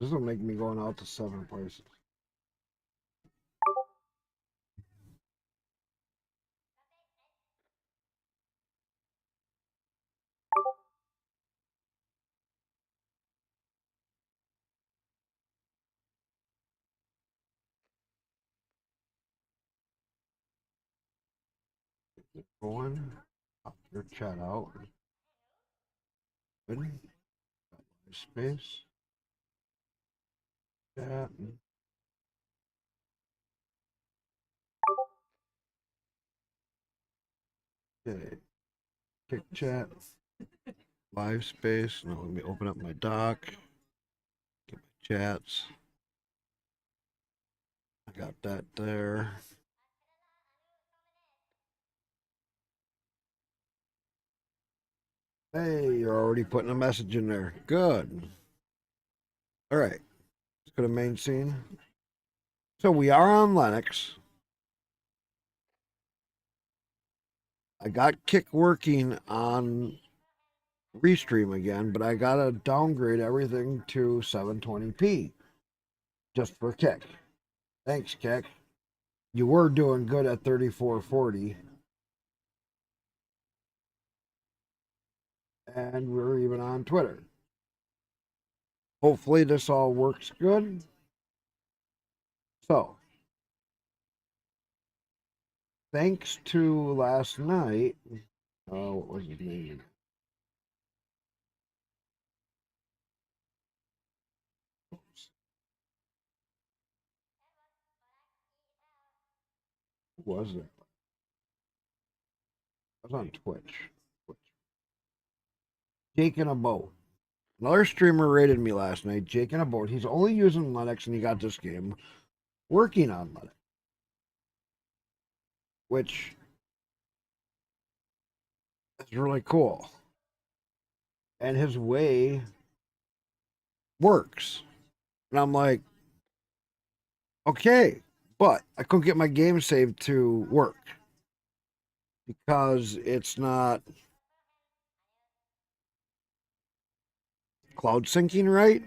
This will make me going out to 7 places. Going. Pop your chat out. Good. Space. Chat. Okay. Kick chat. Live space. Now let me open up my dock. Get my chats. I got that there. Hey, you're already putting a message in there. Good. All right. Let's go to main scene. So we are on Linux. I got Kick working on Restream again, but I gotta downgrade everything to 720p just for Kick. Thanks, Kick. You were doing good at 3440. And we're even on Twitter. Hopefully this all works good. So, thanks to last night, what was his name? Who was it? I was on Twitch. Jake in a Boat. Another streamer rated me last night. Jake in a Boat. He's only using Linux and he got this game working on Linux. Which is really cool. And his way works. And I'm like, okay, but I couldn't get my game saved to work because it's not cloud syncing right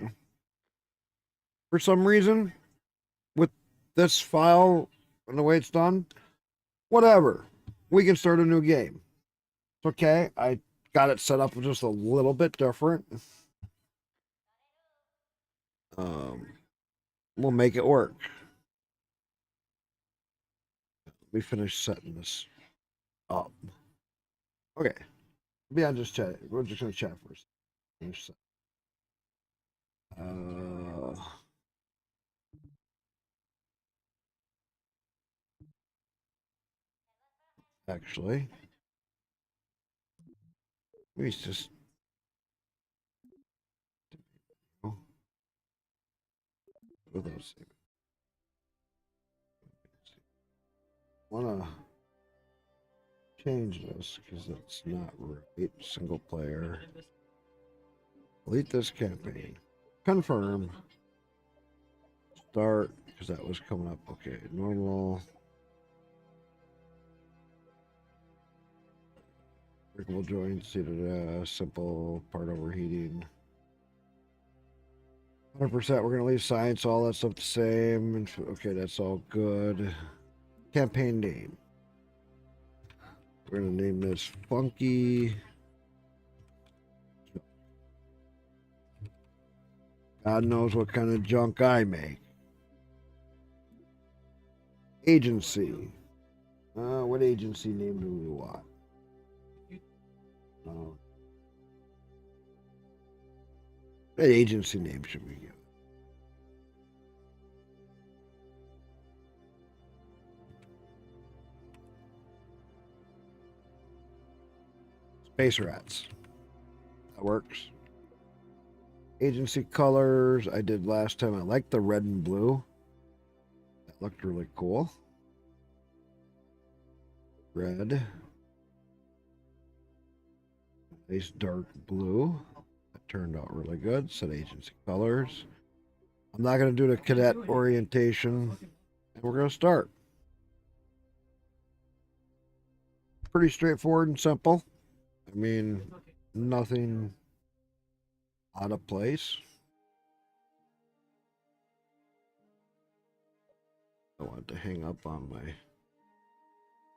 for some reason with this file and the way it's done. Whatever. We can start a new game. It's okay. I got it set up just a little bit different. We'll make it work. Let me finish setting this up. Okay. Maybe I'll just chat. We're just gonna chat first. Actually, maybe it's just. Oh, what are those? Wanna change this because it's not right. Single player. Delete this campaign. Confirm. Start because that was coming up. Okay, normal. Workable joints, simple part overheating. 100%. We're gonna leave science, all that stuff the same. Okay, that's all good. Campaign name. We're gonna name this Funky. God knows what kind of junk I make. Agency. What agency name do we want? What agency name should we give? Space Rats. That works. Agency colors. I did last time. I like the red and blue. That looked really cool. Red. Nice dark blue. That turned out really good. Set agency colors. I'm not going to do the cadet orientation. And we're going to start. Pretty straightforward and simple. I mean, nothing out of place. I wanted to hang up on my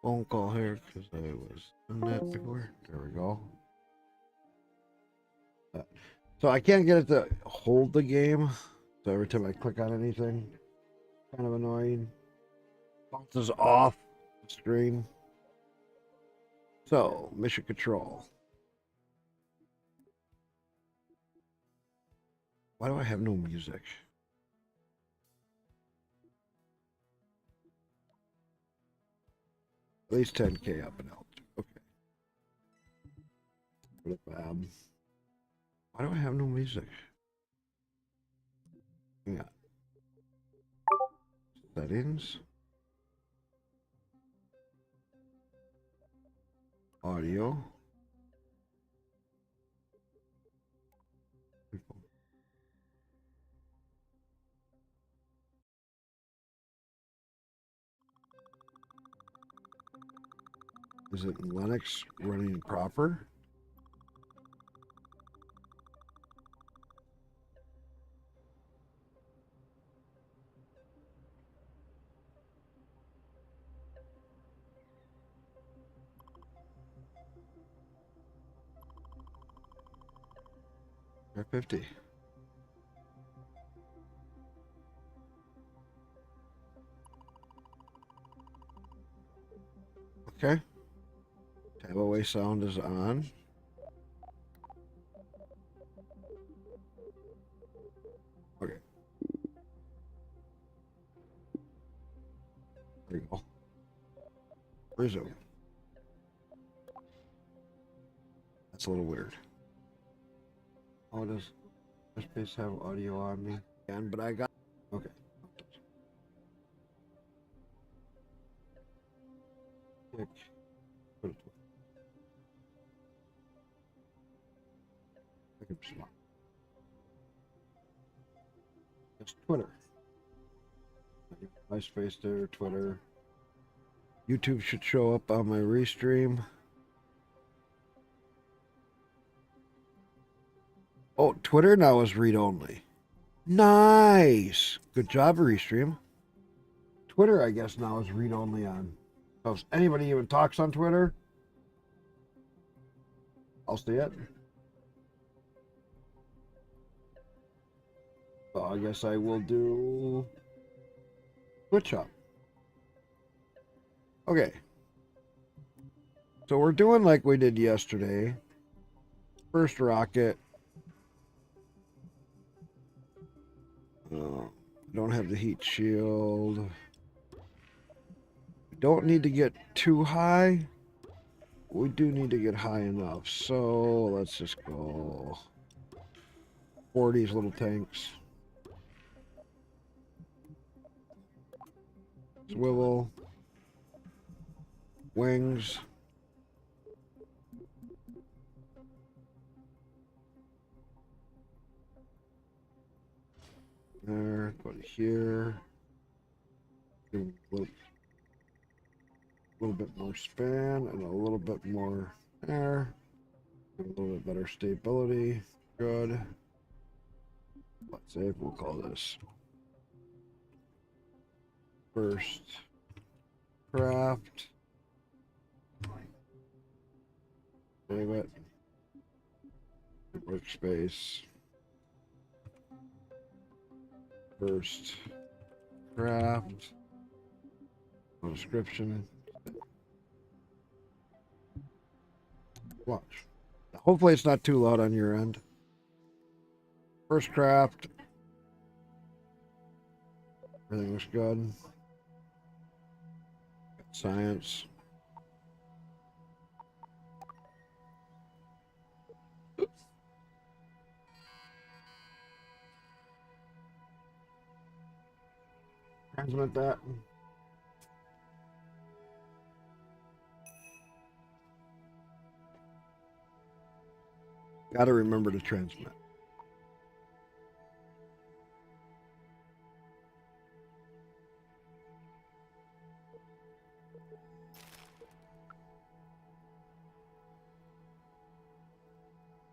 phone call here because I was in that before. There we go. So I can't get it to hold the game. So every time I click on anything, kind of annoying. Bounces off the screen. So, mission control. Why do I have no music? At least 10K up and out. Okay. Why do I have no music? Hang on. Settings. Audio. Is it Linux running proper? Or 50. Okay. Tab away sound is on. Okay. There you go. Resume. That's a little weird. Oh, does this space have audio on me? Again, but I got. Okay. Click. Put it. I can smart. It's Twitter. MySpace there, Twitter. YouTube should show up on my restream. Oh, Twitter now is read only. Nice. Good job, restream. Twitter, I guess, now is read only on. So if anybody even talks on Twitter, I'll see it. So I guess I will do Twitch up. Okay. So we're doing like we did yesterday. First rocket. Don't have the heat shield. Don't need to get too high. We do need to get high enough. So let's just go 40s little tanks. Swivel. Wings. There, go to here. Do a little bit more span and a little bit more there. A little bit better stability. Good. Let's save. We'll call this first craft. Save it. Workspace. First craft. No description. Watch. Hopefully it's not too loud on your end. First craft. Everything looks good. Science. Transmit that. Got to remember to transmit.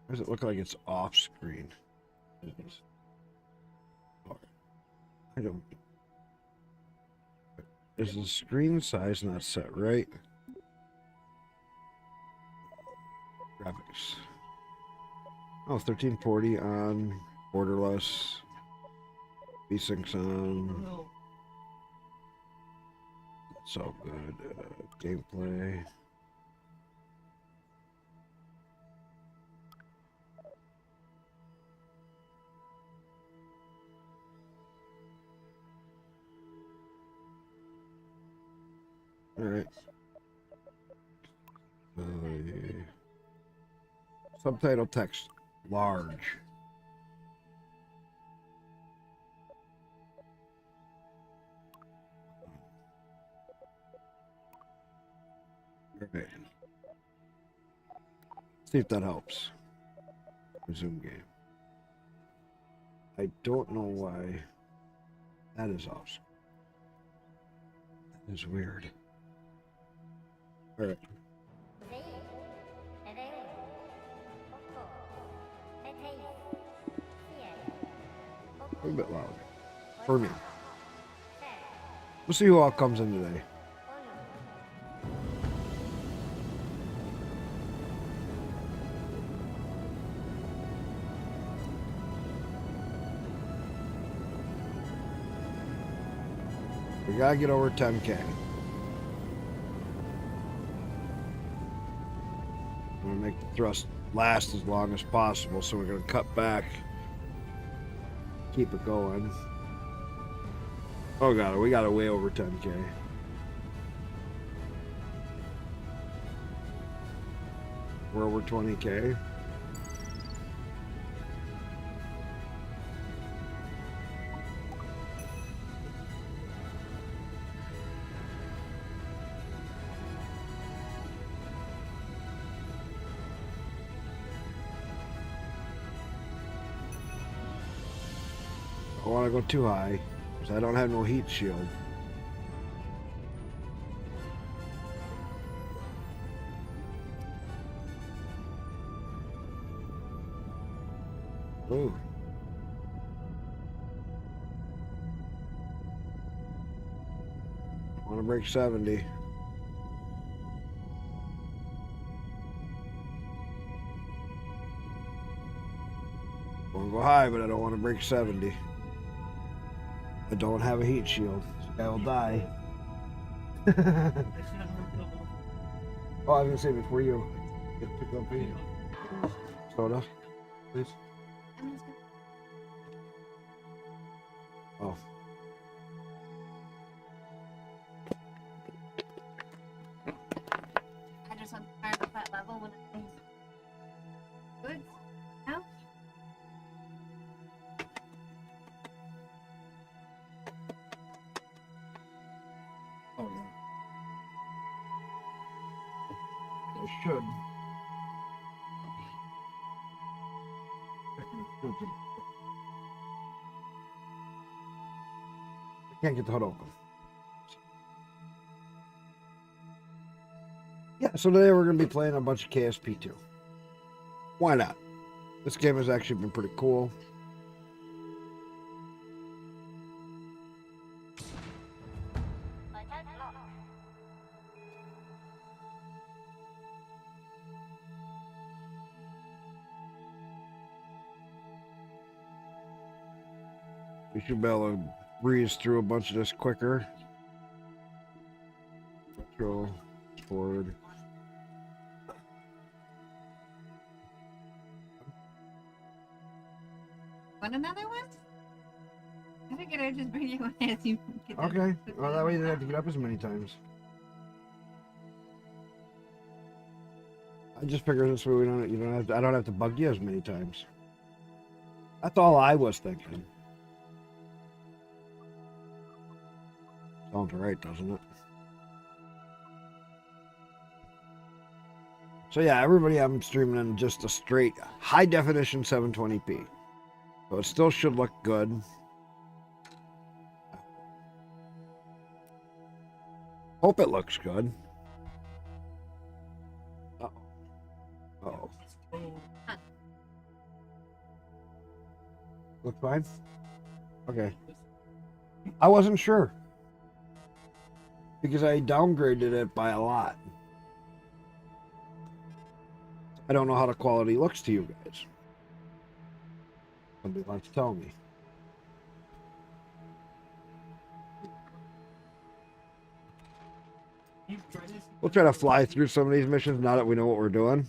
Why does it look like it's off screen? I don't. Is the screen size not set right? Graphics. Oh, 1340 on, borderless, VSyncs on. That's all good. Gameplay. All right. Subtitle text large. All right. See if that helps. Resume game. I don't know why that is off. That is weird. All right. A little bit loud for me. We'll see who all comes in today. We gotta get over 10K. I'm gonna make the thrust last as long as possible, so we're gonna cut back, keep it going. Oh god, we got it way over 10K. We're over 20K. I don't want to go too high because I don't have no heat shield. Ooh. I want to break 70. I want to go high, but I don't want to break 70. I don't have a heat shield. This guy will die. Oh, I was gonna say before you get picked up here. Soda, please. Oh. I just want to fire up that level when it's good. No? Oh yeah. I should. I can't get the hood open. Yeah, so today we're going to be playing a bunch of KSP2. Why not? This game has actually been pretty cool. We should be able to breeze through a bunch of this quicker. Control, forward. Want another one? I figured I'd just bring you one as you get them. Okay, well that way you don't have to get up as many times. I just figured this way we don't, I don't have to bug you as many times. That's all I was thinking. Sounds right, doesn't it? So yeah, everybody, I'm streaming in just a straight high definition 720p. So it still should look good. Hope it looks good. Uh-oh. Uh-oh. Look fine? Okay. I wasn't sure. because I downgraded it by a lot. I don't know how the quality looks to you guys. Somebody wants to tell me. We'll try to fly through some of these missions now that we know what we're doing.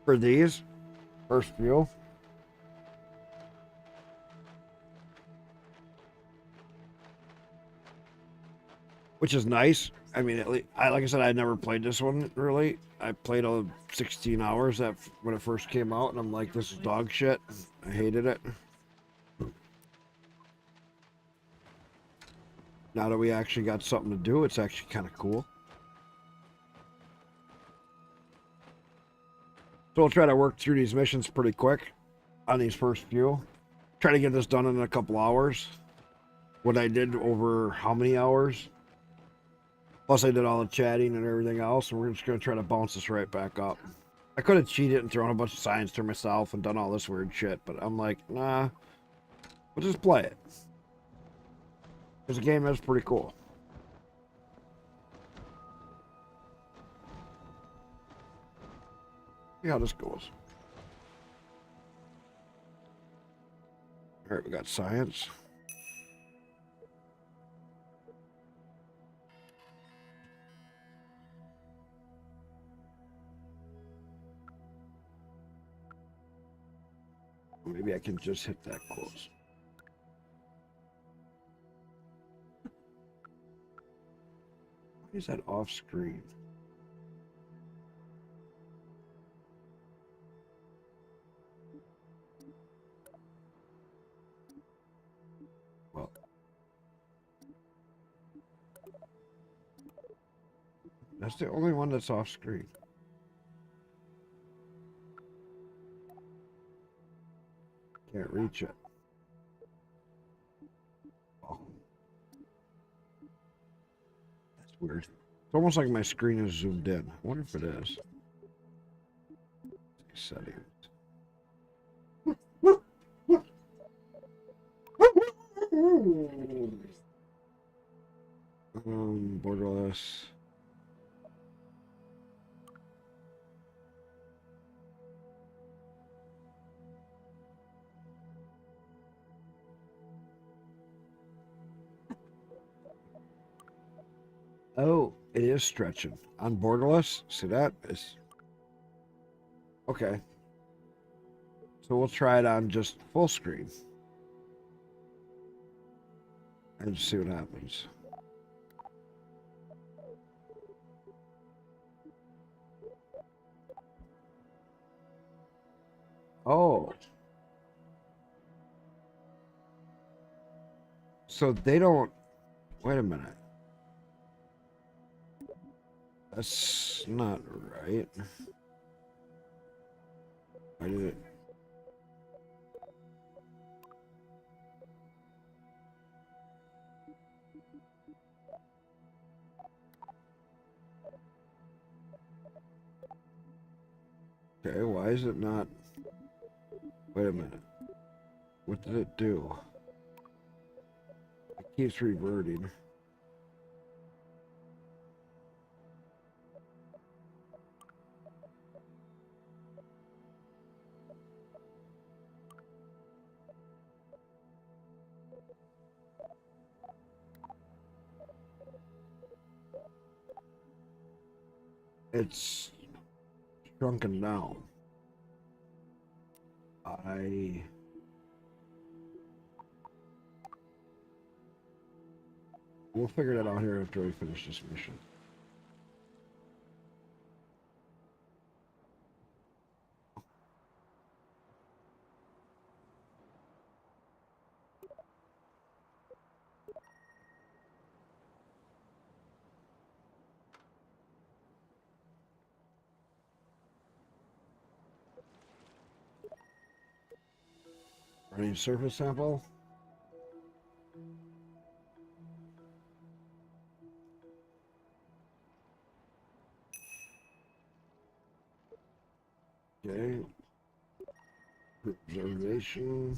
For these, first few. Which is nice. I mean, at least, like I said, I never played this one really. I played all 16 hours when it first came out, and I'm like, this is dog shit. I hated it. Now that we actually got something to do, it's actually kind of cool. So we'll try to work through these missions pretty quick on these first few. Try to get this done in a couple hours. What I did over how many hours? Plus I did all the chatting and everything else, and we're just going to try to bounce this right back up. I could have cheated and thrown a bunch of signs to myself and done all this weird shit, but I'm like, nah, we'll just play it. Because the game is pretty cool. See how this goes. Alright, we got science. Maybe I can just hit that close. Why is that off screen? Well, that's the only one that's off screen. Can't reach it. Oh. That's weird. It's almost like my screen is zoomed in. I wonder if it is. Settings. Borderless. Oh, it is stretching. On borderless? See that? It's okay. So we'll try it on just full screen. And see what happens. Oh. So they don't... Wait a minute. That's not right. Why did it... Okay, why is it not... Wait a minute. What did it do? It keeps reverting. It's shrunken down. We'll figure that out here after we finish this mission. Running surface sample. Okay. Observation.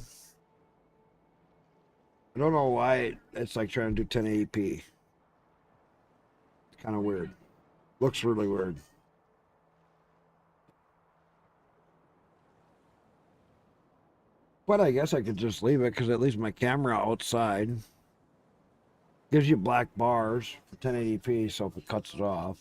I don't know why it's like trying to do 1080p. It's kind of weird. Looks really weird. But I guess I could just leave it because at least my camera outside gives you black bars for 1080p, so if it cuts it off.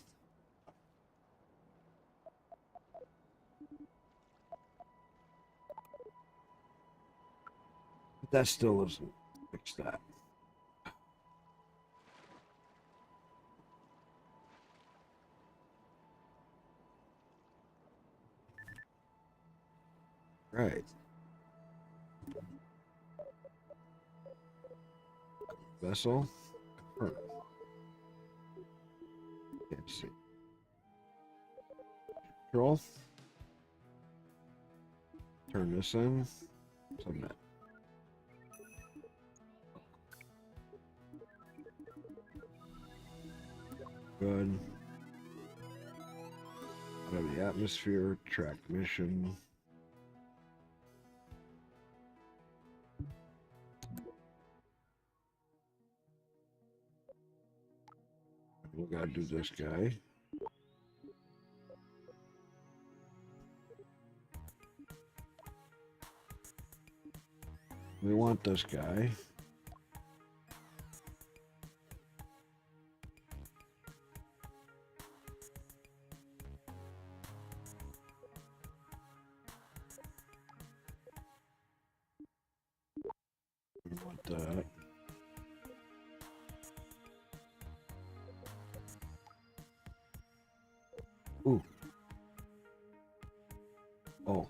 But that still doesn't fix that. Right. Vessel. Can't see. Control. Turn this in. Submit. Good. Out of the atmosphere. Track mission. We gotta do this guy. We want this guy. We want that. Ooh. Oh.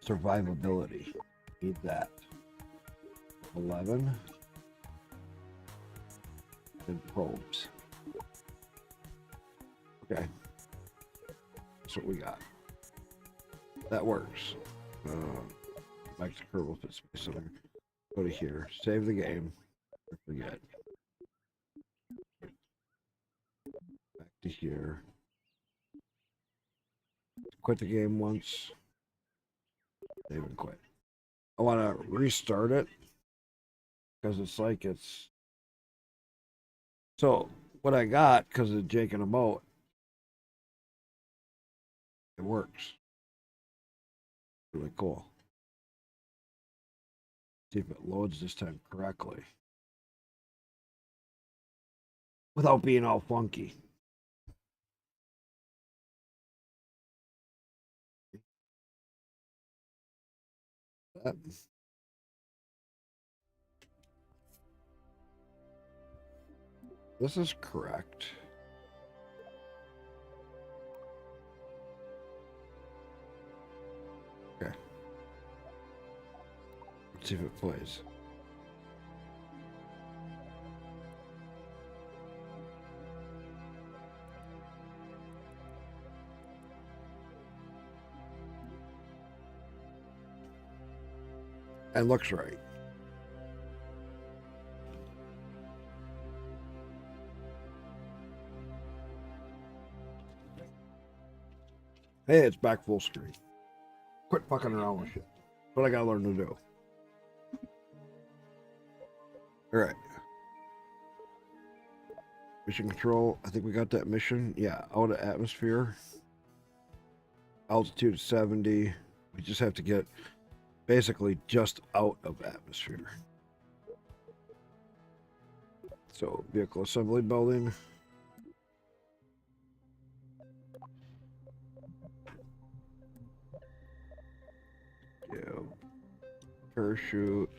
Survivability. Need that. 11. And probes. Okay. That's what we got. That works. Back to Kerbal Fit Space Center. Go to here. Save the game. Forget. Back to here. Quit the game once. Save and quit. I want to restart it because it's like it's. So what I got because of Jake and a boat, it works. Really cool. See if it loads this time correctly without being all funky. That. This is correct. Okay. Let's see if it plays. It looks right. Hey, it's back full screen. Quit fucking around with shit. That's what I gotta learn to do. Alright. Mission control. I think we got that mission. Yeah, out of atmosphere. Altitude 70. We just have to get basically just out of atmosphere. So, vehicle assembly building. Yeah. Parachute.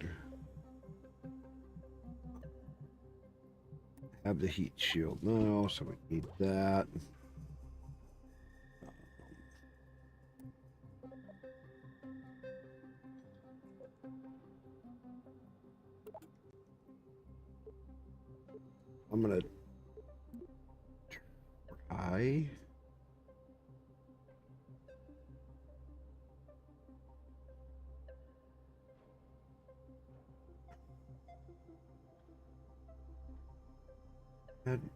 Have the heat shield now, so we need that. I'm gonna try. And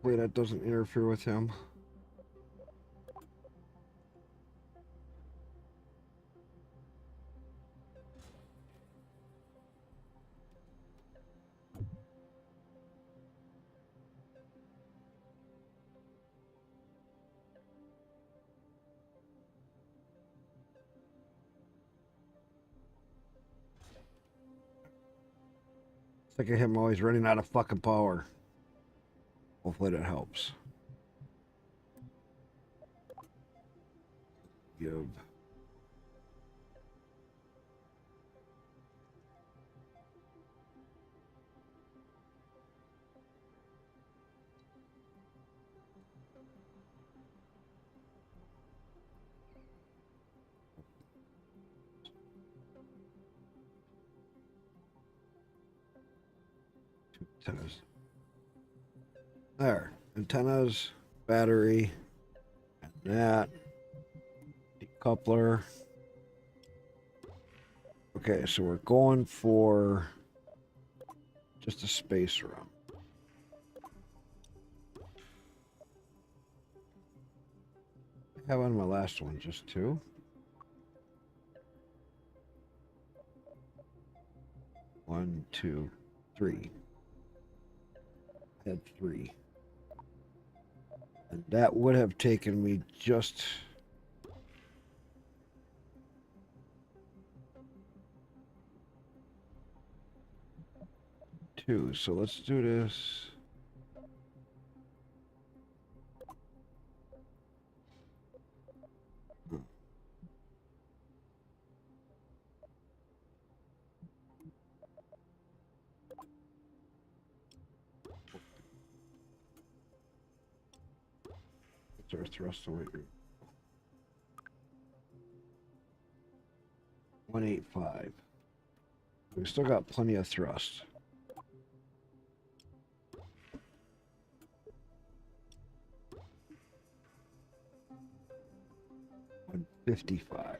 Hopefully that doesn't interfere with him. Look at him always running out of fucking power. Hopefully that helps. Give. Antennas. There. Antennas, battery, and that. Decoupler. Okay, so we're going for just a space run. I have on my last one just two. One, two, three. I had three. And that would have taken me just two. So let's do this. What's our thrust away? 185. We still got plenty of thrust. $155.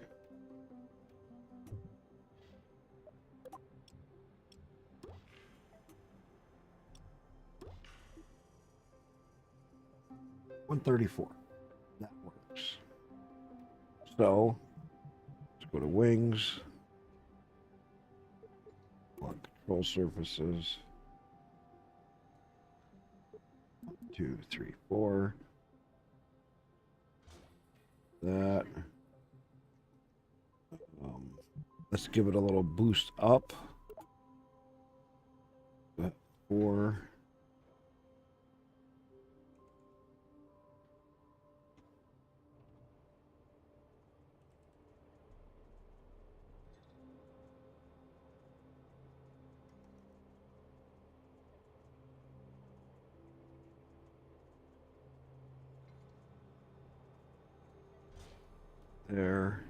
$134. That works. So let's go to wings. Control surfaces. 1, 2, 3, 4. That. Let's give it a little boost up. 4. There.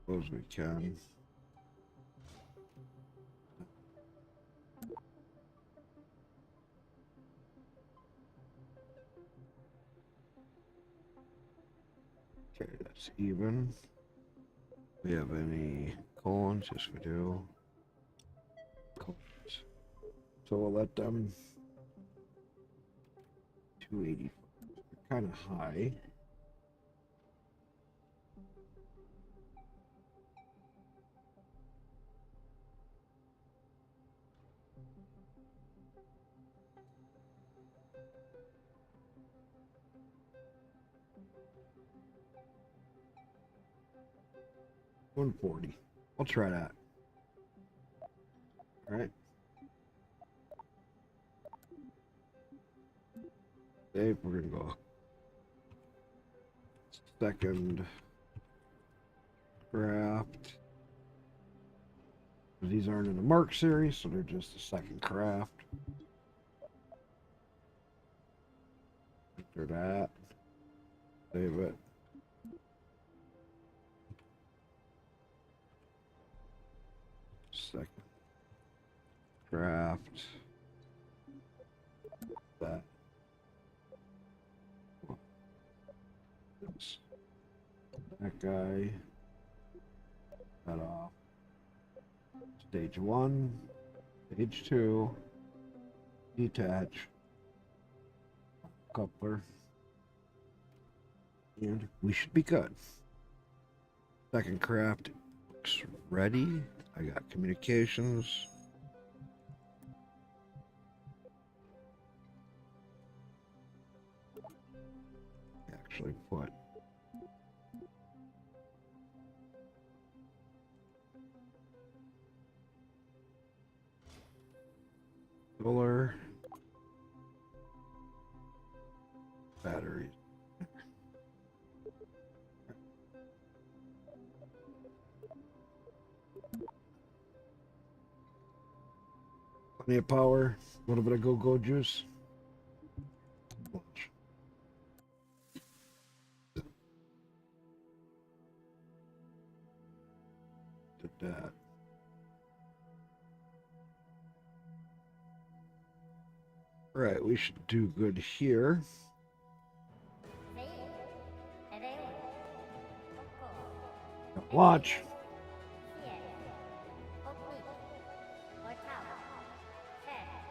Close we can. Okay, that's even. We have any colons? Yes, we do. Colons. So we'll let them 280. Kind of high. $140. I'll try that. All right. Dave, we're gonna go second draft. These aren't in the Mark series, so they're just a second craft. Enter that. Save it. Second craft. That. That guy. That off. Stage 1. Stage 2. Detach. Coupler. And we should be good. Second craft looks ready. I got communications. Actually put solar batteries. Plenty of power, a little bit of go-go juice. Did that. All right, we should do good here. Launch.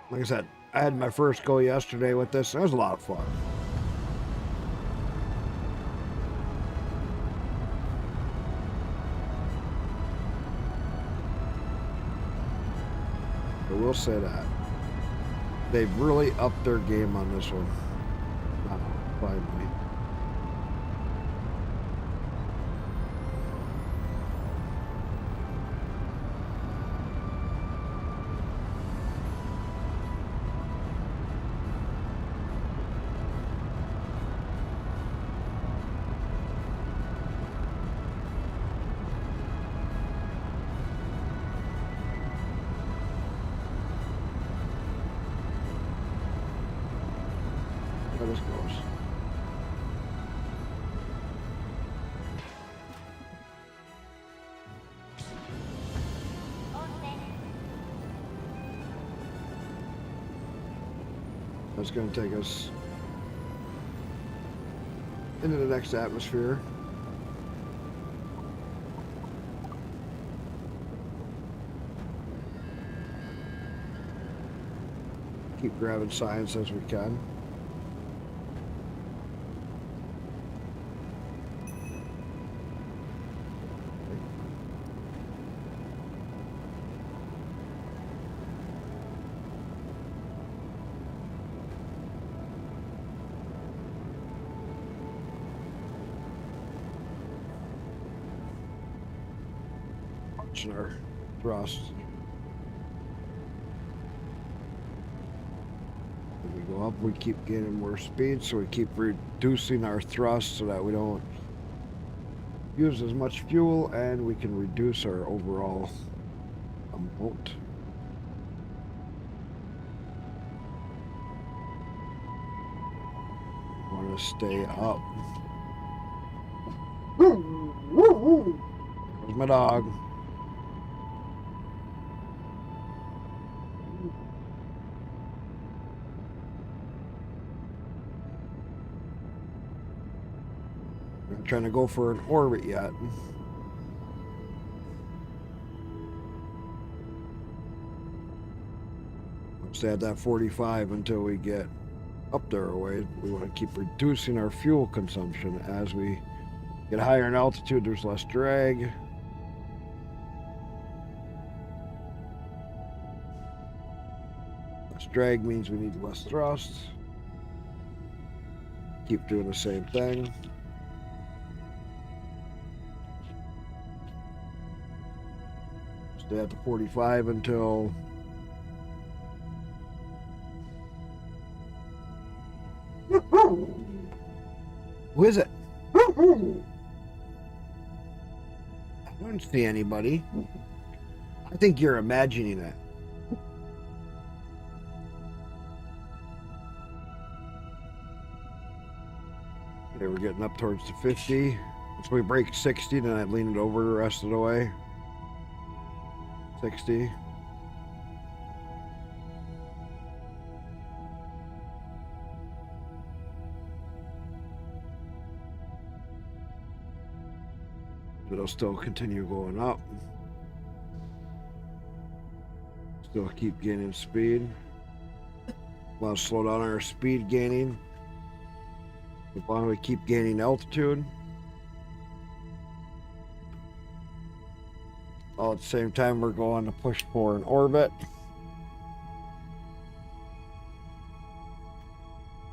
Like I said, I had my first go yesterday with this. It was a lot of fun. I will say that. They've really upped their game on this one. Finally. Where this goes. That's going to take us into the next atmosphere. Keep grabbing science as we can. Our thrust. As we go up, we keep gaining more speed, so we keep reducing our thrust so that we don't use as much fuel, and we can reduce our overall amount. Want to stay up. There's my dog. I'm trying to go for an orbit yet. Stay at that 45 until we get up there a ways. We want to keep reducing our fuel consumption. As we get higher in altitude, there's less drag. Less drag means we need less thrust. Keep doing the same thing. Stay at the 45 until who is it? I don't see anybody. I think you're imagining it. Okay, we're getting up towards the 50. Once we break 60, then I'd lean it over the rest of the way. 60. It'll still continue going up. Still keep gaining speed. Want to slow down our speed gaining. As long as we keep gaining altitude. All at the same time, we're going to push for an orbit.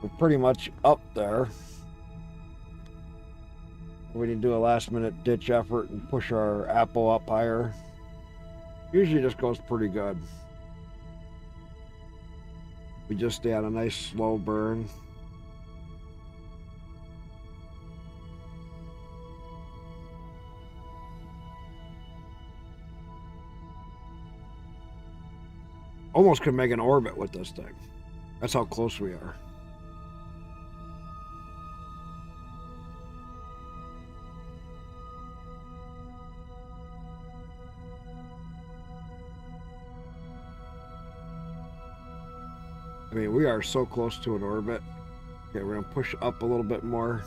We're pretty much up there. We need to do a last minute ditch effort and push our Apple up higher. Usually this goes pretty good. We just stay on a nice slow burn. Almost could make an orbit with this thing. That's how close we are. I mean, we are so close to an orbit. Okay, we're gonna push up a little bit more.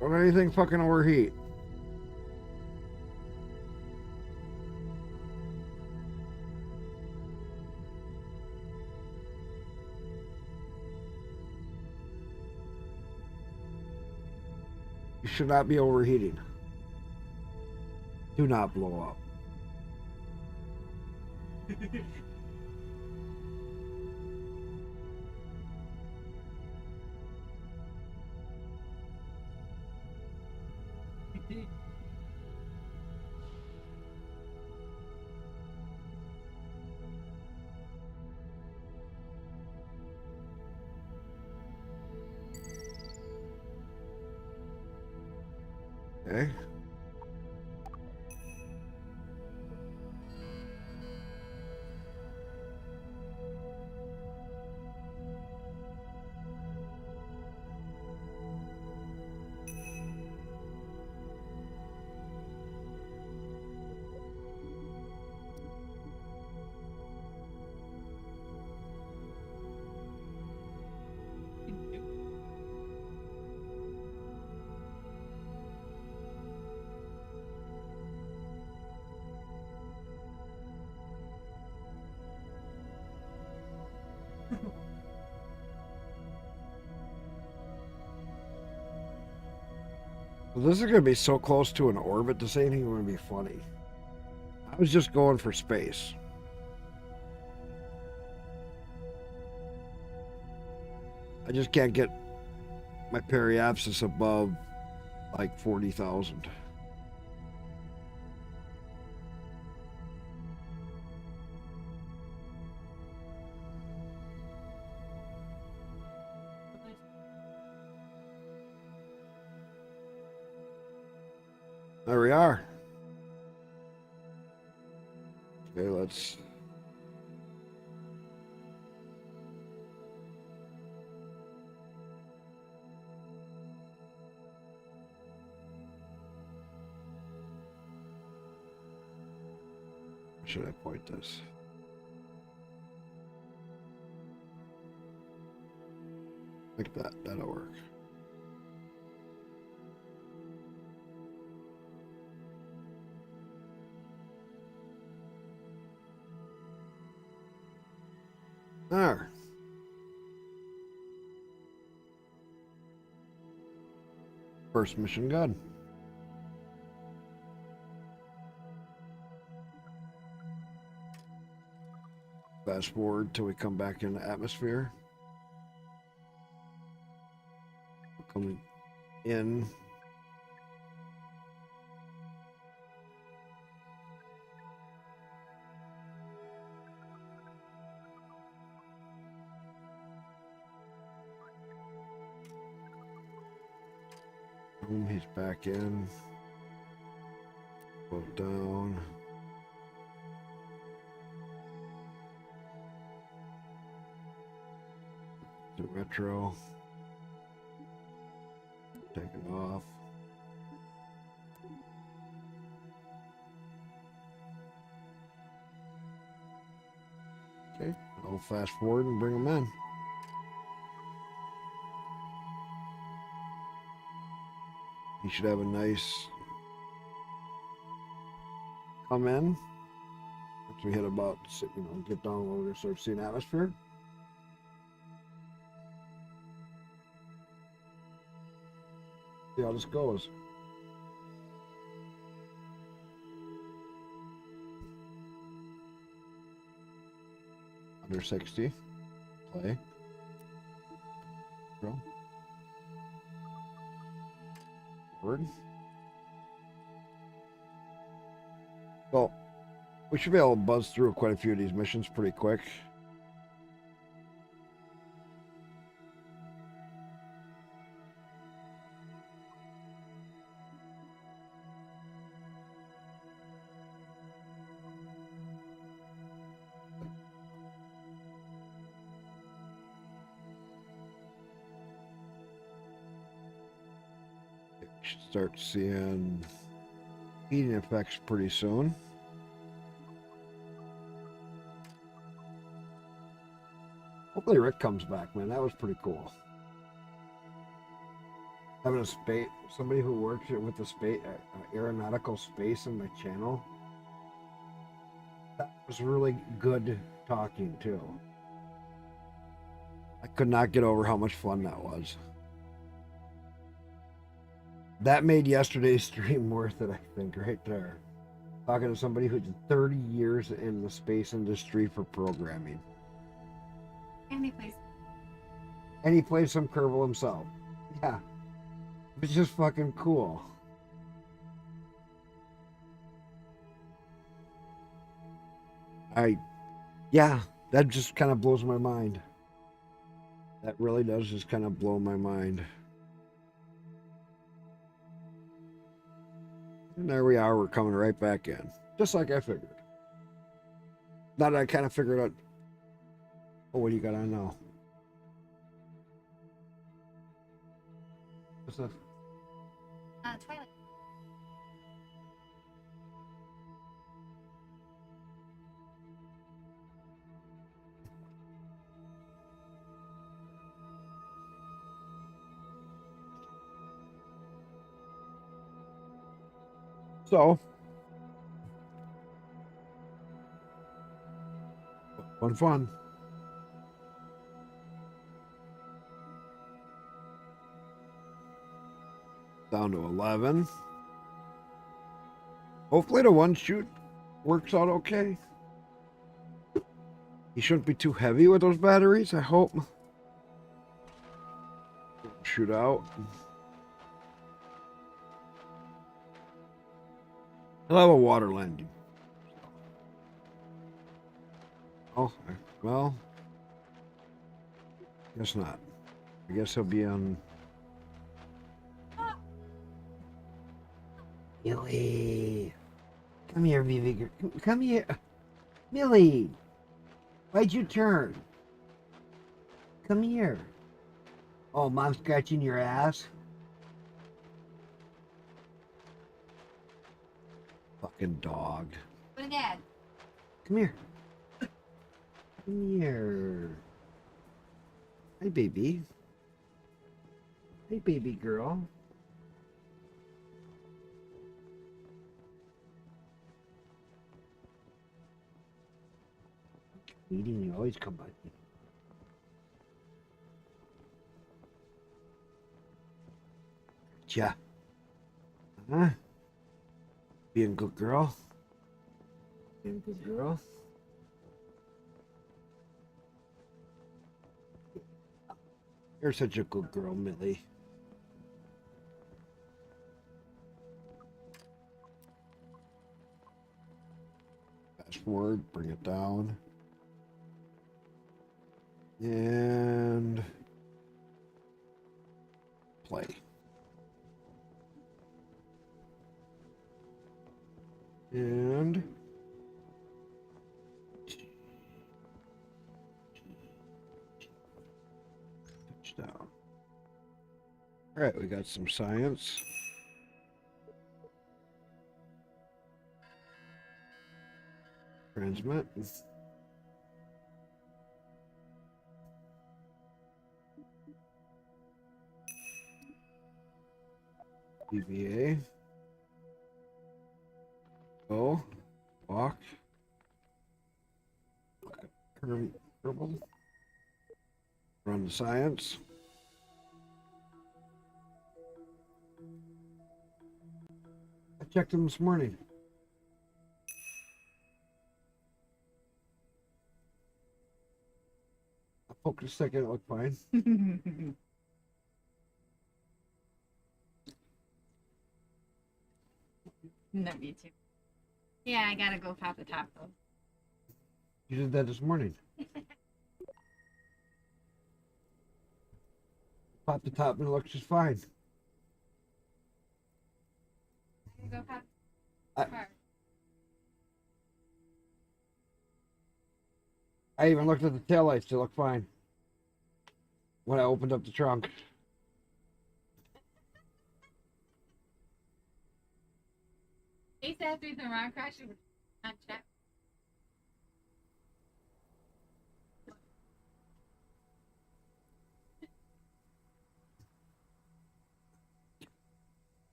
Don't let anything fucking overheat. You should not be overheating. Do not blow up. Okay. Well, this is going to be so close to an orbit, this ain't even going to be funny. I was just going for space. I just can't get my periapsis above like 40,000. There we are. Okay, let's... Should I point this? Like that, that'll work. There. First mission good. Fast forward till we come back in the atmosphere. We're coming in. Boom, he's back in. Go down. The retro. Taking off. Okay, I'll fast forward and bring them in. He should have a nice come in. Once we hit about, get down where we're going to start seeing atmosphere. See how this goes. Under 60. Play. Go. Forward. So, we should be able to buzz through quite a few of these missions pretty quick. Should start seeing heating effects pretty soon. Hopefully Rick comes back, man. That was pretty cool. Having a space, somebody who works with the space, aeronautical space in my channel. That was really good talking too. I could not get over how much fun that was. That made yesterday's stream worth it, I think, right there. Talking to somebody who did 30 years in the space industry for programming. And he plays. And he plays some Kerbal himself. Yeah. It's just fucking cool. Yeah, that just kind of blows my mind. That really does just kind of blow my mind. And there we are, we're coming right back in. Just like I figured. Now that I kind of figured out... Oh, what do you got on now? What's that? Twilight. So... Fun. Down to 11. Hopefully the one shoot works out okay. He shouldn't be too heavy with those batteries, I hope. Shoot out. He'll have a water landing. Oh, well. Guess not. I guess he'll be on... Millie! Come here, Vivi. Come here. Millie! Why'd you turn? Come here. Oh, Mom's scratching your ass? Fucking dog. What Dad? Come here. Come here. Hi, baby. Hey, baby girl. Eating, you always come by. Yeah. Huh? Being a good girl. Being a good girl. You're such a good girl, Millie. Fast forward, bring it down. And play. And touchdown. All right, we got some science. Transmit. DBA. Go. Walk. Kerbal. Run the science. I checked them this morning. I focused a second, it looked fine. No, me too. Yeah, I gotta go pop the top though. You did that this morning. Pop the top and it looks just fine. I gotta go pop I- the car. I even looked at the taillights, they look fine. When I opened up the trunk. He said through the wrong crash, it was not check.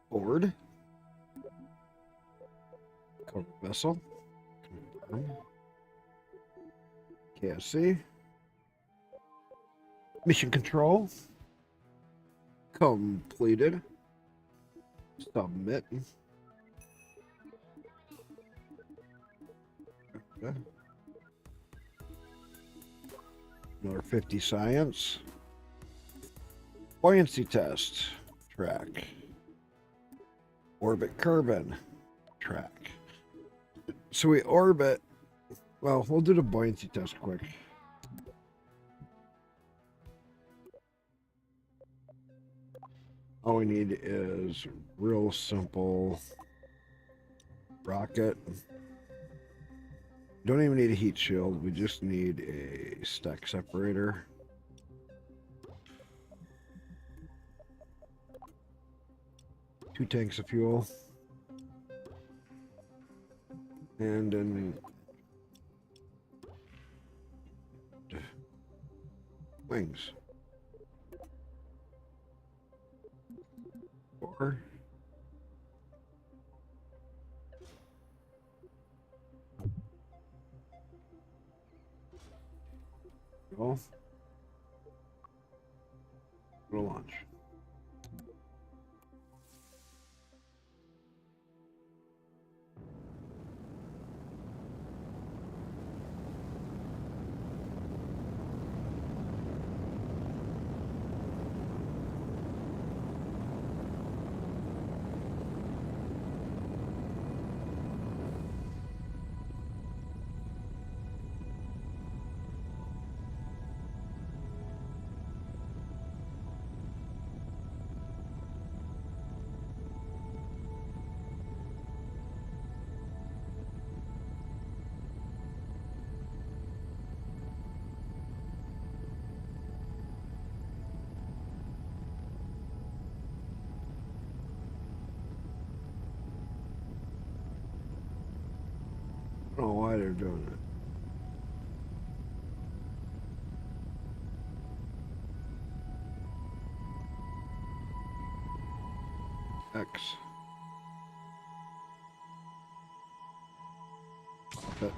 Board. Cover vessel. Confirm. KSC. Mission control. Completed. Submit. Okay. Another 50 science. Buoyancy test. Track. Orbit Kerbal. Track. So we orbit. Well, we'll do the buoyancy test quick. All we need is real simple rocket. Don't even need a heat shield. We just need a stack separator. Two tanks of fuel. And then wings. 4. Go. Go launch. I don't know why they're doing it. But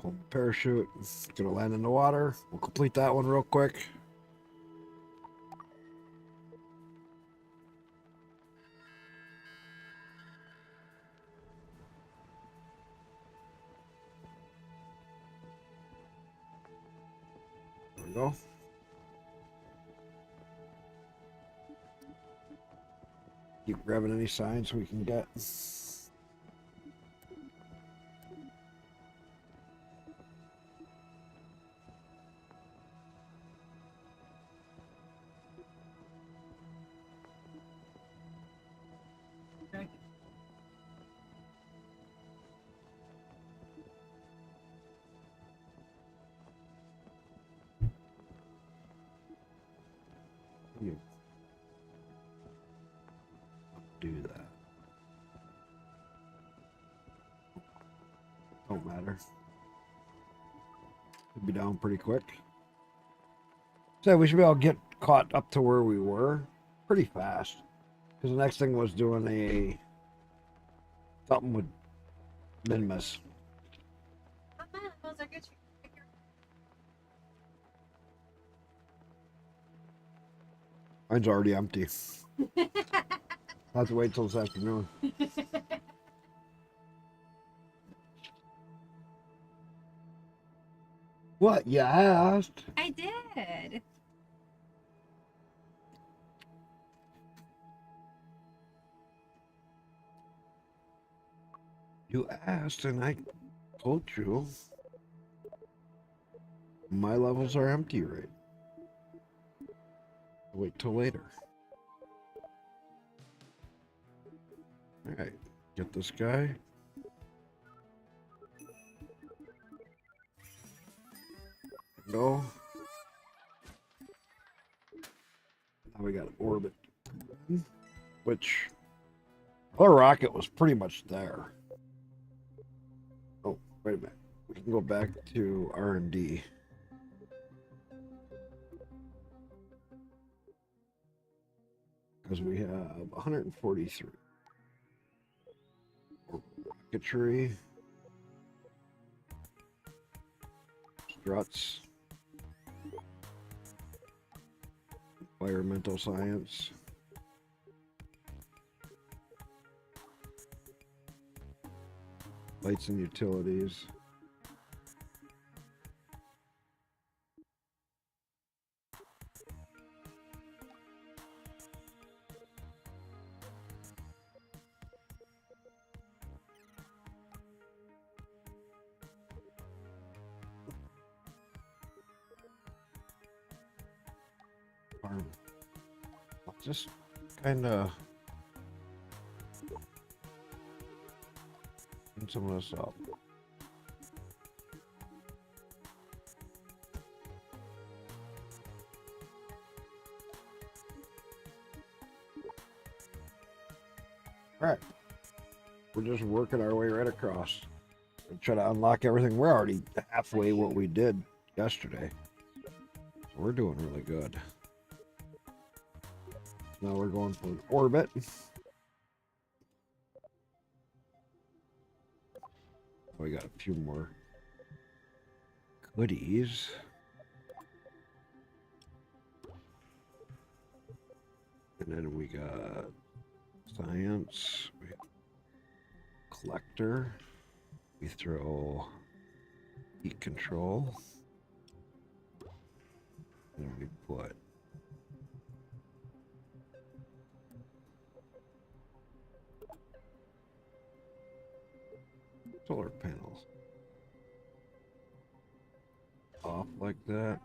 pull the parachute. It's gonna land in the water. We'll complete that one real quick. There we go. Keep grabbing any signs we can get. Okay. You do that. Don't matter. We'll be down pretty quick. So we should be able to get caught up to where we were pretty fast. Because the next thing was doing something with Minmus. Oh, man, those are good. Mine's already empty. I'll have to wait till this afternoon. What? You asked? I did. You asked and I told you. My levels are empty, right? Wait till later. Alright, get this guy. Go. Now we got orbit. Which our rocket was pretty much there. Oh, wait a minute. We can go back to R&D. Because we have 143. Rocketry. Struts. Environmental science. Lights and utilities. Just kind of clean some of this up. All right, we're just working our way right across and try to unlock everything. We're already halfway what we did yesterday, so we're doing really good. Now we're going for an orbit. We got a few more goodies. And then we got science, we got collector, we throw heat control, and we put solar panels off like that.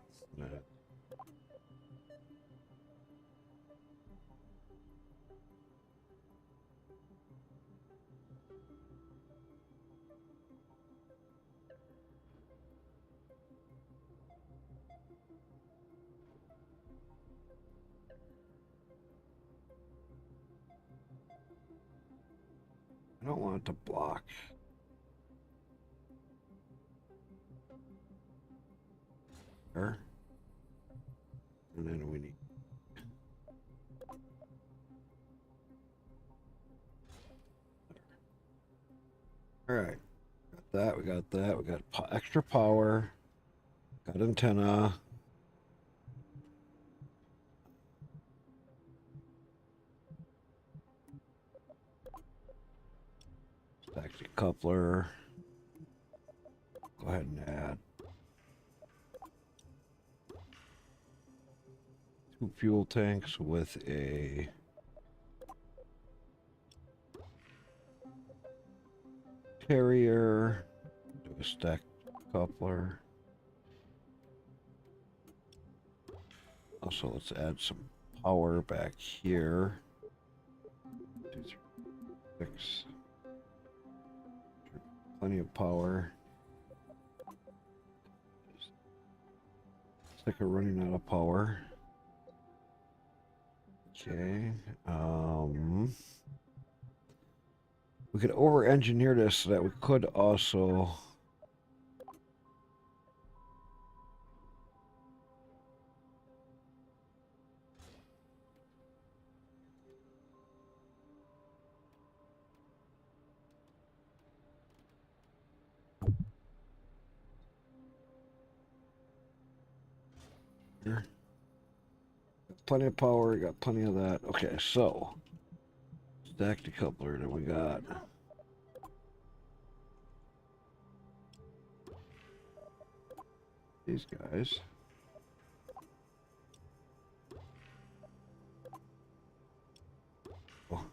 I don't want it to block. There. And then we need. All right. Got that. We got that. We got extra power. Got antenna. Stack coupler. Go ahead and add 2 fuel tanks with a carrier. Do a stack coupler. Also, let's add some power back here. 2, 3, 6. Plenty of power. It's like we're running out of power. Okay. We could over-engineer this so that we could also. Got plenty of power, got plenty of that. Okay, so stack decoupler that we got. These guys. Oh.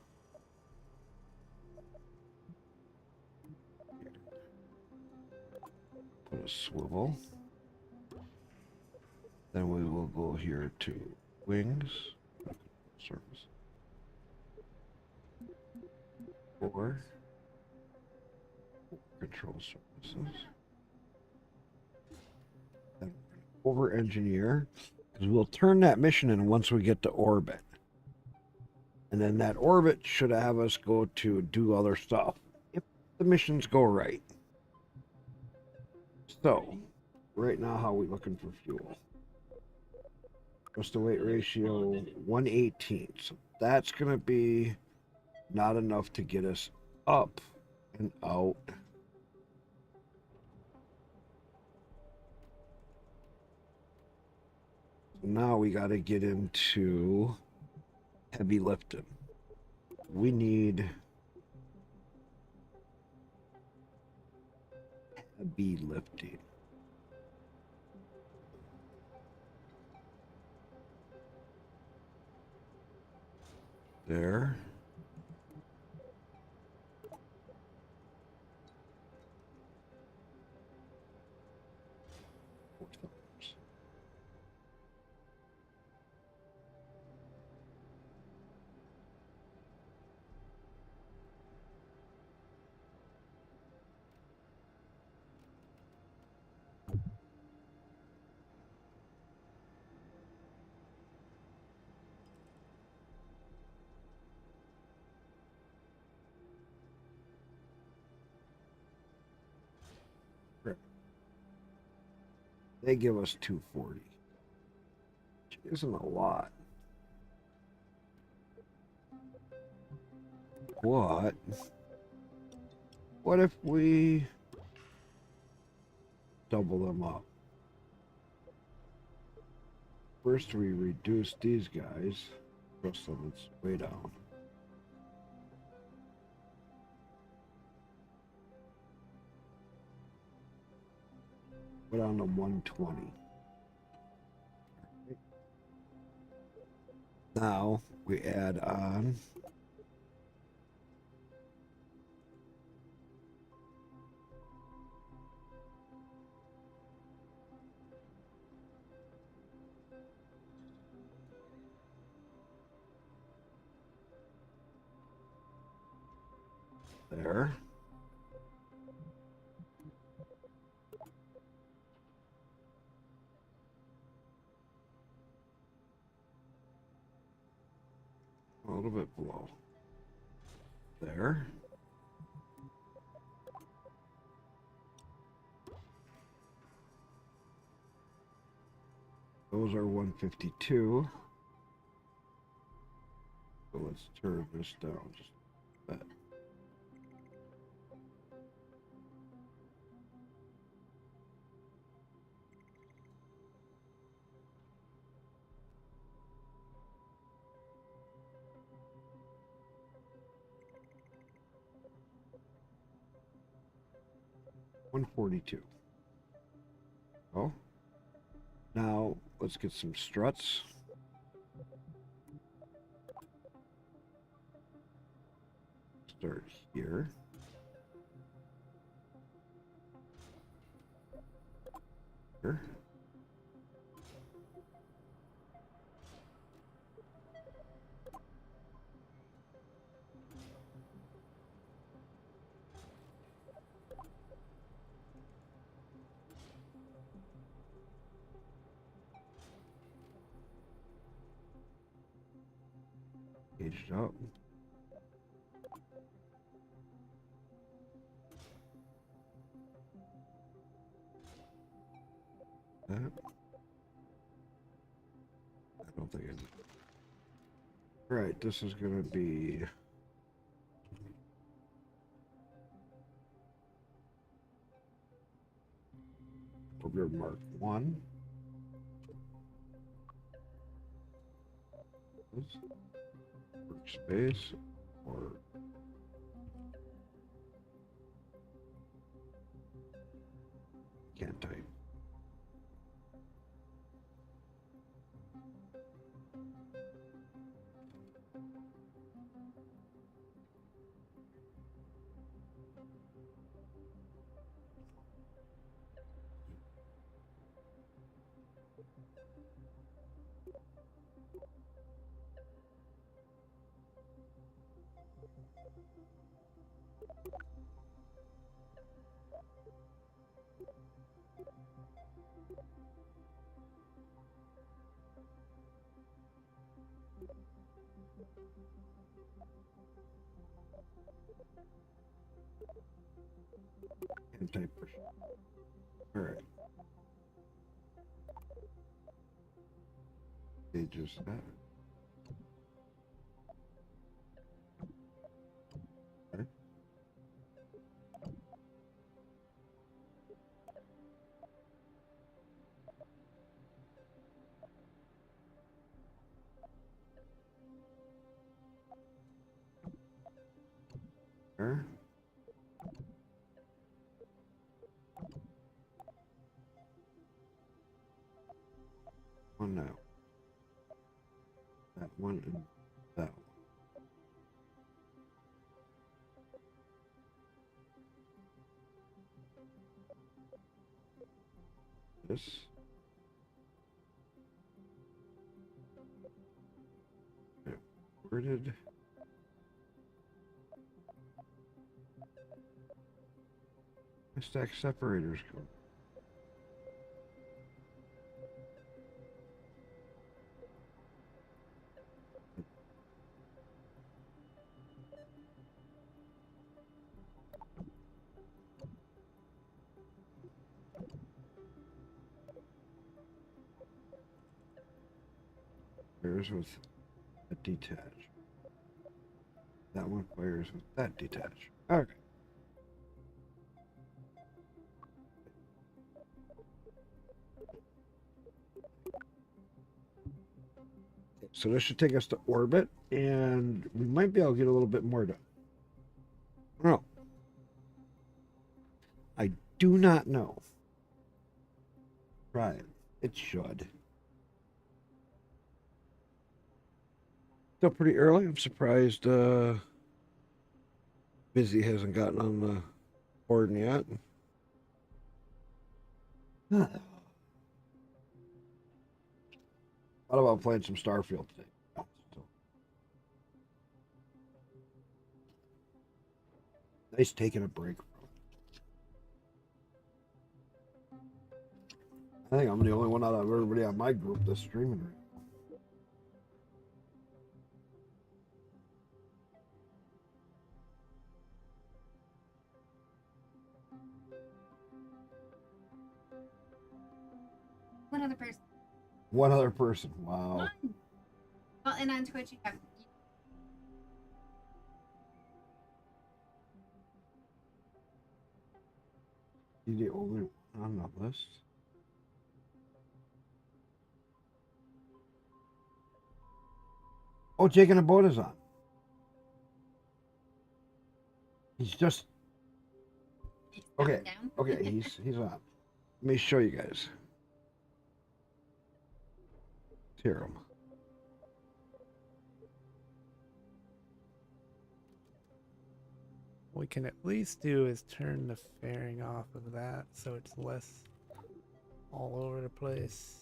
Put a swivel. Then we will go here to wings, surface, or control surfaces. Then over engineer, because we'll turn that mission in once we get to orbit. And then that orbit should have us go to do other stuff if the missions go right. So, right now, how are we looking for fuel? Thrust to weight ratio 1/18. So that's going to be not enough to get us up and out. So now we got to get into heavy lifting. We need heavy lifting. There. They give us 240, which isn't a lot. What if we double them up? First we reduce these guys, thrust limits way down. Put on to 120. Now we add on there. A little bit below. There. Those are 152. So let's turn this down just a bit. $142. Oh, now let's get some struts. Start here. Here. Gauge it up. That. I don't think I need. Right, this is gonna be we're gonna mark 1. This workspace or can't type. Can't type for sure. All right. Pages that. Okay. There. One now. That one and that one. This. Okay. Where did my stack separators go? Fires with a detach. That one fires with that detach. Okay. So this should take us to orbit, and we might be able to get a little bit more done. No. I do not know. Try it. It should. Still pretty early. I'm surprised Busy hasn't gotten on the board yet. Thought about playing some Starfield today. Nice taking a break. I think I'm the only one out of everybody on my group that's streaming right now. One other person. One other person. Wow. One. Well, and on Twitch you have. You the only on the list. Oh, Jake and the boat is on. He's just okay. Down. Okay, he's on. Let me show you guys. Hear him. What we can at least do is turn the fairing off of that so it's less all over the place.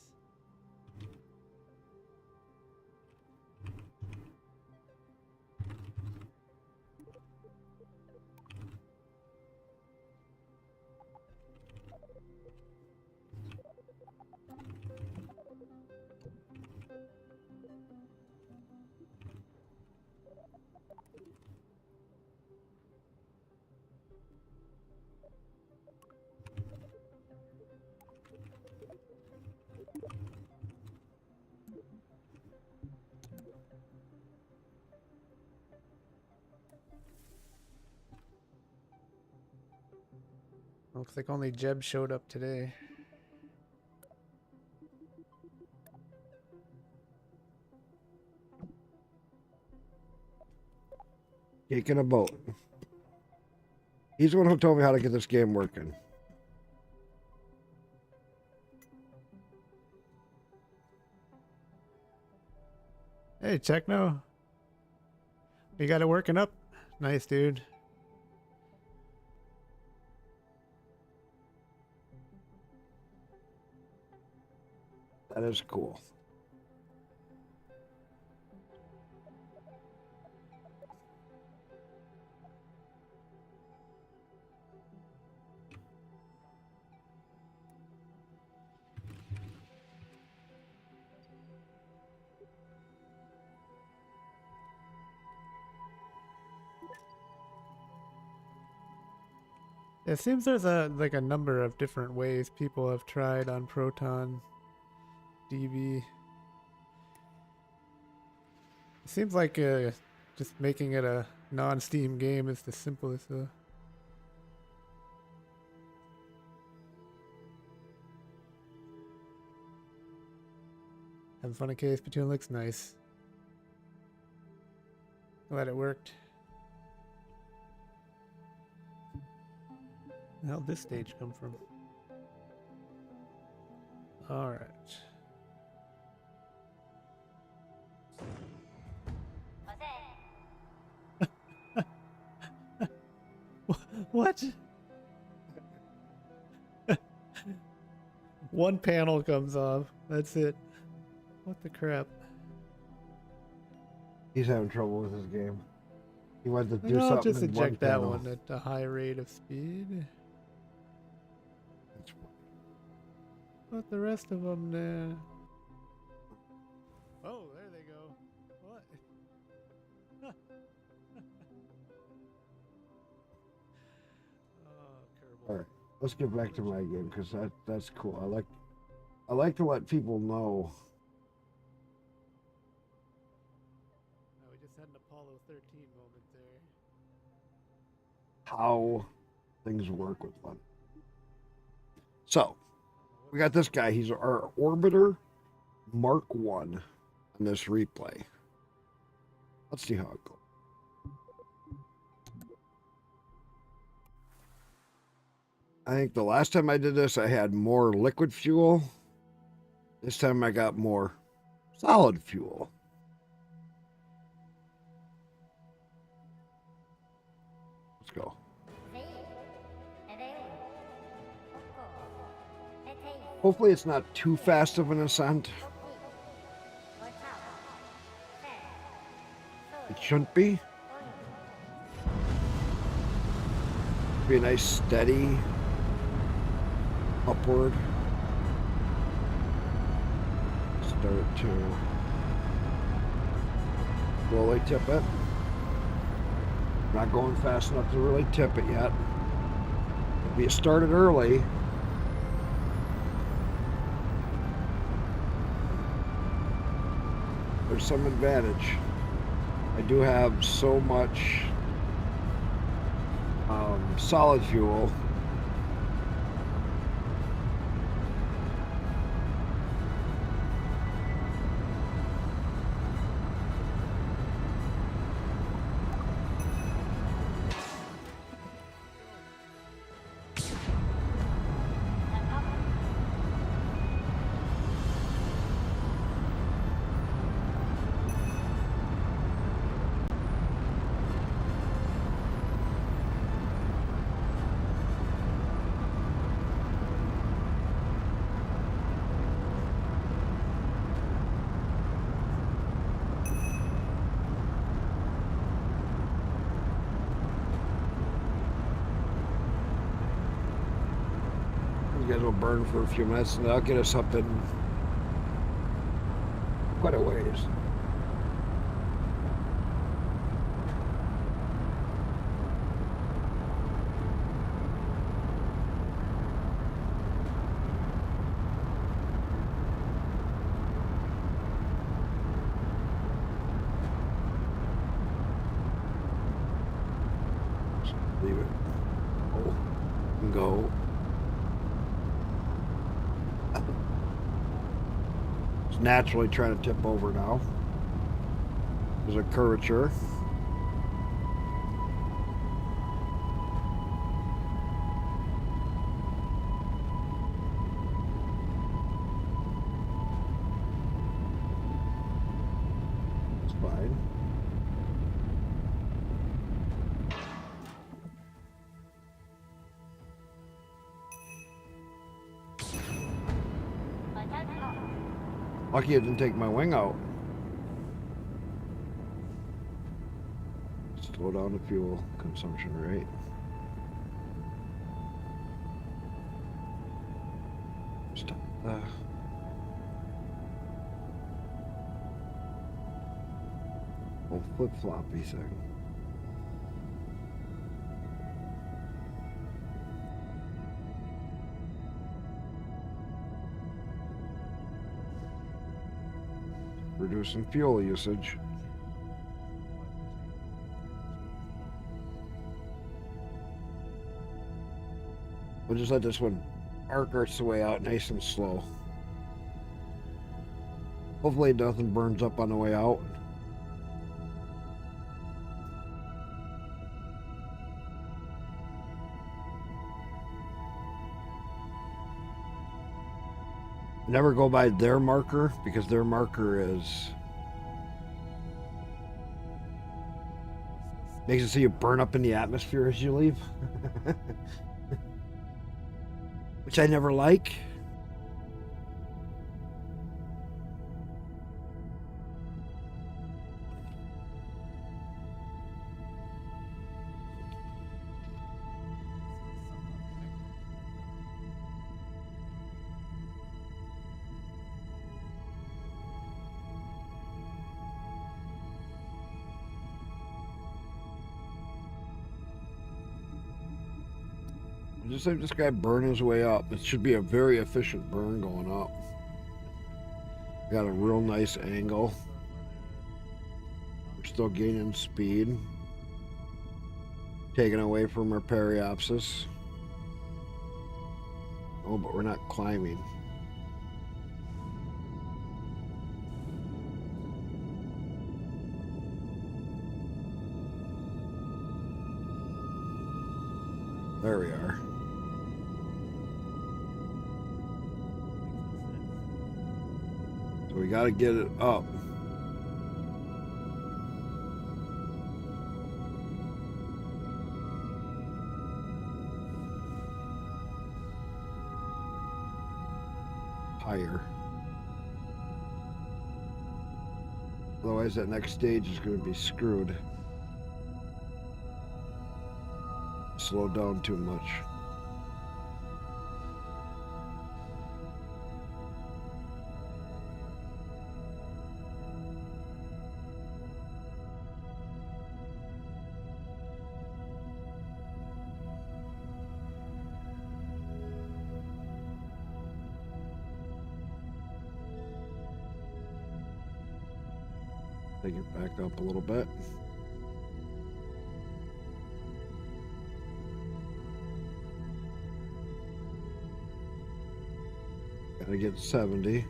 Looks like only Jeb showed up today. Jake and a boat. He's the one who told me how to get this game working. Hey, Techno. You got it working up? Nice, dude. That is cool. It seems there's a number of different ways people have tried on Proton DB. It seems like just making it a non-Steam game is the simplest. Having fun at KSP2 looks nice. Glad it worked. How'd this stage come from? Alright. What? One panel comes off. That's it. What the crap? He's having trouble with his game. He wanted to do I'll something. just in eject that panel. one at a high rate of speed. But the rest of them there. Oh, there they go. What? Oh, Kerbal. All right, let's get back to my game because that's cool. I like to let people know. Oh, we just had an Apollo 13 moment there. How things work with one. So, we got this guy. He's our Orbiter Mark 1 on this replay. Let's see how it goes. I think the last time I did this, I had more liquid fuel. This time I got more solid fuel. Let's go. Hopefully it's not too fast of an ascent. It shouldn't be. Be a nice steady upward. Start to slowly tip it. Not going fast enough to really tip it yet. If you started early, there's some advantage. I do have so much solid fuel. You guys will burn for a few minutes and that'll get us up in quite a ways. Just leave it. Oh, and go. It's naturally trying to tip over now. There's a curvature. It's fine. Lucky it didn't take my wing out. Slow down the fuel consumption rate. Stop. Oh, flip-floppy thing. Reducing fuel usage. We'll just let this one arc its way out nice and slow. Hopefully nothing burns up on the way out. Never go by their marker because their marker is makes it so you burn up in the atmosphere as you leave. Which I never like. Just let this guy burn his way up. It should be a very efficient burn going up. Got a real nice angle. We're still gaining speed. Taking away from our periapsis. Oh, but we're not climbing. There we are. So we got to get it up. Higher. Otherwise that next stage is going to be screwed. Slow down too much. Take it back up a little bit. Gotta get 70.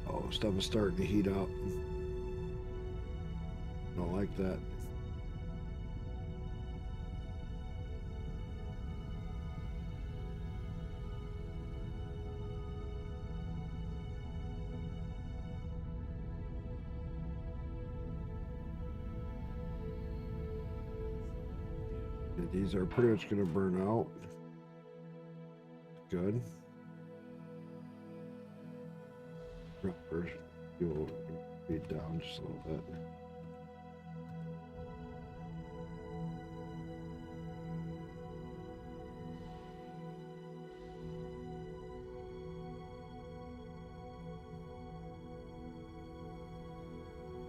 Oh, stuff is starting to heat up. Don't like that. These are pretty much going to burn out. Good. First, you'll be down just a little bit.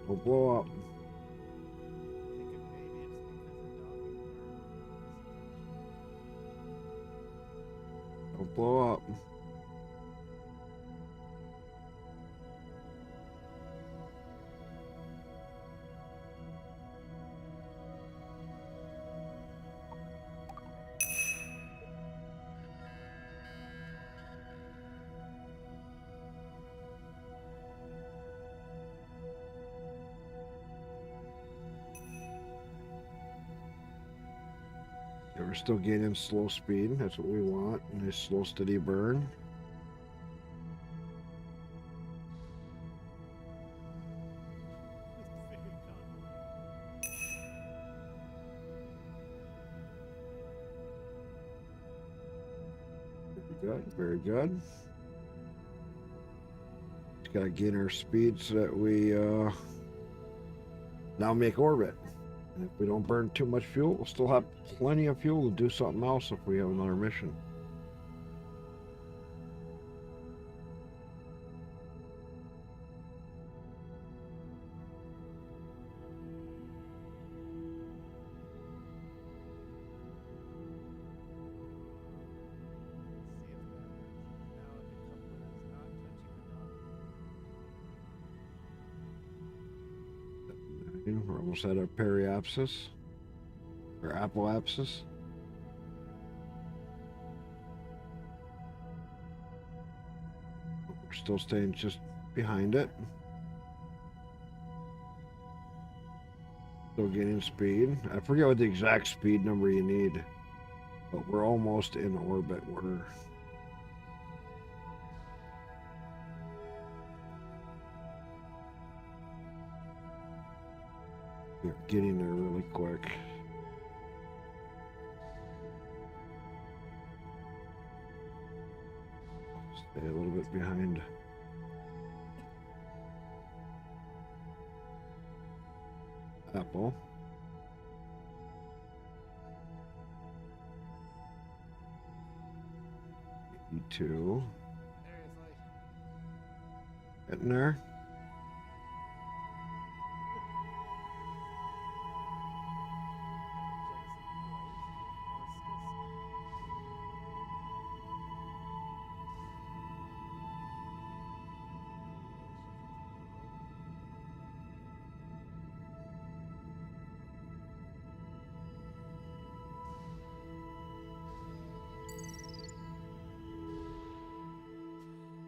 Don't blow up. Don't blow up. Yeah, we're still gaining slow speed. That's what we want. Nice slow, steady burn. Very good. Very good. Just gotta gain our speed so that we now make orbit. And if we don't burn too much fuel, we'll still have plenty of fuel to do something else if we have another mission. We're almost at our periapsis, or apoapsis. We're still staying just behind it. Still gaining speed. I forget what the exact speed number you need, but we're almost in orbit. We're getting there really quick. Stay a little bit behind. Apple. E2. Getting there.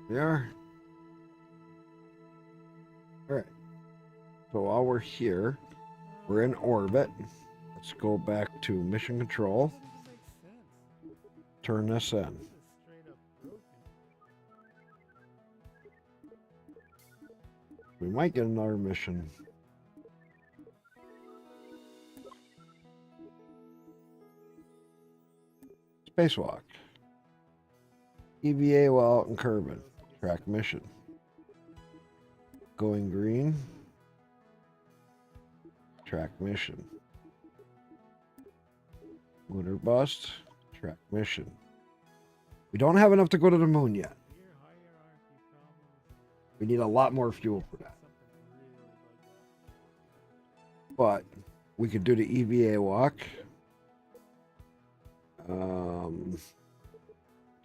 We are. All right. So while we're here, we're in orbit. Let's go back to mission control. Turn this in. We might get another mission. Spacewalk. EVA while out in Kerbal. Track mission. Going green. Track mission. Lunar bust. Track mission. We don't have enough to go to the moon yet. We need a lot more fuel for that. But we could do the EVA walk.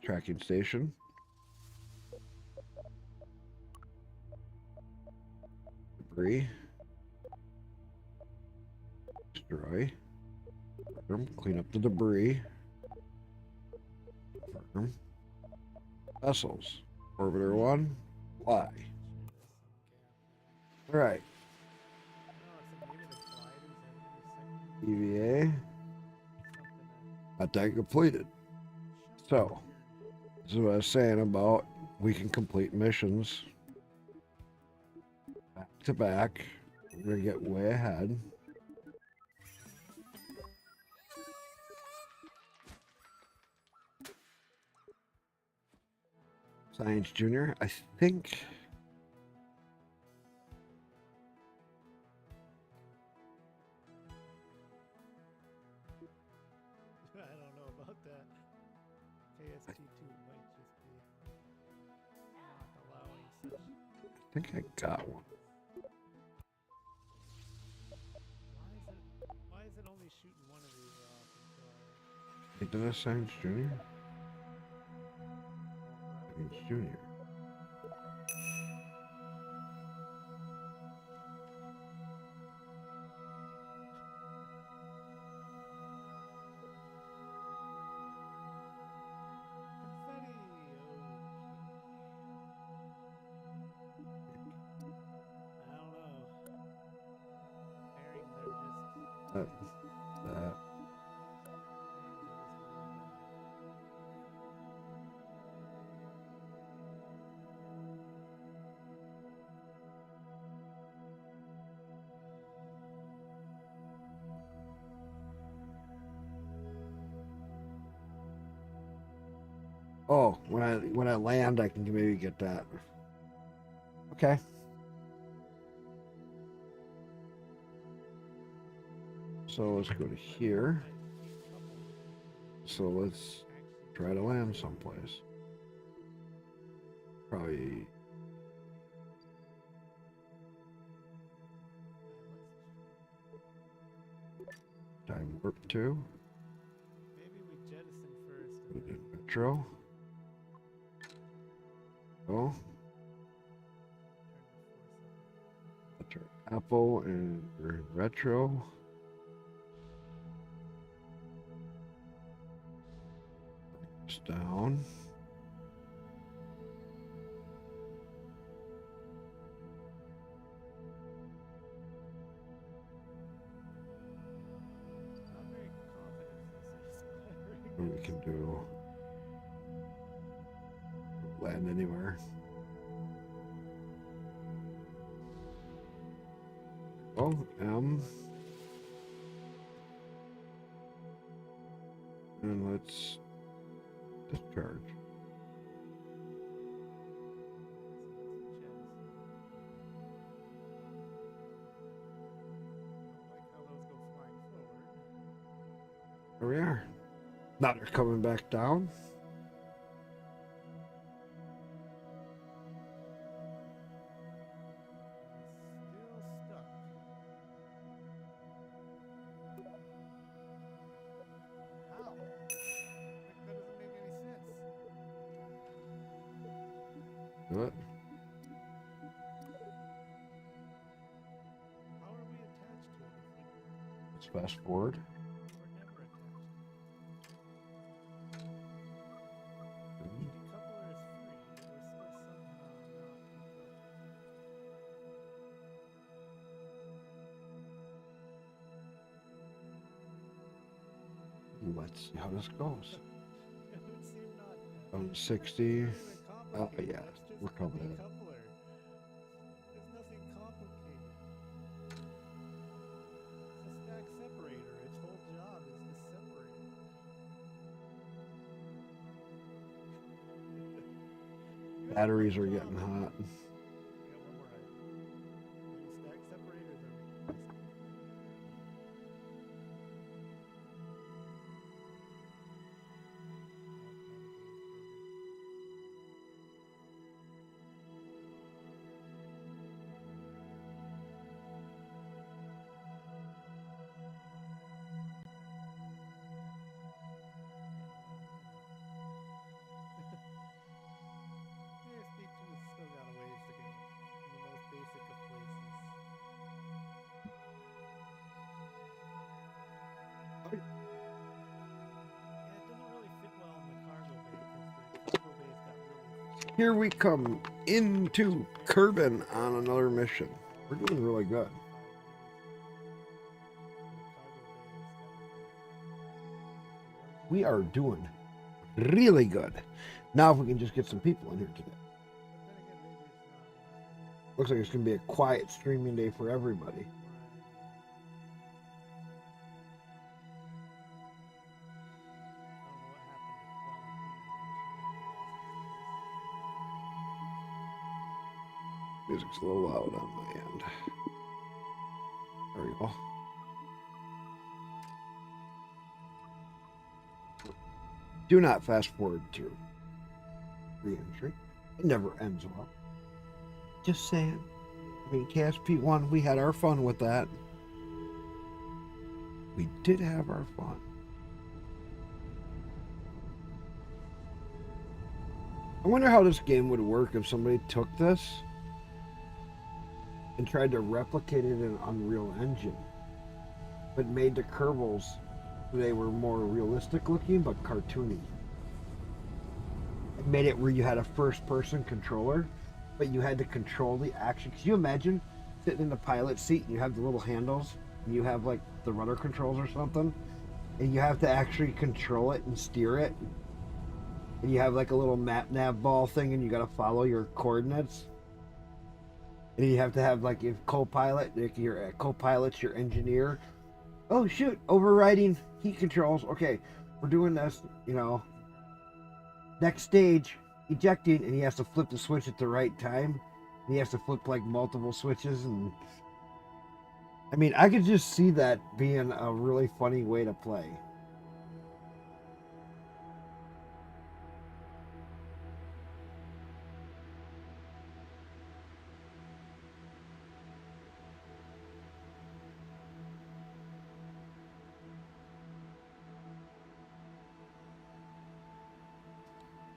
Tracking station. Debris. Destroy. Confirm. Clean up the debris. Confirm. Vessels. Orbiter 1. Fly. Alright. EVA. Attack completed. So, this is what I was saying about we can complete missions back to back. We're going to get way ahead. Science Junior, I think. I don't know about that. KSP2 might just be not allowing such. I think I got one. Why is it only shooting one of these off until Hey, did I Science Junior? Science Junior. confetti? I don't know. Pairings are just. That. Oh, when I land, I can maybe get that. Okay. So let's go to here. So let's try to land someplace. Probably. Time warp 2. Maybe we jettison first. Metro. Oh. Metro Apple and retro. It's down. Not very confident this is. We can do land anywhere. Oh, M. And let's discharge. There we are. Now they're coming back down. Do it. How are we attached to it? Let's fast forward. We're never attached. The decoupler is free, but we're still somehow not. Let's see how this goes. It would seem not. 60. Oh, Complicated. yeah, That's just we're a coming in. decoupler. There's nothing complicated. It's a stack separator. Its whole job is to separate. You have Batteries one are getting job. hot. We got one more item. Maybe stack separators are requested. Here we come into Kerbal on another mission. We're doing really good. We are doing really good. Now if we can just get some people in here today. Looks like it's going to be a quiet streaming day for everybody. Music's a little loud on my end. There we go. Do not fast forward to re-entry. It never ends well. Just saying. I mean, KSP1, we had our fun with that. We did have our fun. I wonder how this game would work if somebody took this and tried to replicate it in Unreal Engine, but made the Kerbals, they were more realistic looking but cartoony. It made it where you had a first-person controller, but you had to control the action. Could you imagine sitting in the pilot seat and you have the little handles and you have like the rudder controls or something, and you have to actually control it and steer it, and you have like a little map nav ball thing and you got to follow your coordinates, and you have to have like your co-pilot, like your co-pilot's your engineer. Oh shoot, overriding heat controls. Okay, we're doing this, you know, next stage, ejecting, and he has to flip the switch at the right time. And he has to flip like multiple switches, and I mean, I could just see that being a really funny way to play.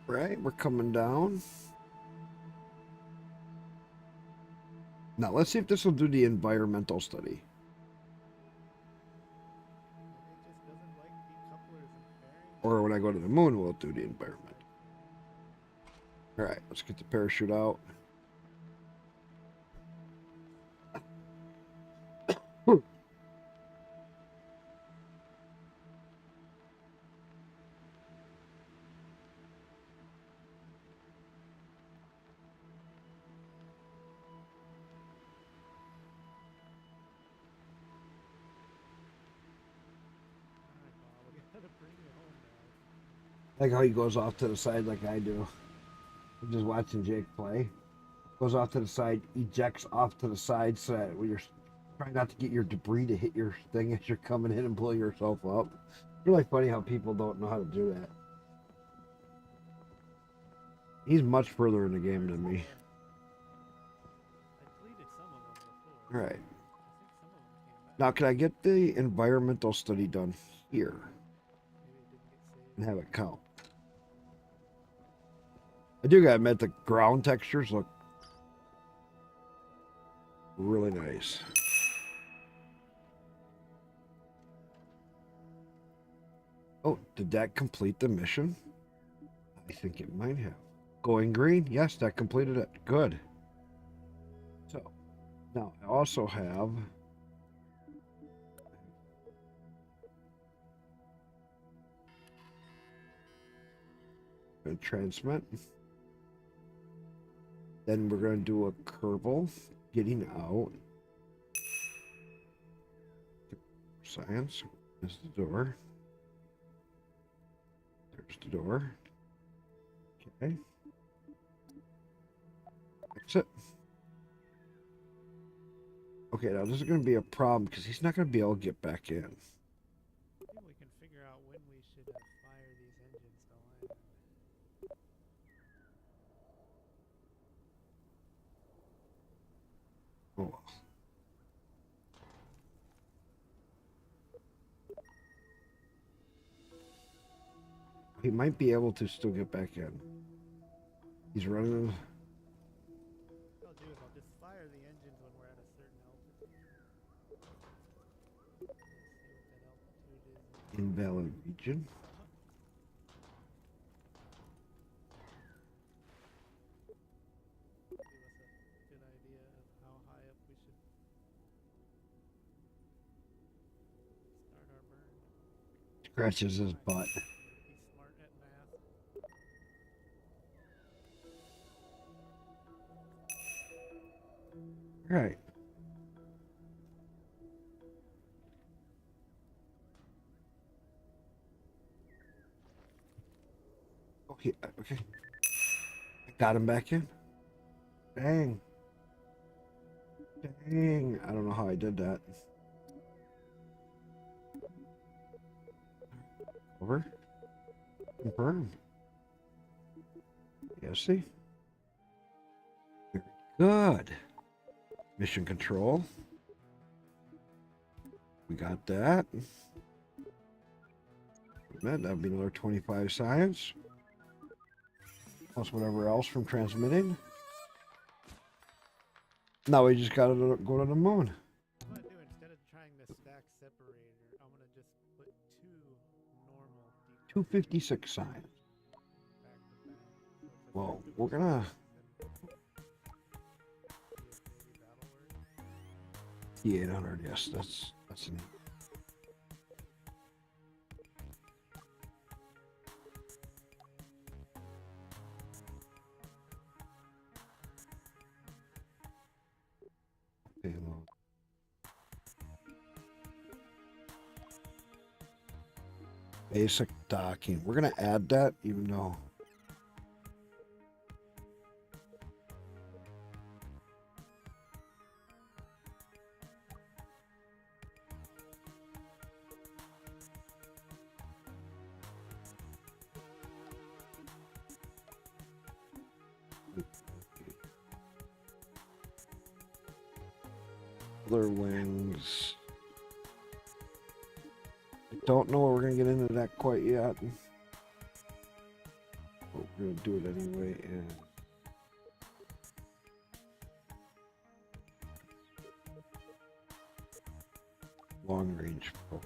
Right, we're coming down. Now let's see if this will do the environmental study. Or when I go to the moon, we'll do the environment. All right, let's get the parachute out. Like how he goes off to the side like I do. I'm just watching Jake play. Goes off to the side, ejects off to the side so that when you're trying not to get your debris to hit your thing as you're coming in and blow yourself up. It's really funny how people don't know how to do that. He's much further in the game than me. Alright. Now can I get the environmental study done here? And have it count. I do gotta admit the ground textures look really nice. Oh, did that complete the mission? I think it might have. Going green? Yes, that completed it. Good. So, now I also have a transmit. Then we're going to do a Kerbal, getting out. Science. There's the door. There's the door. Okay. Exit. Okay, now this is going to be a problem because he's not going to be able to get back in. I think we can figure out when we should fire these engines to land. Oh. He might be able to still get back in. He's running. What I'll do is I'll just fire the engines when we're at a certain altitude. We'll see what that altitude is. Invalid region. Scratches his butt. He's smart at math. Right. Okay, okay. I got him back in. Dang. Dang. I don't know how I did that. Over. Confirm. Yes, see? Very good. Mission control. We got that. That'll be another 25 science. Plus whatever else from transmitting. Now we just gotta go to the moon. I'm gonna do, instead of trying the stack separator, I'm gonna just put 2 normal deep 256 science. back to back. So it's a Well, 50% we're gonna... maybe that'll work. T800, yes, that's an... Payload. Basic docking. We're gonna add that, even though... Other wings. I don't know what we're gonna get into that quite yet. But we're gonna do it anyway. And long range probes.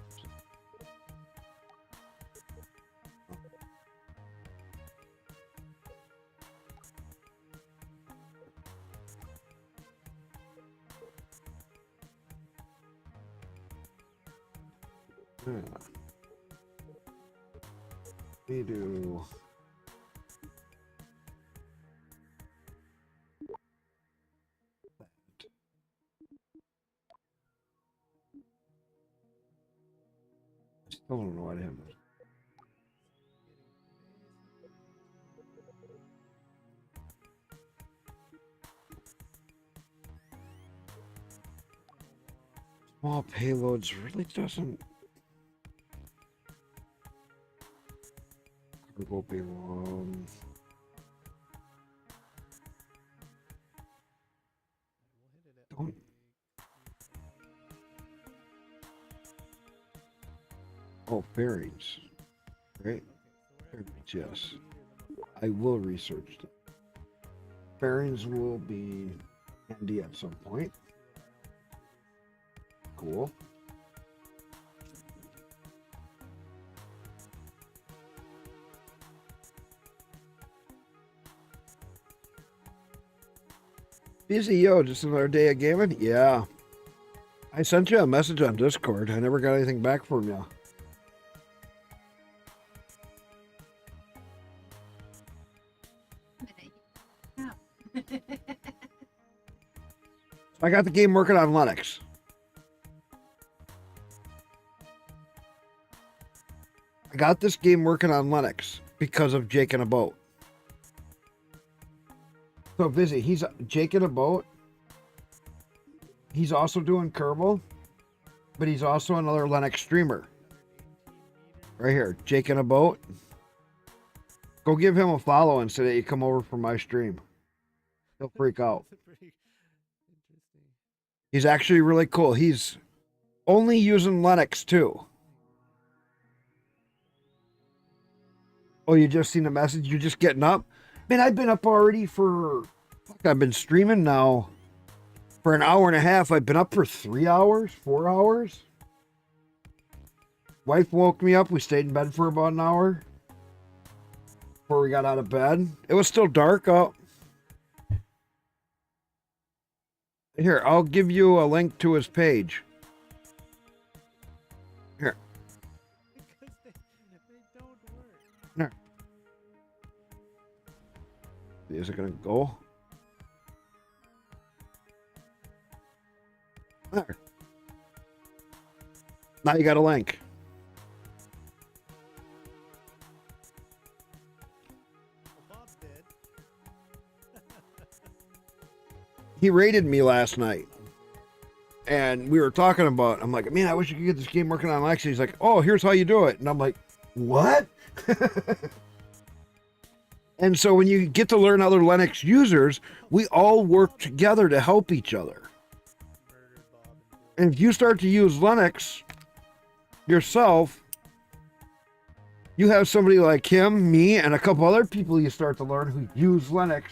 Yeah. We do. That. I still don't know what I have. Small payloads really doesn't. Cargo payload. Don't. Oh, bearings. Right? Bearings, yes. I will research them. Bearings will be handy at some point. Cool. Busy, yo, just another day of gaming? Yeah. I sent you a message on Discord. I never got anything back from you. No. I got the game working on Linux. I got this game working on Linux because of Jake in a Boat. So busy. He's Jake in a Boat. He's also doing Kerbal, but he's also another Linux streamer. Right here, Jake in a Boat. Go give him a follow and say that you come over for my stream. He'll freak out. Pretty interesting. He's actually really cool. He's only using Linux too. Oh, you just seen the message? You're just getting up? Man, I've been up already for... I've been streaming now for an hour and a half. I've been up for 3 hours, 4 hours. Wife woke me up. We stayed in bed for about an hour before we got out of bed. It was still dark out. Here, I'll give you a link to his page. Here. Because Is it gonna go? There. Now you got a link. Well, Bob's dead. He raided me last night. And we were talking about, I'm like, man, I wish you could get this game working on Alexa. He's like, oh, here's how you do it. And I'm like, what? And so when you get to learn other Linux users, we all work together to help each other. Murdered Bob and Bill. And if you start to use Linux yourself, you have somebody like him, me, and a couple other people you start to learn who use Linux.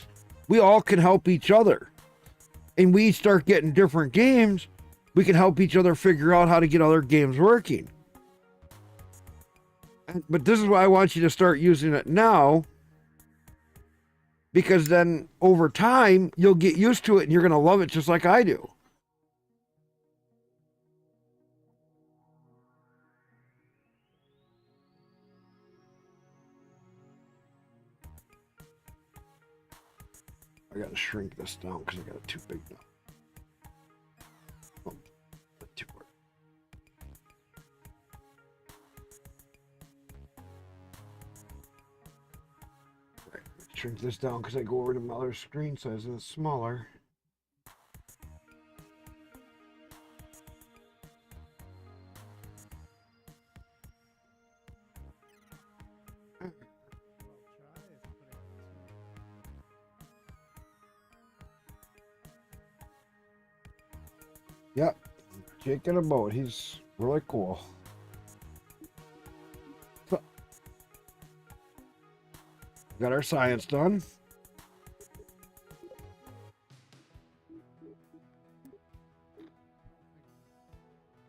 We all can help each other. And we start getting different games. We can help each other figure out how to get other games working. But this is why I want you to start using it now, because then over time, you'll get used to it and you're going to love it just like I do. I got to shrink this down because I got it too big now. Oh, too hard. Right, shrink this down because I go over to my other screen size and it's smaller. Yep, Jake in a boat. He's really cool. So, got our science done.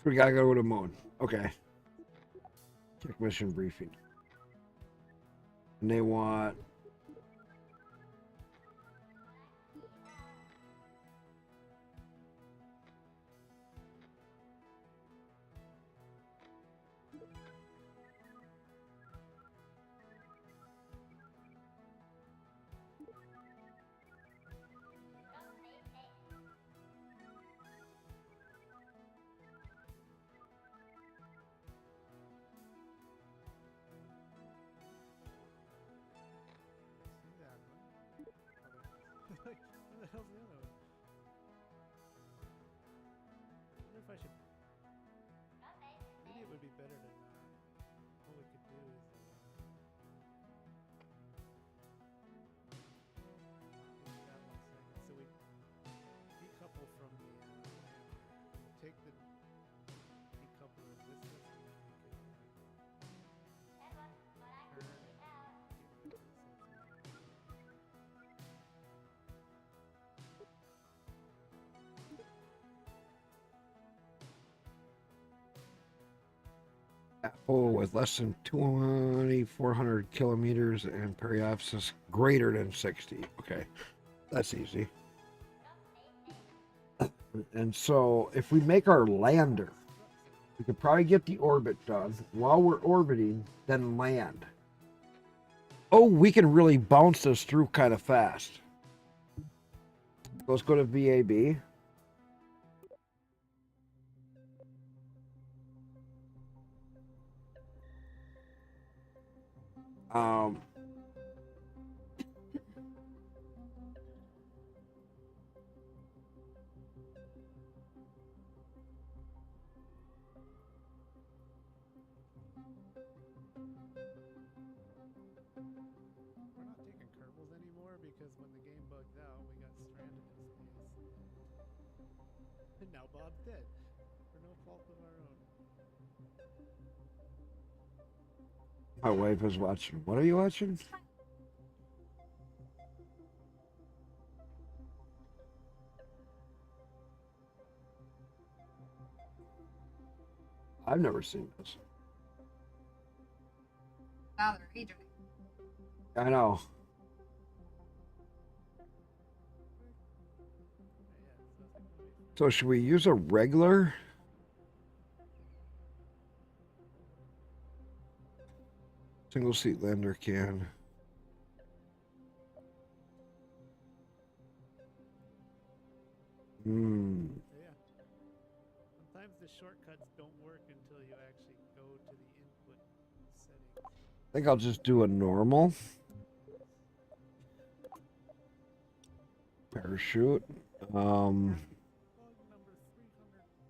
We gotta go to the moon. Okay. Check mission briefing. And they want Like, where the hell's the other one? I wonder if I should. Maybe it would be better to. What we could do is. Give me that 1 second. So we decouple from the. Take the decoupler of this list and then we could like. Turn. Get rid of this. Apple with less than 2,400 kilometers and periapsis greater than 60. Okay, that's easy. And so if we make our lander, we could probably get the orbit done while we're orbiting, then land. Oh, we can really bounce this through kind of fast. Let's go to VAB. We're not taking Kerbals anymore because when the game bugged out, we got stranded in space. And now Bob's dead. For no fault of our own. My wife is watching. What are you watching? I've never seen this. Wow, they're redoing. I know. So should we use a regular? Single seat lander can. Yeah. Sometimes the shortcuts don't work until you actually go to the input settings. I think I'll just do a normal parachute. Bug number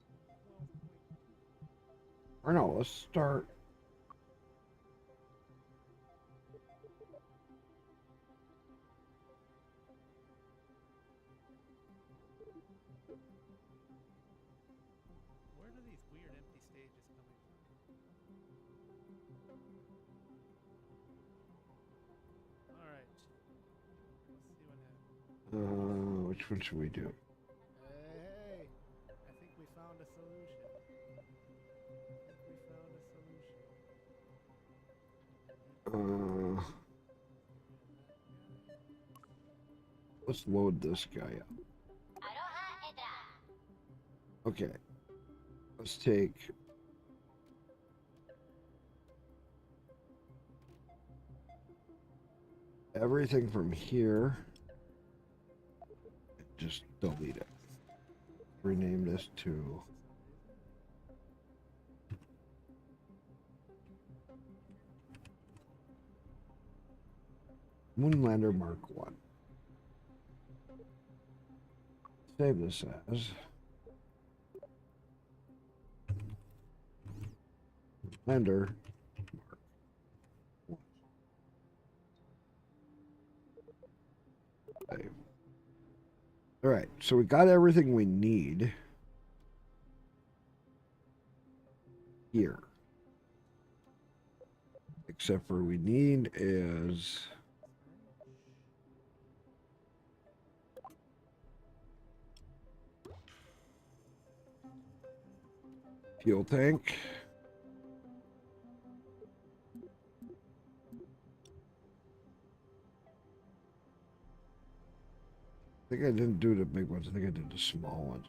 312.2. Or no, let's start. Where do these weird empty stages coming from? Alright. Let's see what happens. Which one should we do? Hey! I think we found a solution. Let's load this guy up. Okay. Let's take everything from here and just delete it. Rename this to Moonlander Mark 1. Save this as Moonlander Mark 1. Save. All right, so we got everything we need here. Except for we need is fuel tank. I think I didn't do the big ones. I think I did the small ones.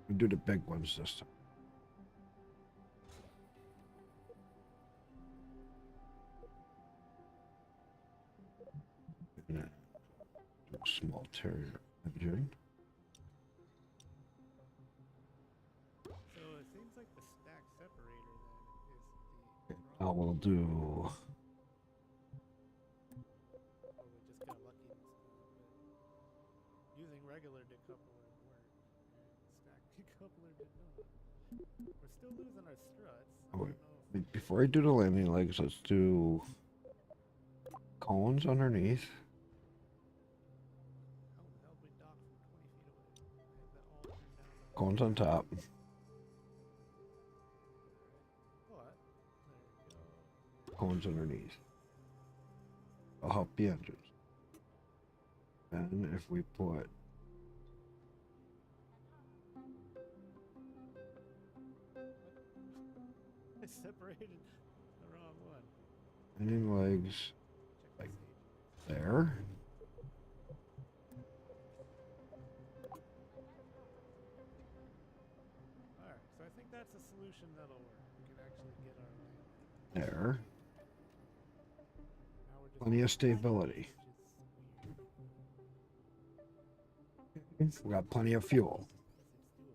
We'll do the big ones this time. And do a small terrier engine. So it seems like the stack separator then is the Now we'll do. Oh, we just got lucky this time. But using regular decoupler worked, and stack decoupler did not. We're still losing our struts. I Oh, don't wait. know if Before I do the landing legs, let's do cones underneath. how the hell we dock from 20 feet away. I have that all turned down. Cones on top. What? There you go. Cones underneath. I'll help the engines. And if we put I separated the wrong one. landing legs Check Like- this age. there. Alright, so I think that's a solution that'll work. We can actually get our landing. There. Now we're just Plenty of stability. which is weird. We got plenty of fuel. Guess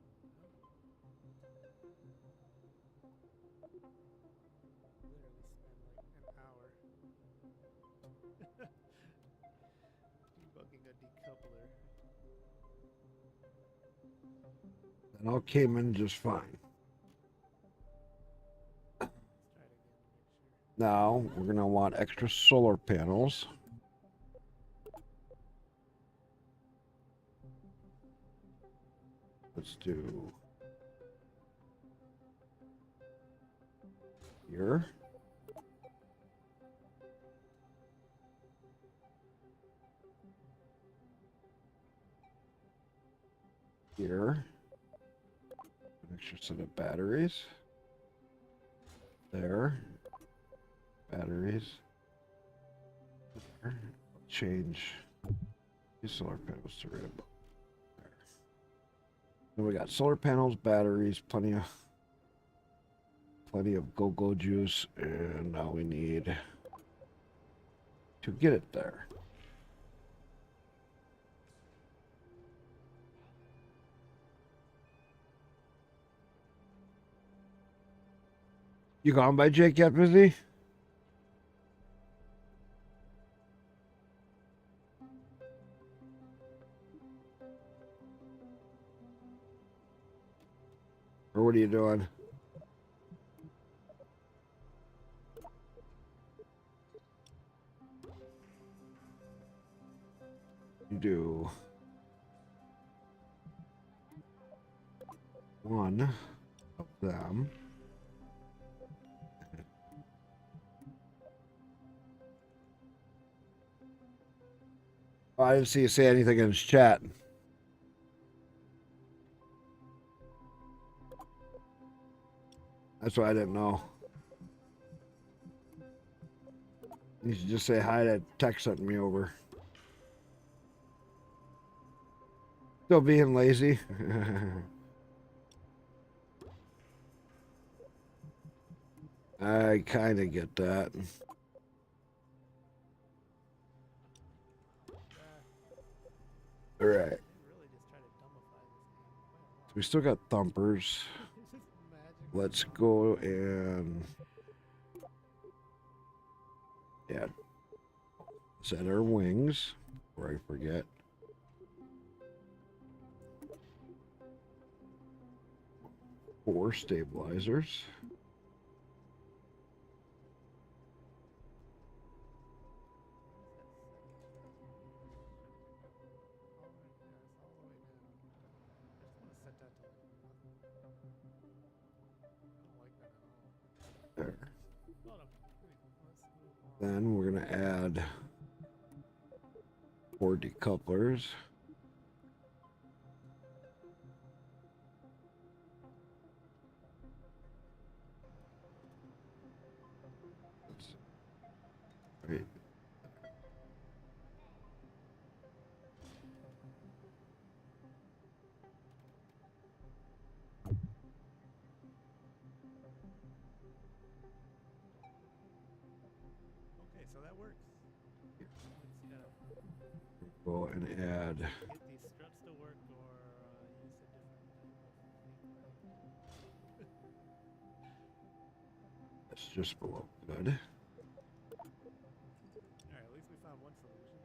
it's doable, Literally spend like an hour debugging a decoupler. That all came in just fine. Let's try it again to make sure. Now we're going to want extra solar panels. Let's do here. Here. An extra set of batteries. There. Batteries. There. Change these solar panels to red. There. Then we got solar panels, batteries, plenty of go-go juice, and now we need to get it there. You gone by Jake yet, Busy? Or what are you doing? You do one of them. Oh, I didn't see you say anything in his chat. That's why I didn't know. You should just say hi to Tech sent me over. Still being lazy. I kind of get that. All right. Really just try to dumbify this game So we still got thumpers. It's just magic. Let's go and set our wings before I forget. Four stabilizers. There. Then we're going to add 4 decouplers. Right. Okay, so that works. It's gotta Go and add. get these struts to work or use a different type of That's just below good. Alright, at least we found one solution.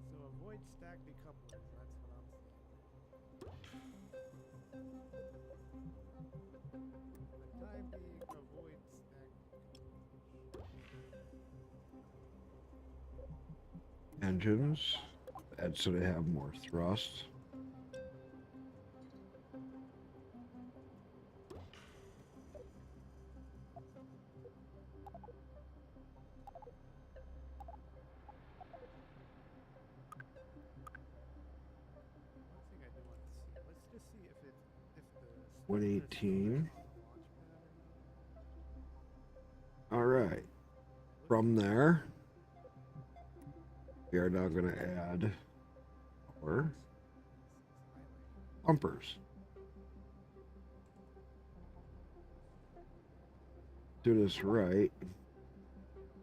So avoid stack decouplers, that's what I'm saying. For the time being, avoid stack Engines. Add so they have more thrust. One thing I do want to see. Let's just see if the 118. launch pad or not. All right. From there, we are now going to add our bumpers. Do this right.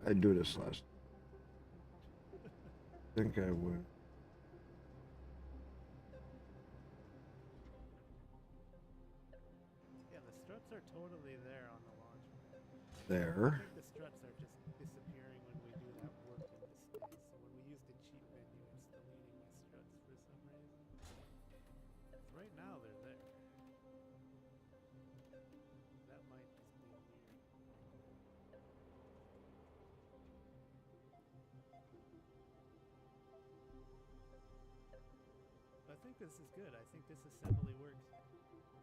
I do this last. I think I went Yeah, the struts are totally there on the launch pad. there. I think the struts are just disappearing when we do that work in the space. So when we use the cheat menu, it's deleting the struts for some reason. Right now they're there. That might just be weird. I think this is good. I think this assembly works. I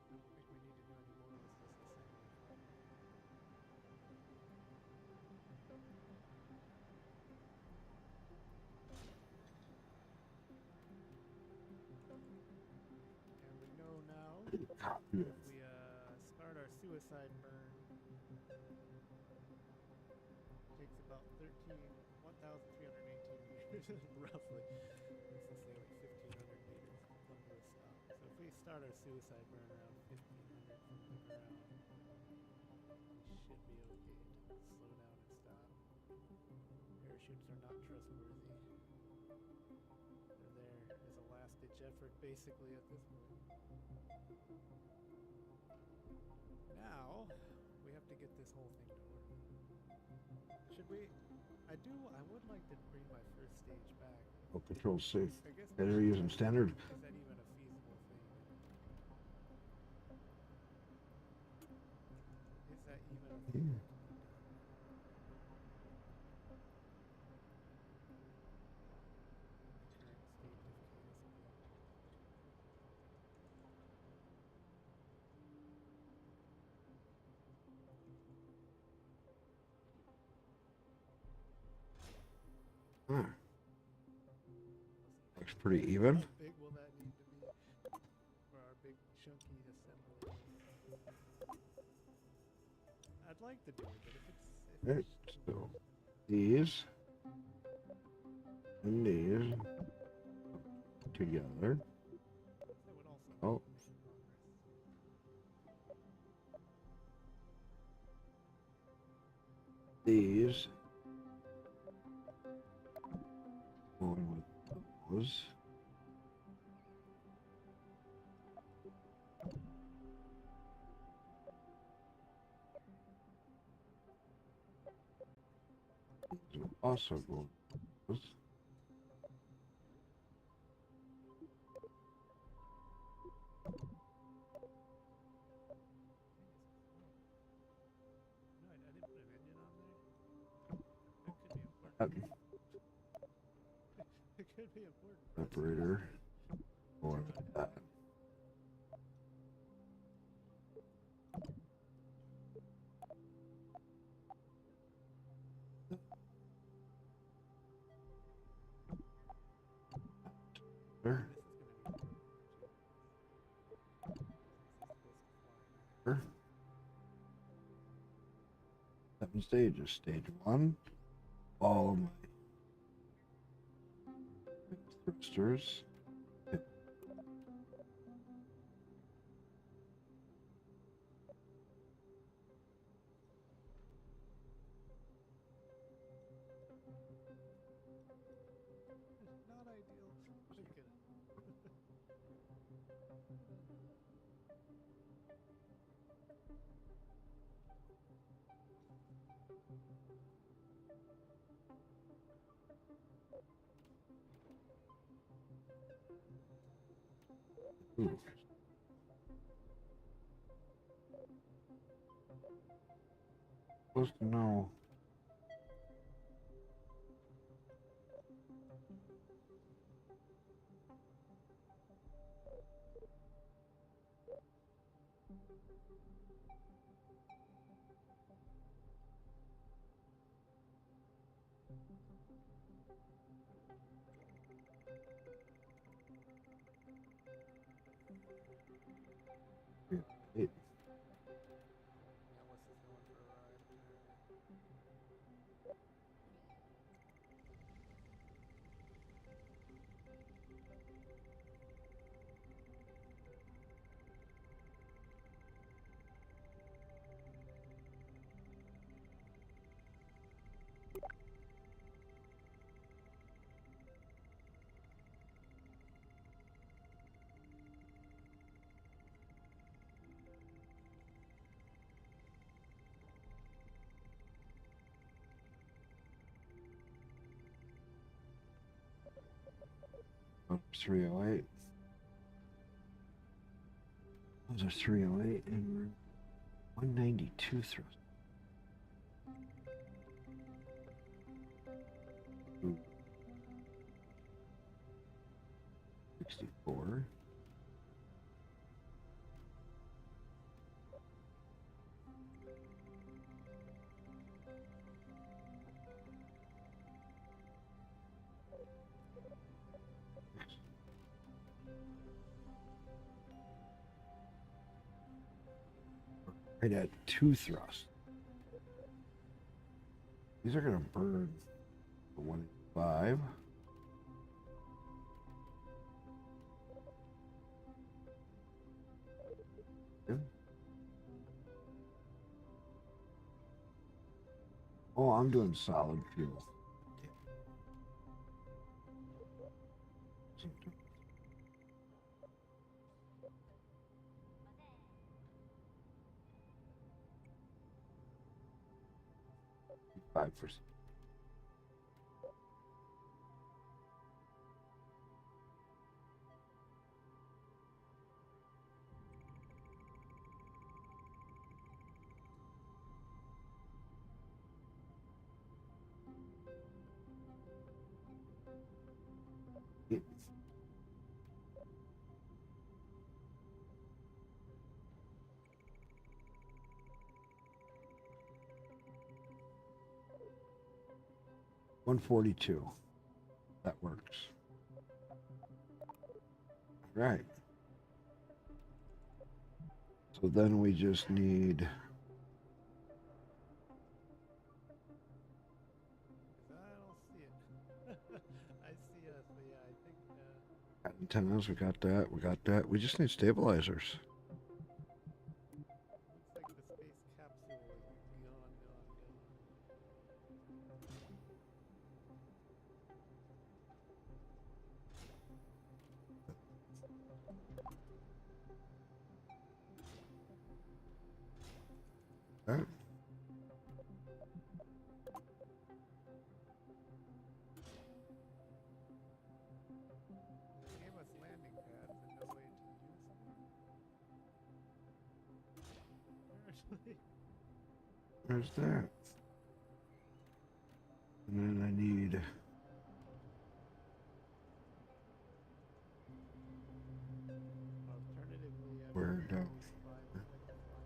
don't think we need to do any more with this assembly. And we know now if we start our suicide burn, it takes about 1,318 meters, roughly. Let's just say like 1,500 meters to come to a stop. So if we start our suicide burn around 1,500 from the ground, we should be okay to slow down and stop. Parachutes are not trustworthy. last-ditch effort, basically, at this point. Now, we have to get this whole thing to work. Should we... I would like to bring my first stage back. Oh, control C. I guess Yeah, they're using standard. is that even a feasible thing? Is that even a thing that can be done? Current state of KSP. Huh. Looks pretty even. How big will that need to be for our big chunky assembly? I'd like to do it, but if Right, so these and these together. that would also Oh. make progress. These going with those. These will also go with those. No, I didn't put an engine on there. That could be important. It could be important. Separator going with that. There. This is going to be important. This is supposed to fly. Sure. 7 stages. Stage 1, all my thrusters. Not ideal. Look at it. Ooh. Supposed to know. It, Alice is going for a ride, apparently. oh, 308. Those are 308 and we're 192 thrust. Ooh. 64. Right at 2 thrust. These are going to burn for 185. Good. Oh, I'm doing solid fuel. 5%. $142. That works. Right. So then we just need. I don't see it. I see us, but yeah, I think. Antennas, we got that. We got that. We just need stabilizers. Looks like the space capsule is gone. All right. They gave us landing pads and no way to use them. Apparently. There's that. And then I need. Alternatively, I Where would down? always fly with like a flying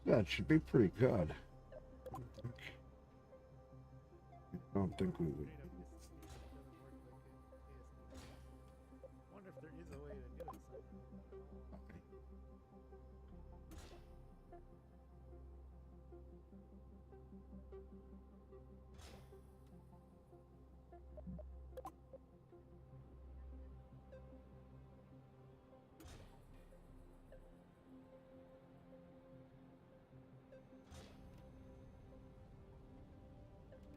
That should be pretty good. I don't think we would. straight up disappear. It doesn't work like a KSP2. Wonder if there is a way to do it somehow.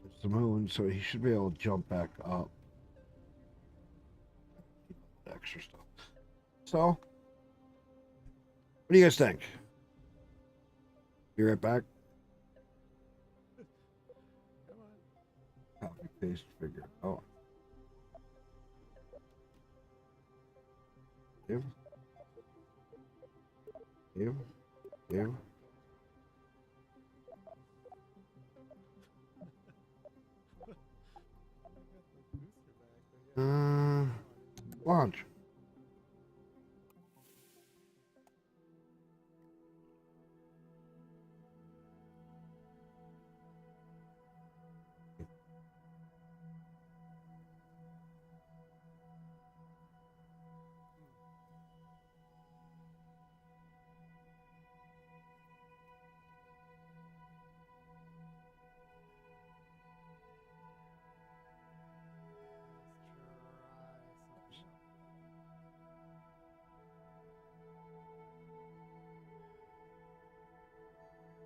It's the moon, so he should be able to jump back up. Extra stuff. So, what do you guys think? Be right back. Come on. Copy, paste, figure. Oh. Give. Give. Give. I got the booster back, but yeah. Launch.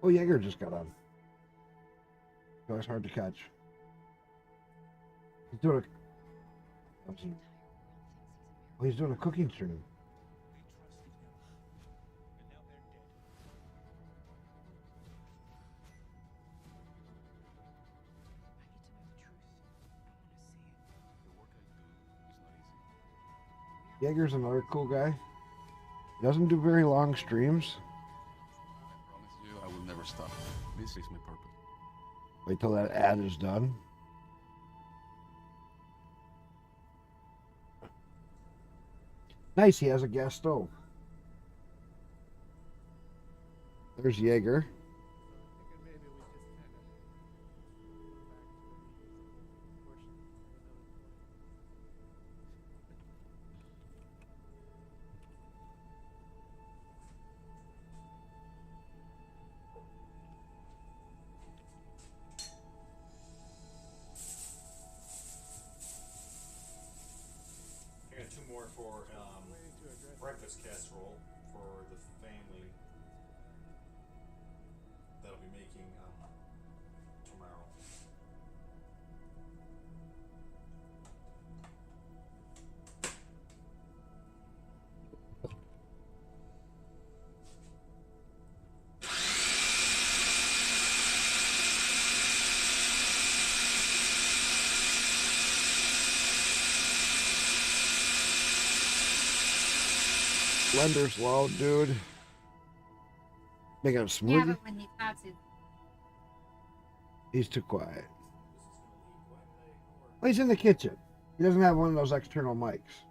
Oh, Jaeger just got on. So it's hard to catch. He's doing a. Oh, he's doing a cooking stream. Jaeger's another cool guy. He doesn't do very long streams. I promise you, I will never stop. This is my purpose. Wait till that ad is done. Nice, he has a gas stove. There's Jaeger. So I'm thinking maybe we just kind of go back to a reusable portion of another point. for way too aggressive. breakfast casserole for the family that'll be making tomorrow. Blender's loud, dude. Making a Yeah, smoothie? but when these boxes. He's too quiet. Well, he's in the kitchen. He doesn't have one of those external mics.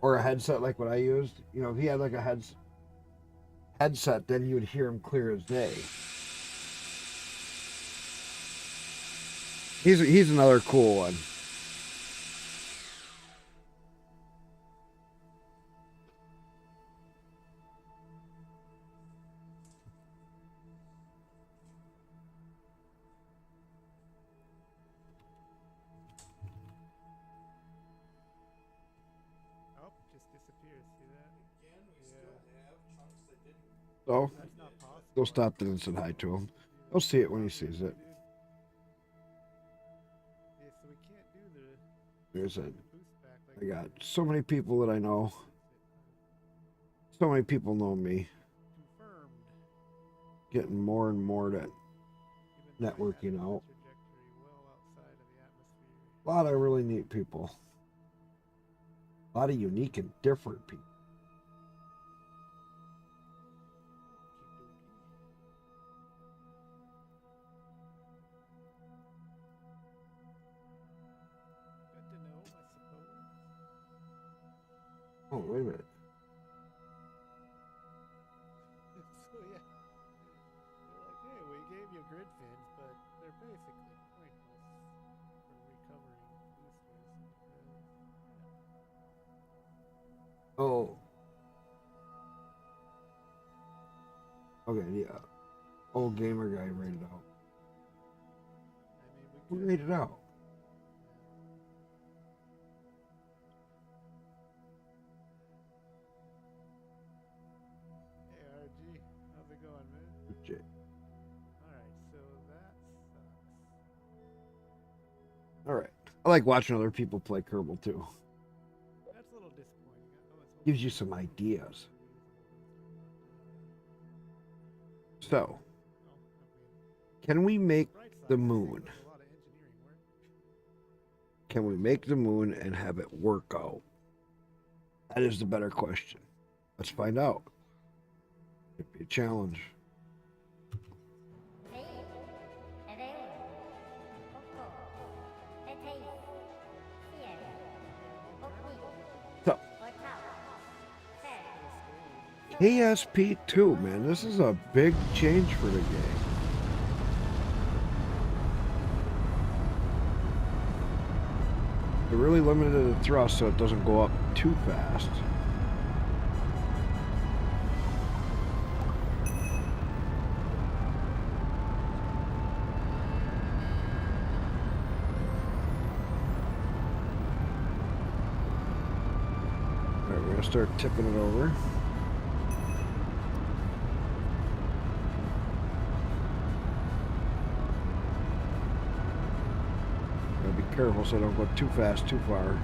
Or a headset like what I used. You know, if he had like a headset, then you would hear him clear as day. He's another cool one. Oh, just disappears. See that? Again, we Yeah. still have chunks that didn't. So, That's not possible. go stop it and say hi to him. He'll see it when he sees it. Yeah, so we can't do the There's it. boost back like I got so many people that I know. So many people know me. confirmed. Getting more and more that Even though I had networking the out. trajectory well outside of the atmosphere. A lot of really neat people. A lot of unique and different people. Good to know, I suppose. Oh, wait a minute. So yeah, they're like, hey, we gave you grid fins, but they're basically pointless for recovering boosters. Oh. Okay, yeah. Old gamer guy rated out. I mean, we Who could. rated out? Hey RG, how's it going, man? Legit. Alright, so that sucks. Alright. I like watching other people play Kerbal too. That's a little disappointing. I was hoping Gives you some ideas. So, Well, I mean, can we make bright side, the it seems moon? like a lot of engineering work. Can we make the moon and have it work out? That is the better question. Let's find out. It'd be a challenge. So, KSP2, man, this is a big change for the game. They really limited the thrust so it doesn't go up too fast. Alright, we're gonna start tipping it over. Gotta be careful so I don't go too fast, too far.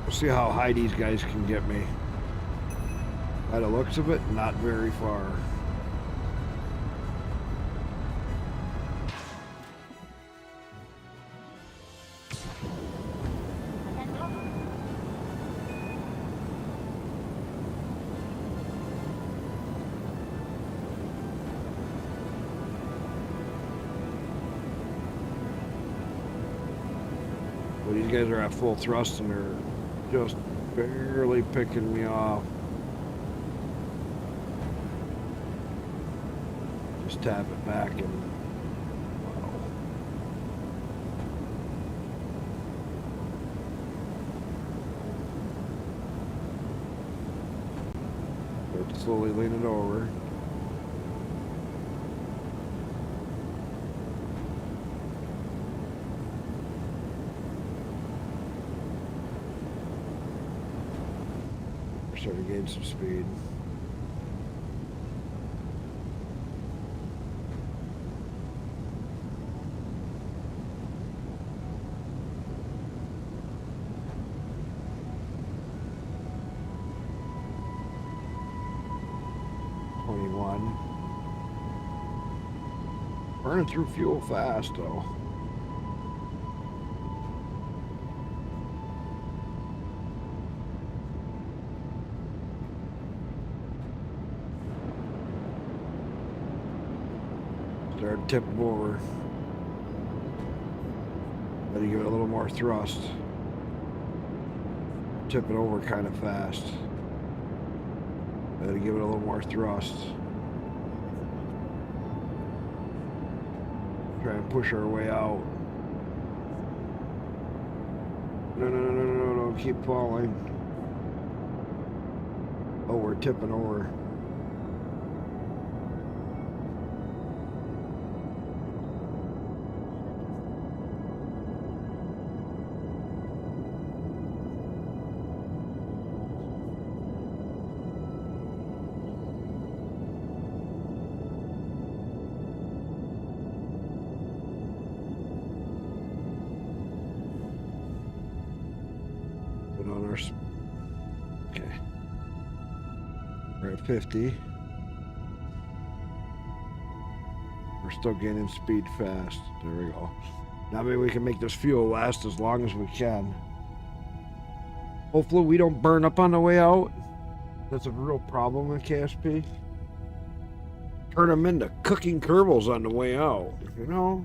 We'll see how high these guys can get me. By the looks of it, not very far. Well, these guys are at full thrust and they're just barely picking me off. Just tap it back and wow. Start to slowly lean it over. starting to gain some speed. Burning through fuel fast though. Started tipping over. Gotta give it a little more thrust. Tip it over kind of fast. Gotta give it a little more thrust. Try and push our way out. No, keep falling. Oh, we're tipping over. Okay. We're at 50. We're still gaining speed fast. There we go. Now maybe we can make this fuel last as long as we can. Hopefully we don't burn up on the way out. That's a real problem in KSP. Turn them into cooking Kerbals on the way out, you know?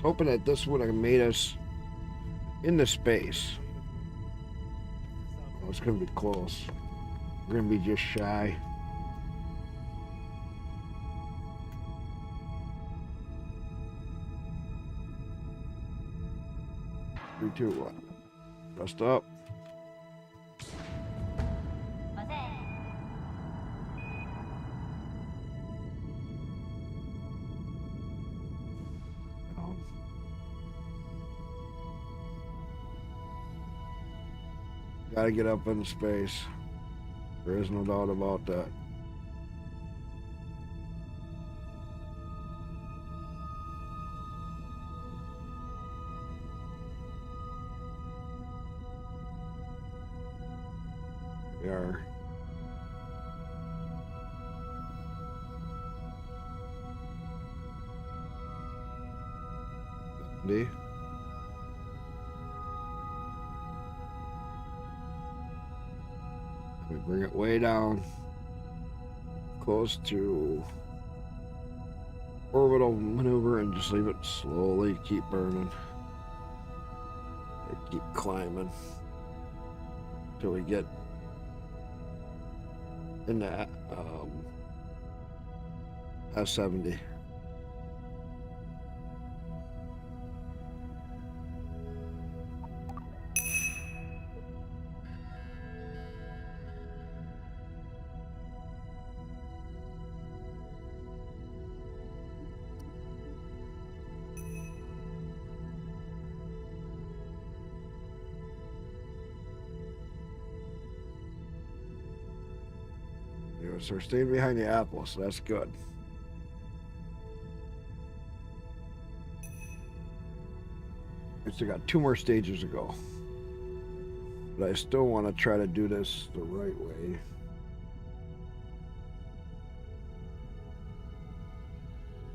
Hoping that this would have made us into space. Oh, it's gonna be close. We're gonna be just shy. Three, two, one. Rest up. Gotta get up into space. There is no doubt about that. We are. D. We bring it way down, close to orbital maneuver, and just leave it slowly keep burning. And keep climbing until we get in that S70. So we're staying behind the apple, so that's good. We still got 2 more stages to go. But I still want to try to do this the right way.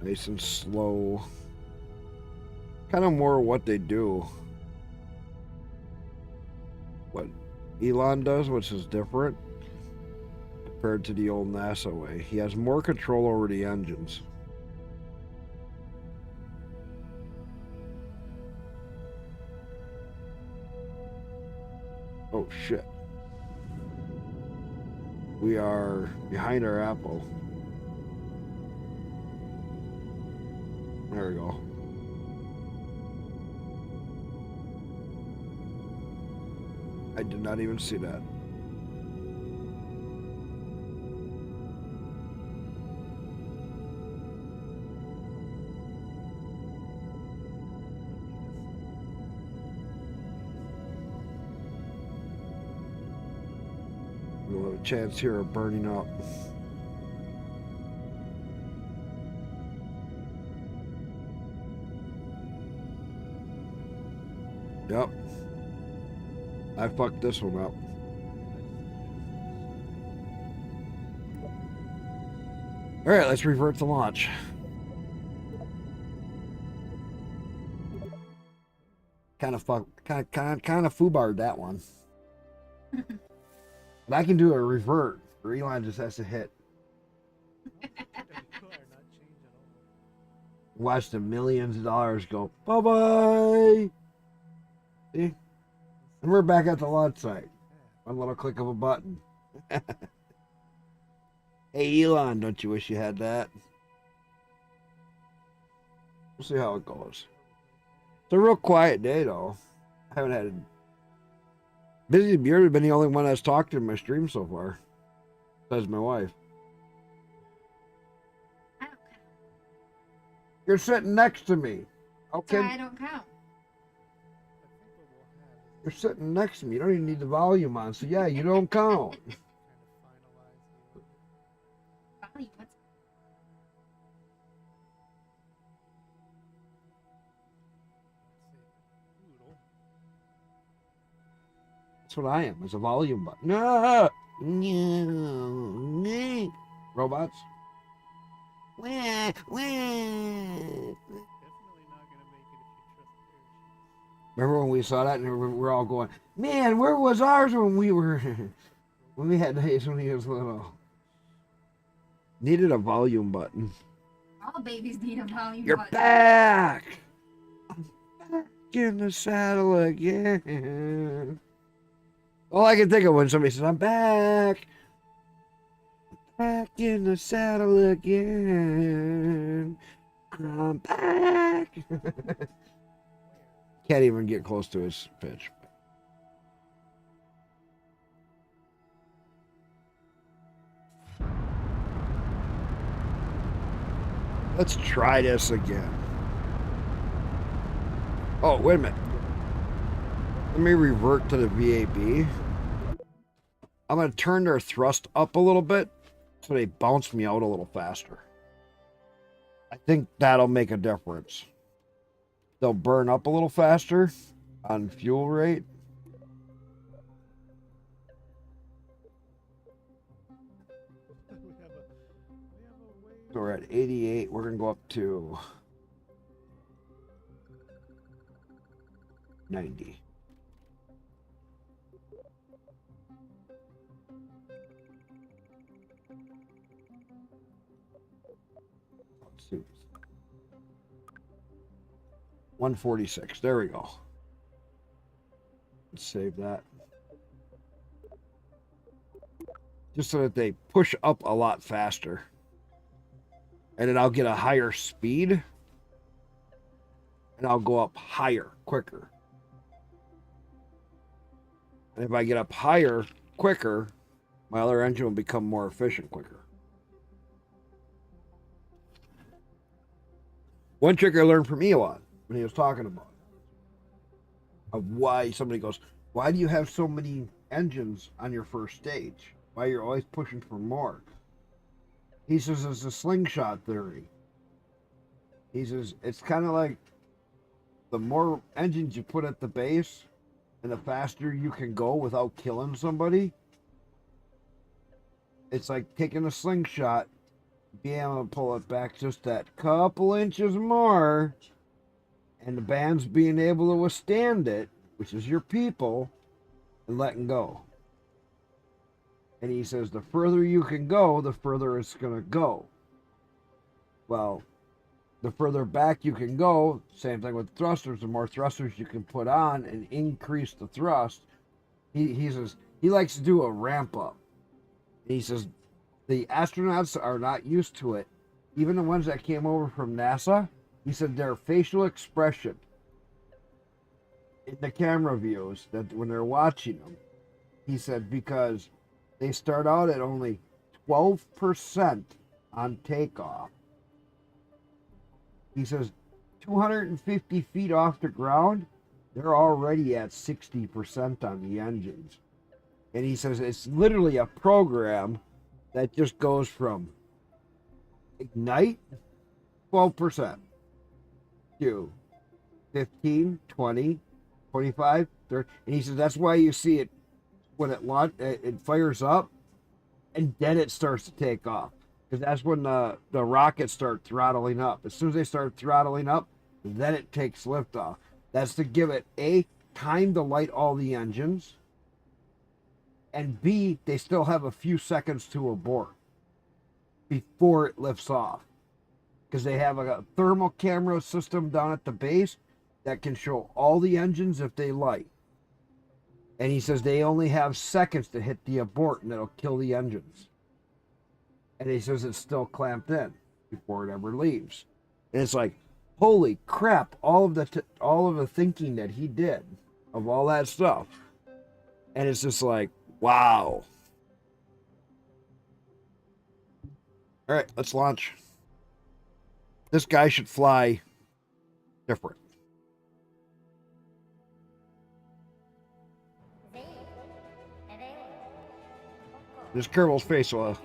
Nice and slow. Kind of more what they do. What Elon does, which is different compared to the old NASA way. He has more control over the engines. Oh shit. We are behind our apple. There we go. I did not even see that. a chance here of burning up. Yep. I fucked this one up. All right, let's revert to launch. Kind of foobarred that one. But I can do a revert. Or Elon just has to hit. You are not changed at all. Watch the millions of dollars go bye-bye. See? And we're back at the launch site. One little click of a button. Hey Elon, don't you wish you had that? We'll see how it goes. It's a real quiet day though. I haven't had Busy Beard has been the only one that's talked in my stream so far. Besides my wife. I don't count. You're sitting next to me. Okay. So I don't count. You're sitting next to me. You don't even need the volume on. So yeah, you don't count. Kind of finalize the Volume, what's Oodle. That's what I am. It's a volume button. No. No. Robots. Wah, wah. Definitely not gonna make it if you trust parachutes. Remember when we saw that and we're all going, man, where was ours when we were, when we had days when he was little? Needed a volume button. all babies need a volume You're button. back. I'm back in the saddle again. All I can think of when somebody says, I'm back. Back in the saddle again. I'm back. Can't even get close to his pitch. Let's try this again. Oh, wait a minute. Let me revert to the VAB. I'm going to turn their thrust up a little bit so they bounce me out a little faster. I think that'll make a difference. They'll burn up a little faster on fuel rate. We have a way. So we're at 88. We're going to go up to 90. Let's see. 146. There we go. Let's save that. Just so that they push up a lot faster. And then I'll get a higher speed. And I'll go up higher, quicker. And if I get up higher, quicker, my other engine will become more efficient quicker. One trick I learned from Elon when he was talking about it, of why somebody goes, why do you have so many engines on your first stage? Why you're always pushing for more? He says it's a slingshot theory. He says it's kind of like the more engines you put at the base and the faster you can go without killing somebody. It's like taking a slingshot, being able to pull it back just that couple inches more, and the band's being able to withstand it, which is your people, and letting go. And he says the further you can go, the further it's going to go. Well, the further back you can go, same thing with thrusters, the more thrusters you can put on and increase the thrust. He says he likes to do a ramp up. He says the astronauts are not used to it. Even the ones that came over from NASA, he said their facial expression in the camera views, that when they're watching them, he said because they start out at only 12% on takeoff. He says 250 feet off the ground, they're already at 60% on the engines. And he says it's literally a program that just goes from ignite 12% to 15, 20, 25, 30. And he says that's why you see it when it fires up, and then it starts to take off. Because that's when the rockets start throttling up. As soon as they start throttling up, then it takes liftoff. That's to give it A, time to light all the engines, and B, they still have a few seconds to abort before it lifts off. Because they have a thermal camera system down at the base that can show all the engines if they light. And he says they only have seconds to hit the abort and it'll kill the engines. And he says it's still clamped in before it ever leaves. And it's like, holy crap! All of the thinking that he did of all that stuff, and it's just like, wow. All right, let's launch. This guy should fly different. This Kerbal's face will.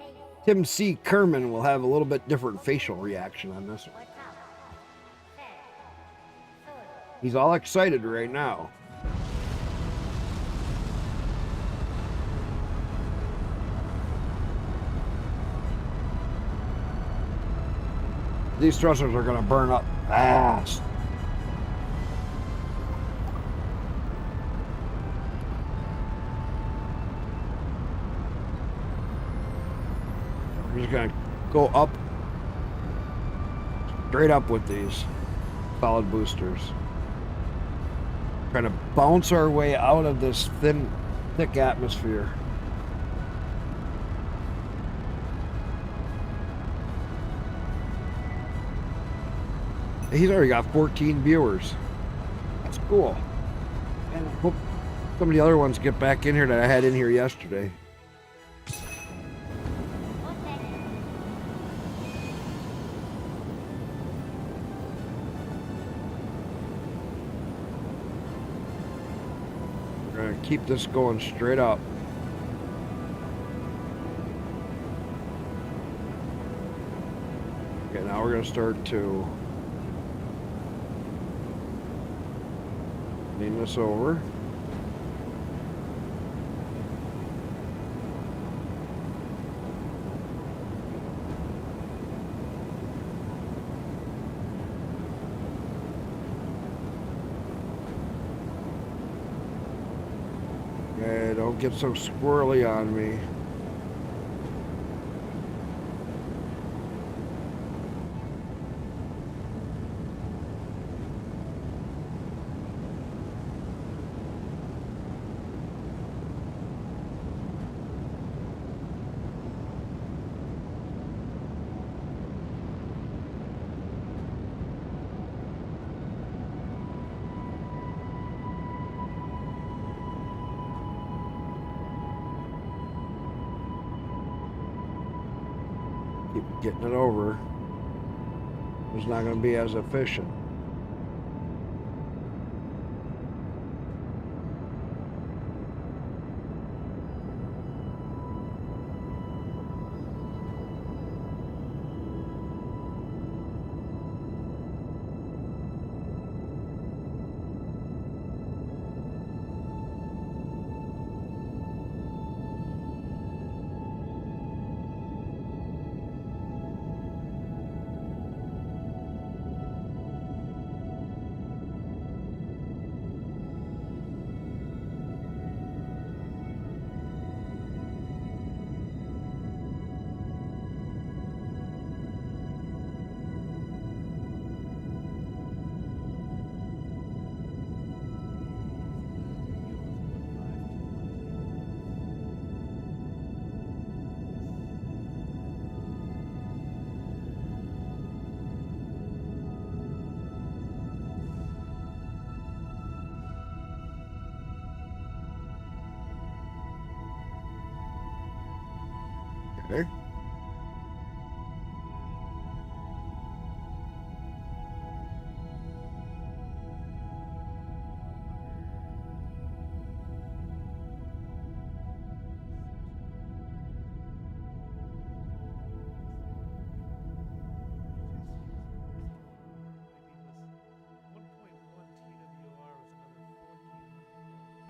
Tim C. Kerman will have a little bit different facial reaction on this one. He's all excited right now. These thrusters are going to burn up fast. We're just going to go up, straight up with these solid boosters. Trying to bounce our way out of this thick atmosphere. He's already got 14 viewers. That's cool. And I hope some of the other ones get back in here that I had in here yesterday. We're going to keep this going straight up. Okay, now we're going to start to lean this over. Okay, don't get so squirrely on me. Keep getting it over. It's not going to be as efficient.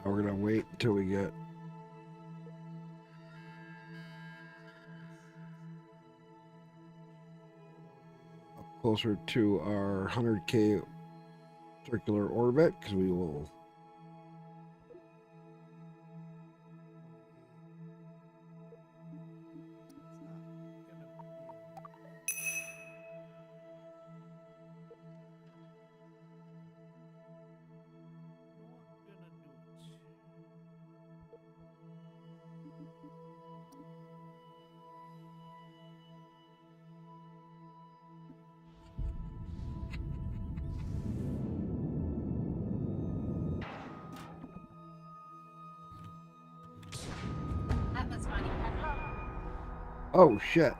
Now we're gonna wait until we get up closer to our 100K circular orbit, because we will. That was funny. Oh shit.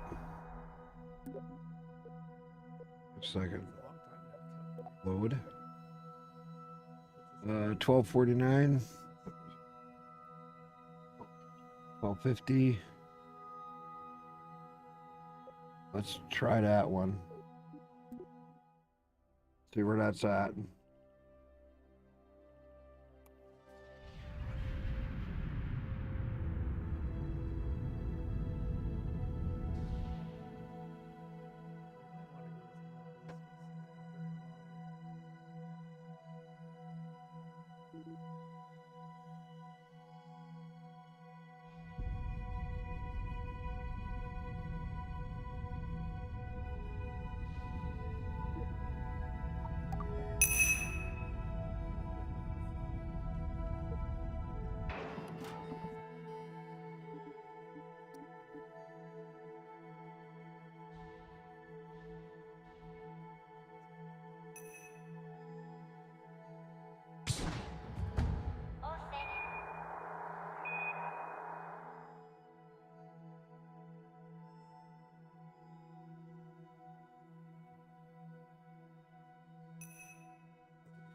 A second. Load. 1249. 1250. Let's try that one. See where that's at.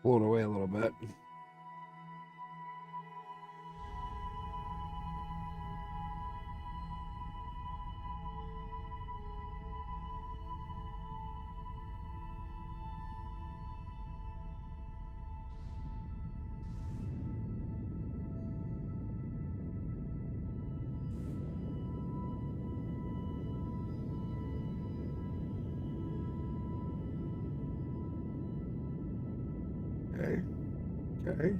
Blown away a little bit. Okay. Okay.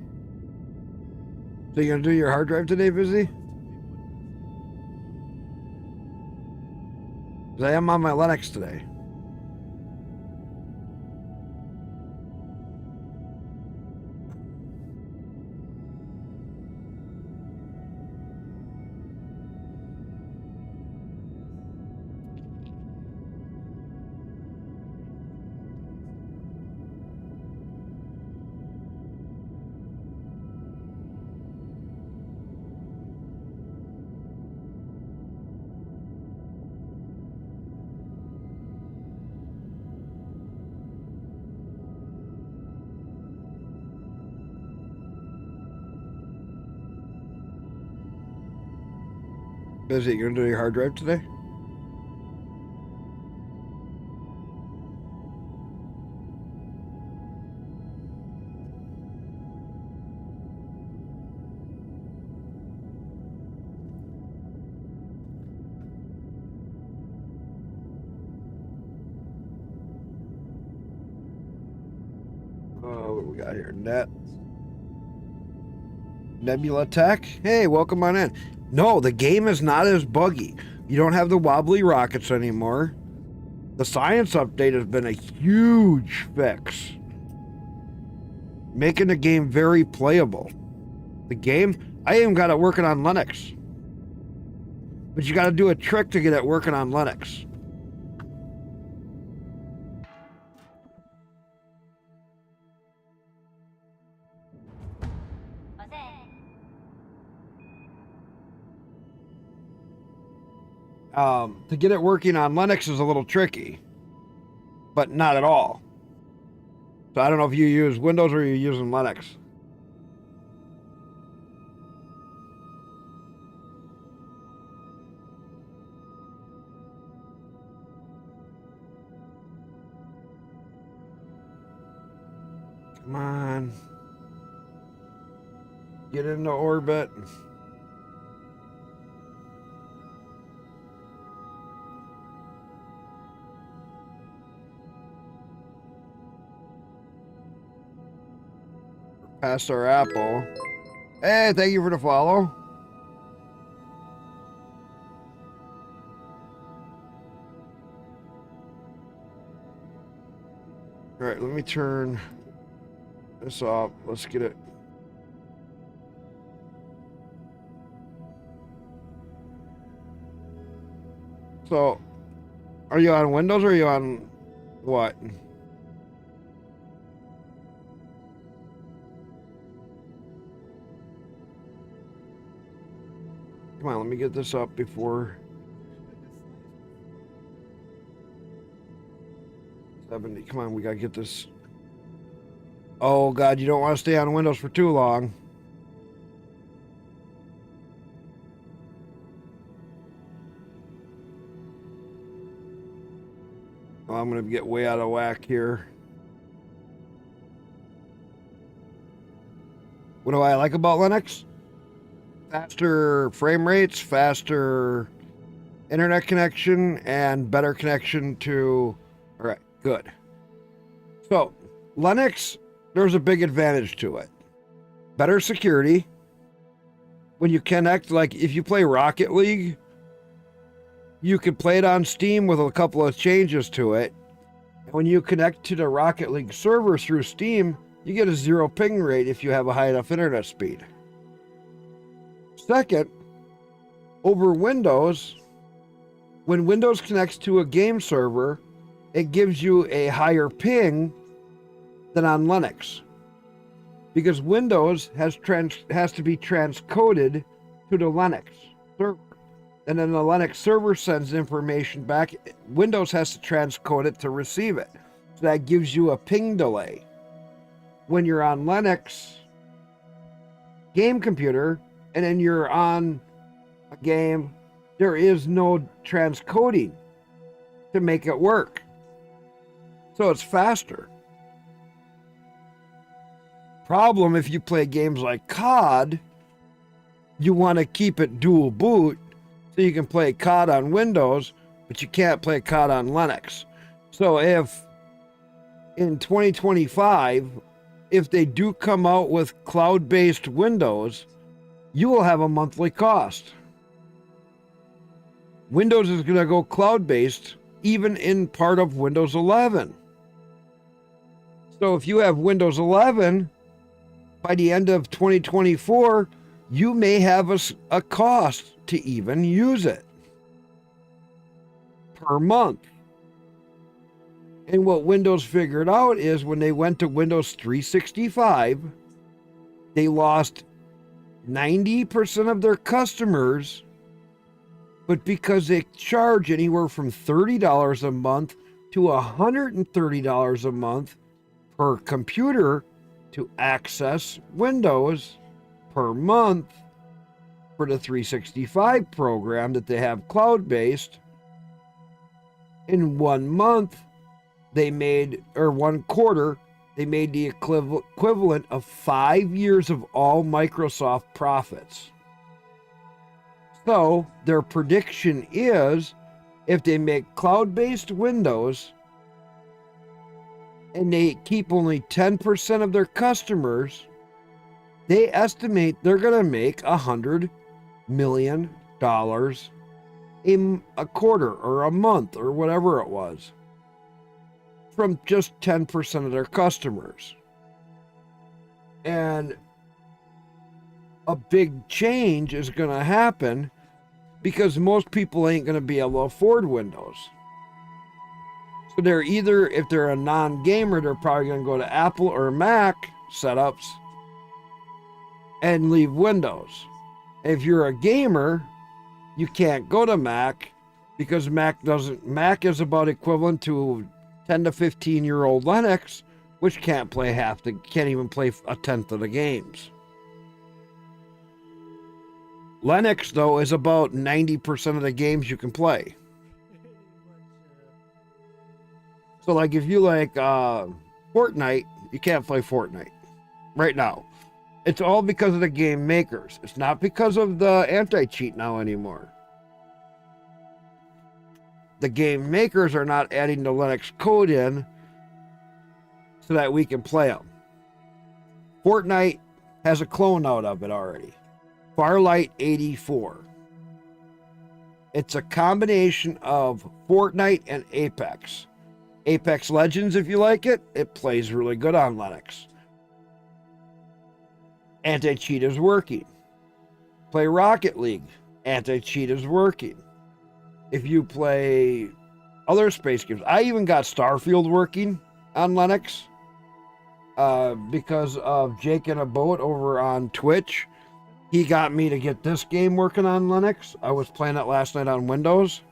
So you gonna do your hard drive today, Busy? 'Cause I am on my Linux today. Busy, you gonna do your hard drive today? Oh, what do we got here? Nebula Tech. Hey, welcome on in. No, the game is not as buggy. You don't have the wobbly rockets anymore. The science update has been a huge fix, making the game very playable. The game, I even got it working on Linux. But you got to do a trick to get it working on Linux. To get it working on Linux is a little tricky, but not at all. So I don't know if you use Windows or you're using Linux. Come on. Get into orbit. Past our apple. Hey, thank you for the follow. All right, let me turn this off. Let's get it. So, are you on Windows or are you on what? Come on, let me get this up before 70. Come on, we gotta get this. Oh God, you don't want to stay on Windows for too long. Oh, I'm gonna get way out of whack here. What do I like about Linux? Faster frame rates, faster internet connection, and better connection to... All right, good. So, Linux, there's a big advantage to it. Better security. When you connect, like if you play Rocket League, you can play it on Steam with a couple of changes to it. When you connect to the Rocket League server through Steam, you get a 0 ping rate if you have a high enough internet speed. Second, over Windows, when Windows connects to a game server, it gives you a higher ping than on Linux. Because Windows has to be transcoded to the Linux server. And then the Linux server sends information back. Windows has to transcode it to receive it. So that gives you a ping delay. When you're on Linux game computer, and then you're on a game, there is no transcoding to make it work. So it's faster. Problem if you play games like COD, you want to keep it dual boot so you can play COD on Windows, but you can't play COD on Linux. So if in 2025, if they do come out with cloud-based Windows, you will have a monthly cost. Windows is going to go cloud-based even in part of Windows 11. So if you have Windows 11, by the end of 2024, you may have a cost to even use it per month. And what Windows figured out is when they went to Windows 365, they lost 90% of their customers, but because they charge anywhere from $30 a month to $130 a month per computer to access Windows per month for the 365 program that they have cloud-based, in 1 month, they made, or 1 quarter, they made the equivalent of 5 years of all Microsoft profits. So their prediction is if they make cloud-based Windows and they keep only 10% of their customers, they estimate they're going to make $100 million in a quarter or a month or whatever it was from just 10% of their customers. And a big change is going to happen because most people ain't going to be able to afford Windows. So they're either, if they're a non-gamer, they're probably going to go to Apple or Mac setups and leave Windows. If you're a gamer, you can't go to Mac because Mac is about equivalent to 10 to 15-year-old Linux, which can't even play a tenth of the games. Linux, though, is about 90% of the games you can play. So, like, if you like Fortnite, you can't play Fortnite right now. It's all because of the game makers. It's not because of the anti-cheat now anymore. The game makers are not adding the Linux code in so that we can play them. Fortnite has a clone out of it already. Farlight 84. It's a combination of Fortnite and Apex. Apex Legends, if you like it, it plays really good on Linux. Anti-cheat is working. Play Rocket League. Anti-cheat is working. If you play other space games, I even got Starfield working on Linux because of Jake and a Boat over on Twitch. He got me to get this game working on Linux. I was playing it last night on Windows.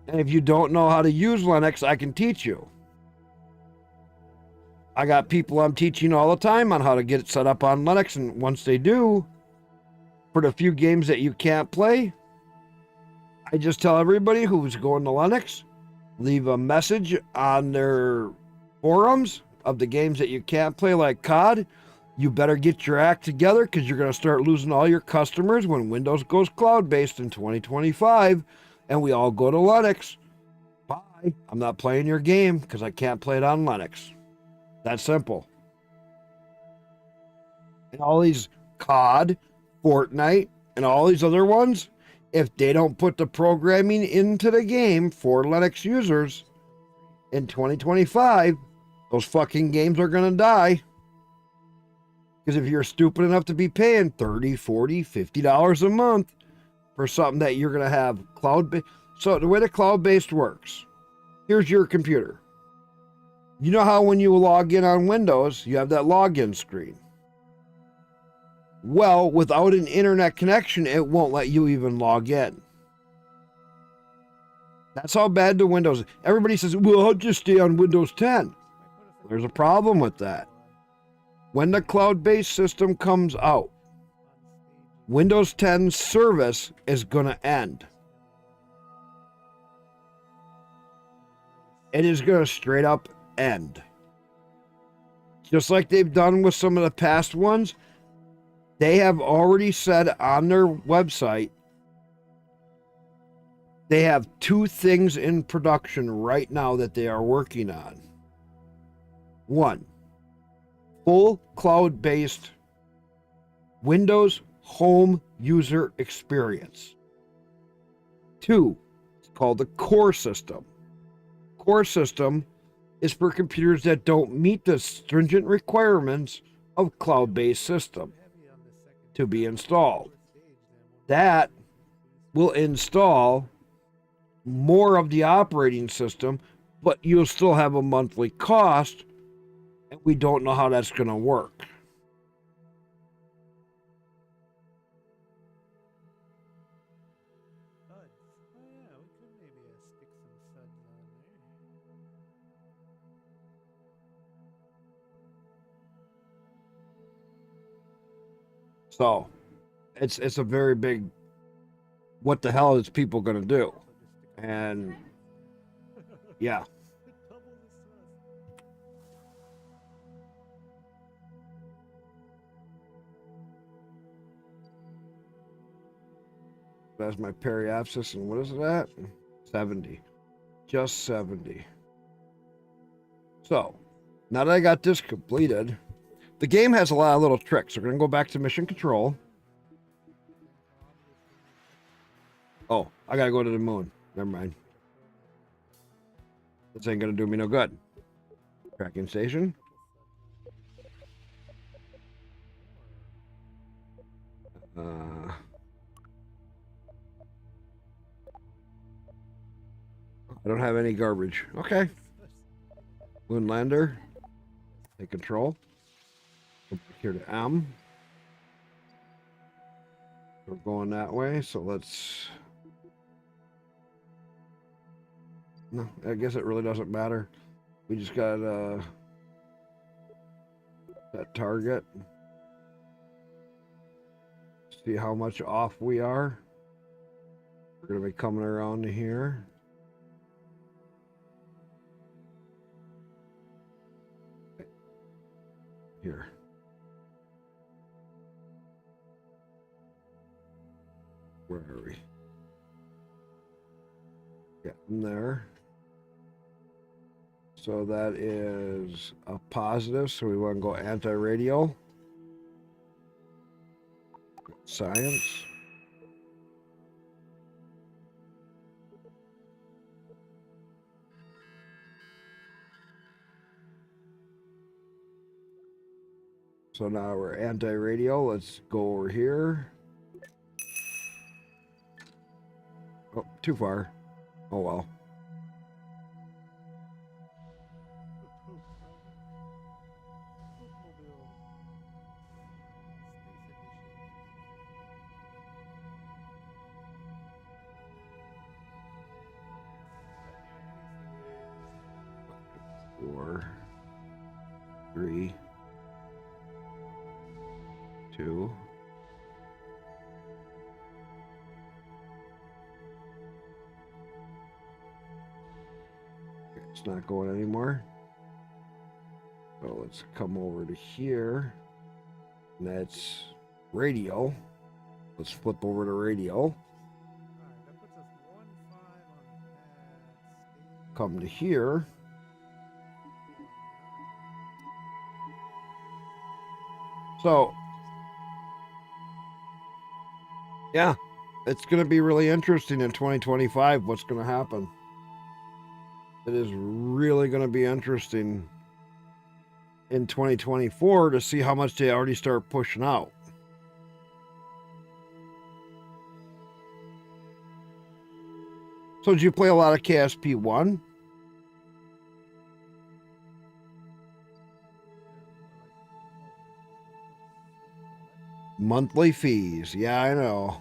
And if you don't know how to use Linux, I can teach you. I got people I'm teaching all the time on how to get it set up on Linux, and once they do, for the few games that you can't play, I just tell everybody who's going to Linux, leave a message on their forums of the games that you can't play, like COD. You better get your act together because you're going to start losing all your customers when Windows goes cloud-based in 2025 and we all go to Linux. Bye. I'm not playing your game because I can't play it on Linux. That simple. And all these COD, Fortnite, and all these other ones, if they don't put the programming into the game for Linux users in 2025, those fucking games are going to die. Because if you're stupid enough to be paying $30, $40, $50 a month for something that you're going to have cloud-based. So the way the cloud-based works, here's your computer. You know how when you log in on Windows, you have that login screen. Well, without an internet connection, it won't let you even log in. That's how bad the Windows is. Everybody says, well, I'll just stay on Windows 10. There's a problem with that. When the cloud-based system comes out, Windows 10 service is going to end. It is going to straight up end. Just like they've done with some of the past ones, they have already said on their website, they have 2 things in production right now that they are working on. 1, full cloud-based Windows home user experience. 2, it's called the core system. Core system is for computers that don't meet the stringent requirements of cloud-based system to be installed. That will install more of the operating system, but you'll still have a monthly cost, and we don't know how that's going to work. So, it's a very big, what the hell is people going to do? And, yeah. That's my periapsis, and what is that? 70. Just 70. So, now that I got this completed, the game has a lot of little tricks. We're going to go back to mission control. Oh, I got to go to the moon. Never mind. This ain't going to do me no good. Tracking station. I don't have any garbage. Okay. Moon lander. Take control. Go back here to M. We're going that way, so let's... No, I guess it really doesn't matter. We just got that target. See how much off we are. We're going to be coming around to here. here. Where are we? Getting there. So that is a positive. So we want to go anti-radial. Science. So now we're anti-radial. Let's go over here. Oh, too far. Oh well. Four, three, two. It's not going anymore. So let's come over to here. And that's radio. Let's flip over to radio. Alright, that puts us 1-5 on that. Come to here. So, yeah, it's going to be really interesting in 2025 what's going to happen. It is really going to be interesting in 2024 to see how much they already start pushing out. So did you play a lot of KSP1? Monthly fees. Yeah, I know.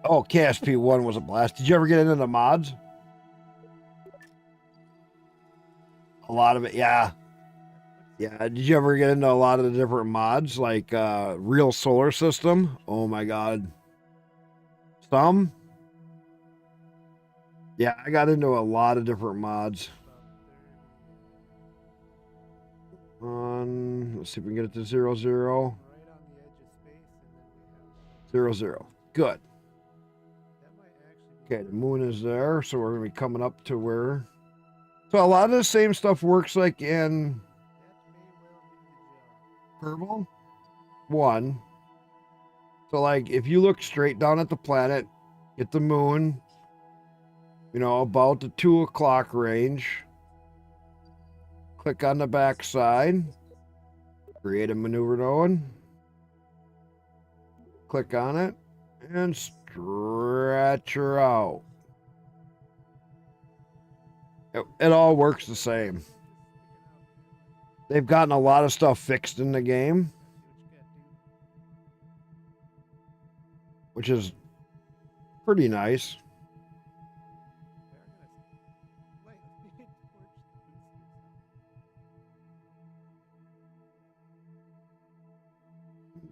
Oh, KSP1 was a blast. Did you ever get into the mods? A lot of it, yeah. Yeah, did you ever get into a lot of the different mods, like Real Solar System? Oh my god. Some? Yeah, I got into a lot of different mods. Let's see if we can get it to 0, 0. Right on the edge of space, and then we have 0, 0. Good. that might actually be Okay, the moon is there, so we're going to be coming up to where... So a lot of the same stuff works like in that may well do the job. Kerbal 1. So like, if you look straight down at the planet, get the moon, you know, about the 2 o'clock range, click on the back side, create a maneuver node, click on it, and stretch her out. It all works the same. They've gotten a lot of stuff fixed in the game, which is pretty nice.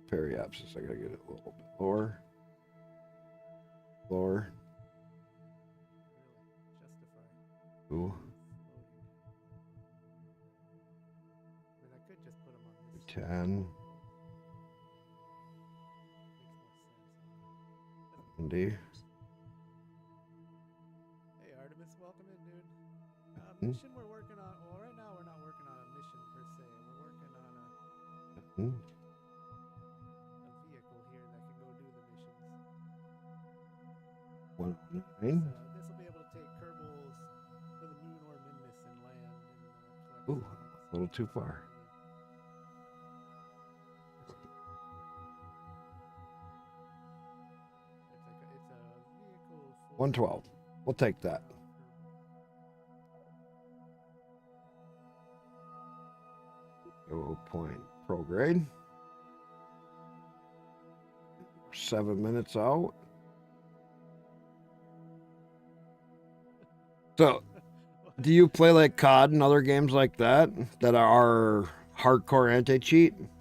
Periapsis, I gotta get it a little bit lower. Lower. Ooh. I could just put them on this. 10. Makes more sense. 70. Hey Artemis, welcome in, dude. Hmm. Mission we're working on. Well, right now we're not working on a mission per se. We're working on a vehicle here that can go do the missions. 109. This will be able to take Kerbals to the moon or Minmus and land and collect Ooh, science. a little too far. It's a vehicle for 112. We'll take that. Oh, point prograde. 7 minutes out. So, do you play like COD and other games like that that are hardcore anti-cheat? and Invisible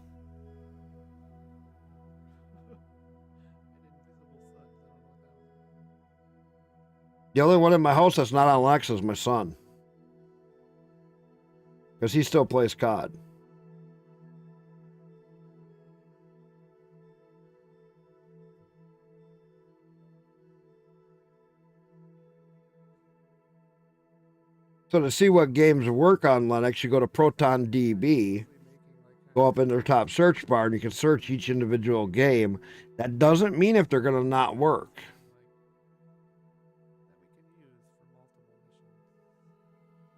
Suns. I don't know what that was. The only one in my house that's not on Lex is my son. because he still plays COD. So to see what games work on Linux, you go to ProtonDB, go up in their top search bar, and you can search each individual game. That doesn't mean if they're going to not work. That we can use for multiple missions.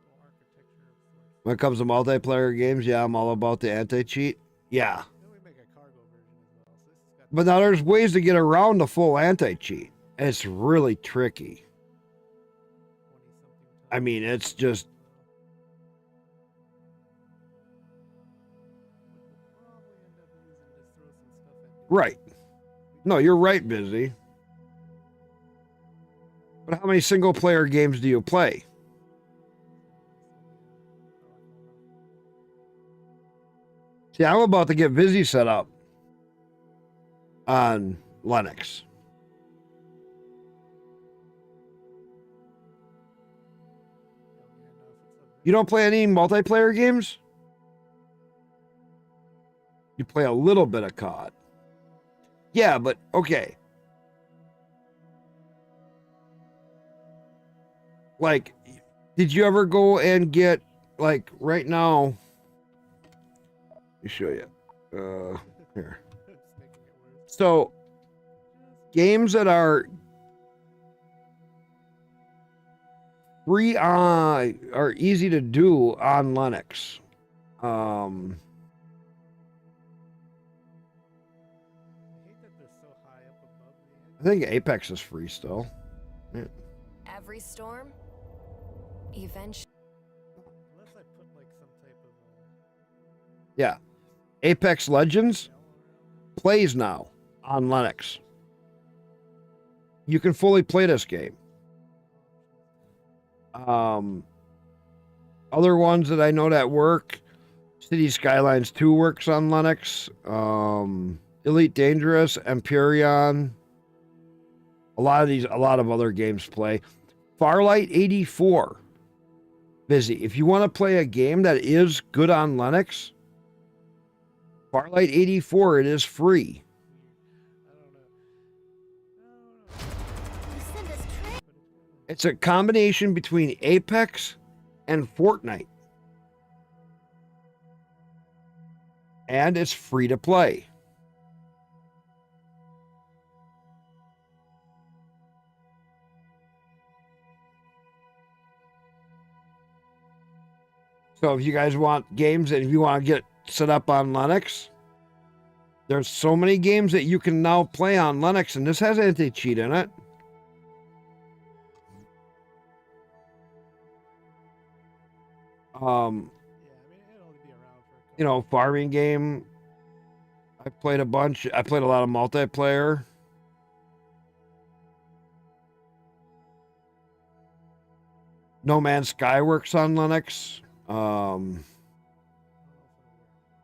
Little architecture of sorts. When it comes to multiplayer games, yeah, I'm all about the anti-cheat. Yeah. Then we make a cargo version as well. So this has got But now there's ways to get around the full anti-cheat. And it's really tricky. 20-something. I mean, it's just... Right. No, you're right, Busy. But how many single-player games do you play? See, I'm about to get Busy set up on Linux. You don't play any multiplayer games? You play a little bit of COD. Yeah, but okay. Like, did you ever go and get, like, right now? Let me show you. Here. It's making it worse. So, games that are free are easy to do on Linux. I hate that they're so high up above the I think Apex is free still. Every storm, eventually. Unless I put like some type of Yeah. Apex Legends yellow around. plays now on Linux. You can fully play this game. Other ones that I know that work, City Skylines 2 works on Linux. Elite Dangerous, Empyrean. A lot of other games play. Farlight 84. Busy. If you want to play a game that is good on Linux, Farlight 84, it is free. I don't know. It's a combination between Apex and Fortnite. And it's free to play. So if you guys want games and if you want to get set up on Linux, there's so many games that you can now play on Linux, and this has anti-cheat in it. Yeah, I mean it'll only be around for a couple. You know, farming game. I played a bunch. I played a lot of multiplayer. No Man's Sky works on Linux.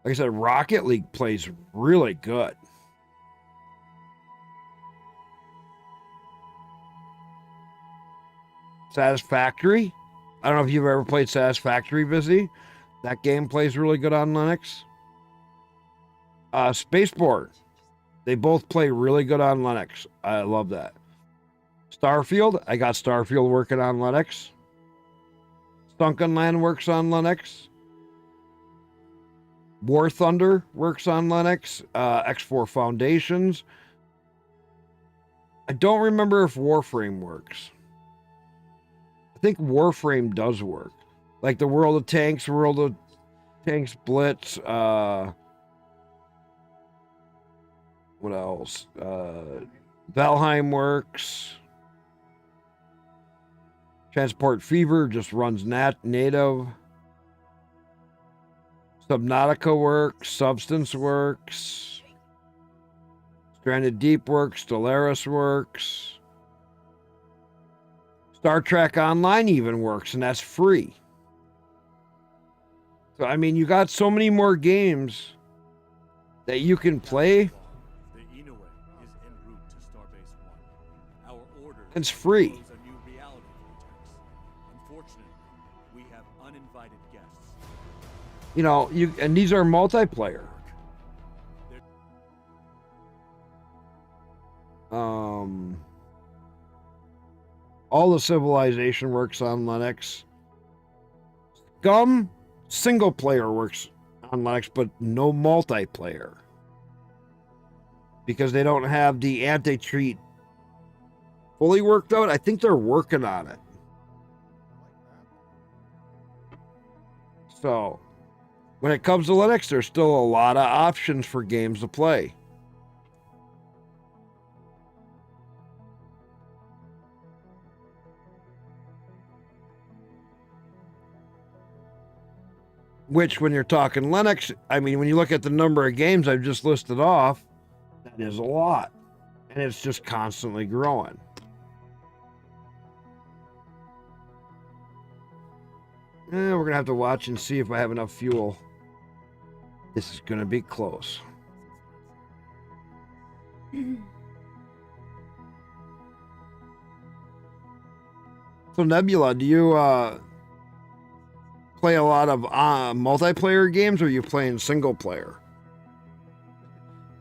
Like I said, Rocket League plays really good. Satisfactory. I don't know if you've ever played Satisfactory, Busy. That game plays really good on Linux. Spaceport. They both play really good on Linux. I love that. Starfield. I got Starfield working on Linux. Sunken Land works on Linux. War Thunder works on Linux. X4 Foundations. I don't remember if Warframe works. I think Warframe does work. Like the World of Tanks Blitz. What else? Valheim works. Transport Fever just runs native. Subnautica works. Substance works. Stranded Deep works. Stellaris works. Star Trek Online even works, and that's free. So, I mean, you got so many more games that you can play. The Inoue is en route to Starbase 1. Our order It's free. shows a new reality vortex. Unfortunately, we have uninvited guests. You know, and these are multiplayer. All the Civilization works on Linux. Scum single player works on Linux, but no multiplayer. Because they don't have the anti-cheat fully worked out. I think they're working on it. So, when it comes to Linux, there's still a lot of options for games to play. Which, when you're talking Linux, I mean, when you look at the number of games I've just listed off, that is a lot. And it's just constantly growing. We're going to have to watch and see if I have enough fuel. This is going to be close. So, Nebula, do you play a lot of multiplayer games, or are you playing single player?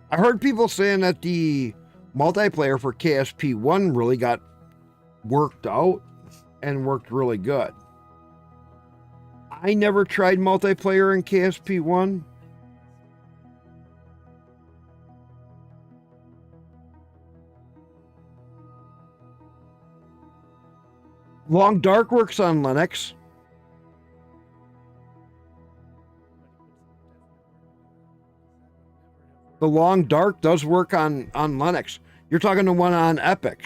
I heard people saying that the multiplayer for KSP1 really got worked out and worked really good. I never tried multiplayer in KSP1. Long Dark works on Linux. The Long Dark does work on Linux. You're talking the one on Epic.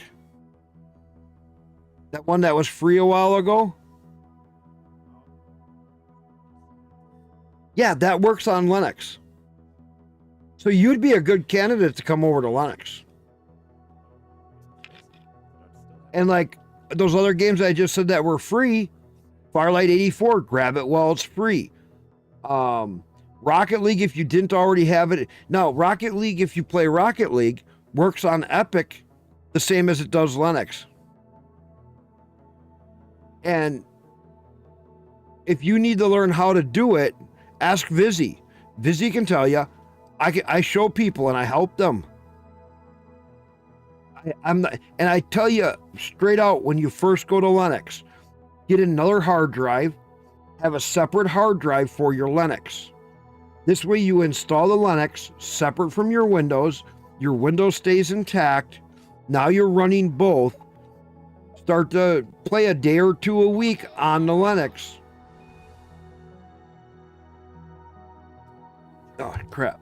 That one that was free a while ago? Yeah, that works on Linux. So you'd be a good candidate to come over to Linux. And like those other games I just said that were free, Firelight 84, grab it while it's free. Rocket League, if you didn't already have it. Now, Rocket League, if you play Rocket League, works on Epic the same as it does Linux. And if you need to learn how to do it, ask Vizzy. Vizzy can tell you. I show people and I help them. I'm not, and I tell you straight out, when you first go to Linux, get another hard drive, have a separate hard drive for your Linux. This way you install the Linux separate from your Windows stays intact. Now you're running both. Start to play a day or two a week on the Linux. Oh, crap.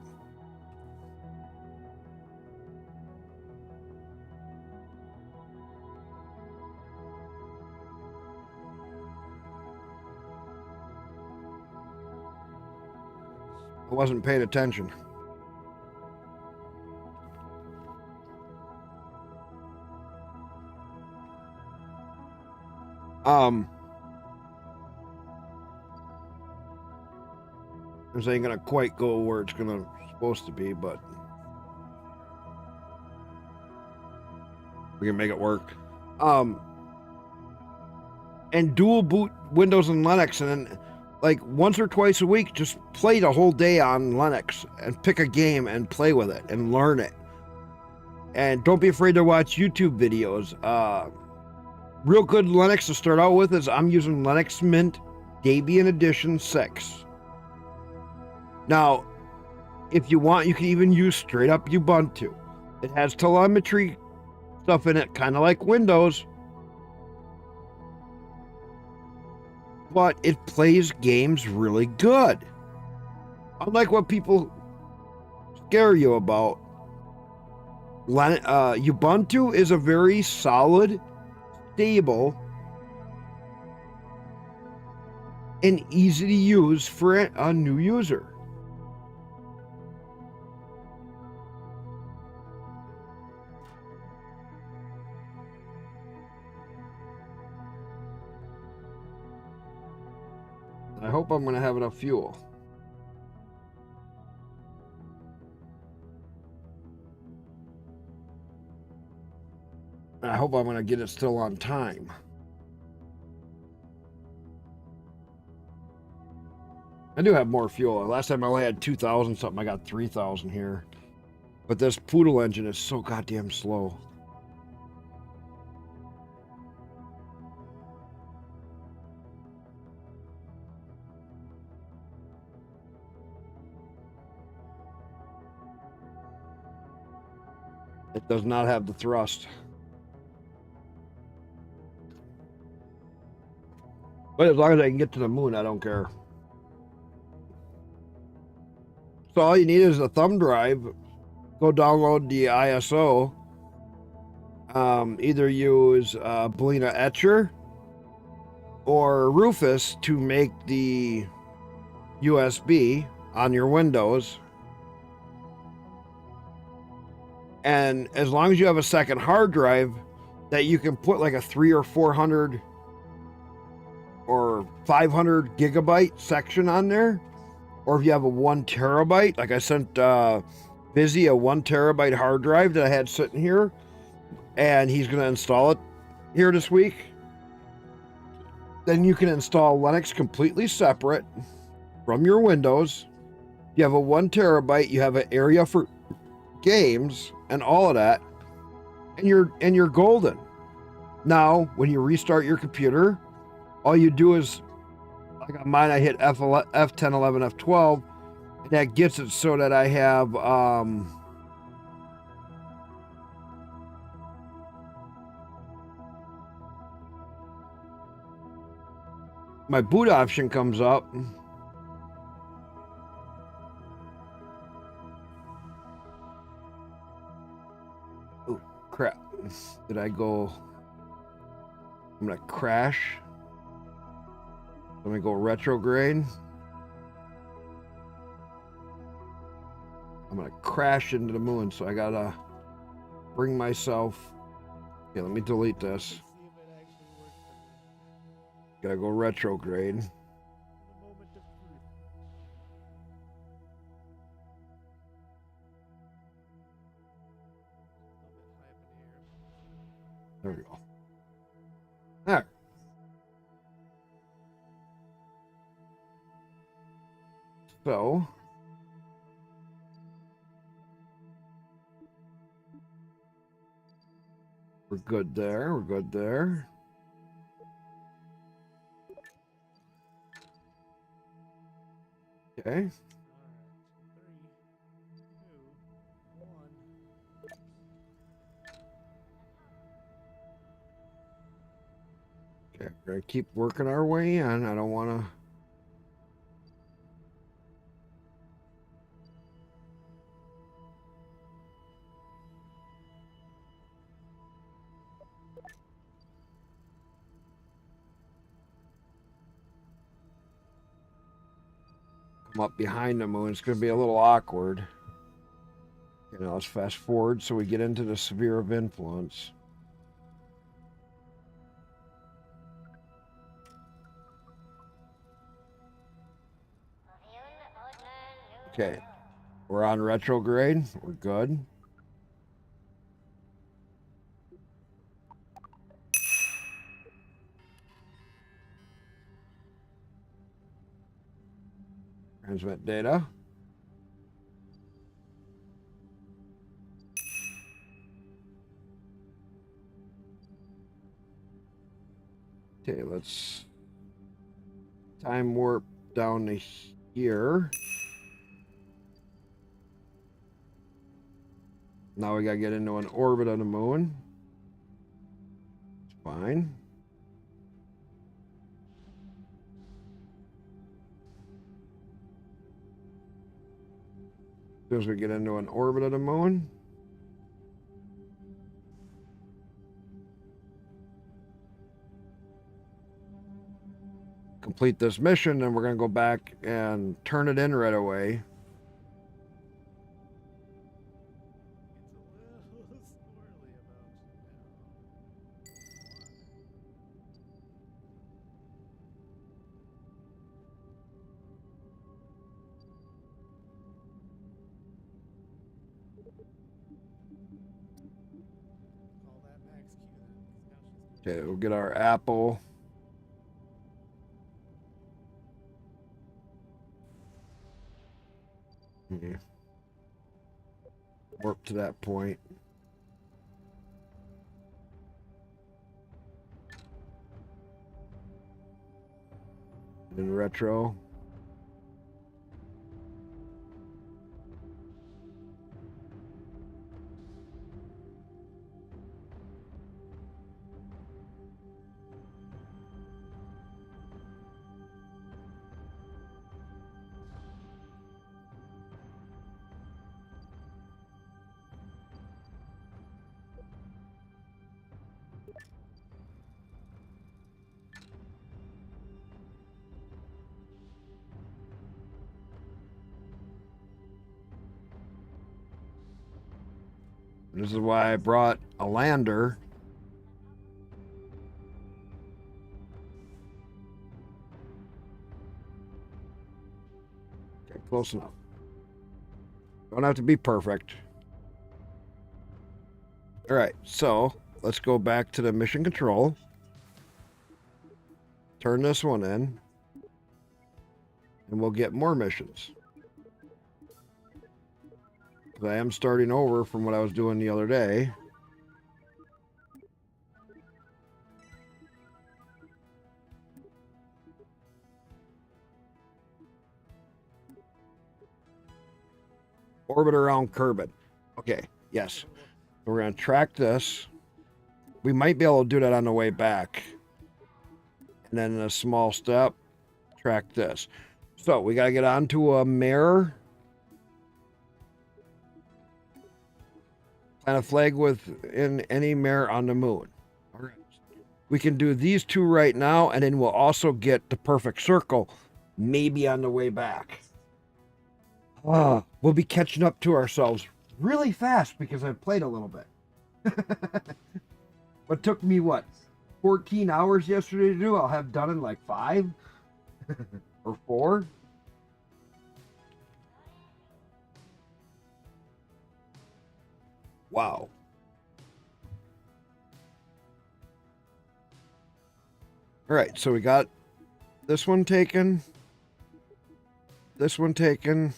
I wasn't paying attention. This ain't gonna quite go where it's supposed to be, but we can make it work. And dual boot Windows and Linux, and then like once or twice a week, just play the whole day on Linux and pick a game and play with it and learn it. And don't be afraid to watch YouTube videos. Real good Linux to start out with is I'm using Linux Mint Debian Edition 6. Now, if you want, you can even use straight up Ubuntu. It has telemetry stuff in it, kind of like Windows. But it plays games really good. Unlike what people scare you about, Ubuntu is a very solid, stable, and easy to use for a new user. I hope I'm going to have enough fuel. I hope I'm going to get it still on time. I do have more fuel. Last time I only had 2,000 something. I got 3,000 here. But this Poodle engine is so goddamn slow. It does not have the thrust. But as long as I can get to the moon, I don't care. So all you need is a thumb drive. Go download the ISO. Either use Belina Etcher or Rufus to make the USB on your Windows. And as long as you have a second hard drive that you can put like a 300 or 400 or 500 gigabyte section on there, or if you have a 1 terabyte, like I sent Busy a 1 terabyte hard drive that I had sitting here, and he's going to install it here this week. Then you can install Linux completely separate from your Windows. You have a 1 terabyte, you have an area for games and all of that, and you're golden. Now, when you restart your computer, all you do is, like on mine, I hit F10, F11, F12, and that gets it so that I have my boot option comes up. Oh, crap. Did I go? I'm going to crash. Let me go retrograde. I'm going to crash into the moon, so I got to bring myself. Okay, let me delete this. See if it actually works for me. Got to go retrograde. The moment of truth. A little bit high up in the air. There we go. There. So, we're good there. We're good there. Okay. Alright. 3, 2, 1. Okay, we're gonna keep working our way in. I don't want to. Come up behind the moon. It's gonna be a little awkward. Okay, now let's fast forward so we get into the sphere of influence. Okay, we're on retrograde. We're good. Transmit data. Okay, let's time warp down to here. Now we gotta get into an orbit of the moon. It's fine. As soon as we get into an orbit of the moon, complete this mission, and we're gonna go back and turn it in right away. It's a little squirrely about you now. Call that Max Q then, 'cause now she's going. Okay, we'll get our apple. warp to that point. In retro. This is why I brought a lander. Okay, close enough. Don't have to be perfect. All right, so let's go back to the mission control. Turn this one in, and we'll get more missions. I am starting over from what I was doing the other day. Orbit around Kerbal. Okay, yes. We're going to track this. We might be able to do that on the way back. And then in a small step, track this. So we got to get onto a mirror. Plant a flag within any mirror on the moon. All right. We can do these two right now, and then we'll also get the perfect circle, maybe on the way back. We'll be catching up to ourselves really fast because I've played a little bit. What took me, 14 hours yesterday to do, I'll have done in like 5 or 4. Wow. All right, so we got this one taken, this one taken,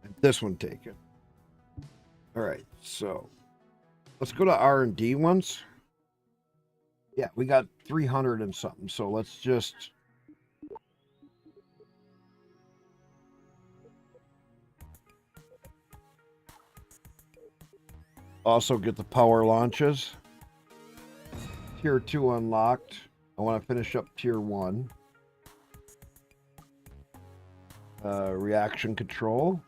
and this one taken. All right, so let's go to R&D ones. Yeah, we got 300 and something, so let's just... also get the power launches. Tier 2 unlocked. I want to finish up Tier 1. Reaction control.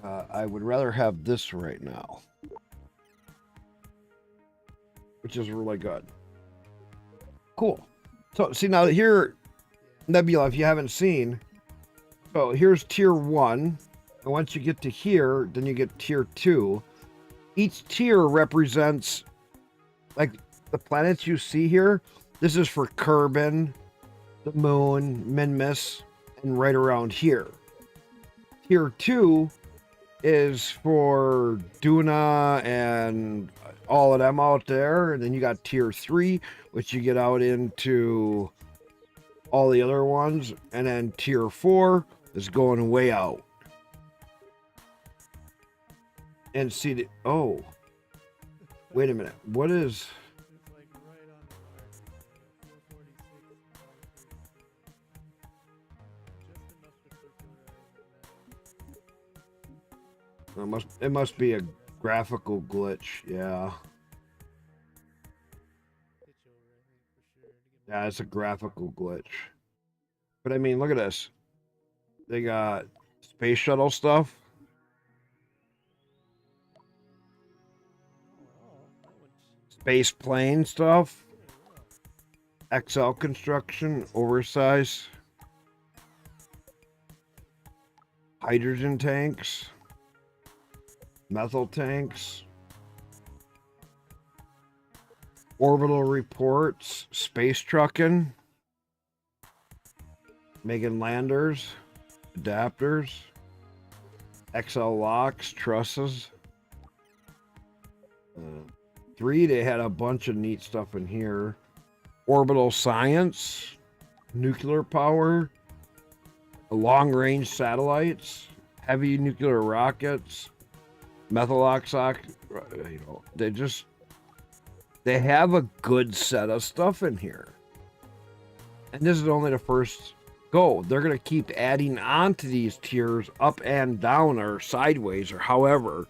I would rather have this right now, which is really good. Cool. So, see now here, Nebula, if you haven't seen, so here's Tier 1, and once you get to here, then you get Tier 2. Each tier represents, like, the planets you see here. This is for Kerbal, the Moon, Minmus, and right around here. Tier 2 is for Duna and all of them out there, and then you got Tier 3, which you get out into all the other ones, and then Tier 4 is going way out. And see the... oh. Wait a minute. What is... It's like right on the mark. 446. Just enough to circularize it. it must be a graphical glitch. Yeah. Yeah, it's a graphical glitch. But I mean, look at this. They got space shuttle stuff. Space plane stuff. XL construction, oversize. Hydrogen tanks. Methyl tanks. Orbital reports. Space trucking. Making landers. Adapters. XL locks. Trusses. 3, they had a bunch of neat stuff in here. orbital science, nuclear power, long-range satellites, heavy nuclear rockets, methyl oxide. You know, they have a good set of stuff in here. And this is only the first go. They're going to keep adding on to these tiers up and down or sideways or however.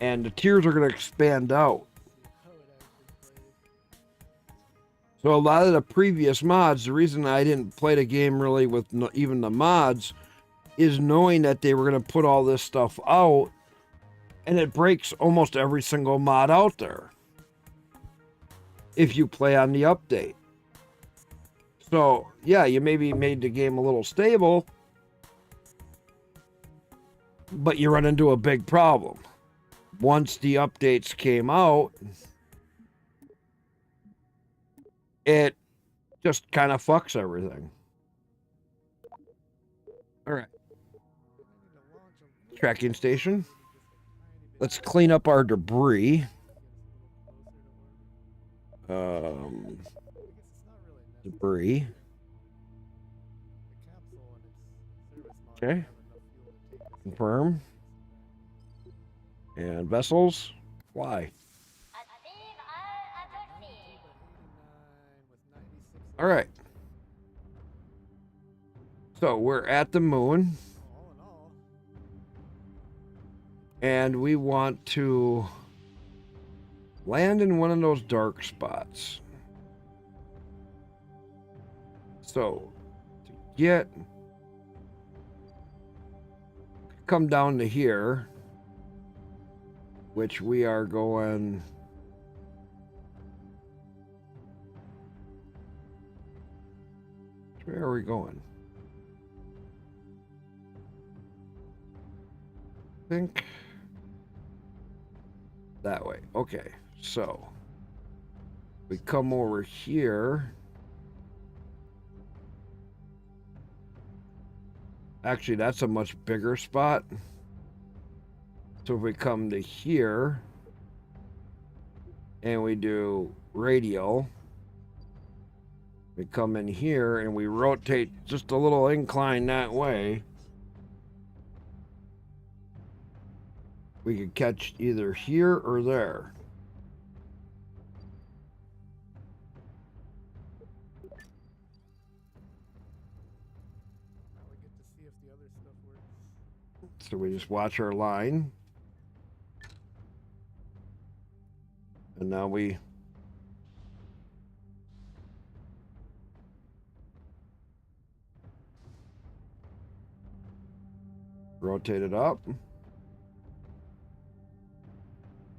And the tiers are going to expand out. So a lot of the previous mods, the reason I didn't play the game really with even the mods is knowing that they were going to put all this stuff out, and it breaks almost every single mod out there if you play on the update. So, yeah, you maybe made the game a little stable, but you run into a big problem. Once the updates came out, it just kind of fucks everything. All right. Tracking station. Let's clean up our debris. Debris. Okay. Confirm. And vessels. Fly. All right. So we're at the moon. And we want to land in one of those dark spots. So, to get, come down to here, which we are going, where are we going? I think that way. Okay, so we come over here. Actually, that's a much bigger spot. So if we come to here and we do radial, we come in here and we rotate just a little incline that way. We could catch either here or there. So we just watch our line. And now we rotate it up.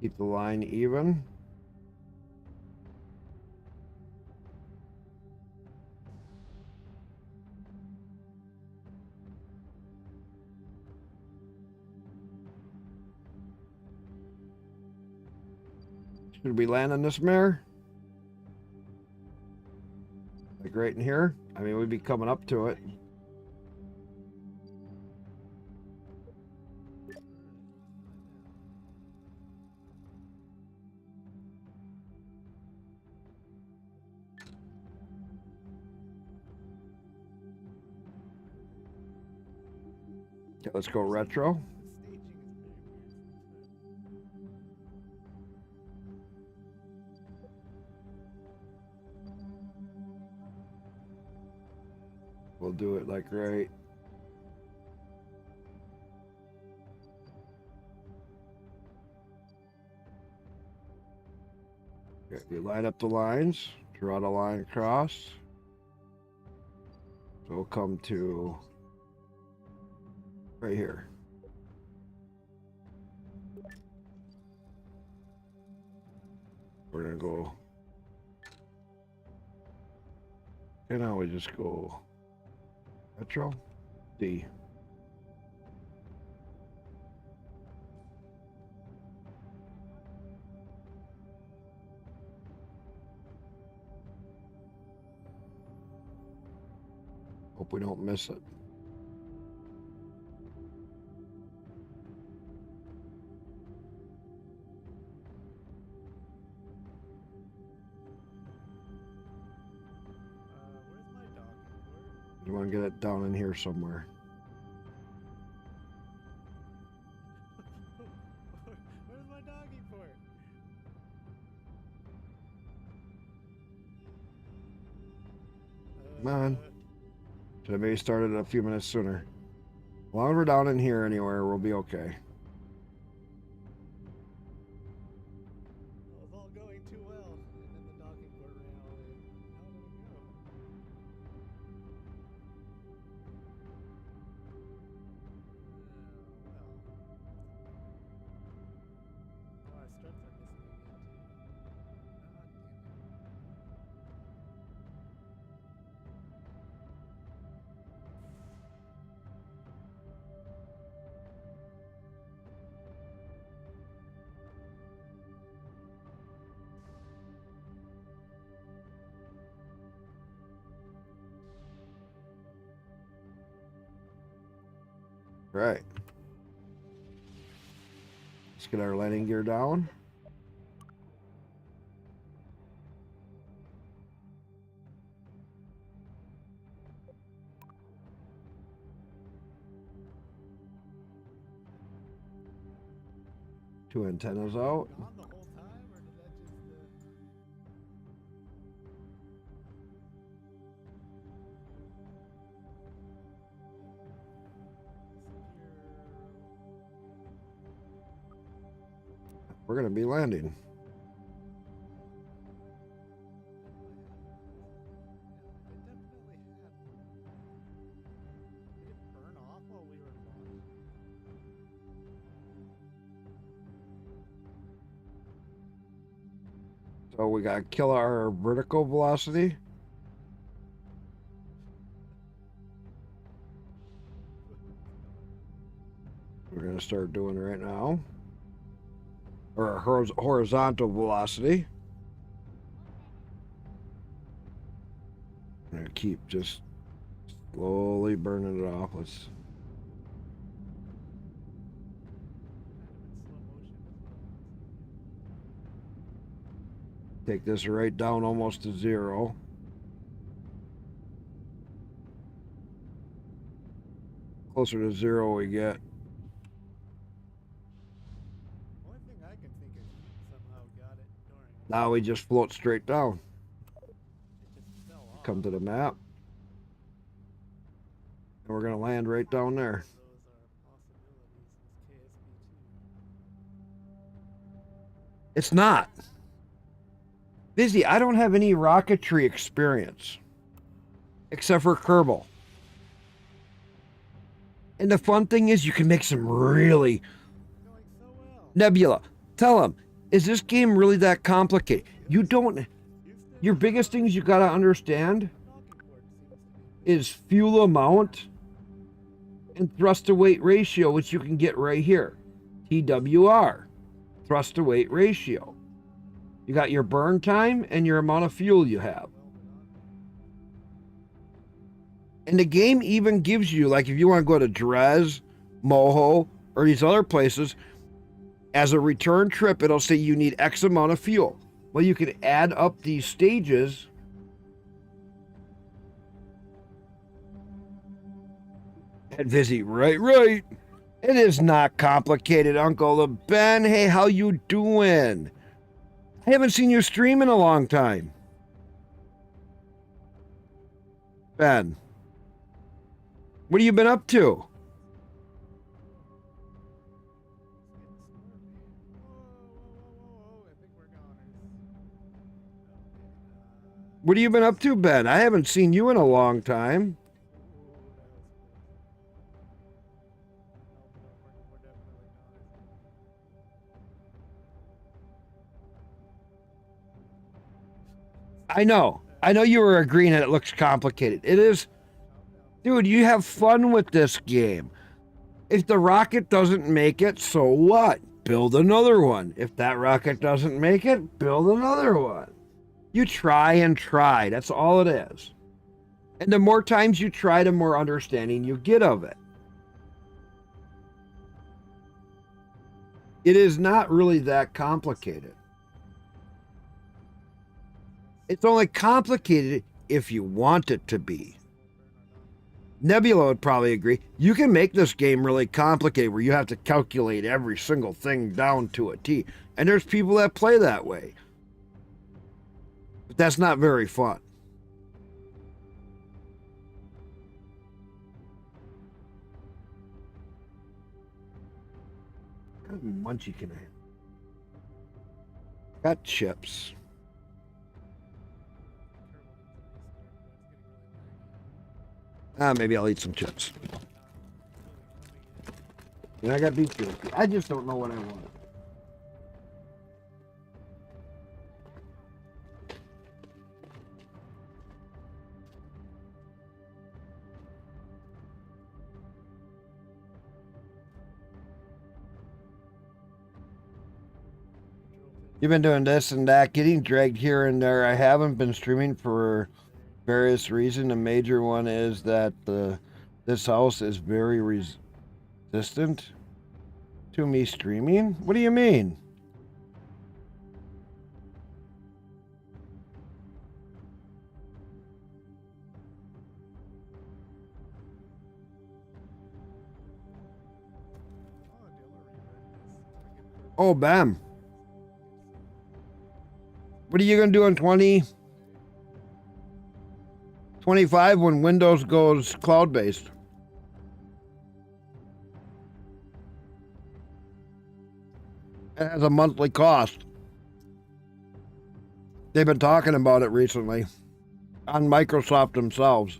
Keep the line even. Should we land on this mare? Like right in here? I mean, we'd be coming up to it. Okay, let's go retro. We'll do it like right. Okay, we line up the lines, draw the line across. So we'll come to right here. We're gonna go, and now we just go retro D. Hope we don't miss it. You want to get it down in here somewhere. Where's my doggy port? Come on. Should have maybe started a few minutes sooner. As long as we're down in here anywhere, we'll be okay. It was all going too well, and then the docking port ran away. How did it go? Oh, our struts are missing again too. God damn it. Right. Let's get our landing gear down. Two antennas out. On the whole time, or did that just We're going to be landing. Did it burn off while we were launching? So we got to kill our vertical velocity. We're going to start doing it right now. Or our horizontal velocity. I'm going to keep just slowly burning it off. Let's take this right down almost to 0. Closer to 0 we get. Only thing I can think is somehow got it during Now we just float straight down. it just fell off. Come to the map. And we're going to land right down there. Those are possibilities with KSP2. It's not. Busy, I don't have any rocketry experience. Except for Kerbal. And the fun thing is you can make some really... Going so well. Nebula, tell him, is this game really that complicated? You don't... Houston, Your biggest things you got to understand docking port seems to be is fuel amount and thrust to weight ratio, which you can get right here. TWR, thrust to weight ratio. You got your burn time and your amount of fuel you have. And the game even gives you, like if you want to go to Dres, Moho, or these other places, as a return trip, it'll say you need X amount of fuel. Well, you can add up these stages. And Vizzy, right. It is not complicated, Uncle Ben. Hey, how you doing? I haven't seen you stream in a long time. Ben, what have you been up to? Whoa, I think we're goners. What have you been up to, Ben? I haven't seen you in a long time. I know you were agreeing that it looks complicated. It is. Dude, you have fun with this game. If the rocket doesn't make it, so what? Build another one. If that rocket doesn't make it, build another one. You try and try. That's all it is. And the more times you try, the more understanding you get of it. It is not really that complicated. It's only complicated if you want it to be. Nebula would probably agree. You can make this game really complicated where you have to calculate every single thing down to a T. And there's people that play that way. But that's not very fun. What kind of munchie can I have? Got chips. Maybe I'll eat some chips. And I got beef jerky. I just don't know what I want. You've been doing this and that, getting dragged here and there. I haven't been streaming for various reasons. A major one is that this house is very resistant to me streaming. What do you mean? Oh, bam. What are you going to do in 2025 when Windows goes cloud-based? It has a monthly cost. They've been talking about it recently on Microsoft themselves.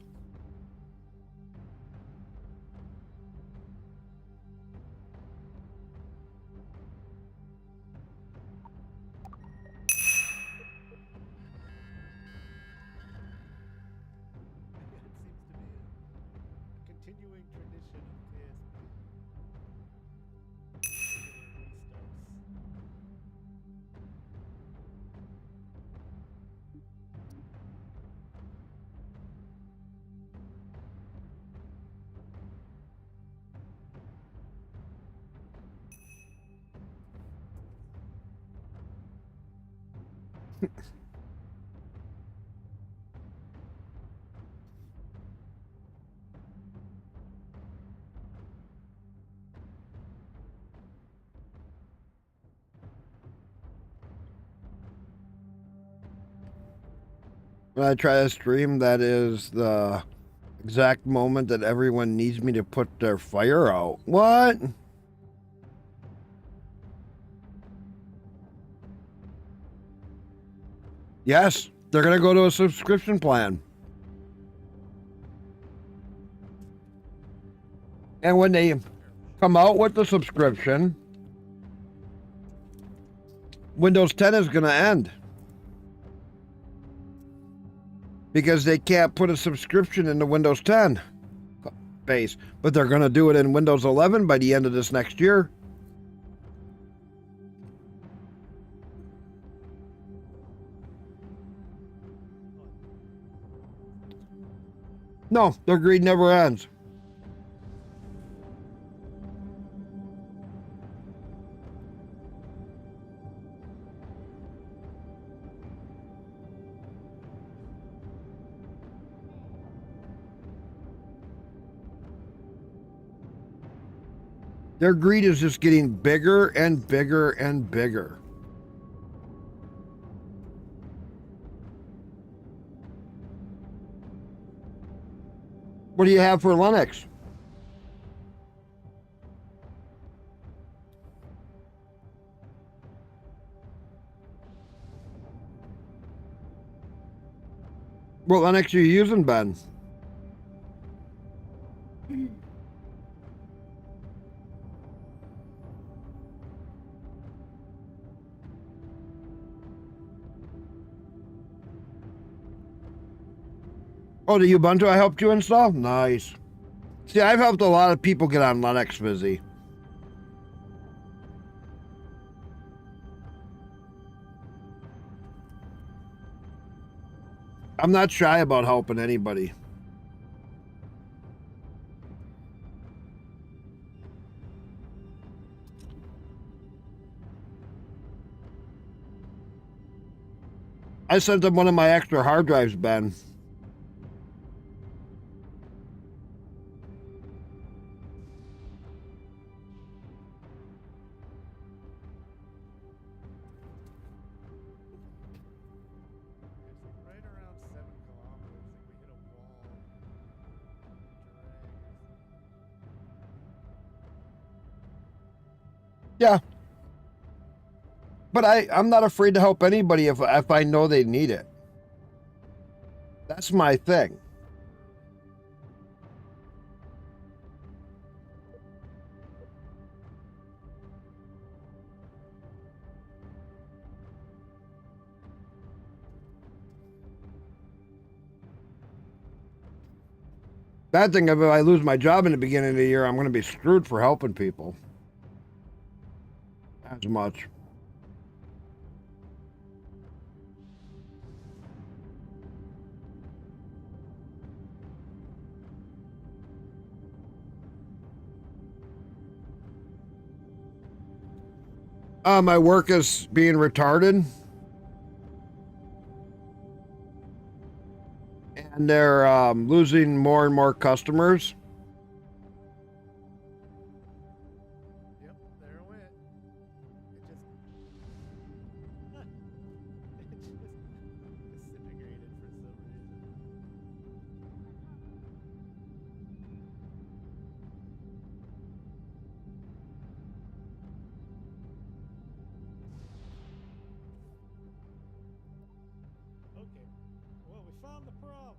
Continuing tradition of KSP. When I try to stream, that is the exact moment that everyone needs me to put their fire out. What? Yes, they're going to go to a subscription plan. And when they come out with the subscription, Windows 10 is going to end. Because they can't put a subscription into Windows 10 base. But they're going to do it in Windows 11 by the end of this next year. No, their greed never ends. Their greed is just getting bigger and bigger and bigger. What do you have for Linux? What Linux are you using, Ben? Oh, the Ubuntu I helped you install? Nice. See, I've helped a lot of people get on Linux busy. I'm not shy about helping anybody. I sent them one of my extra hard drives, Ben. Yeah. But I'm not afraid to help anybody if I know they need it. That's my thing. Bad thing if I lose my job in the beginning of the year, I'm going to be screwed for helping people. As much. My work is being retarded. And they're losing more and more customers. Yep, there it went. It just disintegrated for some reason. Okay. Well, we found the problem.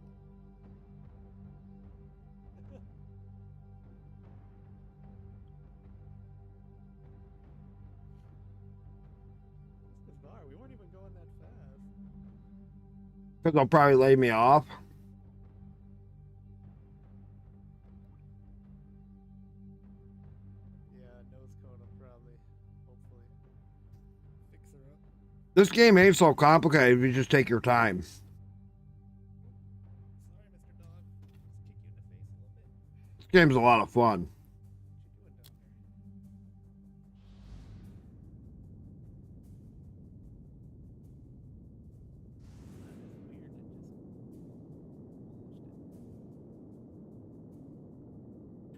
It's bizarre. We weren't even going that fast. Because they'll probably lay me off. Yeah, nose cone will probably, hopefully, fix her up. This game ain't so complicated if you just take your time. Sorry, Mr. Dog. Just kick you in the face a little bit. This game's a lot of fun. What you doing down there?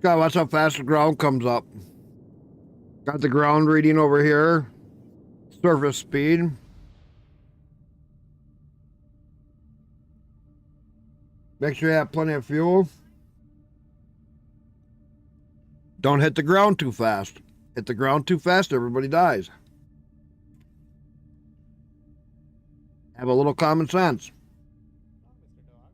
Gotta watch how fast the ground comes up. Got the ground reading over here. Surface speed. Make sure you have plenty of fuel. Don't hit the ground too fast. Hit the ground too fast, everybody dies. Have a little common sense. Oh, Mr. Dog.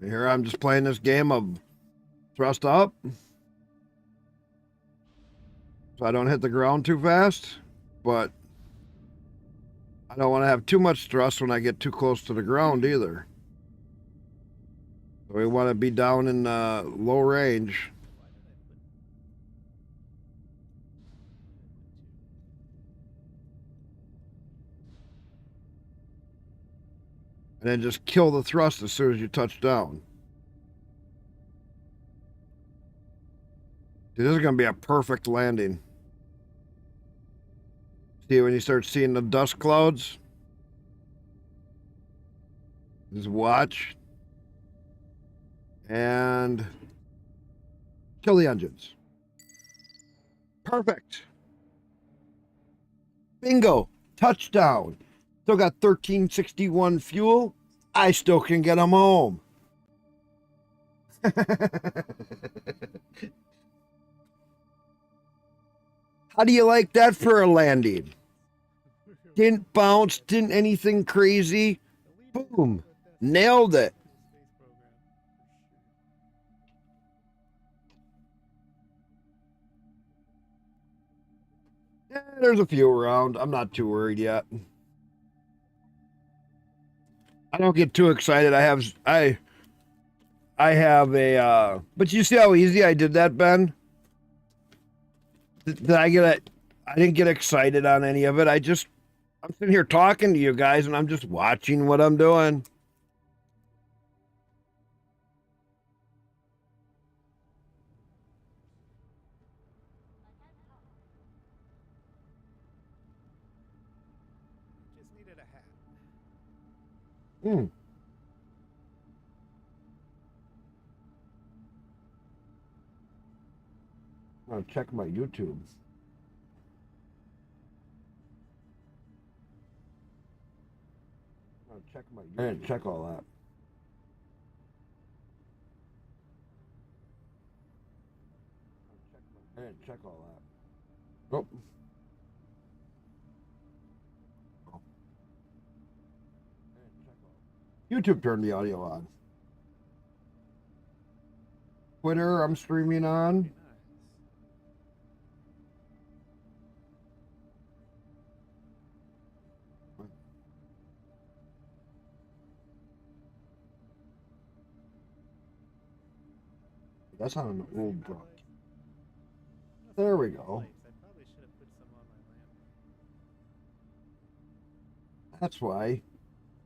Here I'm just playing this game of thrust up. So I don't hit the ground too fast. But I don't want to have too much thrust when I get too close to the ground either. So we want to be down in low range. And then just kill the thrust as soon as you touch down. Dude, this is going to be a perfect landing. See, when you start seeing the dust clouds, just watch. And kill the engines. Perfect. Bingo. Touchdown. Still got 1361 fuel. I still can get them home. How do you like that for a landing? Didn't bounce, didn't anything crazy. Boom. Nailed it. Yeah, there's a few around. I'm not too worried yet. I don't get too excited. I have a but you see how easy I did that, Ben? Did I get it? I didn't get excited on any of it. I'm sitting here talking to you guys and I'm just watching what I'm doing. Just needed a hat. I'll check my YouTube. I'll check my YouTube. I didn't check all that. I didn't check all that. Nope. Oh. I didn't check all. YouTube turned the audio on. Twitter, I'm streaming on. Nice. That's on an old brook. Must There have we been go. lights. I probably should have put some on my lamp. That's why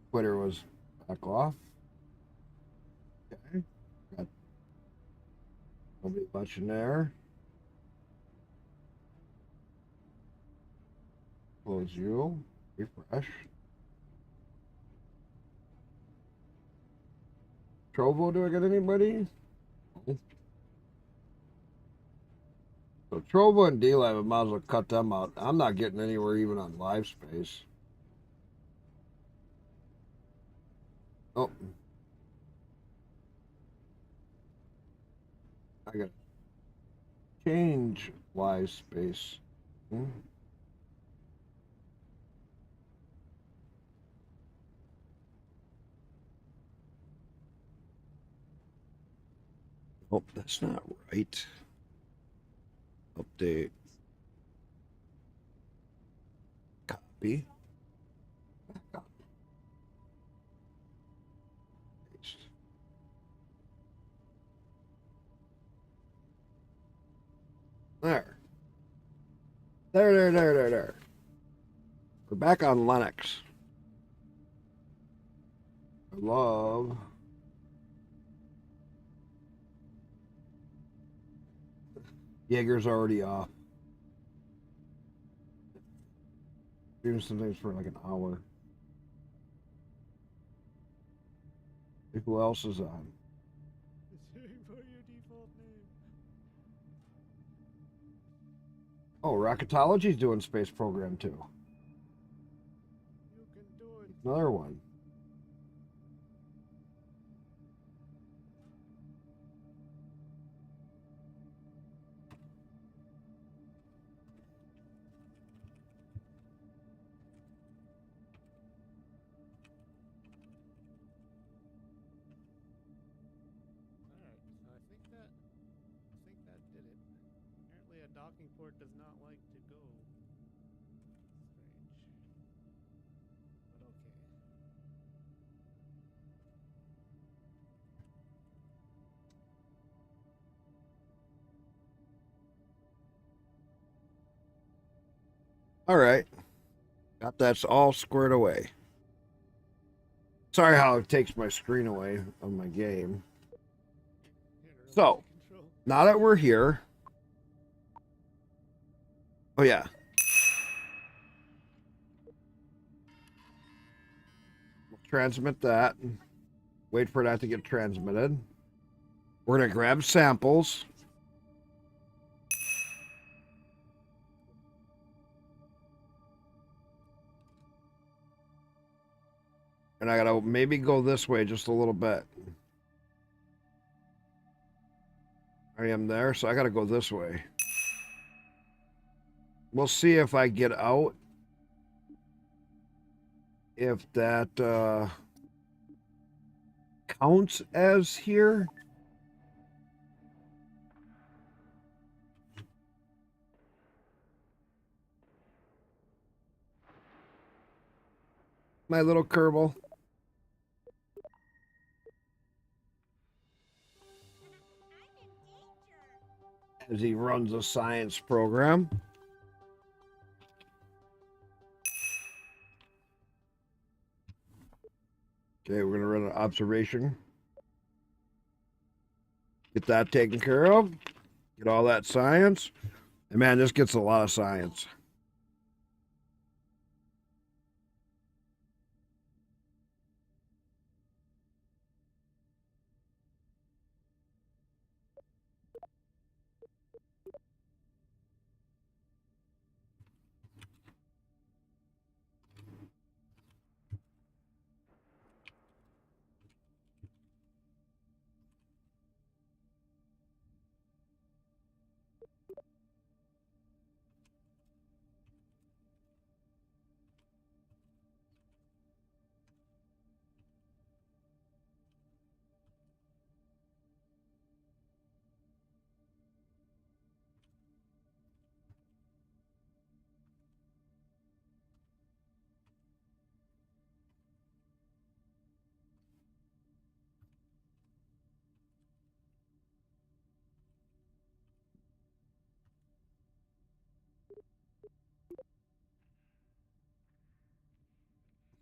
Twitter was back off. Okay. Got nobody watching there. Close you. Refresh. Trovo, do I get anybody? So Trovo and D-Lab, I might as well cut them out. I'm not getting anywhere even on live space. Oh. I gotta change live space. Oh, that's not right. Update. Copy. Paste. There. There. We're back on Linux. I love. Jaeger's already off. Doing some things for like an hour. Who else is on? For your default name. Oh, Rocketology's doing space program too. You can do it. Another one. Alright, so I think that did it. Apparently a docking port does not like to go. Strange. But okay. All right. Got that all squared away. Sorry how it takes my screen away of my game. Here, remote So, control. now that we're here. Oh, yeah. We'll transmit that. Wait for that to get transmitted. We're going to grab samples. And I got to maybe go this way just a little bit. I am there, so I got to go this way. We'll see if I get out. If that counts as here. My little Kerbal. As he runs a science program. Okay, we're going to run an observation. Get that taken care of. Get all that science. And man, this gets a lot of science.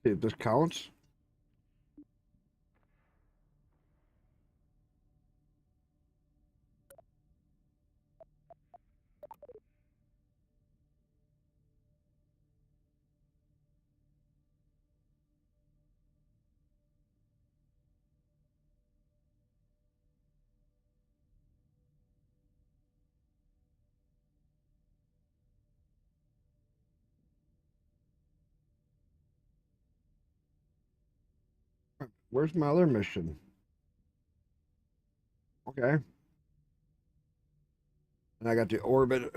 See if this counts. Where's my other mission? Okay. And I got the orbit.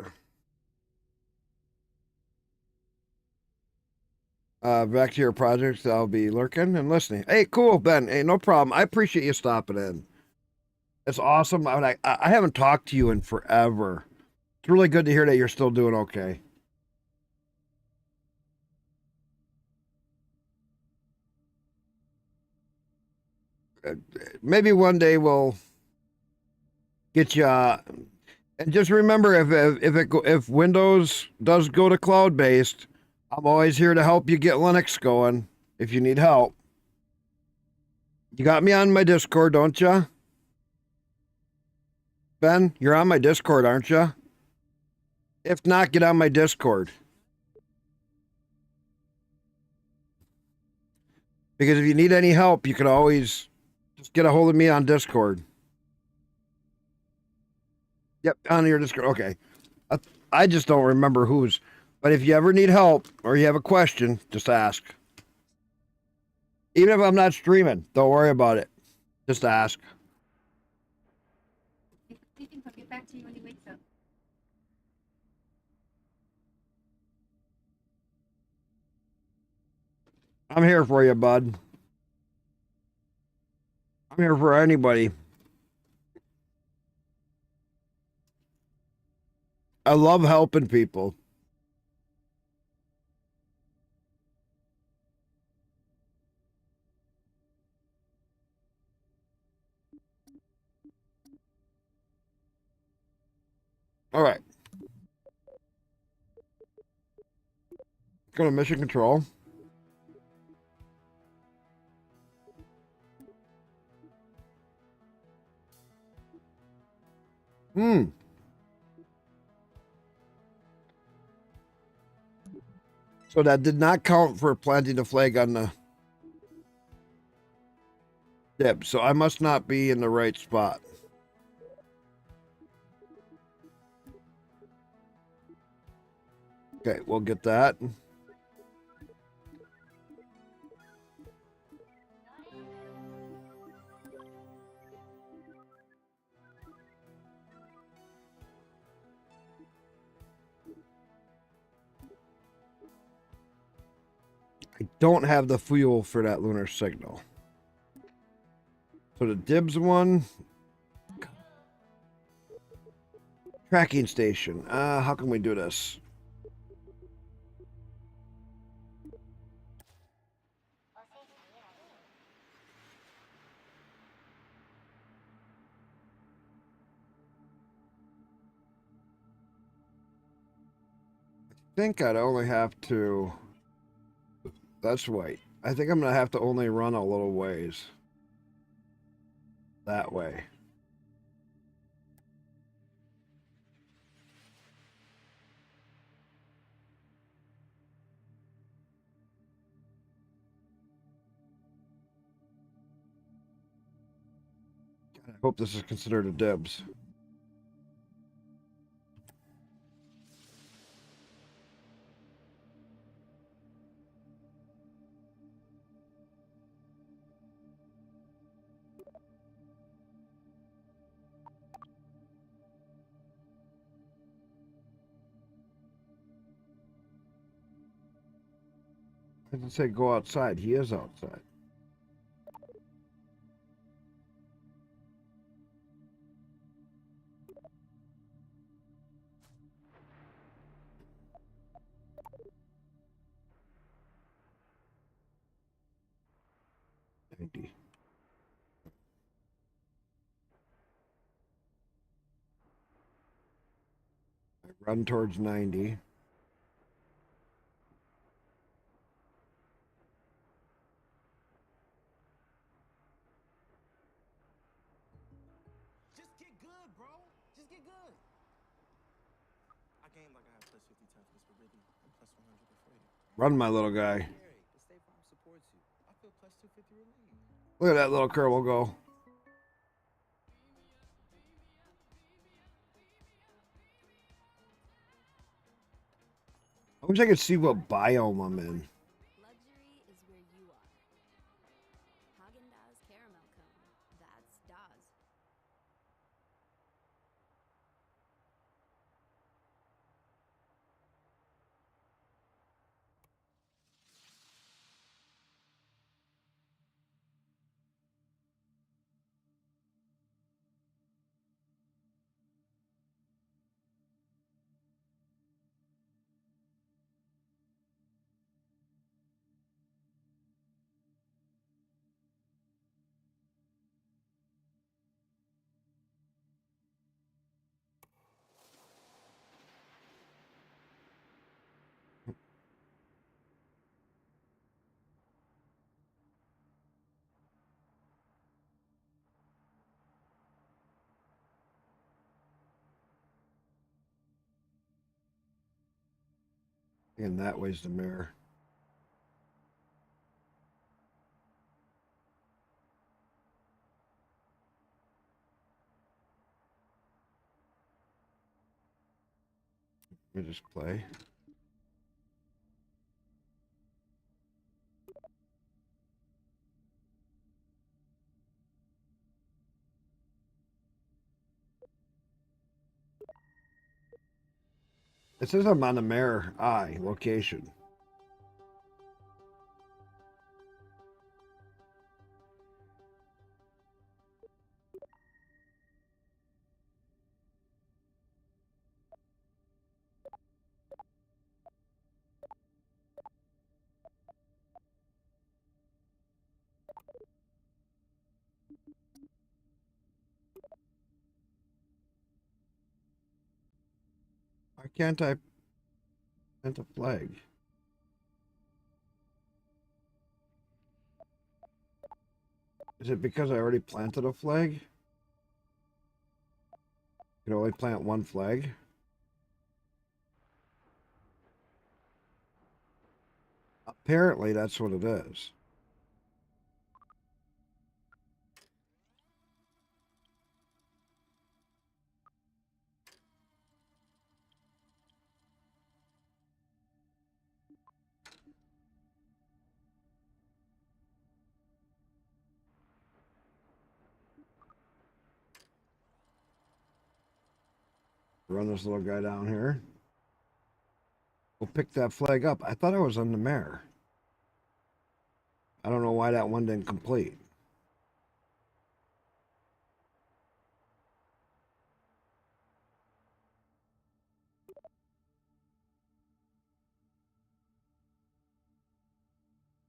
Back to your projects. I'll be lurking and listening. Hey, cool, Ben. Hey, no problem. I appreciate you stopping in. It's awesome. I haven't talked to you in forever. It's really good to hear that you're still doing okay. Maybe one day we'll get you. And just remember, if Windows does go to cloud based, I'm always here to help you get Linux going. If you need help, you got me on my Discord, don't you? Ben, you're on my Discord, aren't you? If not, get on my Discord. Because if you need any help, you can always just get a hold of me on Discord. Yep, on your Discord. Okay. I just don't remember whose. But if you ever need help or you have a question, just ask. Even if I'm not streaming, don't worry about it. Just ask. He'll get back to you when he wakes up. I'm here for you, bud. I'm here for anybody. I love helping people. All right. Go to mission control. So that did not count for planting the flag on the dip. So I must not be in the right spot. Okay, we'll get that. I don't have the fuel for that lunar signal. So the dibs one. Tracking station. How can we do this? I think I'd only have to. That's right. I think I'm gonna have to only run a little ways. That way. I hope this is considered a dibs. I didn't say go outside. He is outside. I run towards 90. good. I game like I have plus 50 toughness, but really I'm plus 100 before you. Run, my little guy. Gary, the State Farm supports you. I feel plus 250 remaining. Look at that little Kerbal go. I wish I could see what biome I'm in. Luxury is where you are. Haagen-Dazs caramel cone. That's Daz. And that way's the mirror. Let me just play. It says I'm on the mirror eye location. Why can't I plant a flag? Is it because I already planted a flag? You can only plant one flag? Apparently that's what it is. Run this little guy down here. We'll pick that flag up. I thought I was on the mare. I don't know why that one didn't complete.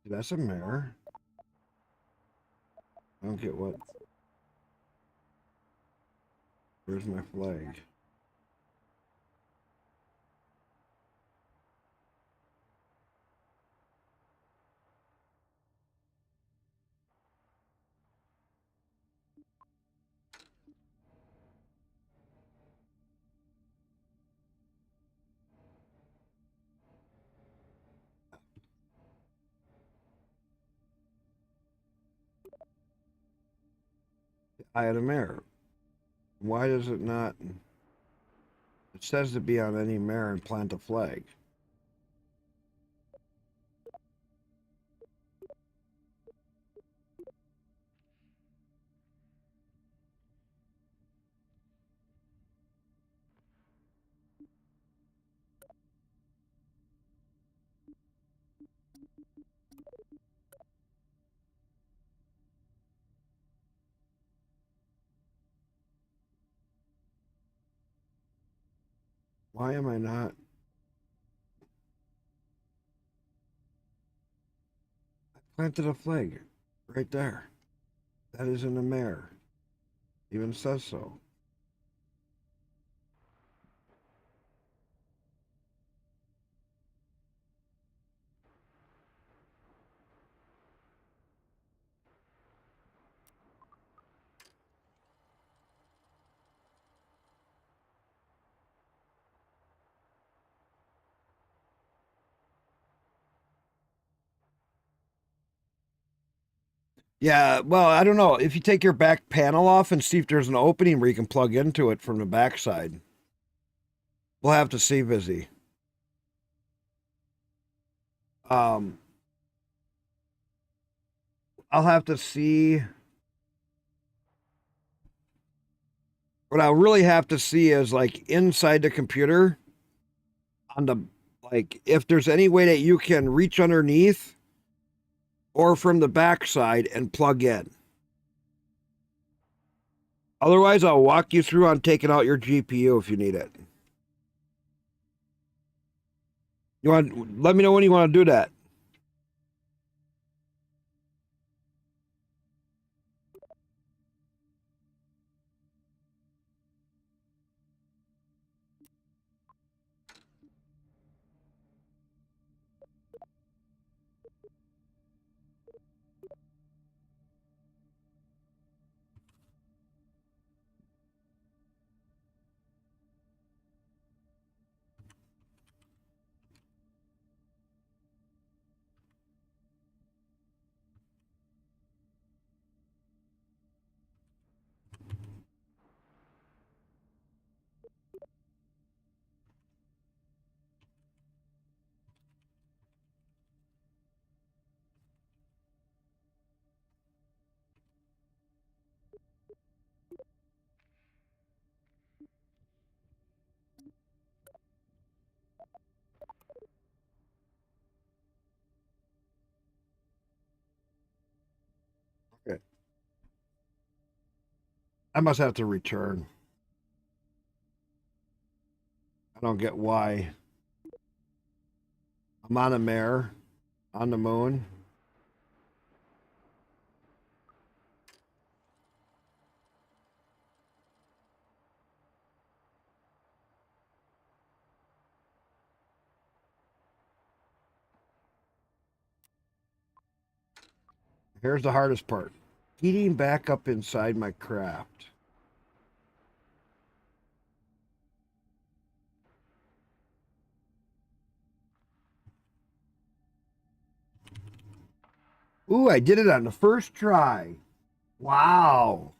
That's a mare. I don't get what. Where's my flag? I had a mare. Why does it not? It says to be on any mare and plant a flag. Why am I not? I planted a flag right there. That isn't a mare. Even says so. Yeah, well, I don't know. If you take your back panel off and see if there's an opening where you can plug into it from the backside. We'll have to see, Vizzy. I'll have to see. What I'll really have to see is like inside the computer on the, like, if there's any way that you can reach underneath or from the backside and plug in. Otherwise, I'll walk you through on taking out your GPU if you need it. You want, let me know when you want to do that. Okay. I must have to return. I don't get why. I'm on a mare, on the moon. Here's the hardest part. Getting back up inside my craft. Ooh, I did it on the first try. Wow.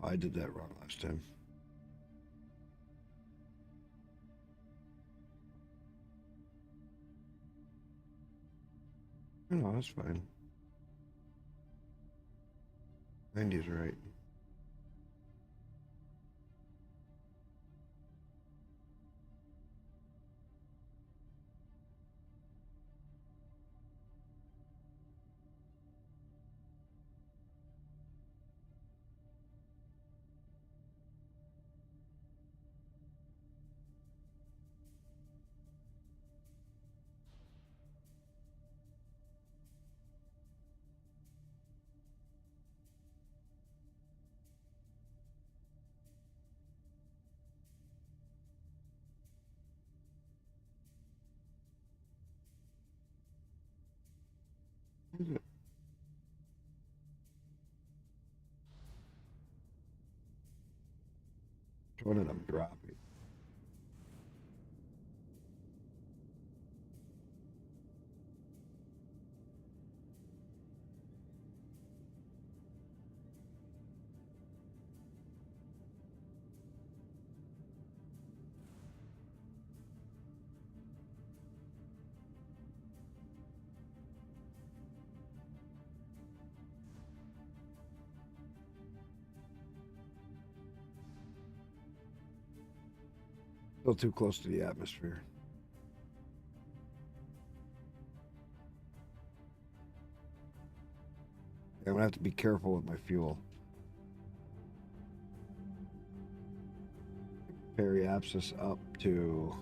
I did that wrong last time. No, that's fine. 90's right. Is it? Which one of them dropping? Still too close to the atmosphere. I'm gonna have to be careful with my fuel. Periapsis up to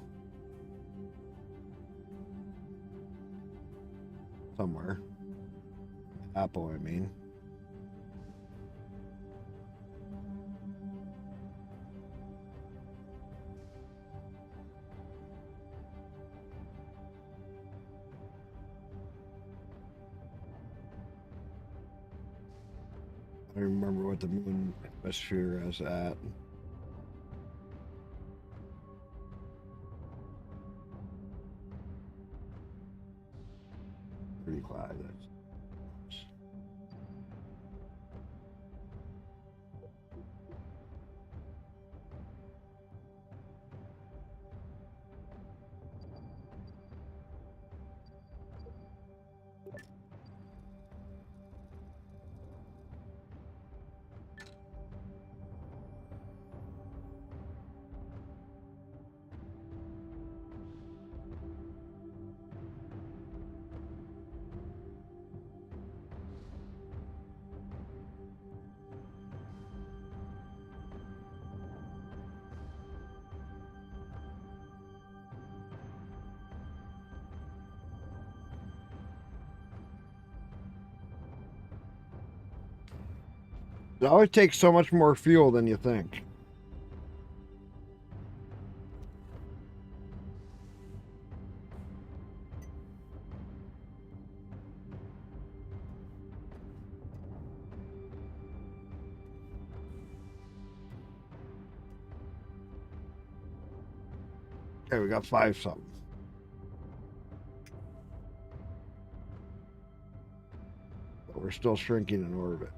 somewhere. Apple, I mean. I don't remember what the moon atmosphere is at. $35. That's It always takes so much more fuel than you think. Okay, we got 5 something. But we're still shrinking in orbit.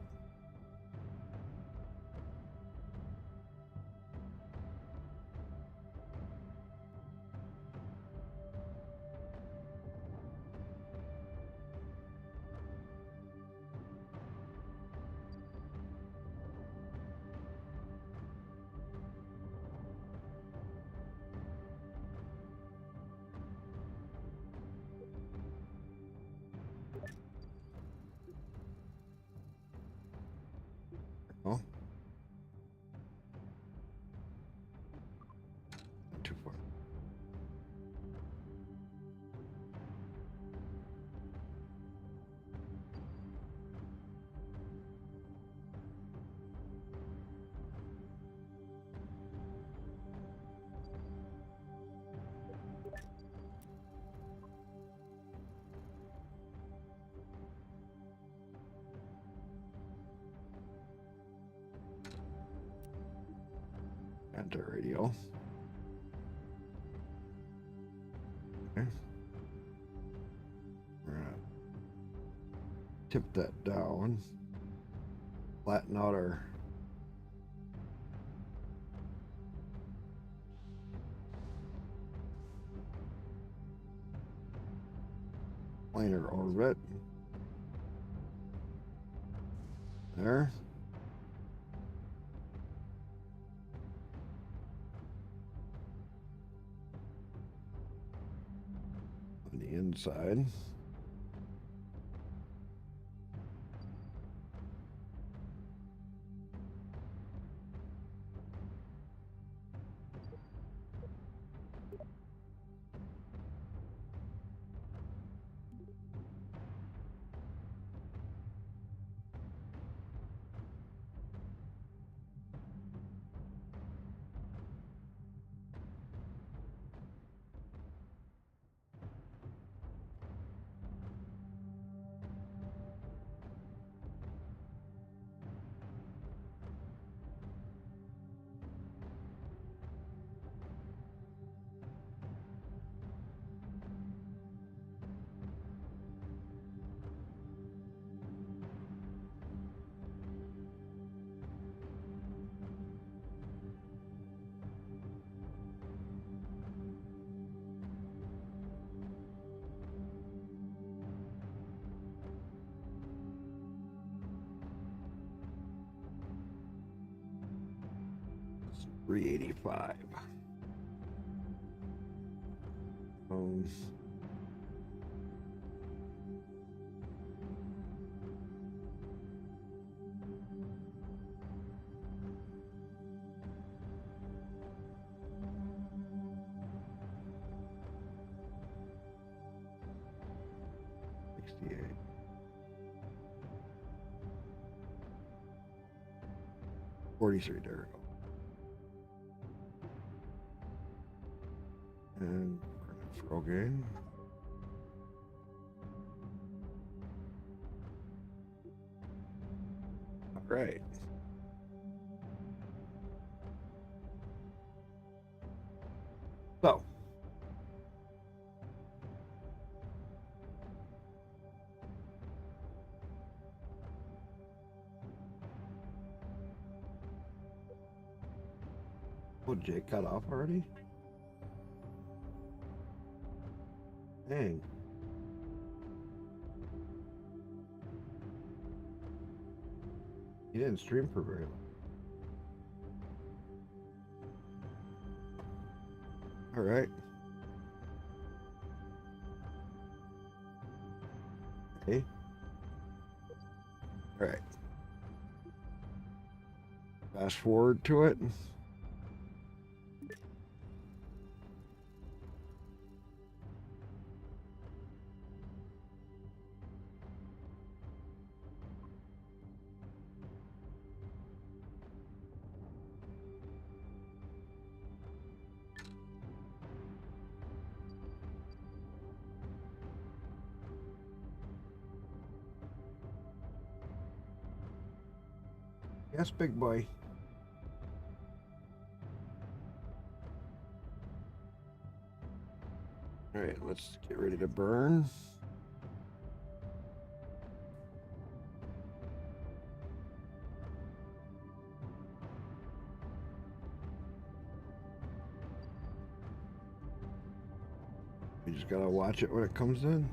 Oh. Not too far. Enter radio. Okay. We're gonna tip that down. Flatten out our planar orbit. There. On the inside. It's 385. Um, $68. $43, there we go. And throw game. All right. So. Oh, Jake got off already? Dang. He didn't stream for very long. All right. Hey. All right. Fast forward to it. Yes, big boy. All right, let's get ready to burn. You just gotta watch it when it comes in.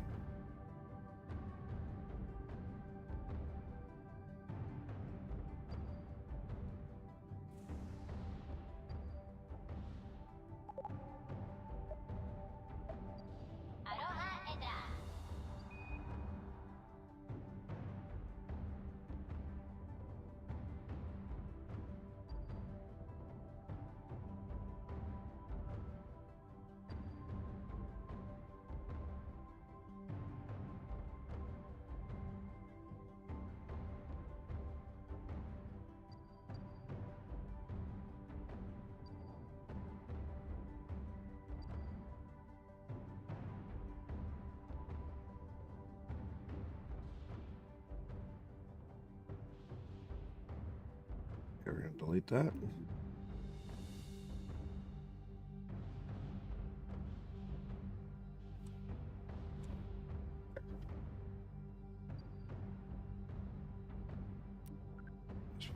Okay, we're gonna delete that.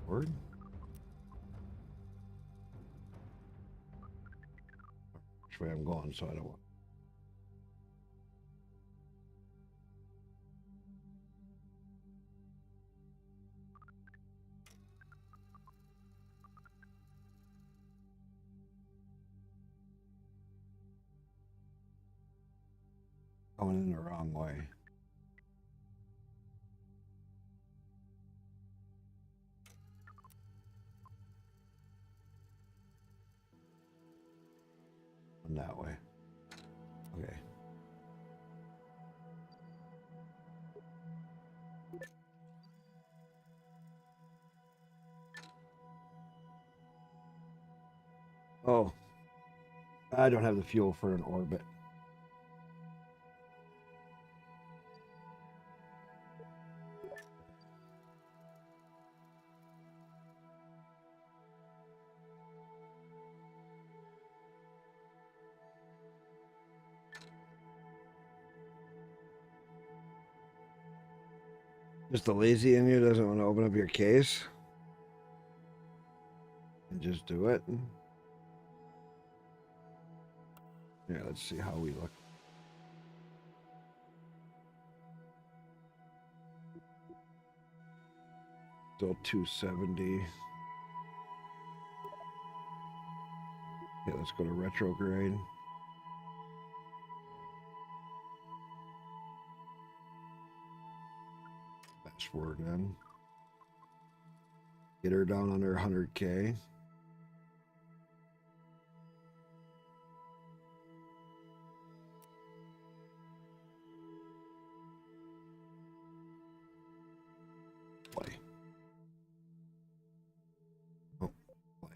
Forward. Which way I'm going, so I don't want. Going in the wrong way. That way. Okay. Oh, I don't have the fuel for an orbit. Just the lazy in you doesn't want to open up your case and just do it. Yeah, let's see how we look. Still 270. Okay, let's go to retrograde. Fast forward in. Get her down under 100K. Play. Oh, play.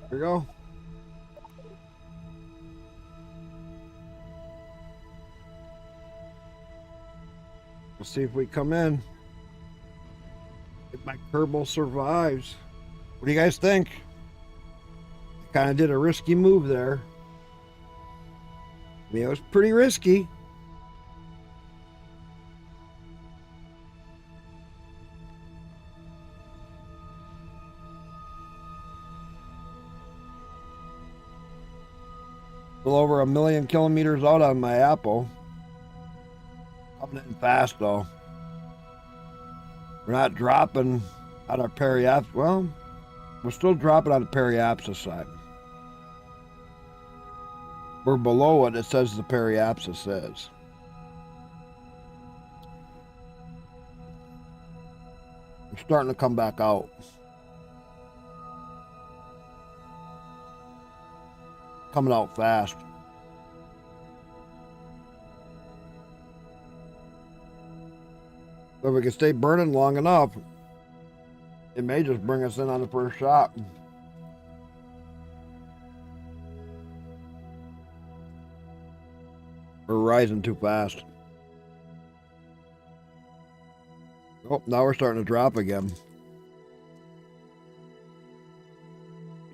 There we go. Let's see if we come in. If my Kerbal survives. What do you guys think? I kind of did a risky move there. I mean, it was pretty risky. A little over 1,000,000 kilometers out on my Apple. Coming in fast though. We're not dropping on our periapsis. Well, we're still dropping on the periapsis side. We're below what it says the periapsis is. We're starting to come back out. Coming out fast. So if we can stay burning long enough, it may just bring us in on the first shot. We're rising too fast. Oh, now we're starting to drop again.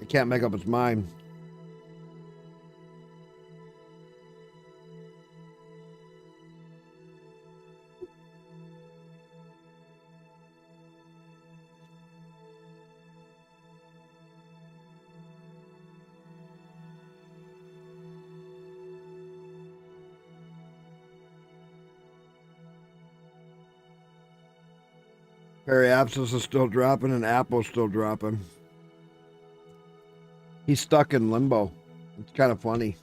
It can't make up its mind. Periapsis is still dropping and Apple's still dropping. He's stuck in limbo. It's kind of funny.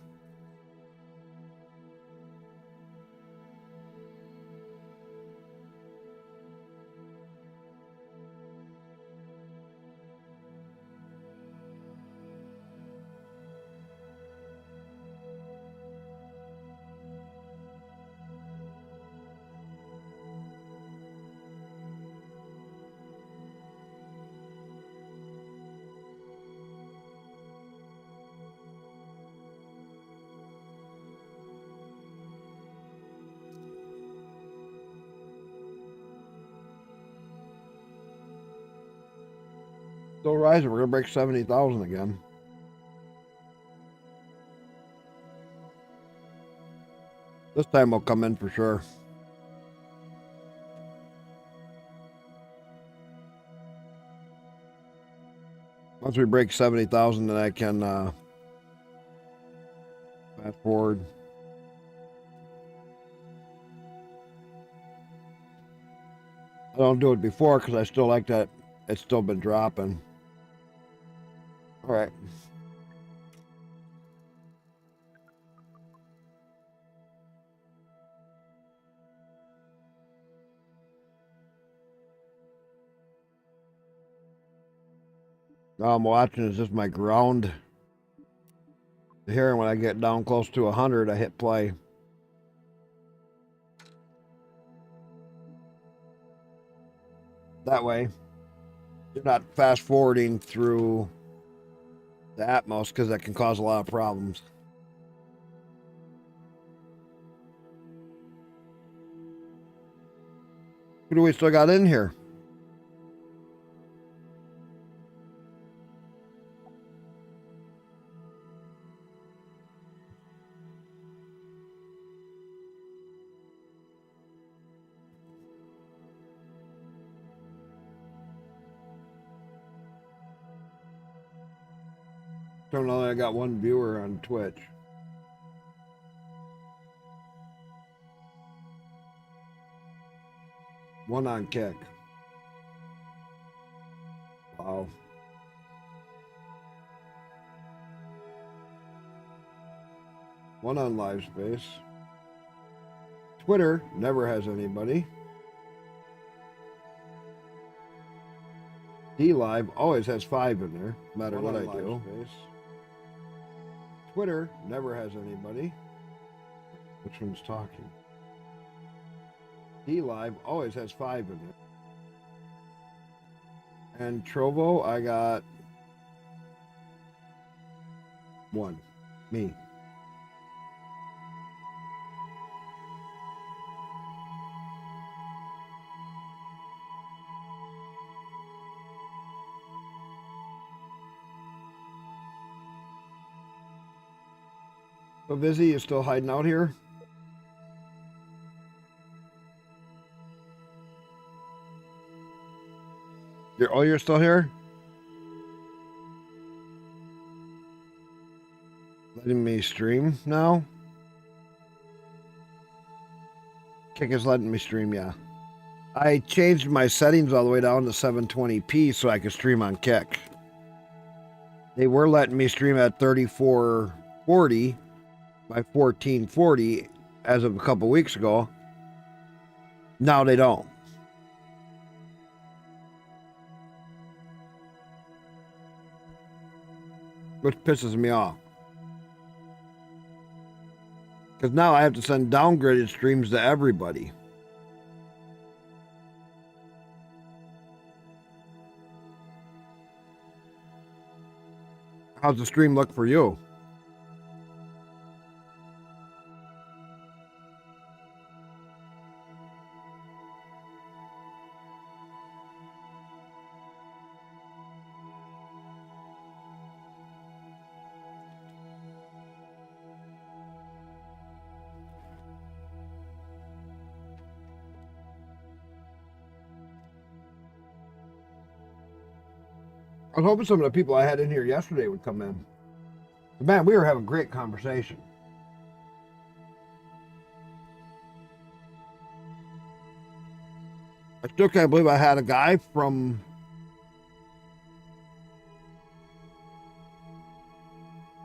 Still rising. We're gonna break 70,000 again. This time we'll come in for sure. Once we break 70,000, then I can fast forward. I don't do it before because I still like that it's still been dropping. All right. All I'm watching is just my ground. Here, when I get down close to 100, I hit play. That way, you're not fast forwarding through the Atmos because that can cause a lot of problems. Who do we still got in here? Don't know. I got one viewer on Twitch. One on Kick. Wow. One on Live Space. Twitter never has anybody. D Live always has 5 in there, no matter what I do. Space. Twitter never has anybody. Which one's talking? D Live always has 5 in there. And Trovo, I got 1. Me. So Vizzy, you still hiding out here? You're still here? Letting me stream now? Kick is letting me stream, yeah. I changed my settings all the way down to 720p so I could stream on Kick. They were letting me stream at 3440 by 1440 as of a couple weeks ago. Now they don't. Which pisses me off. Because now I have to send downgraded streams to everybody. How's the stream look for you? I was hoping some of the people I had in here yesterday would come in. But man, we were having a great conversation. I still can't believe I had a guy from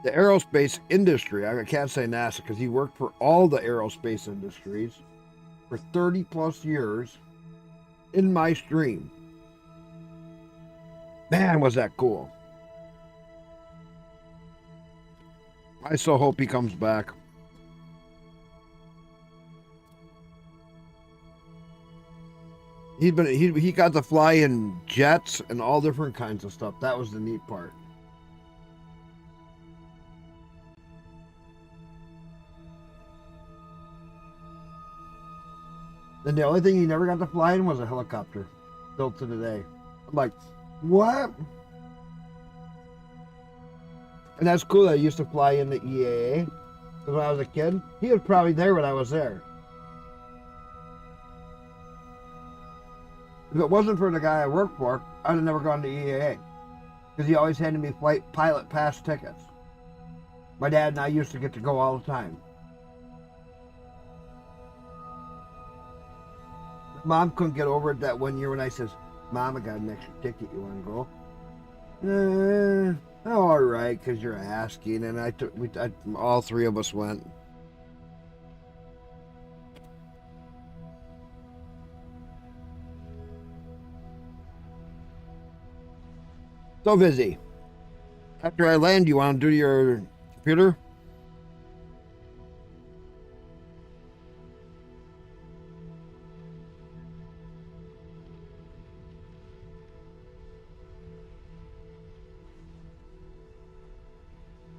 the aerospace industry. I can't say NASA because he worked for all the aerospace industries for 30 plus years in my stream. Man, was that cool. I so hope he comes back. He got to fly in jets and all different kinds of stuff. That was the neat part. Then the only thing he never got to fly in was a helicopter. Still to today. I'm like, what? And that's cool that I used to fly in the EAA. Because when I was a kid, he was probably there when I was there. If it wasn't for the guy I worked for, I'd have never gone to EAA. Because he always handed me flight pilot pass tickets. My dad and I used to get to go all the time. Mom couldn't get over it that one year when I says, Mom, I got an extra ticket. You want to go? Oh, all right, because you're asking. And all three of us went. So busy. After I land, you want to do your computer?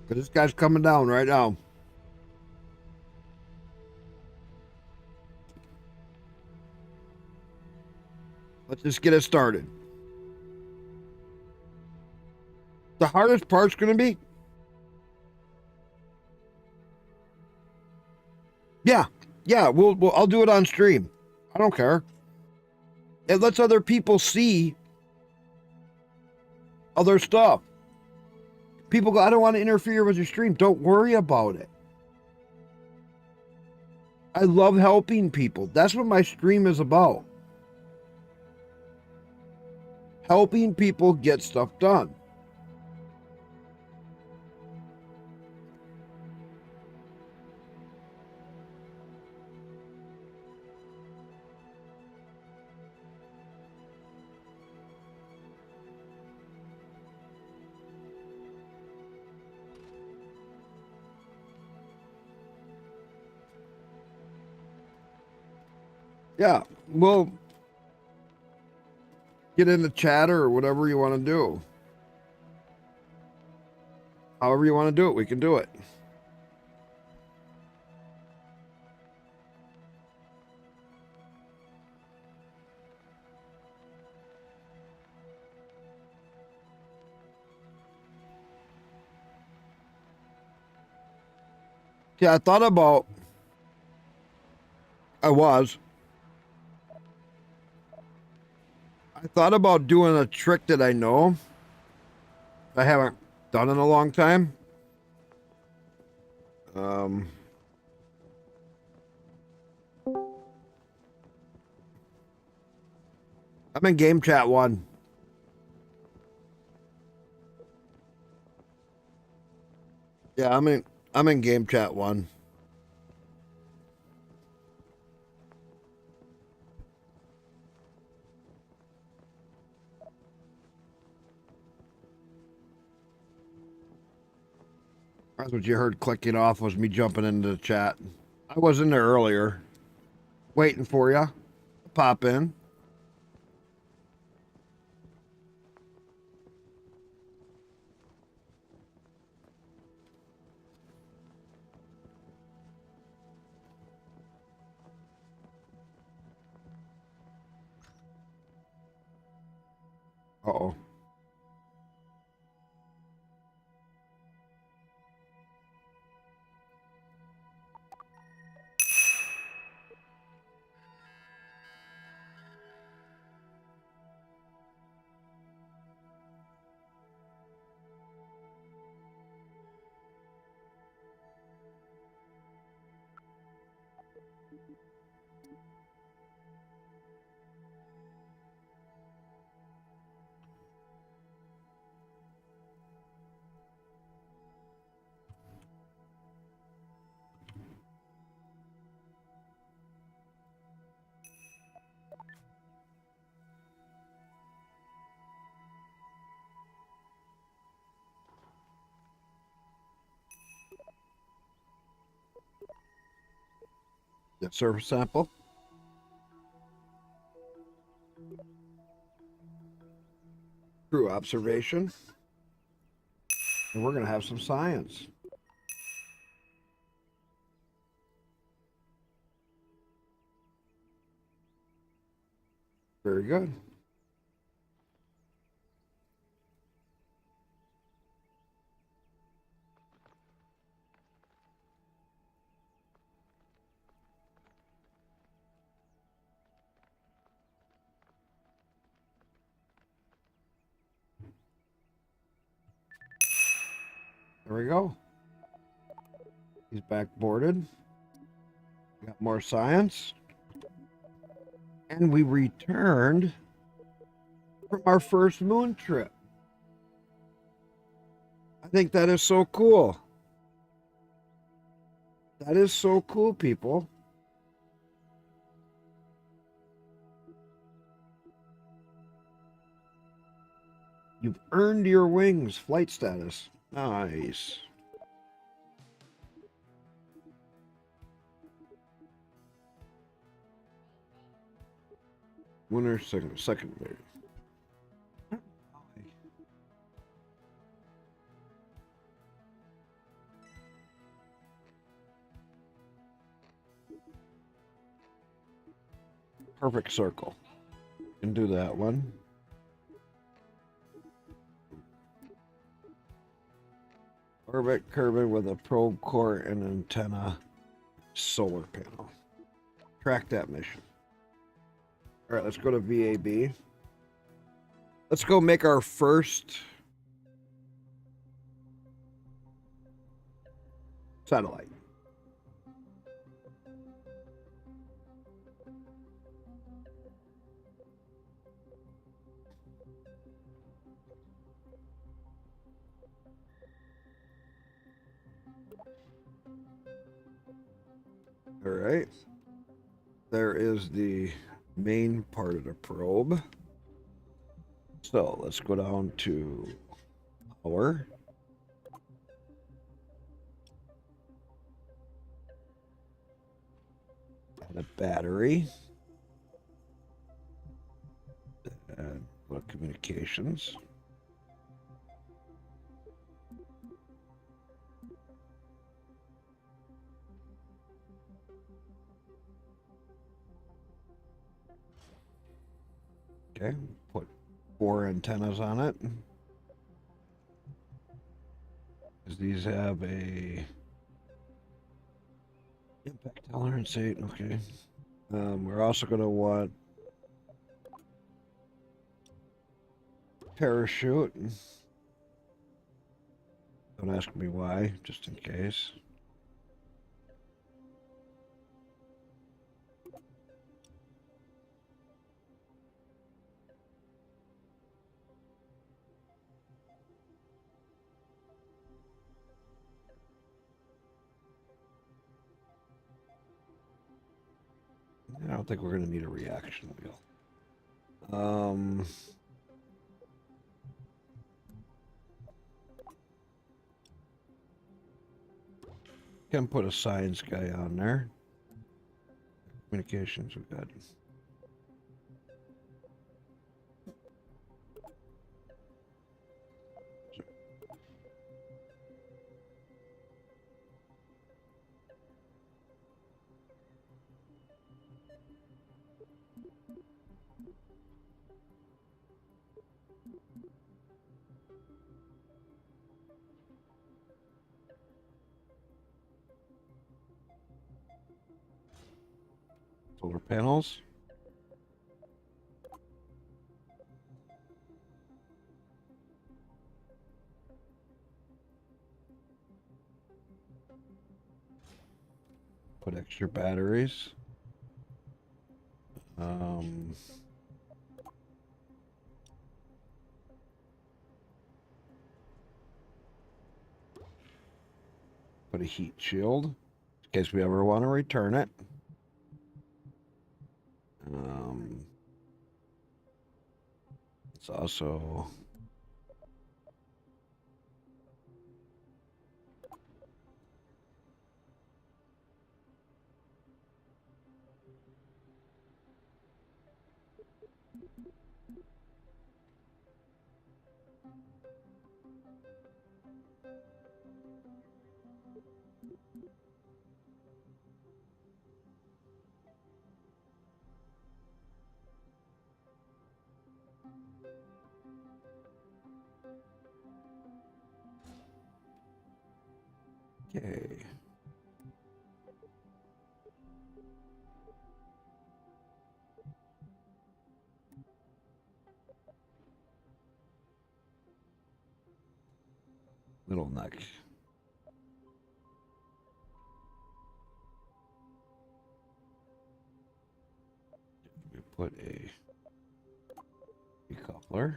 Because this guy's coming down right now. Let's just get it started. The hardest part's going to be? Yeah. I'll do it on stream. I don't care. It lets other people see other stuff. People go, I don't want to interfere with your stream. Don't worry about it. I love helping people. That's what my stream is about. Helping people get stuff done. Yeah, we'll get in the chat or whatever you want to do. However you want to do it, we can do it. Yeah, I thought about, I thought about doing a trick that I know I haven't done in a long time. I'm in game chat 1. Yeah, I'm in game chat 1. That's what you heard clicking off was me jumping into the chat. I was in there earlier, waiting for you. Pop in. Uh-oh. The surface sample. True observation. And we're going to have some science. Very good. There we go. He's backboarded. Got more science. And we returned from our first moon trip. I think that is so cool. That is so cool, people. You've earned your wings flight status. Nice. Winner secondary. Perfect circle. Can do that one. Orbit Kerbal with a probe core and antenna solar panel. Track that mission. All right, let's go to VAB. Let's go make our first satellite. All right. There is the main part of the probe. So let's go down to power. And a battery. And communications. Okay, put 4 antennas on it. Because these have a impact tolerance 8, okay. We're also going to want parachute. Don't ask me why, just in case. I don't think we're going to need a reaction wheel. Can put a science guy on there. Communications, we got. Solar panels. Put extra batteries. Put a heat shield in case we ever want to return it. It's also okay. Little neck. We put a decoupler.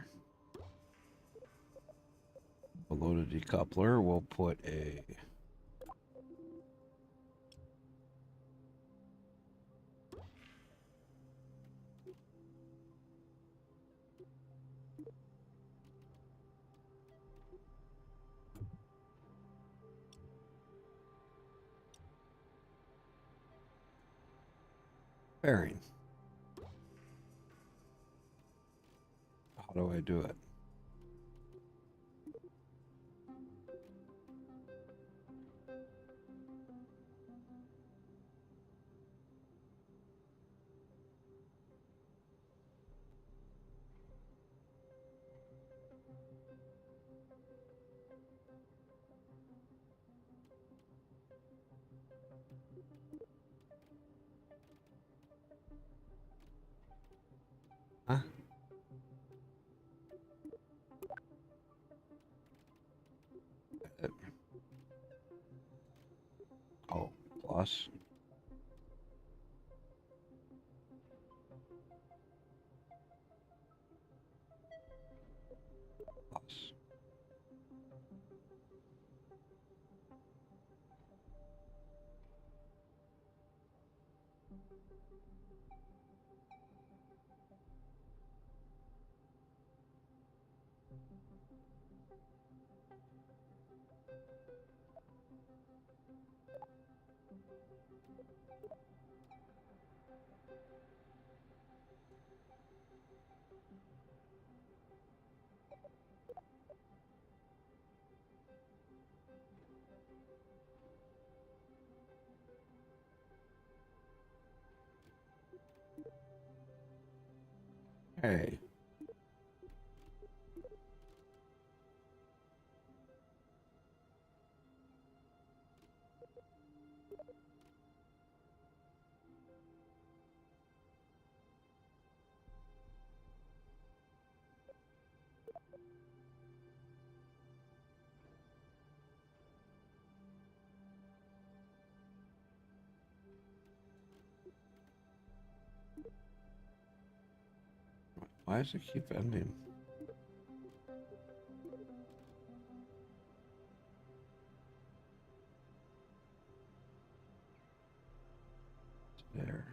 Below the decoupler, we'll put a bearing. How do I do it? Huh? Oh, plus. Plus. Hey. Why does it keep ending? There.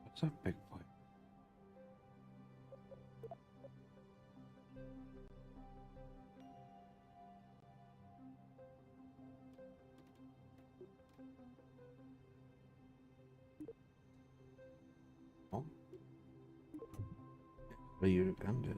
What's up, big boy? Oh. How do you end it?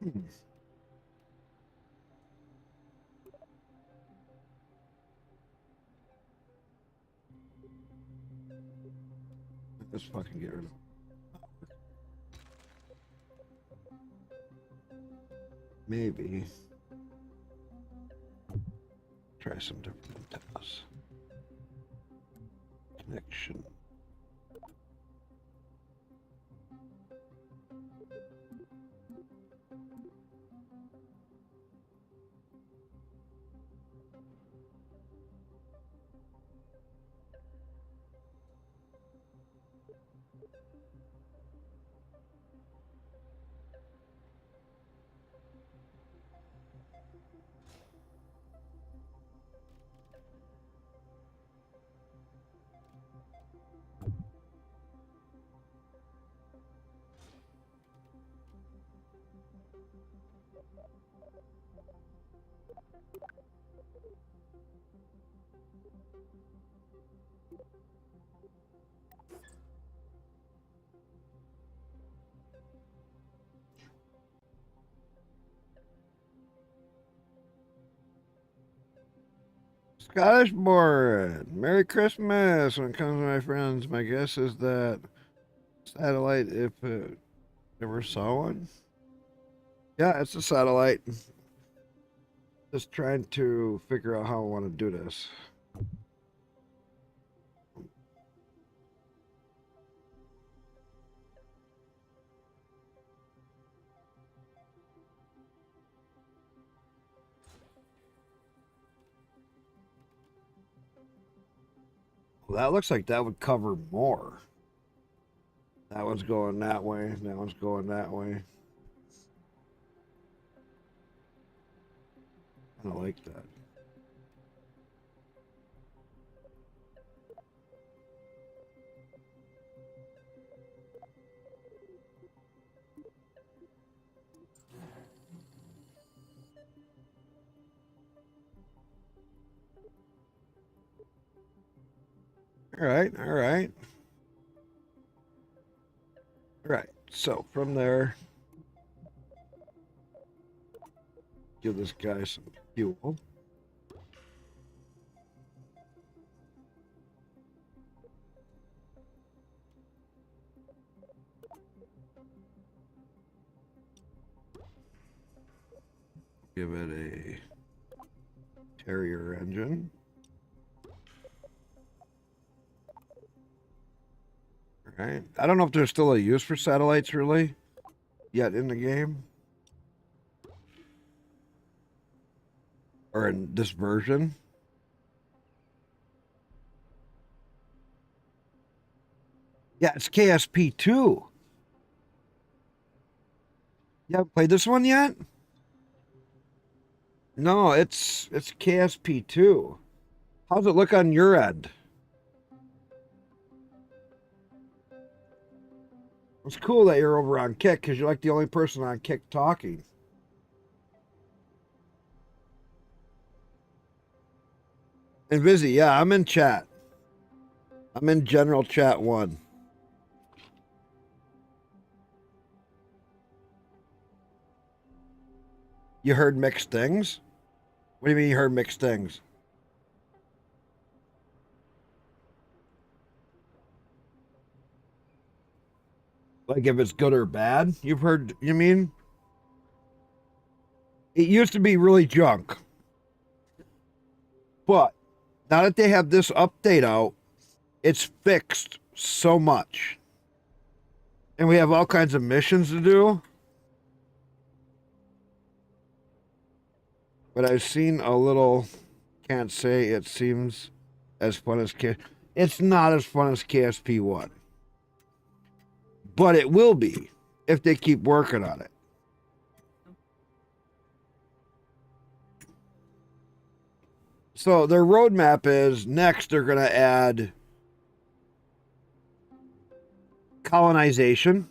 Hmm. Let's fucking get rid of it. Maybe try some different antennas. Connection. Scottish born. Merry Christmas. When it comes to my friends, my guess is that satellite, if it ever saw one. Yeah, it's a satellite. Just trying to figure out how I want to do this. Well, that looks like that would cover more. That one's going that way. That one's going that way. I don't like that. All right, all right. All right, so from there, give this guy some fuel. Give it a Terrier engine. All right. I don't know if there's still a use for satellites really yet in the game. Or in this version. Yeah, it's KSP2. You haven't played this one yet? No, it's KSP2. How's it look on your end? It's cool that you're over on Kick because you're like the only person on Kick talking. And Vizzy, yeah, I'm in chat. I'm in general chat 1. You heard mixed things? What do you mean you heard mixed things? Like if it's good or bad? You've heard, you mean? It used to be really junk. But now that they have this update out, it's fixed so much. And we have all kinds of missions to do. But I've seen a little, can't say it seems as fun as it's not as fun as KSP1. But it will be if they keep working on it. So their roadmap is next they're going to add colonization.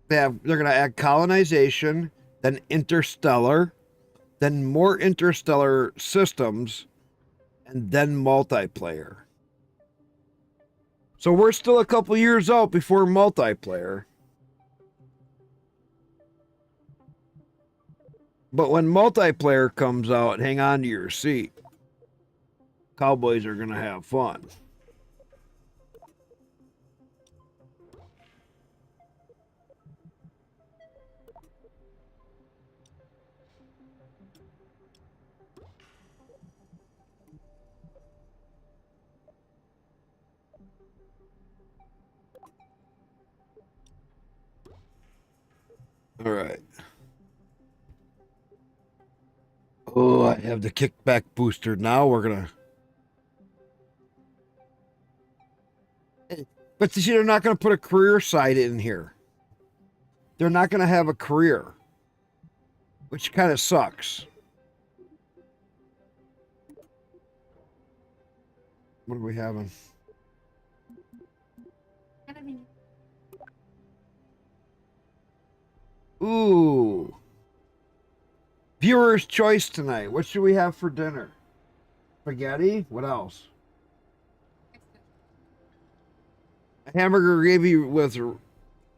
They're going to add colonization, then interstellar, then more interstellar systems, and then multiplayer. So we're still a couple years out before multiplayer. But when multiplayer comes out, hang on to your seat. Cowboys are going to have fun. All right. Oh, I have the kickback booster. Now we're going to... But see, they're not going to put a career side in here. They're not going to have a career, which kind of sucks. What are we having? Ooh. Viewer's choice tonight. What should we have for dinner? Spaghetti? What else? A hamburger gravy with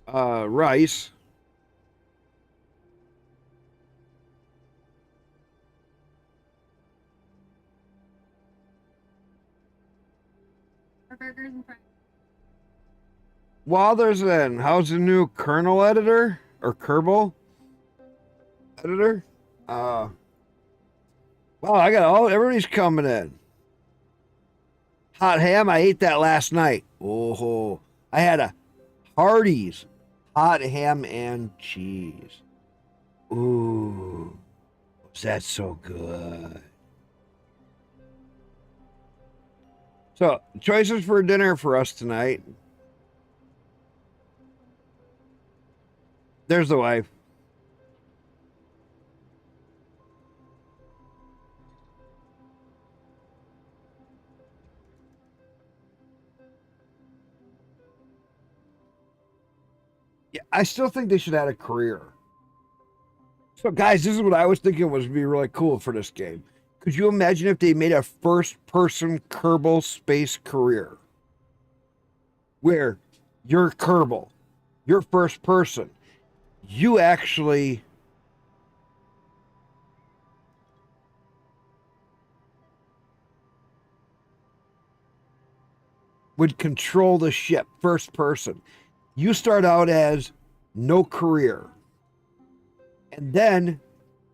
rice. Or burgers and fries. Wilders then, how's the new kernel editor? Or Kerbal editor? Wow, I got everybody's coming in. Hot ham, I ate that last night. Oh, I had a Hardee's hot ham and cheese. Ooh, was that so good? So, choices for dinner for us tonight. There's the wife. Yeah, I still think they should add a career. So, guys, this is what I was thinking was be really cool for this game. Could you imagine if they made a first-person Kerbal space career? Where you're Kerbal, you're first person. You actually would control the ship, first person. You start out as no career. And then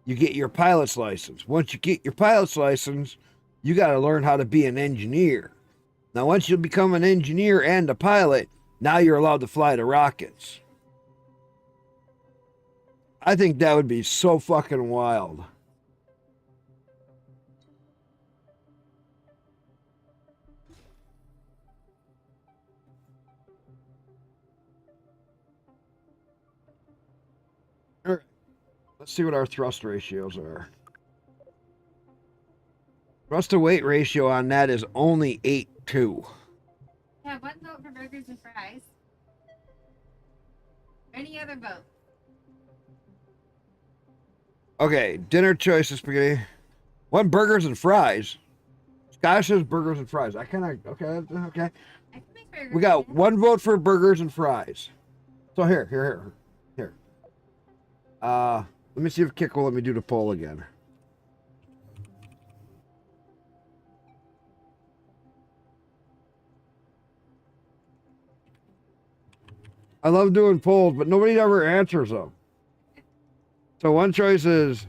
you get your pilot's license. Once you get your pilot's license, you got to learn how to be an engineer. Now, once you become an engineer and a pilot, now you're allowed to fly the rockets. I think that would be so fucking wild. All right. Let's see what our thrust ratios are. Thrust to weight ratio on that is only 8:2. Yeah, one vote for burgers and fries. Any other vote? Okay, dinner choices spaghetti. One burgers and fries. Scott says burgers and fries. I kind of okay. I can make burgers. We got yeah. one vote for burgers and fries. So here. Let me see if Kick will let me do the poll again. I love doing polls, but nobody ever answers them. So one choice is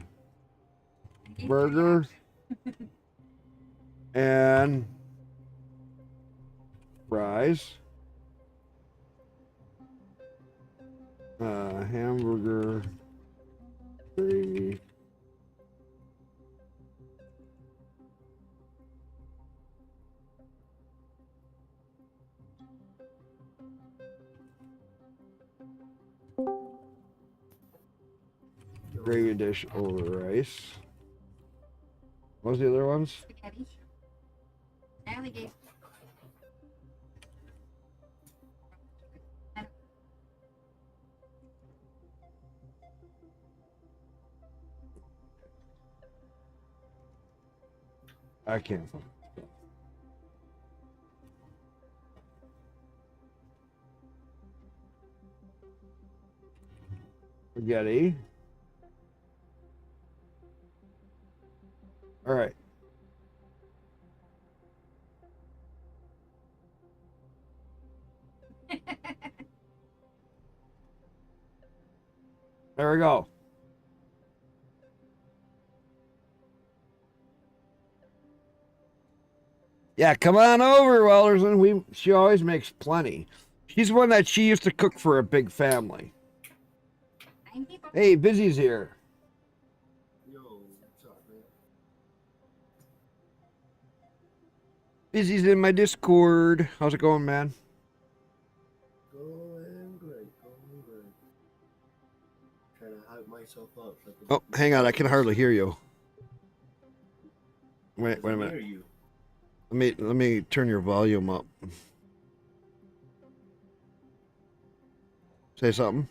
burger and fries. Hamburger, gravy. Gravy dish over rice. What was the other ones? Spaghetti. I only gave. I can't find. Spaghetti. All right. There we go. Yeah, come on over, Welderson. She always makes plenty. She's one that she used to cook for a big family. Hey, Busy's here. Yo, what's up, man? Busy's in my Discord. How's it going, man? Going great, going great. Trying to hype myself up. So Oh, hang on. I can hardly hear you. Wait a minute. Hear you. Let me turn your volume up. Say something.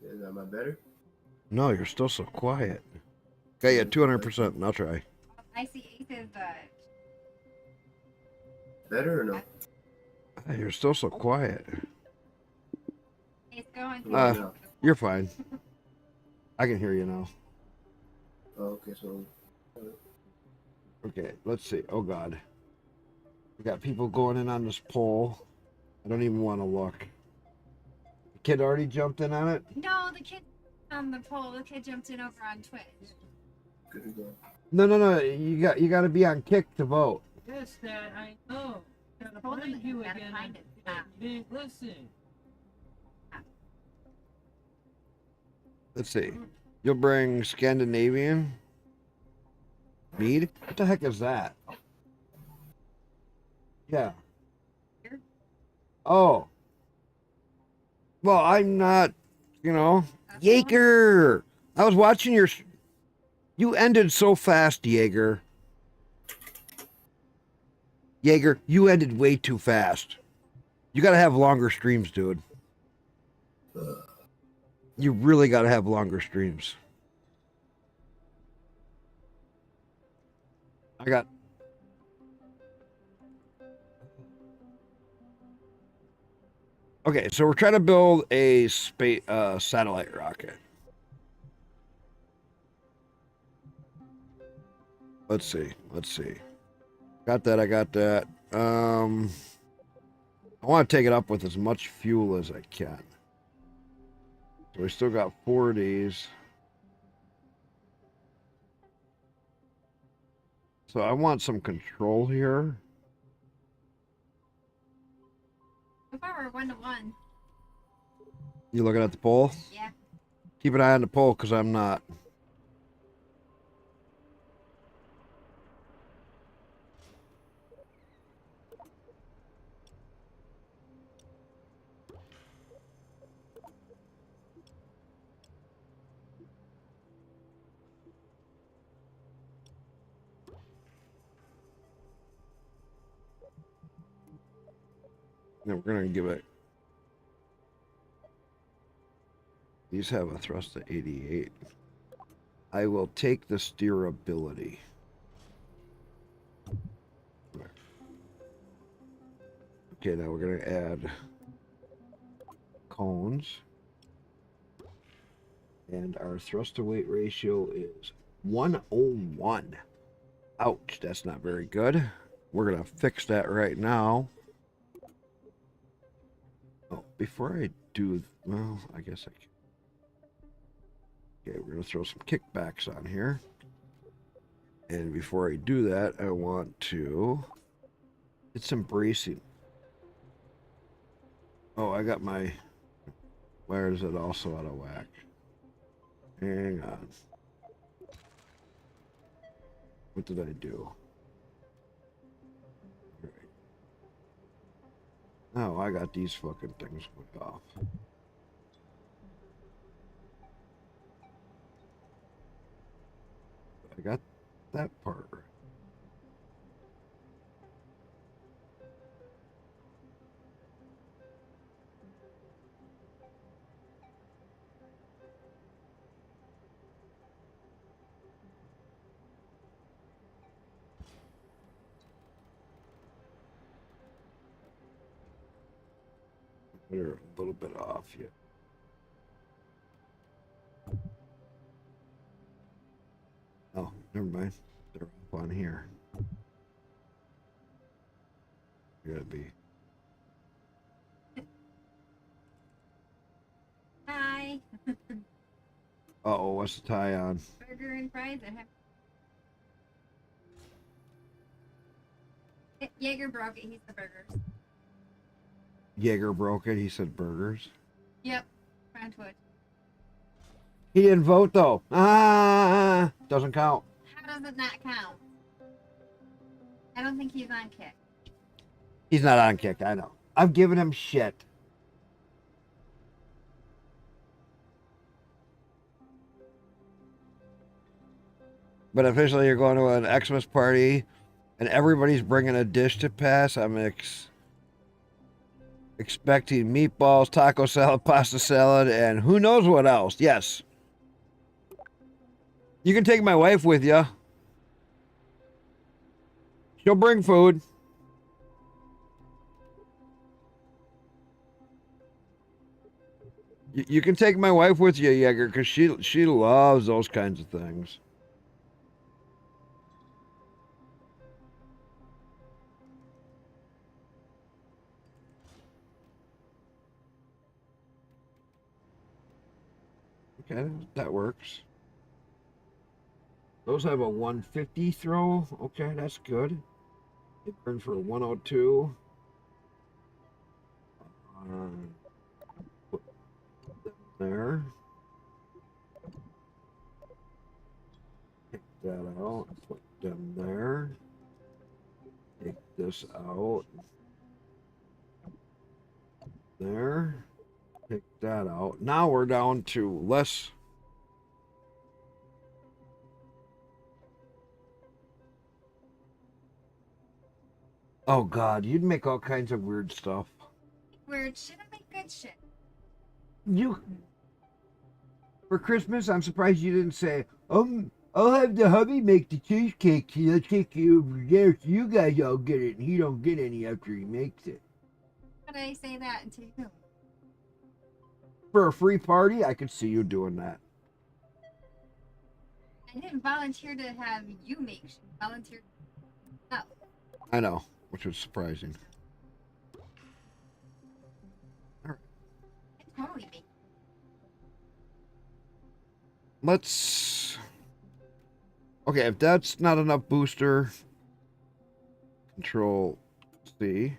Is that my better? No, you're still so quiet. Okay, yeah, 200%. I'll try. I see Ace is Better or no? Hey, you're still so quiet. it's going Yeah, to no. You're fine. I can hear you now. Oh, okay, so Okay, let's see. Oh, God. We got people going in on this poll. I don't even want to look. The kid already jumped in on it? No, the kid on the poll. The kid jumped in over on Twitch. good to go. No. You got to be on Kick to vote. Yes, Dad, I know. Gotta Told him find that you you gotta again. find it. You didn't listen. Let's see. You'll bring Scandinavian mead? What the heck is that? Yeah. Oh. Well, I'm not, Jaeger. I was watching your... You ended so fast, Jaeger. Jaeger, you ended way too fast. You got to have longer streams, dude. You really got to have longer streams. I got... Okay, so we're trying to build a space satellite rocket. Let's see. Got that. I got that. I want to take it up with as much fuel as I can. So we still got 4 of these. So I want some control here. So far, we're 1-1. You looking at the poll? Yeah. Keep an eye on the poll, because I'm not. Then we're going to give it... These have a thrust of 88. I will take the steerability. Okay, now we're going to add cones. And our thrust to weight ratio is 101. Ouch, that's not very good. We're going to fix that right now. Oh, before I do... Well, I guess I can. Okay, we're going to throw some kickbacks on here. And before I do that, I want to... get some bracing. Oh, I got my... Where is it also out of whack? Hang on. What did I do? All right. Oh, I got these fucking things put off. I got that part right. They're a little bit off yet. Never mind. They're up on here. You gotta be. Hi. Uh-oh, what's the tie on? Burger and fries. Jaeger broke it. He said burgers. Jaeger broke it. He said burgers. Yep. On Twitch. He didn't vote though. Ah, doesn't count. How does it not count? I don't think he's on kick. He's not on kick. I know. I've given him shit. But officially, you're going to an Xmas party, and everybody's bringing a dish to pass. I'm expecting meatballs, taco salad, pasta salad, and who knows what else. Yes. You can take my wife with you. She'll bring food. You can take my wife with you, Jaeger, because she loves those kinds of things. Okay, that works. Those have a 150 throw. Okay, that's good. They burn for a 102. Put them there. Take that out. Put them there. Take this out. There. Take that out. Now we're down to less. Oh God, you'd make all kinds of weird stuff. Weird shit. I make good shit. You for Christmas, I'm surprised you didn't say, I'll have the hubby make the cheesecake. He'll take it over there so you guys all get it, and he don't get any after he makes it. How did I say that to you? For a free party, I could see you doing that. I didn't volunteer to have you make shit. I volunteered. No. I know, which was surprising. I totally make. Let's. Okay, if that's not enough booster, Control C.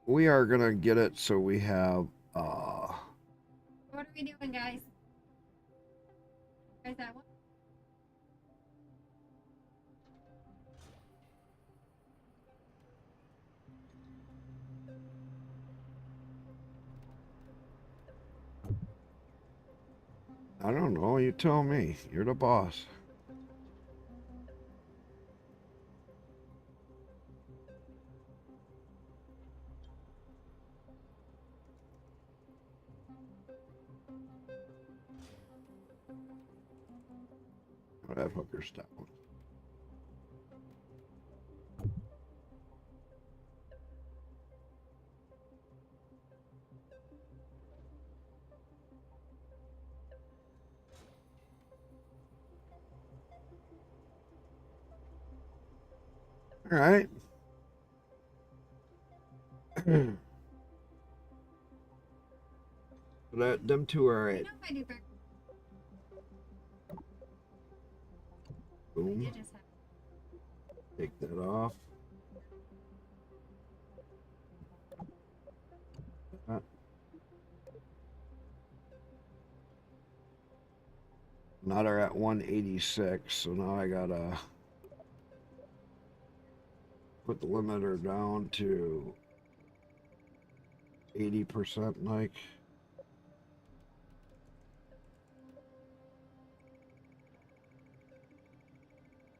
We are gonna get it so we have. What are we doing, guys? Guys, that one? I don't know. You tell me. You're the boss. Oh, that hooker's down. All right. That them two are I at know I do burger. boom. I did just have. Take that off. That. Now they're at 186, so now I gotta put the limiter down to 80%, Mike.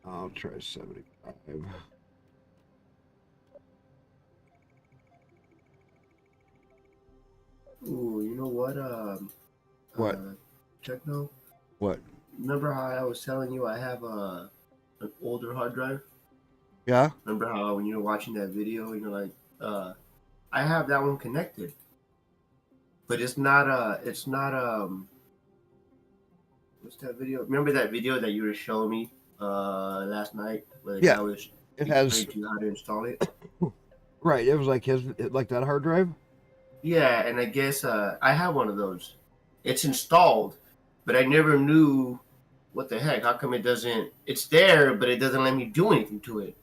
I'll try 75. Ooh, you know what? What? Techno. What? Remember how I was telling you I have an older hard drive? Yeah? Remember how when you were watching that video, you're like, I have that one connected, but it's not What's that video? Remember that video that you were showing me last night where the Yeah, guy was it has explaining to you how to install it? right. It was like like that hard drive. Yeah, and I guess I have one of those. It's installed, but I never knew what the heck. How come it doesn't? It's there, but it doesn't let me do anything to it.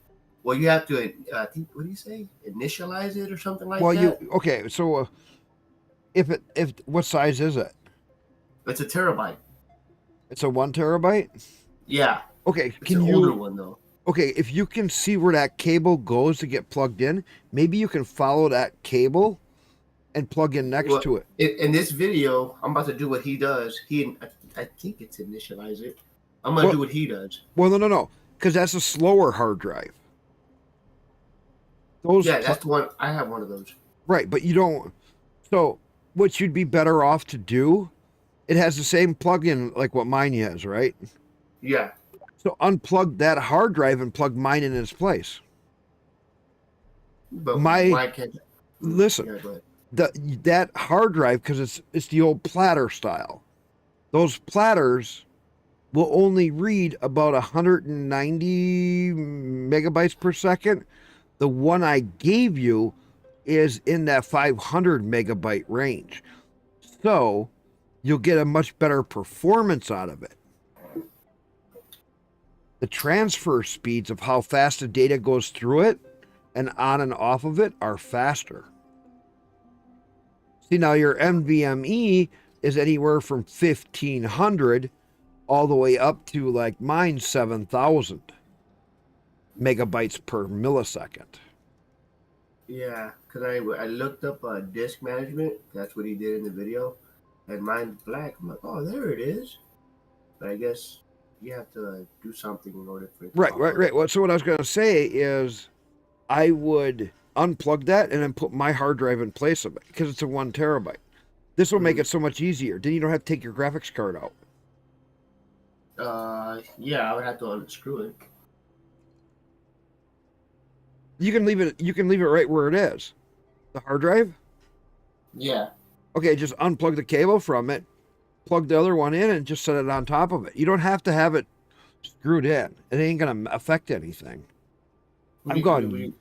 Well, you have to. I think what do you say? Initialize it or something like Well, that. okay. So if what size is it? It's a terabyte. It's a 1 terabyte. Yeah, Okay, it's an older one though. Okay, if you can see where that cable goes to get plugged in, maybe you can follow that cable and plug in next to it. In this video, I'm about to do what he does. I think it's initialize it. I'm gonna do what he does. Well, no, because that's a slower hard drive. That's the one. I have one of those. Right, but you don't. So what you'd be better off to do, it has the same plug-in like what mine has, right? Yeah. So unplug that hard drive and plug mine in its place. But why can't? Listen, that hard drive, because it's the old platter style. Those platters will only read about 190 megabytes per second. The one I gave you is in that 500 megabyte range. So you'll get a much better performance out of it. The transfer speeds of how fast the data goes through it and on and off of it are faster. See, now your NVMe is anywhere from 1500 all the way up to like mine 7000 megabytes per millisecond. Yeah, because I looked up disk management. That's what he did in the video. And mine's black. I'm like, oh, there it is. But I guess you have to do something in order for it to Right. Well, so what I was going to say is I would unplug that and then put my hard drive in place of it because it's a 1 terabyte. This will make it so much easier. Then you don't have to take your graphics card out. Yeah, I would have to unscrew it. You can leave it right where it is. The hard drive? Yeah. Okay, just unplug the cable from it, plug the other one in, and just set it on top of it. You don't have to have it screwed in. It ain't going to affect anything. I've gone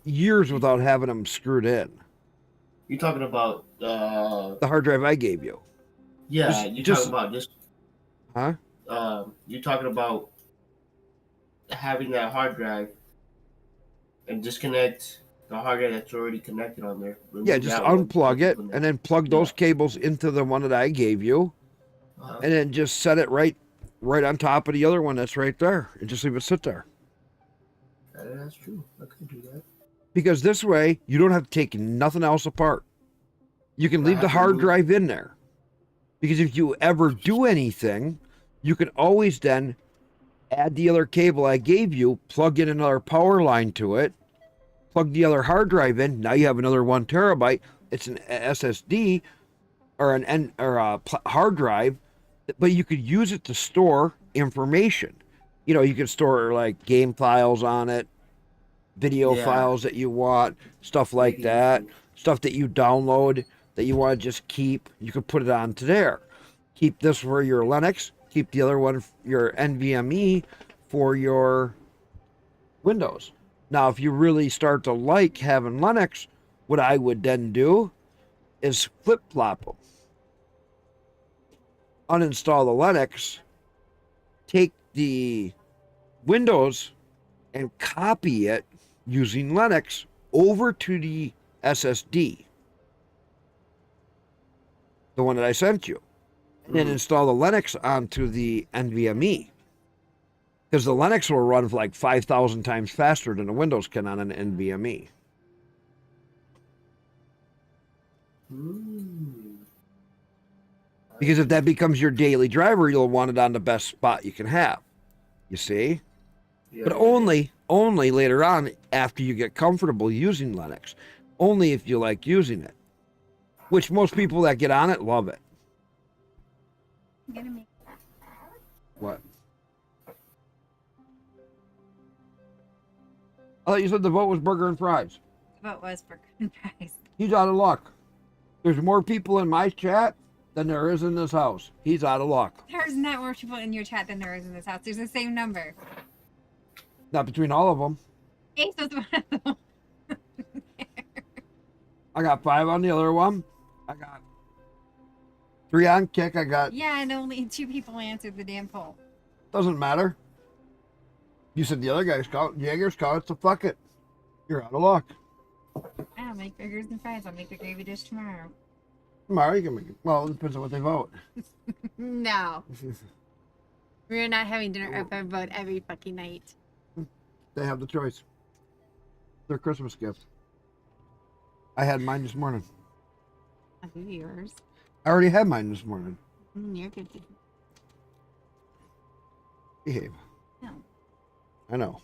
years without having them screwed in. You're talking about the hard drive I gave you. Yeah, you're talking about this. Huh? You're talking about having that hard drive and disconnect the hard drive that's already connected on there. Yeah, just unplug it and then plug those cables into the one that I gave you, and then just set it right on top of the other one that's right there, and just leave it sit there. That's true. I could do that. Because this way, you don't have to take nothing else apart. You can leave the hard drive in there. Because if you ever do anything, you can always then add the other cable I gave you, plug in another power line to it, plug the other hard drive in. Now you have another 1 terabyte. It's an SSD or a hard drive, but you could use it to store information. You know, you can store like game files on it, video files that you want, stuff like that, stuff that you download that you want to just keep. You can put it onto there. Keep this for your Linux. Keep the other one, your NVMe, for your Windows. Now, if you really start to like having Linux, what I would then do is flip-flop them. Uninstall the Linux, take the Windows and copy it using Linux over to the SSD, the one that I sent you, and then install the Linux onto the NVMe, because the Linux will run like 5,000 times faster than the Windows can on an NVMe. Because if that becomes your daily driver, you'll want it on the best spot you can have. You see? But only later on, after you get comfortable using Linux. Only if you like using it. Which most people that get on it love it. I'm gonna make What? I thought you said the vote was burger and fries. what was for good price. He's out of luck. There's more people in my chat than there is in this house. He's out of luck. There's not more people in your chat than there is in this house. There's the same number. Not between all of them. Ace was one of them. I got 5 on the other one. I got 3 on Kick. I got... Yeah, and only 2 people answered the damn poll. Doesn't matter. You said the other guy's called Jaeger's called, so fuck it. You're out of luck. I'll make burgers and fries. I'll make the gravy dish tomorrow. Tomorrow you can make it. Well, it depends on what they vote. No. We're not having dinner up our vote every fucking night. They have the choice. Their Christmas gift. I had mine this morning. I'll do yours. I already had mine this morning. You're good. Behave. No. I know.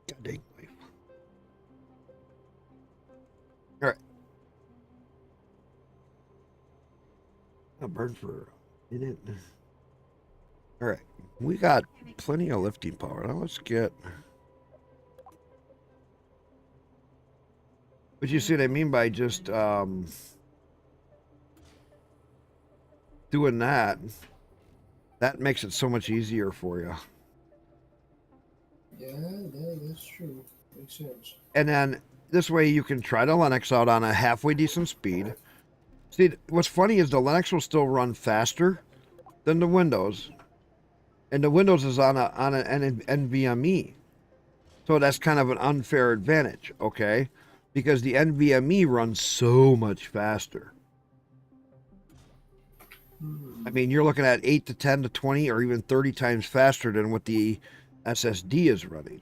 God dang life. All right. I'll burn for a minute. All right. We got plenty of lifting power. Now let's get... But you see what I mean by just doing that? That makes it so much easier for you. Yeah, that's true. Makes sense. And then this way you can try the Linux out on a halfway decent speed. See, what's funny is the Linux will still run faster than the Windows. And the Windows is on an NVMe. So that's kind of an unfair advantage, okay? Because the NVMe runs so much faster. I mean, you're looking at 8 to 10 to 20 or even 30 times faster than what the SSD is running.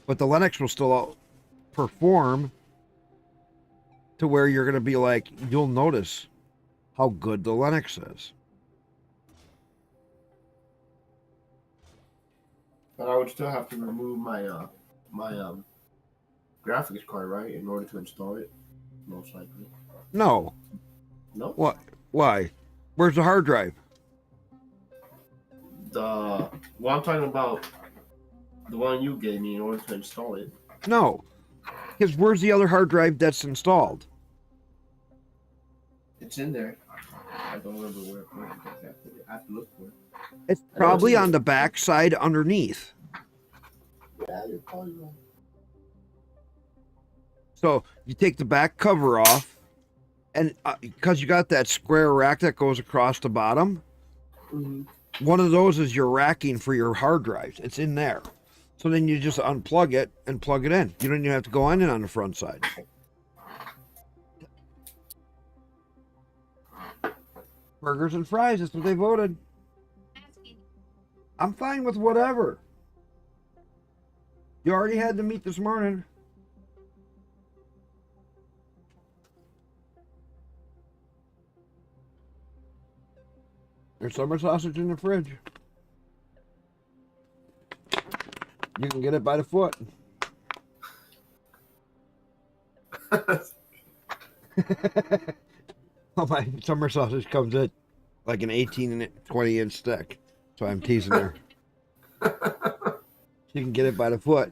But the Linux will still perform to where you're going to be like, you'll notice how good the Linux is. But I would still have to remove my graphics card, right, in order to install it, most likely. No. No? What? Why? Where's the hard drive? Well, I'm talking about the one you gave me in order to install it. No. Because where's the other hard drive that's installed? It's in there. I don't remember where I have to look for it. It's probably on the back side underneath. Yeah, you're probably right. So you take the back cover off, and because you got that square rack that goes across the bottom, one of those is your racking for your hard drives. It's in there. So then you just unplug it and plug it in. You don't even have to go on it on the front side. Burgers and fries, that's what they voted. I'm fine with whatever. You already had the meat this morning. There's summer sausage in the fridge. You can get it by the foot. Oh, my summer sausage comes in like an 18 and 20 inch stick. So I'm teasing her. She can get it by the foot.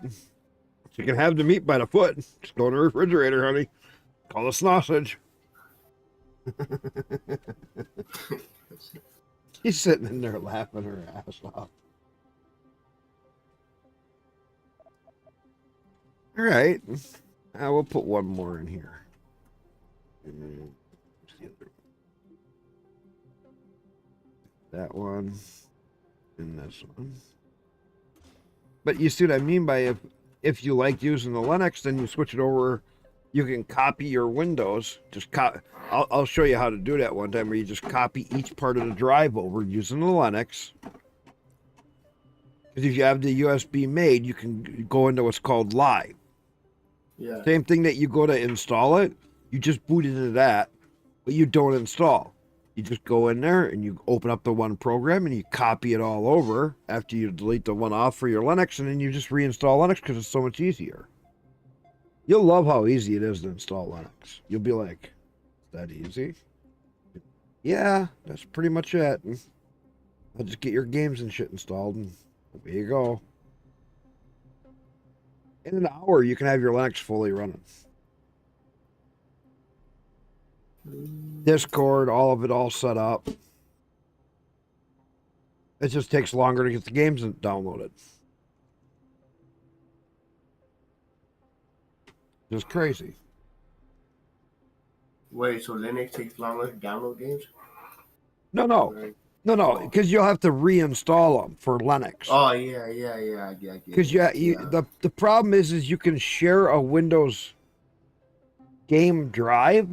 She can have the meat by the foot. Just go in the refrigerator, honey. Call it sausage. She's sitting in there laughing her ass off. All right. We'll put one more in here. That one. And this one. But you see what I mean by if you like using the Linux, then you switch it over. You can copy your Windows. I'll show you how to do that one time where you just copy each part of the drive over using the Linux. Because if you have the USB made, you can go into what's called live. Yeah. Same thing that you go to install it, you just boot into that, but you don't install. You just go in there and you open up the one program and you copy it all over after you delete the one off for your Linux, and then you just reinstall Linux because it's so much easier. You'll love how easy it is to install Linux. You'll be like, is that easy? Yeah, that's pretty much it. I'll just get your games and shit installed and there you go. In an hour, you can have your Linux fully running. Discord, all of it all set up. It just takes longer to get the games downloaded. Just crazy. Wait, so Linux takes longer to download games? No, because you'll have to reinstall them for Linux. Oh yeah, I get Because it. the problem is you can share a Windows game drive,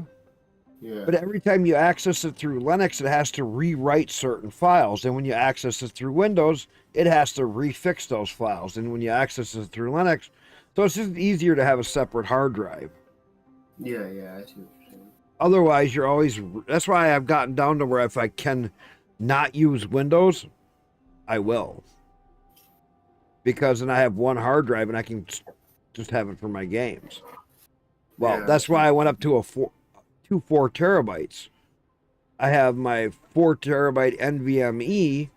Yeah. but every time you access it through Linux, it has to rewrite certain files. And when you access it through Windows, it has to refix those files. And when you access it through Linux, so it's just easier to have a separate hard drive. Yeah, I see what you're saying. Otherwise, you're always. That's why I've gotten down to where if I can not use Windows, I will. Because then I have one hard drive and I can just have it for my games. Well, Yeah, that's why I went up to 4 terabytes. I have my 4 terabyte NVMe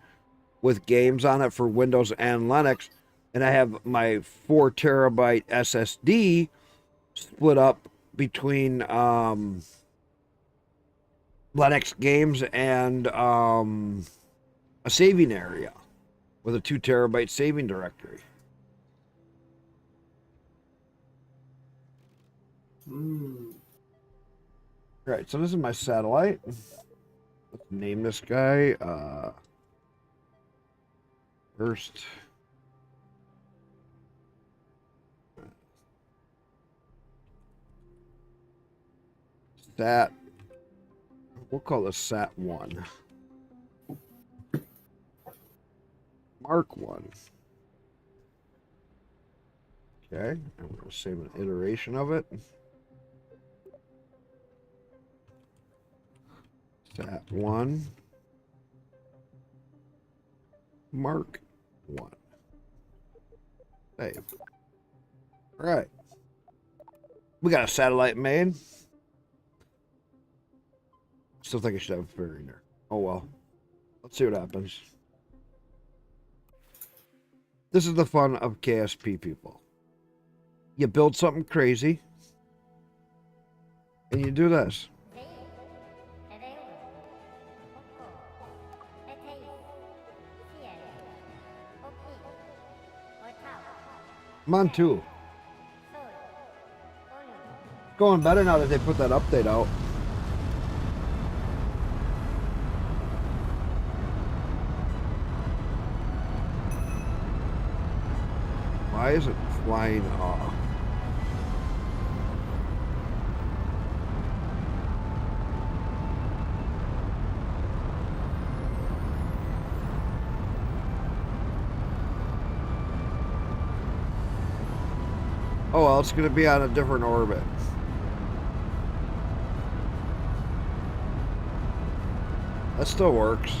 with games on it for Windows and Linux, and I have my 4 terabyte SSD split up between Linux games and a saving area with a 2 terabyte saving directory. Right, so this is my satellite. Let's name this guy first. Sat. We'll call this Sat 1. Mark 1. Okay, I'm going to save an iteration of it. Sat 1. Mark 1. Save. All right. We got a satellite made. Still think I should have a figure in there. Oh well. Let's see what happens. This is the fun of KSP, people. You build something crazy, and you do this. Come on, too. Going better now that they put that update out. Why is it flying off? Oh, well, it's going to be on a different orbit. That still works.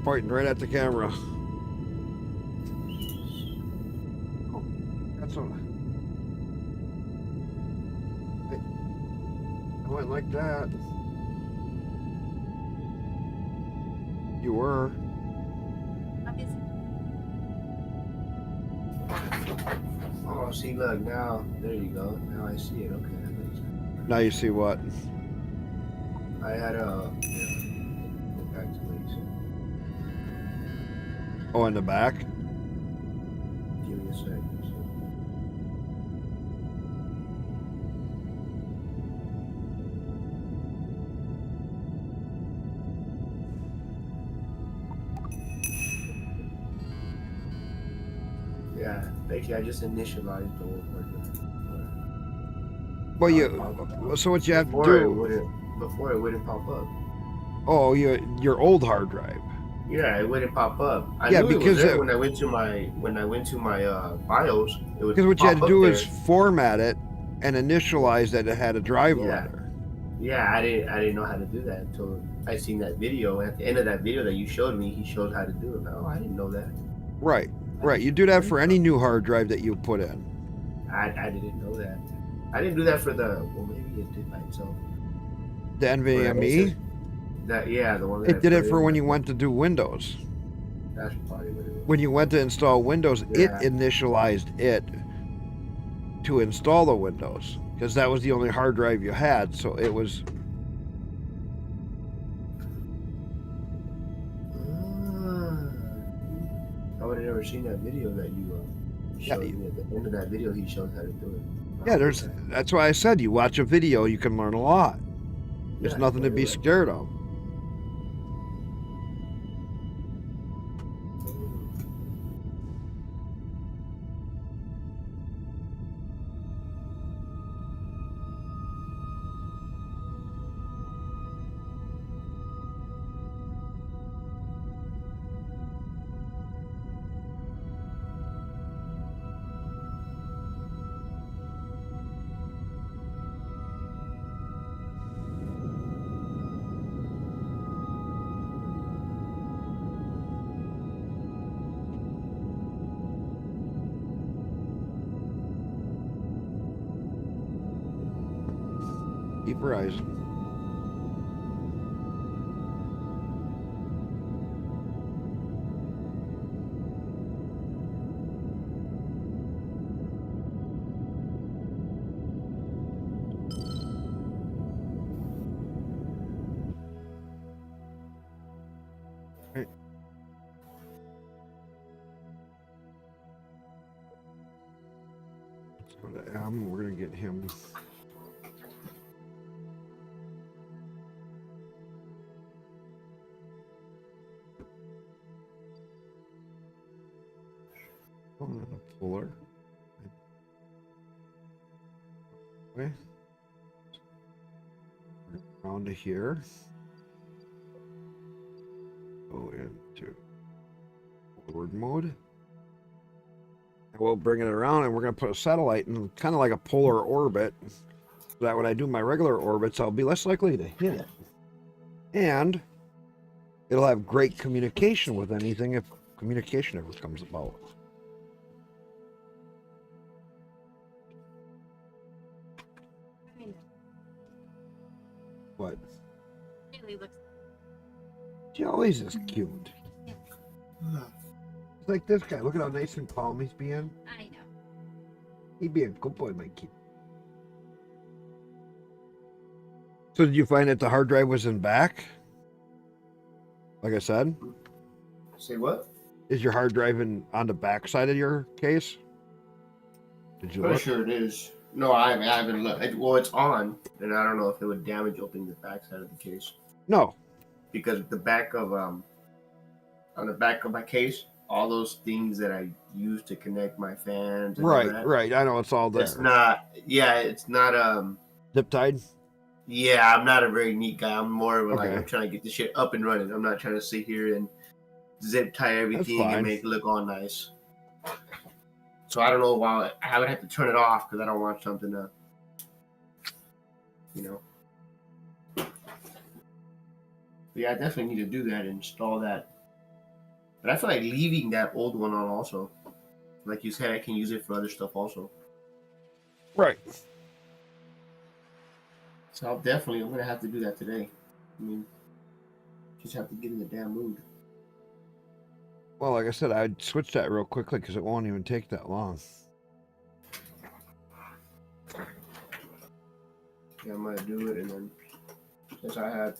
pointing right at the camera. Oh, that's what I went like that. You were. Obviously. Oh, see, look, now, there you go. Now I see it. Okay, that makes sense. Now you see what? I had a. Yeah, go back to what you said. Oh, in the back? Give me a second. Yeah, basically, I just initialized the whole project. Well, Now you. it pops up. So what you have to Before it do? wouldn't pop up. Oh, your old hard drive. Yeah, it wouldn't pop up. I Yeah, knew it was because there when I went to my BIOS. It would because what you had pop to up do there. is format it and initialize that it had a drive Yeah. letter. Yeah, I didn't know how to do that until I seen that video. At the end of that video that you showed me, he showed how to do it. Oh, I didn't know that. Right, right. You do that for any new hard drive that you put in. I didn't know that. I didn't do that for the. Well, maybe it did by itself. The NVMe. That yeah, the one that It I did put it for in, when you went to do Windows. That's probably what it was. When you went to install Windows, it Yeah. initialized it to install the Windows because that was the only hard drive you had. So it was. I would have never seen that video that you showed me. At the end of that video, he shows how to do it. Yeah, that's why I said you watch a video, you can learn a lot. There's Yeah, nothing to be right. scared of. Keep rising. Right. Let's go to M. We're going to get him. A puller. Okay. Around to here. Go into forward mode. And we'll bring it around and we're going to put a satellite in kind of like a polar orbit. So that when I do my regular orbits, I'll be less likely to hit. And it'll have great communication with anything if communication ever comes about. What? Really looks. She always is cute. It's like this guy. Look at how nice and calm he's being. I know. He'd be a good boy, my kid. So did you find that the hard drive was in back? Like I said? Say what? Is your hard drive on the back side of your case? Did you Pretty look? sure it is. No, I haven't looked. Well, it's on, and I don't know if it would damage opening the back side of the case. No. Because the back of on the back of my case, all those things that I use to connect my fans. And all that, Right. I know it's all there. it's not. Yeah, it's not. Zip tied? Yeah, I'm not a very neat guy. I'm more of a, like Okay. I'm trying to get the shit up and running. I'm not trying to sit here and zip tie everything fine. and make it look all nice. So I don't know why I would have to turn it off because I don't want something to, But yeah, I definitely need to do that. Install that But I feel like leaving that old one on also. Like you said, I can use it for other stuff also. Right. So I'm gonna have to do that today. I mean, just have to get in the damn mood. Well, like I said, I'd switch that real quickly because it won't even take that long. Yeah, I'm gonna do it, and then since I had.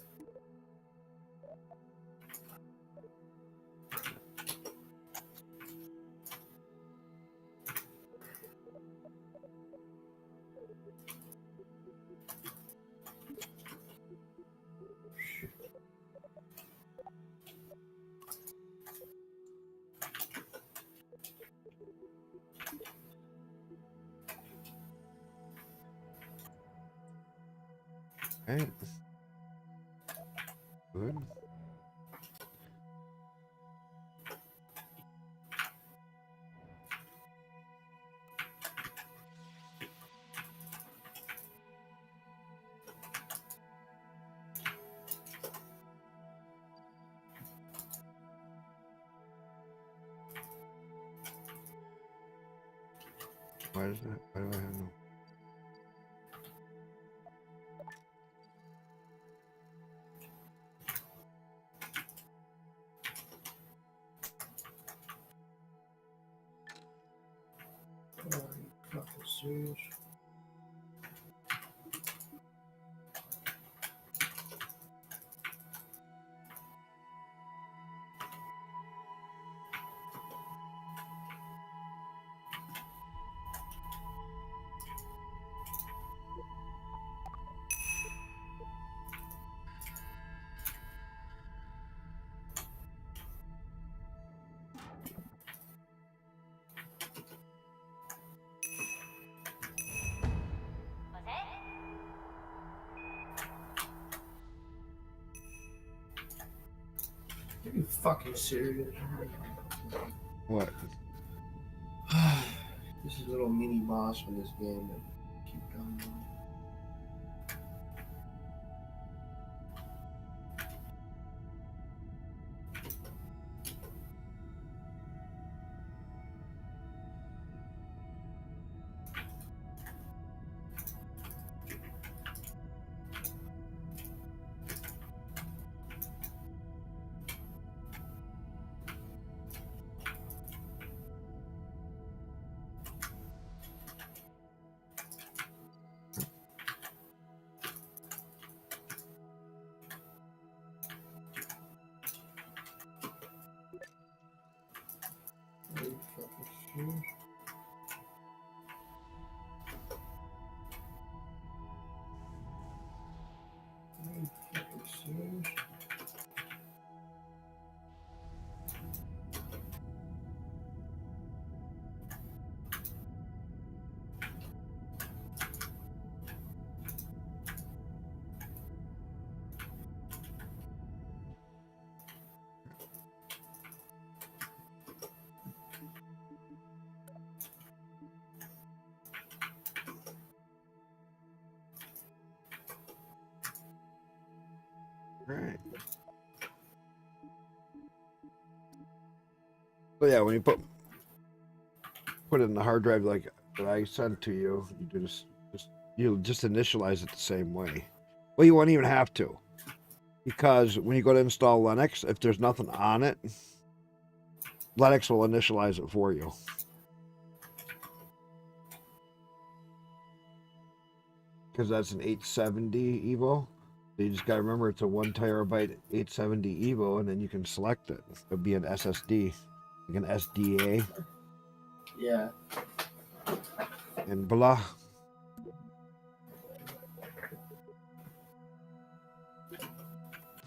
Right. Good. Why is that? Why do I have no? Serious? Are you fucking serious? What? This is a little mini boss on this game that keep going. Are you fucking serious? Are you fucking serious? Right. So yeah, when you put it in the hard drive like that I sent to you, you just initialize it the same way. Well, you won't even have to, because when you go to install Linux, if there's nothing on it, Linux will initialize it for you. Because that's an 870 Evo. So you just gotta remember it's a 1 terabyte 870 Evo, and then you can select it. It'll be an SSD, like an SDA, Yeah. and blah.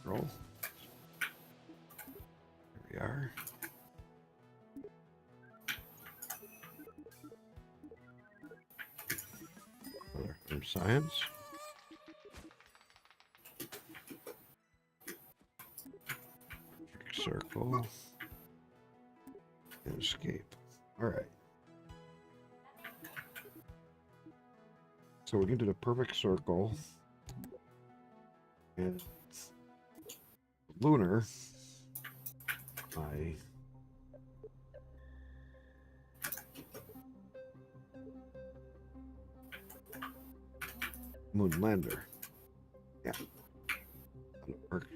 Roll. Here we are. Another from science. Circle. And escape. Alright. So we're going to do the perfect circle. And lunar. I Moonlander. Yeah. That'll work.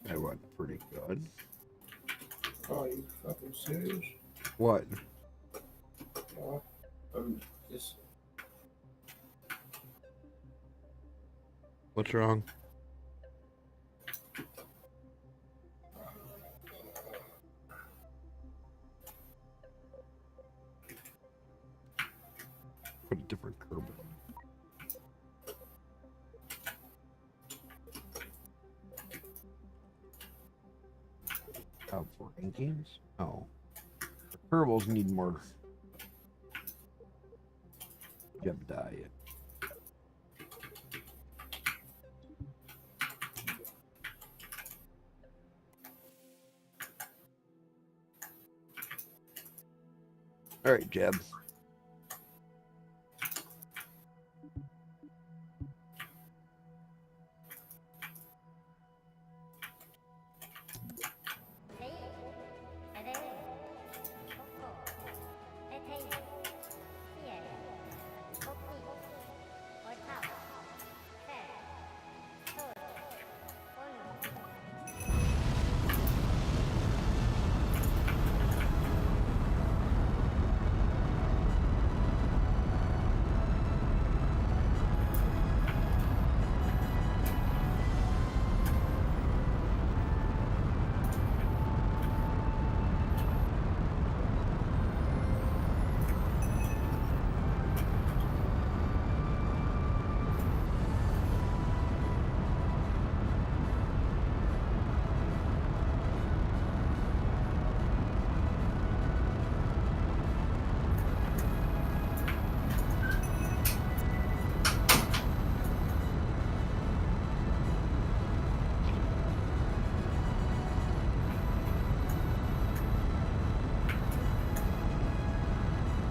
That went pretty good. Oh, you fucking serious? What? Yeah. Just What's wrong? Put a different Kerbal. Out for inkings? Oh. The Kerbals need more gem dye. All right, Jeb.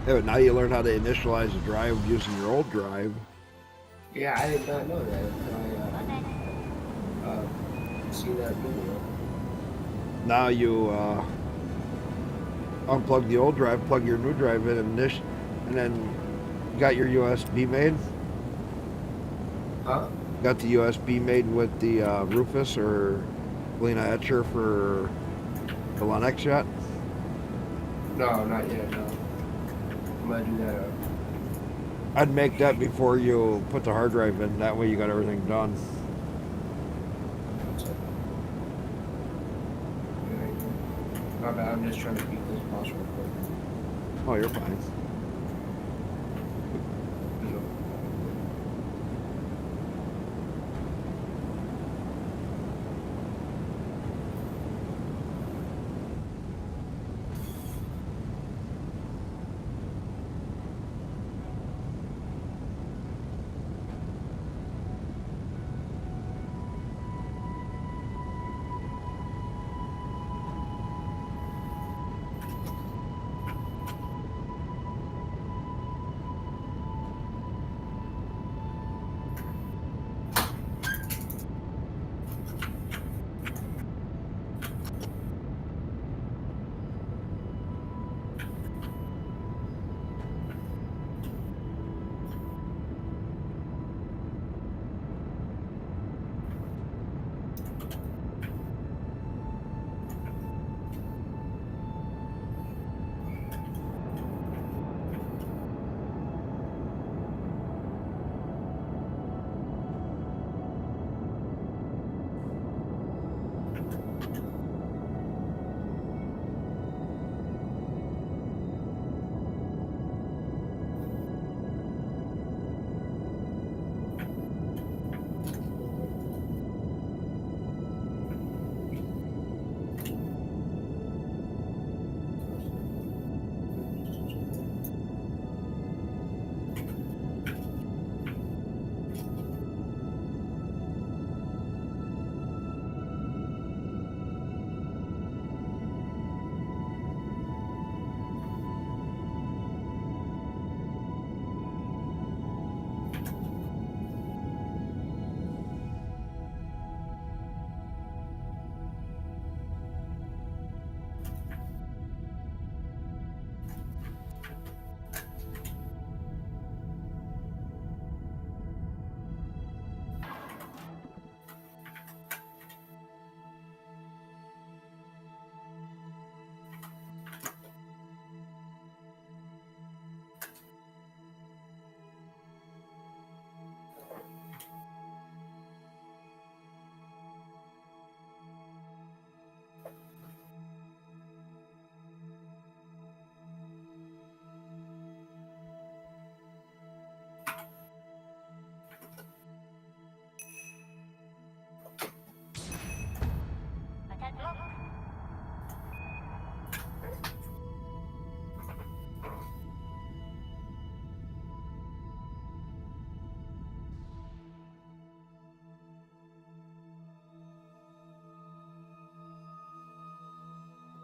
Yeah, but now you learn how to initialize a drive using your old drive. yeah, I did not know that until I see that video. Now you unplug the old drive, plug your new drive in, and then you got your USB made. Huh? Got the USB made with the Rufus or Lena Etcher for the Linux yet? No, not yet. No, I'm gonna do that. I'd make that before you put the hard drive in. That way you got everything done. My bad. I'm just trying to beat this boss real quick. Oh, you're fine.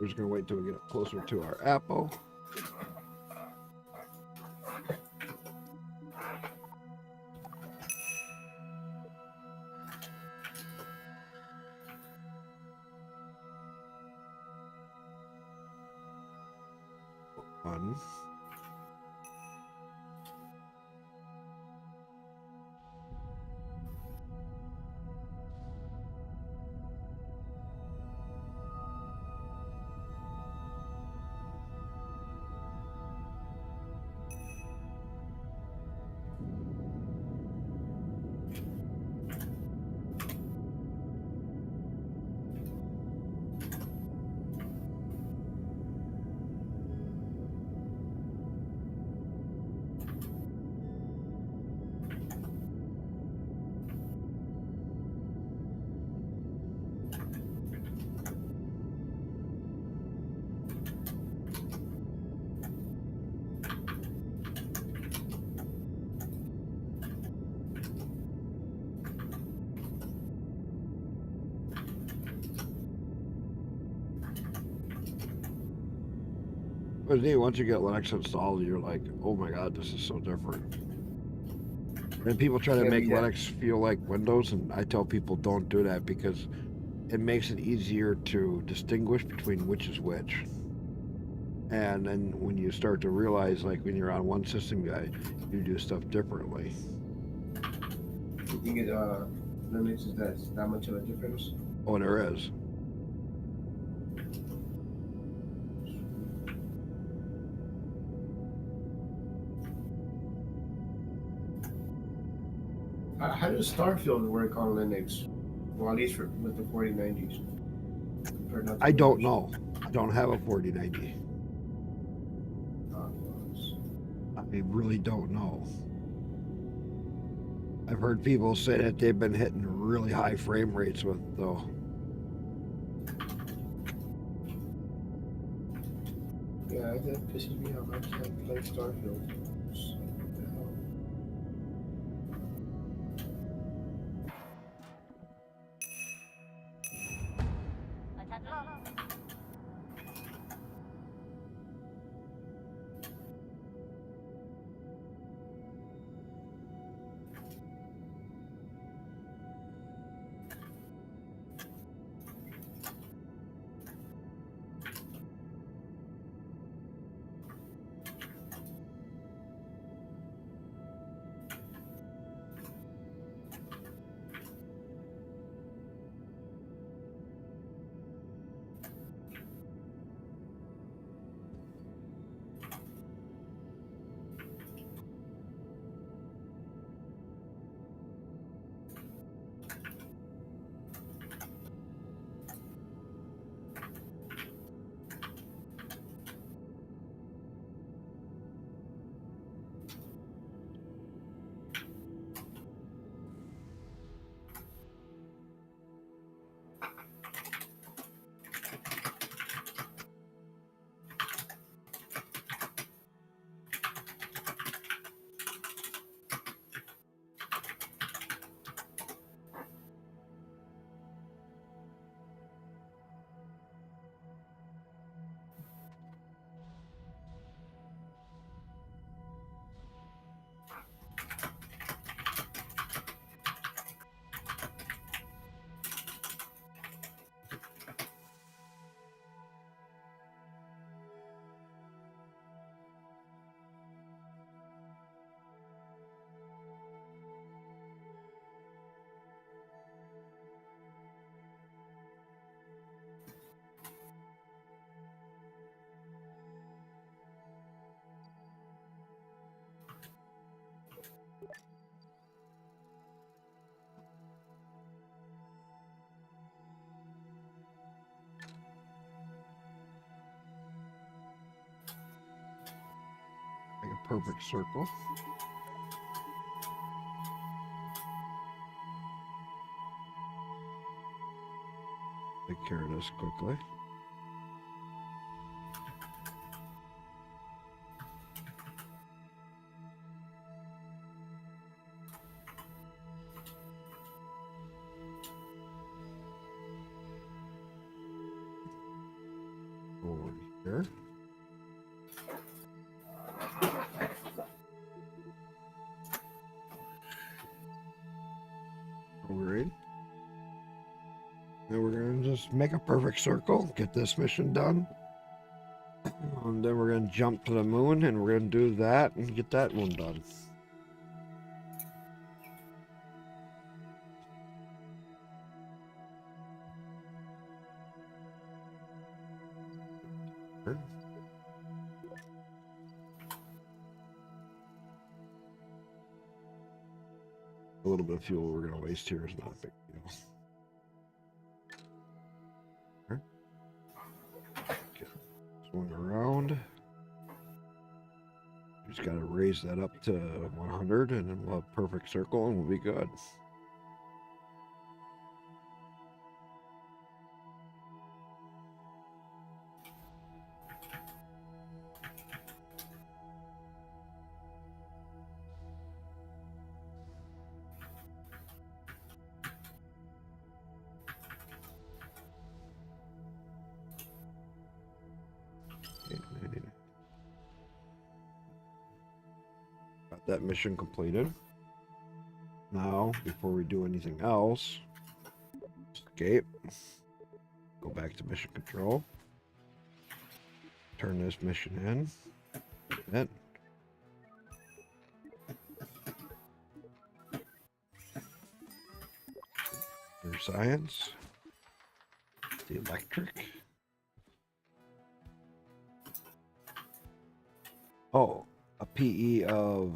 We're just gonna wait till we get up closer to our apple. One. But neat, once you get Linux installed, you're like, oh my god, this is so different. And people try to make Linux feel like Windows, and I tell people don't do that because it makes it easier to distinguish between which is which. And then when you start to realize, like when you're on one system guide, you do stuff differently. You think Linux is that much of a difference? Oh, there is. How does Starfield work on Linux? Well, at least with the 4090s. I don't know. I don't have a 4090. I really don't know. I've heard people say that they've been hitting really high frame rates with it, though. Yeah, that pisses me off. I can't play Starfield. Like a perfect circle. Take care of this quickly. Over here. Alright. Now we're gonna just make a perfect circle, get this mission done. And then we're gonna jump to the moon and we're gonna do that and get that one done. A little bit of fuel we're going to waste here is not a big deal. Okay. Swing around. Just got to raise that up to 100 and then we'll have a perfect circle and we'll be good. Got that mission completed. Now, before we do anything else, escape. Go back to mission control. Turn this mission in. That. Your science. The electric. Oh, a PE of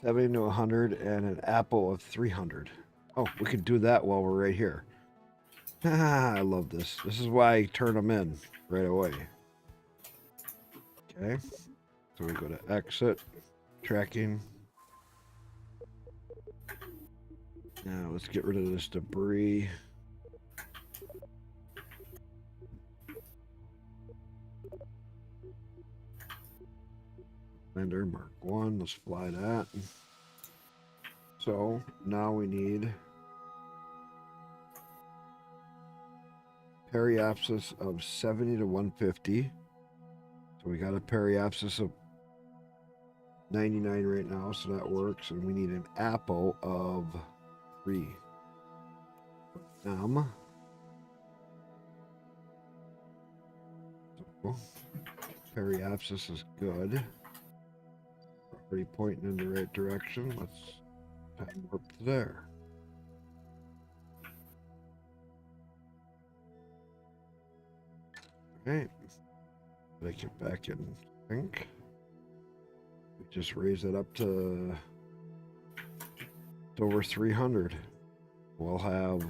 70 to 100 and an apple of 300. Oh, we can do that while we're right here. I love this. This is why I turn them in right away. Okay. So we go to exit, tracking. Now let's get rid of this debris. Lander Mark 1, let's fly that. So now we need periapsis of 70 to 150. So we got a periapsis of 99 right now, so that works. And we need an apple of 3. So, periapsis is good. Already pointing in the right direction. Let's time warp to there. Okay. Take it back in sync. We just raise it up to over 300. We'll have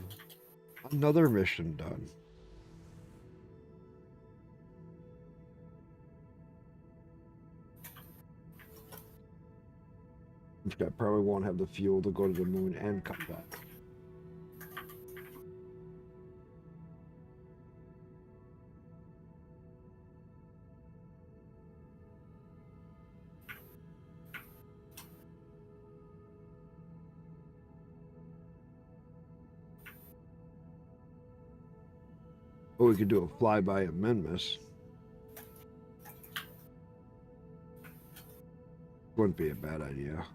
another mission done. I probably won't have the fuel to go to the moon and come back. Or we could do a flyby of Minmus. Wouldn't be a bad idea.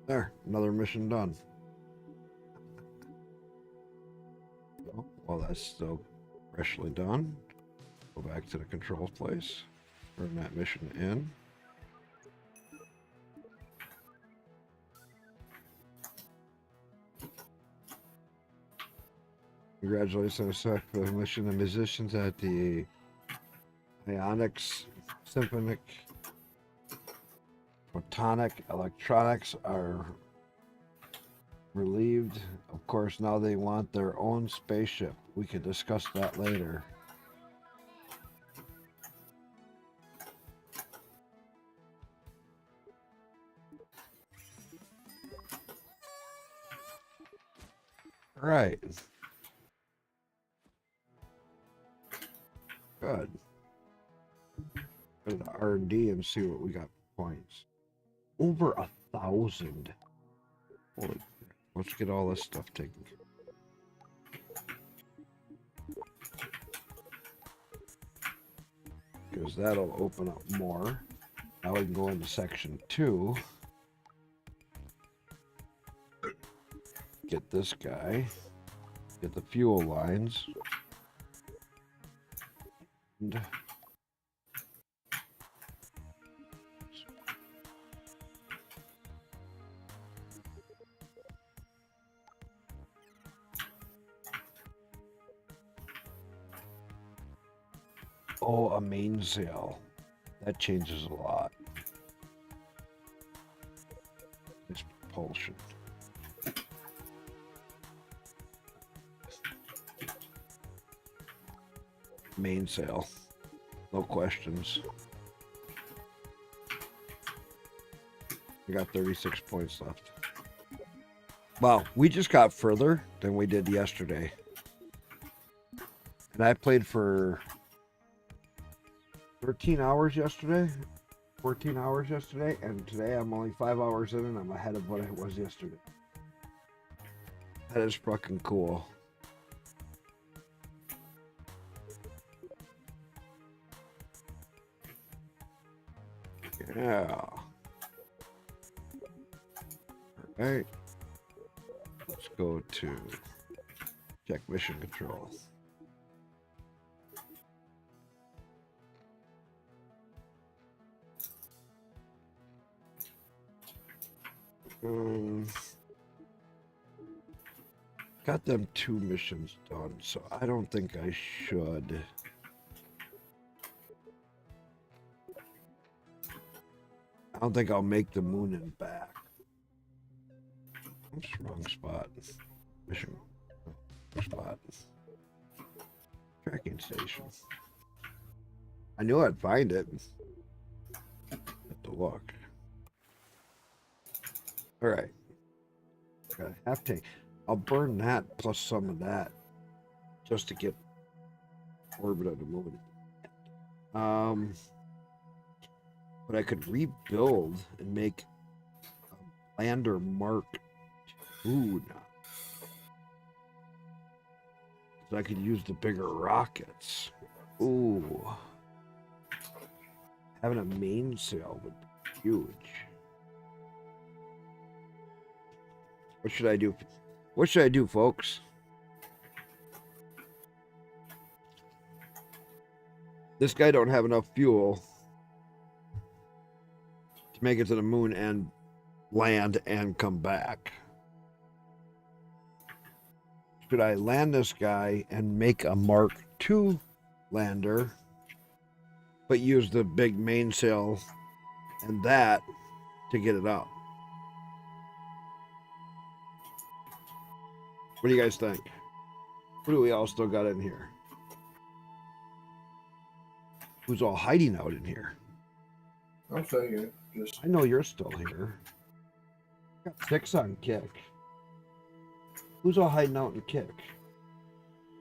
There, another mission done. So, while that's still freshly done, go back to the control place, turn that mission in. Congratulations for the mission. The musicians at the Ionics Symphonic Photonic Electronics are relieved. Of course, now they want their own spaceship. We could discuss that later. All right. Good. Go to the R&D and see what we got points. Over 1,000. Holy, let's get all this stuff taken. Because that'll open up more. Now we can go into section 2. Get this guy. Get the fuel lines. And oh, a mainsail. That changes a lot. It's propulsion. Mainsail. No questions. We got 36 points left. Wow, we just got further than we did yesterday. And I played for 13 hours yesterday, 14 hours yesterday, and today I'm only 5 hours in and I'm ahead of what I was yesterday. That is fucking cool. Yeah. Alright. Let's go to check mission control. Got them 2 missions done, so I don't think I should. I don't think I'll make the moon and back. Oops, wrong spot. Mission. Wrong spot. Tracking station. I knew I'd find it. Have to look. Alright. Got a half tank. I'll burn that plus some of that just to get orbit of the moon. But I could rebuild and make a lander Mark II now. So I could use the bigger rockets. Ooh. Having a mainsail would be huge. What should I do? What should I do, folks? This guy don't have enough fuel to make it to the moon and land and come back. Should I land this guy and make a Mark II lander, but use the big mainsail and that to get it up? What do you guys think? What do we all still got in here? Who's all hiding out in here? I'm still here. Just I know you're still here. Got 6 on kick. Who's all hiding out in kick?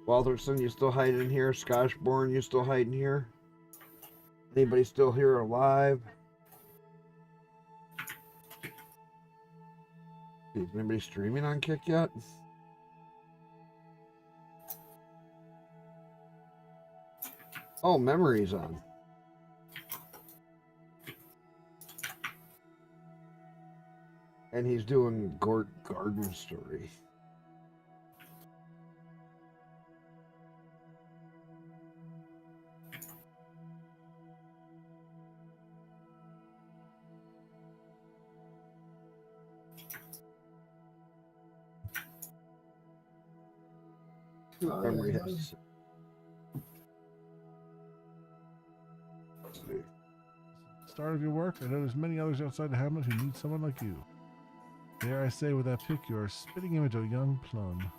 Walterson, you still hiding in here? Scotchborn, you still hiding here? Anybody still here alive? Is anybody streaming on kick yet? Oh, memory's on. And he's doing Gort Garden Story. Memory has. Start of your work, I know there's many others outside the hamlet who need someone like you. Dare I say, with that pick, you are a spitting image of a young plum.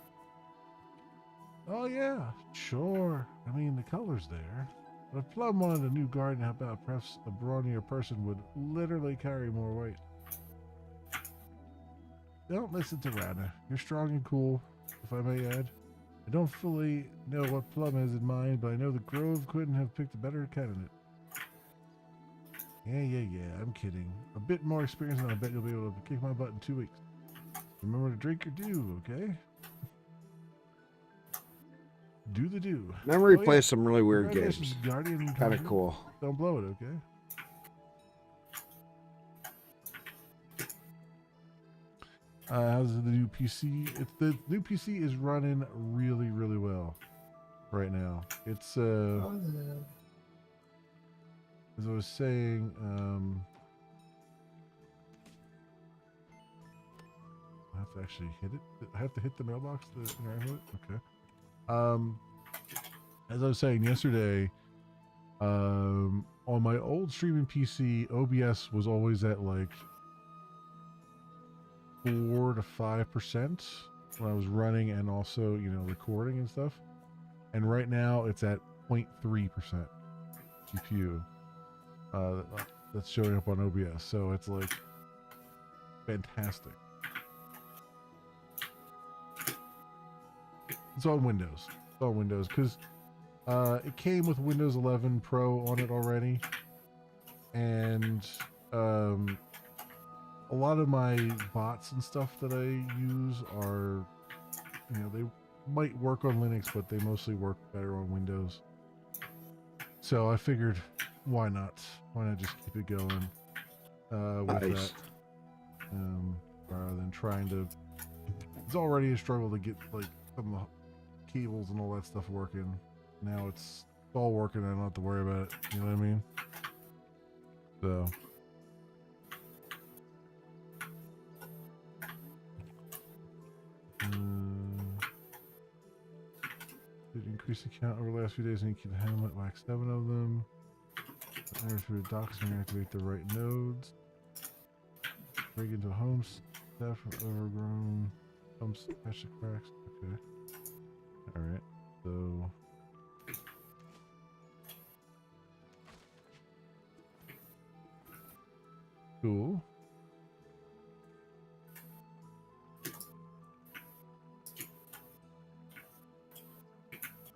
Oh yeah, sure. I mean, the color's there. But if Plum wanted a new garden, how about perhaps a brawnier person would literally carry more weight? Don't listen to Rana. You're strong and cool, if I may add. I don't fully know what Plum has in mind, but I know the Grove couldn't have picked a better candidate. Yeah. I'm kidding. A bit more experience, and I bet you'll be able to kick my butt in 2 weeks. Remember to drink your dew, okay? Do the do. Memory Oh, yeah. plays some really weird Congratulations, games. Guardian. Kind of Hunter. cool. Don't blow it, okay? How's the new PC? The new PC is running really, really well right now. It's as I was saying, I have to actually hit it. I have to hit the mailbox to interact with it. Okay. As I was saying yesterday, on my old streaming PC, OBS was always at like 4 to 5% when I was running and also, you know, recording and stuff. And right now it's at 0.3% GPU. That's showing up on OBS. So it's like fantastic. It's on Windows. It's on Windows because it came with Windows 11 Pro on it already. And a lot of my bots and stuff that I use are, you know, they might work on Linux, but they mostly work better on Windows. So I figured, why not? Why not just keep it going with Nice. that, rather than trying to. It's already a struggle to get like some of the cables and all that stuff working. Now it's all working. I don't have to worry about it. You know what I mean? So. Did increase the count over the last few days and you keep the helmet like 7 of them. Enter through the docks and activate the right nodes. Break into homes. Staff from overgrown. Pumps patch the cracks. Okay. Alright. So. Cool.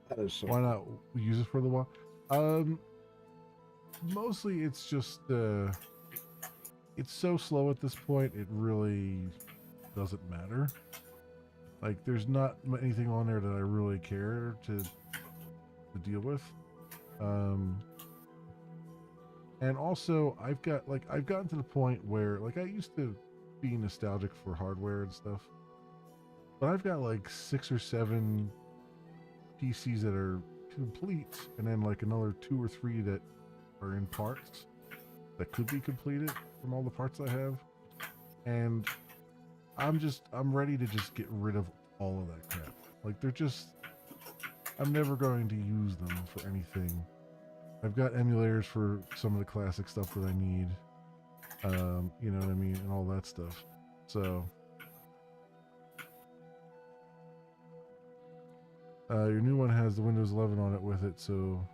That is so Why not use it for the while? Mostly it's just it's so slow at this point. It really doesn't matter. Like there's not anything on there that I really care to deal with. And also I've gotten to the point where like I used to be nostalgic for hardware and stuff, but I've got like 6 or 7 PCs that are complete, and then like another 2 or 3 that are in parts that could be completed from all the parts I have, and I'm ready to just get rid of all of that crap. Like I'm never going to use them for anything. I've got emulators for some of the classic stuff that I need, you know what I mean, and all that stuff. So your new one has the Windows 11 on it with it, so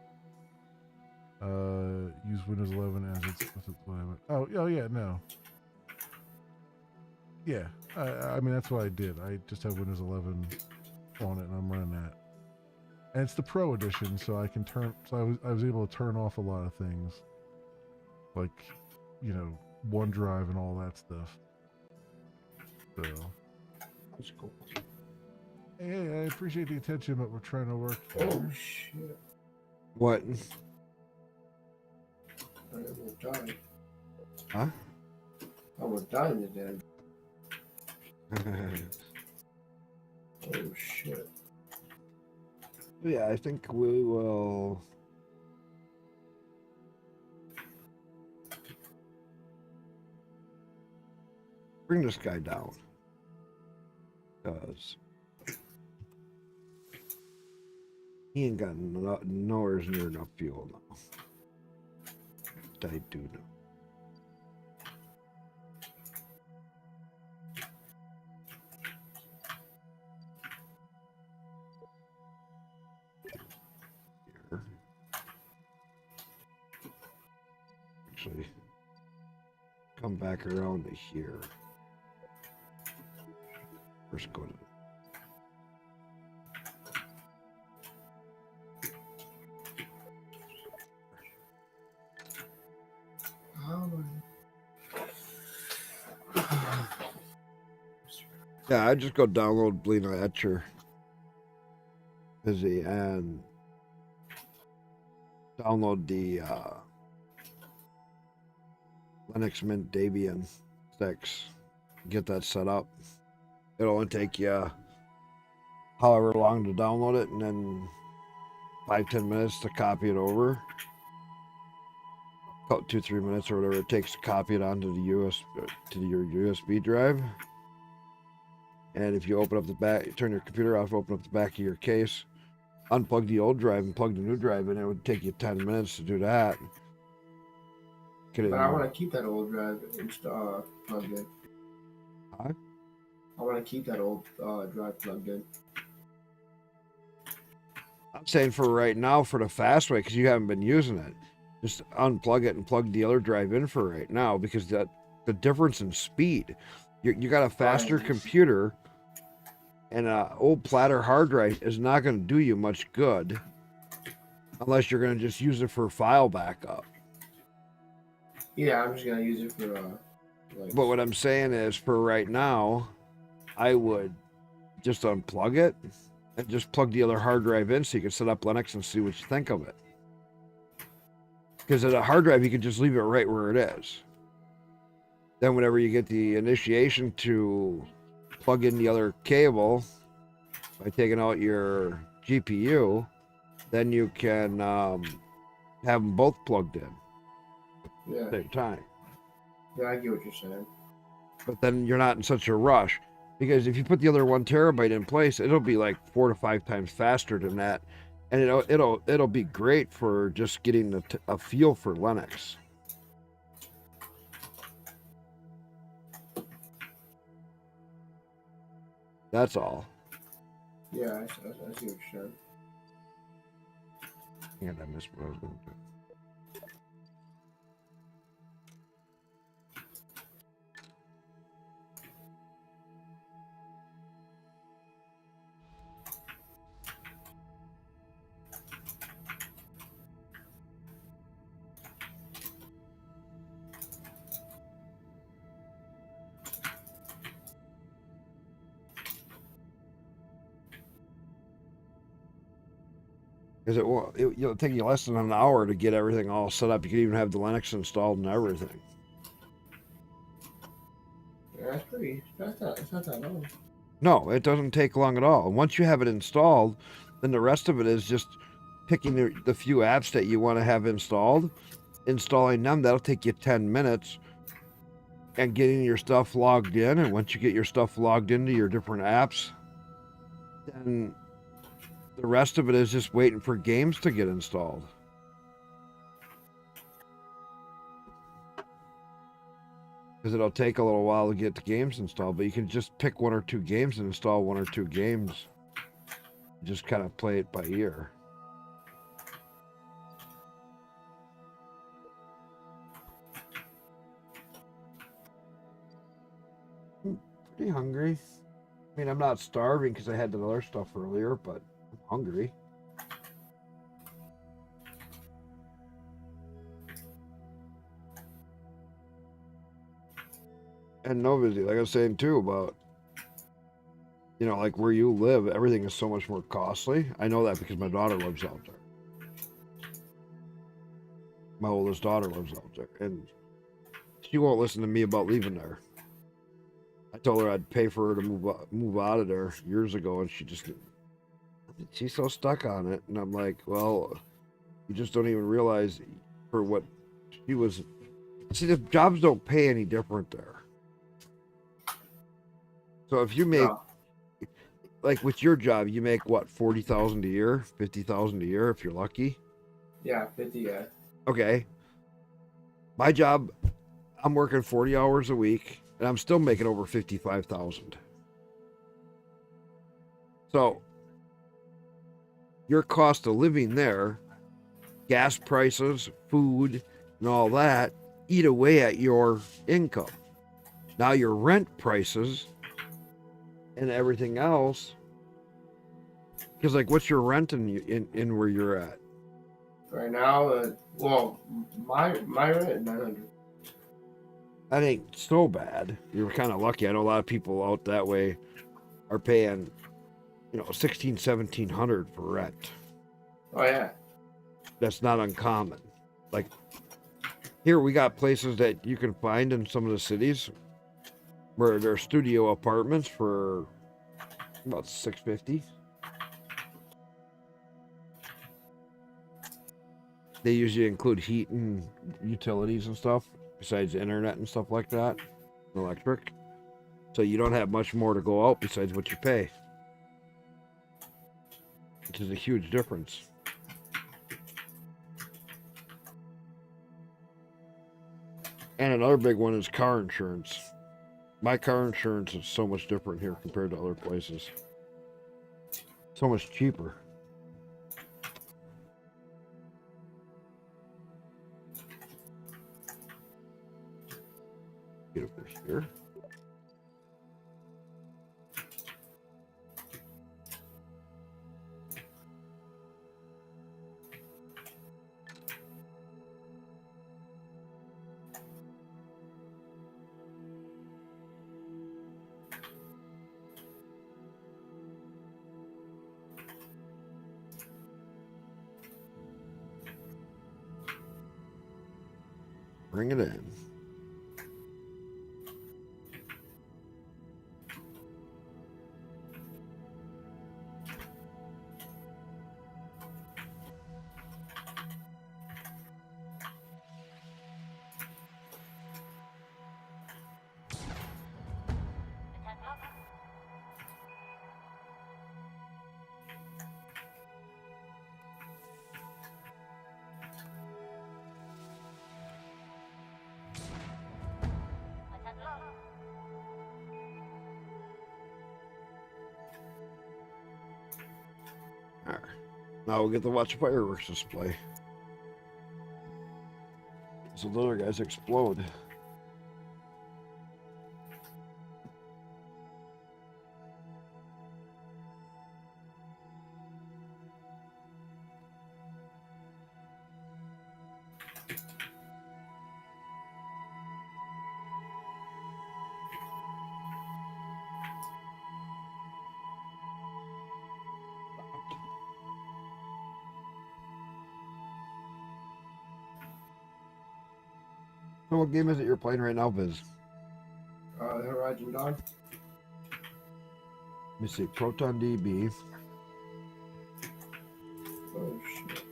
use Windows 11 as its whatever. Oh yeah, no. Yeah, I mean that's what I did. I just have Windows 11 on it, and I'm running that. And it's the Pro edition, so I can turn. So I was able to turn off a lot of things, like, you know, OneDrive and all that stuff. So that's cool. Hey, I appreciate the attention, but we're trying to work. Oh shit! What? I almost died. Huh? I almost died today. Oh shit! Yeah, I think we will. Bring this guy down. Because he ain't got nowhere near enough fuel now. I do know. Here. Actually, come back around to here. First go to Yeah, I just go download Blina Etcher. Busy and download the Linux Mint Debian 6. Get that set up. It'll only take you however long to download it, and then 5-10 minutes to copy it over. About 2-3 minutes or whatever it takes to copy it onto the your USB drive. And if you open up the back, turn your computer off, open up the back of your case, unplug the old drive and plug the new drive in, it would take you 10 minutes to do that. But I want to keep that old drive plugged in. Huh? I want to keep that old drive plugged in. I'm saying for right now, for the fast way, because you haven't been using it, just unplug it and plug the other drive in for right now, because the difference in speed, you got a faster computer, and an old platter hard drive is not going to do you much good unless you're going to just use it for file backup. Yeah, I'm just gonna use it for. But what I'm saying is, for right now, I would just unplug it and just plug the other hard drive in so you can set up Linux and see what you think of it. Because at a hard drive, you can just leave it right where it is. Then whenever you get the initiation to plug in the other cable by taking out your GPU, then you can have them both plugged in at the same time. Yeah, I get what you're saying. But then you're not in such a rush, because if you put the other 1 terabyte in place, it'll be like 4 to 5 times faster than that, and it'll be great for just getting a feel for Linux. That's all. Yeah, I see what you're saying. And I missed what I was going to do. Because it'll take you less than an hour to get everything all set up. You can even have the Linux installed and everything. Yeah, it's not that long. No, it doesn't take long at all. And once you have it installed, then the rest of it is just picking the few apps that you want to have installed, installing them. That'll take you 10 minutes, and getting your stuff logged in. And once you get your stuff logged into your different apps, then the rest of it is just waiting for games to get installed. Because it'll take a little while to get the games installed, but you can just pick 1 or 2 games and install 1 or 2 games. Just kind of play it by ear. I'm pretty hungry. I mean, I'm not starving because I had the other stuff earlier, but I'm hungry. And no busy, like I was saying too, about, you know, like where you live, everything is so much more costly. I know that because my daughter lives out there. My oldest daughter lives out there, and she won't listen to me about leaving there. I told her I'd pay for her to move out of there years ago, and she's so stuck on it. And I'm like, well, you just don't even realize for what she was. See, the jobs don't pay any different there. So if you make, like with your job, you make what, 40,000 a year, 50,000 a year if you're lucky. Yeah, 50. Yeah. Okay. My job, I'm working 40 hours a week, and I'm still making over 55,000. So your cost of living there, gas prices, food, and all that, eat away at your income. Now your rent prices and everything else, because like, what's your rent in where you're at? Right now, well, my rent is 900. That ain't so bad. You're kind of lucky. I know a lot of people out that way are paying, 1700 for rent. Oh yeah. That's not uncommon. Like here we got places that you can find in some of the cities where they're studio apartments for about $650. They usually include heat and utilities and stuff, besides internet and stuff like that, electric. So you don't have much more to go out besides what you pay, which is a huge difference. And another big one is car insurance. My car insurance is so much different here compared to other places. So much cheaper. Get over here. Bring it in. Alright. Now we'll get to watch fireworks display. So the other guys explode. So what game is it you're playing right now, Viz? Horizon Dawn. Let me see. Proton DB. Oh shit.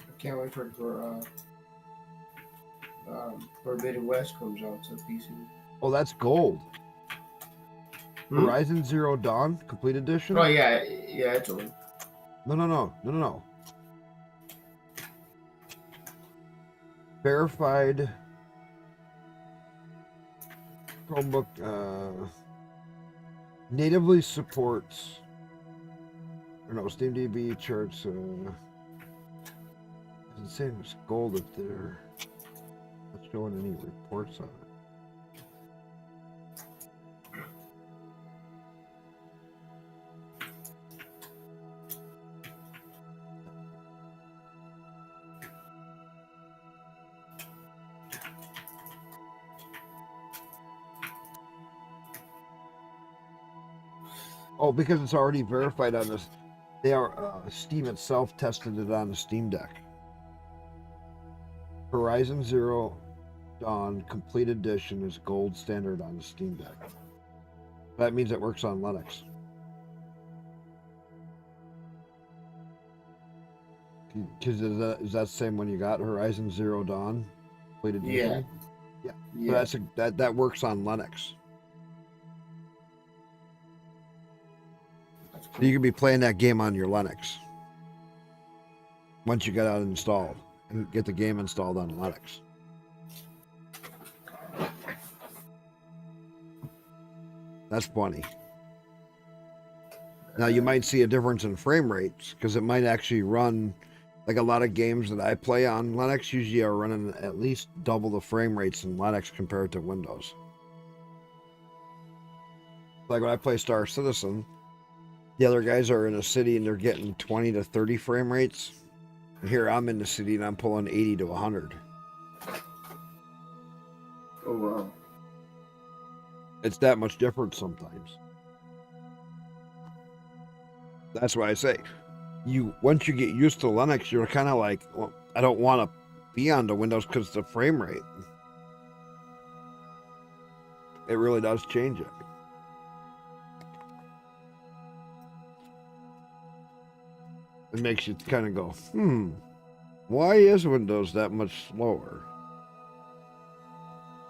I can't wait for Forbidden West comes out to PC. Oh, that's gold. Hmm? Horizon Zero Dawn Complete Edition? Oh yeah, it's on. No. Verified Chromebook natively supports SteamDB charts doesn't say it's gold up there. Not showing any reports on it. Oh, because it's already verified on this. They are Steam itself tested it on the Steam Deck. Horizon Zero Dawn Complete Edition is gold standard on the Steam Deck. That means it works on Linux. Because is that the same one you got? Horizon Zero Dawn Complete Edition? Yeah. So that works on Linux. So you can be playing that game on your Linux once you get it installed and get the game installed on Linux. That's funny. Now you might see a difference in frame rates because it might actually run like a lot of games that I play on Linux usually are running at least double the frame rates in Linux compared to Windows. Like when I play Star Citizen, the other guys are in a city and they're getting 20 to 30 frame rates. And here I'm in the city and I'm pulling 80 to 100. Oh wow. It's that much different sometimes. That's why I say, once you get used to Linux, you're kind of like, well, I don't want to be on the Windows because the frame rate. It really does change it. It makes you kind of go, why is Windows that much slower?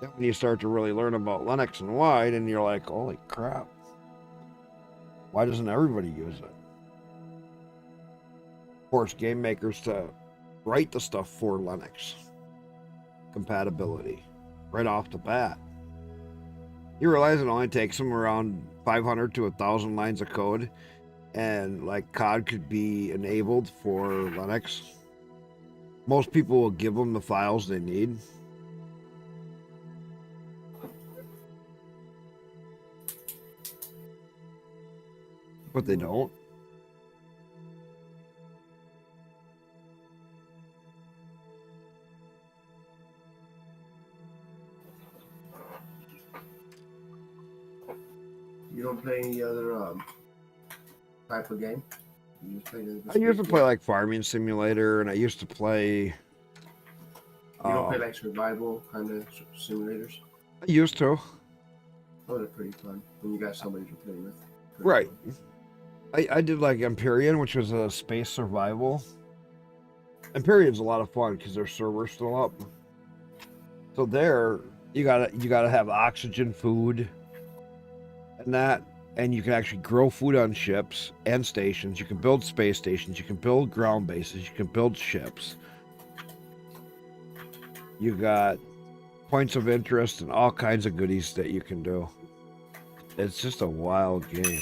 Then when you start to really learn about Linux and why, then you're like, holy crap. Why doesn't everybody use it? Force game makers to write the stuff for Linux compatibility right off the bat. You realize it only takes them around 500 to 1,000 lines of code, and like COD could be enabled for Linux. Most people will give them the files they need. But they don't. You don't play any other type of game? You just play I used to play like Farming Simulator, and I used to play. You don't play like survival kind of simulators? I used to. Oh, they're pretty fun when you got somebody to play with. Right. I did like Empyrean, which was a space survival. Empyrean's a lot of fun because their server's still up. So there, you gotta have oxygen, food, and that, and you can actually grow food on ships and stations. You can build space stations. You can build ground bases. You can build ships. You got points of interest and all kinds of goodies that you can do. It's just a wild game.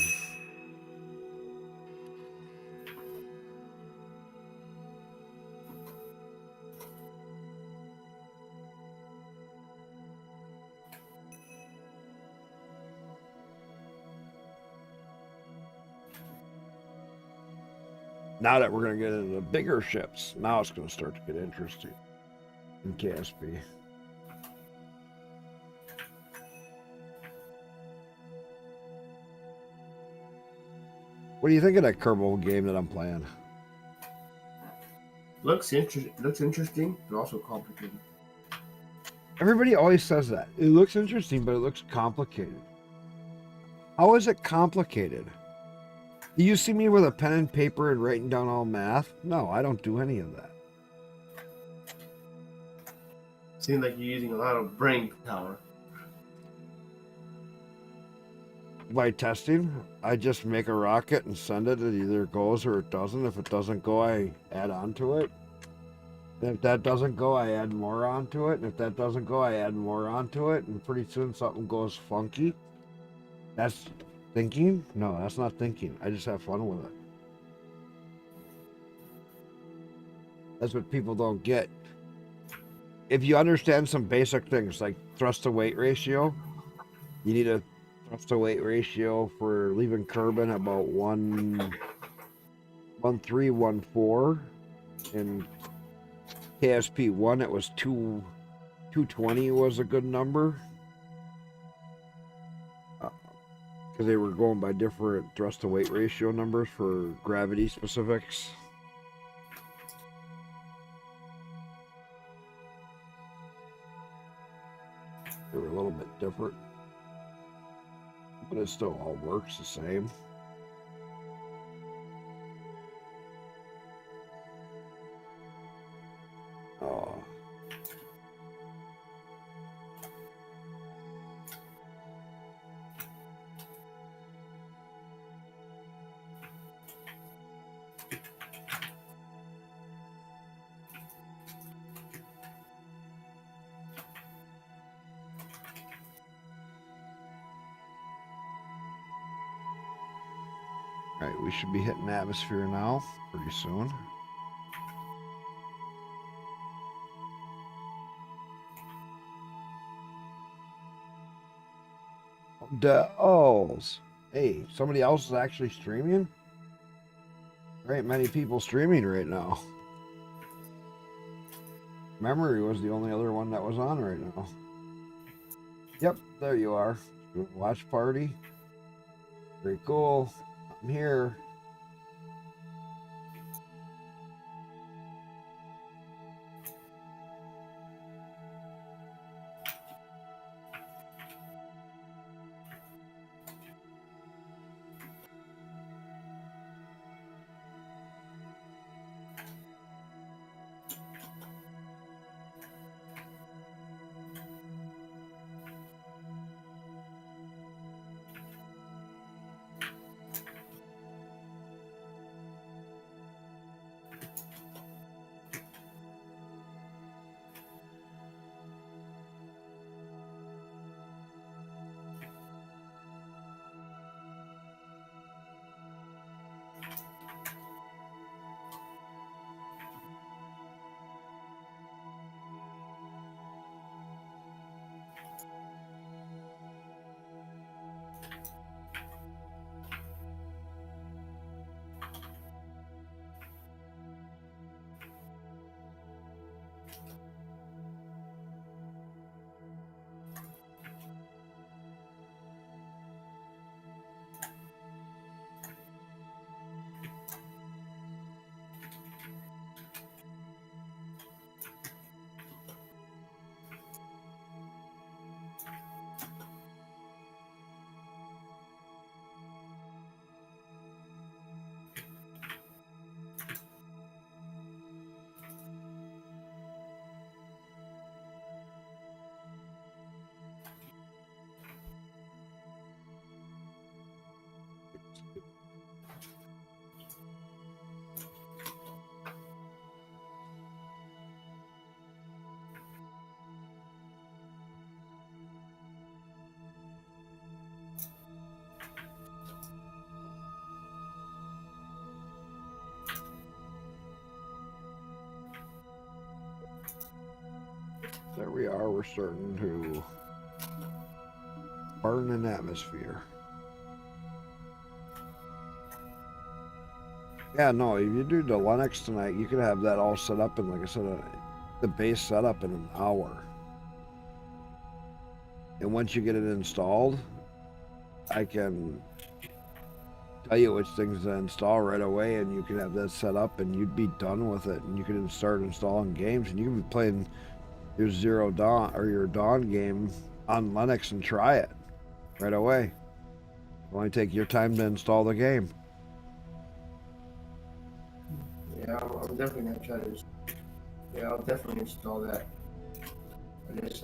Now that we're going to get into the bigger ships, now it's going to start to get interesting in KSP. What do you think of that Kerbal game that I'm playing? Looks interesting, but also complicated. Everybody always says that. It looks interesting, but it looks complicated. How is it complicated? Do you see me with a pen and paper and writing down all math? No, I don't do any of that. Seems like you're using a lot of brain power. By testing, I just make a rocket and send it. It either goes or it doesn't. If it doesn't go, I add on to it. And if that doesn't go, I add more onto it. And if that doesn't go, I add more onto it. And pretty soon something goes funky. That's thinking? No, that's not thinking. I just have fun with it. That's what people don't get. If you understand some basic things like thrust to weight ratio, you need a thrust to weight ratio for leaving Kerbal about 1.314. In KSP1 it was 220 was a good number. Because they were going by different thrust to weight ratio numbers for gravity specifics. They were a little bit different, but it still all works the same. Oh. All right, we should be hitting atmosphere now pretty soon. Hey, somebody else is actually streaming? There ain't many people streaming right now. Memory was the only other one that was on right now. Yep, there you are. Doing watch party. Very cool. I'm here. There we are. We're starting to burn an atmosphere. Yeah, no, if you do the Linux tonight, you could have that all set up in, like I said, the base setup in an hour. And once you get it installed, I can tell you which things to install right away, and you can have that set up, and you'd be done with it, and you can start installing games, and you can be playing your Zero Dawn or your Dawn game on Linux and try it right away. Only take your time to install the game. Yeah, I'm definitely gonna try this. Yeah, I'll definitely install that. I guess,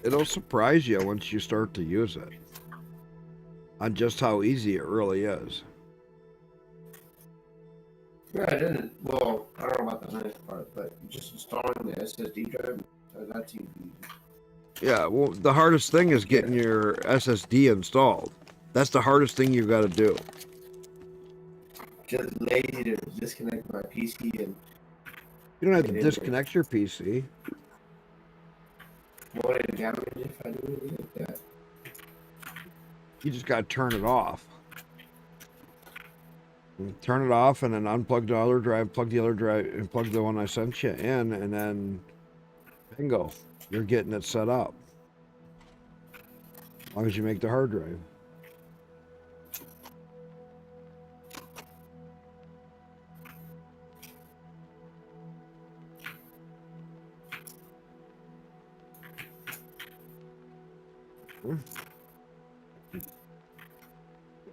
It'll surprise you once you start to use it on just how easy it really is. yeah, I didn't. Well, I don't know about the Linux part, but just installing the SSD drive, that's easy. Yeah, well, the hardest thing is getting your SSD installed. That's the hardest thing you've got to do. Just lazy to disconnect my PC and. You don't have to disconnect your PC. More damage if I do it like that. You just got to turn it off. Turn it off and then unplug the other drive, plug the other drive, and plug the one I sent you in, and then bingo, you're getting it set up. As long as you make the hard drive. There's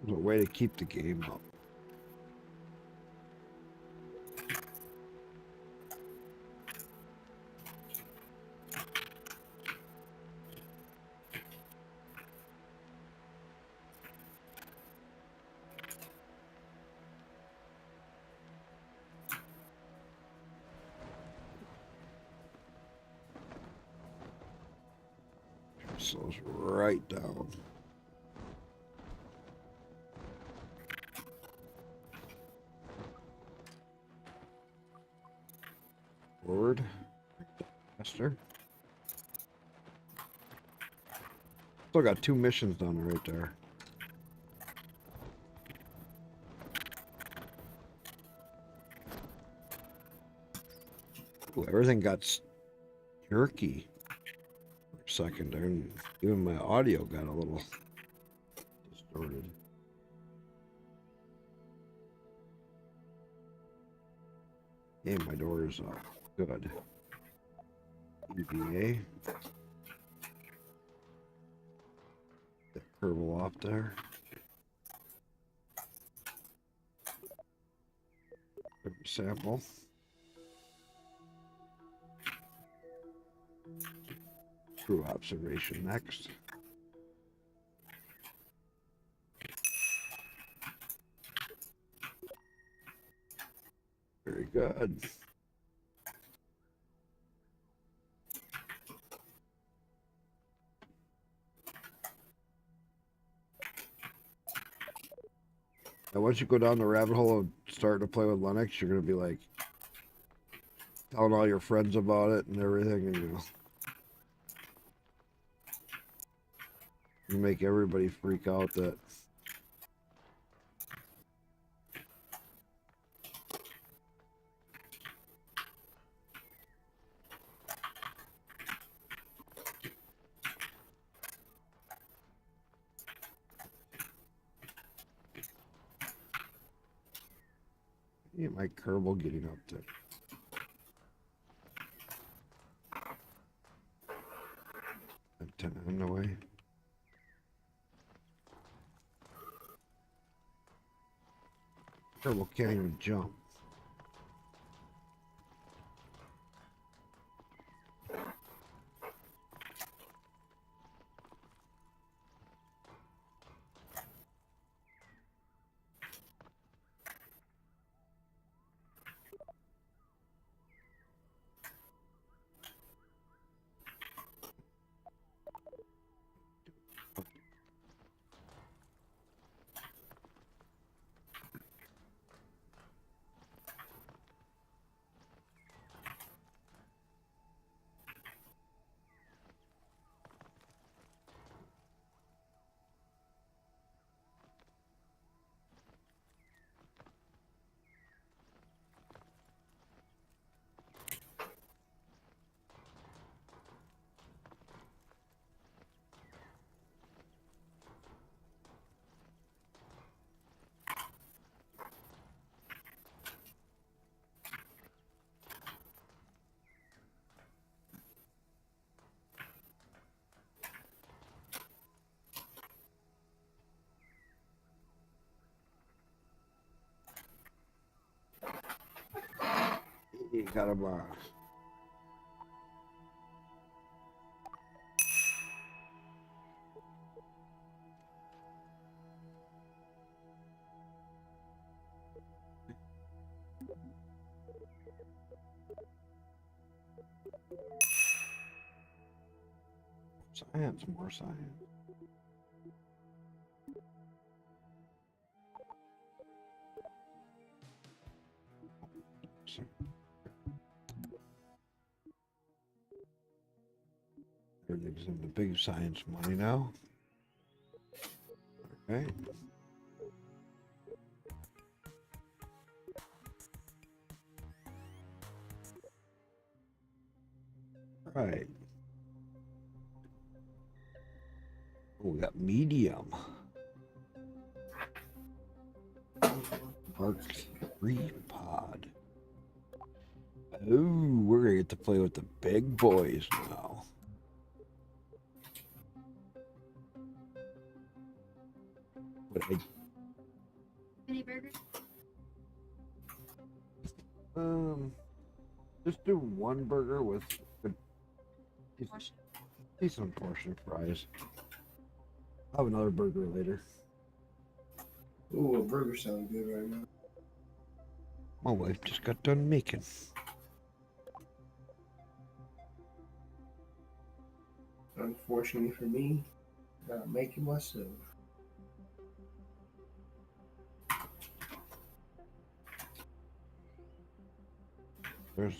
a way to keep the game up. Slows right down. Forward. Faster. Still got 2 missions done right there. Ooh, everything got jerky for a second there, and even my audio got a little distorted. Hey, my door is good. EVA. Get Kerbal off there. Sample. True observation next. Very good. Now, once you go down the rabbit hole of starting to play with Linux, you're going to be like telling all your friends about it and everything, and you make everybody freak out that my Kerbal getting up there. Antenna in the way. Kerbal can't even jump. You got him science, more science. Everything's in the big science money now. Okay. Right. Oh, we got medium. Mark 3 pod. Oh, we're gonna get to play with the big boys now. What Mini burger? Just do one burger with a Portion. decent portion of fries. I'll have another burger later. Ooh, a burger sounds good right now. My wife just got done making. Unfortunately for me, I gotta make it myself. There's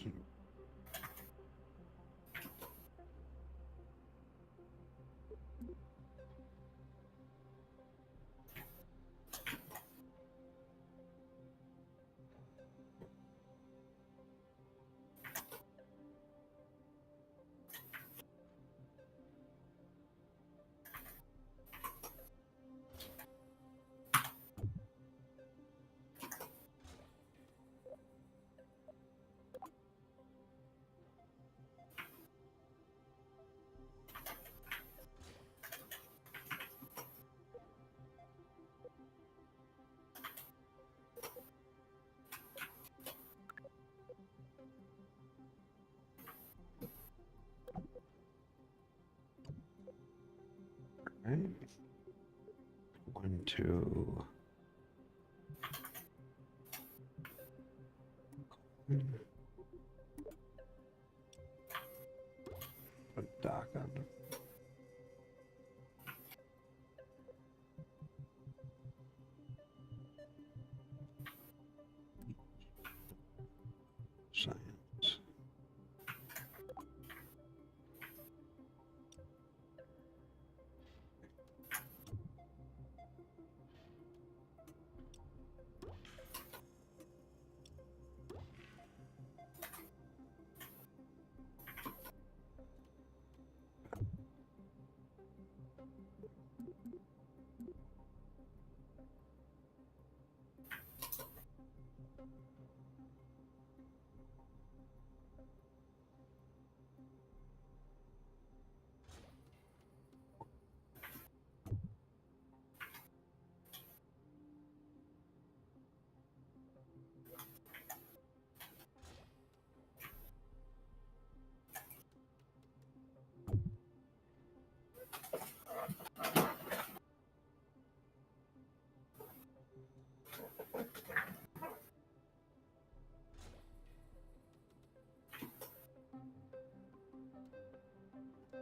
1, 2. Put dock on the science.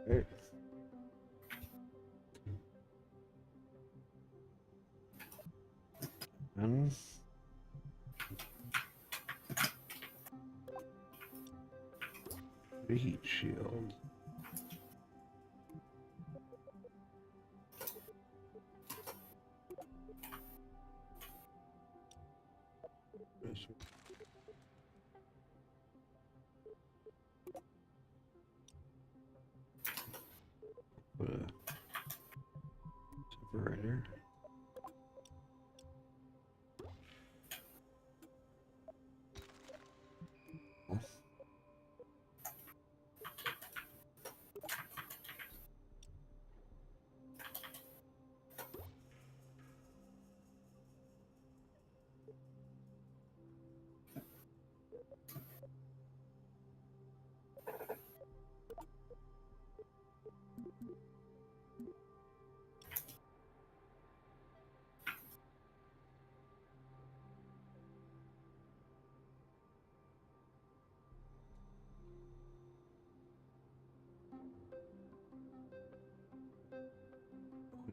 Hey. And the heat shield. This one. Put a separator.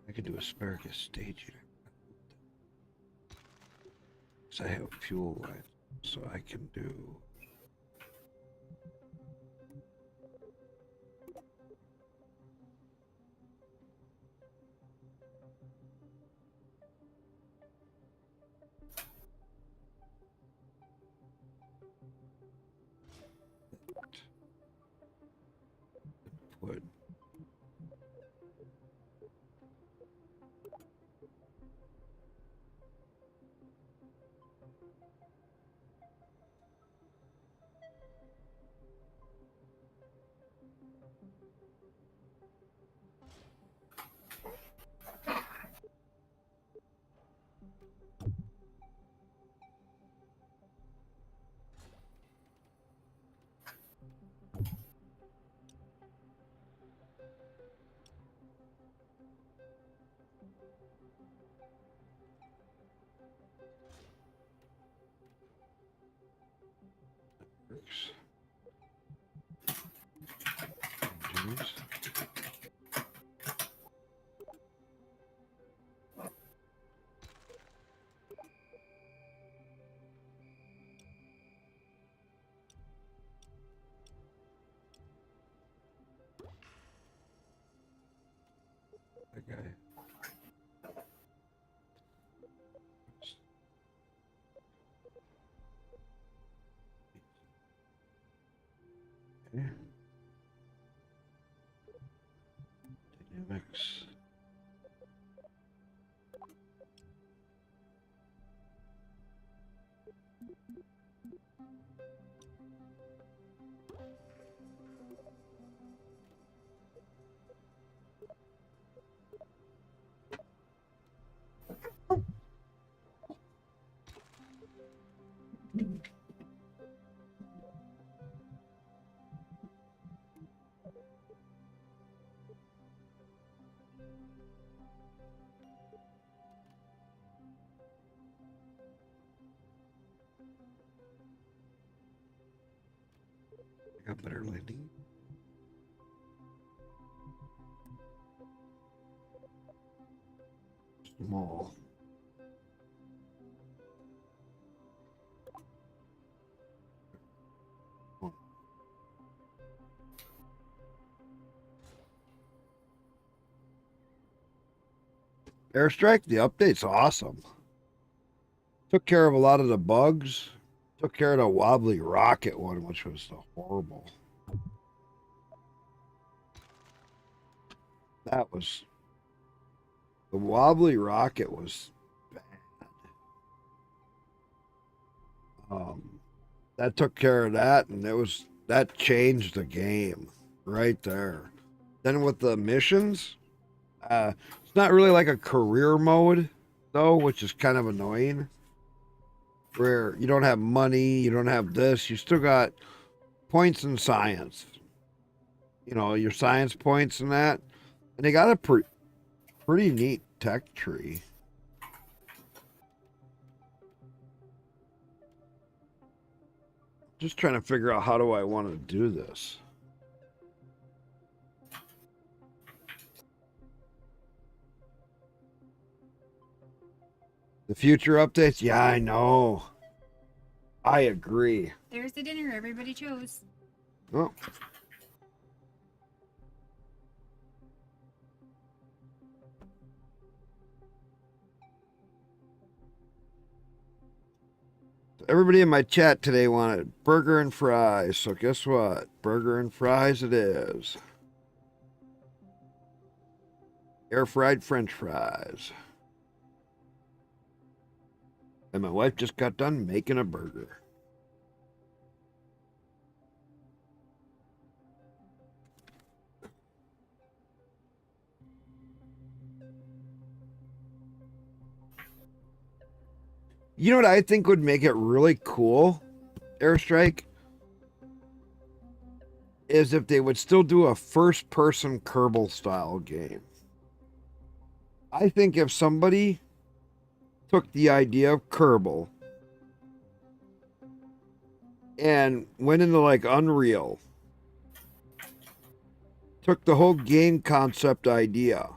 I could do asparagus staging. Because I have fuel line, so I can do. Put works. Continues. That guy. Okay. Dynamics. got better landing. Small. Airstrike, the update's awesome. Took care of a lot of the bugs. Took care of the wobbly rocket one, which was horrible. That was... The wobbly rocket was bad. That took care of that, and that changed the game right there. Then with the missions, it's not really like a career mode, though, which is kind of annoying. Where you don't have money, you don't have this, you still got points in science. You know, your science points and that. And they got a pretty neat tech tree. Just trying to figure out how do I want to do this. The future updates? Yeah, I know. I agree. There's the dinner everybody chose. Oh. Everybody in my chat today wanted burger and fries, so guess what? Burger and fries it is. Air fried French fries. And my wife just got done making a burger. You know what I think would make it really cool, Airstrike? Is if they would still do a first-person Kerbal style game. I think if somebody took the idea of Kerbal and went into like Unreal, took the whole game concept idea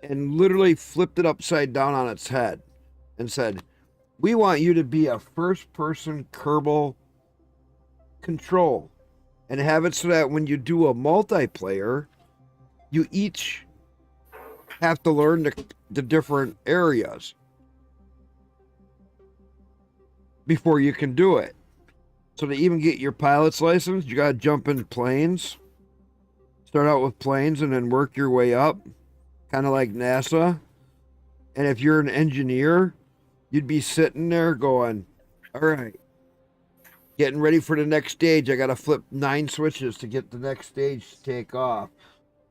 and literally flipped it upside down on its head and said, we want you to be a first-person Kerbal control and have it so that when you do a multiplayer, you each have to learn the different areas before you can do it. So to even get your pilot's license, you got to jump in planes. Start out with planes and then work your way up, kind of like NASA. And if you're an engineer, you'd be sitting there going, all right, getting ready for the next stage. I got to flip 9 switches to get the next stage to take off.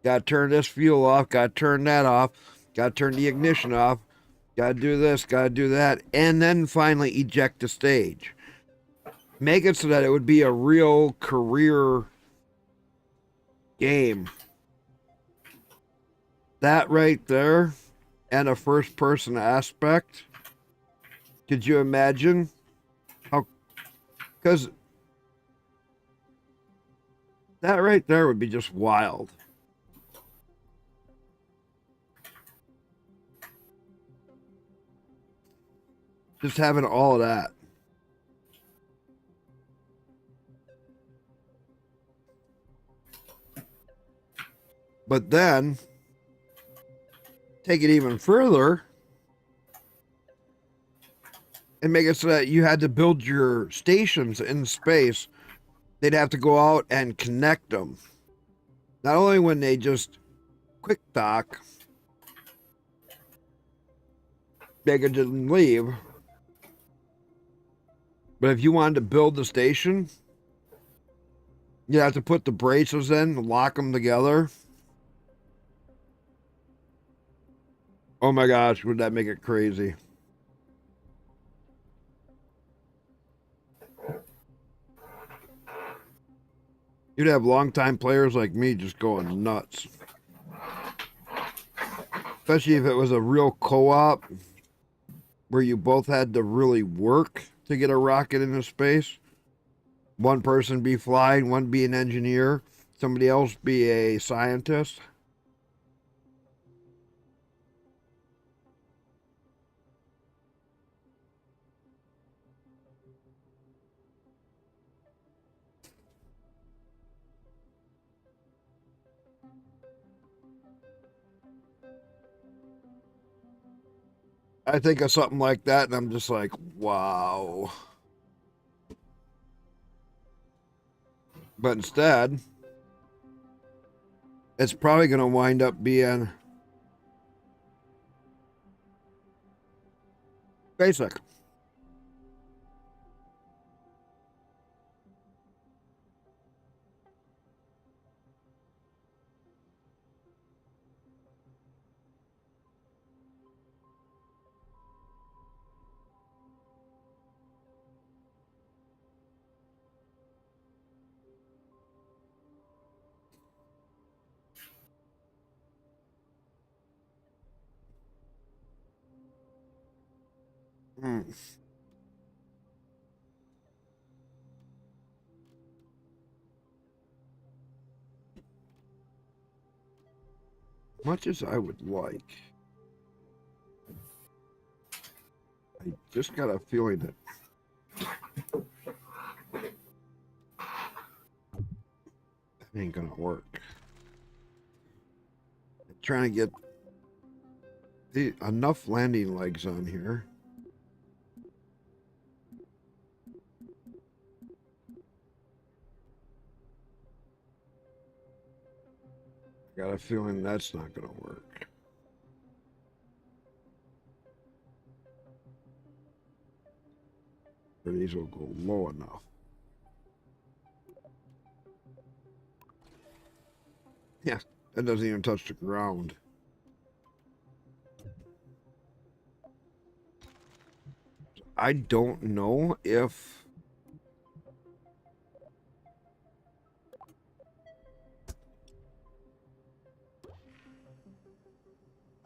Got to turn this fuel off. Got to turn that off. Got to turn the ignition off. Got to do this. Got to do that. And then finally eject the stage. Make it so that it would be a real career game. That right there and a first person aspect. Could you imagine how? Because that right there would be just wild. Just having all of that. But then, take it even further and make it so that you had to build your stations in space. They'd have to go out and connect them. Not only when they just quick dock, they could just leave. But if you wanted to build the station, you have to put the braces in, lock them together. Oh my gosh, would that make it crazy? You'd have longtime players like me just going nuts. Especially if it was a real co-op where you both had to really work to get a rocket into space. One person be flying, one be an engineer, somebody else be a scientist. I think of something like that and I'm just like, wow. But instead, it's probably going to wind up being basic. Hmm. Much as I would like, I just got a feeling that ain't gonna work. I'm trying to get enough landing legs on here. I got a feeling that's not gonna work. Or these will go low enough. Yeah, that doesn't even touch the ground. I don't know if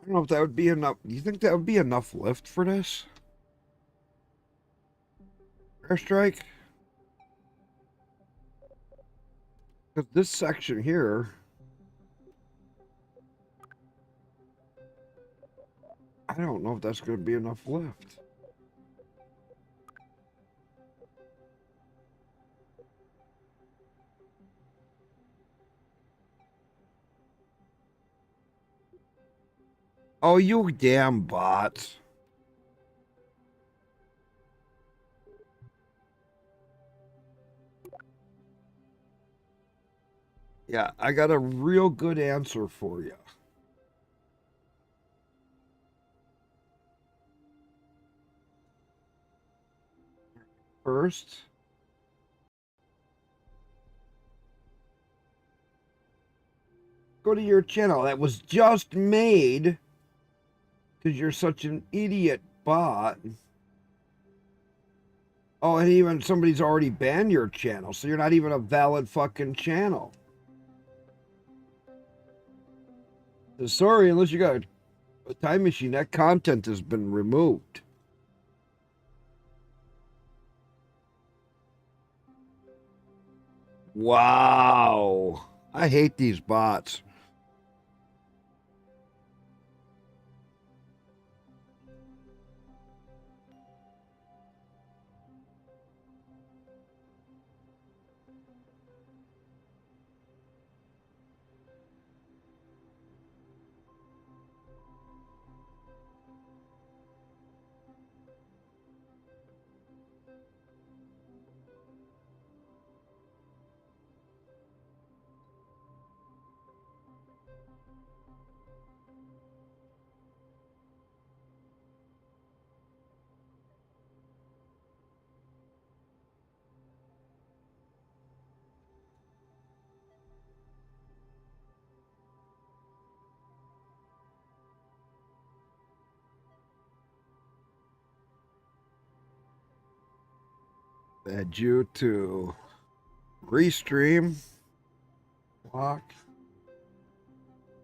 I don't know if that would be enough. Do you think that would be enough lift for this? Airstrike? Because this section here, I don't know if that's going to be enough lift. Oh, you damn bot. Yeah, I got a real good answer for you. First, go to your channel. That was just made because you're such an idiot bot. Oh, and even somebody's already banned your channel, so you're not even a valid fucking channel. So sorry, unless you got a time machine, that content has been removed. Wow. I hate these bots. Add you to restream. Block.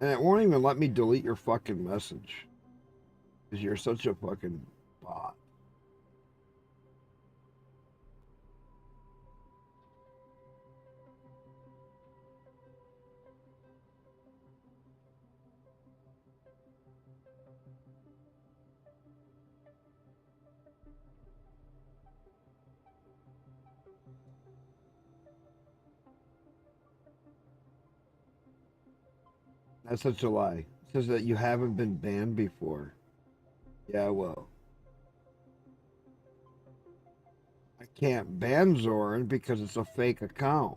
And it won't even let me delete your fucking message. Because you're such a fucking bot. That's such a lie. It says that you haven't been banned before. Yeah, well. I can't ban Zoran because it's a fake account.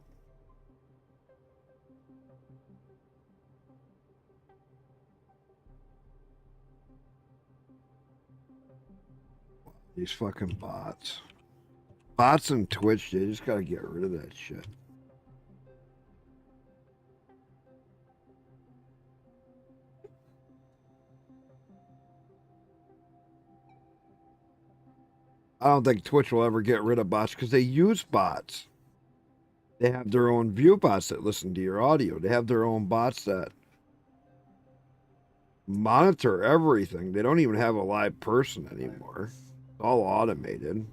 These fucking bots. Bots and Twitch, they just gotta get rid of that shit. I don't think Twitch will ever get rid of bots because they use bots. They have their own view bots that listen to your audio. They have their own bots that monitor everything. They don't even have a live person anymore. It's all automated.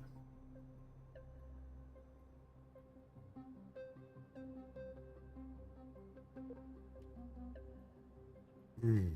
Hmm.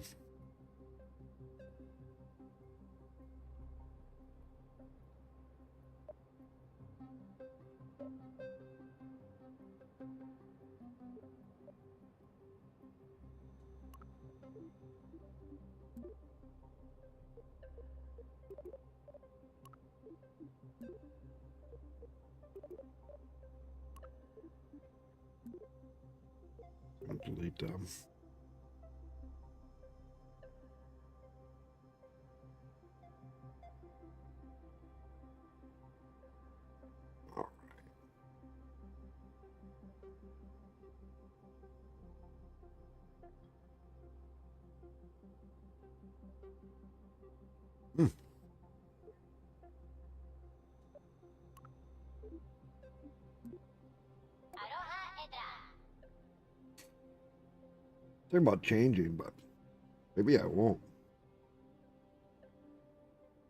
I'll delete them. Hmm. Think about changing, but maybe I won't.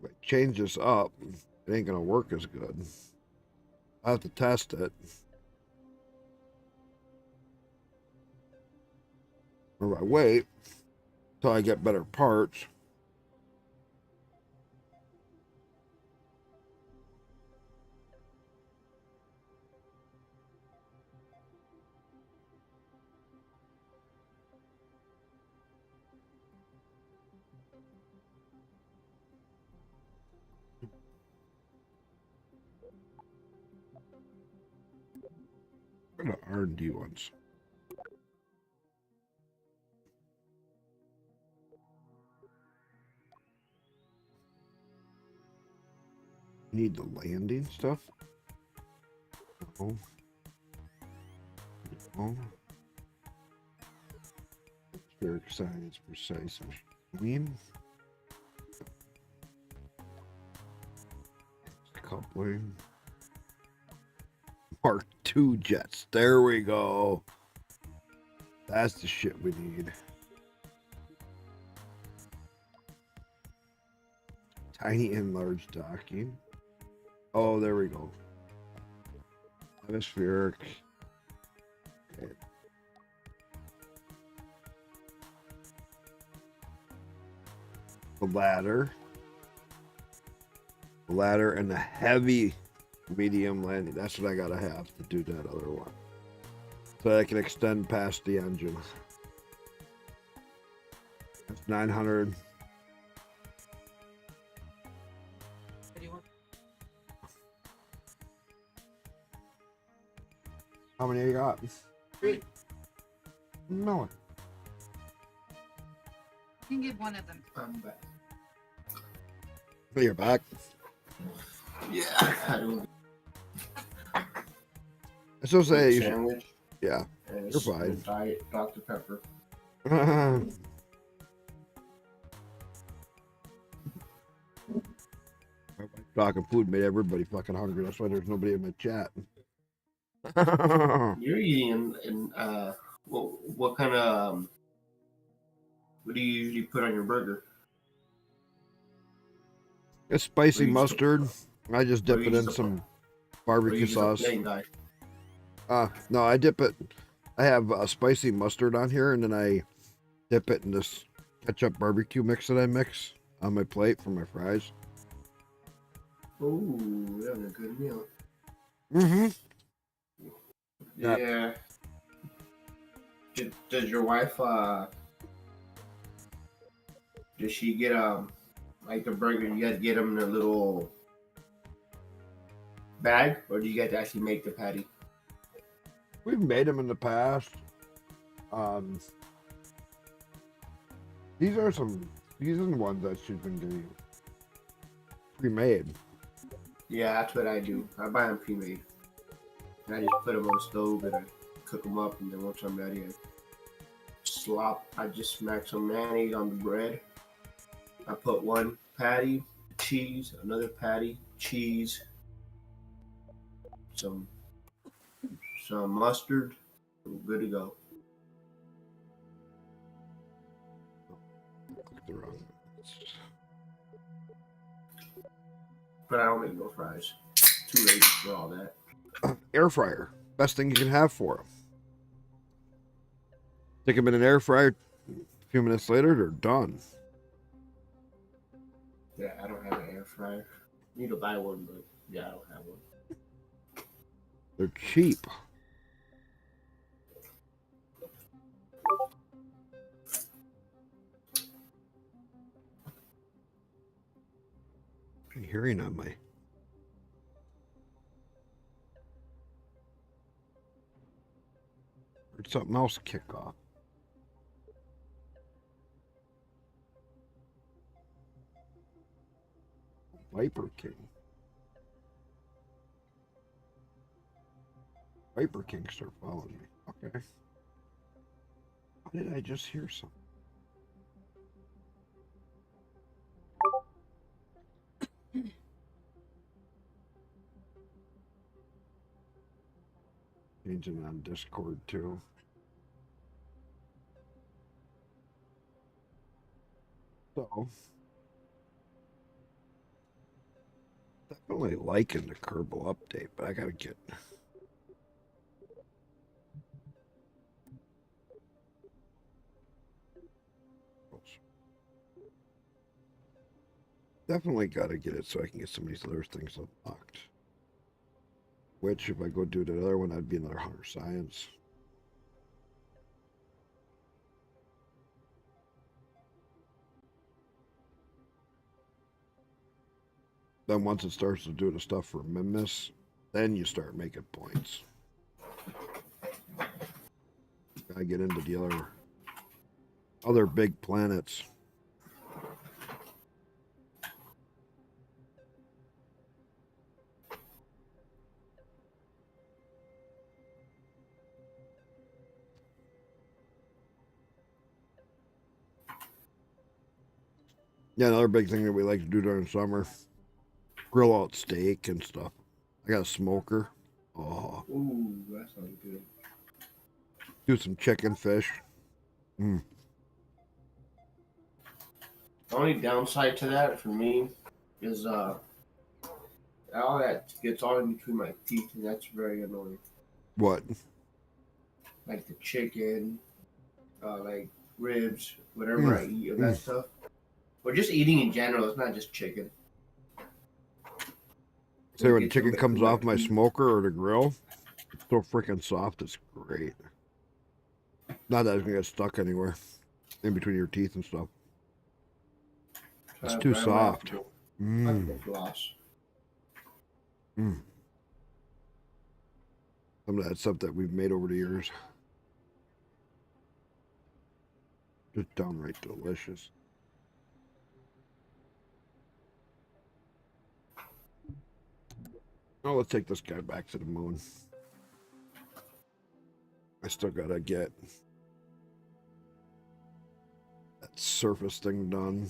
If I change this up, it ain't gonna work as good. I have to test it. Or I wait till I get better parts. What are the R&D ones? Need the landing stuff? Oh. Oh. Spheric science, precise machine. Coupling. Mark II jets. There we go. That's the shit we need. Tiny enlarged docking. Oh, there we go. Hemispheric. Okay. The ladder. The ladder and the heavy medium landing. That's what I gotta have to do that other one. So I can extend past the engine. That's 900. How many you got? 3. No. You can get one of them. I'm back. You're back. Yeah. I don't. I still say you should. Sandwich. Yeah. And You're fine. Diet Dr. Pepper. Talking food made everybody fucking hungry. That's why there's nobody in my chat. You're eating and what kind of what do you usually put on your burger? It's spicy Or you just- mustard. I just dip or you it in just- some Or barbecue you just a sauce. plain guy? No, I dip it. I have spicy mustard on here, and then I dip it in this ketchup barbecue mix that I mix on my plate for my fries. Ooh, that was a good meal. Mm-hmm. Yeah. Does your wife Does she get like the burger? You guys get them in a little bag, or do you guys actually make the patty? We've made them in the past. These are the ones that she's been getting pre-made. Yeah, that's what I do. I buy them pre-made. And I just put them on the stove and I cook them up, and then once I'm ready, I just smack some mayonnaise on the bread. I put one patty, cheese, another patty, cheese, some mustard. I'm good to go. Click the wrong. But I don't make no fries. Too late for all that. Air fryer, best thing you can have for them. Stick them in an air fryer. A few minutes later, they're done. Yeah, I don't have an air fryer. Need to buy one, but yeah, I don't have one. They're cheap. I'm hearing on my. Heard something else kick off. Viper King. Viper King start following me. Okay. How did I just hear something? Changing on Discord too. So definitely liking the Kerbal update, but I gotta get definitely gotta get it so I can get some of these other things unlocked. Which, if I go do the other one, I'd be another 100 science. Then once it starts to do the stuff for Mimus, then you start making points. Gotta get into the other big planets. Yeah, another big thing that we like to do during summer, grill out steak and stuff. I got a smoker. Oh, Ooh, that sounds good. do some chicken, fish. The only downside to that for me is all that gets all in between my teeth, and that's very annoying. What? Like the chicken, like ribs, whatever I eat of that stuff. Or just eating in general, it's not just chicken. Say when chicken comes off my smoker or the grill, it's so freaking soft, it's great. Not that it's gonna get stuck anywhere in between your teeth and stuff. It's too soft. Gloss. Some of that stuff that we've made over the years. Just downright delicious. Oh, let's take this guy back to the moon. I still gotta get that surface thing done.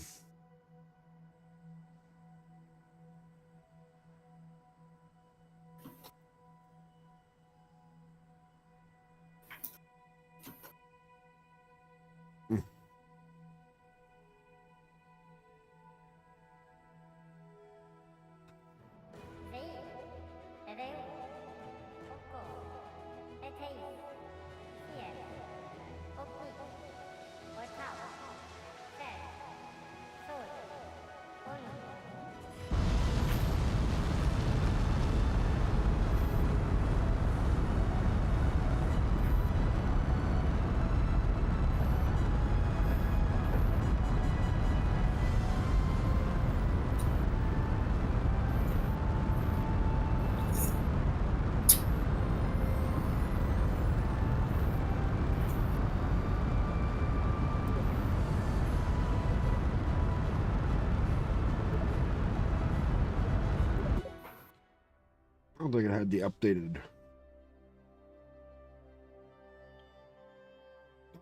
don't think it had the updated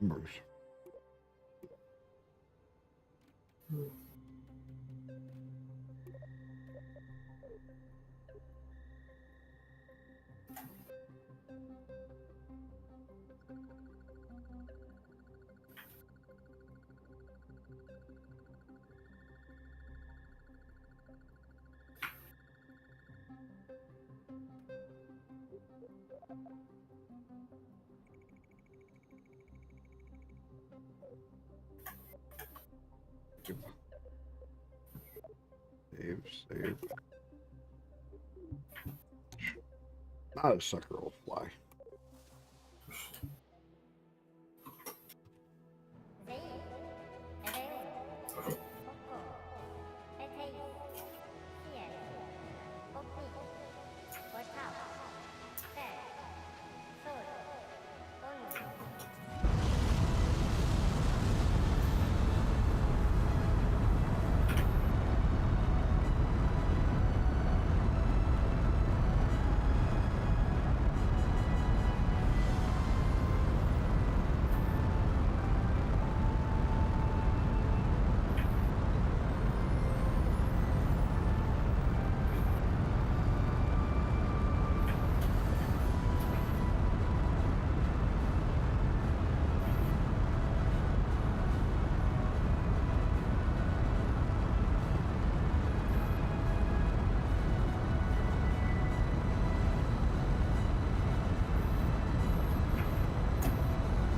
numbers. Save. Not a sucker will fly.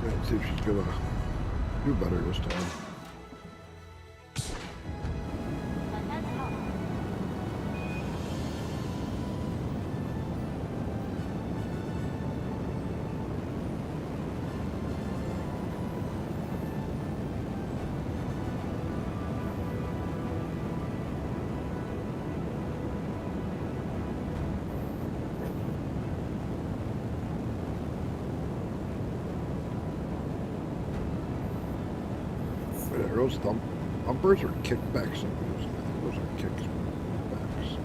Let's see if she's gonna do better this time. Those thumpers or kickbacks I'm using. I think those are kickbacks.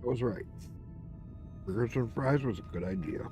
I was right. Burgers and fries was a good idea.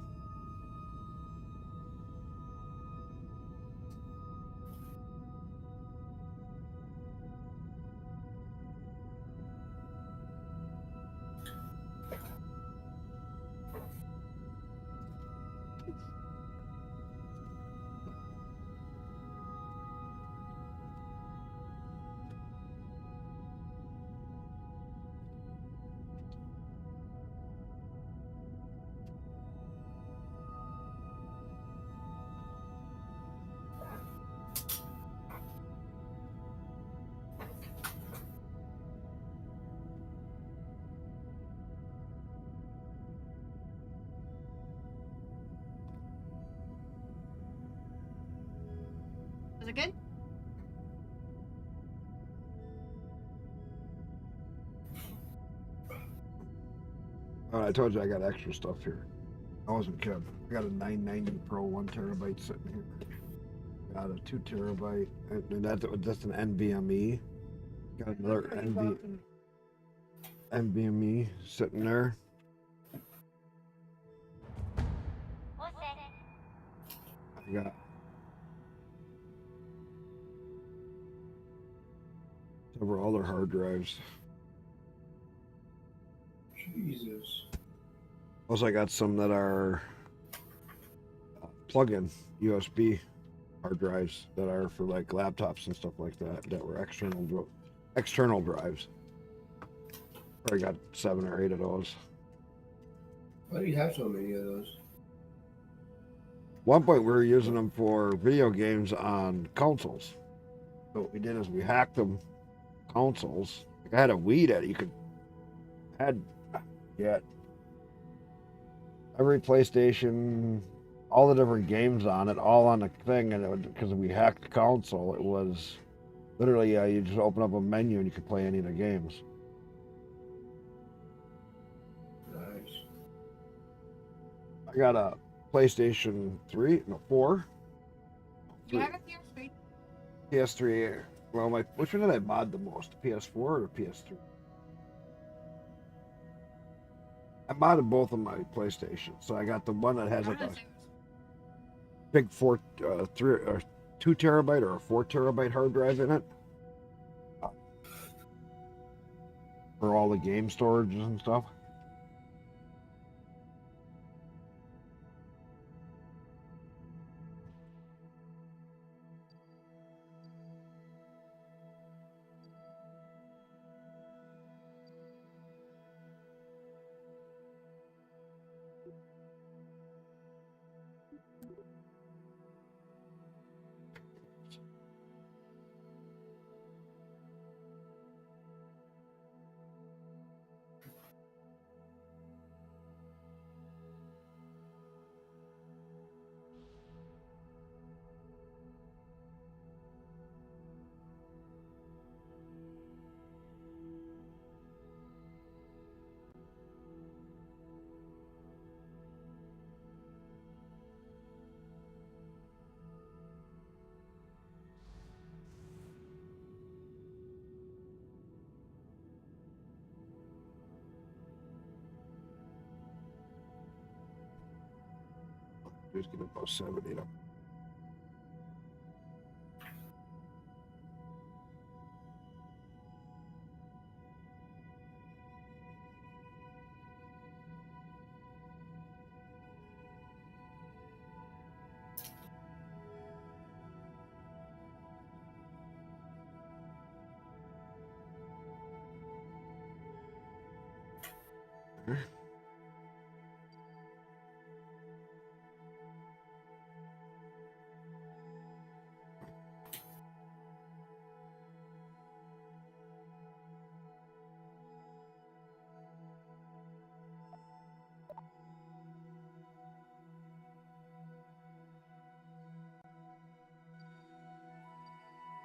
Was it good? Oh, I told you I got extra stuff here. I wasn't kidding. I got a 990 Pro 1 terabyte sitting here. Got a 2 terabyte, and that's an NVMe. Got another NVMe sitting there. I got several other hard drives. Jesus. Also, I got some that are plug-in USB hard drives that are for like laptops and stuff like that were external drives. I got 7 or 8 of those. Why do you have so many of those? One point we were using them for video games on consoles. So what we did is we hacked them consoles. Like I had a Wii that you could get every PlayStation, all the different games on it, all on the thing, and because we hacked the console, it was literally you just open up a menu and you could play any of the games. Nice. I got a PlayStation 3, no 4. Do you have a PS3? PS3. Well, which one did I mod the most? The PS4 or the PS3? I modded both of my PlayStations, so I got the one that has like a big 2 terabyte or a 4 terabyte hard drive in it for all the game storages and stuff. Just get about 70 of them.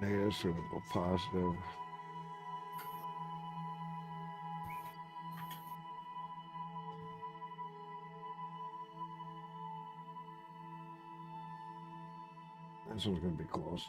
Negative, so we'll go positive. This one's going to be close.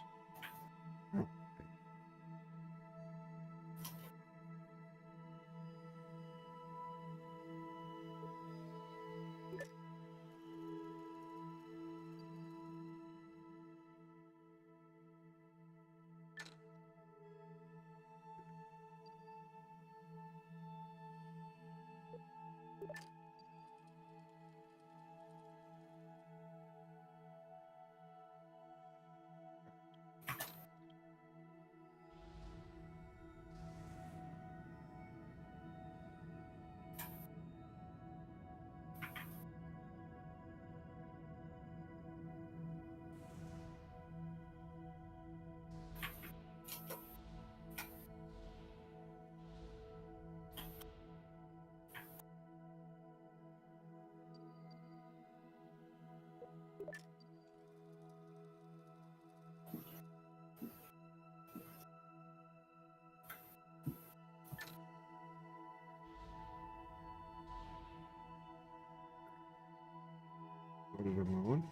moon.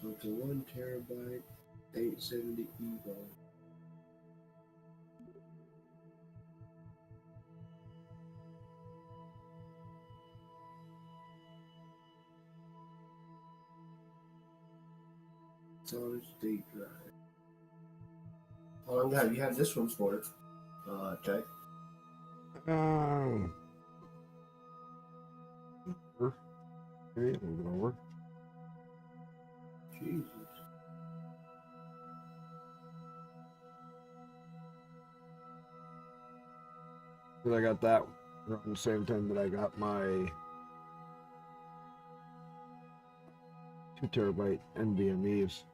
So it's a 1 terabyte 870 Evo. Solid state drive. How long have you had this one for, Jack? Maybe a little lower. Jesus. Because I got that around the same time that I got my 2 terabyte NVMe's.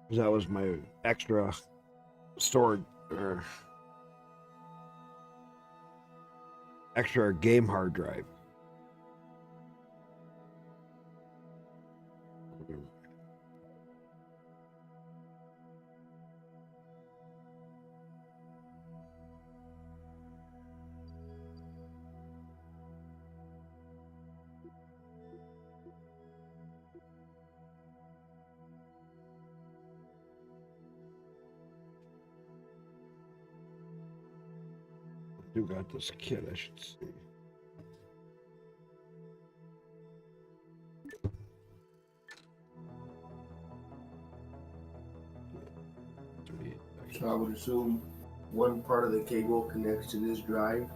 Because that was my extra stored or extra game hard drive. I do got this kit, I should see. So I would assume one part of the cable connects to this drive,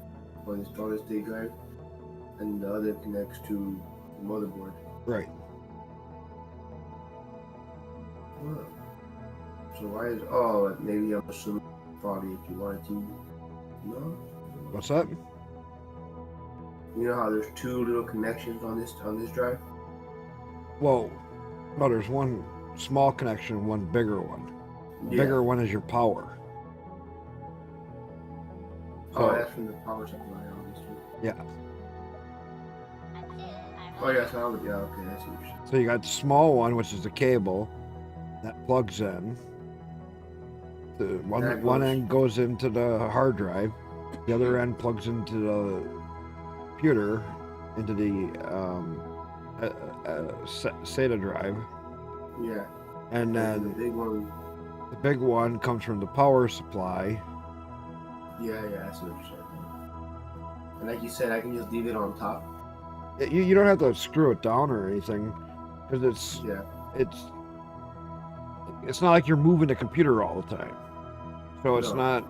or this solid state drive, and the other connects to the motherboard. Right. Huh. So why is maybe I'm assuming probably if you wanted to. No. What's that? You know how there's two little connections on this drive? Well, no, there's one small connection and one bigger one. The bigger one is your power. Oh, that's from the power supply, obviously. Yeah. Oh, yeah, so okay, that's interesting. So you got the small one, which is the cable that plugs in. The one end goes into the hard drive. The other end plugs into the computer, into the SATA drive. Yeah. And then the big one comes from the power supply. Yeah, I see what you're saying. And like you said, I can just leave it on top. You don't have to screw it down or anything, because it's not like you're moving the computer all the time. So it's not.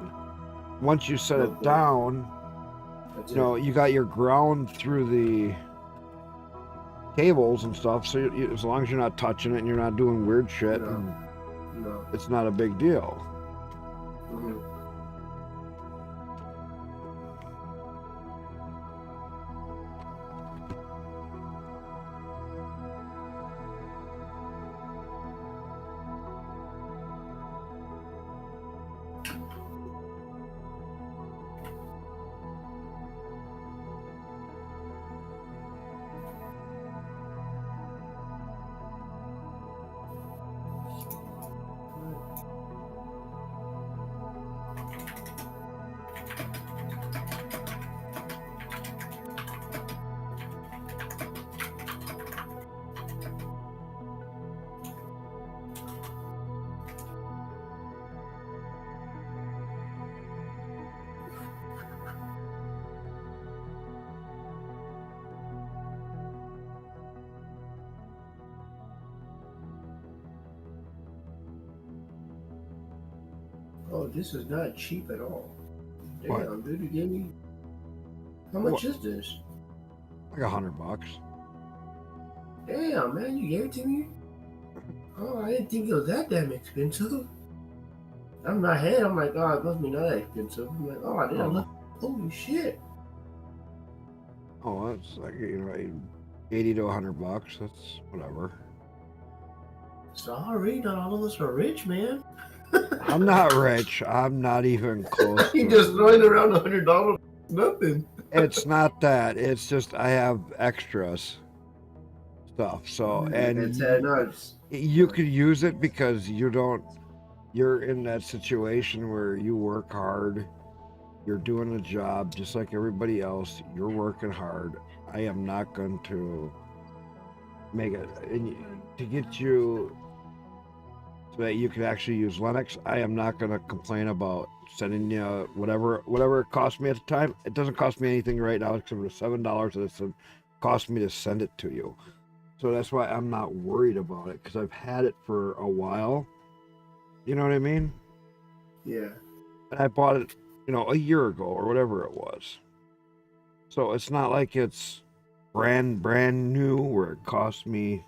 Once you set it down, you got your ground through the cables and stuff. So as long as you're not touching it and you're not doing weird shit, it's not a big deal. Mm-hmm. Oh, this is not cheap at all. Damn, dude, you gave me. How much is this? Like $100. Damn, man, you gave it to me? Oh, I didn't think it was that damn expensive. In my head, I'm like, oh, it must be not that expensive. I'm like, oh, I didn't look. Holy shit. Oh, that's like, you know, 80 to $100. That's whatever. Sorry, not all of us are rich, man. I'm not rich. I'm not even close. You to just it. throwing around $100, nothing. It's not that. It's just I have extras stuff. So, and you could use it because you're in that situation where you work hard. You're doing a job just like everybody else. You're working hard. I am not going to make it to get you so that you can actually use Linux. I am not going to complain about sending you whatever it cost me at the time. It doesn't cost me anything right now except for $7 that it cost me to send it to you. So that's why I'm not worried about it because I've had it for a while. You know what I mean? Yeah. And I bought it, you know, a year ago or whatever it was. So it's not like it's brand new where it cost me.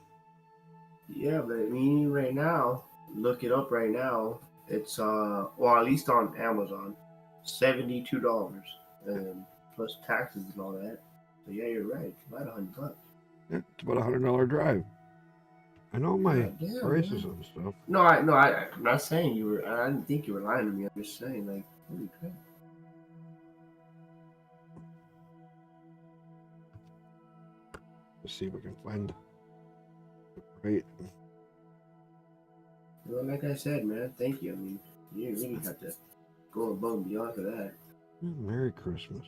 Yeah, but I mean, right now, look it up right now. It's well, at least on Amazon, $72, and plus taxes and all that. So yeah, you're right. It's about $100. Yeah, it's about $100 drive. I know my God damn, prices man. and stuff. No, I'm not saying you were. I didn't think you were lying to me. I'm just saying, like, holy crap. Let's see if we can find. Right. Well, like I said, man, thank you. I mean, you really have to go above and beyond for that. Merry Christmas.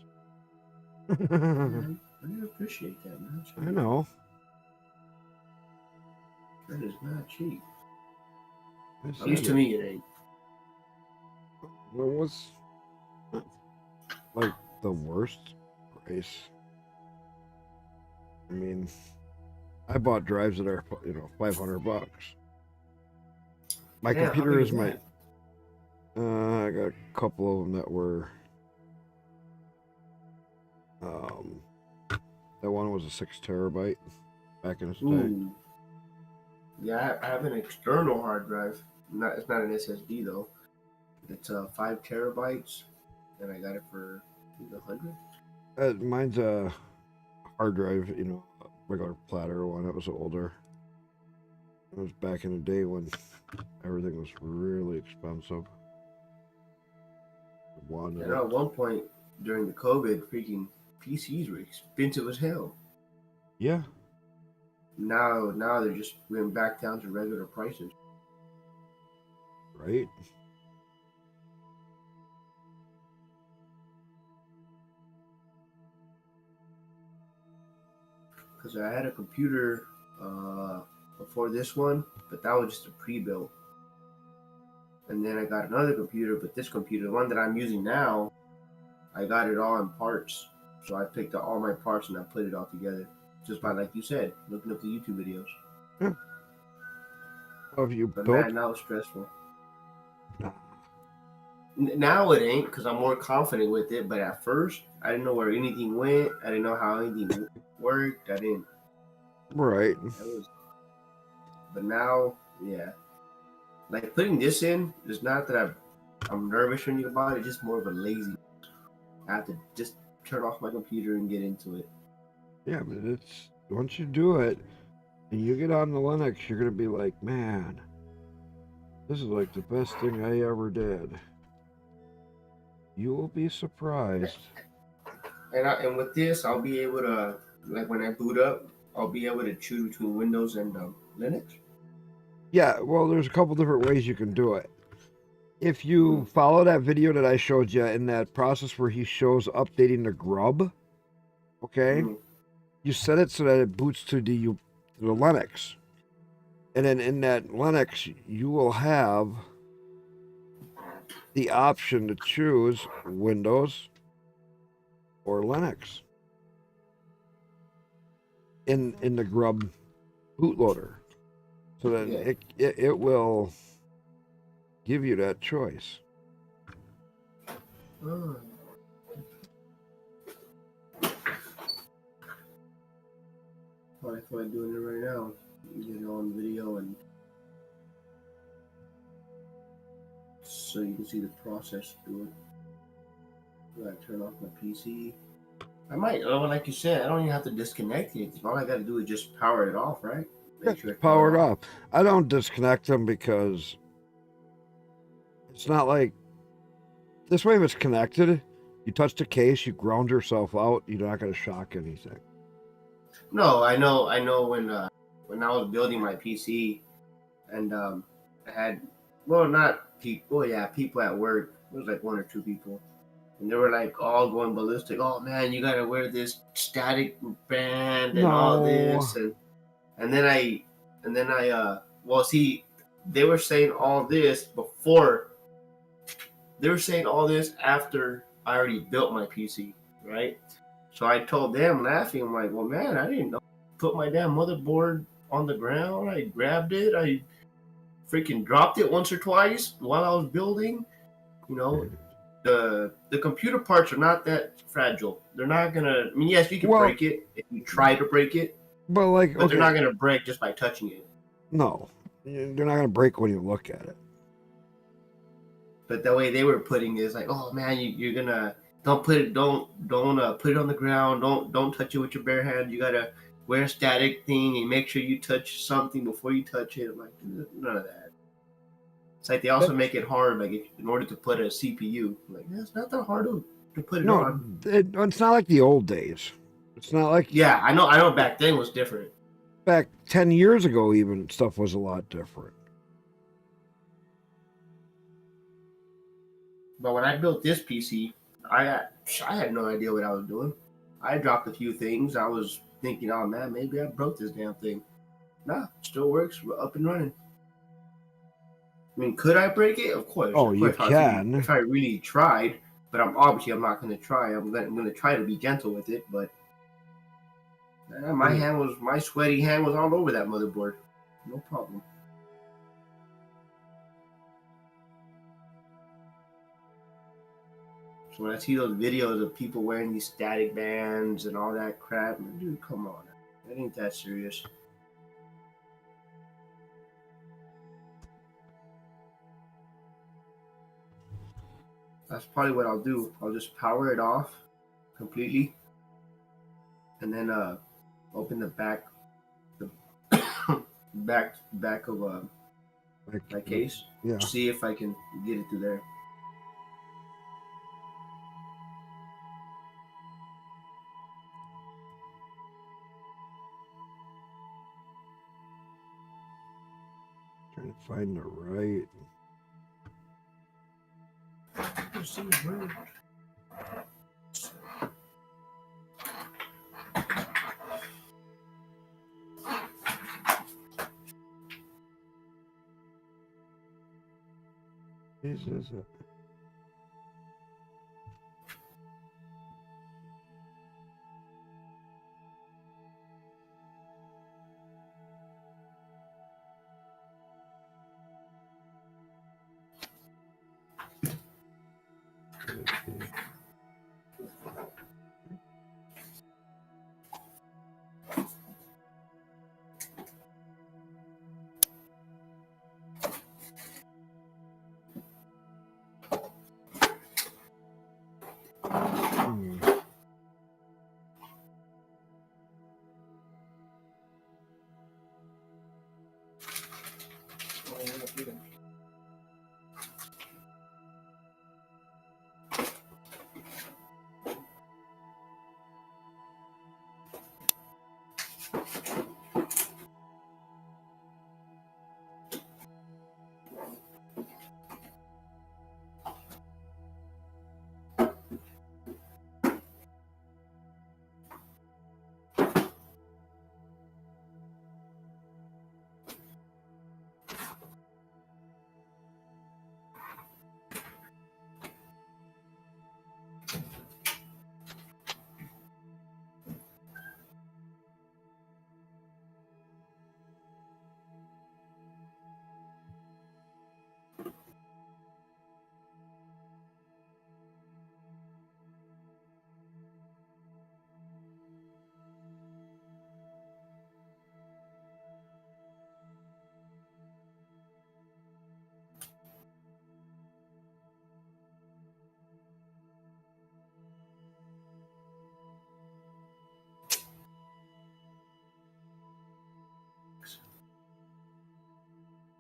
Man, I do appreciate that, man. I know. That is not cheap. I At least to me, it ain't. What was like the worst price? I mean, I bought drives that are, you know, $500. My Damn, computer how big is is my. that? I got a couple of them that were. That one was a 6 terabyte back in its day. Ooh. Yeah, I have an external hard drive. It's not an SSD though. It's 5 terabytes, and I got it for 100. Mine's a hard drive, you know, a regular platter one. That was older. It was back in the day when everything was really expensive. And at one point during the COVID, freaking PCs were expensive as hell. Yeah. Now they're just went back down to regular prices. Right. Because I had a computer before this one, but that was just a pre-built. And then I got another computer, but this computer, the one that I'm using now, I got it all in parts. So I picked up all my parts and I put it all together. Just by, like you said, looking up the YouTube videos. Yeah. Have you But built? man, that was stressful. Now it ain't because I'm more confident with it. But at first, I didn't know where anything went. I didn't know how anything worked. I didn't. Right. But now, yeah. Like putting this in is not that I'm nervous or anything about it. It's just more of a lazy. I have to just turn off my computer and get into it. Yeah, but it's once you do it and you get on the Linux, you're gonna be like, man, this is like the best thing I ever did. You will be surprised. And with this, I'll be able to, like when I boot up, I'll be able to choose between Windows and Linux. Yeah, well, there's a couple different ways you can do it. If you follow that video that I showed you in that process where he shows updating the grub, okay, you set it so that it boots to the Linux. And then in that Linux, you will have the option to choose Windows or Linux in the grub bootloader. So then it will give you that choice. I feel like doing it right now. Get it on video and so you can see the process do it. I turn off my PC. I might, like you said, I don't even have to disconnect it. All I got to do is just power it off, right? Make sure It's it's powered off. I don't disconnect them because it's not like this way. If it's connected, you touch the case, you ground yourself out. You're not going to shock anything. No, I know. When I was building my PC, and I had, well, not people. Well, yeah, people at work. It was like one or two people, and they were like all going ballistic. Oh man, you gotta wear this static band and all this, No. and then well, see, they were saying all this before. They were saying all this after I already built my PC, right? So I told them, laughing, I'm like, well, man, I didn't know. Put my damn motherboard on the ground. I grabbed it. I freaking dropped it once or twice while I was building. You know, the computer parts are not that fragile. They're not gonna. I mean, yes, you can break it if you try to break it, but like, but they're not gonna break just by touching it. No, they're not going to break when you look at it. But the way they were putting it is like, oh man, you're gonna don't put it put it on the ground. Don't touch it with your bare hand. You gotta wear a static thing and make sure you touch something before you touch it. I'm like, none of that. It's like they also make it hard, like in order to put a CPU. I'm like, it's not that hard to put it on. It's not like the old days. It's not like Yeah, I know. Back then was different. Back 10 years ago, even stuff was a lot different. But when I built this PC, I had no idea what I was doing. I dropped a few things. I was thinking, oh man, maybe I broke this damn thing. Nah, still works. We're up and running. I mean, could I break it? Of course. Oh, of you course, can. if I really tried, but I'm not going to try. I'm going to try to be gentle with it. But my sweaty hand was all over that motherboard. No problem. So when I see those videos of people wearing these static bands and all that crap, dude, come on. That ain't that serious. That's probably what I'll do. I'll just power it off completely, and then open the back of my case. Yeah. See if I can get it through there. Trying to find the right. This is it.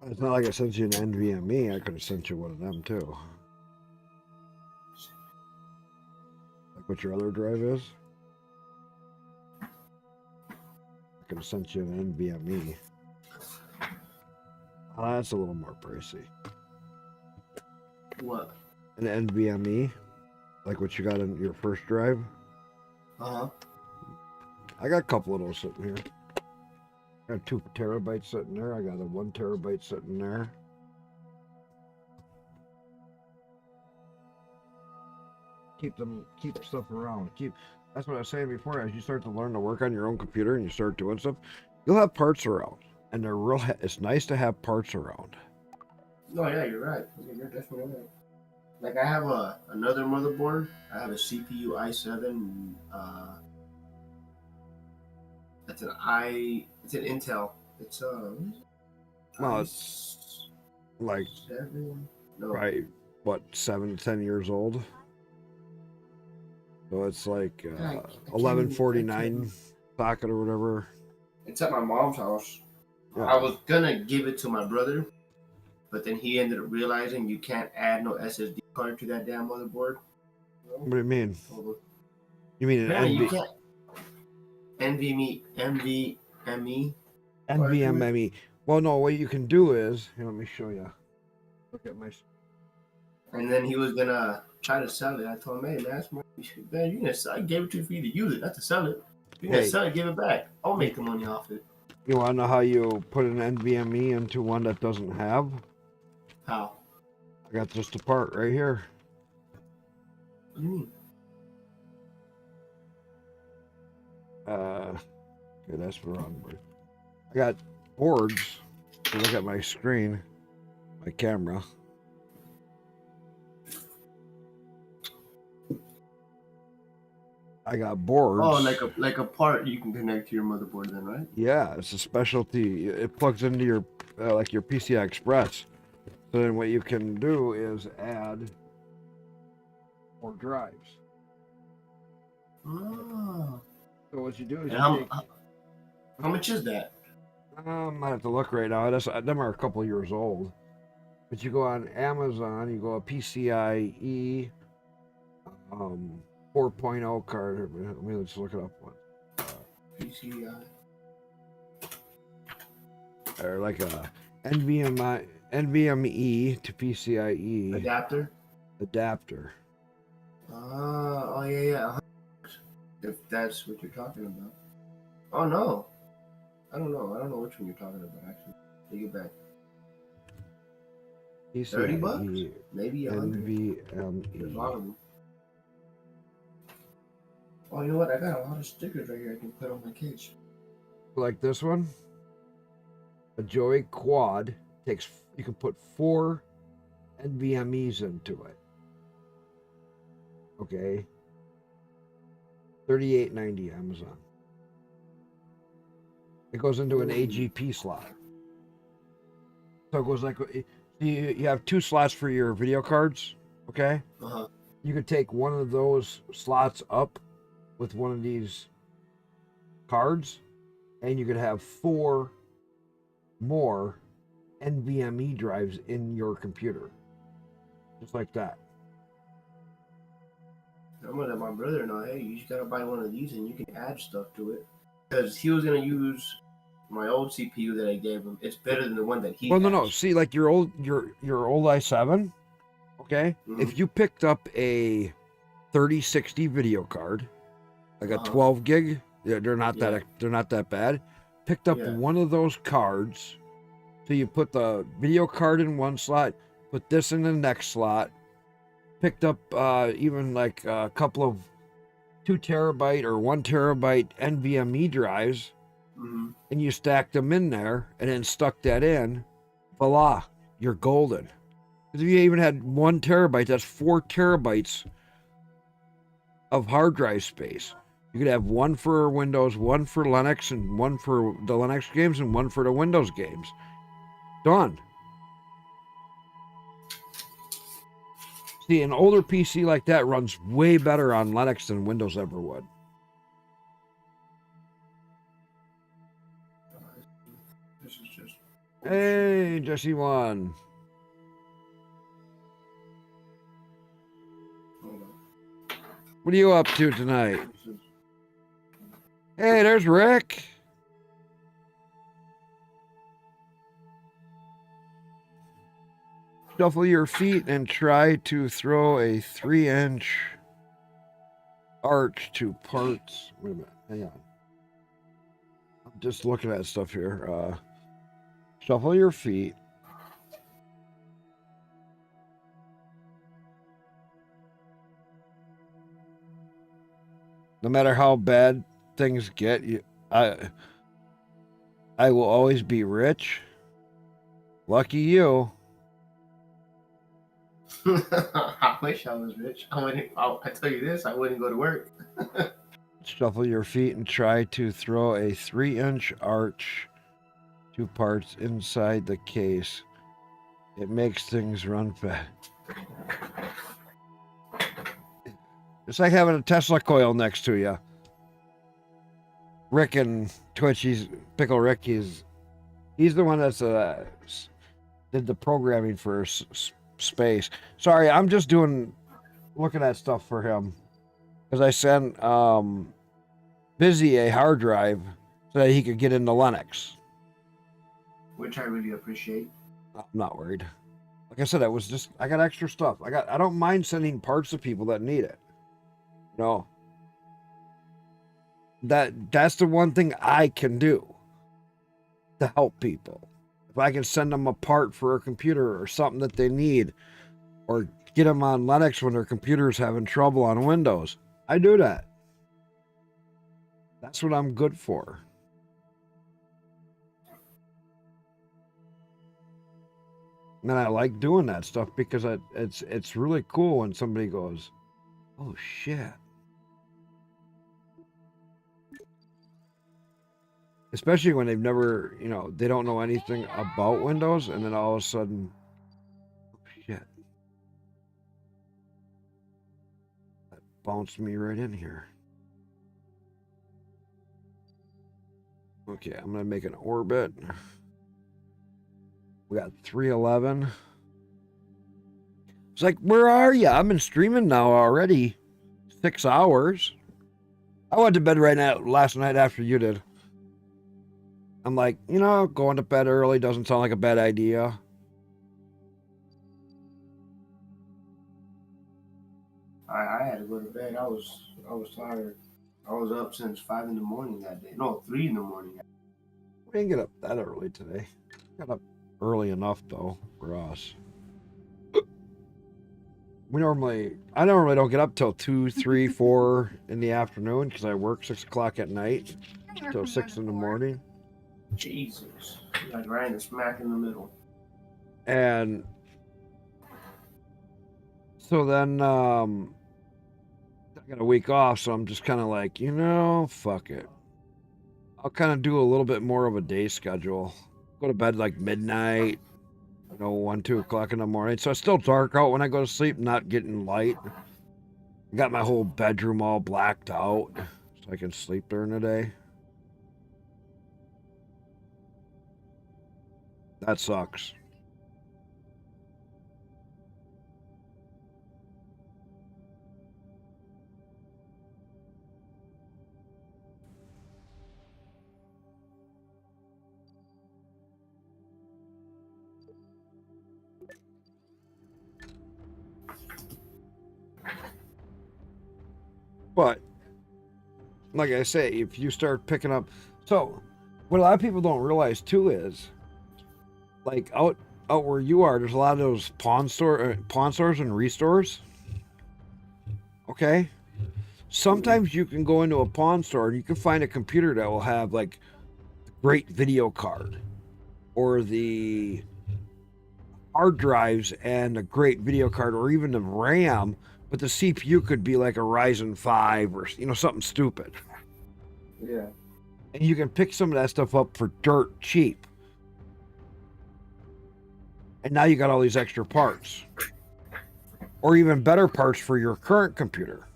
It's not like I sent you an NVMe. I could have sent you one of them too. Like what your other drive is. I could have sent you an NVMe. That's a little more pricey. What? An NVMe, like what you got in your first drive. Uh-huh. I got a couple of those sitting here. I got 2 terabytes sitting there. I got a 1 terabyte sitting there. Keep stuff around. That's what I was saying before. As you start to learn to work on your own computer and you start doing stuff, you'll have parts around, and they're real. It's nice to have parts around. No, yeah, you're right. You're definitely right. Like I have another motherboard. I have a CPU i7. It's an Intel. It's Well, it's like i7. No. right, what, 7 to 10 years old. So it's like 1149 socket or whatever. It's at my mom's house. Yeah. I was gonna give it to my brother, but then he ended up realizing you can't add no SSD card to that damn motherboard. What do you mean? You mean an Apparently you NV? can't. NVMe. NVMe. Well, no, what you can do is, here, let me show you. Look at my. And then he was gonna try to sell it. I told him, hey, man, that's man, you gonna sell. I gave it to you for you to use it, not to sell it. If you're gonna sell it, give it back. I'll make the money off it. You want to know how you put an NVMe into one that doesn't have? How? I got just a part right here. What do you mean? Okay, that's the wrong word. I got boards. So look at my screen, my camera. I got boards. Oh, like a part you can connect to your motherboard then, right? Yeah, it's a specialty. It plugs into your like your PCI Express. So then what you can do is add more drives. Oh. So what you do is how much is that? I might have to look right now. Them are a couple of years old. But you go on Amazon, you go a PCIe 4.0 card. Let me just look it up once. PCI. Or like a NVMe to PCIe adapter. Oh yeah. If that's what you're talking about. Oh no. I don't know which one you're talking about actually. Take it back. PCIe, $30? Maybe NVMe. There's a lot of them. Oh, you know what? I got a lot of stickers right here I can put on my case. Like this one. A Joey Quad takes. You can put 4 NVMe's into it. Okay. $38.90 Amazon. It goes into an AGP slot. So it goes like you have 2 slots for your video cards. Okay. Uh-huh. You could take one of those slots up with one of these cards, and you could have 4 more NVMe drives in your computer. Just like that. I'm gonna let my brother know, hey, you just gotta buy one of these and you can add stuff to it. Because he was gonna use my old CPU that I gave him. It's better than the one that he has. No. See, like your old i7, okay? Mhm. If you picked up a 3060 video card, like a 12 gig, they're not that bad. Picked up one of those cards, so you put the video card in one slot, put this in the next slot. Picked up even like a couple of 2 terabyte or 1 terabyte NVMe drives, and you stacked them in there, and then stuck that in. Voila, you're golden. If you even had 1 terabyte, that's 4 terabytes of hard drive space. You could have 1 for Windows, 1 for Linux, and 1 for the Linux games, and 1 for the Windows games. Done. See, an older PC like that runs way better on Linux than Windows ever would. This is just Hey, Jesse won. Hold on. What are you up to tonight? Hey, there's Rick. Shuffle your feet and try to throw a 3-inch arch to parts. Wait a minute, hang on. I'm just looking at stuff here. Shuffle your feet. No matter how bad things get, I will always be rich. Lucky you. I wish I was rich. I tell you this, I wouldn't go to work. Shuffle your feet and try to throw a 3-inch arch to parts inside the case. It makes things run fast. It's like having a Tesla coil next to you. Rick and Twitch, Pickle Rick, he's the one that's did the programming for space. Sorry, I'm just looking at stuff for him because I sent Busy a hard drive so that he could get into Linux. Which I really appreciate. I'm not worried. Like I said, I got extra stuff. I don't mind sending parts to people that need it. No. That's the one thing I can do to help people. If I can send them a part for a computer or something that they need, or get them on Linux when their computer's having trouble on Windows, I do that. That's what I'm good for. And I like doing that stuff because it's really cool when somebody goes, "Oh shit." Especially when they've never, they don't know anything about Windows, and then all of a sudden, oh shit. That bounced me right in here. Okay, I'm going to make an orbit. We got 311. It's like, where are you? I've been streaming now already 6 hours. I went to bed last night after you did. I'm like, going to bed early doesn't sound like a bad idea. I had to go to bed. I was tired. I was up since 5 in the morning that day. No, 3 in the morning. We didn't get up that early today. Got up early enough though for us. I normally don't get up till 2, 3, 4 in the afternoon because I work 6 o'clock at night till 6 in the morning. Jesus. Like right in the smack in the middle. And so then I got a week off, so I'm just kind of like, fuck it. I'll kind of do a little bit more of a day schedule. Go to bed like midnight, 1, 2 o'clock in the morning. So it's still dark out when I go to sleep, not getting light. I got my whole bedroom all blacked out so I can sleep during the day. That sucks. But like I say, if you start picking up, so what a lot of people don't realize too is, like out where you are, there's a lot of those pawn stores and restores. Okay, sometimes you can go into a pawn store and you can find a computer that will have like the great video card or the hard drives and a great video card or even the RAM, but the CPU could be like a Ryzen 5 or something stupid. Yeah. And you can pick some of that stuff up for dirt cheap. And now you got all these extra parts. Or even better parts for your current computer.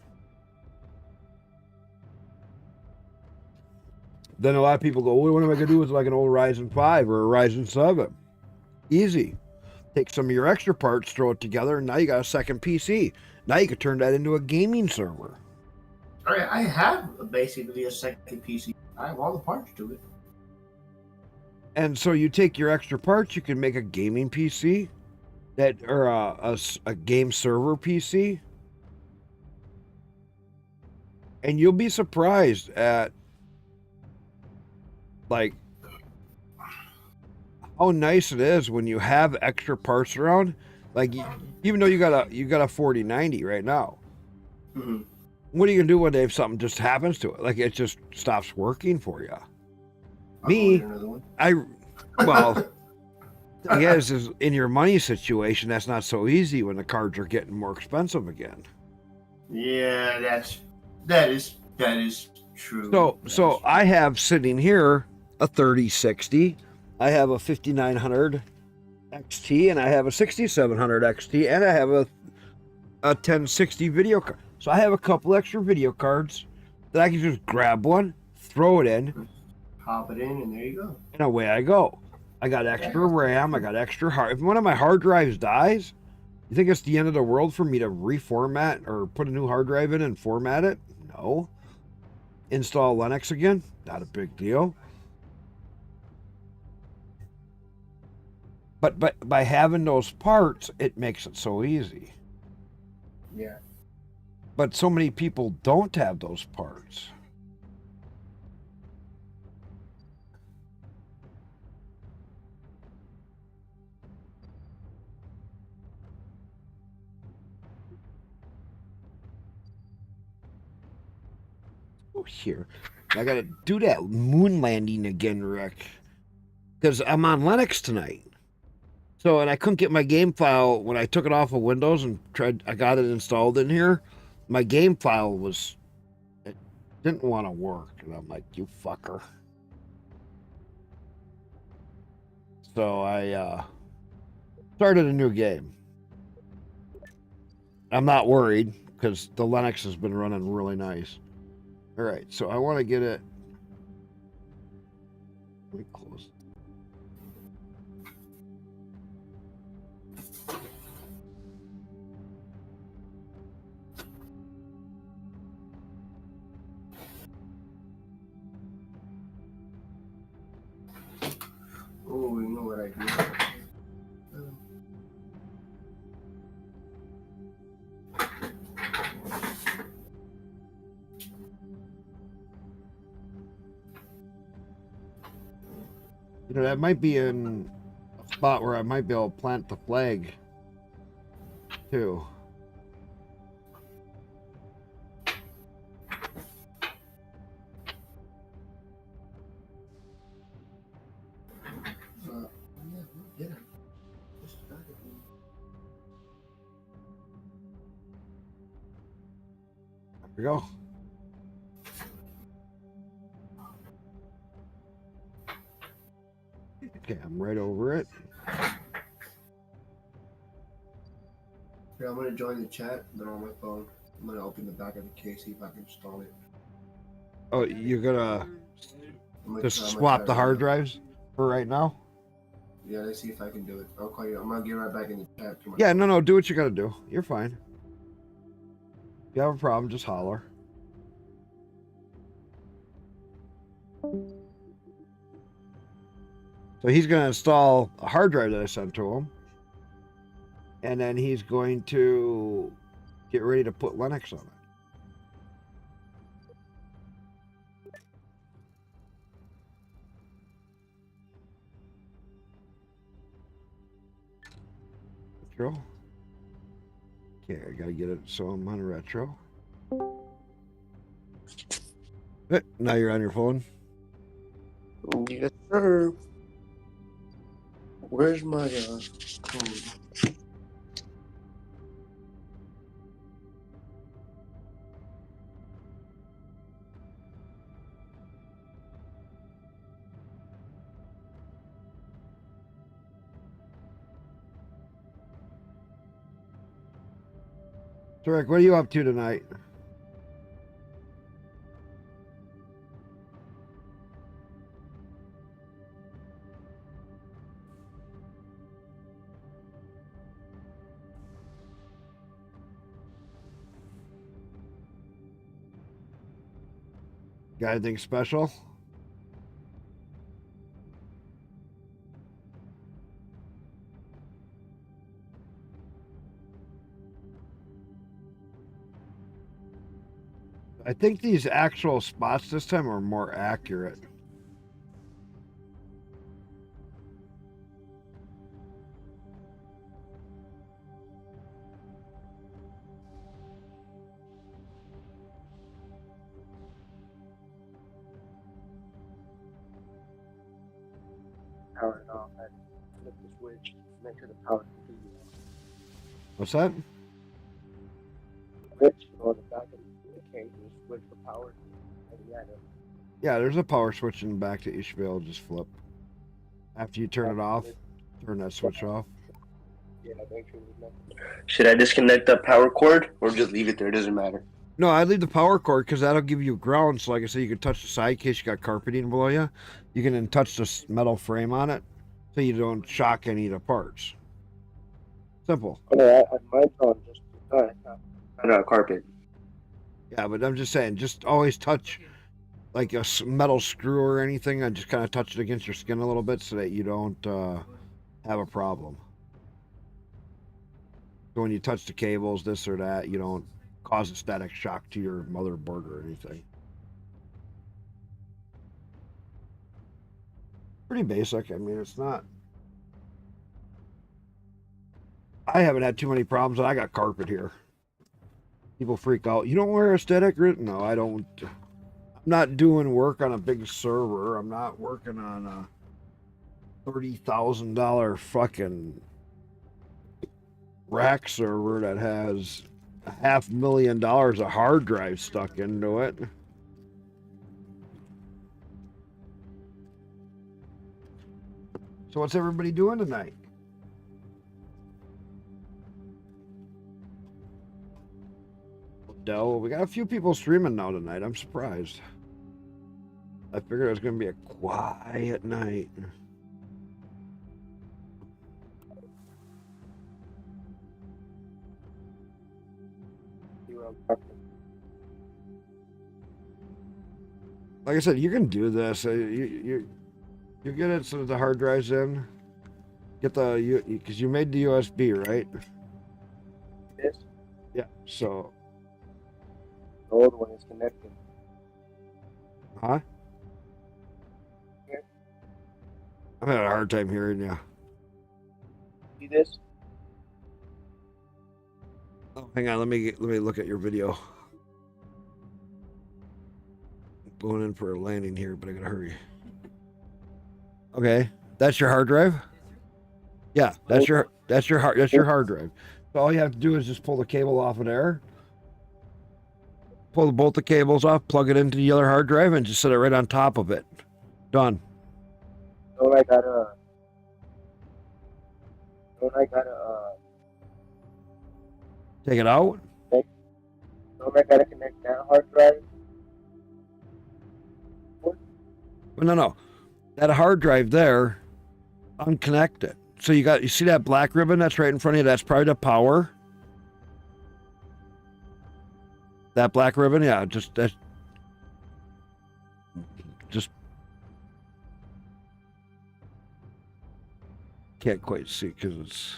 Then a lot of people go, well, what am I going to do with like an old Ryzen 5 or a Ryzen 7? Easy. Take some of your extra parts, throw it together, and now you got a second PC. Now you could turn that into a gaming server. All right, I have basically a second PC. I have all the parts to it. And so you take your extra parts, you can make a gaming PC, or a game server PC, and you'll be surprised at like how nice it is when you have extra parts around. Like even though you got a 4090 right now, Mm-hmm. what are you gonna do one day if something just happens to it? Like it just stops working for you. I'll Me, order another one. well, I guess is in your money situation, that's not so easy when the cards are getting more expensive again. Yeah, that is true. So I have sitting here a 3060, I have a 5900 XT, and I have a 6700 XT, and I have a 1060 video card. So I have a couple extra video cards that I can just grab one, throw it in, Pop it in, and there you go. and away I go. I got extra RAM, I got extra hard. If one of my hard drives dies, you think it's the end of the world for me to reformat or put a new hard drive in and format it? No. Install Linux again? Not a big deal. But by having those parts, it makes it so easy. Yeah. But so many people don't have those parts. Oh, here. I gotta do that moon landing again, Rick. Because I'm on Linux tonight. So, and I couldn't get my game file when I took it off of Windows and I got it installed in here. My game file it didn't want to work. And I'm like, you fucker. So I started a new game. I'm not worried because the Linux has been running really nice. All right, so I want to get it. Let me close. Oh, you know what I do? You know, that might be in a spot where I might be able to plant the flag, too. Yeah. There we go. Okay, I'm right over it. Here, I'm gonna join the chat. They're on my phone. I'm gonna open the back of the case, see if I can install it. Oh, you're gonna I'm gonna just try- I'm gonna swap try the it hard right now. drives for right now? Yeah, let's see if I can do it. I'll call you. I'm gonna get right back in the chat. Come on. Yeah, no, do what you gotta do. You're fine. If you have a problem, just holler. So he's going to install a hard drive that I sent to him. And then he's going to get ready to put Linux on it. Retro. Okay, I got to get it so I'm on retro. Now you're on your phone. Yes, sir. Where's my code? So Rick, what are you up to tonight? Got anything special? I think these actual spots this time are more accurate. Power it off. I flip the switch, make sure the power completely off. What's that? Switch or the back of the cage and switch for power. And Yeah, there's a power switch in the back that you should be able to just flip. After you turn it off, turn that switch off. Yeah, make sure there's nothing. Should I disconnect that power cord or just leave it there? It doesn't matter. No, I leave the power cord because that'll give you ground. So like I said, you can touch the side in case you got carpeting below you. You can then touch this metal frame on it so you don't shock any of the parts. Simple. Oh, no, mine's on just carpet. Yeah, but I'm just saying, just always touch like a metal screw or anything and just kind of touch it against your skin a little bit so that you don't have a problem. So when you touch the cables, this or that, you don't cause a static shock to your motherboard or anything. Pretty basic. I mean, it's not. I haven't had too many problems, and I got carpet here. People freak out. You don't wear a static? No, I don't. I'm not doing work on a big server. I'm not working on a $30,000 fucking rack server that has $500,000 of hard drive stuck into it. So what's everybody doing tonight? Dell, we got a few people streaming now tonight. I'm surprised. I figured it was going to be a quiet night. Like I said, you can do this. You get it so the hard drive's in. Get the because you made the USB, right? Yes. Yeah. So. The old one is connected. Huh? Yeah. I'm having a hard time hearing you. See this? Oh, hang on. Let me look at your video. I'm going in for a landing here, but I gotta hurry. Okay, that's your hard drive. Yeah, that's your hard drive. So all you have to do is just pull the cable off of there. Pull both the cables off, plug it into the other hard drive, and just set it right on top of it. Done. Don't I gotta take it out? Don't I gotta connect that hard drive? Well, no. That hard drive there, unconnect it. So you see that black ribbon that's right in front of you? That's probably the power. That black ribbon, yeah, just can't quite see because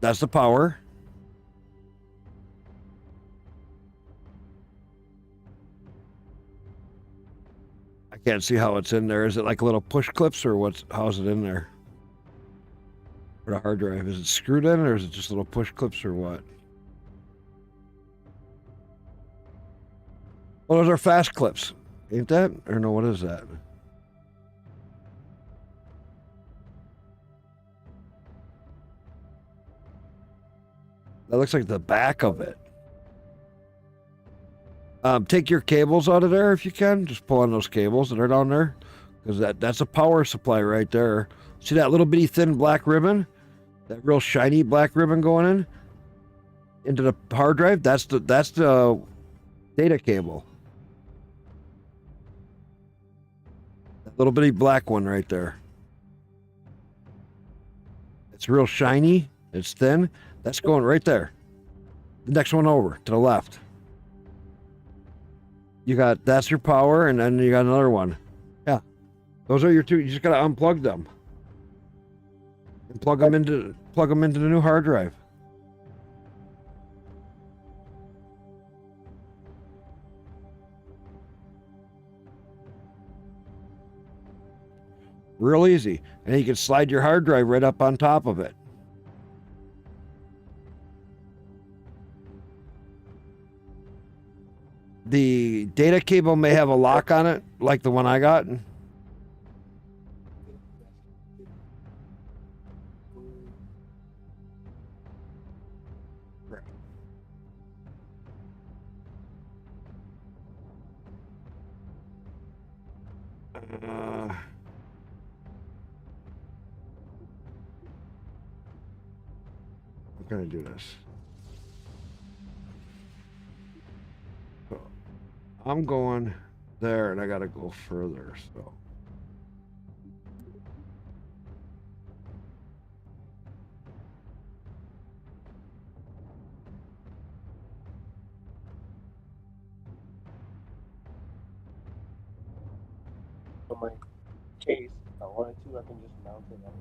that's the power. I can't see how it's in there. Is it like little push clips or how's it in there? For the hard drive, is it screwed in or is it just little push clips or what? Well, those are fast clips, ain't that? Or no, what is that? That looks like the back of it. Take your cables out of there if you can. Just pull on those cables that are down there, because that's a power supply right there. See that little bitty thin black ribbon? That real shiny black ribbon going in into the hard drive? That's the data cable. That little bitty black one right there. It's real shiny. It's thin. That's going right there. The next one over to the left. You got that's your power, and then you got another one. Yeah, those are your two. You just gotta unplug them and plug them into the new hard drive. Real easy, and you can slide your hard drive right up on top of it. The data cable may have a lock on it, like the one I got. I'm gonna do this. So I'm going there, and I gotta go further. So. On my case, if I wanted to, I can just mount it on it.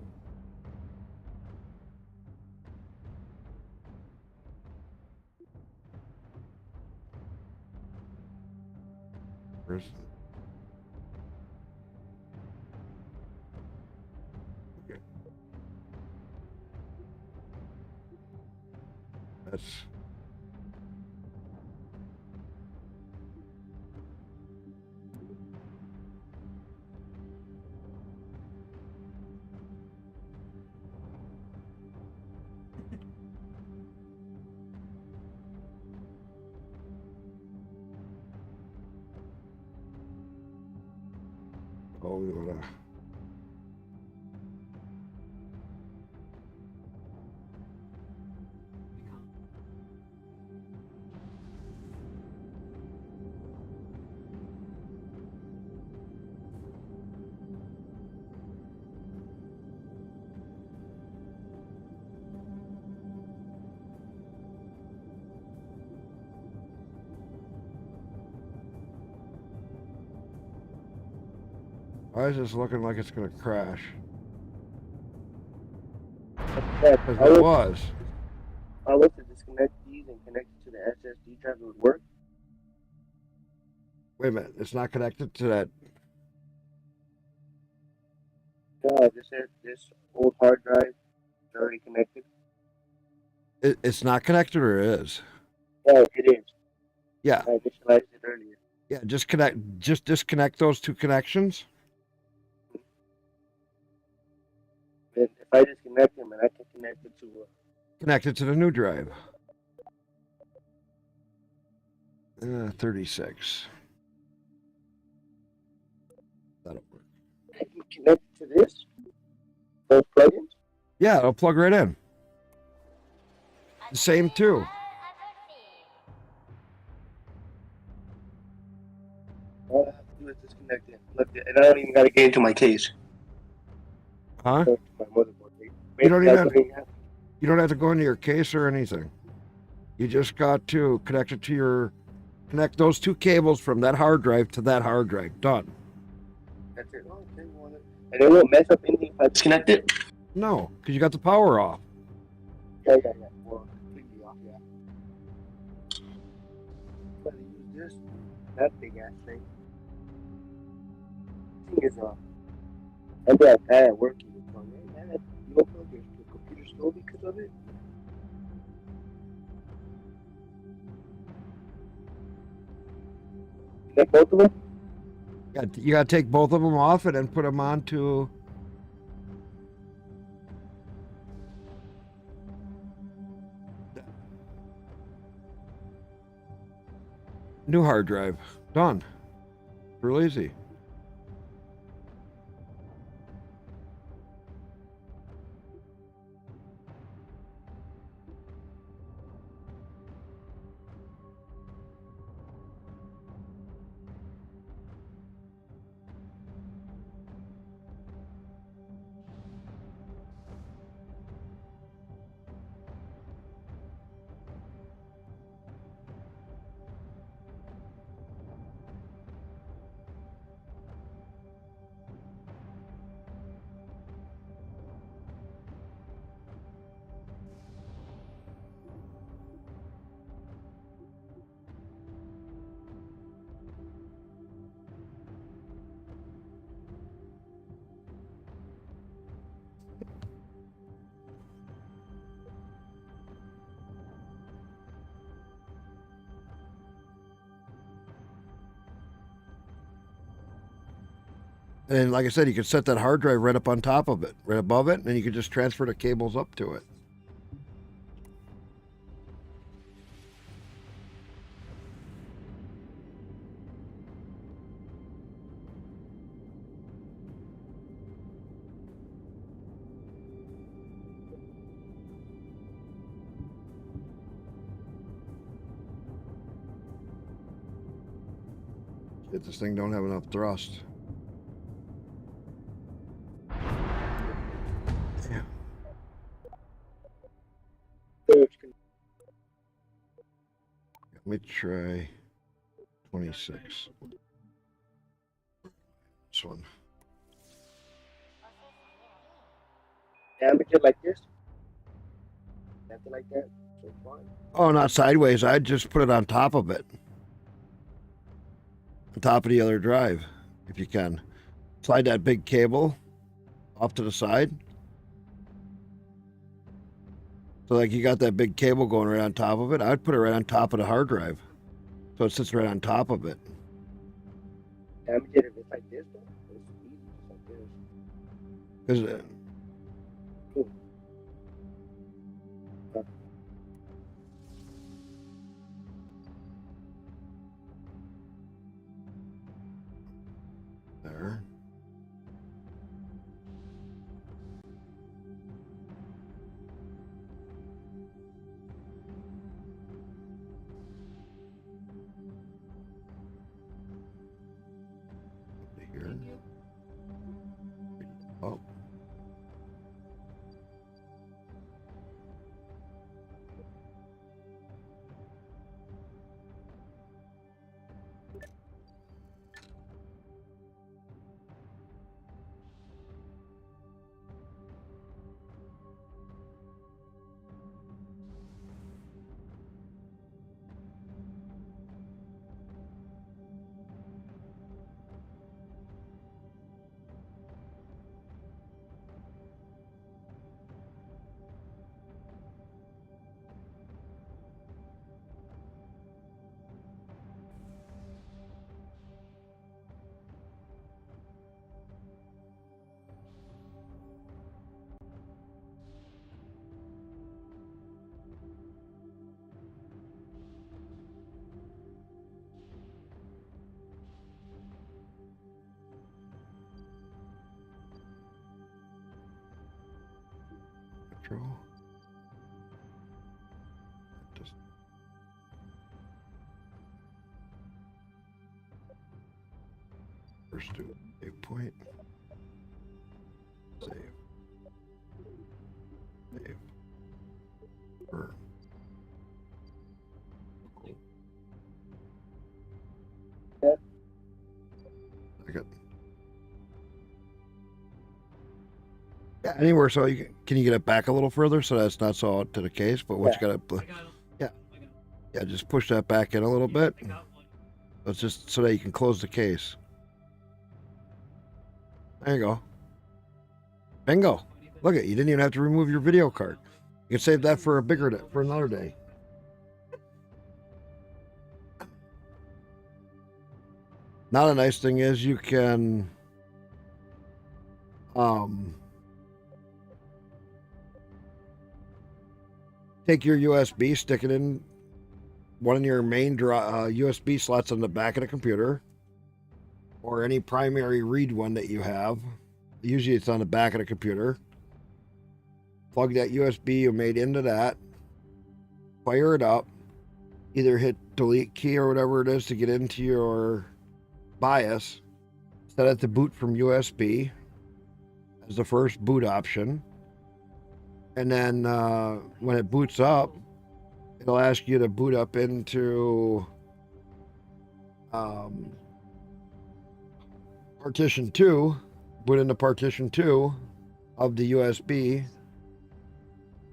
Where's okay. That's oh, we gotta. Why is this looking like it's gonna crash? Because it was. I looked to disconnect these and connect it to the SSD drive. It would work. Wait a minute, it's not connected to that. No, this old hard drive is already connected. It's not connected, or it is? Yeah, it is. Yeah. I visualized it earlier. Yeah, just disconnect those two connections. And if I disconnect them, and I can connect it to Connect it to the new drive. 36. That'll work. I can connect it to this. Those plugins. Yeah, it'll plug right in. The same too. All I have to do is disconnect it. And I don't even got to get into my case. Huh? To my motherboard. You don't have to go into your case or anything. You just got to connect those two cables from that hard drive to that hard drive. Done. That's it. Oh, okay, and it won't mess up anything if I disconnect it? No, because you got the power off. Yeah. Well, completely off, yeah. But use this, that big ass thing. The thing is, I got bad at working. Hey, man, you open up your computer slow because of it? Connect both of them? Yeah, you got to take both of them off and then put them onto. New hard drive. Done. Real easy. And like I said, you could set that hard drive right up on top of it, right above it, and then you could just transfer the cables up to it. Shit, this thing don't have enough thrust. Yeah. Let me try 26. This one. Damage it like this? Nothing like that? So fine. Oh, not sideways. I'd just put it on top of it. On top of the other drive, if you can. Slide that big cable off to the side. So like you got that big cable going right on top of it. I'd put it right on top of the hard drive. So it sits right on top of it. Damage it if it's like this though? It's easy, just like this. Because there. Here. Oh. Control. Just first do a point. Save. Save. Burn. I got. Yeah, anywhere. So can you get it back a little further so that's not so out to the case? But once you got it, yeah, just push that back in a little bit. It's just so that you can close the case. There you go. Bingo. Look at you didn't even have to remove your video card. You can save that for a bigger day, for another day. Now the nice thing is you can take your USB, stick it in one of your main USB slots on the back of the computer, or any primary read one that you have. Usually it's on the back of the computer. Plug that USB you made into that, fire it up, either hit delete key or whatever it is to get into your BIOS, set it to boot from USB as the first boot option. And then when it boots up, it'll ask you to boot up into partition 2, boot into partition 2 of the USB,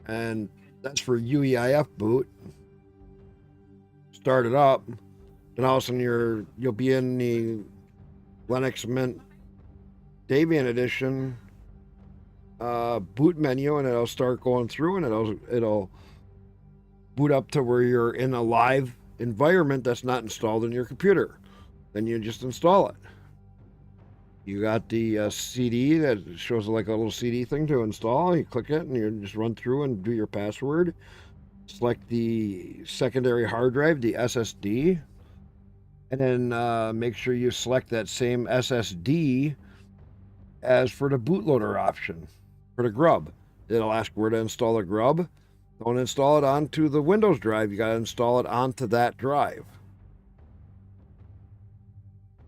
and that's for UEFI boot. Start it up, then all of a sudden you'll be in the Linux Mint Debian edition boot menu, and it'll start going through, and it'll boot up to where you're in a live environment that's not installed in your computer. Then you just install it. You got the CD that shows like a little CD thing to install. You click it and you just run through and do your password. Select the secondary hard drive, the SSD, and then make sure you select that same SSD as for the bootloader option for the grub. It'll ask where to install the grub. Don't install it onto the Windows drive. You got to install it onto that drive.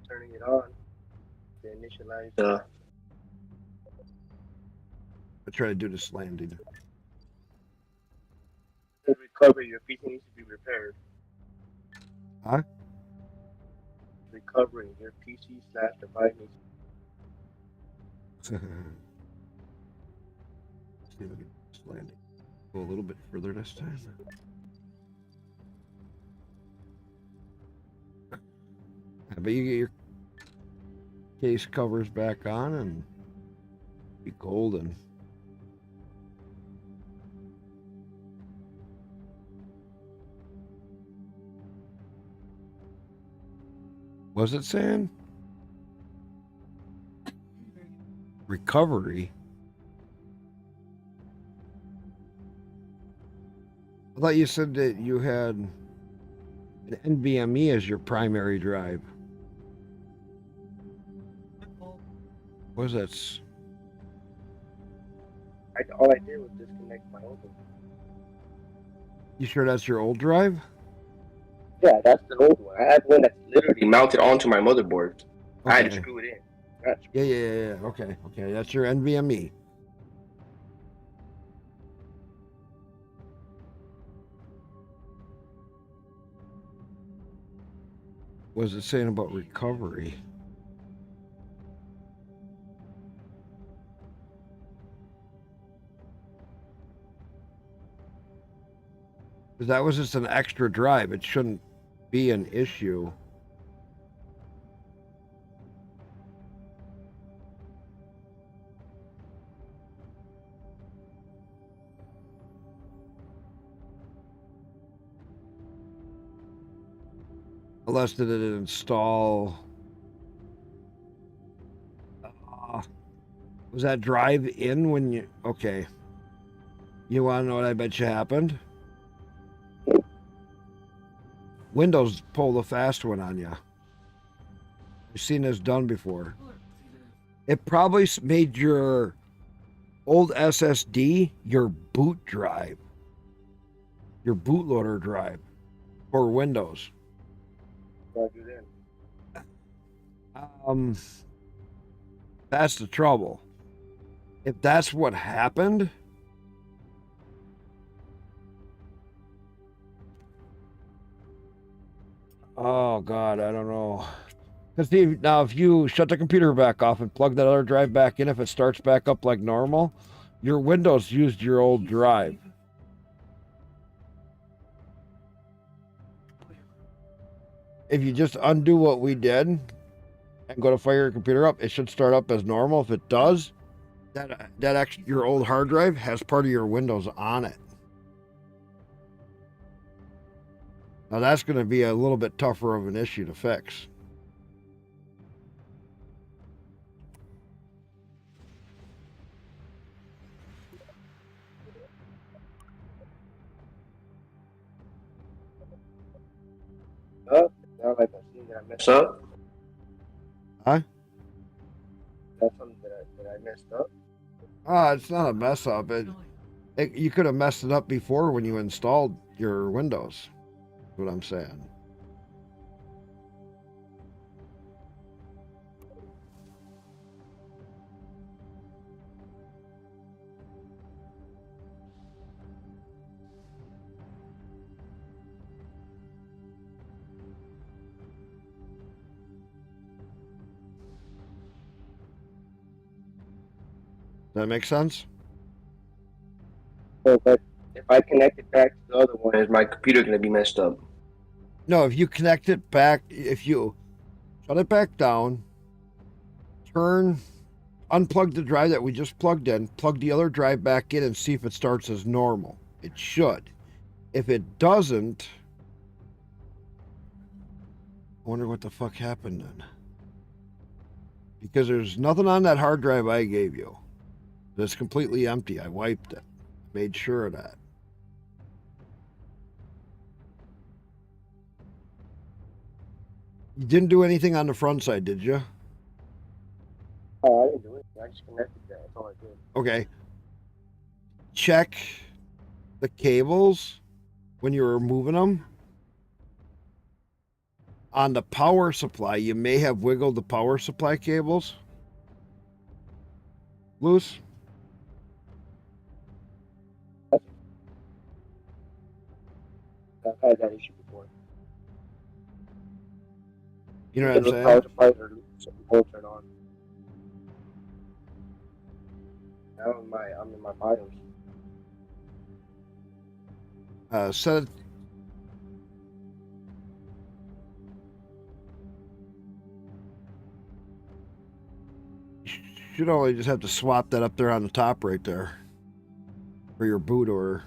Turning it on. To initialize. I try to do this landing. To recover, your PC needs to be repaired. Huh? Recovering your PC/device needs. See if I can just landing. Go a little bit further this time. But you get your case covers back on and be golden. Was it saying? Recovery? I thought you said that you had an NVMe as your primary drive. What is that? All I did was disconnect my old one. You sure that's your old drive? Yeah, that's the old one. I have one that's literally mounted onto my motherboard. I had to Okay. screw it in. Yeah. Okay. That's your NVMe. What was it saying about recovery? Because that was just an extra drive. It shouldn't be an issue. Unless did it install? Was that drive in when you? Okay. You want to know what I bet you happened? Windows pulled a fast one on you. I've seen this done before. It probably made your old SSD your boot drive, your bootloader drive for Windows. That's the trouble. If that's what happened, oh God, I don't know. Because now if you shut the computer back off and plug that other drive back in, if it starts back up like normal, your Windows used your old drive. If you just undo what we did and go to fire your computer up, it should start up as normal. If it does, that actually your old hard drive has part of your Windows on it. Now that's going to be a little bit tougher of an issue to fix. Now like I see that I messed up. Huh? That's something that I messed up. It's not a mess up. You could have messed it up before when you installed your Windows. That's what I'm saying. Does that make sense? So, but if I connect it back to the other one, is my computer going to be messed up? No, if you connect it back, if you shut it back down, unplug the drive that we just plugged in, plug the other drive back in and see if it starts as normal. It should. If it doesn't, I wonder what the fuck happened then. Because there's nothing on that hard drive I gave you. It's completely empty. I wiped it. Made sure of that. You didn't do anything on the front side, did you? Oh, I didn't do it. I just connected that. That's all I did. Okay. Check the cables when you were moving them. On the power supply, you may have wiggled the power supply cables loose. I've had that issue before. You know what I'm Those saying? power supplies are loose, so the bolts are on. Now I'm in my BIOS. Set it. Should only just have to swap that up there on the top right there for your boot order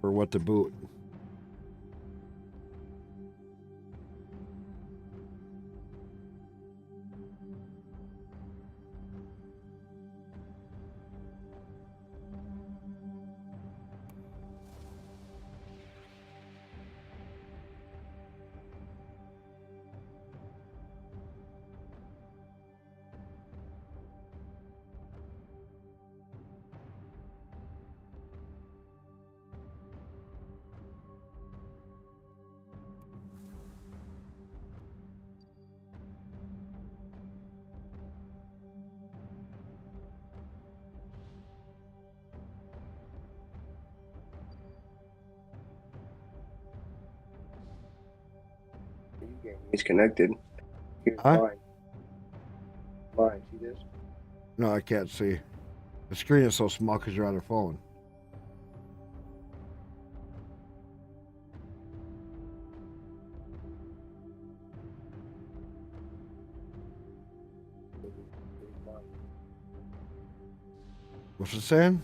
for what to boot. You gave me. It's connected. Here's Huh? mine. Mine. See this? No, I can't see. The screen is so small because you're on the phone. Here's mine. What's it saying?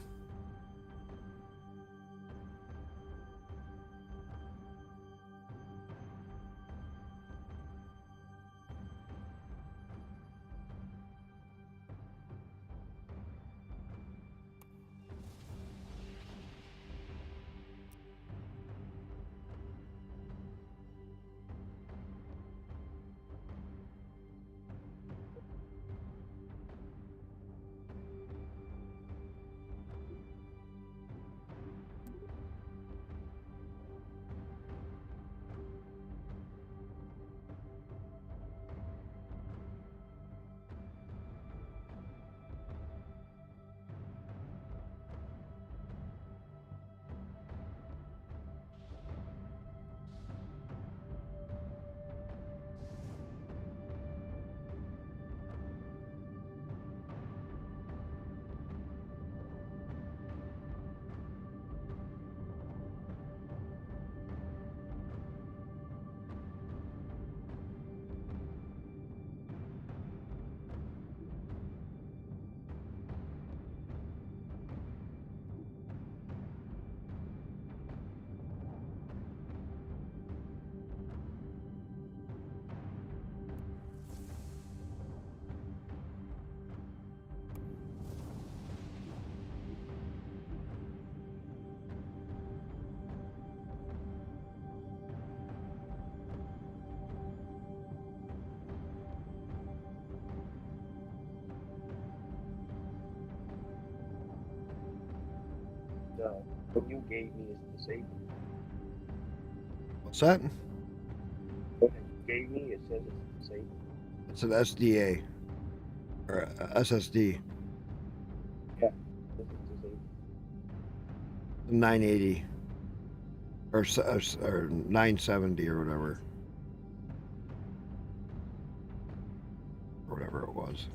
What you gave me is disabled. What's that? What you gave me, it says it's disabled. It's an SDA or SSD. Yeah, it says it's disabled. 980 or 970 or whatever it was.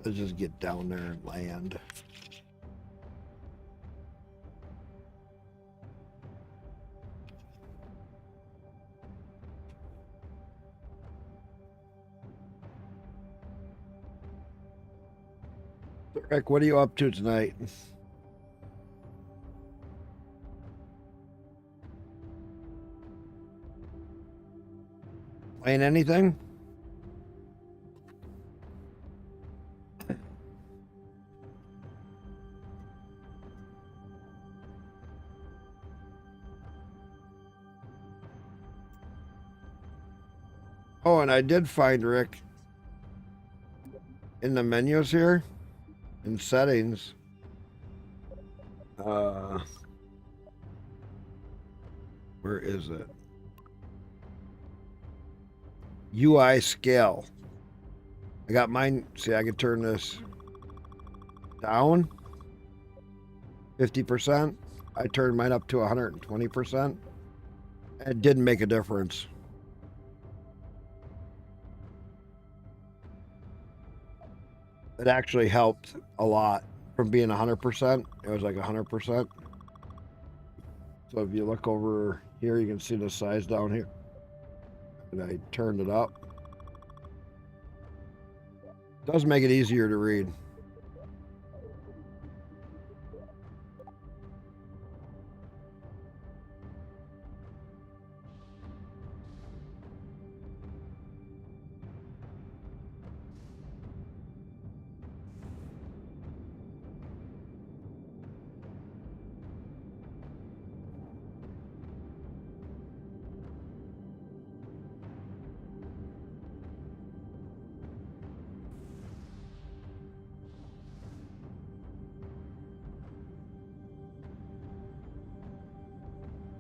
Let's just get down there and land. Rick, what are you up to tonight? Playing anything? Oh, and I did find Rick in the menus here, in settings. Where is it? UI scale. I got mine. See, I can turn this down 50%. I turned mine up to 120%. It didn't make a difference. It actually helped a lot from being 100%. It was like 100%. So if you look over here, you can see the size down here. And I turned it up. It does make it easier to read.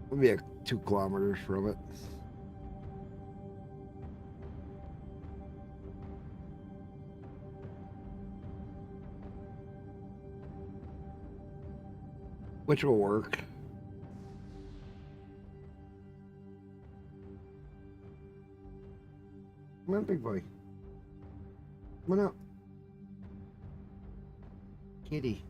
We'll be 2 kilometers from it. Which will work. Come on, big boy. Come on out. Kitty.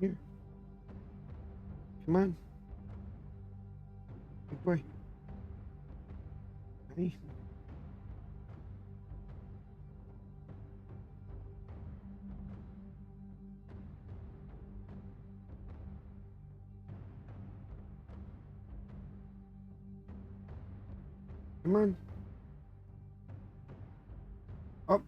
Here. Come on. Big boy. Hey. Come on. Up.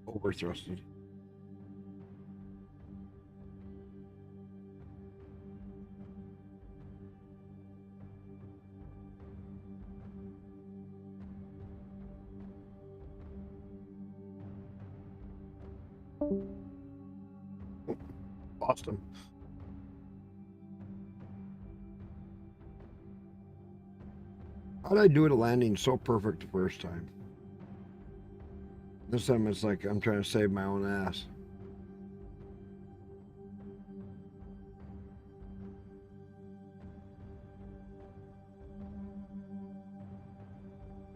Overthrusted. Lost him. How did I do it a landing so perfect the first time? This time it's like I'm trying to save my own ass.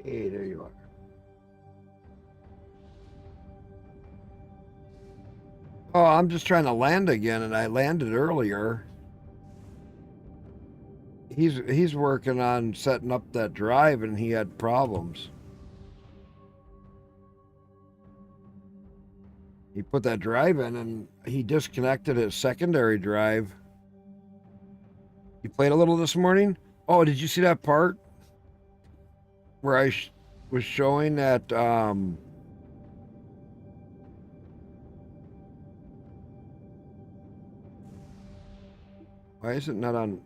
Hey, there you are. Oh, I'm just trying to land again, and I landed earlier. He's working on setting up that drive, and he had problems. He put that drive in, and he disconnected his secondary drive. You played a little this morning? Oh, did you see that part where I was showing that Why is it not on?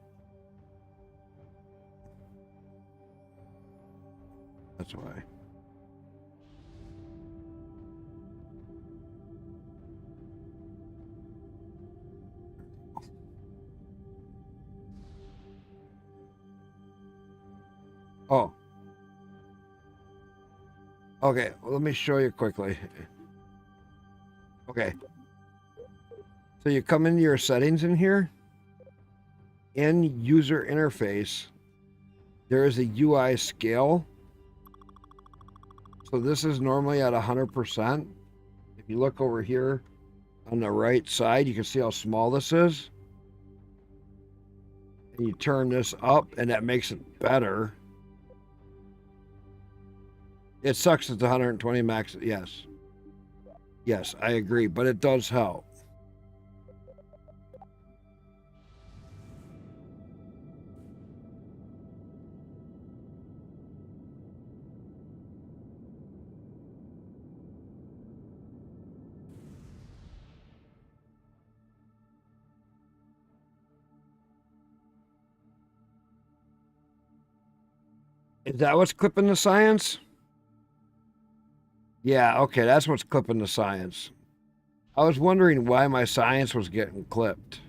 That's why. Oh. Okay, well, let me show you quickly. Okay. So you come into your settings in here. In user interface, there is a UI scale. So this is normally at 100%. If you look over here on the right side, you can see how small this is. And you turn this up, and that makes it better. It sucks at the 120 max. Yes. Yes, I agree, but it does help. Is that what's clipping the science? Yeah, okay, that's what's clipping the science. I was wondering why my science was getting clipped.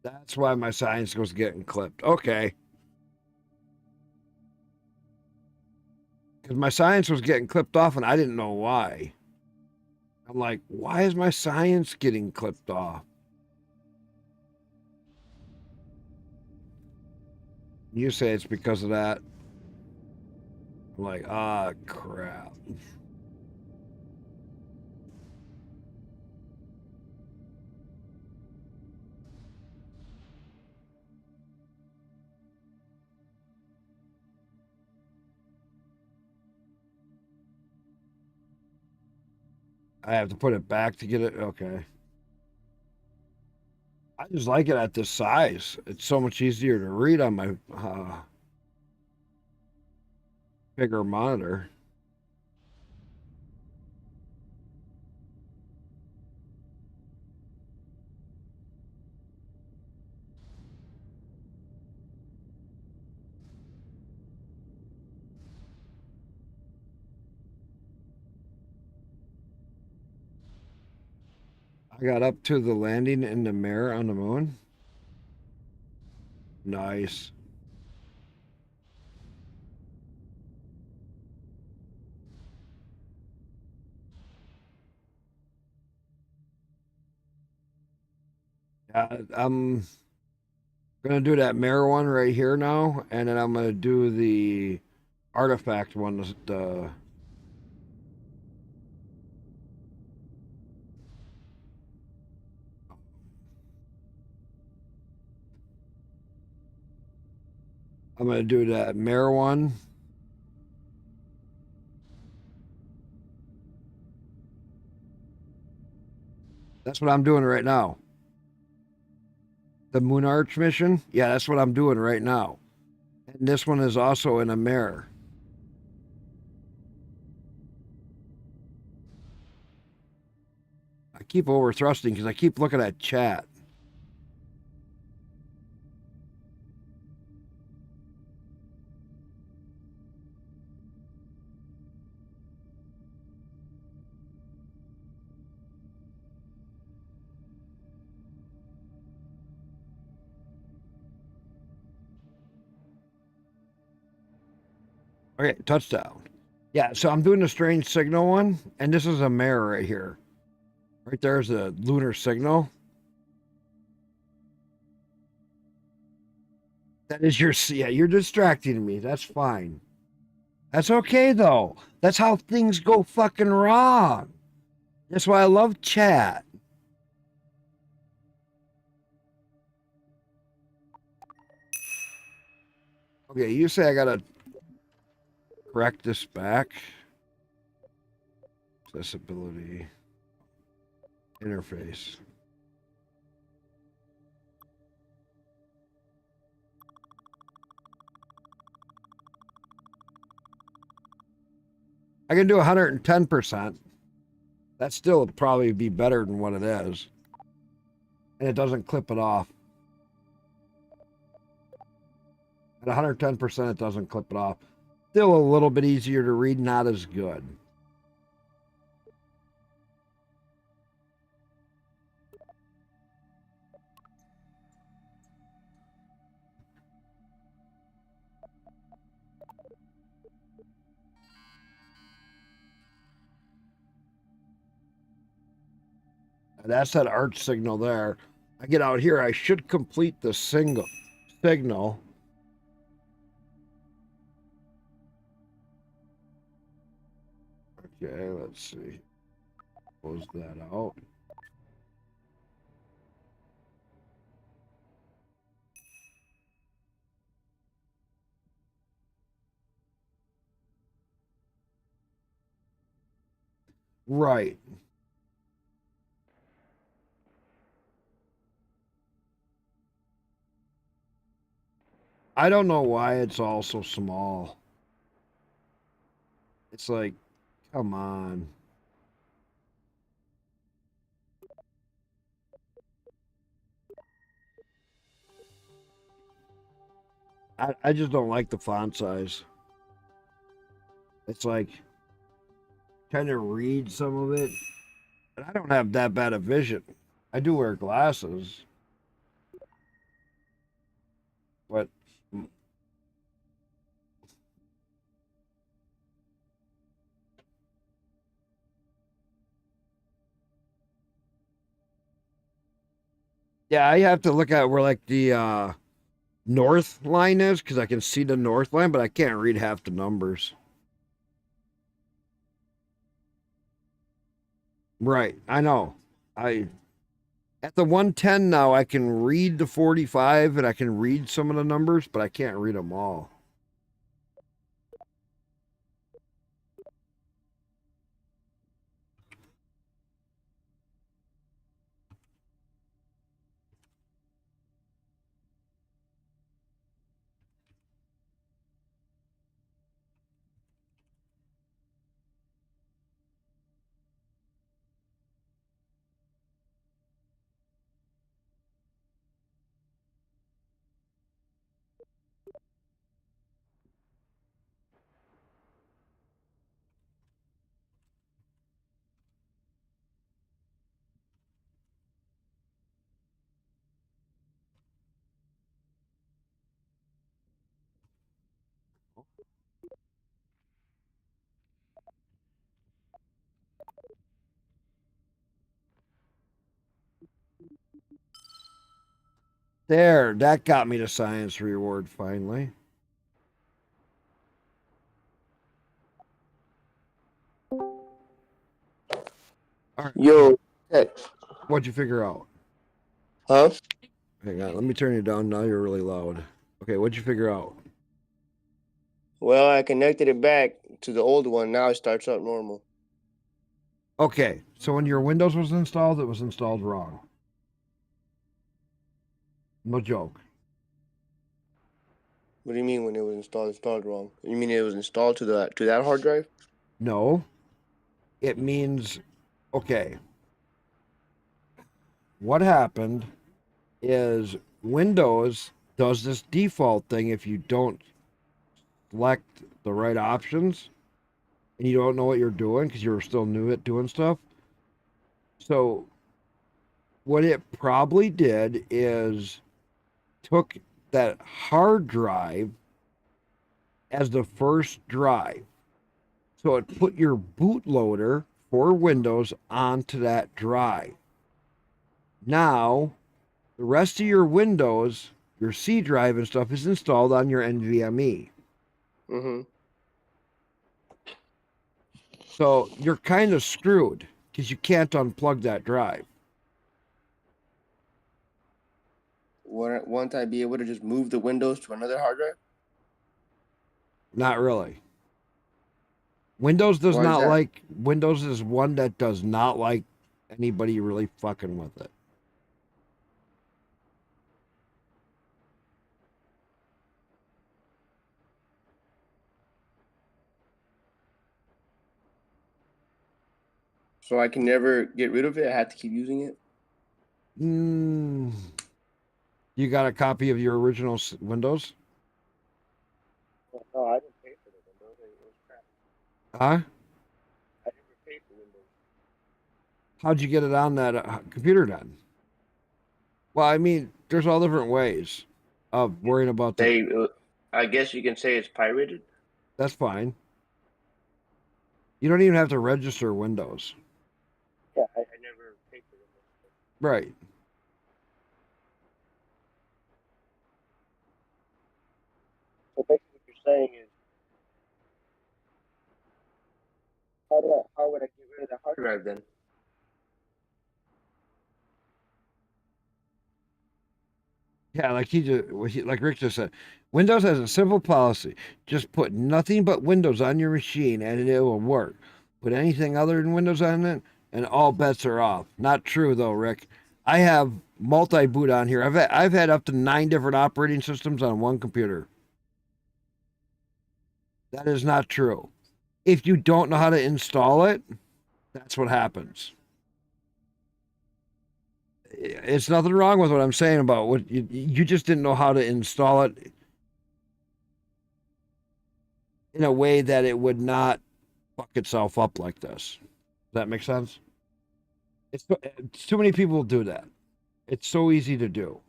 That's why my science was getting clipped. Okay. Because my science was getting clipped off and I didn't know why. I'm like, why is my science getting clipped off? You say it's because of that. I'm like, ah, crap. I have to put it back to get it. Okay. I just like it at this size. It's so much easier to read on my bigger monitor. I got up to the landing in the mirror on the moon. Nice. Yeah, I'm gonna do that mirror one right here now, and then I'm gonna do the artifact one. The I'm gonna do that mirror one. That's what I'm doing right now. The Moon Arch mission? Yeah, that's what I'm doing right now. And this one is also in a mirror. I keep over thrusting because I keep looking at chat. Okay, touchdown. Yeah, so I'm doing the strange signal one, and this is a mirror right here. Right there's a lunar signal. That is your, yeah, you're distracting me. That's fine. That's okay, though. That's how things go fucking wrong. That's why I love chat. Okay, you say I gotta correct this back. Accessibility. Interface. I can do 110%. That still would probably be better than what it is. And it doesn't clip it off. At 110%, it doesn't clip it off. Still a little bit easier to read, not as good. That's that arch signal there. I get out here, I should complete the signal. Okay, let's see. Close that out. Right. I don't know why it's all so small. It's like, come on. I just don't like the font size. It's like trying to read some of it. And I don't have that bad of vision. I do wear glasses. But yeah, I have to look at where like the north line is because I can see the north line, but I can't read half the numbers. Right, I know. I at the 110 now, I can read the 45 and I can read some of the numbers, but I can't read them all. There, that got me the science reward finally. All right. Yo, hey. What'd you figure out? Huh? Hang on, let me turn you down. Now you're really loud. Okay, what'd you figure out? Well, I connected it back to the old one. Now it starts up normal. Okay, so when your Windows was installed, it was installed wrong. No joke. What do you mean when it was installed wrong? You mean it was installed to that hard drive? No, it means, okay. What happened is Windows does this default thing if you don't select the right options and you don't know what you're doing because you're still new at doing stuff. So what it probably did is took that hard drive as the first drive. So it put your bootloader for Windows onto that drive. Now, the rest of your Windows, your C drive and stuff is installed on your NVMe. Mm-hmm. So you're kind of screwed because you can't unplug that drive. Won't I be able to just move the Windows to another hard drive? Not really. Windows Why is that? Windows is one that does not like anybody really fucking with it. So I can never get rid of it. I have to keep using it. You got a copy of your original Windows? Well, no, I didn't pay for the Windows. It was crap. Huh? I never paid for Windows. How'd you get it on that computer then? Well, I mean, there's all different ways of worrying about that. They, I guess you can say it's pirated. That's fine. You don't even have to register Windows. Yeah, I never paid for Windows. Right. So basically, what you're saying is, how would I get rid of the hard drive then? Yeah, like Rick just said, Windows has a simple policy. Just put nothing but Windows on your machine and it will work. Put anything other than Windows on it and all bets are off. Not true though, Rick. I have multi-boot on here. I've had up to 9 different operating systems on one computer. That is not true. If you don't know how to install it, that's what happens. It's nothing wrong with what I'm saying about what you just didn't know how to install it in a way that it would not fuck itself up like this. Does that make sense? It's too many people do that. It's so easy to do.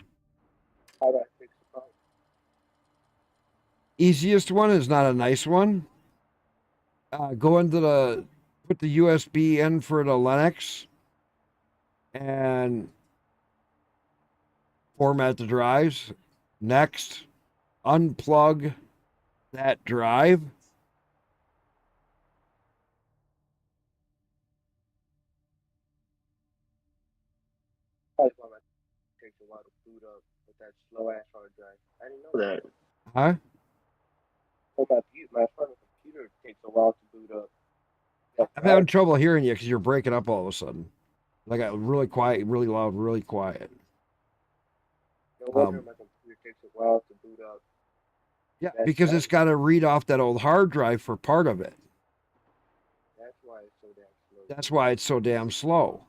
How do I fix the problem? Easiest one is not a nice one. Go into put the USB in for the Linux and format the drives. Next, unplug that drive. Probably why it takes a while to boot up with that slow ass hard drive. I didn't know that. Huh? So my phone computer takes a while to boot up. I'm having trouble hearing you because you're breaking up all of a sudden. Like really quiet, really loud, really quiet. No wonder my computer takes a while to boot up. Yeah, because it's got to read off that old hard drive for part of it. That's why it's so damn slow. That's why it's so damn slow.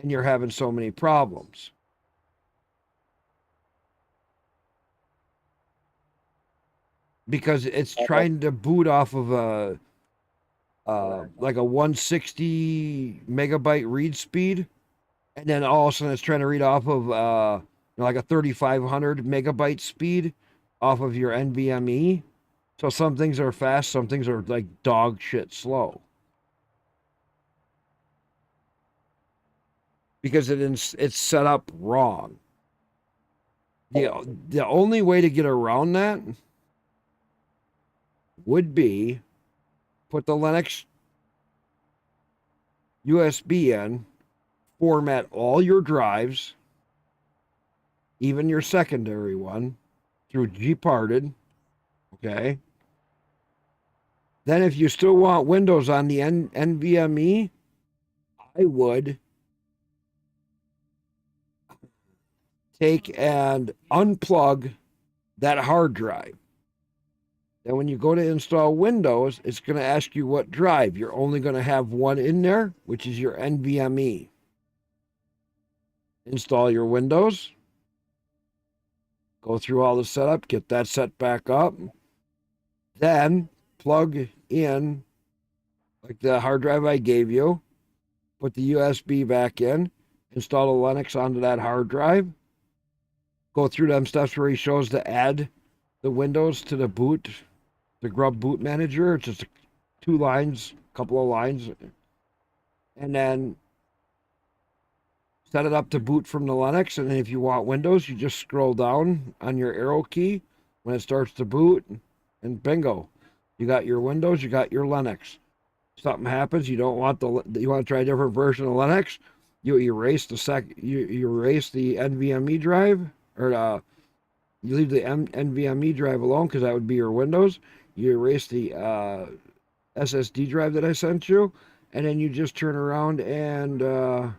And you're having so many problems. Because it's trying to boot off of a like a 160 megabyte read speed, and then all of a sudden it's trying to read off of like a 3500 megabyte speed off of your NVMe. So some things are fast, some things are like dog shit slow. Because it's set up wrong. The only way to get around that would be put the Linux USB in, format all your drives, even your secondary one, through gparted, okay? Then if you still want Windows on the NVMe, I would take and unplug that hard drive. Then when you go to install Windows, it's going to ask you what drive. You're only going to have one in there, which is your NVMe. Install your Windows. Go through all the setup, get that set back up. Then plug in, like the hard drive I gave you, put the USB back in, install the Linux onto that hard drive. Go through them steps where he shows to add the Windows to the boot. The Grub Boot Manager, it's just 2 lines, couple of lines, and then set it up to boot from the Linux. And then if you want Windows, you just scroll down on your arrow key when it starts to boot, and bingo, you got your Windows, you got your Linux. Something happens, you want to try a different version of Linux, you erase you erase the NVMe drive, or you leave the NVMe drive alone because that would be your Windows. You erase the SSD drive that I sent you, and then you just turn around and go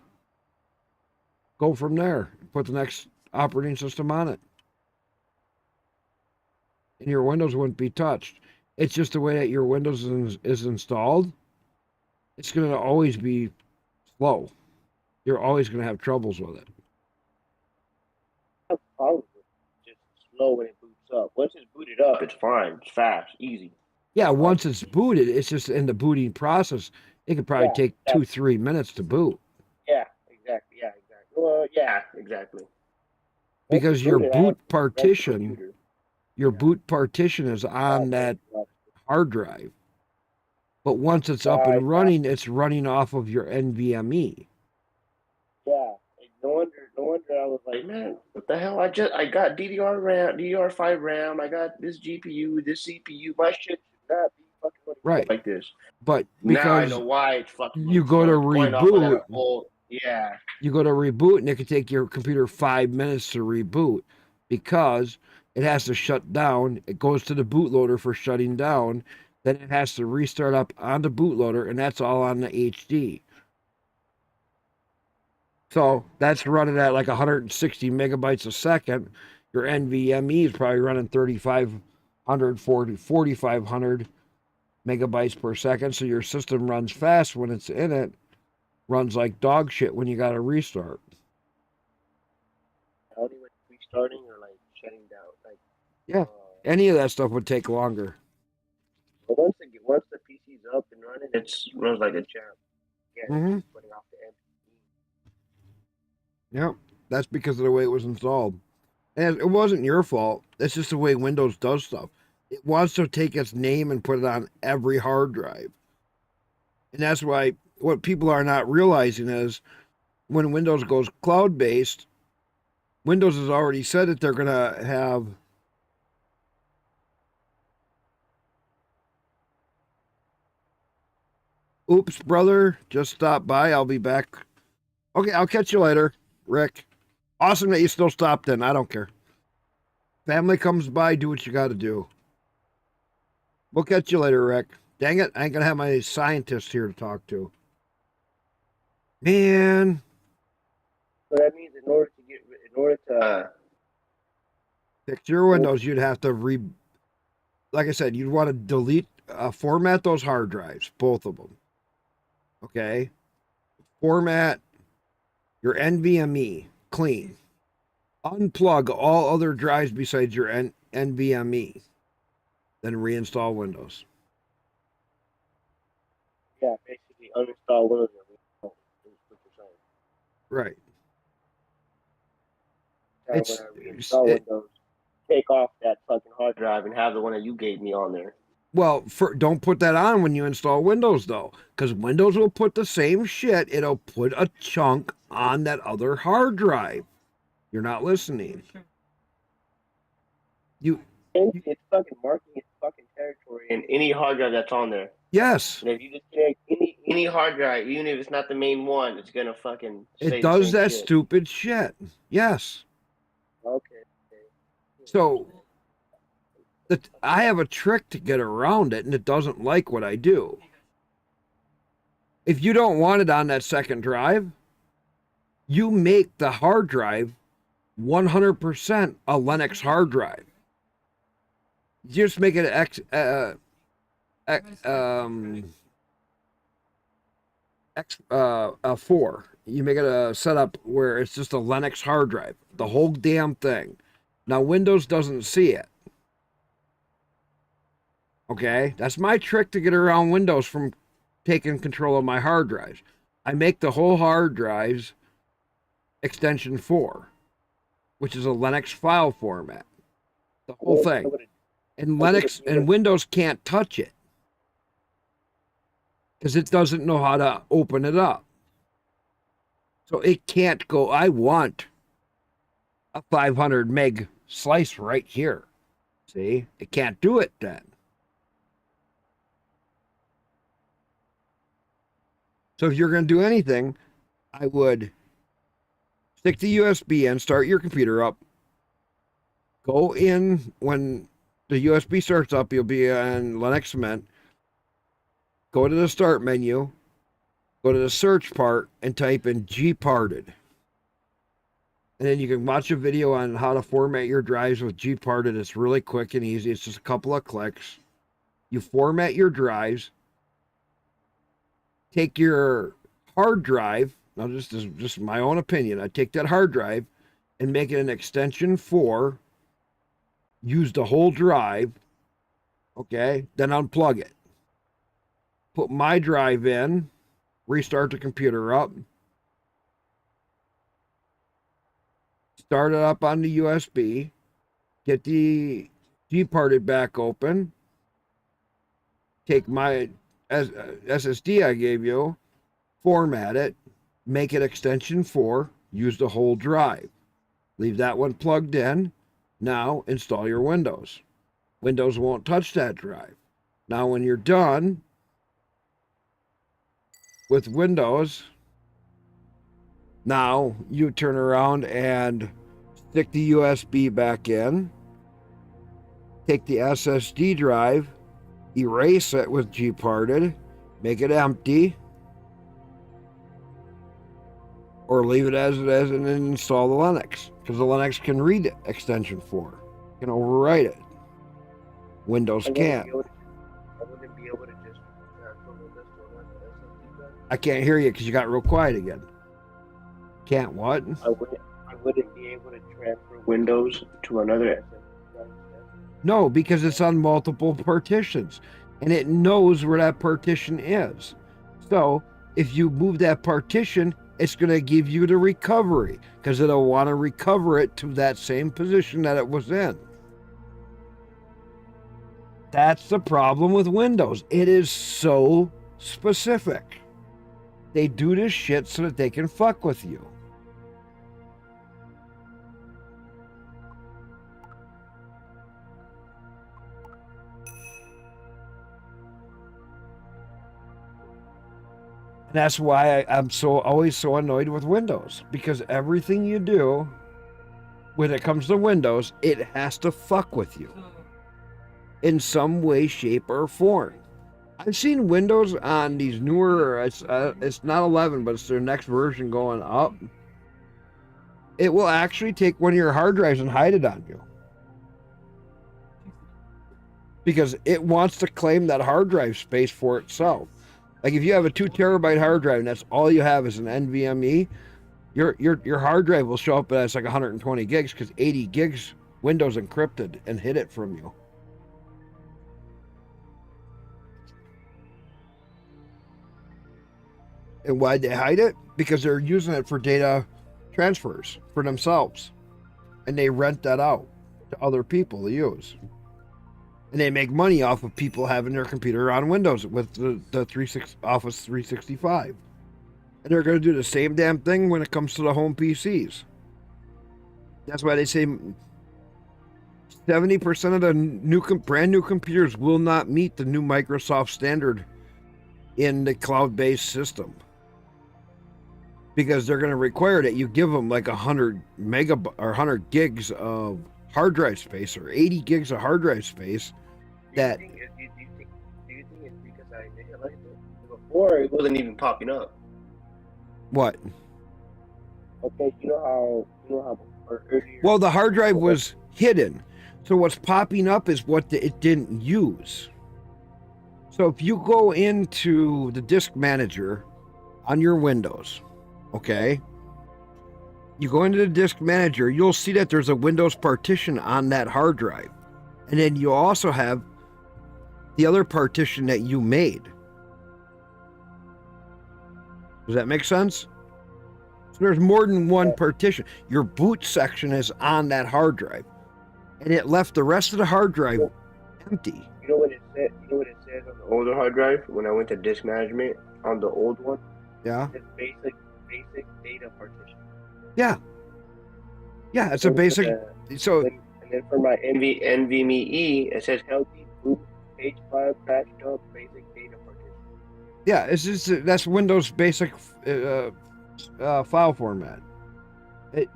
from there. Put the next operating system on it. And your Windows wouldn't be touched. It's just the way that your Windows is installed it's going to always be slow. You're always going to have troubles with it. I have problems with it. Just slow when it boots up. Once it's booted up, it's fine. It's fast, easy. Yeah, once it's booted, it's just in the booting process. It could probably Yeah, take 2-3 minutes to boot. Yeah, exactly. Yeah, exactly. Well, yeah, exactly. Once Because it's your booted, I have boot to rest the partition, computer. your boot partition is on that hard drive. But once it's up and running, it's running off of your NVMe. Yeah, no wonder I was like, man, what the hell? I got DDR RAM, DDR5 RAM. I got this GPU, this CPU. My shit should not be fucking running Right. like this. But Now I because know why it's fucking you go to going off of reboot, that old, yeah. you go to reboot, and it can take your computer 5 minutes to reboot because it has to shut down. It goes to the bootloader for shutting down. Then it has to restart up on the bootloader, and that's all on the HD. So that's running at like 160 megabytes a second. Your NVMe is probably running 3,500, 4,500 megabytes per second. So your system runs fast when it's in it, runs like dog shit when you got to restart. Only when restarting or like shutting down, like Yeah, any of that stuff would take longer. but once the PC's up and running, it runs like a champ. Yeah, Mhm. putting off the MP. Yep, that's because of the way it was installed. And it wasn't your fault. It's just the way Windows does stuff. It wants to take its name and put it on every hard drive. And that's why what people are not realizing is when Windows goes cloud-based, Windows has already said that they're going to have oops, brother, just stop by. I'll be back. Okay, I'll catch you later, Rick. Awesome that you still stopped in. I don't care. Family comes by, do what you got to do. We'll catch you later, Rick. Dang it, I ain't going to have my scientist here to talk to. Man. So that means in order to fix your Windows, you'd have to like I said, you'd want to delete, format those hard drives, both of them. Okay? Format your NVMe clean. Unplug all other drives besides your NVMe. Then reinstall Windows. yeah, basically uninstall Windows. Right. When I reinstall Windows, take off that fucking hard drive and have the one that you gave me on there. Well, don't put that on when you install Windows, though, because Windows will put the same shit. It'll put a chunk on that other hard drive. You're not listening. It's fucking marking its fucking territory in any hard drive that's on there. Yes. And if you just connect any hard drive, even if it's not the main one, it's gonna fucking say It does the same that shit. stupid shit. Yes. Okay. So I have a trick to get around it, and it doesn't like what I do. If you don't want it on that second drive, you make the hard drive 100% a Linux hard drive. You just make it a 4. You make it a setup where it's just a Linux hard drive, the whole damn thing. Now Windows doesn't see it. Okay, that's my trick to get around Windows from taking control of my hard drives. I make the whole hard drives extension 4, which is a Linux file format. The whole thing. And Linux and Windows can't touch it because it doesn't know how to open it up. So it can't go, I want a 500 meg slice right here. See, it can't do it then. So if you're going to do anything, I would stick the USB in, start your computer up, go in when the USB starts up, you'll be on Linux Mint. Go to the start menu, go to the search part, and type in gparted. And then you can watch a video on how to format your drives with gparted. It's really quick and easy. It's just a couple of clicks. You format your drives. take your hard drive. Now, this is just my own opinion. I take that hard drive and make it an extension for, use the whole drive, okay? Then unplug it. Put my drive in, restart the computer up, start it up on the USB, get the Gparted back open, take my SSD I gave you, format it, make it extension 4, use the whole drive. Leave that one plugged in. Now install your Windows. Windows won't touch that drive. Now when you're done with Windows, now you turn around and stick the USB back in, take the SSD drive, erase it with Gparted, make it empty, or leave it as it is and then install the Linux, because the Linux can read extension 4, can overwrite it. Windows can't. I wouldn't be able to just transfer Windows to another SSD drive. I can't hear you because you got real quiet again. Can't what? I wouldn't be able to transfer Windows to another SSD drive. No, because it's on multiple partitions, and it knows where that partition is. So if you move that partition, it's going to give you the recovery, because it'll want to recover it to that same position that it was in. That's the problem with Windows. It is so specific. They do this shit so that they can fuck with you. And that's why I'm always so annoyed with Windows, because everything you do when it comes to Windows, it has to fuck with you in some way, shape, or form. I've seen Windows on these newer, it's not 11, but it's their next version going up. It will actually take one of your hard drives and hide it on you, because it wants to claim that hard drive space for itself. Like if you have a 2 terabyte hard drive and that's all you have is an NVMe, your hard drive will show up as like 120 gigs because 80 gigs Windows encrypted and hid it from you. And why'd they hide it? Because they're using it for data transfers for themselves. And they rent that out to other people to use. And they make money off of people having their computer on Windows with the Office 365. And they're going to do the same damn thing when it comes to the home PCs. That's why they say 70% of the brand new computers will not meet the new Microsoft standard in the cloud-based system. Because they're going to require that you give them like 100 gigs of hard drive space or 80 gigs of hard drive space. Do you think it's because I initialized it? Before it wasn't even popping up. What? Okay, you know how earlier. Well, the hard drive was hidden. So what's popping up is what it didn't use. So if you go into the disk manager on your Windows, okay? You go into the disk manager, you'll see that there's a Windows partition on that hard drive. And then you also have the other partition that you made. Does that make sense? So there's more than one partition. Your boot section is on that hard drive. And it left the rest of the hard drive empty. You know what it said? You know what it says on the older hard drive when I went to disk management on the old one? Yeah. It's basic data partition. Yeah. Yeah, it's a basic. So. And then for my NVMe, it says healthy boot page file patched up basic data partition. Yeah, it's just that's Windows basic file format.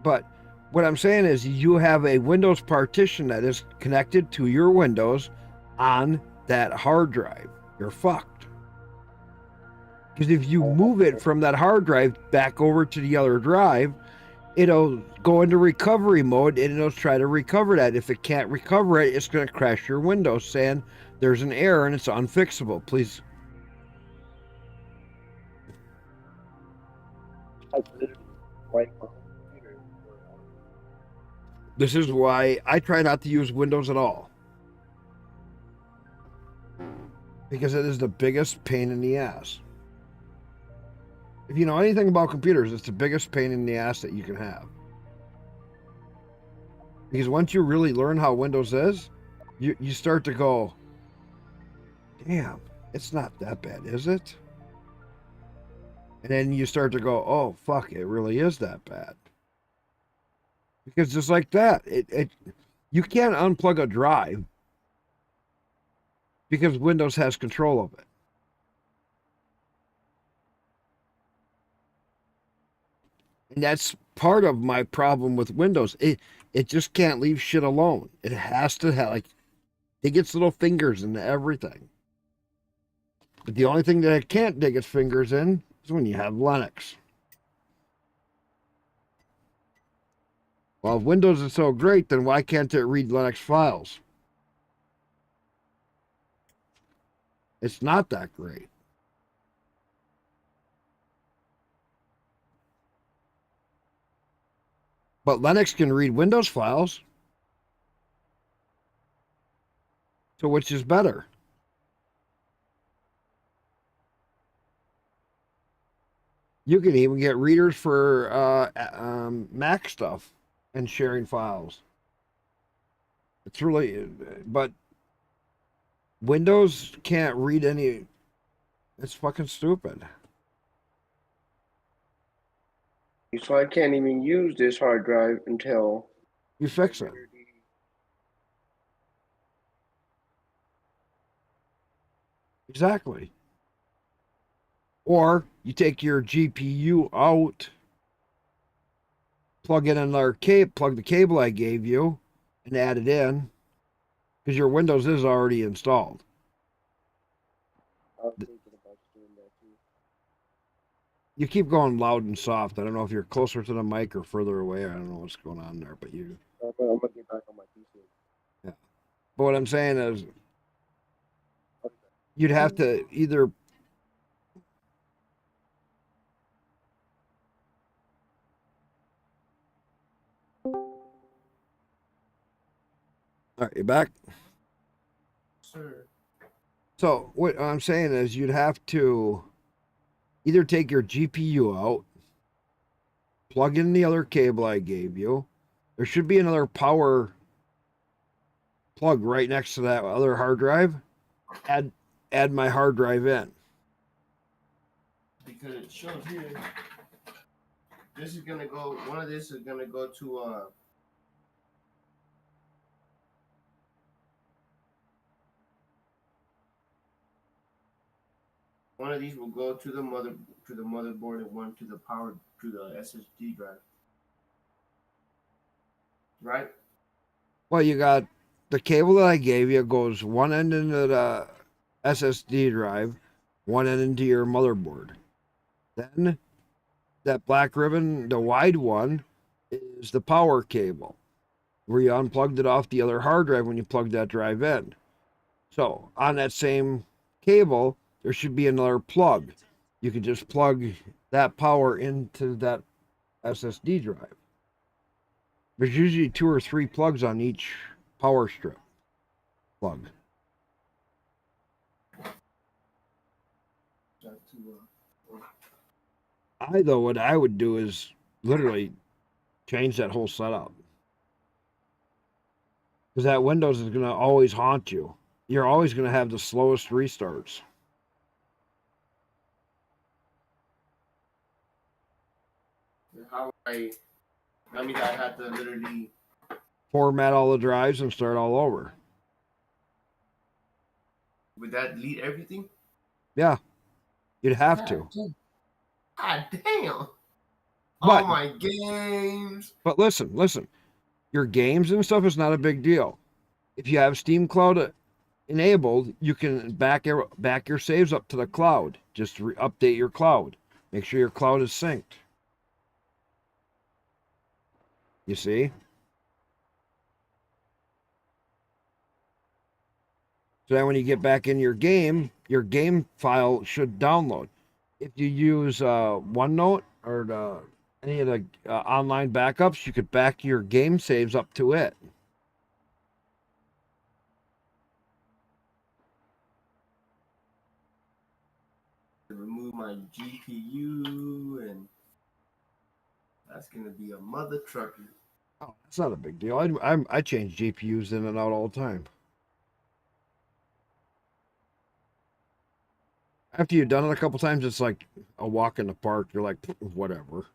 But what I'm saying is you have a Windows partition that is connected to your Windows on that hard drive. You're fucked. Because if you move it from that hard drive back over to the other drive, it'll go into recovery mode and it'll try to recover that. If it can't recover it, it's going to crash your Windows saying there's an error and it's unfixable. Please. I literally wiped my whole computer. This is why I try not to use Windows at all. Because it is the biggest pain in the ass. If you know anything about computers, it's the biggest pain in the ass that you can have. Because once you really learn how Windows is, you start to go, damn, it's not that bad, is it? And then you start to go, oh, fuck, it really is that bad. Because just like that, you can't unplug a drive because Windows has control of it. And that's part of my problem with Windows. It just can't leave shit alone. It has to have, like, it gets little fingers into everything. But the only thing that it can't dig its fingers in is when you have Linux. Well, if Windows is so great, then why can't it read Linux files? It's not that great. But Linux can read Windows files. So which is better? You can even get readers for Mac stuff and sharing files. It's really, but Windows can't read any. It's fucking stupid. So I can't even use this hard drive until you fix it. Exactly. Or you take your GPU out, plug in another plug the cable I gave you, and add it in, because your Windows is already installed. I was thinking about doing that too. You keep going loud and soft. I don't know if you're closer to the mic or further away. I don't know what's going on there, but you. I'm gonna get back on my PC. Yeah. But what I'm saying is, you'd have to either. All right, you back? Sir. So what I'm saying is you'd have to either take your GPU out, plug in the other cable I gave you. There should be another power plug right next to that other hard drive. Add my hard drive in. Because it shows here, this is gonna go. One of this is gonna go to one of these will go to the motherboard and one to the SSD drive. Right? Well, you got the cable that I gave you goes one end into the SSD drive, one end into your motherboard. Then that black ribbon, the wide one, is the power cable, where you unplugged it off the other hard drive when you plugged that drive in. So on that same cable, there should be another plug. You can just plug that power into that SSD drive. There's usually 2 or 3 plugs on each power strip plug. What I would do is literally change that whole setup. Because that Windows is going to always haunt you. You're always going to have the slowest restarts. How I mean, I had to literally format all the drives and start all over. Would that delete everything? Yeah, you'd have to. God damn. But, all my games. But listen. Your games and stuff is not a big deal. If you have Steam Cloud enabled, you can back your saves up to the cloud. Just update your cloud. Make sure your cloud is synced. You see? So then when you get back in your game file should download. If you use OneNote, or any of the online backups, you could back your game saves up to it. Remove my GPU, and that's gonna be a mother trucker. Oh, that's not a big deal. I change GPUs in and out all the time. After you've done it a couple times, it's like a walk in the park. You're like, whatever.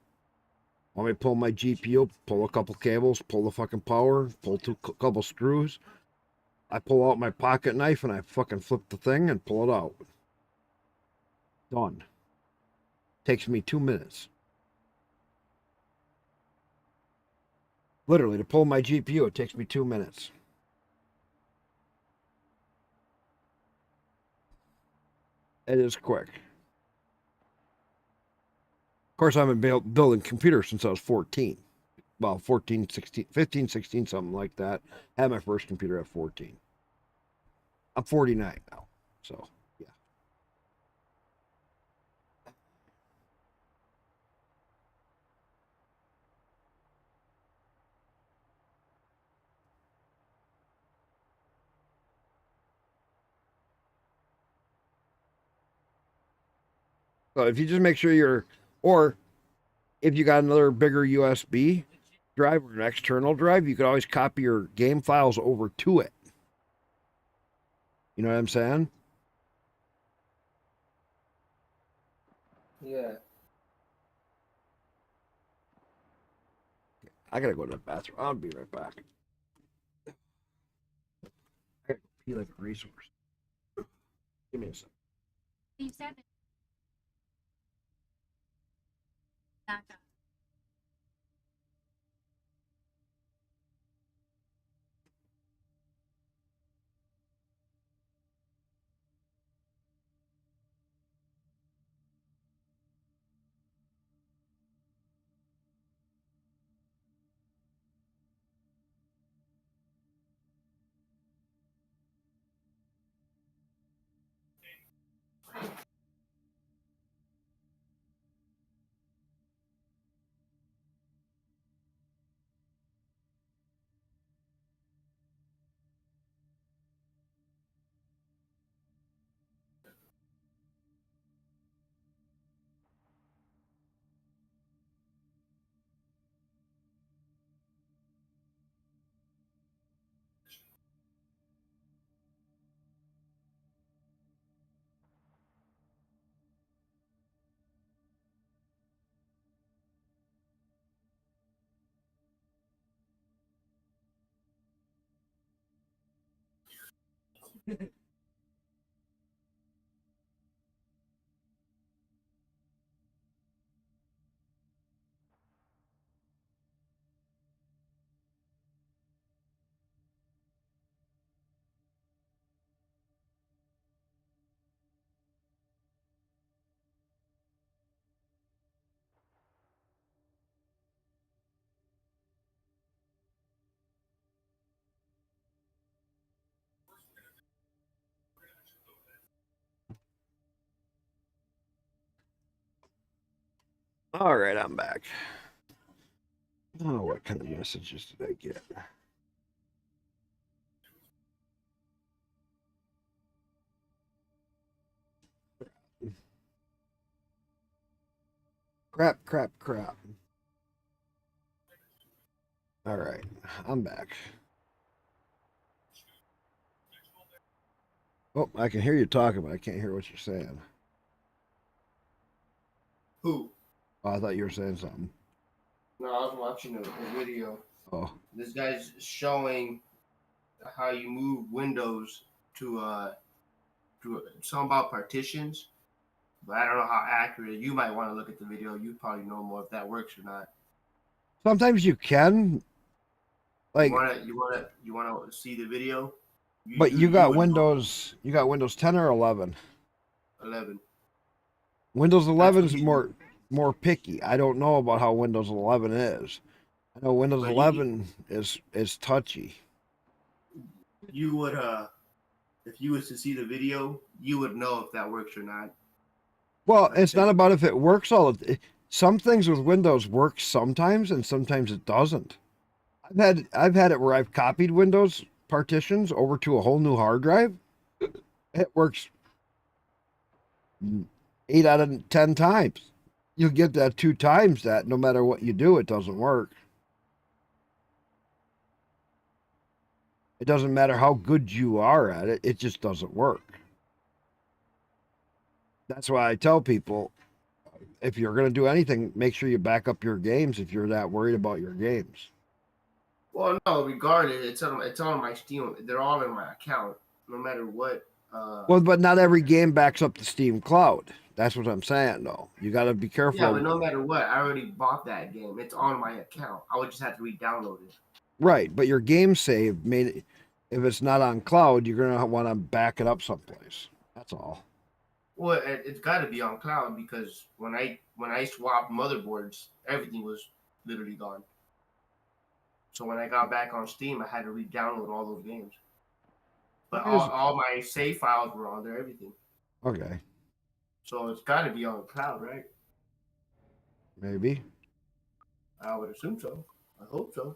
Want me to pull my GPU, pull a couple cables, pull the fucking power, pull couple screws. I pull out my pocket knife and I fucking flip the thing and pull it out. Done. Takes me 2 minutes. Literally, to pull my GPU, it takes me 2 minutes. It is quick. Of course, I've been building computers since I was 14. Well, 14, 16, 15, 16, something like that. Had my first computer at 14. I'm 49 now, so yeah. So if you just make sure or if you got another bigger USB drive or an external drive, you could always copy your game files over to it. You know what I'm saying? Yeah. I gotta go to the bathroom. I'll be right back. I gotta pee like a resource. Give me a second. You said it. Not done. All right, I'm back. Oh, what kind of messages did I get? Crap. All right, I'm back. Oh, I can hear you talking, but I can't hear what you're saying. Who? Oh, I thought you were saying something. No, I was watching a video. Oh, This guy's showing how you move windows to something about partitions, but I don't know how accurate. You might want to look at the video. You probably know more if that works or not. sometimes you can. Like, You wanna see the video? but you got would know. Windows 10 or 11. 11. Windows That's 11 what is he, more picky. I don't know about how Windows 11 is. I know Windows but 11 is touchy. you would if you was to see the video, you would know if that works or not. Well, Like, it's not about if it works some things with Windows work sometimes and sometimes it doesn't. I've had it where I've copied Windows partitions over to a whole new hard drive. It works 8 out of 10 times. You'll get that 2 times that no matter what you do, it doesn't work. It doesn't matter how good you are at it, it just doesn't work. That's why I tell people, if you're going to do anything, make sure you back up your games if you're that worried about your games. Well, no, regardless, it's on my Steam. They're all in my account, no matter what. Well, but not every game backs up the Steam cloud. That's what I'm saying, though. You got to be careful. Yeah, but no matter what, I already bought that game. It's on my account. I would just have to re-download it. Right, but your game save made it, if it's not on cloud, you're gonna want to back it up someplace. That's all. Well, it's got to be on cloud because when I swapped motherboards, everything was literally gone. So when I got back on Steam, I had to re-download all those games. But all my save files were on there, everything. Okay. So it's got to be on cloud, right? Maybe. I would assume so. I hope so.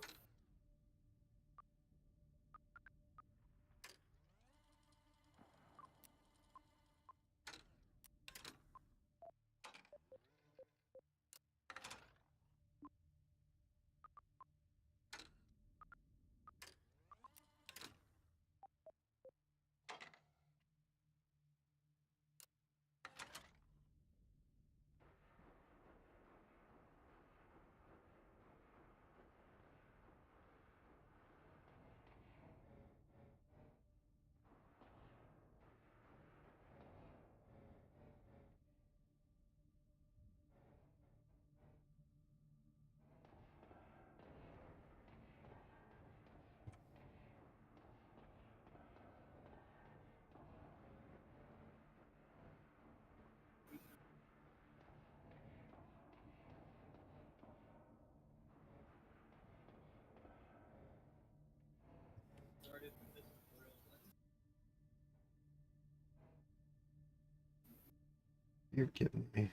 You're kidding me.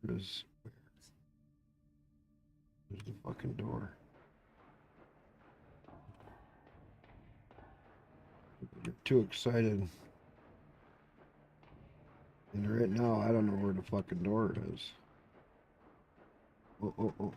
Where's the fucking door? You're too excited. And right now, I don't know where the fucking door is. Oh.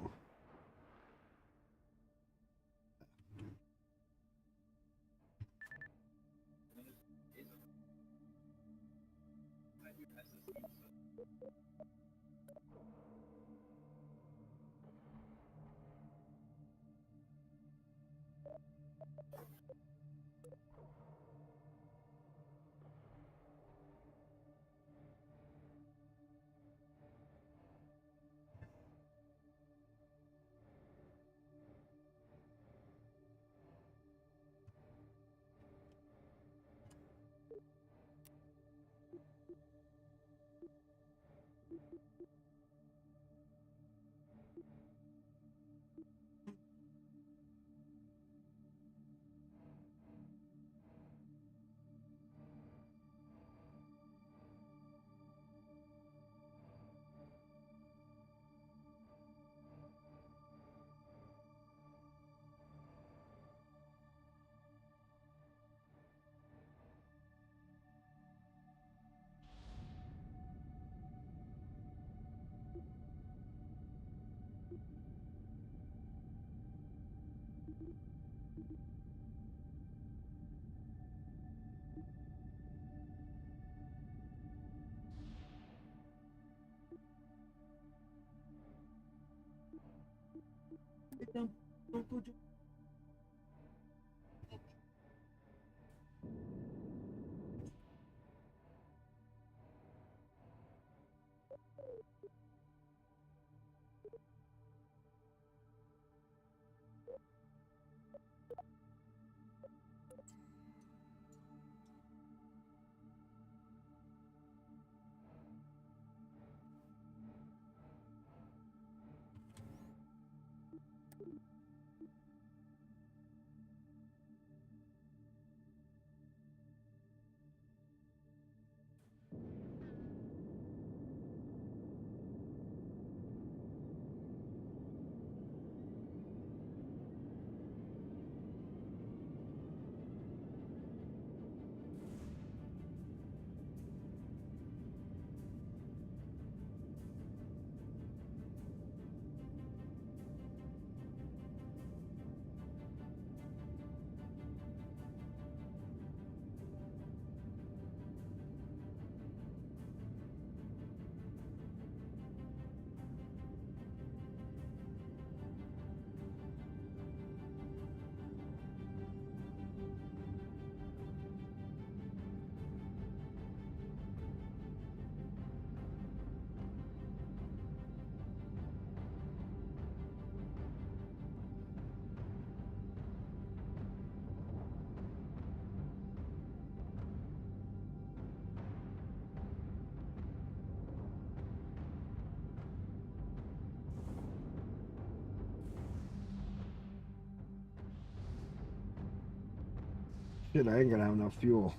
Shit, I ain't gonna have enough fuel.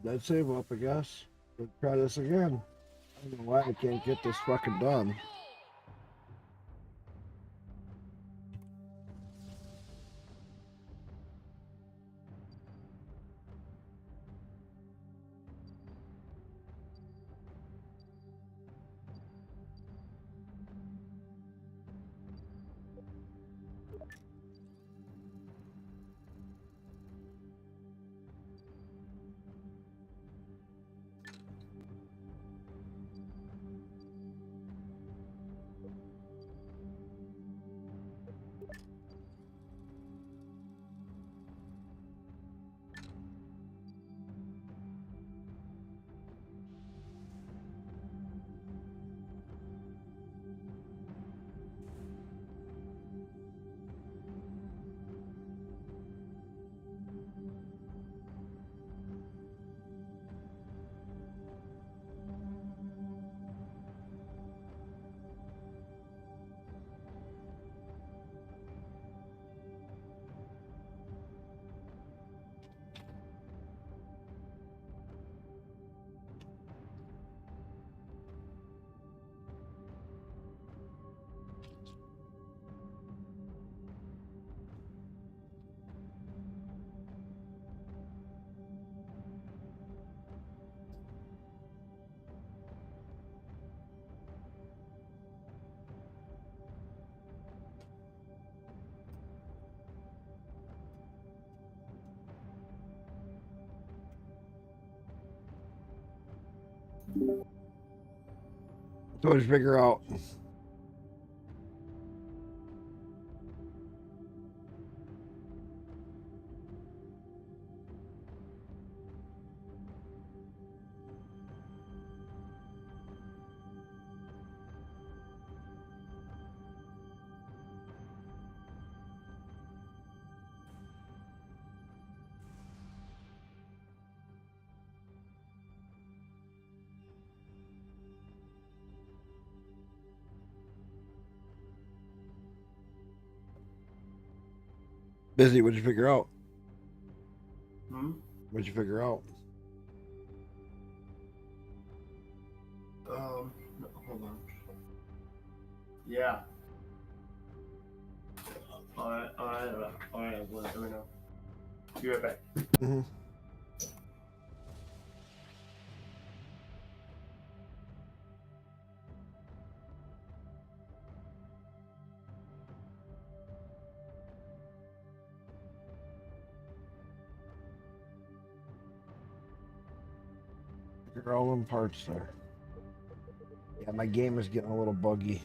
Let's save up, I guess. Let's try this again. I don't know why I can't get this fucking done. So just figure out. Busy, what'd you figure out? What'd you figure out? No, hold on. Yeah. Alright, well, let me know. Be right back. Mm-hmm. Figure all them parts there. Yeah, my game is getting a little buggy.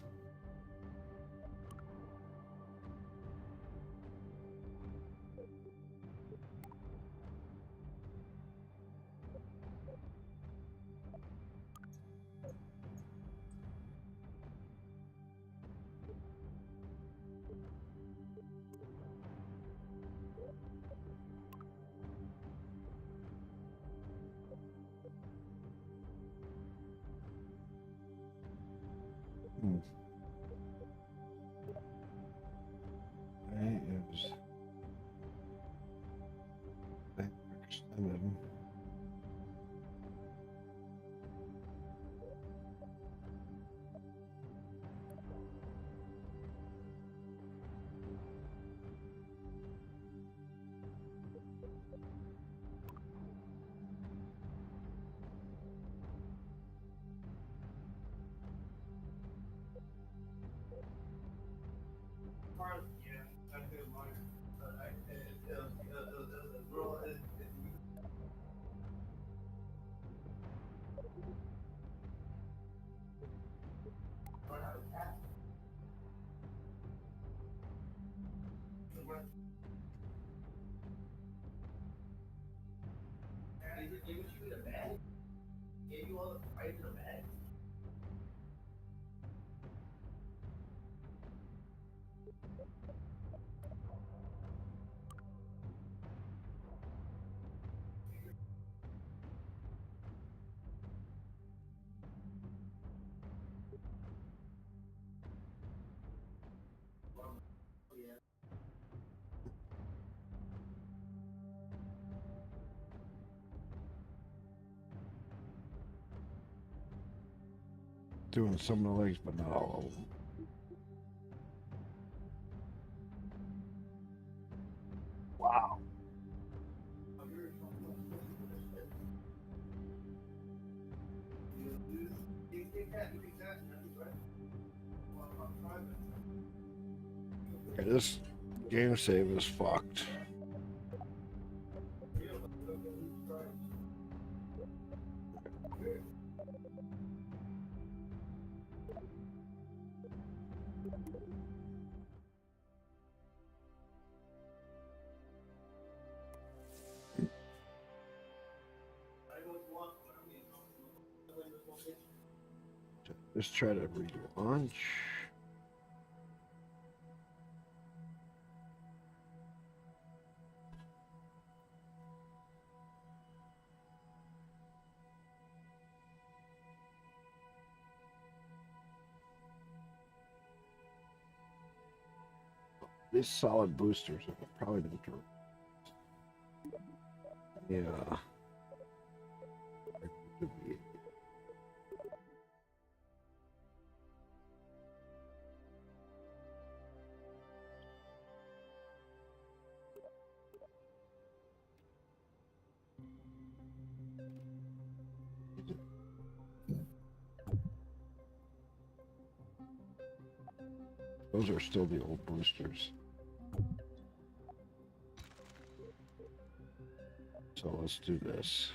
Doing some of the legs, but not all of them. Wow. Okay, this game save is fucked. Let's try to relaunch. These solid boosters are probably not true. Yeah. Those are still the old boosters. So let's do this.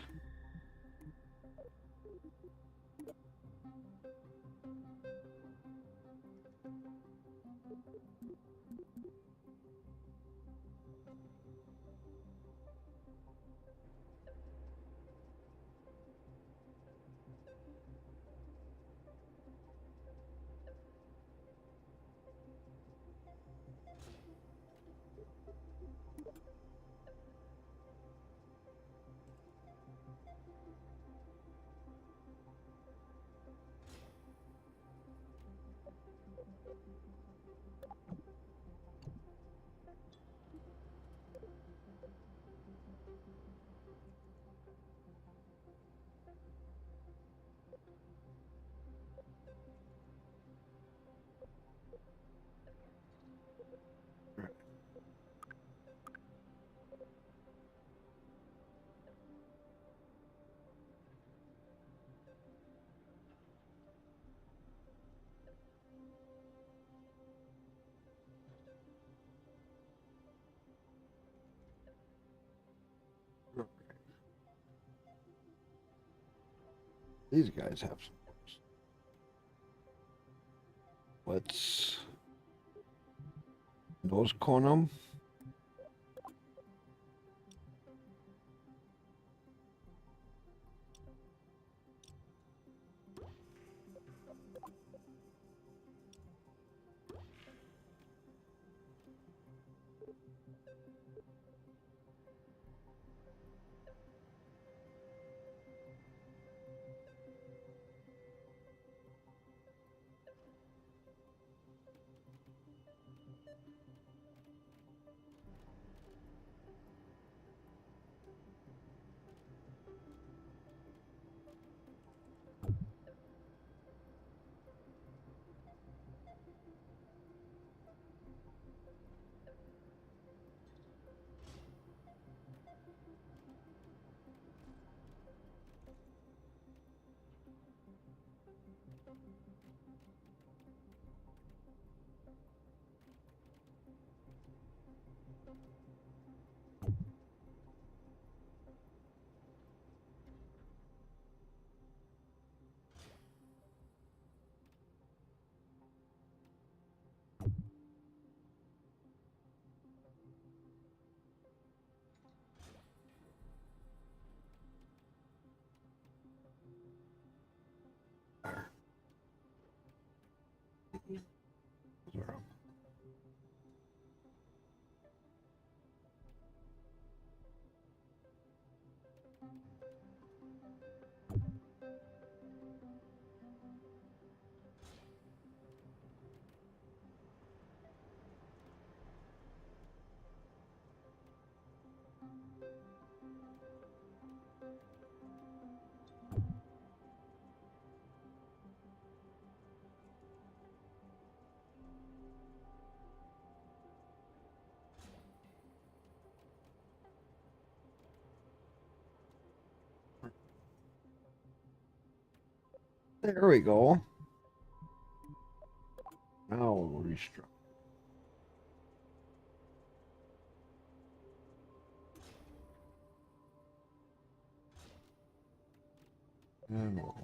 These guys have some. Let's nose cone them. There we go. Now we'll restructure. And we'll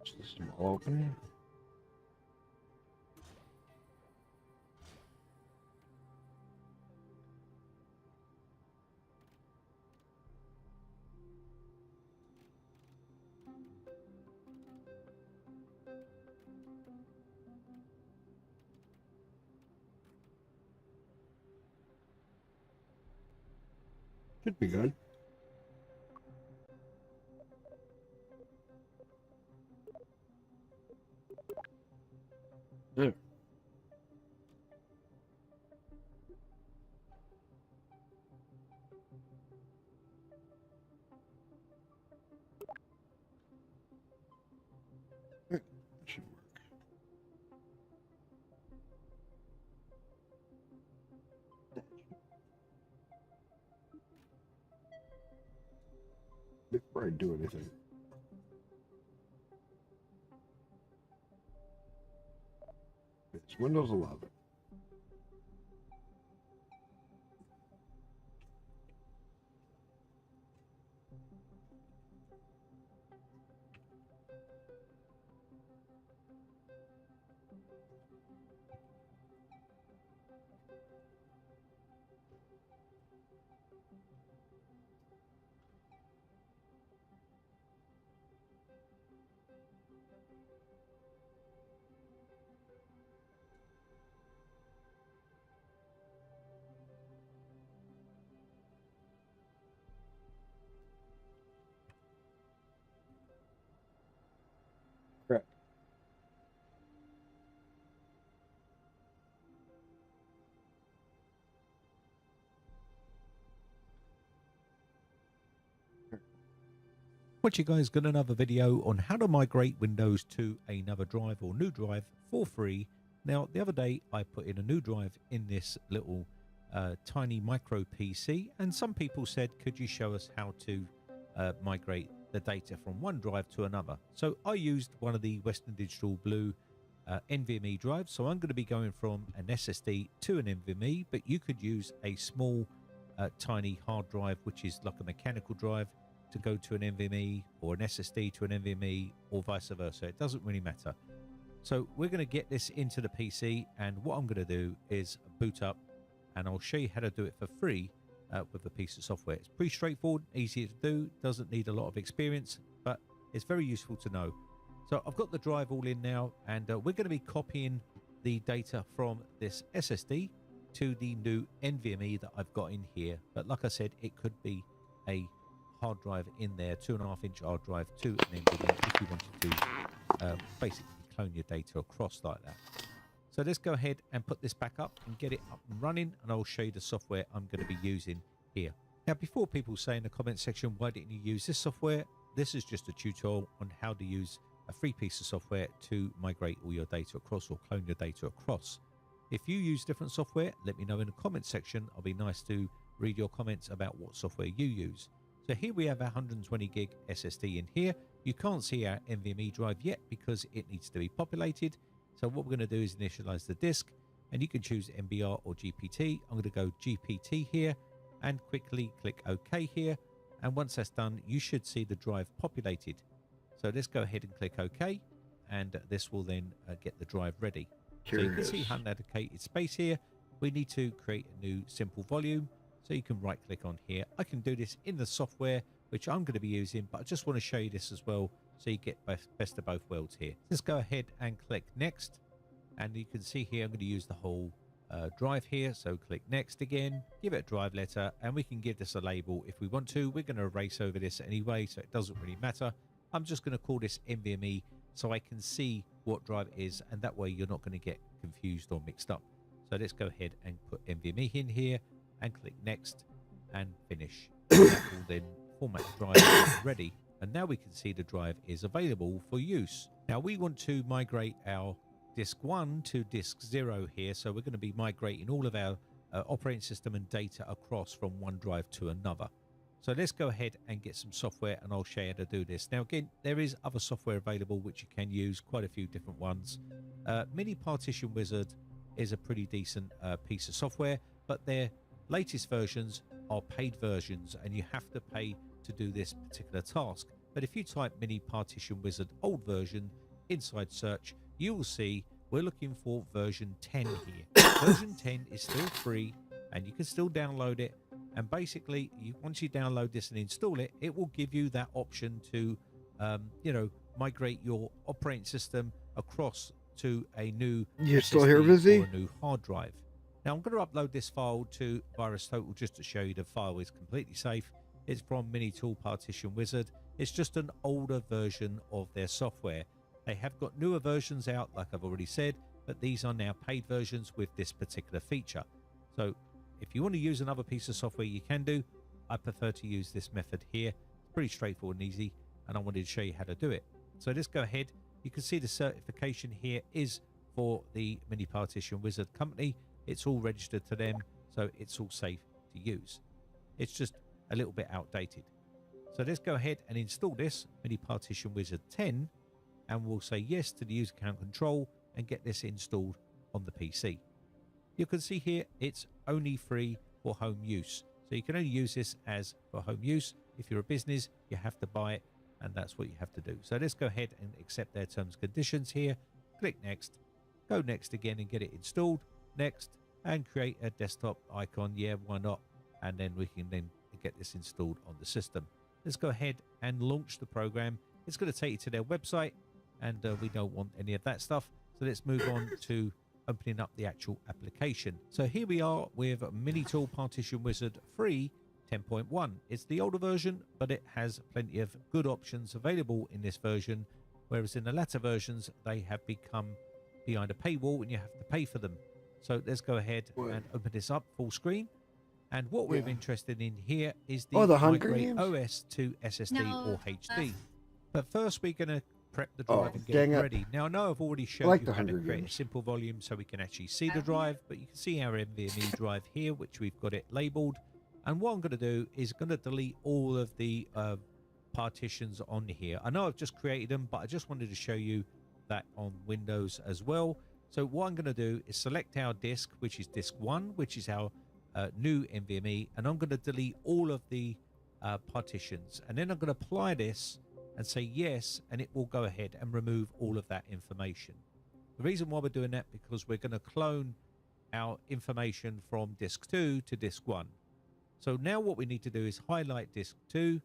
system open. Should be good. There. That should work. Before I do anything. It's Windows 11. Correct. What you guys got another video on how to migrate Windows to another drive or new drive for free. Now the other day I put in a new drive in this little tiny micro PC, and some people said, could you show us how to migrate the data from one drive to another? So I used one of the Western Digital Blue NVMe drives. So I'm going to be going from an SSD to an NVMe, but you could use a small tiny hard drive, which is like a mechanical drive, to go to an NVMe, or an SSD to an NVMe, or vice versa. It doesn't really matter. So we're going to get this into the PC, and what I'm going to do is boot up, and I'll show you how to do it for free with a piece of software. It's pretty straightforward, easy to do, doesn't need a lot of experience, but it's very useful to know. So I've got the drive all in now, and we're going to be copying the data from this SSD to the new NVMe that I've got in here. But like I said, it could be a hard drive in there, 2.5-inch hard drive to an NVMe, if you wanted to basically clone your data across like that. So let's go ahead and put this back up and get it up and running, and I'll show you the software I'm going to be using here. Now, before people say in the comment section, why didn't you use this software? This is just a tutorial on how to use a free piece of software to migrate all your data across or clone your data across. If you use different software, let me know in the comment section. I'll be nice to read your comments about what software you use. So here we have our 120 gig SSD in here. You can't see our NVMe drive yet because it needs to be populated. So what we're going to do is initialize the disk, and you can choose MBR or GPT. I'm going to go GPT here and quickly click OK here. And once that's done, you should see the drive populated. So let's go ahead and click OK, and this will then get the drive ready. So you can see unallocated space here. We need to create a new simple volume. So you can right click on here. I can do this in the software, which I'm going to be using, but I just want to show you this as well, so you get best of both worlds here. Let's go ahead and click next. And you can see here, I'm going to use the whole drive here. So click next again, give it a drive letter, and we can give this a label if we want to. We're going to erase over this anyway, so it doesn't really matter. I'm just going to call this NVMe so I can see what drive it is, and that way you're not going to get confused or mixed up. So let's go ahead and put NVMe in here and click next and finish. That will then format the drive ready, and now we can see the drive is available for use. Now we want to migrate our disk 1 to disk 0 here, so we're going to be migrating all of our operating system and data across from one drive to another. So let's go ahead and get some software, and I'll show you how to do this. Now again, there is other software available which you can use, quite a few different ones. Mini Partition Wizard is a pretty decent piece of software, but their latest versions are paid versions and you have to pay to do this particular task. But if you type Mini Partition Wizard old version inside search, you will see we're looking for version 10 here. Version 10 is still free and you can still download it. And basically, once you download this and install it, it will give you that option to, migrate your operating system across to a new You SSD still here, Vizzy? or a new hard drive. Now, I'm going to upload this file to VirusTotal just to show you the file is completely safe. It's from Mini Tool Partition Wizard. It's just an older version of their software. They have got newer versions out, like I've already said, but these are now paid versions with this particular feature. So if you want to use another piece of software, you can do. I prefer to use this method here. It's pretty straightforward and easy, and I wanted to show you how to do it. So let's go ahead. You can see the certification here is for the Mini Partition Wizard company. It's all registered to them, so it's all safe to use. It's just a little bit outdated. So let's go ahead and install this Mini Partition Wizard 10, and we'll say yes to the user account control and get this installed on the PC. You can see here it's only free for home use. So you can only use this as for home use. If you're a business, you have to buy it, and that's what you have to do. So let's go ahead and accept their terms and conditions here. Click next, go next again and get it installed. Next, and create a desktop icon. Yeah, why not? And then we can then get this installed on the system. Let's go ahead and launch the program. It's going to take you to their website, and we don't want any of that stuff. So let's move on to opening up the actual application. So here we are with Mini Tool Partition Wizard free 10.1. It's the older version, but it has plenty of good options available in this version, whereas in the latter versions they have become behind a paywall and you have to pay for them. So let's go ahead and open this up full screen. And what we're interested in here is the, Hunger migrate Games? OS to SSD or HD. But first we're going to prep the Oh, drive and get dang it it. ready. Now I know I've already shown like you the how to Hunger create a Games. simple volume so we can actually see the drive, but you can see our NVMe drive here, which we've got it labeled. And what I'm going to do is going to delete all of the partitions on here. I know I've just created them, but I just wanted to show you that on Windows as well. So what I'm going to do is select our disk, which is disk 1, which is our new NVMe, and I'm going to delete all of the partitions. And then I'm going to apply this and say yes, and it will go ahead and remove all of that information. The reason why we're doing that, because we're going to clone our information from disk 2 to disk 1. So now what we need to do is highlight disk 2,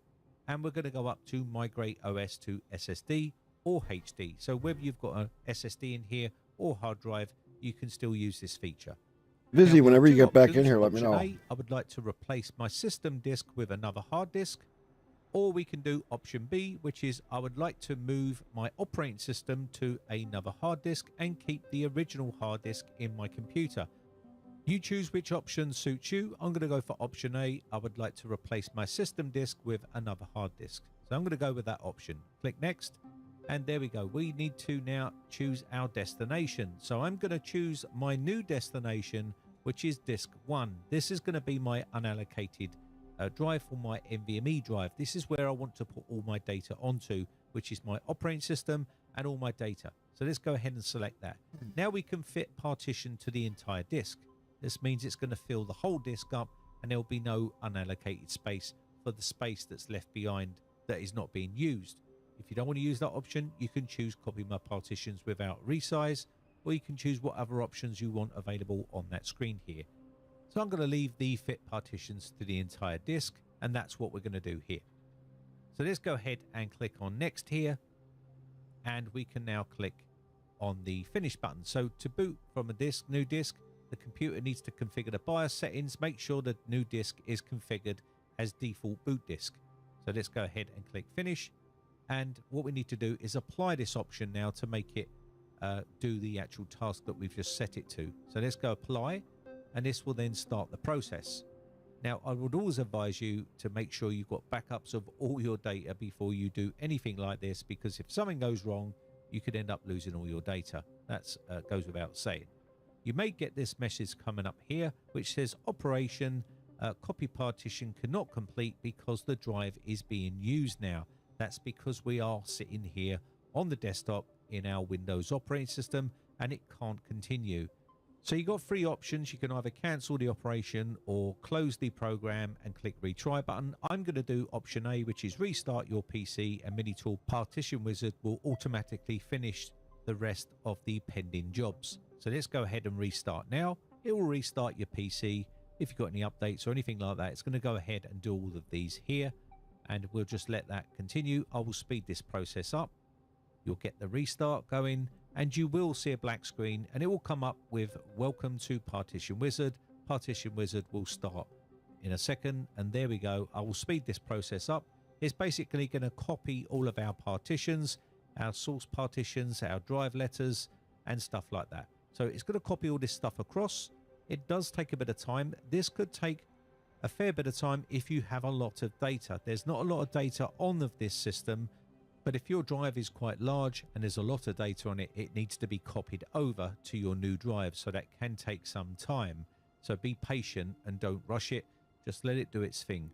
and we're going to go up to migrate OS to SSD or HD. So whether you've got an SSD in here or hard drive, you can still use this feature. Vizzy, Now, whenever you two get back in options. here, let me Option know. A, I would like to replace my system disk with another hard disk. Or we can do option B, which is I would like to move my operating system to another hard disk and keep the original hard disk in my computer. You choose which option suits you. I'm going to go for option A. I would like to replace my system disk with another hard disk. So I'm going to go with that option. Click next. And there we go. We need to now choose our destination. So I'm going to choose my new destination, which is disk 1. This is going to be my unallocated drive for my NVMe drive. This is where I want to put all my data onto, which is my operating system and all my data. So let's go ahead and select that. Now we can fit partition to the entire disk. This means it's going to fill the whole disk up and there will be no unallocated space for the space that's left behind that is not being used. If you don't want to use that option, you can choose copy my partitions without resize, or you can choose what other options you want available on that screen here. So I'm going to leave the fit partitions to the entire disk, and that's what we're going to do here. So let's go ahead and click on next here, and we can now click on the finish button. So to boot from a disk, new disk, the computer needs to configure the BIOS settings, make sure the new disk is configured as default boot disk. So let's go ahead and click finish. And what we need to do is apply this option now to make it do the actual task that we've just set it to. So let's go apply, and this will then start the process. Now, I would always advise you to make sure you've got backups of all your data before you do anything like this, because if something goes wrong, you could end up losing all your data. That's goes without saying. You may get this message coming up here, which says operation copy partition cannot complete because the drive is being used now. That's because we are sitting here on the desktop in our Windows operating system and it can't continue. So you've got three options. You can either cancel the operation or close the program and click retry button. I'm going to do option A, which is restart your PC, and Minitool Partition Wizard will automatically finish the rest of the pending jobs. So let's go ahead and restart now. It will restart your PC. If you've got any updates or anything like that, it's going to go ahead and do all of these here, and we'll just let that continue. I will speed this process up. You'll get the restart going, and you will see a black screen, and it will come up with welcome to Partition Wizard. Partition Wizard will start in a second, and there we go. I will speed this process up. It's basically going to copy all of our partitions, our source partitions, our drive letters, and stuff like that. So it's going to copy all this stuff across. It does take a bit of time. This could take a fair bit of time if you have a lot of data. There's not a lot of data on of this system, but if your drive is quite large and there's a lot of data on it, it needs to be copied over to your new drive. So that can take some time. So be patient and don't rush it. Just let it do its thing.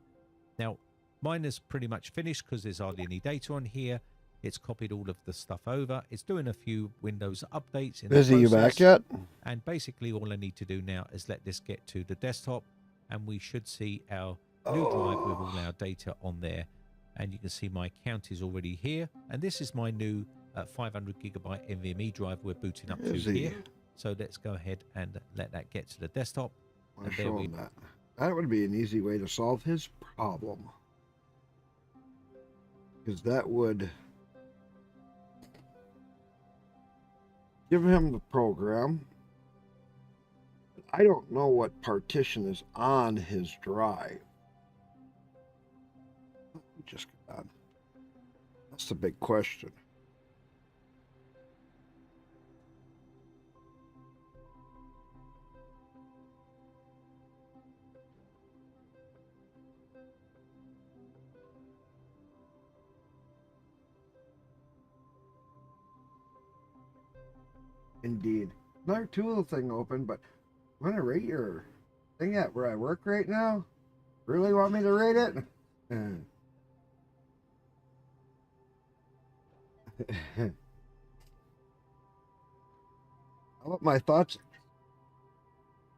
Now, mine is pretty much finished because there's hardly any data on here. It's copied all of the stuff over. It's doing a few Windows updates in the process. You back yet? And basically all I need to do now is let this get to the desktop, and we should see our new drive with all our data on there. And you can see my account is already here. And this is my new 500 gigabyte NVMe drive we're booting up to here. So let's go ahead and let that get to the desktop. I'll show him that. That would be an easy way to solve his problem. Because that would give him the program. I don't know what partition is on his drive. Just got on. That's the big question. Indeed. Another tool thing open, but I'm gonna rate your thing at where I work right now. Really want me to rate it? How about my thoughts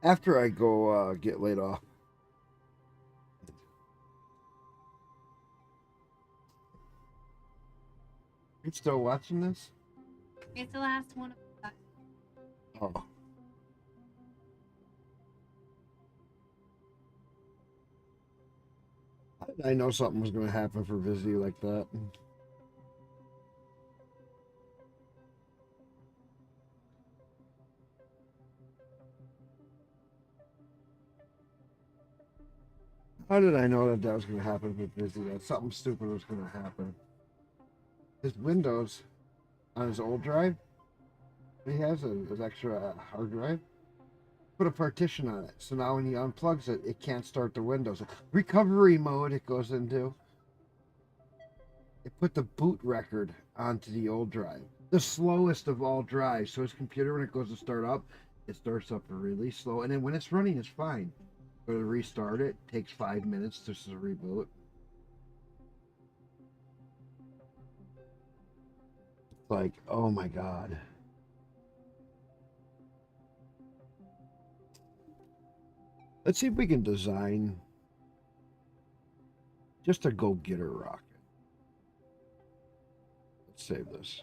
after I go get laid off? You still watching this? It's the last one of that. Oh. I know something was going to happen for Vizzy like that. How did I know that that was going to happen with Vizzy? That something stupid was going to happen. His Windows on his old drive, he has his extra hard drive, put a partition on it. So now when he unplugs it, it can't start the Windows. Recovery mode it goes into. It put the boot record onto the old drive. The slowest of all drives. So his computer, when it goes to start up, it starts up really slow. And then when it's running, it's fine. Go to restart it, takes 5 minutes just to reboot. It's like, oh my God. Let's see if we can design just a go-getter rocket. Let's save this.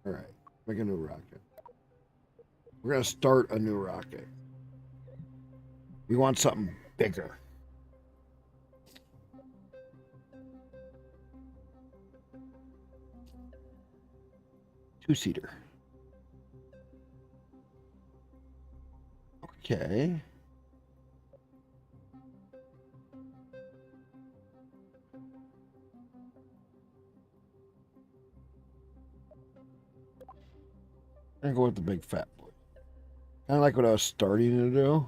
All right, make a new rocket. We're going to start a new rocket. We want something bigger. Two-seater. Okay. I'm going to go with the big fat boy. Kind of like what I was starting to do.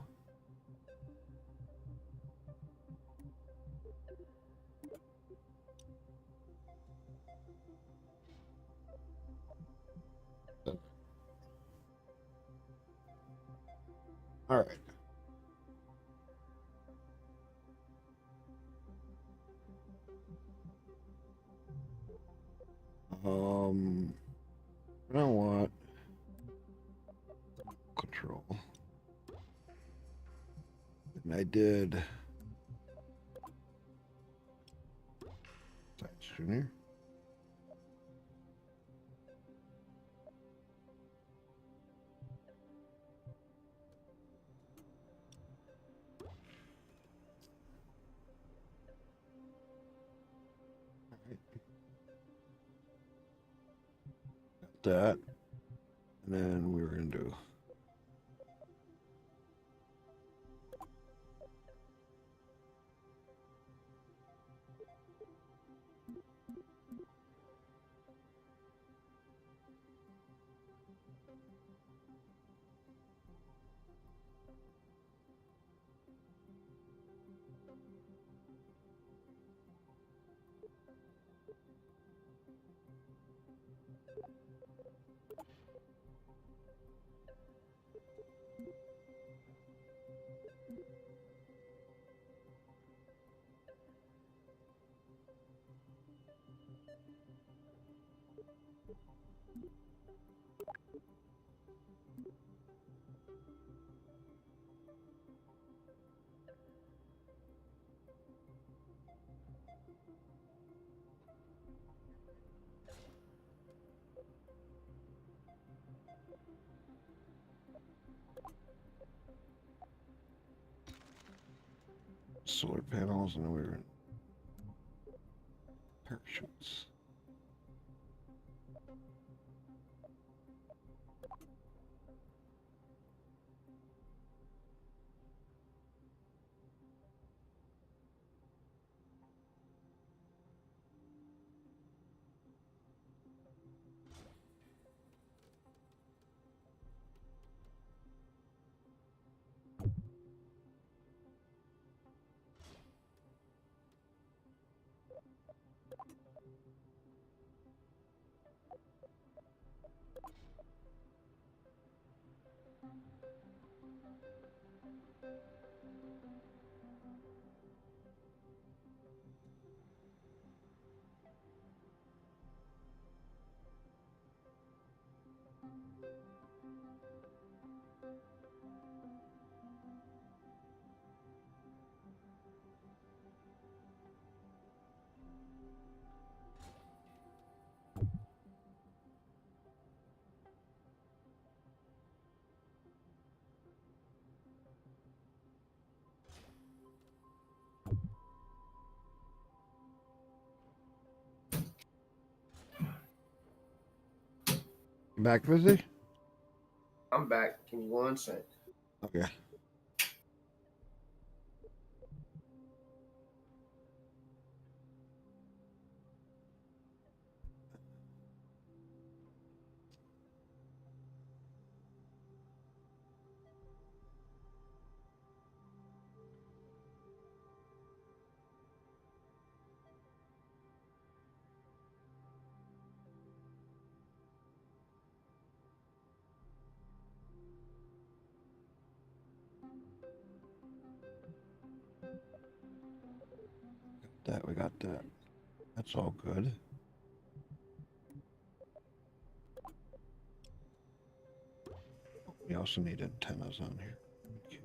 All right. You know what? Control. And I did. Science Junior. That, and then we were gonna do solar panels, and then we were in parachutes. You back, busy? I'm back. Give me 1 sec. Okay. That we got that. That's all good. We also need antennas on here. Okay.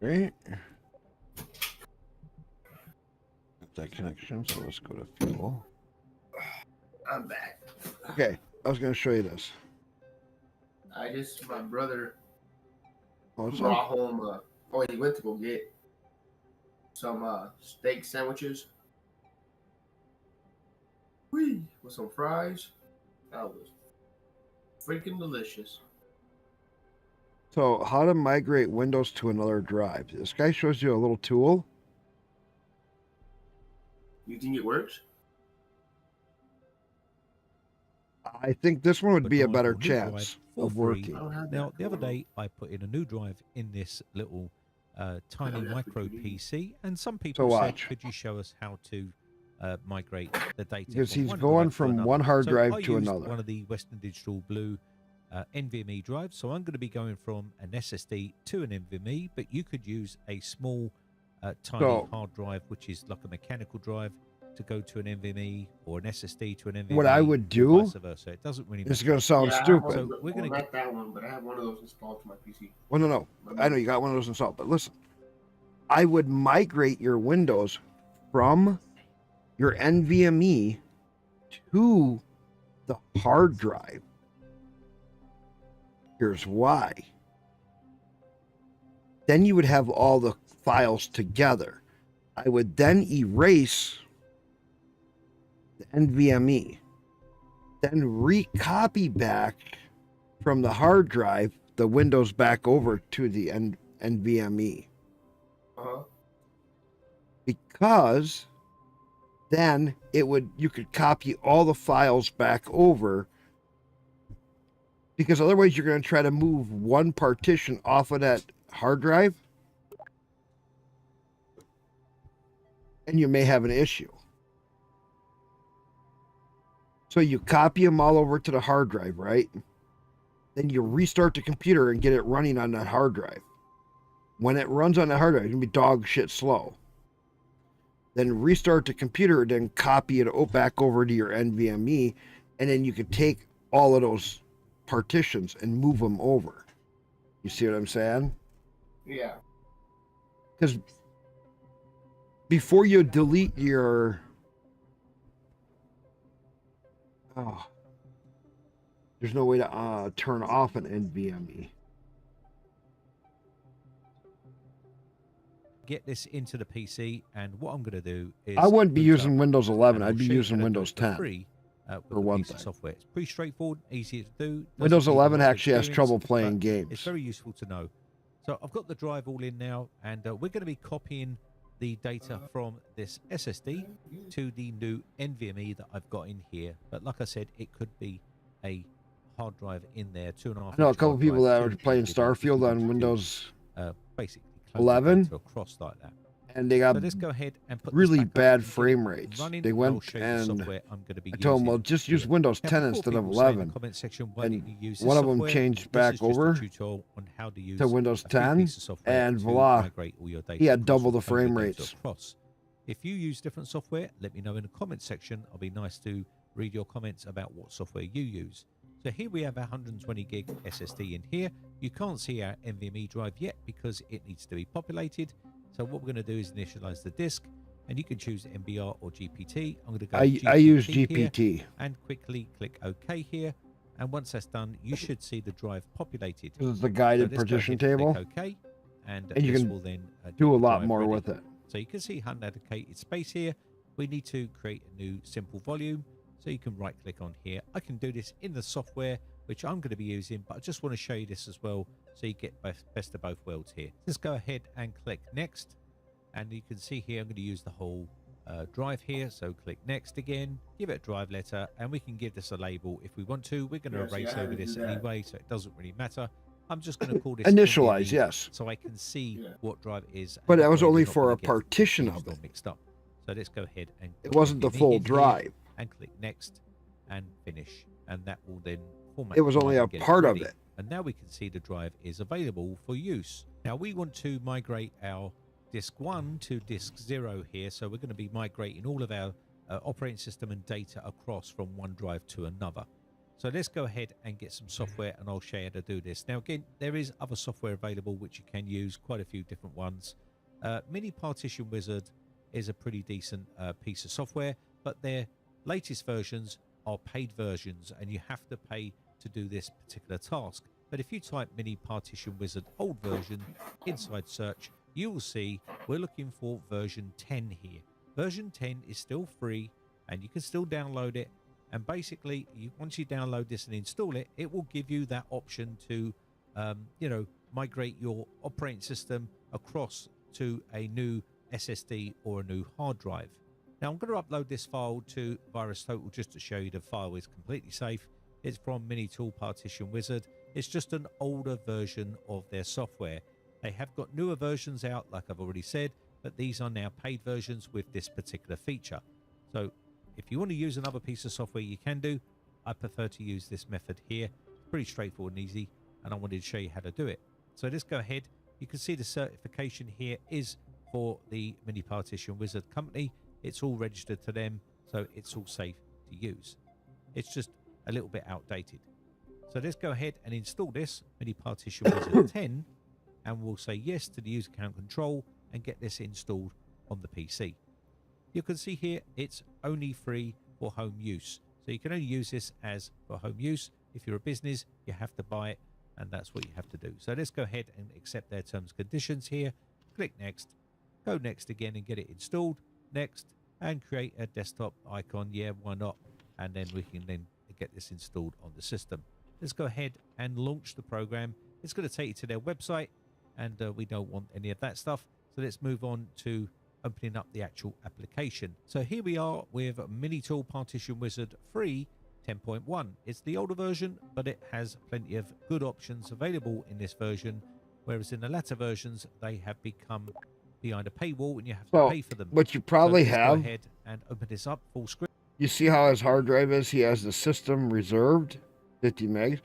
Great. Got that connection, so let's go to fuel. I'm back. Okay, I was gonna show you this. My brother Oh, it's brought all, home, he went to go get some steak sandwiches. Whee! With some fries. That was freaking delicious. So, how to migrate Windows to another drive? This guy shows you a little tool. You think it works? I think this one would A be a drive better or new drive chance for of free. working. Now, the other day, I put in a new drive in this little tiny micro PC, and some people said, watch. could you show us how to migrate the data? Because from he's one going drive to from another? one hard So drive I to used another. one of the Western Digital Blue NVMe drives, so I'm going to be going from an SSD to an NVMe, but you could use a small tiny hard drive, which is like a mechanical drive, to go to an NVMe, or an SSD to an NVMe. What I would or do, vice versa. It doesn't really this is matter. going to sound Yeah, I have stupid. one of So we're going to not get that one, but I have one of those installed to my PC. Well, no. I know you got one of those installed, but listen. I would migrate your Windows from your NVMe to the hard drive. Here's why. Then you would have all the files together. I would then erase the NVMe, then recopy back from the hard drive the Windows back over to the NVMe. Because then you could copy all the files back over, because otherwise you're going to try to move one partition off of that hard drive and you may have an issue. So you copy them all over to the hard drive, right? Then you restart the computer and get it running on that hard drive. When it runs on the hard drive, it's going to be dog shit slow. Then restart the computer, then copy it back over to your NVMe, and then you could take all of those partitions and move them over. You see what I'm saying? Yeah. Because before you delete your... there's no way to turn off an NVMe. Get this into the PC, and what I'm going to do is I wouldn't be boot using up, Windows 11. and I'll I'd be show you using how to do Windows it for 10. free, with for a one piece of thing. software. It's pretty straightforward, easy to do. Windows doesn't need a 11 lot of actually has experience, trouble but playing It's games. very useful to know. So I've got the drive all in now, and we're going to be copying the data from this SSD to the new NVMe that I've got in here. But like I said, it could be a hard drive in there, 2.5. I know a couple people that are playing Starfield on Windows basically 11 across like that. and they got So let's go ahead and put really this back up bad and get it frame rates. running, They and I'll went show you the and software I'm going to be I told them, using well, just use here. Windows Now, 10 before instead of people say in the 11. comment section, why And didn't you use this one of them software? changed This back is just over a tutorial on how to use to Windows a free 10, piece of software and to voila, migrate all your data he had across double or the move your frame data rates. across. If you use different software, let me know in the comment section. I'll be nice to read your comments about what software you use. So here we have our 120 gig SSD in here. You can't see our NVMe drive yet because it needs to be populated. So what we're going to do is initialize the disk, and you can choose MBR or GPT. I'm going to go I use GPT here, GPT. and quickly click OK here. And once that's done, you should see the drive populated. This is the guided So let's go partition ahead and table. click OK, and And you this can will then do a get the lot drive more ready. with it. So you can see unallocated space here. We need to create a new simple volume. So you can right click on here. I can do this in the software, which I'm going to be using, but I just want to show you this as well so you get best of both worlds here. Let's go ahead and click next. And you can see here I'm going to use the whole drive here. So click next again, give it a drive letter, and we can give this a label if we want to. We're going to erase over this anyway, so it doesn't really matter. I'm just going to call this Initialize, NVMe, yes. so I can see what drive it is. But and that was way we're only not for gonna a get partition confused of or it. mixed up. So let's go ahead and It wasn't the NVMe full in here drive. and click next and finish, and that will then format. It was the drive only a and get part of ready. it. And now we can see the drive is available for use. Now we want to migrate our disk 1 to disk 0 here, so we're going to be migrating all of our operating system and data across from one drive to another. So let's go ahead and get some software, and I'll show you how to do this. Now again, there is other software available which you can use, quite a few different ones. Mini Partition Wizard is a pretty decent piece of software, but their latest versions are paid versions, and you have to pay to do this particular task. But if you type Mini Partition Wizard old version inside search, you will see we're looking for version 10 here. Version 10 is still free, and you can still download it. And basically, once you download this and install it, it will give you that option to, migrate your operating system across to a new SSD or a new hard drive. Now, I'm going to upload this file to VirusTotal just to show you the file is completely safe. It's from Minitool Partition Wizard. It's just an older version of their software. They have got newer versions out, like I've already said, but these are now paid versions with this particular feature. So if you want to use another piece of software, you can do. I prefer to use this method here. It's pretty straightforward and easy, and I wanted to show you how to do it. So let's go ahead. You can see the certification here is for the Mini Partition Wizard company. It's all registered to them, so it's all safe to use. It's just a little bit outdated. So let's go ahead and install this Mini Partition Wizard 10, and we'll say yes to the user account control and get this installed on the PC. You can see here it's only free for home use. So you can only use this as for home use. If you're a business, you have to buy it, and that's what you have to do. So let's go ahead and accept their terms and conditions here. Click next, go next again and get it installed. Next, and create a desktop icon. Yeah, why not? And then we can then get this installed on the system. Let's go ahead and launch the program. It's going to take you to their website, and we don't want any of that stuff. So let's move on to opening up the actual application. So here we are with Minitool Partition Wizard Free 10.1. It's the older version, but it has plenty of good options available in this version, whereas in the latter versions they have become behind a paywall and you have to pay for them. What you probably let's have, go ahead and open this up full screen. You see how his hard drive is? He has the system reserved, 50 megs.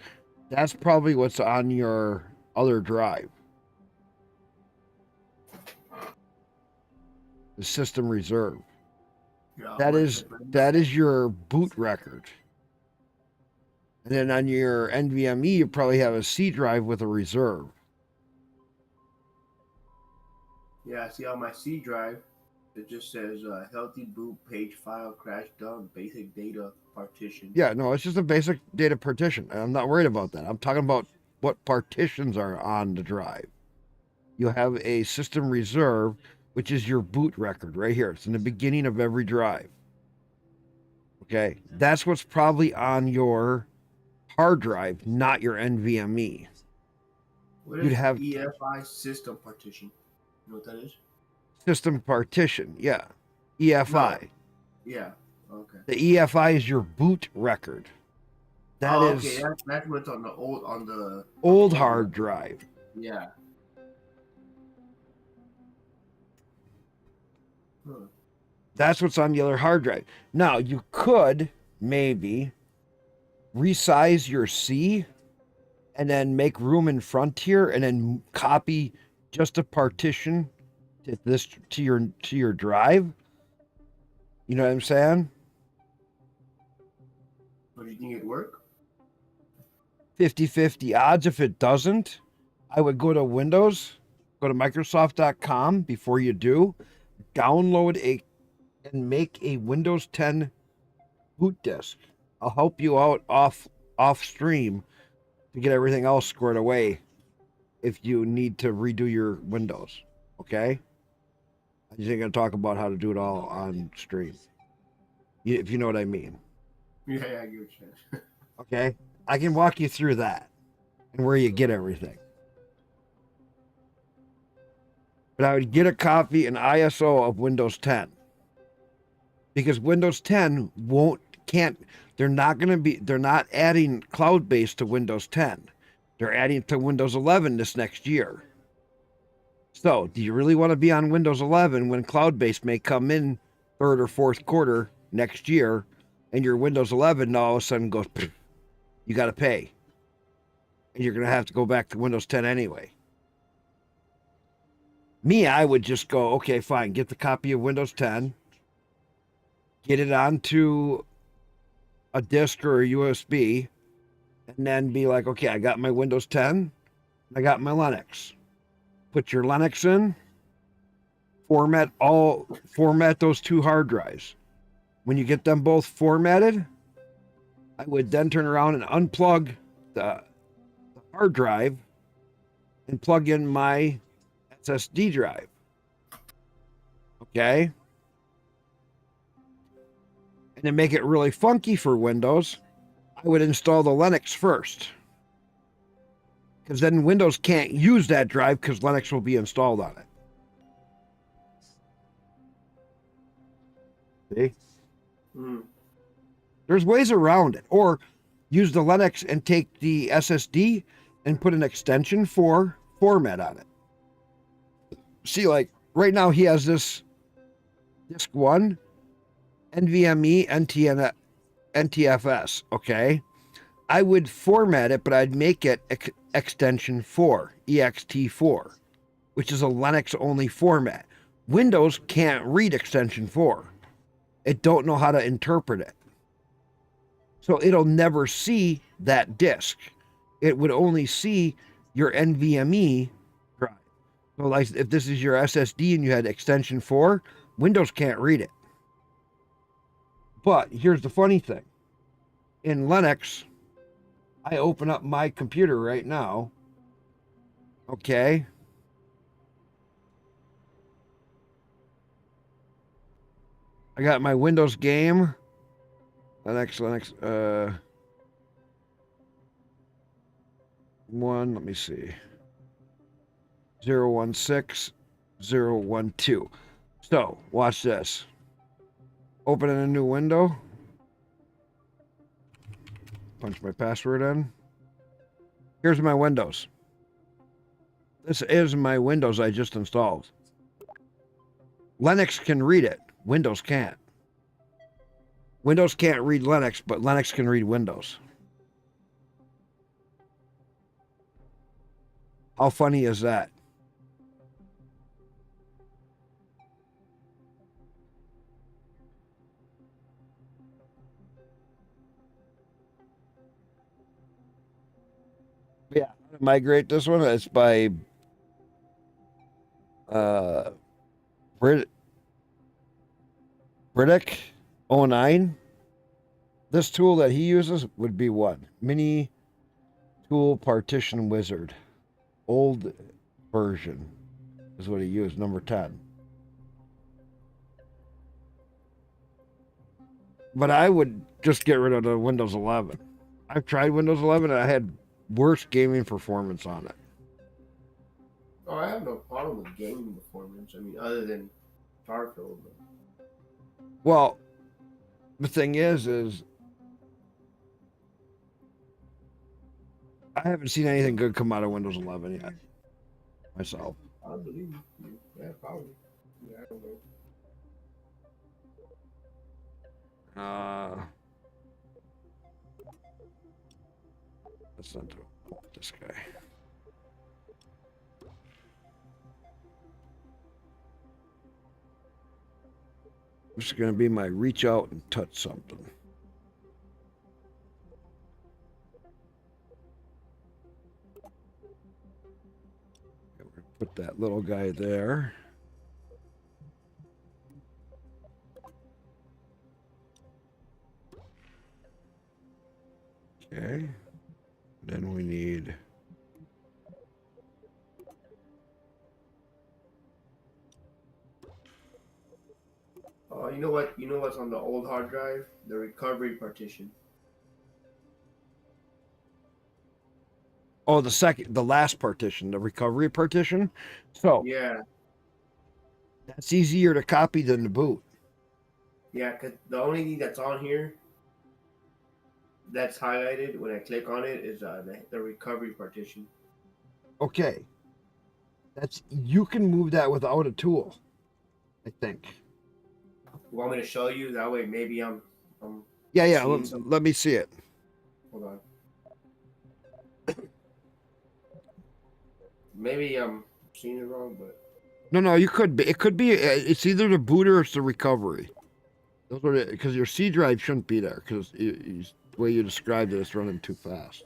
That's probably what's on your other drive. The system reserve. Yeah, That is your boot record. And then on your NVMe, you probably have a C drive with a reserve. Yeah, see on my C drive, it just says healthy boot page file crash done, basic data partition. Yeah, no, it's just a basic data partition. I'm not worried about that. I'm talking about what partitions are on the drive. You have a system reserve, which is your boot record right here. It's in the beginning of every drive. Okay, that's what's probably on your hard drive, not your NVMe. What is You'd have EFI system partition? You know what that is? System partition, yeah. EFI. No. Yeah. Okay. The EFI is your boot record. That is okay. That's what's on the old hard drive. Yeah. Huh. That's what's on the other hard drive. Now, you could maybe resize your C and then make room in front here and then copy just a partition to your drive. You know what I'm saying? But do you think it'd work? 50-50 odds. If it doesn't, I would go to Windows, go to Microsoft.com before you do, download and make a Windows 10 boot disk. I'll help you out off stream to get everything else squared away if you need to redo your Windows. Okay? I just ain't gonna talk about how to do it all on stream. If you know what I mean. Yeah, I get what you're saying. Okay? I can walk you through that and where you get everything. But I would get a copy, an ISO of Windows 10. Because Windows 10 they're not adding cloud-based to Windows 10. They're adding to Windows 11 this next year. So, do you really want to be on Windows 11 when cloud-based may come in third or fourth quarter next year, and your Windows 11 all of a sudden goes, you got to pay. And you're going to have to go back to Windows 10 anyway. Me, I would just go, okay, fine, get the copy of Windows 10, get it onto a disk or a USB, and then be like, okay, I got my Windows 10, I got my Linux. Put your Linux in, format those two hard drives. When you get them both formatted, I would then turn around and unplug the hard drive and plug in my SSD drive. Okay? And to make it really funky for Windows, I would install the Linux first. Because then Windows can't use that drive because Linux will be installed on it. See? Mm. There's ways around it. Or use the Linux and take the SSD and put an extension for format on it. See, like right now he has this disk 1, NVMe, NTFS, okay? I would format it, but I'd make it extension 4, ext4, which is a Linux-only format. Windows can't read extension 4. It don't know how to interpret it. So it'll never see that disk. It would only see your NVMe drive. So like if this is your SSD and you had extension 4, Windows can't read it. But here's the funny thing. In Linux, I open up my computer right now. Okay. I got my Windows game. Linux, one, let me see. 016, 012. So, watch this. Open in a new window. Punch my password in. Here's my Windows. This is my Windows I just installed. Linux can read it. Windows can't. Windows can't read Linux, but Linux can read Windows. How funny is that? Yeah, migrate this one. It's by Britick 09. This tool that he uses would be one. Mini Tool Partition Wizard. Old version is what he used, number 10. But I would just get rid of the Windows 11. I've tried Windows 11 and I had worse gaming performance on it. Oh, I have no problem with gaming performance. I mean, other than Starfield. Well, the thing is I haven't seen anything good come out of Windows 11 yet. Myself. I believe you. Yeah, probably. Yeah, I don't know. Let's not do this guy. This is going to be my reach out and touch something. We're going to put that little guy there. Okay. Then we need you know what? You know what's on the old hard drive? The recovery partition. oh, the last partition, the recovery partition. So yeah, that's easier to copy than the boot. Yeah, because the only thing that's on here that's highlighted when I click on it is the recovery partition. Okay. You can move that without a tool, I think. You want me to show you? That way maybe I'm Yeah, let me see it. Hold on. Maybe I'm seeing it wrong, but No, you could be. It could be. It's either the boot or it's the recovery. Those are because your C drive shouldn't be there because the way you described it, it's running too fast.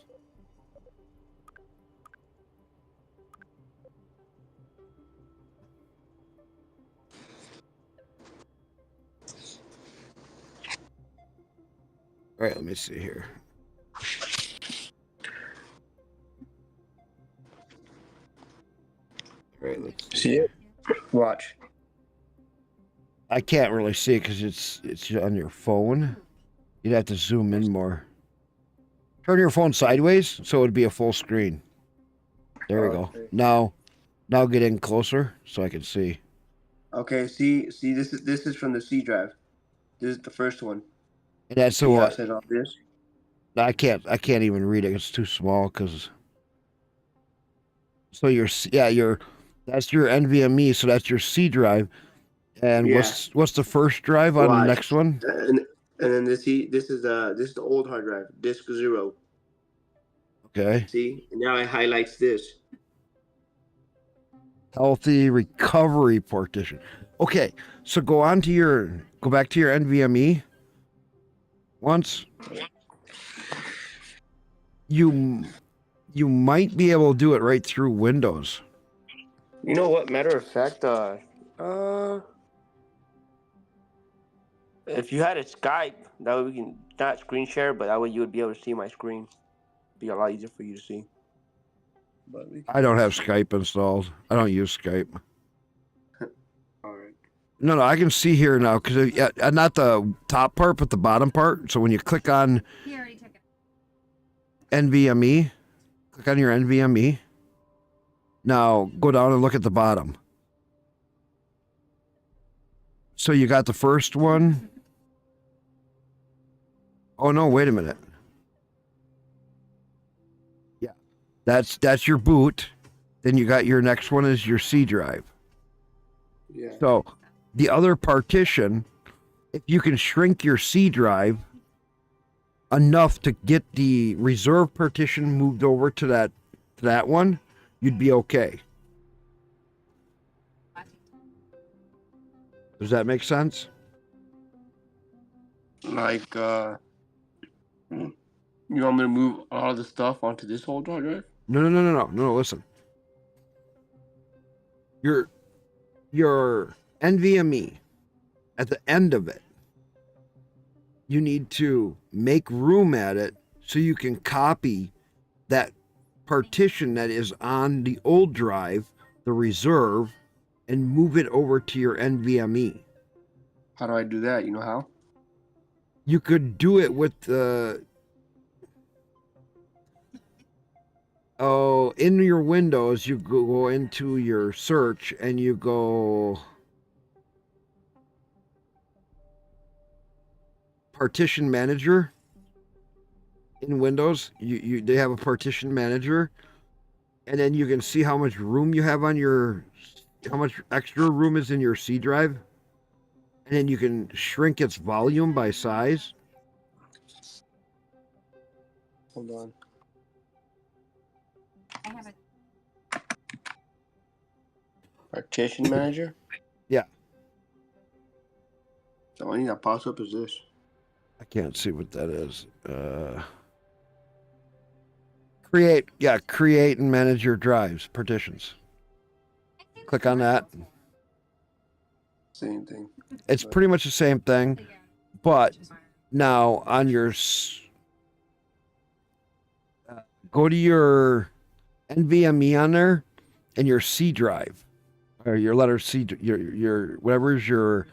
All right, let me see here. All right, let's see it. Watch. I can't really see it because it's on your phone. You'd have to zoom in more. Turn your phone sideways so it would be a full screen. There we go. Okay. Now get in closer so I can see. Okay, see, this is from the C drive. This is the first one. And that's See so how it what? says all this? I can't even read it. It's too small because. So that's your NVMe. So that's your C drive. And Yeah. what's the first drive on the Watch. next one? And then this is the old hard drive, disk 0. Okay. See, and now it highlights this. Healthy recovery partition. Okay, so go back to your NVMe. Once you might be able to do it right through Windows. You know what? Matter of fact, if you had a Skype, that way we can not screen share, but that way you would be able to see my screen. Be a lot easier for you to see. But I don't have Skype installed. I don't use Skype. All right. No, I can see here now because not the top part, but the bottom part. So when you click on NVMe, click on your NVMe. Now go down and look at the bottom. So you got the first one. Oh no, wait a minute. Yeah. That's your boot. Then you got your next one is your C drive. Yeah. So the other partition, if you can shrink your C drive enough to get the reserve partition moved over to that one, you'd be okay. Does that make sense? Like, you want me to move all the stuff onto this whole drive? No, listen. Your NVMe, at the end of it, you need to make room at it so you can copy that partition that is on the old drive, the reserve, and move it over to your NVMe. How do I do that? You know how? You could do it with in your Windows, you go into your search and you go partition manager. In Windows, they have a partition manager, and then you can see how much room you have how much extra room is in your C drive, and then you can shrink its volume by size. Hold on. I have a Partition manager? Yeah. The only thing that pops up is this. I can't see what that is. Create and manage your drives, partitions. Click on that. Same thing. It's pretty much the same thing, but now on your go to your NVMe on there and your C drive, or your letter C, your whatever is your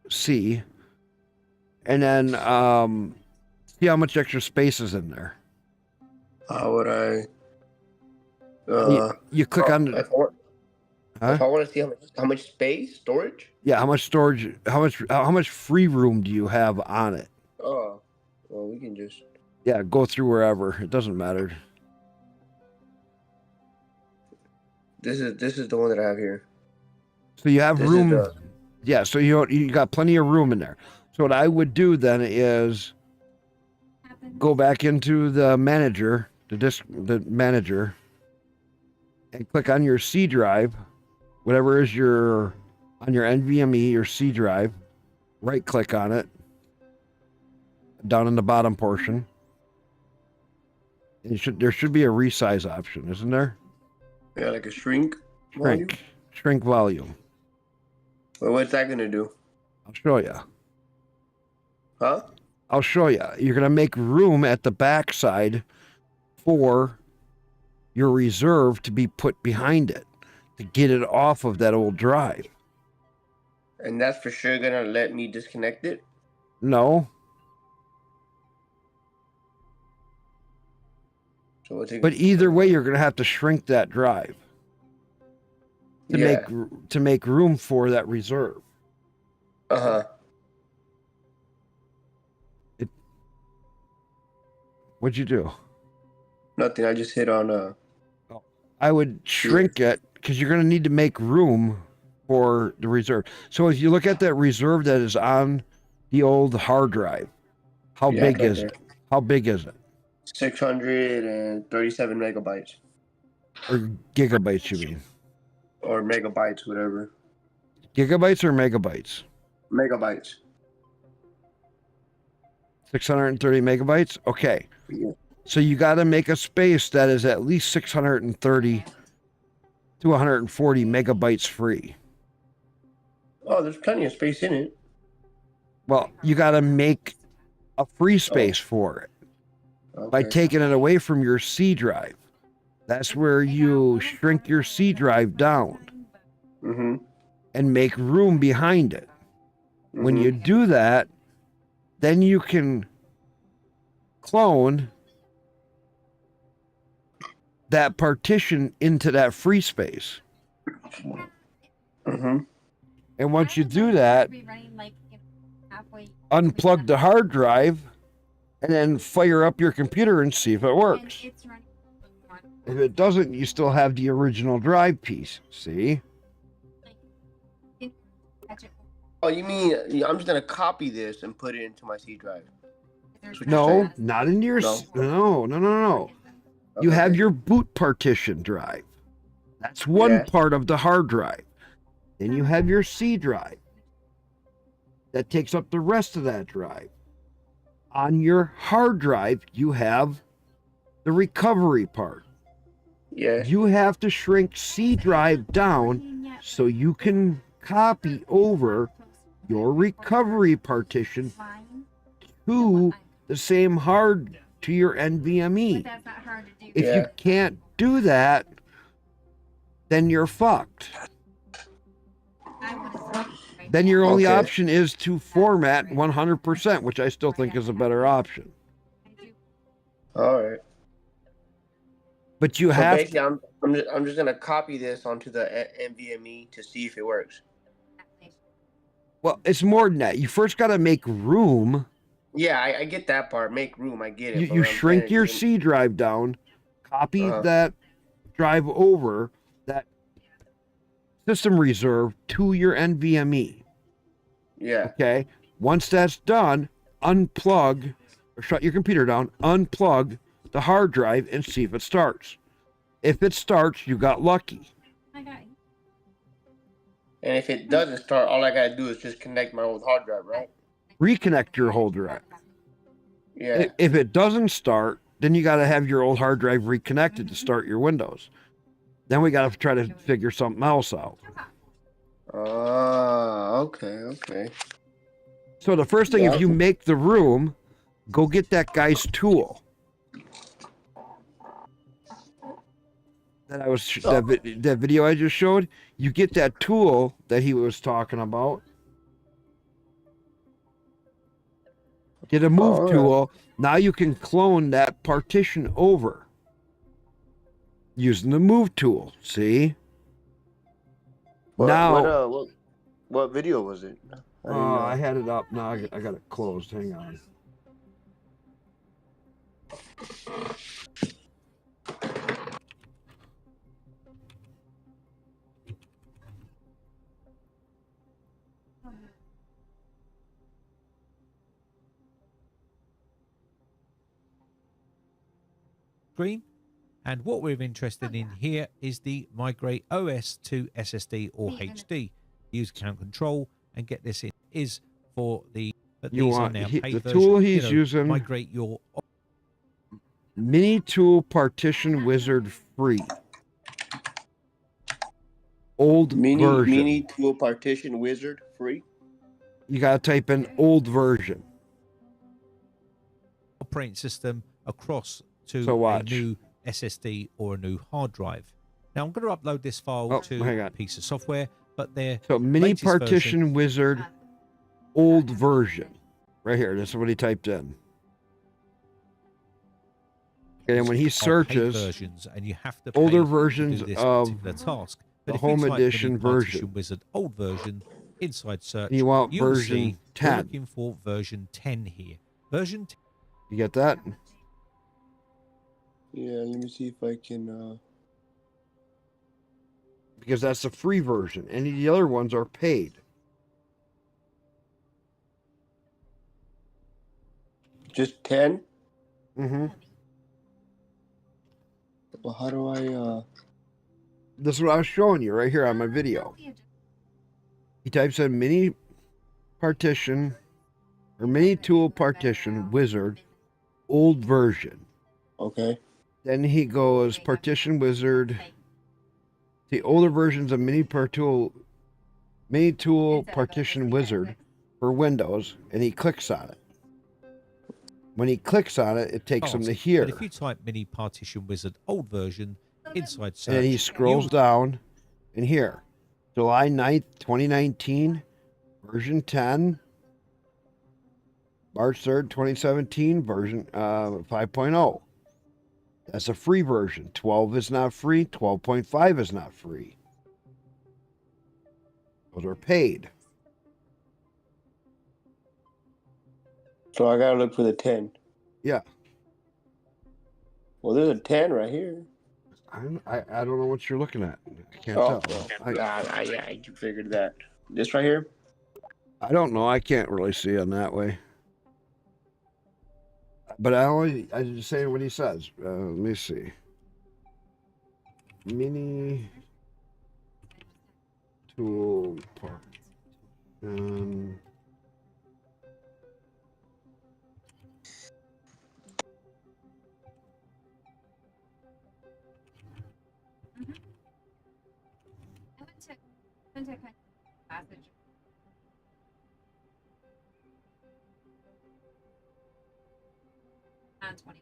C, and then see how much extra space is in there. How would I? You click on. If I want to see how much space storage. Yeah, how much storage? How much free room do you have on it? Oh, well, we can just. Yeah, go through wherever. It doesn't matter. This is the one that I have here. So you have room. Yeah, so you got plenty of room in there. So what I would do then is go back into the manager, the manager, and click on your C drive, whatever is on your NVMe, your C drive. Right click on it, down in the bottom portion. And there should be a resize option, isn't there? Yeah, like a shrink. Shrink volume. Well, what's that gonna do? I'll show you. Huh? I'll show you. You're gonna make room at the backside for your reserve to be put behind it to get it off of that old drive. And that's for sure gonna let me disconnect it? No. So we'll take But it- either way, you're going to have to shrink that drive Yeah. to make room for that reserve. Uh-huh. What'd you do? Nothing. I just hit on I would shrink it because you're going to need to make room for the reserve. So if you look at that reserve that is on the old hard drive, how Yeah, big right is there. it? How big is it? 637 megabytes. Or gigabytes, you mean? Or megabytes, whatever. Gigabytes or megabytes? Megabytes. 630 megabytes? Okay. Yeah. So you got to make a space that is at least 630 to 140 megabytes free. Oh, there's plenty of space in it. Well, you got to make a free space for it by taking it away from your C drive. That's where you shrink your C drive down and make room behind it. When you do that, then you can clone that partition into that free space. And once you do that, unplug the hard drive and then fire up your computer and see if it works. If it doesn't, you still have the original drive piece. See? Oh, you mean I'm just gonna copy this and put it into my C drive? No, not into your... No. You have your boot partition drive. That's one part of the hard drive. Then you have your C drive. That takes up the rest of that drive. On your hard drive, you have the recovery part. Yeah. You have to shrink C drive down so you can copy over your recovery partition to the same hard to your NVMe. If you can't do that, then you're fucked. Then your only option is to format 100%, which I still think is a better option. All right. But you So have basically, I'm just gonna copy this onto the NVMe to see if it works. Well, it's more than that. You first got to make room. Yeah, I get that part. Make room. I get it. but You what I'm shrink saying your is- C drive down, copy that drive over, that system reserve to your NVMe. Yeah. Okay. Once that's done, unplug or shut your computer down, unplug the hard drive and see if it starts. If it starts, you got lucky. And if it doesn't start, all I gotta do is just connect my old hard drive, right? Reconnect your whole drive. Yeah. If it doesn't start, then you got to have your old hard drive reconnected to start your Windows. Then we got to try to figure something else out. Okay. So the first thing, if you make the room, go get that guy's tool. That that video I just showed. You get that tool that he was talking about. Get a move tool. Now you can clone that partition over using the move tool. See? What video was it? I had it up. Now I got it closed. Hang on. Screen. And what we're interested in here is the migrate OS to SSD or HD. Use account control and get this in. Is for the You these are want now the paid tool version. he's using. Migrate your Mini Tool Partition Wizard free. Old version. Mini Tool Partition Wizard free. You gotta type in old version. operating system across to So a watch. new SSD or a new hard drive. Now I'm going to upload this file to hang a on. piece of software, but their So mini latest version- partition wizard, old version. Right here. This is what he typed in. And when he are paid searches versions, and you have to older pay to versions do this of particular task. But the if you home type edition Mini Partition version, Wizard old version inside search, you want you'll version see 10. we're looking for version 10 here. Version 10. You get that? Yeah, let me see if I can. Because that's the free version. Any of the other ones are paid. Just 10? Mm-hmm. Well, how do I. This is what I was showing you right here on my video. He types in mini partition or mini tool partition wizard old version. Okay. Then he goes partition wizard. The older versions of mini tool partition wizard for Windows, and he clicks on it. When he clicks on it, it takes him to here. But if you type Mini Partition Wizard old version inside search, And then he scrolls down in here. July 9th, 2019, version 10. March 3rd, 2017, version 5.0. That's a free version. 12 is not free. 12.5 is not free. Those are paid. So I gotta look for the 10. Yeah. Well, there's a 10 right here. I don't know what you're looking at. I can't Oh, tell. I figured that. This right here? I don't know. I can't really see on that way. But I just say what he says. Let me see. Mini tool part. On 20.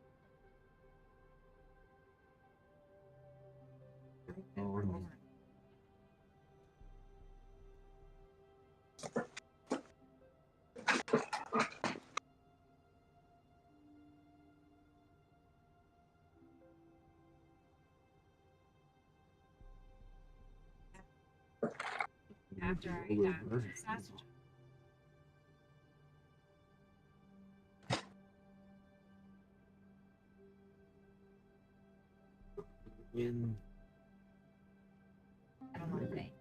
After I got sausage. I don't want to say.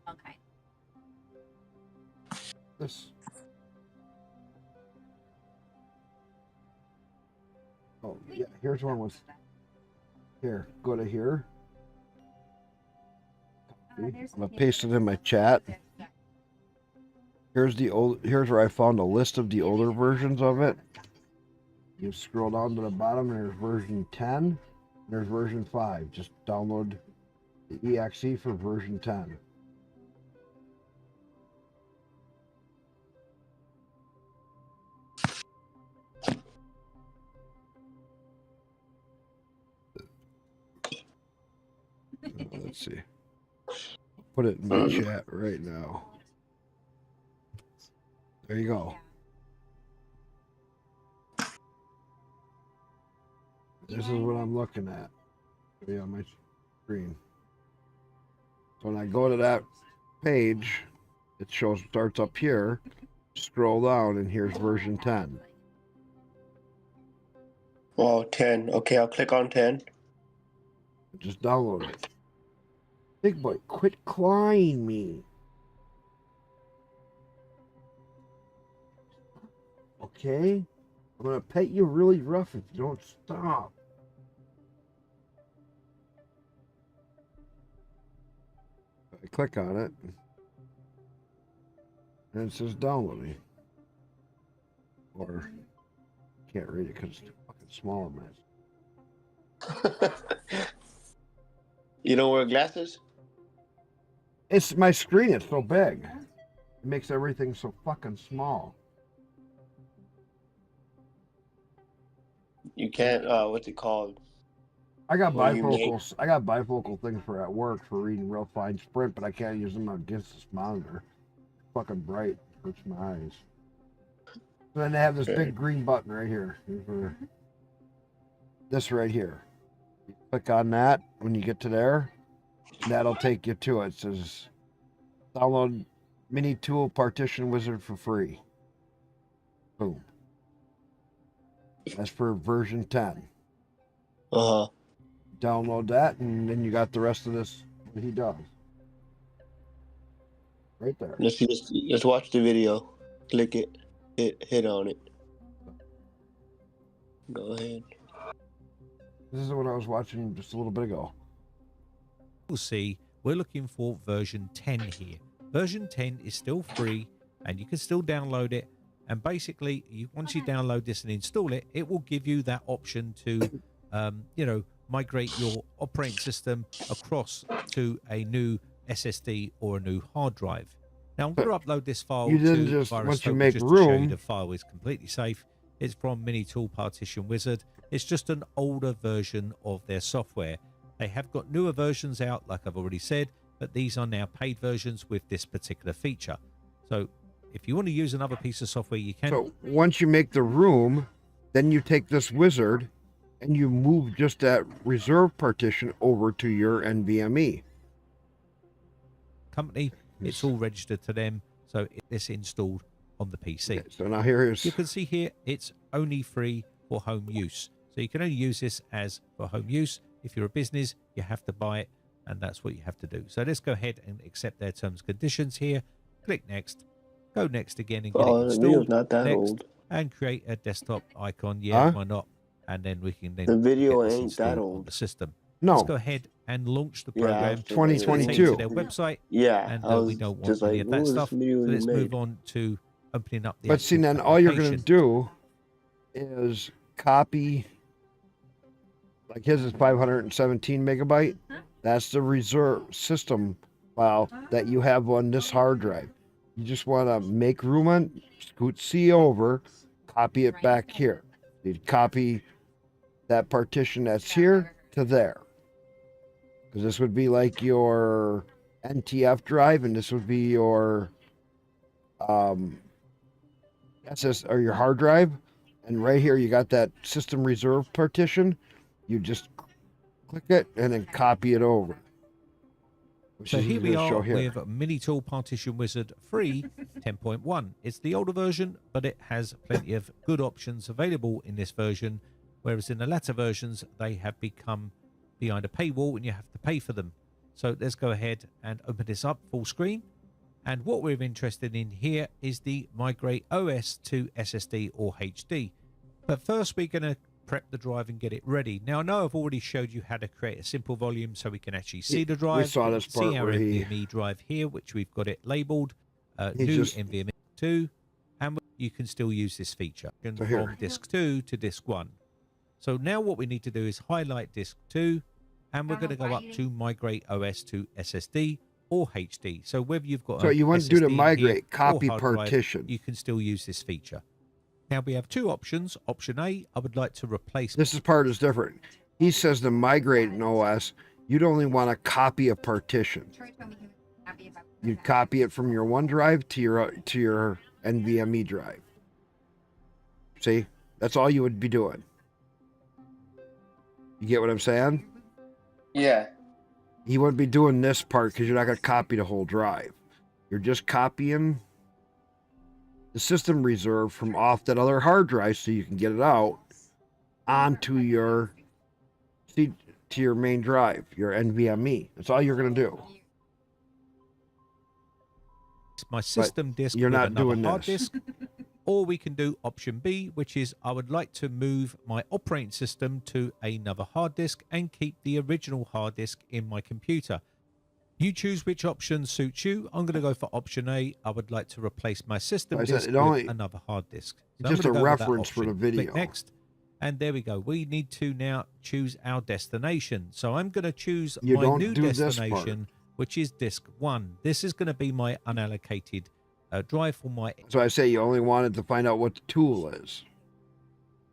Okay. This. Oh, yeah. Here's one was. Here, go to here. I'm gonna paste it in my chat. Here's where I found a list of the older versions of it. You scroll down to the bottom, and there's version 10, and there's version 5. Just download the exe for version 10. Let's see. Put it in my chat right now. There you go. This is what I'm looking at. On my screen. So when I go to that page, it starts up here. Scroll down, and here's version 10. Oh, 10. Okay, I'll click on 10. Just download it. Big boy, quit clawing me. Okay? I'm gonna pet you really rough if you don't stop. I click on it, and it says downloading. Or can't read it because it's too fucking small on my. You don't wear glasses? It's my screen. It's so big. It makes everything so fucking small. You can't. What's it called? I got When you make- bifocals. I got bifocal things for at work for reading real fine print, but I can't use them against this monitor. Fucking bright, hurts my eyes. So then they have this big green button right here. This right here. You click on that when you get to there. That'll take you to it. It says download mini tool partition wizard for free. Boom. That's for version 10. Uh-huh. Download that, and then you got the rest of this. What he does. Right there. Let's watch the video. Click it. Hit on it. Go ahead. This is what I was watching just a little bit ago. You'll see we're looking for version 10 here. Version 10 is still free, and you can still download it. And basically, once you download this and install it, it will give you that option to, migrate your operating system across to a new SSD or a new hard drive. Now, I'm going to upload this file You didn't to just, Virus once you Token make just to show you room, the file is completely safe. It's from Mini Tool Partition Wizard. It's just an older version of their software. They have got newer versions out, like I've already said, but these are now paid versions with this particular feature. So if you want to use another piece of software, you can. So once you make the room, then you take this wizard and you move just that reserve partition over to your NVMe. Company, it's all registered to them, so it's installed on the PC. Okay, so now here is... You can see here, it's only free for home use. So you can only use this as for home use. If you're a business, you have to buy it, and that's what you have to do. So let's go ahead and accept their terms and conditions here. Click next. Go next again and get it installed. The video's not that next, old. and create a desktop icon. Yeah, Huh? why not? And then we can then The video get this ain't that installed on old. the system. No. Let's go ahead and launch the Yeah, I program. was just- 2022. Take you to their website. Yeah, And I was we don't want just any like, of that "Ooh, this stuff. So video you let's made." move on to opening up the But see, actual then all you're going to application. do is copy, like his is 517 megabyte. That's the reserve system file that you have on this hard drive. You just want to make room on, scoot C over, copy it back here. You'd copy that partition that's here to there. Because this would be like your NTF drive, and this would be your SS or your hard drive. And right here you got that system reserve partition. You just click it and then copy it over. So is here we gonna show are here. with Mini Tool Partition Wizard free 10.1. It's the older version, but it has plenty of good options available in this version, whereas in the latter versions, they have become behind a paywall and you have to pay for them. So let's go ahead and open this up full screen. And what we're interested in here is the migrate OS to SSD or HD. But first, we're going to prep the drive and get it ready. Now, I know I've already showed you how to create a simple volume so we can actually see the drive. We saw this part see our where he... NVMe drive here, which we've got it labeled He new just- NVMe 2, and you can still use this feature So here. from disk 2 to disk 1. So now what we need to do is highlight disk 2, and we're going to go up to migrate OS to SSD or HD. So whether you've got So a you want to do SSD the in migrate, here copy or hard drive, partition. you can still use this feature. Now we have two options. Option A, I would like to replace. This part is different. He says to migrate an OS, you'd only want to copy a partition. You'd copy it from your OneDrive to your NVMe drive. See, that's all you would be doing. You get what I'm saying? Yeah. You wouldn't be doing this part because you're not going to copy the whole drive. You're just copying the system reserve from off that other hard drive so you can get it out onto your main drive, your NVMe. That's all you're going to do. My system disk you're with not another doing hard this. disk, or we can do option B, which is I would like to move my operating system to another hard disk and keep the original hard disk in my computer. You choose which option suits you. I'm going to go for option A. I would like to replace my system Like I disk said, it only- with another hard disk. So I'm Just a gonna go with that reference for the option. video. Click next. And there we go. We need to now choose our destination. So I'm going to choose You my don't new do this part. destination, which is disk 1. This is going to be my unallocated drive for my... So I say you only wanted to find out what the tool is.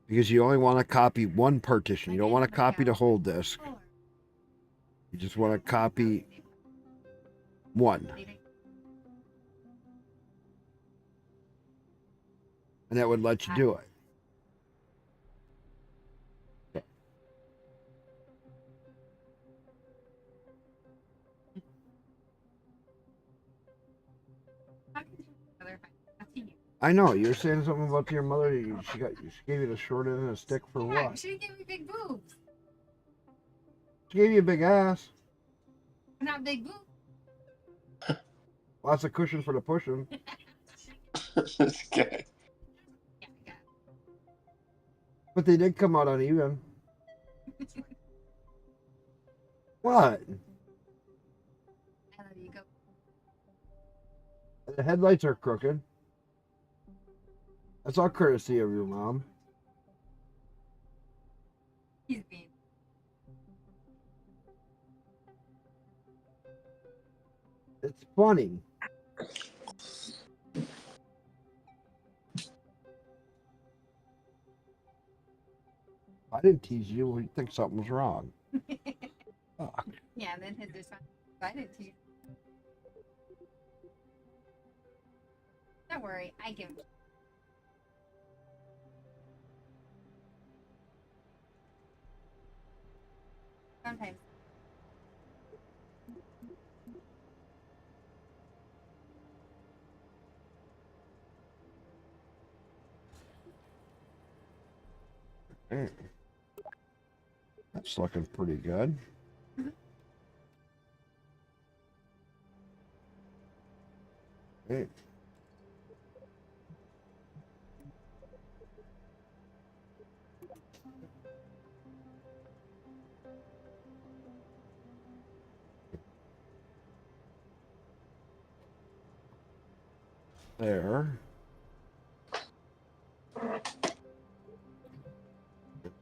Because you only want to copy one partition. You don't want to copy the whole disk. You just want to copy one. And that would let you do it. I know, you were saying something about your mother. She gave you the short end of the stick for what? She didn't give me big boobs. She gave you a big ass. Not big boobs. Lots of cushion for the pushing. This guy. But they did come out uneven. What? I love you. Go. The headlights are crooked. That's all courtesy of your mom. He's being. It's funny. I didn't tease you. You think something was wrong. Fuck. Yeah, and then his response. I didn't tease. Don't worry, I give. Sometimes. Hey. That's looking pretty good. Hey. There.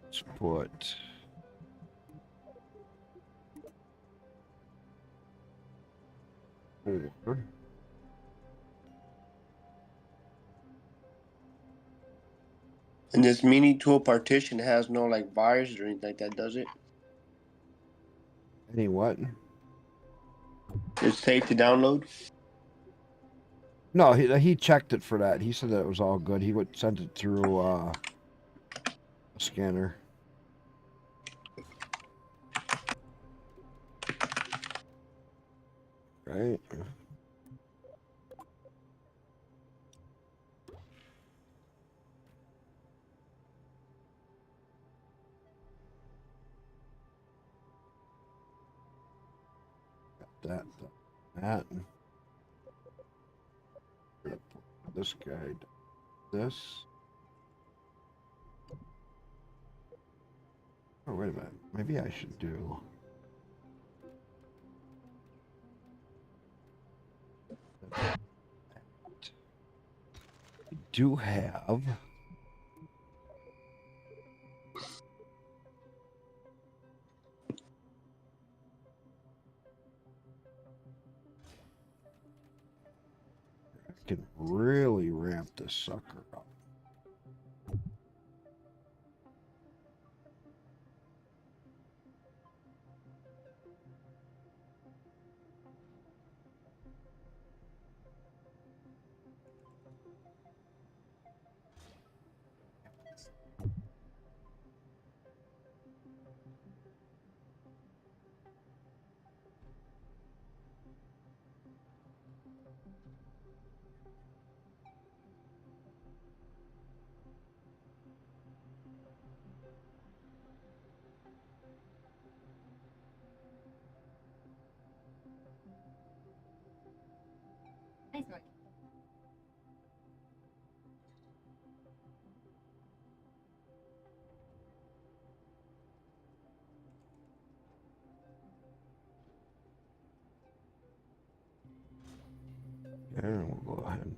Let's put four. And this mini tool partition has no like virus or anything like that, does it? Any what? It's safe to download. No, he checked it for that. He said that it was all good. He would send it through a scanner. Right. Got that. This guy. This. Oh, wait a minute. Maybe I should do. We do have. I can really ramp this sucker up. Nice one. And we'll go ahead.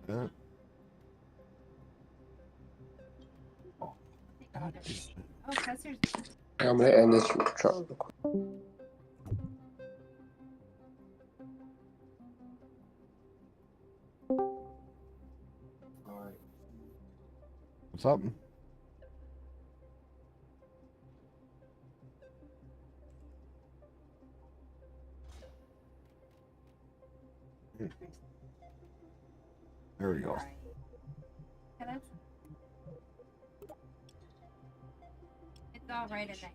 Yeah. Oh, Custer's. I'm gonna end this truck real quick. Something. There we go. Right. Yeah, that's. It's all right at night.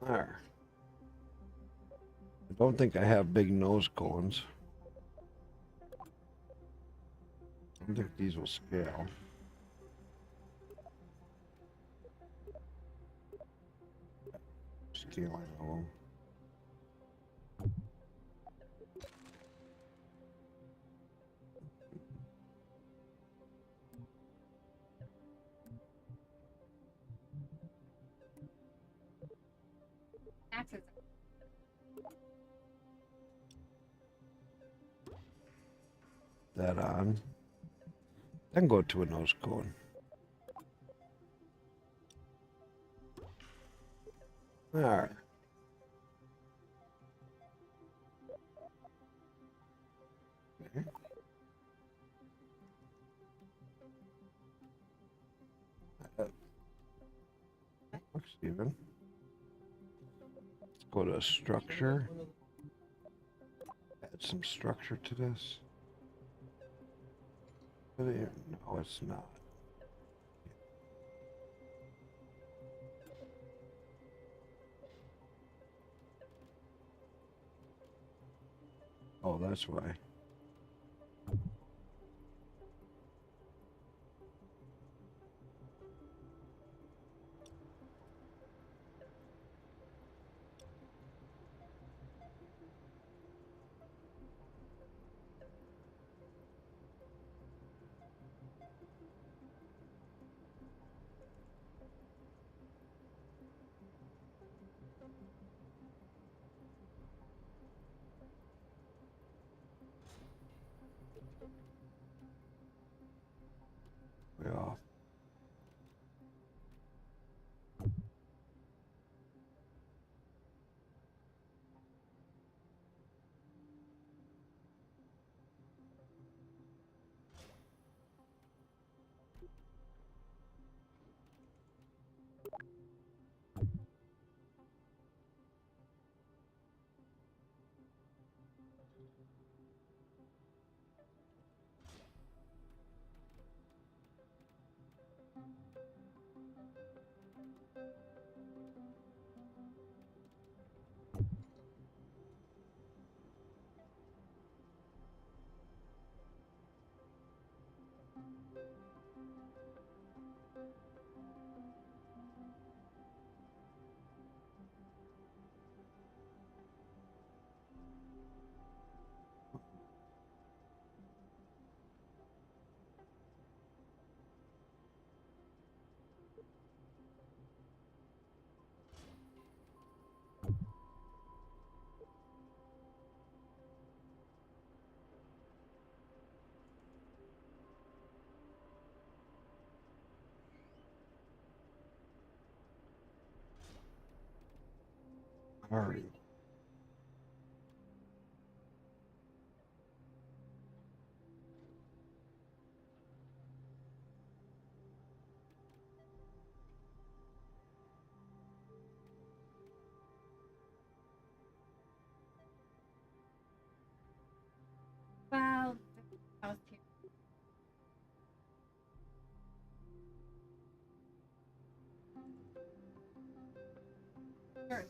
There. I don't think I have big nose cones. I don't think these will scale. Scaling of them. Axes. That on. Then go to a nose cone. All right. Okay. Looks even. Let's go to structure. Add some structure to this. No, it's not. Oh, that's why. Way off. All right. Well, I was too. Sure.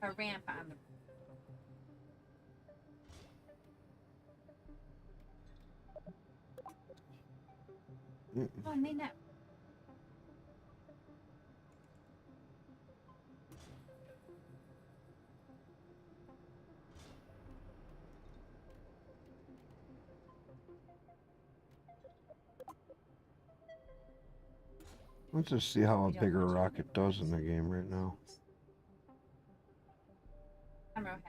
A ramp on the. Oh, I made that. Let's just see how a bigger rocket does in the game right now. I'm real happy.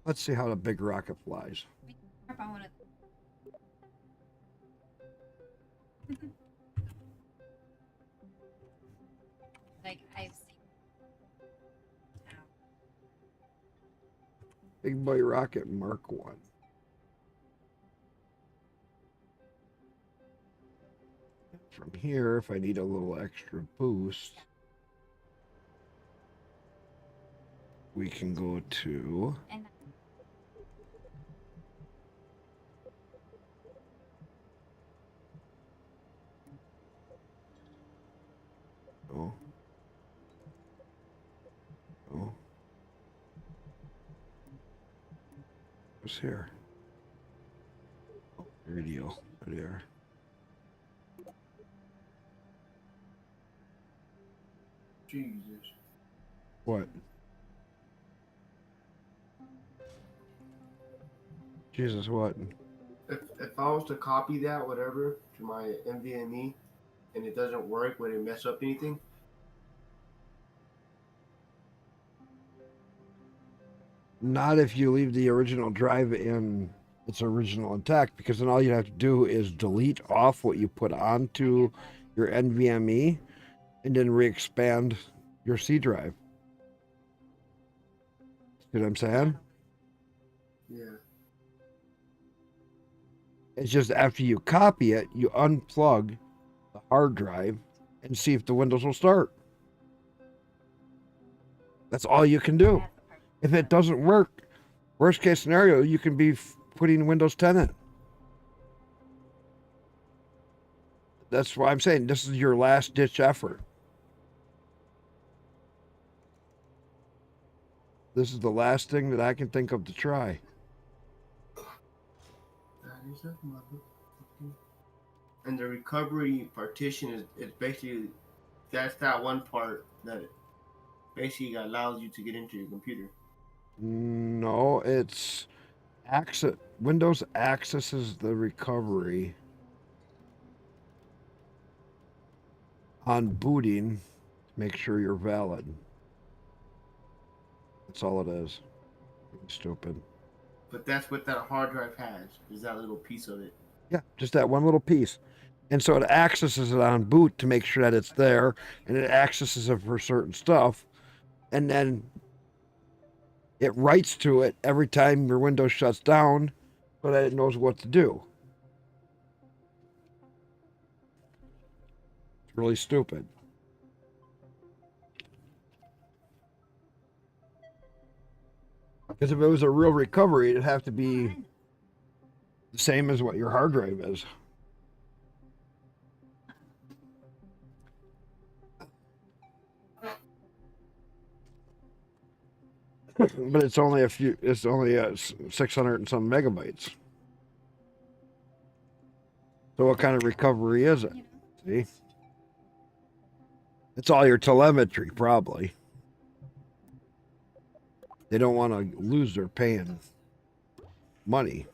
Let's see how the big rocket flies. Crap, I wanna- like I've seen. Big boy rocket Mark 1. From here, if I need a little extra boost, we can go to And oh. Oh. What's here? Oh, radio. There they are. Jesus. What? Jesus, what? If I was to copy that, whatever, to my NVMe, and it doesn't work, would it mess up anything? Not if you leave the original drive in its original intact, because then all you have to do is delete off what you put onto your NVMe and then re-expand your C drive. See what I'm saying? Yeah. It's just after you copy it, you unplug the hard drive and see if the Windows will start. That's all you can do. If it doesn't work, worst case scenario, you can be putting Windows 10 in. That's why I'm saying this is your last ditch effort. This is the last thing that I can think of to try. That is a motherfucking. And the recovery partition is basically that's that one part that basically allows you to get into your computer. No, it's access. Windows accesses the recovery on booting. Make sure you're valid. That's all it is. Stupid. But that's what that hard drive has, is that little piece of it. Yeah, just that one little piece. And so it accesses it on boot to make sure that it's there, and it accesses it for certain stuff. And then it writes to it every time your Windows shuts down so that it knows what to do. It's really stupid. Because if it was a real recovery, it'd have to be the same as what your hard drive is. But it's only it's only 600 and some megabytes. So what kind of recovery is it? See? It's all your telemetry, probably. They don't want to lose their paying money.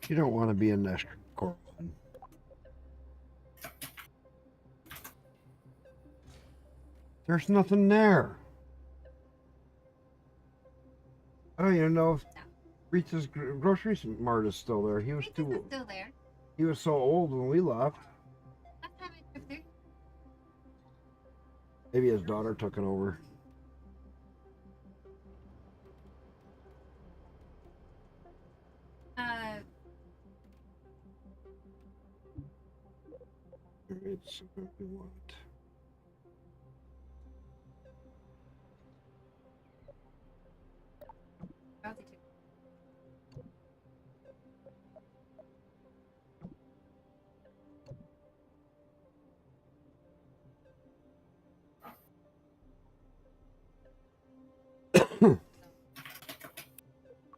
You don't want to be in this Kerbal. There's nothing there. I don't even know if Rita's grocery mart is still there. He was It's too. still there. He was so old when we left. Last time I took there. Maybe his daughter took it over. It's what we want.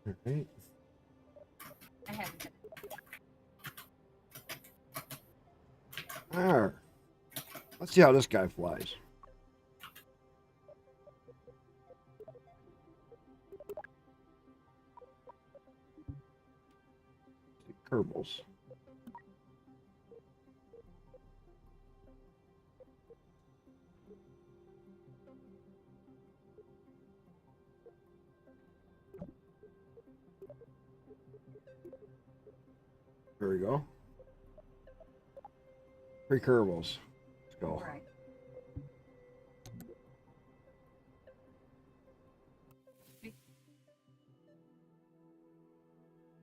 Right. I haven't done There. Let's see how this guy flies. Kerbals. There we go. 3 Kerbals. Let's go. Right.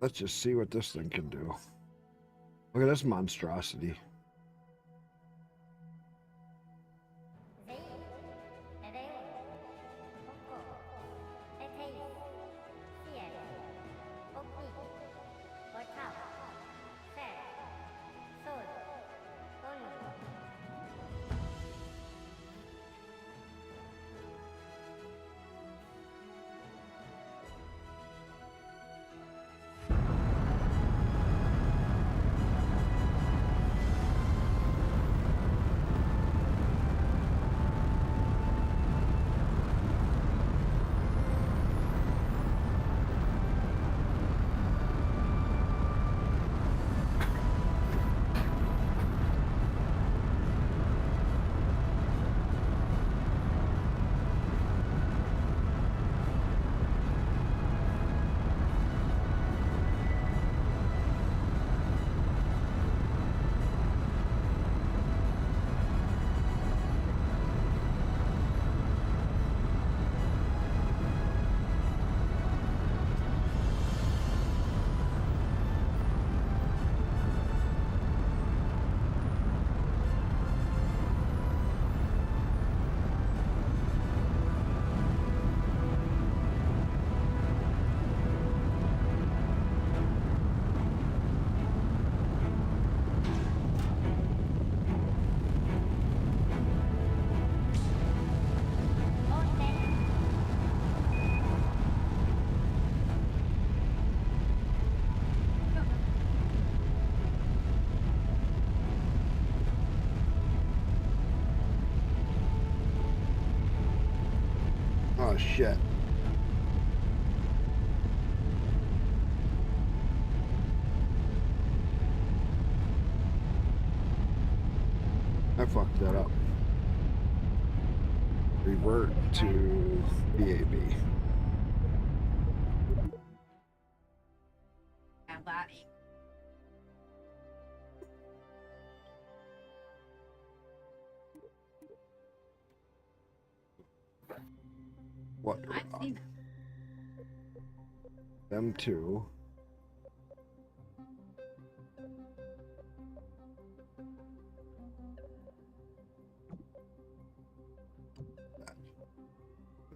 Let's just see what this thing can do. Look at this monstrosity. Oh shit. I fucked that up. Revert to BAB. Have that. What? I've seen Them two.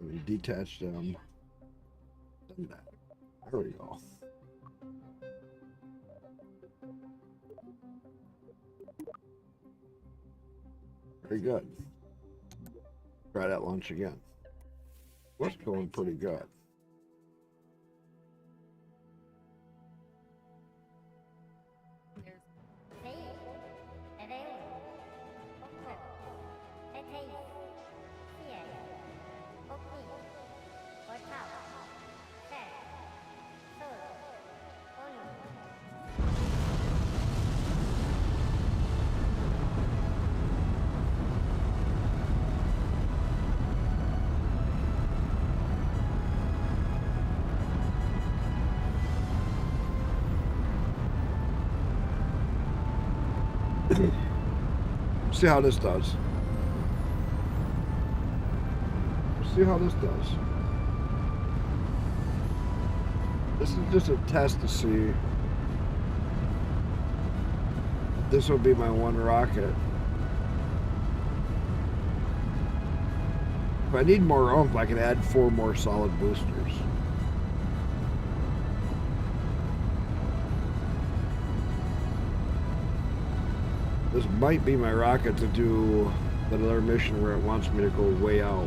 We detach them. Done that. There we go. Very good. Try that launch again. Was going pretty good. See how this does. See how this does. This is just a test to see. This will be my one rocket. If I need more oomph, I can add 4 more solid boosters. This might be my rocket to do another mission where it wants me to go way out.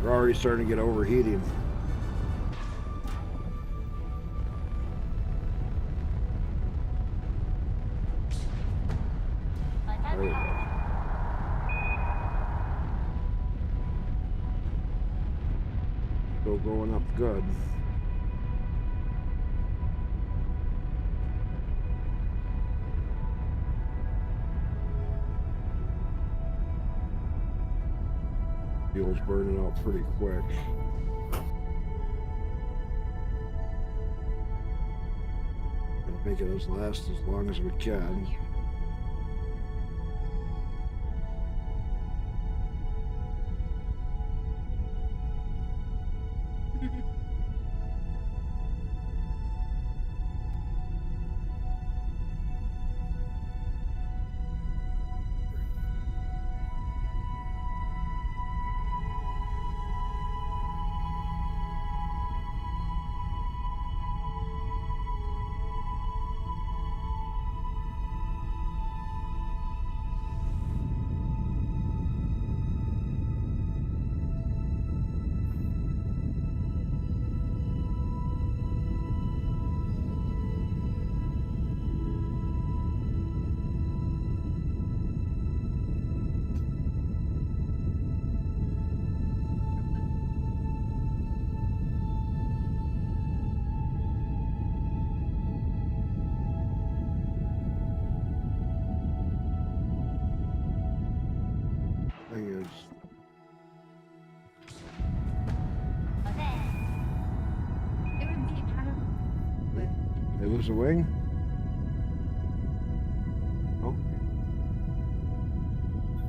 We're already starting to get overheating. There we go. Still going up good. Fuel's burning out pretty quick. Gonna make it last as long as we can. Thing is, they lose a wing? Oh.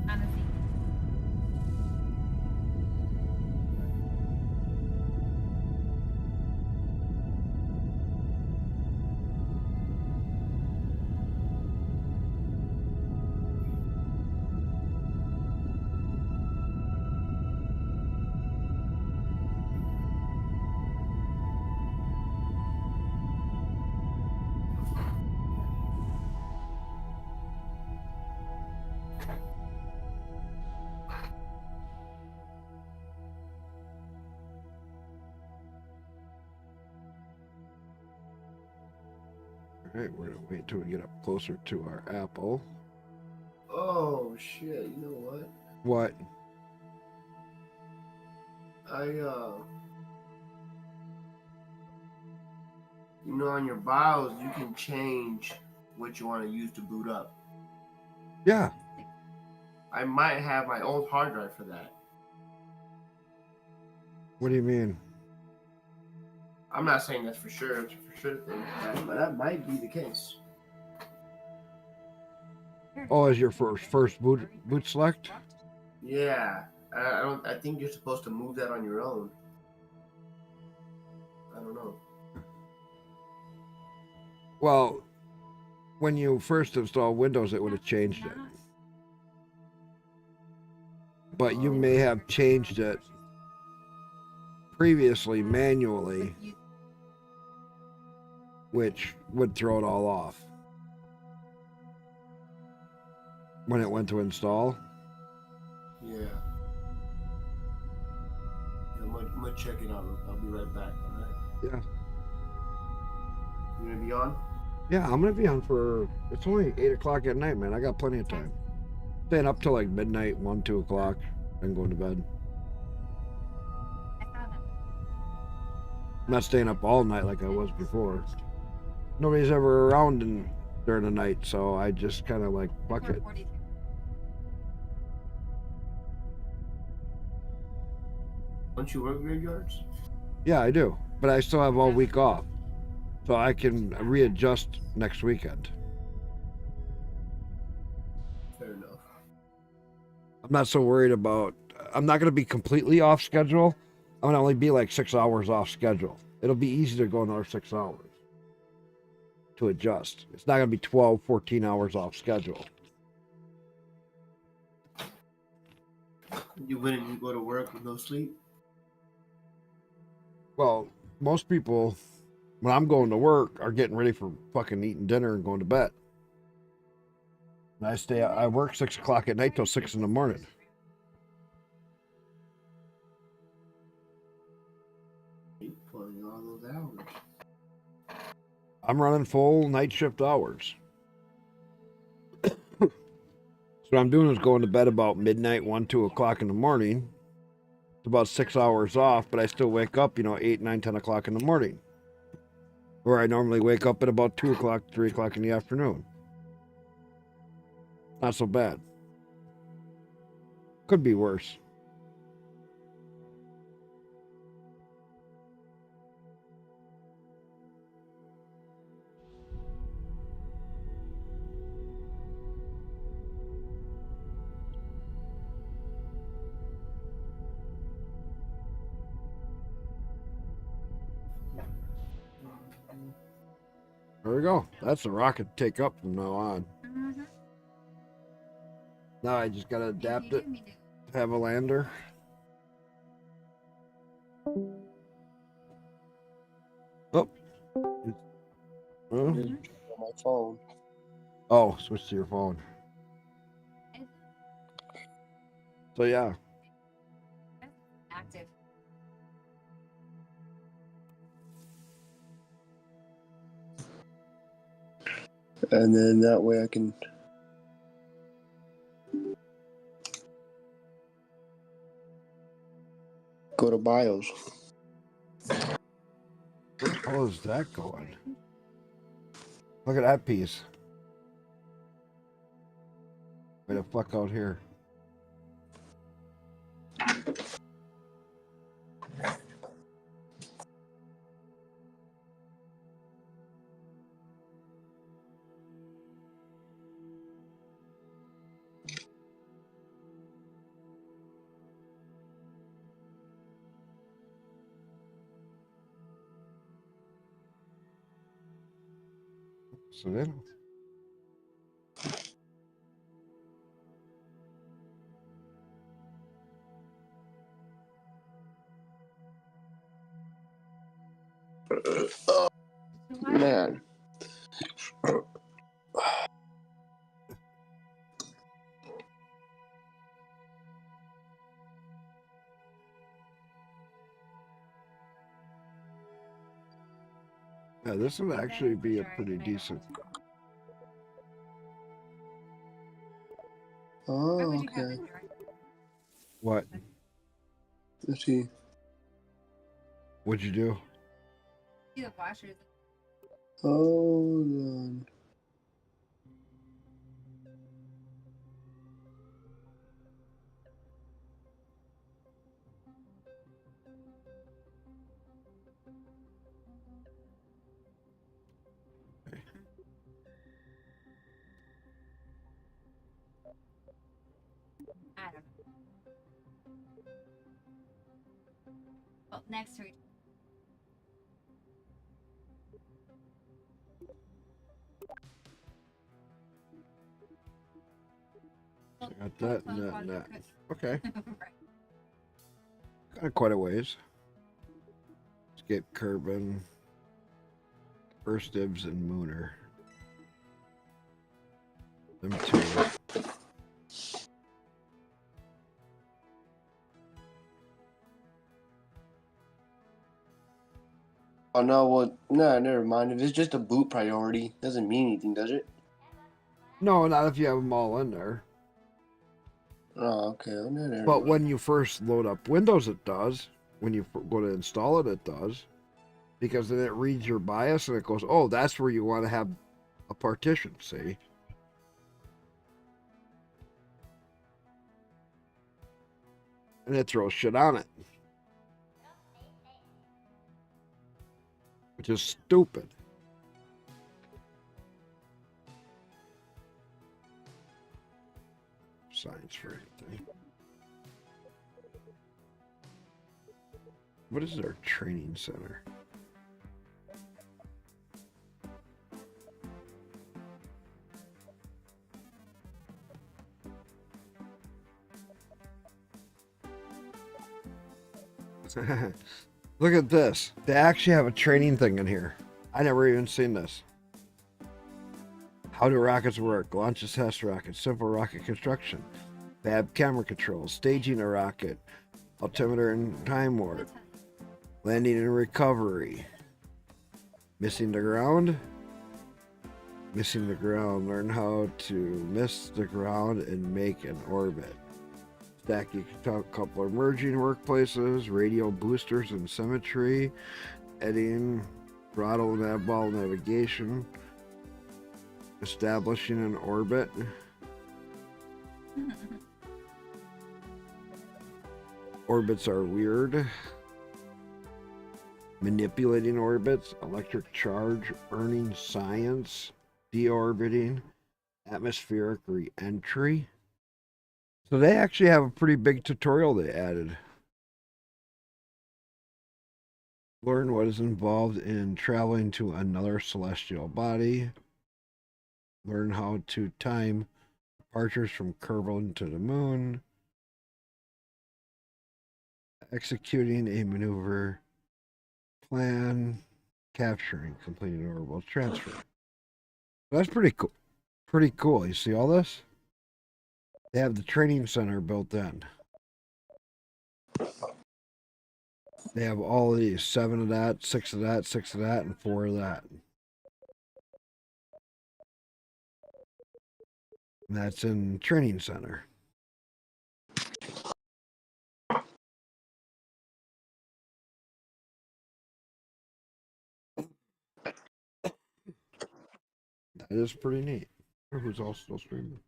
Honestly. Alright, we're gonna wait till we get up closer to our apple. Oh shit! You know what? What? You know, on your BIOS, you can change what you want to use to boot up. Yeah. I might have my own hard drive for that. What do you mean? I'm not saying that's for sure. It's a for sure thing, but that might be the case. Oh, as your first boot select? Yeah, I don't. I think you're supposed to move that on your own. I don't know. Well, when you first installed Windows, it would have changed it. But you may have changed it previously manually, which would throw it all off when it went to install. Yeah. I'm gonna check it out. I'll be right back. All right. Yeah. You gonna be on? Yeah, I'm gonna be on for. It's only 8 o'clock at night, man. I got plenty of time. Staying up till like midnight, 1, 2 o'clock, then going to bed. I'm not staying up all night like I was before. Nobody's ever around during the night, so I just kind of like fuck it. Don't you work graveyards? Yeah, I do, but I still have all week off, so I can readjust next weekend. Fair enough. I'm not so worried about. I'm not going to be completely off schedule. I'm going to only be like 6 hours off schedule. It'll be easy to go another 6 hours to adjust. It's not going to be 12, 14 hours off schedule. You wouldn't go to work with no sleep? Well, most people, when I'm going to work, are getting ready for fucking eating dinner and going to bed. And I work 6 o'clock at night till 6 in the morning. I'm running full night shift hours. So what I'm doing is going to bed about midnight, 1, 2 o'clock in the morning. It's about 6 hours off, but I still wake up, 8, 9, 10 o'clock in the morning. Where I normally wake up at about 2 o'clock, 3 o'clock in the afternoon. Not so bad. Could be worse. There we go. That's the rocket to take up from now on. Mm-hmm. Now I just gotta adapt it to have a lander. Oh. On my phone. Oh, switch to your phone. So yeah. Active. And then that way I can go to BIOS. Where the hell is that going? Look at that piece. Way the fuck out here. So then. Oh, man. Yeah, this would actually be a pretty decent. Oh, okay. What? Let's see. What'd you do? See the washers. Hold on. I don't know. Well, next to each. So I got that and that and that. Okay. Right. Got quite a ways. Escape Kerbal, First Dibs, and Mooner. Them two. Oh, no, well, no, never mind. If it's just a boot priority, doesn't mean anything, does it? No, not if you have them all in there. Oh, okay. Well, no, never But mind. when you first load up Windows, it does. When you go to install it, it does. Because then it reads your BIOS and it goes, oh, that's where you want to have a partition, see? And it throws shit on it. Which is stupid. Signs for anything. What is our training center? Look at this. They actually have a training thing in here. I never even seen this. How do rockets work? Launch a test rocket. Simple rocket construction. Fab camera controls. Staging a rocket. Altimeter and time warp. Landing and recovery. Missing the ground. Missing the ground. Learn how to miss the ground and make an orbit. Stacking couple emerging workplaces, radio boosters and symmetry, editing, throttle and ball navigation, establishing an orbit. Orbits are weird. Manipulating orbits, electric charge, earning science, deorbiting, atmospheric re-entry. So they actually have a pretty big tutorial they added. Learn what is involved in traveling to another celestial body. Learn how to time departures from Kerbal to the moon. Executing a maneuver plan. Capturing, completing orbital transfer. That's pretty cool. Pretty cool. You see all this? They have the training center built in. They have all of these, 7 of that, 6 of that, 6 of that, and 4 of that. And that's in training center. That is pretty neat. Who's all still streaming?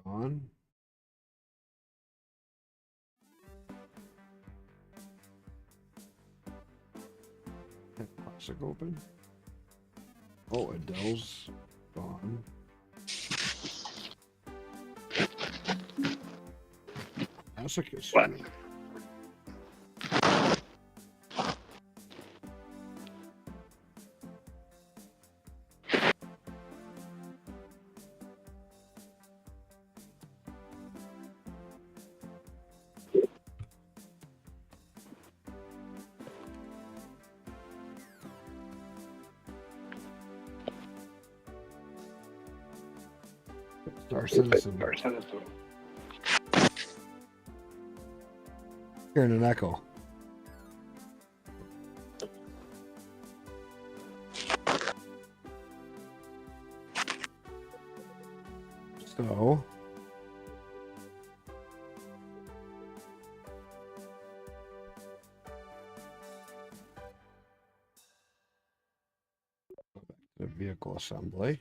Gone. Classic open. Oh, Adele's gone. Classic is streaming. Star Citizen. Hearing an echo. So the vehicle assembly.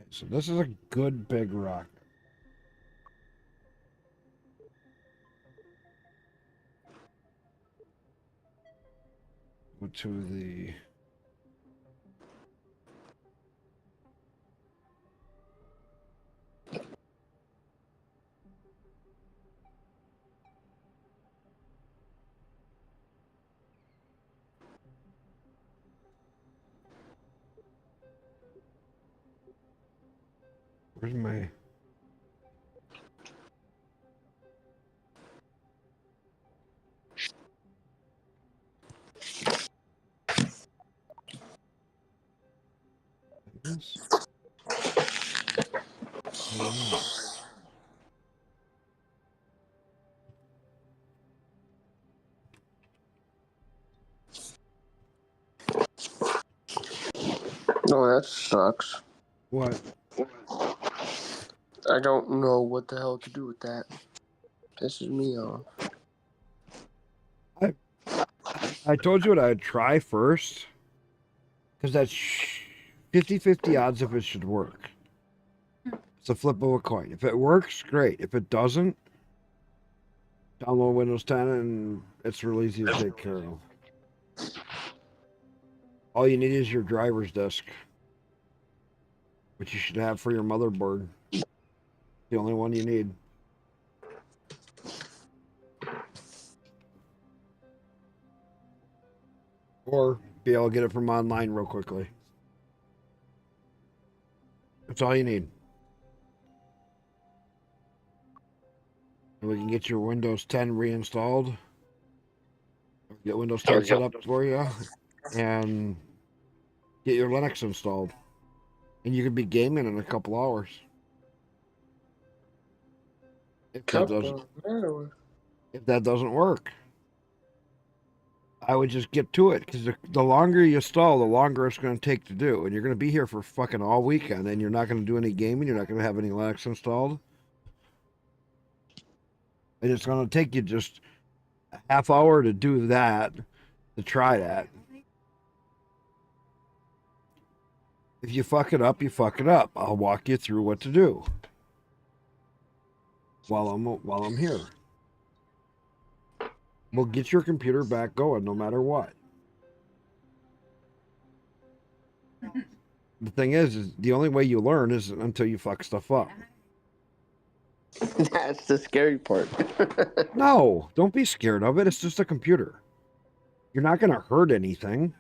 Okay, so this is a good big rocket. Go to the where's my this? I don't know. No, that sucks. What? I don't know what the hell to do with that. Pisses me off. I told you what I'd try first. Because that's 50-50 odds if it should work. It's a flip of a coin. If it works, great. If it doesn't, download Windows 10 and it's real easy to take care of. All you need is your driver's disk, which you should have for your motherboard. The only one you need. Or be able to get it from online real quickly. That's all you need. And we can get your Windows 10 reinstalled. Get Windows 10 set up for you. And get your Linux installed. And you could be gaming in a couple hours. If that doesn't work. I would just get to it because the longer you stall, the longer it's going to take to do. And you're going to be here for fucking all weekend and you're not going to do any gaming. You're not going to have any Linux installed. And it's going to take you just a half hour to do that, to try that. If you fuck it up, you fuck it up. I'll walk you through what to do while I'm here. We'll get your computer back going no matter what. The thing is the only way you learn is until you fuck stuff up. That's the scary part. No, don't be scared of it. It's just a computer. You're not going to hurt anything.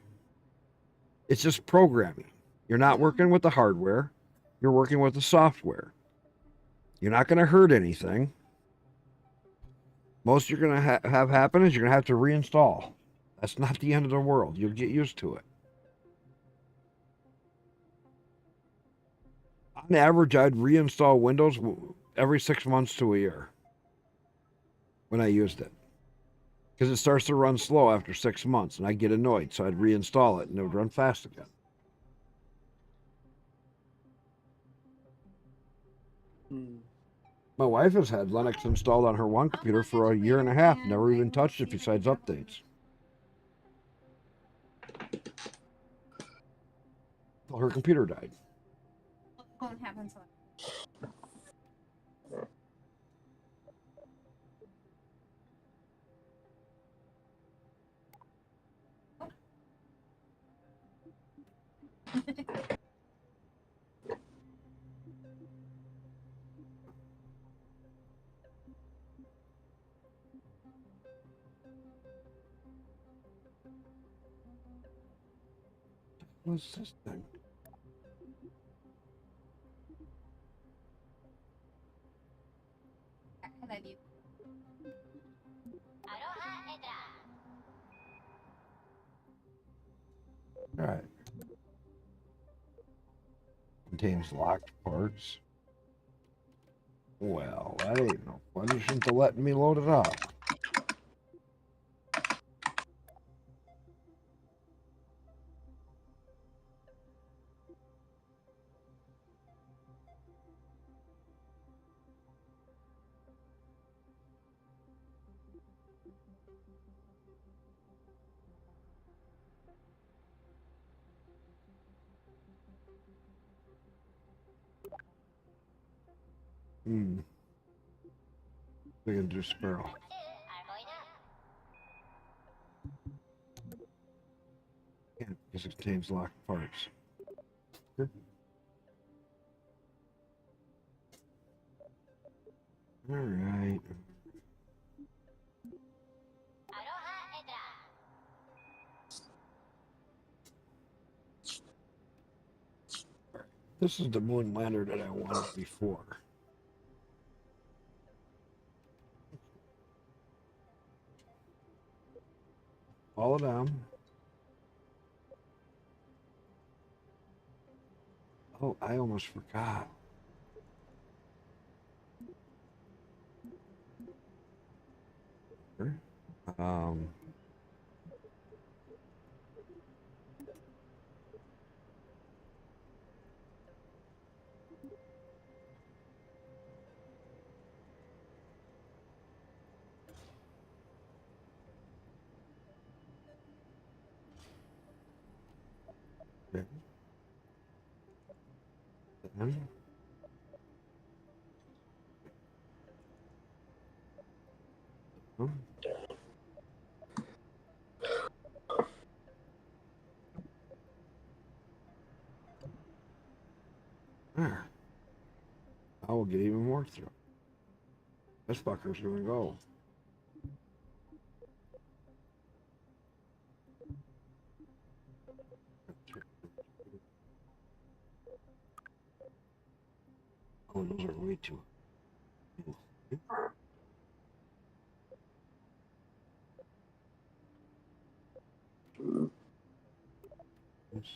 It's just programming. You're not working with the hardware. You're working with the software. You're not going to hurt anything. Most you're going to have happen is you're going to have to reinstall. That's not the end of the world. You'll get used to it. On average, I'd reinstall Windows every 6 months to a year when I used it. Because it starts to run slow after 6 months, and I get annoyed, so I'd reinstall it, and it would run fast again. My wife has had Linux installed on her one computer for a year and a half, never even touched it besides updates. Well, her computer died. Won't happen so. What's this thing? All right. Contains locked parts. Well, that ain't no fun. You shouldn't have let me load it up. We can do Sparrow. Yeah, because it contains locked parts. Good. All right. This is the moon lander that I wanted before. Follow down. Oh, I almost forgot. Um, okay. Then, there. I will get even more through. This fucker's gonna go. Oh, those are way too. Oops.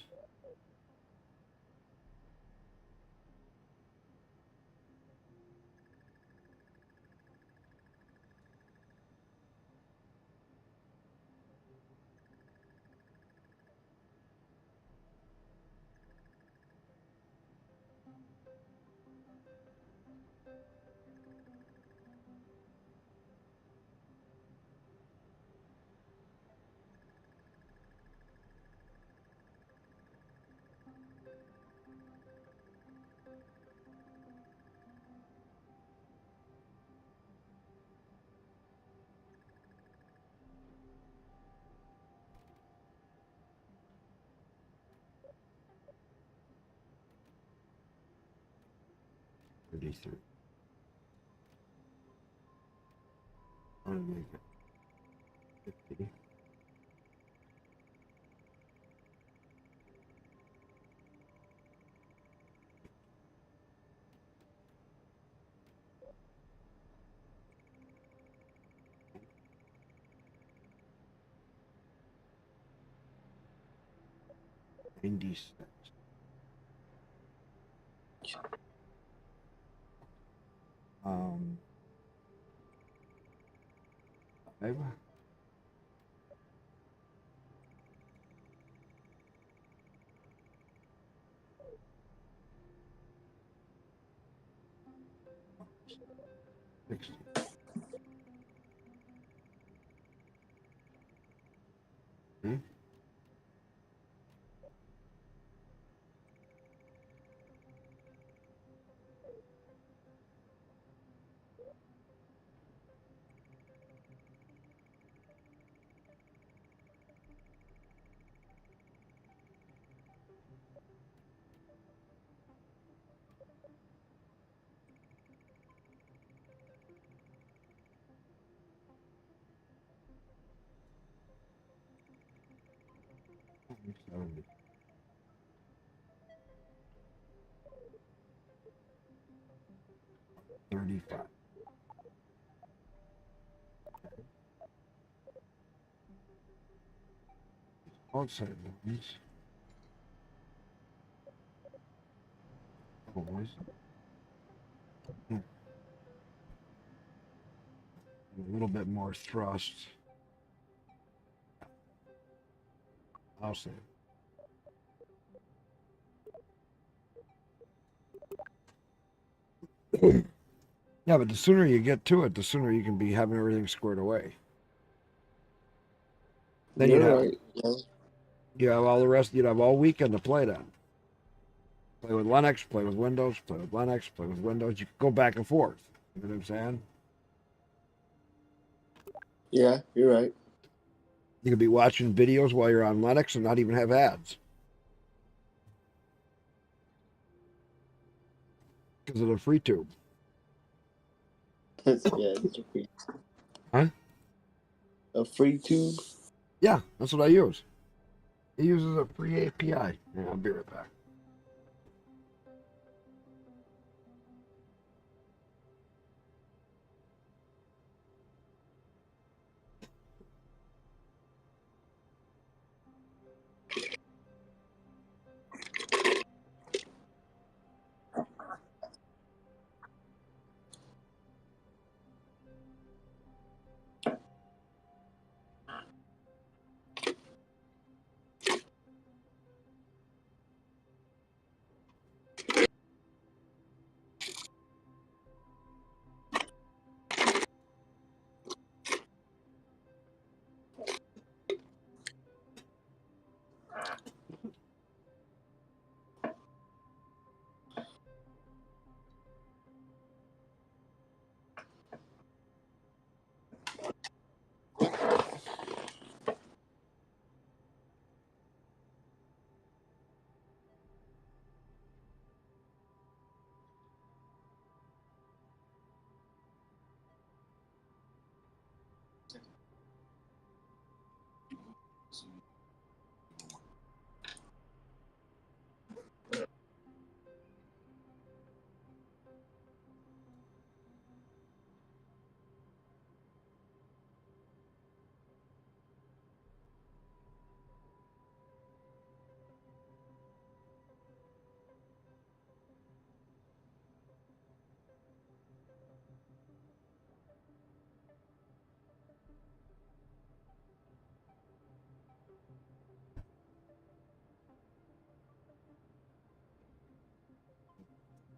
33. I'm gonna make it 50. $96. Um, 5. 60. Hmm? $70. 35. Outside ones. Always. A little bit more thrust. I'll say. Yeah, but the sooner you get to it, the sooner you can be having everything squared away. Then you'd You're have, right. Yeah. you have all the rest. You'd have all weekend to play then. Play with Linux, play with Windows, play with Linux, play with Windows. You can go back and forth. You know what I'm saying? Yeah, you're right. You could be watching videos while you're on Linux and not even have ads because of the free tube. Yeah, it's a free. Huh? A free tube? Yeah, that's what I use. It uses a free API. Yeah, I'll be right back.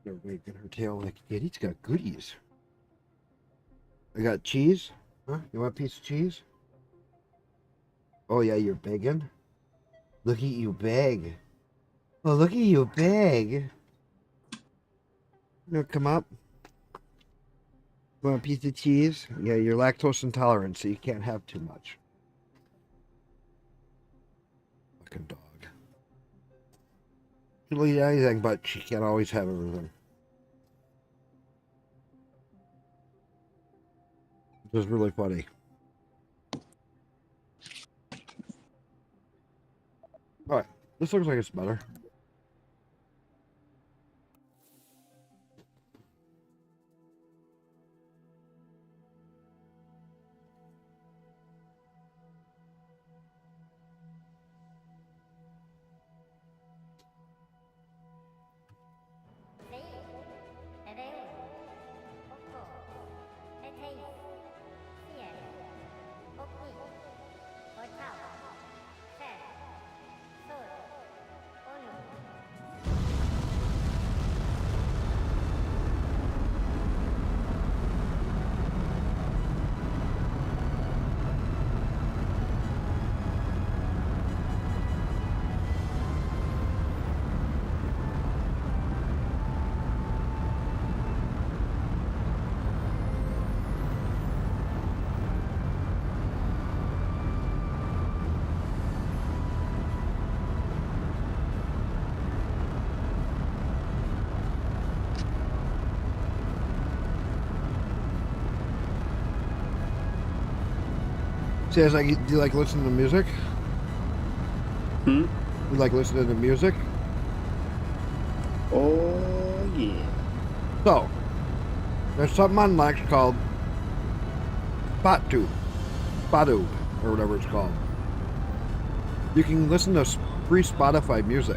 They're wagging her tail like, yeah, he's got goodies. I got cheese. Huh? You want a piece of cheese? Oh, yeah, you're begging? Look at you beg. Oh, look at you, big. You come up. Want a piece of cheese? Yeah, you're lactose intolerant, so you can't have too much. Fucking dog. She'll eat anything, but she can't always have everything. This is really funny. Alright, this looks like it's better. Says like, do you like listening to music? Hmm? You like listening to music? Oh, yeah. So, there's something on Lex called Spot2, or whatever it's called. You can listen to free Spotify music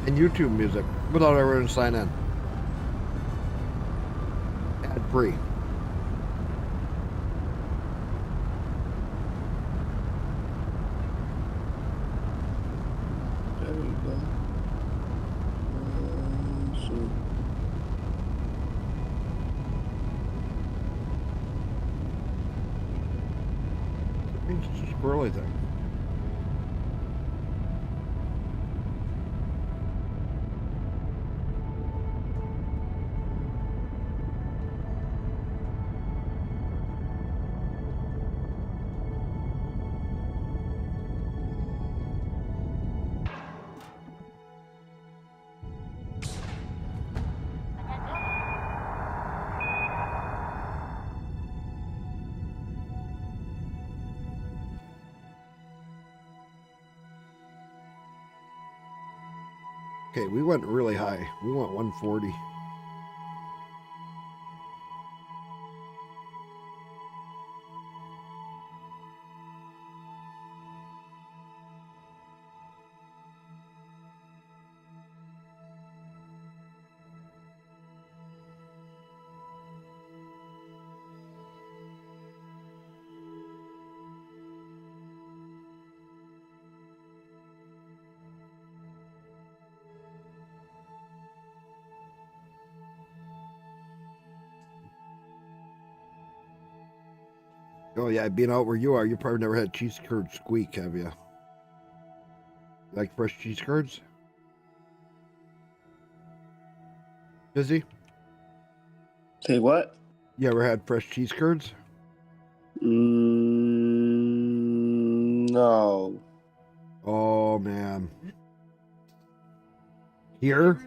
and YouTube music without ever having to sign in. Ad free. There you go. It's just a squirrely thing. Okay, we went really high. We went 140. Oh yeah, being out where you are, you probably never had cheese curd squeak, have you? Like fresh cheese curds? Busy? Say what? You ever had fresh cheese curds? No. Oh man. Here,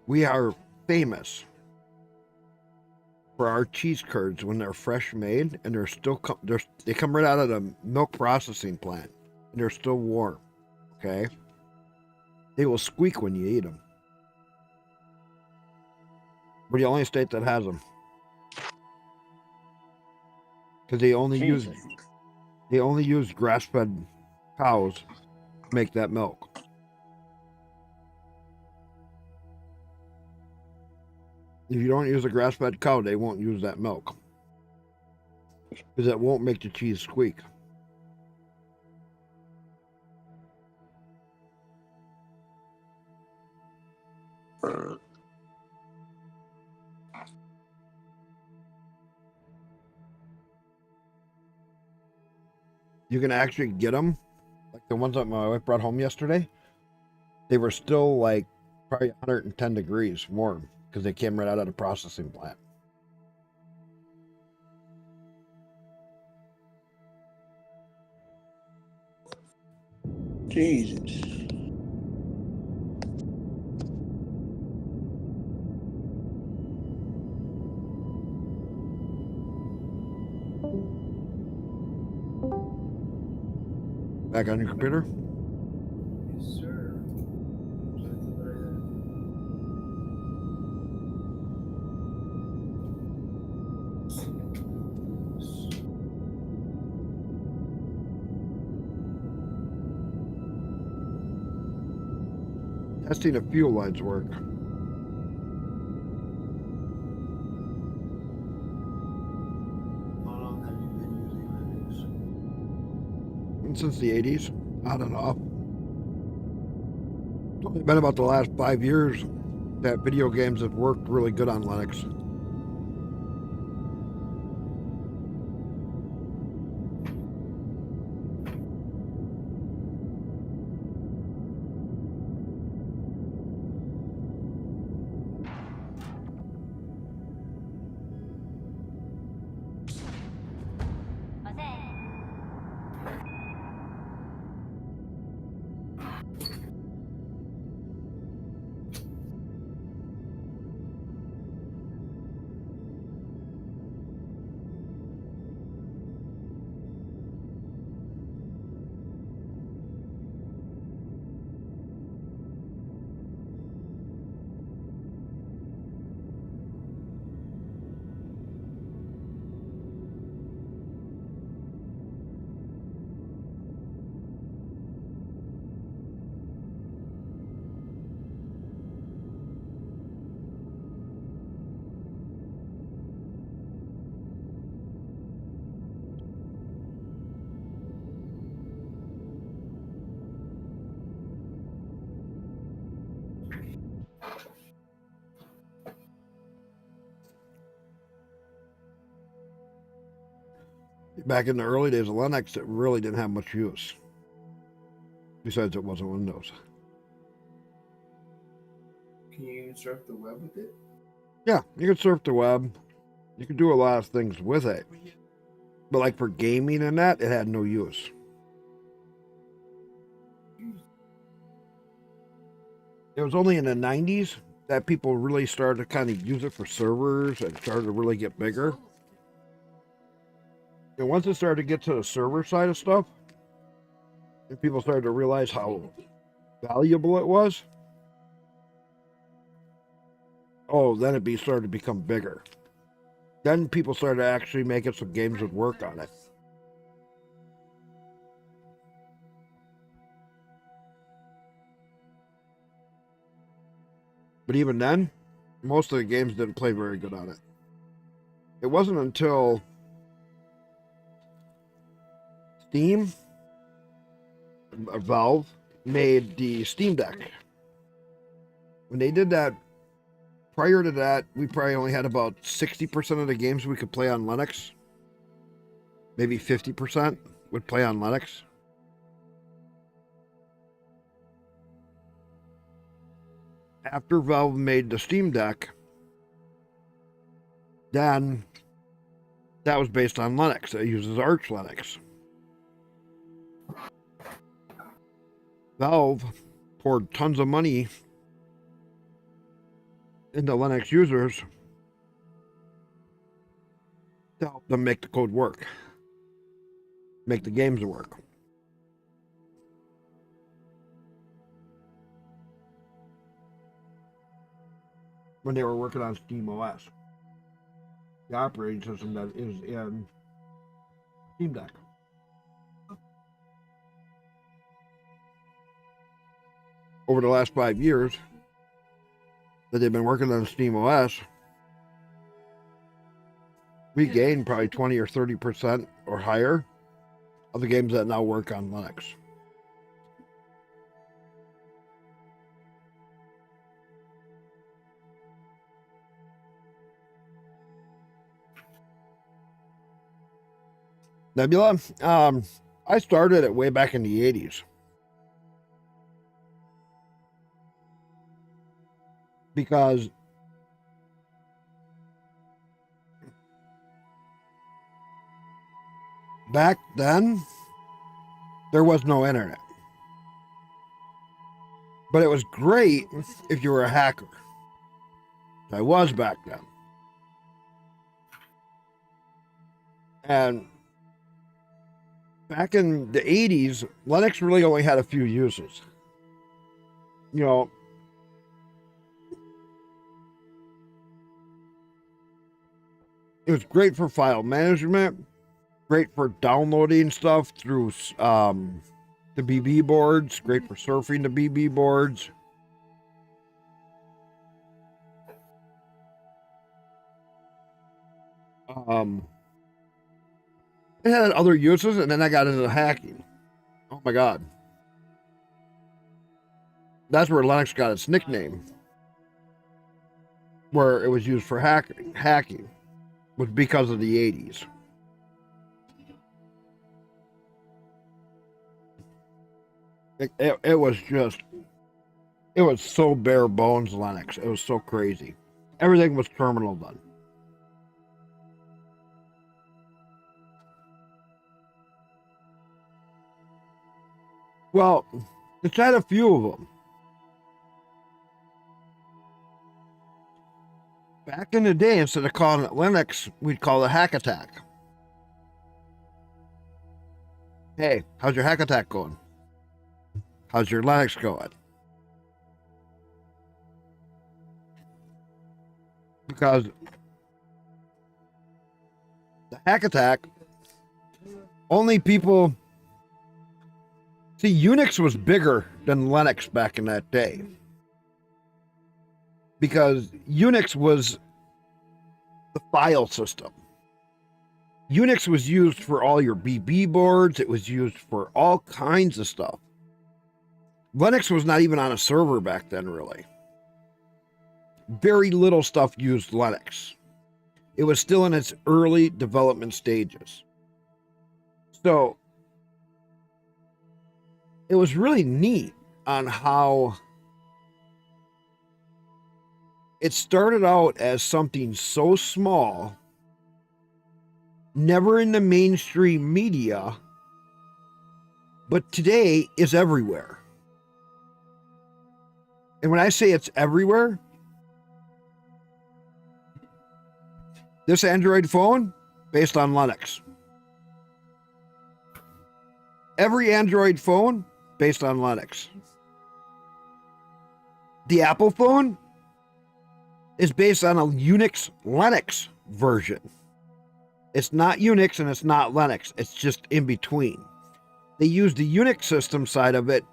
we are famous for our cheese curds when they're fresh made and they're still they come right out of the milk processing plant and they're still warm. Okay, they will squeak when you eat them. We're the only state that has them because they only use grass-fed cows to make that milk. If you don't use a grass-fed cow, they won't use that milk because it won't make the cheese squeak. You can actually get them, like the ones that my wife brought home yesterday. they were still like probably 110 degrees warm because they came right out of the processing plant. Jesus. Back on your computer? Yes, sir. Testing if fuel lines work. How long have you been using Linux? And since the 80s, on and off. It's only been about the last 5 years that video games have worked really good on Linux. Back in the early days of Linux, it really didn't have much use. Besides, it wasn't Windows. Can you surf the web with it? Yeah, you can surf the web. You can do a lot of things with it. But like for gaming and that, it had no use. It was only in the 90s that people really started to kind of use it for servers and started to really get bigger. And once it started to get to the server side of stuff, and people started to realize how valuable it was, then it started to become bigger. Then people started actually making some games that work on it. But even then, most of the games didn't play very good on it. It wasn't until Steam, Valve, made the Steam Deck. When they did that, prior to that, we probably only had about 60% of the games we could play on Linux. Maybe 50% would play on Linux. After Valve made the Steam Deck, then that was based on Linux. It uses Arch Linux. Valve poured tons of money into Linux users to help them make the code work, make the games work. When they were working on Steam OS, the operating system that is in Steam Deck. Over the last 5 years that they've been working on Steam OS, we gained probably 20 or 30% or higher of the games that now work on Linux. Nebula, I started it way back in the 80s. because back then there was no internet. But it was great if you were a hacker. I was back then. And back in the 80s, Linux really only had a few uses. You know, it was great for file management, great for downloading stuff through the BB boards, great for surfing the BB boards. It had other uses, and then I got into hacking. Oh my God. That's where Linux got its nickname, where it was used for hacking was because of the 80s. It was just, it was so bare bones Linux. It was so crazy. Everything was terminal done. Well, it's had a few of them. Back in the day, instead of calling it Linux, we'd call it hack attack. Hey, how's your hack attack going? How's your Linux going? Because the hack attack, only people... See, Unix was bigger than Linux back in that day. Because Unix was the file system. Unix was used for all your BB boards. It was used for all kinds of stuff. Linux was not even on a server back then, really. Very little stuff used Linux. It was still in its early development stages. So, it was really neat on how it started out as something so small, never in the mainstream media, but today is everywhere. And when I say it's everywhere, this Android phone, based on Linux. Every Android phone, based on Linux. The Apple phone is based on a Unix Linux version. It's not Unix and it's not Linux. It's just in between. They use the Unix system side of it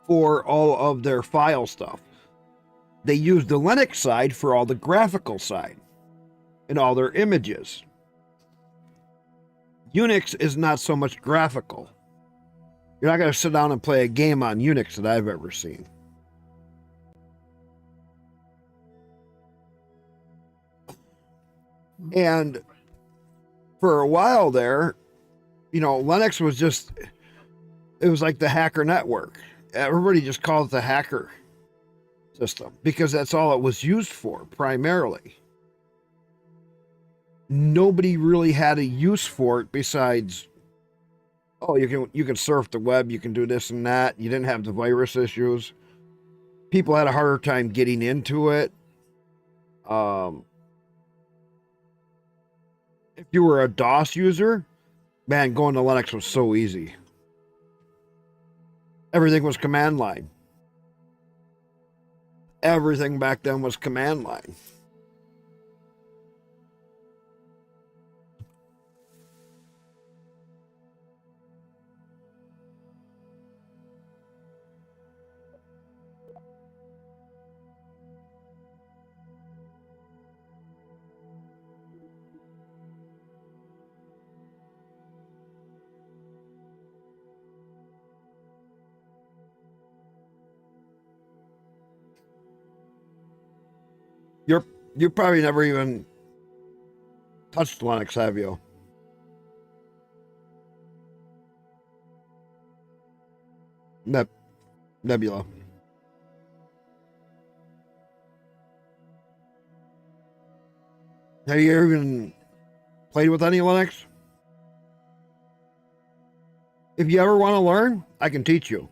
for all of their file stuff. They use the Linux side for all the graphical side and all their images. Unix is not so much graphical. You're not going to sit down and play a game on Unix that I've ever seen. And for a while there, you know, Linux was just, it was like the hacker network. Everybody just called it the hacker system because that's all it was used for primarily. Nobody really had a use for it besides, oh, you can surf the web, you can do this and that. You didn't have the virus issues. People had a harder time getting into it. If you were a DOS user, man, going to Linux was so easy. Everything was command line. Everything back then was command line. You probably never even touched Linux, have you? Nebula. Have you ever even played with any Linux? If you ever want to learn, I can teach you.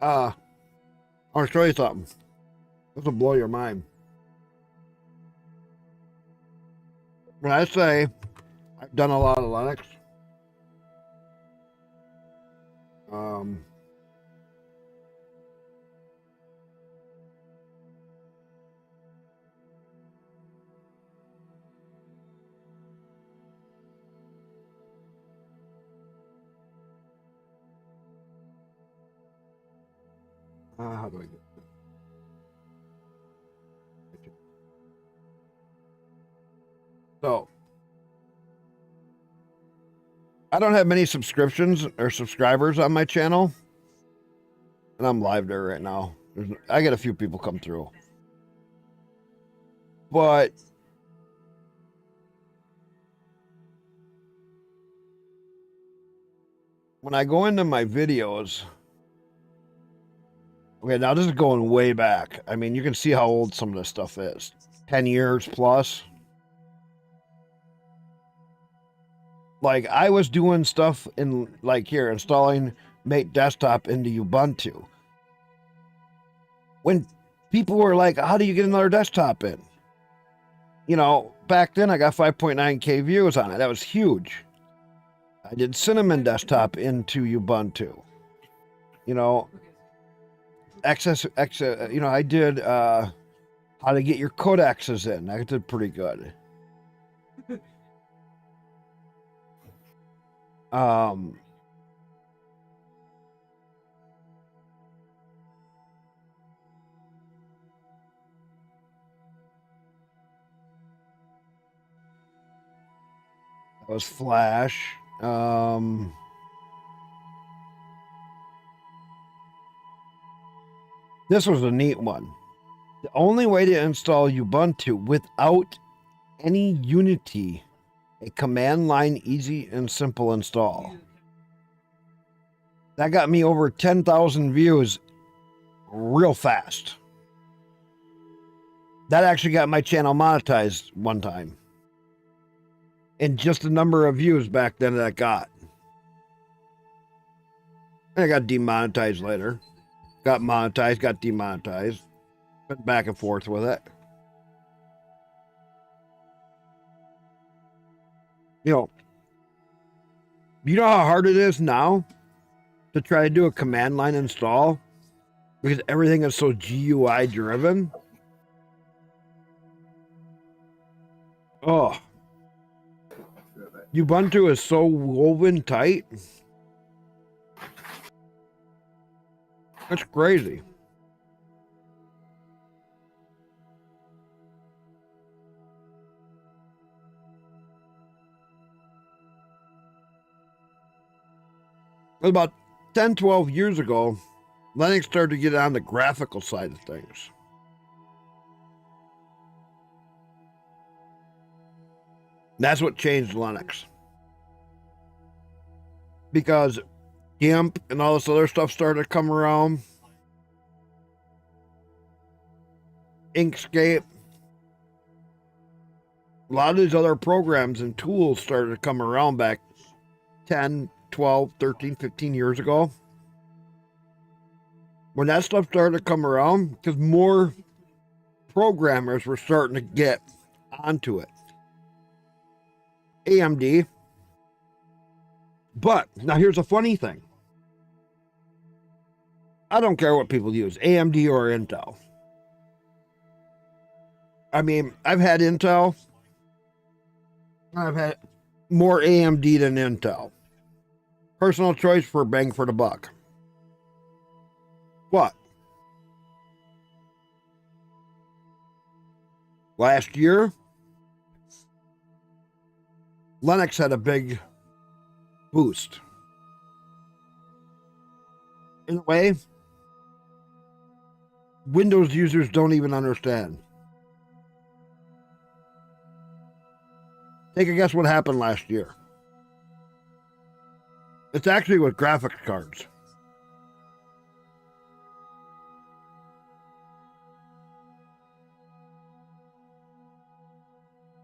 I'll show you something. This will blow your mind. When I say I've done a lot of Linux, how do I get this? So, I don't have many subscriptions or subscribers on my channel, and I'm live there right now. I get a few people come through, but when I go into my videos, okay, now this is going way back. I mean, you can see how old some of this stuff is. 10 years plus. Like, I was doing stuff in, like here, installing Mate Desktop into Ubuntu. When people were like, how do you get another desktop in? You know, back then I got 5.9K views on it. That was huge. I did Cinnamon Desktop into Ubuntu. You know, I did how to get your codexes in. I did pretty good. That was Flash. This was a neat one. The only way to install Ubuntu without any Unity, a command line easy and simple install. That got me over 10,000 views real fast. That actually got my channel monetized one time. And just the number of views back then that I got. And I got demonetized later. Got monetized, got demonetized. Went back and forth with it. You know how hard it is now to try to do a command line install? Because everything is so GUI driven. Oh. Ubuntu is so woven tight. That's crazy. About 10, 12 years ago, Linux started to get on the graphical side of things. That's what changed Linux. Because GIMP and all this other stuff started to come around. Inkscape. A lot of these other programs and tools started to come around back 10, 12, 13, 15 years ago. When that stuff started to come around, because more programmers were starting to get onto it. AMD. But now here's a funny thing. I don't care what people use, AMD or Intel. I mean, I've had Intel. I've had more AMD than Intel. Personal choice for bang for the buck. What? Last year, Linux had a big boost. In a way, Windows users don't even understand. Take a guess what happened last year. It's actually with graphics cards.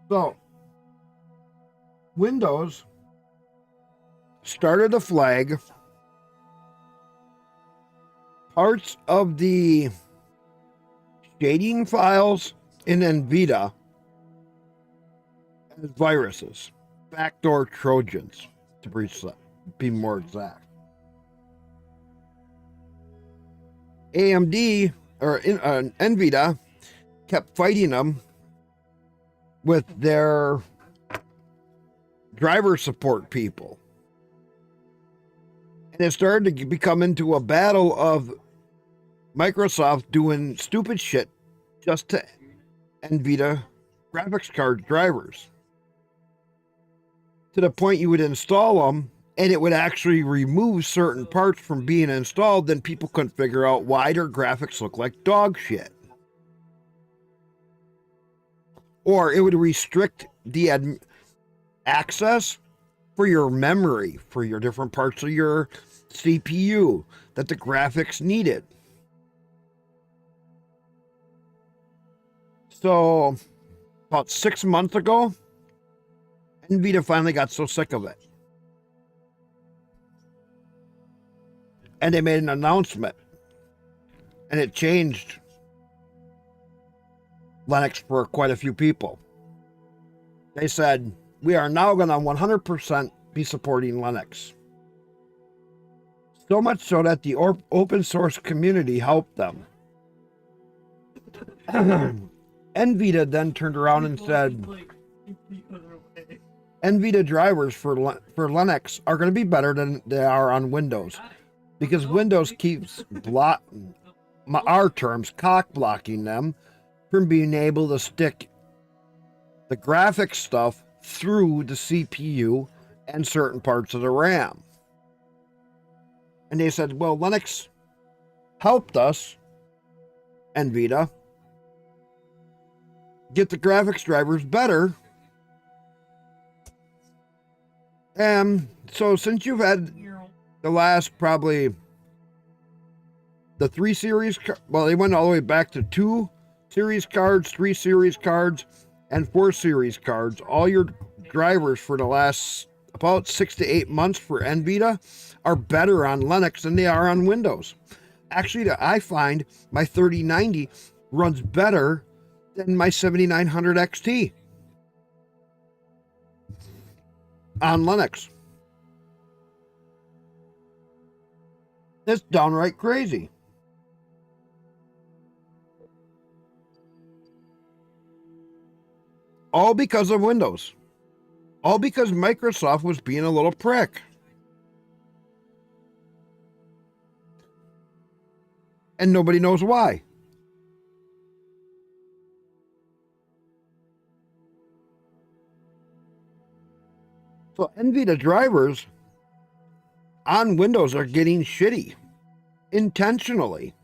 So, Windows started a flag. Parts of the shading files in NVIDIA as viruses, backdoor Trojans, to be more exact. AMD or NVIDIA kept fighting them with their driver support people. And it started to become into a battle of Microsoft doing stupid shit just to NVIDIA graphics card drivers. To the point you would install them and it would actually remove certain parts from being installed, then people couldn't figure out why their graphics look like dog shit. Or it would restrict the access for your memory, for your different parts of your CPU that the graphics needed. So, about 6 months ago, NVIDIA finally got so sick of it. And they made an announcement. And it changed Linux for quite a few people. They said, we are now going to 100% be supporting Linux. So much so that the open source community helped them. NVIDIA then turned around and said, NVIDIA drivers for Linux are going to be better than they are on Windows, because Windows keeps our terms, cock blocking them from being able to stick the graphics stuff through the CPU and certain parts of the RAM. And they said, well, Linux helped us, NVIDIA, get the graphics drivers better. And so since you've had the last probably the 3 series, well, they went all the way back to 2 series cards, 3 series cards, and 4 series cards. All your drivers for the last about 6 to 8 months for NVIDIA are better on Linux than they are on Windows. Actually, I find my 3090 runs better than my 7900 XT on Linux. It's downright crazy. All because of Windows. All because Microsoft was being a little prick. And nobody knows why. So NVIDIA drivers on Windows are getting shitty intentionally.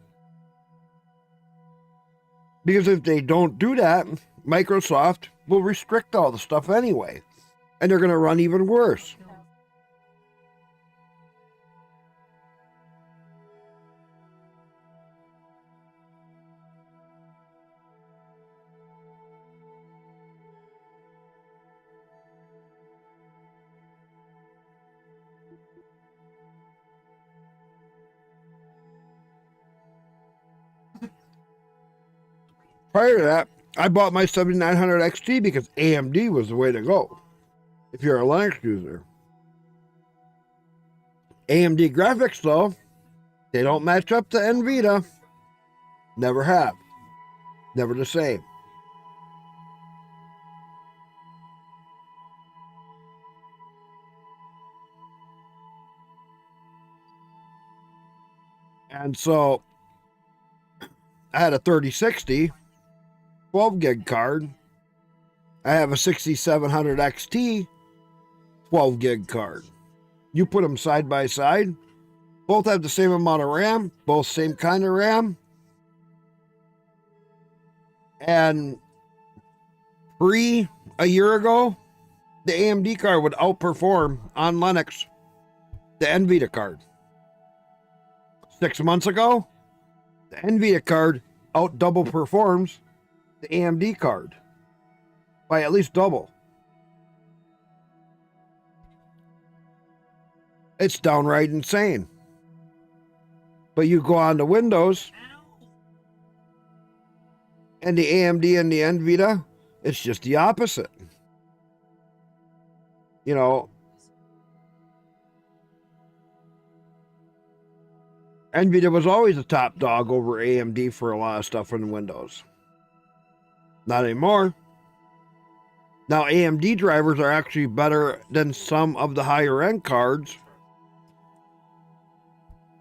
Because if they don't do that, Microsoft will restrict all the stuff anyway. And they're going to run even worse. Prior to that, I bought my 7900 XT because AMD was the way to go if you're a Linux user. AMD graphics, though, they don't match up to NVIDIA. Never have. Never the same. And so I had a 3060 12 gig card. I have a 6700 XT 12 gig card. You put them side by side. Both have the same amount of RAM, both same kind of RAM. And a year ago, the AMD card would outperform on Linux the NVIDIA card. 6 months ago, the NVIDIA card double performs the AMD card. by at least double. It's downright insane. But you go on to Windows, and the AMD and the NVIDIA, it's just the opposite. You know, NVIDIA was always a top dog over AMD for a lot of stuff in Windows. Not anymore. Now AMD drivers are actually better than some of the higher end cards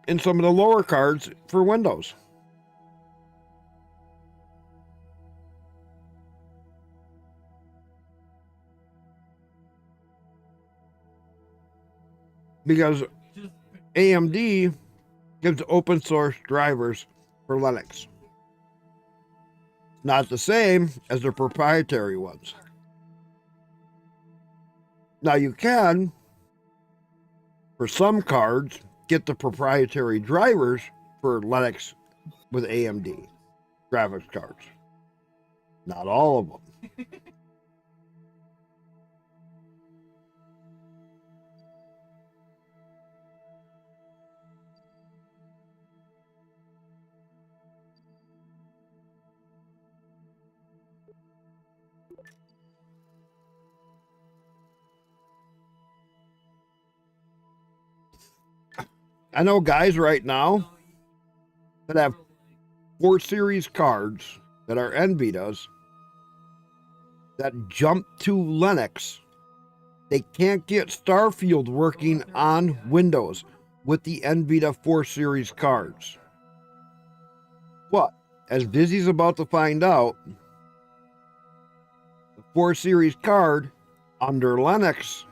and some of the lower cards for Windows. Because AMD gives open source drivers for Linux. Not the same as their proprietary ones. Now you can, for some cards, get the proprietary drivers for Linux with AMD graphics cards. Not all of them. I know guys right now that have 4 series cards that are NVIDIA's that jump to Linux. They can't get Starfield working on Windows with the NVIDIA 4 series cards. But, as Dizzy's about to find out, the 4 series card under Linux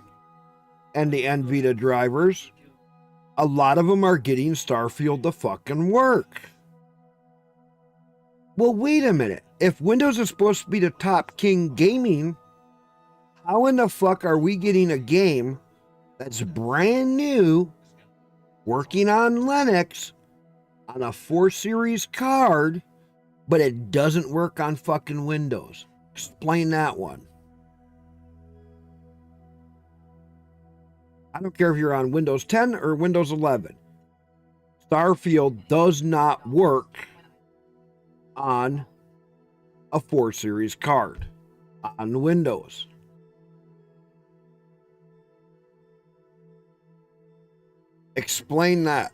and the NVIDIA drivers, a lot of them are getting Starfield to fucking work. Well, wait a minute. If Windows is supposed to be the top king gaming, how in the fuck are we getting a game that's brand new, working on Linux, on a 4 series card, but it doesn't work on fucking Windows? Explain that one. I don't care if you're on Windows 10 or Windows 11. Starfield does not work on a 4 series card on Windows. Explain that.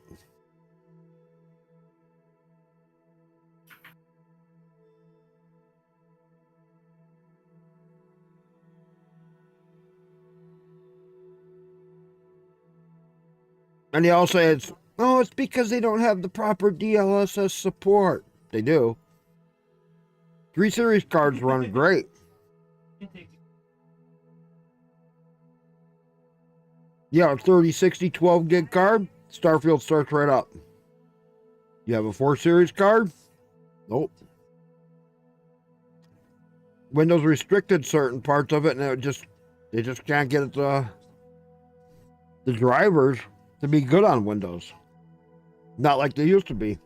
And they all say it's because they don't have the proper DLSS support. They do. 3 series cards run great. Yeah, a 30, 60, 12 gig card, Starfield starts right up. You have a 4 series card? Nope. Windows restricted certain parts of it, and they just can't get the drivers to be good on Windows. Not like they used to be.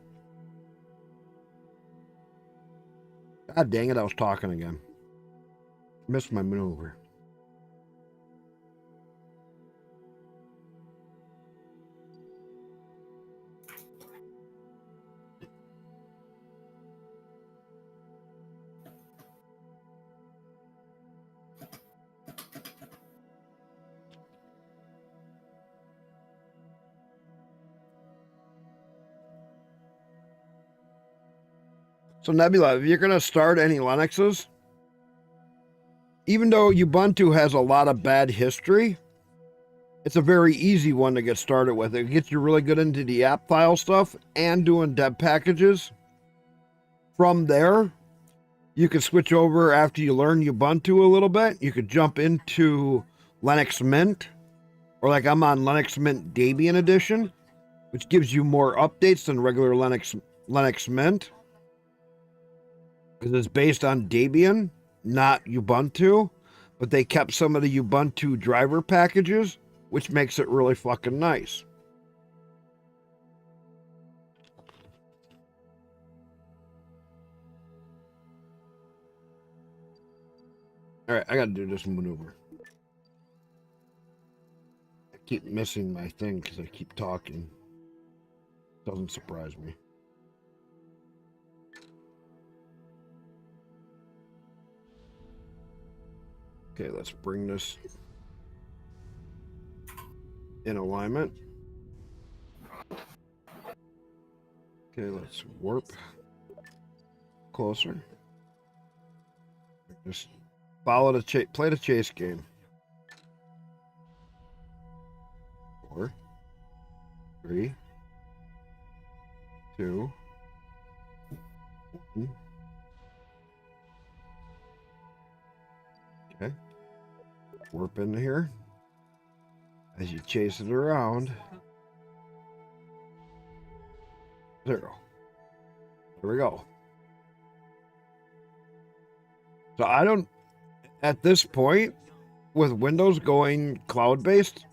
God dang it, I was talking again. Missed my maneuver. So Nebula, if you're going to start any Linuxes, even though Ubuntu has a lot of bad history, it's a very easy one to get started with. It gets you really good into the app file stuff and doing deb packages. From there, you can switch over after you learn Ubuntu a little bit. You could jump into Linux Mint, or like I'm on Linux Mint Debian Edition, which gives you more updates than regular Linux Mint, because it's based on Debian, not Ubuntu, but they kept some of the Ubuntu driver packages, which makes it really fucking nice. All right, I got to do this maneuver. I keep missing my thing because I keep talking. Doesn't surprise me. Okay, let's bring this in alignment. Okay, let's warp closer. Just follow the chase, play the chase game. 4, 3, 2, 1. Okay. Warp into here. As you chase it around. 0. There we go. So I don't, at this point, with Windows going cloud-based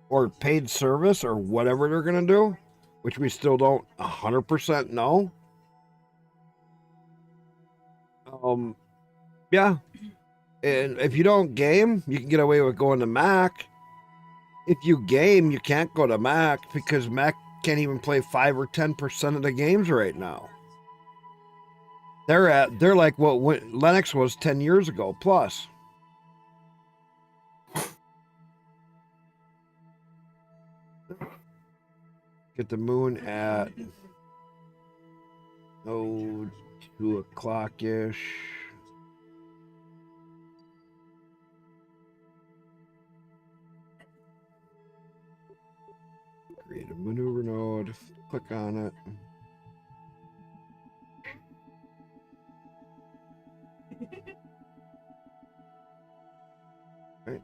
or paid service or whatever they're going to do, which we still don't 100% know. Yeah. And if you don't game, you can get away with going to Mac. If you game, you can't go to Mac because Mac can't even play 5 or 10% of the games right now. They're like what Linux was 10 years ago plus. Get the moon at 2 o'clock-ish. Create a maneuver node, click on it. Right.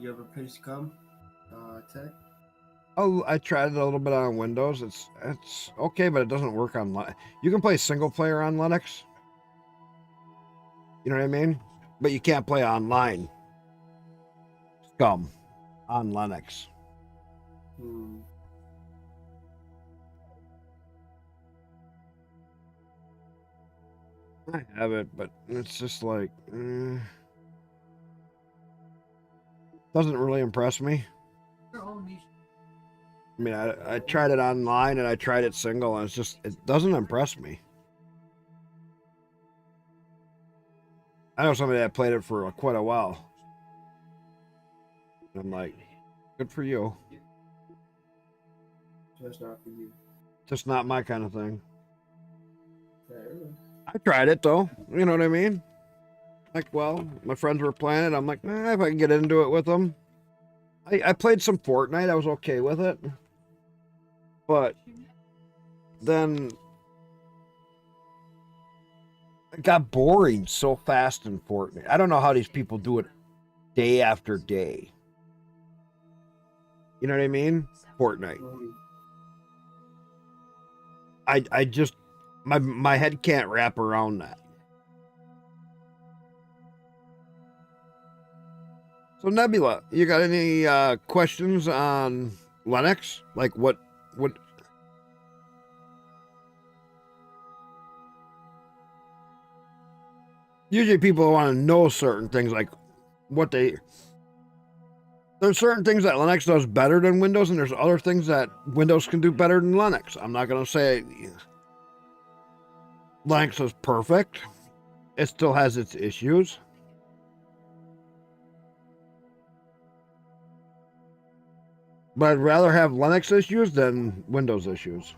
You ever play Scum? Tech? Oh, I tried it a little bit on Windows. It's okay, but it doesn't work on Linux. You can play single player on Linux. You know what I mean? But you can't play online. Scum on Linux. I have it, but it's just like doesn't really impress me. I mean, I tried it online and I tried it single, and it doesn't impress me. I know somebody that played it for quite a while. And I'm like, good for you. That's not for you. Just not my kind of thing. I tried it though. You know what I mean? Like, well, my friends were playing it. I'm like, if I can get into it with them. I played some Fortnite. I was okay with it. But then it got boring so fast in Fortnite. I don't know how these people do it day after day. You know what I mean? Fortnite. I just my head can't wrap around that. So Nebula, you got any questions on Linux? Like what usually people want to know certain things, like there's certain things that Linux does better than Windows, and there's other things that Windows can do better than Linux. I'm not going to say Linux is perfect. It still has its issues. But I'd rather have Linux issues than Windows issues.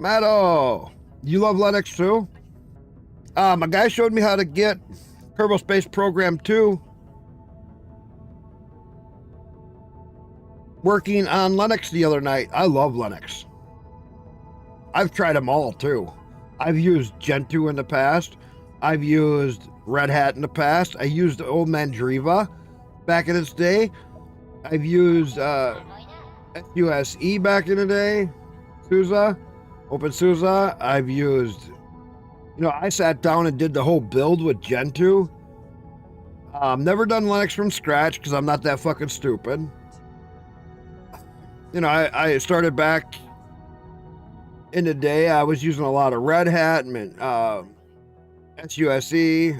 Meadow, you love Linux too? A guy showed me how to get Kerbal Space Program 2 working on Linux the other night. I love Linux. I've tried them all too. I've used Gentoo in the past. I've used Red Hat in the past. I used the old Mandriva back in its day. I've used SUSE back in the day. SUSE, OpenSUSE. I've used, I sat down and did the whole build with Gentoo. Never done Linux from scratch because I'm not that fucking stupid. I started back in the day. I was using a lot of Red Hat and SUSE,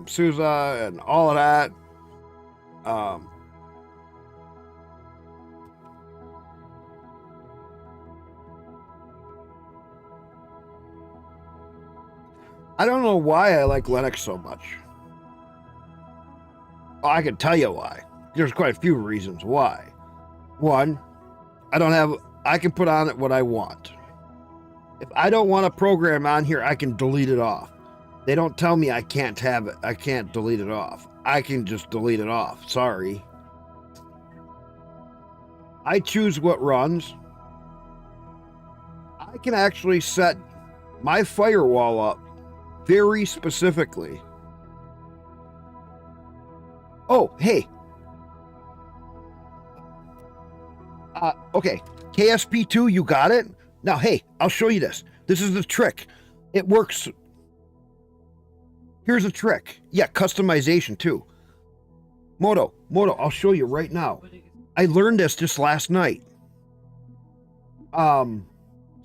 SUSE, and all of that. I don't know why I like Linux so much. Well, I can tell you why. There's quite a few reasons why. One, I can put on it what I want. If I don't want a program on here, I can delete it off. They don't tell me I can't have it. I can't delete it off. I can just delete it off. Sorry. I choose what runs. I can actually set my firewall up very specifically. Oh, hey. Okay. KSP2, you got it? Now, hey, I'll show you this. This is the trick. It works. Here's a trick. Yeah, customization too. Moto, I'll show you right now. I learned this just last night.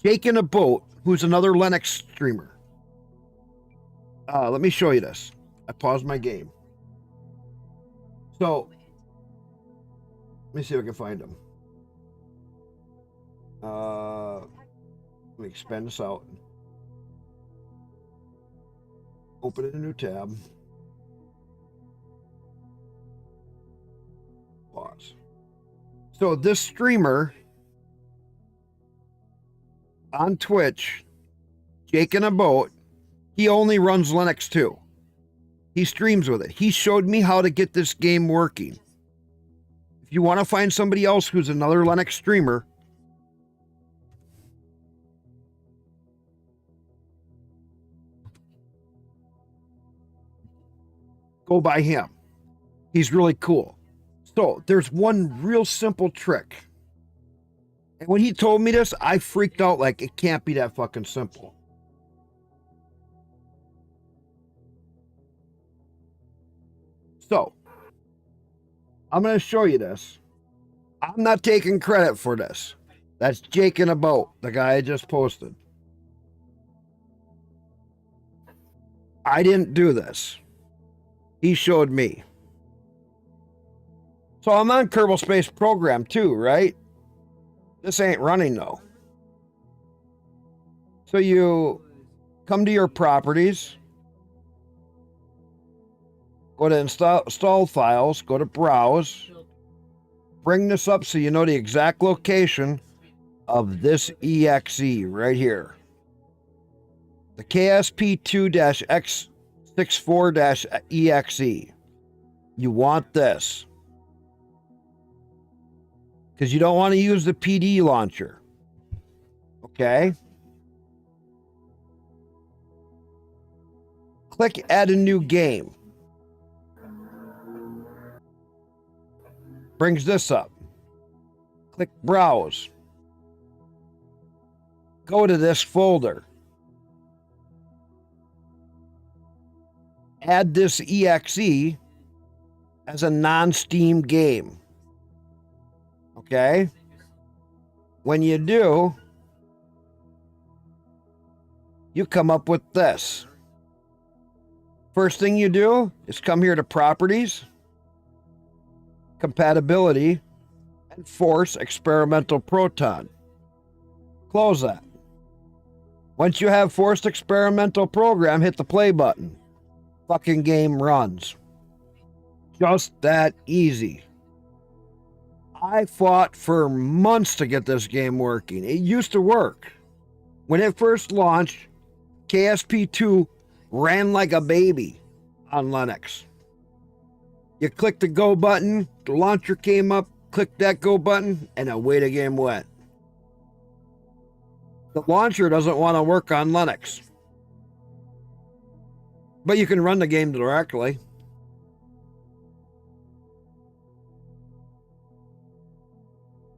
Jake in a Boat, who's another Linux streamer. Let me show you this. I paused my game. So, let me see if I can find him. Let me expand this out. Open in a new tab. Pause. So this streamer on Twitch, Jake in a Boat, he only runs Linux too. He streams with it. He showed me how to get this game working. If you want to find somebody else who's another Linux streamer, go by him. He's really cool. So there's one real simple trick. And when he told me this, I freaked out like it can't be that fucking simple. So, I'm going to show you this. I'm not taking credit for this. That's Jake in a Boat, the guy I just posted. I didn't do this. He showed me. So I'm on Kerbal Space Program 2, right? This ain't running though. So you come to your properties, go to install files, go to browse, bring this up so you know the exact location of this exe right here. The KSP2-X64-EXE. You want this. Because you don't want to use the PD launcher. Okay? Click Add a New Game. Brings this up. Click Browse. Go to this folder. Add this exe as a non-Steam game. Okay? When you do, you come up with this. First thing you do is come here to Properties, Compatibility, and Force Experimental Proton. Close that. Once you have Forced Experimental Program, hit the play button. Fucking game runs. Just that easy. I fought for months to get this game working. It used to work. When it first launched, KSP2 ran like a baby on Linux. You click the go button, the launcher came up, click that go button, and away the game went. The launcher doesn't want to work on Linux. But you can run the game directly.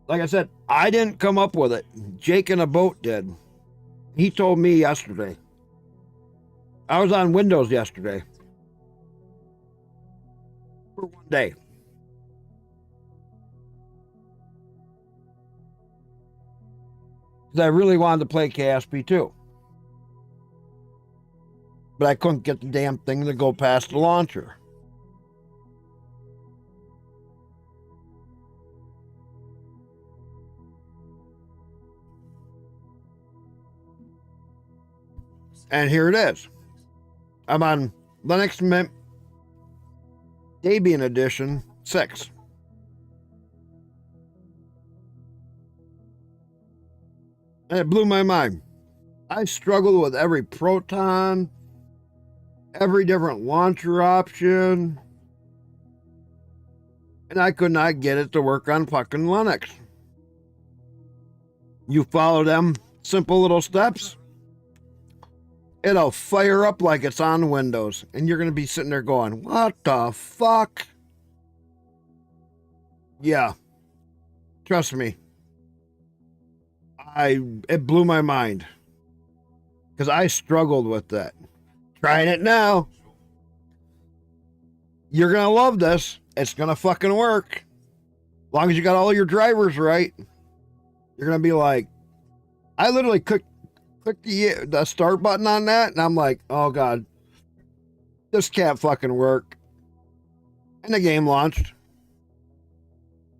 Like I said, I didn't come up with it. Jake in a boat did. He told me yesterday. I was on Windows yesterday. For one day. Because I really wanted to play KSP2. But I couldn't get the damn thing to go past the launcher. And here it is. I'm on Linux Mint Debian Edition 6. And it blew my mind. I struggled with every Proton, every different launcher option, and I could not get it to work on fucking Linux. You follow them simple little steps, it'll fire up like it's on Windows, and you're going to be sitting there going, what the fuck? Yeah, trust me. It blew my mind because I struggled with that. Trying it now. You're going to love this. It's going to fucking work. As long as you got all your drivers right, you're going to be like, I literally clicked the start button on that, and I'm like, oh God, this can't fucking work. And the game launched.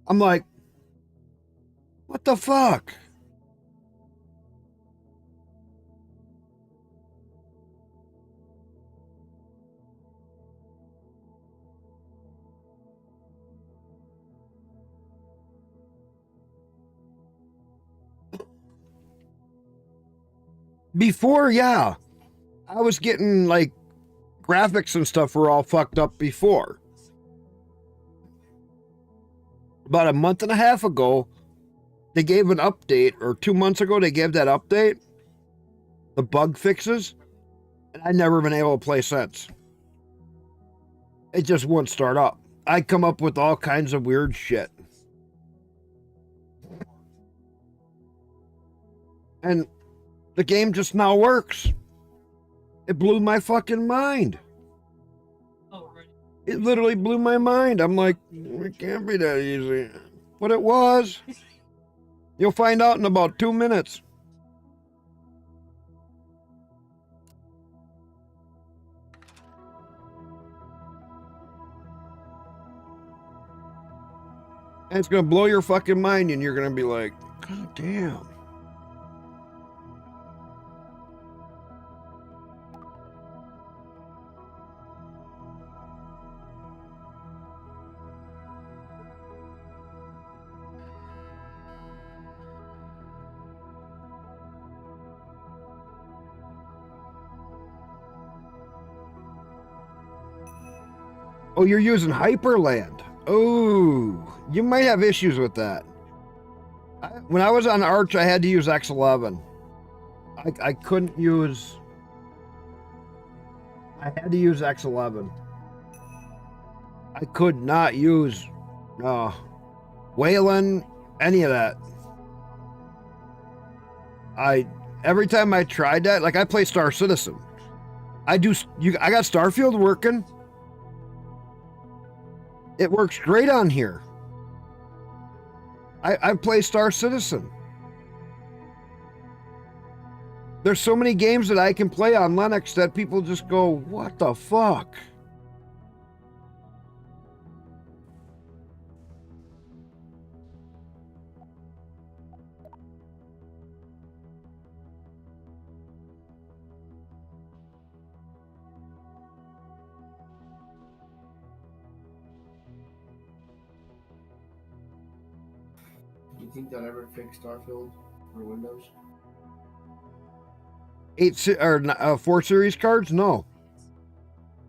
I'm like, what the fuck? Before, yeah, I was getting like graphics and stuff were all fucked up before. About a month and a half ago, they gave an update, or 2 months ago, they gave that update, the bug fixes, and I've never been able to play since. It just wouldn't start up. I come up with all kinds of weird shit. And the game just now works. It blew my fucking mind. It literally blew my mind. I'm like, it can't be that easy. But it was. You'll find out in about 2 minutes. And it's going to blow your fucking mind, and you're going to be like, God damn. Oh, you're using Hyperland. Oh, you might have issues with that. When I was on Arch, I had to use X11. I couldn't use... I had to use X11. I could not use Wayland, any of that. Every time I tried that, like I play Star Citizen. I got Starfield working. It works great on here. I play Star Citizen. There's so many games that I can play on Linux that people just go, what the fuck? Do you think they'll ever fix Starfield for Windows? 4 series cards? No,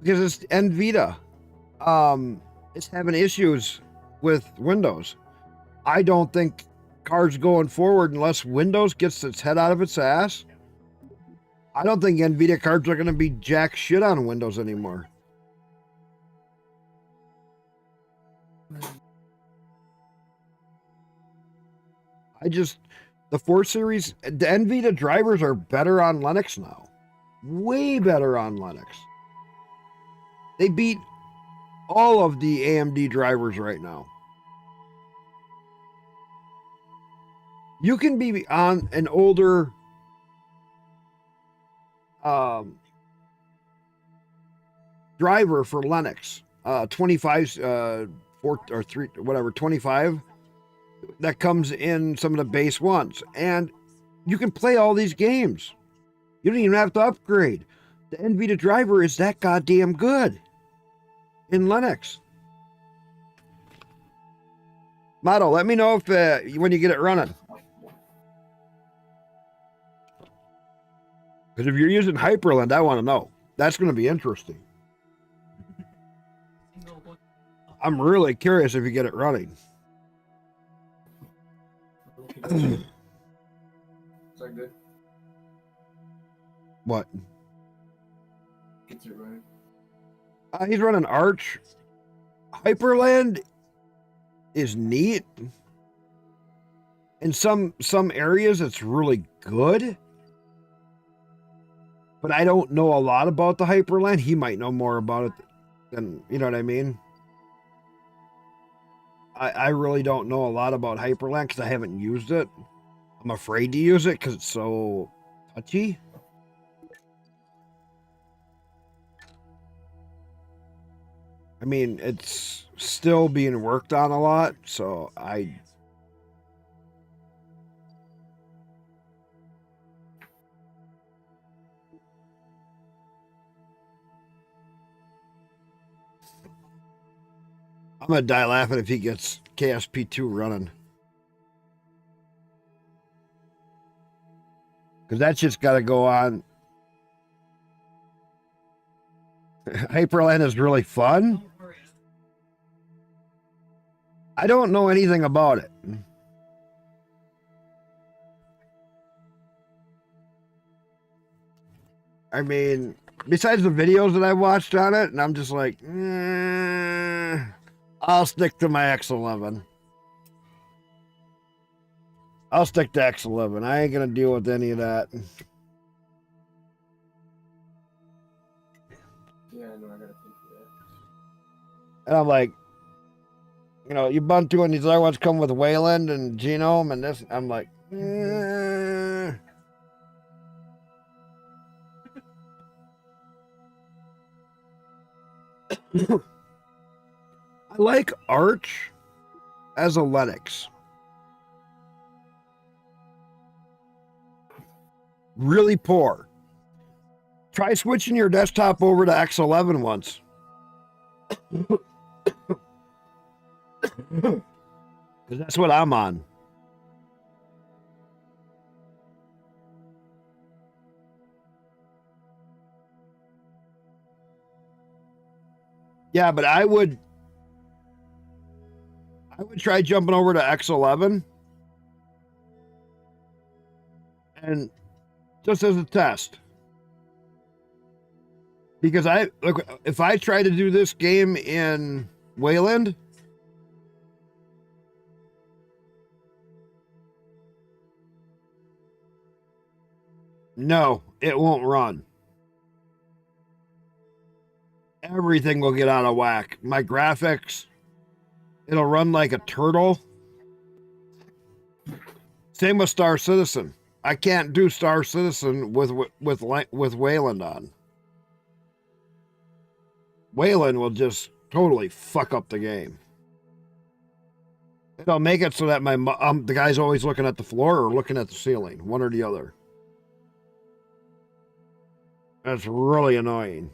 because it's NVIDIA. It's having issues with Windows. I don't think cards going forward, unless Windows gets its head out of its ass, I don't think NVIDIA cards are going to be jack shit on Windows anymore. The 4 series, the NVIDIA drivers are better on Linux now. Way better on Linux. They beat all of the AMD drivers right now. You can be on an older driver for Linux, 25, 4 or 3, whatever, 25, that comes in some of the base ones, and you can play all these games. You don't even have to upgrade. The NVIDIA driver is that goddamn good in Linux. Motto, let me know if when you get it running. Because if you're using Hyperland, I want to know. That's going to be interesting. I'm really curious if you get it running. Is that good? What? Gets it running. He's running Arch. Hyperland is neat. In some areas, it's really good. But I don't know a lot about the Hyperland. He might know more about it than, you know what I mean? I really don't know a lot about Hyperland because I haven't used it. I'm afraid to use it because it's so touchy. I mean, it's still being worked on a lot, so I'm gonna die laughing if he gets KSP2 running. Because that shit's got to go on. Hyperland is really fun. I don't know anything about it. I mean, besides the videos that I watched on it, and I'm just like, I'll stick to my X11. I'll stick to X11. I ain't gonna deal with any of that. Yeah, I know I gotta pay for that. And I'm like, you know, Ubuntu and these other ones come with Wayland and Genome and this. I'm like, I like Arch as a Linux. Really poor. Try switching your desktop over to X11 once. Because that's what I'm on. Yeah, but I would try jumping over to X11 and just as a test. Because if I try to do this game in Wayland, no, it won't run. Everything will get out of whack. My graphics, it'll run like a turtle. Same with Star Citizen. I can't do Star Citizen with Wayland on. Wayland will just totally fuck up the game. It'll make it so that the guy's always looking at the floor or looking at the ceiling, one or the other. That's really annoying.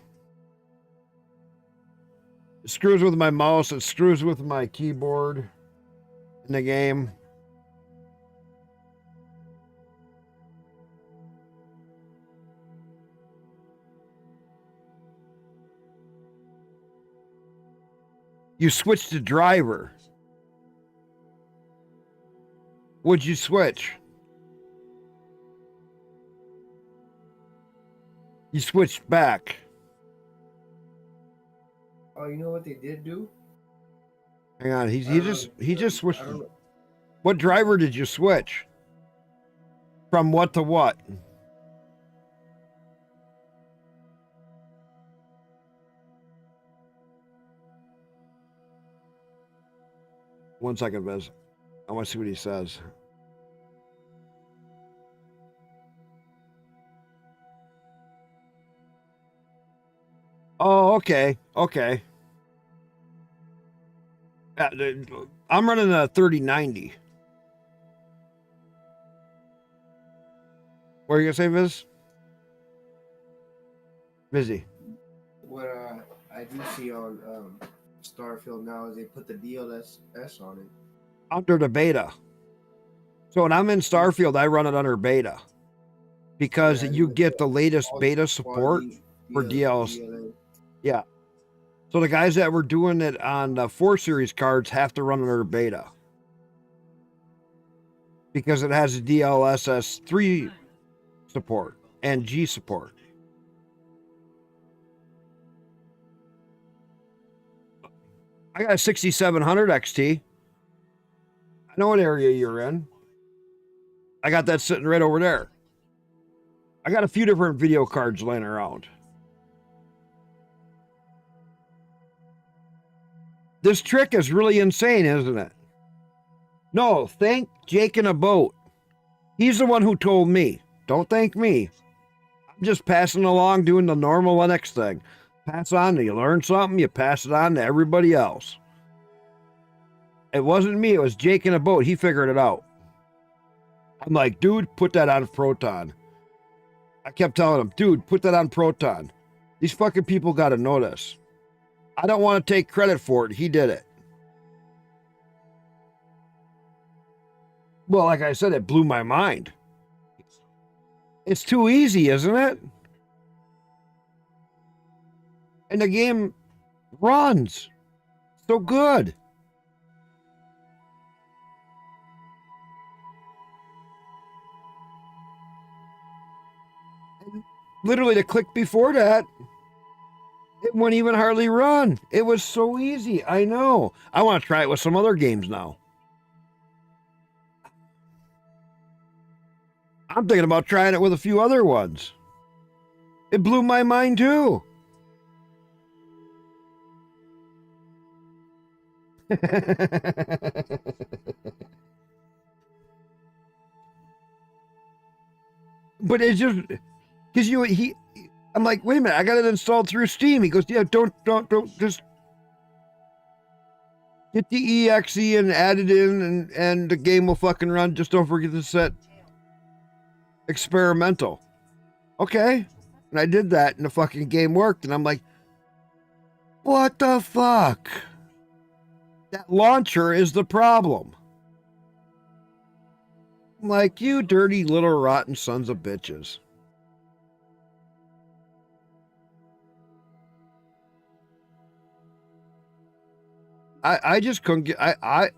It screws with my mouse. It screws with my keyboard in the game. You switched to driver. Would you switch? You switched back. Oh, you know what they did do? Hang on, he just switched. I don't know. What driver did you switch? From what to what? One second, Viz. I want to see what he says. Oh, okay. Okay. I'm running a 3090. What are you gonna say, Viz? Busy. What I do see on Starfield now is they put the DLSS on it. Under the beta. So when I'm in Starfield, I run it under beta. Because Yeah, you get the latest all beta support for DLS. Yeah. So the guys that were doing it on the 4 series cards have to run under beta. Because it has a DLSS 3 support and G support. I got a 6700 XT. I know what area you're in. I got that sitting right over there. I got a few different video cards laying around. This trick is really insane, isn't it? No, thank Jake in a boat. He's the one who told me. Don't thank me. I'm just passing along doing the normal Linux thing. Pass on, you learn something, you pass it on to everybody else. It wasn't me, it was Jake in a boat. He figured it out. I'm like, dude, put that on Proton. I kept telling him, dude, put that on Proton. These fucking people got to know this. I don't want to take credit for it. He did it. Well, like I said, it blew my mind. It's too easy, isn't it? And the game runs so good. And literally, the click before that, it wouldn't even hardly run. It was so easy. I know. I want to try it with some other games now. I'm thinking about trying it with a few other ones. It blew my mind too. But it's just because I'm like, wait a minute, I got it installed through Steam. He goes, yeah, don't just get the exe and add it in, and the game will fucking run. Just don't forget to set experimental. Okay, and I did that, and the fucking game worked. And I'm like, what the fuck? That launcher is the problem. I'm like, you dirty little rotten sons of bitches. I just couldn't get,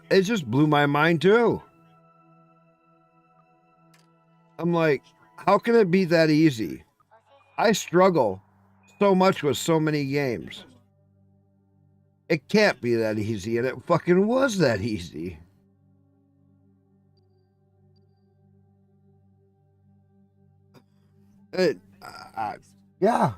it just blew my mind too. I'm like, how can it be that easy? I struggle so much with so many games. It can't be that easy, and it fucking was that easy. Yeah.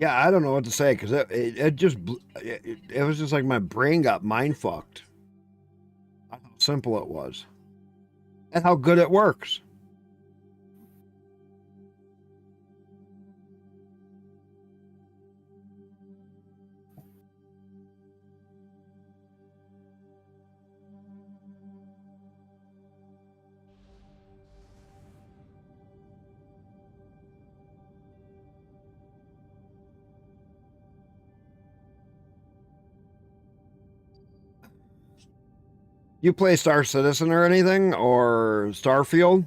I don't know what to say, because it just it was just like my brain got mind fucked. How simple it was, and how good it works. You play Star Citizen or anything, or Starfield?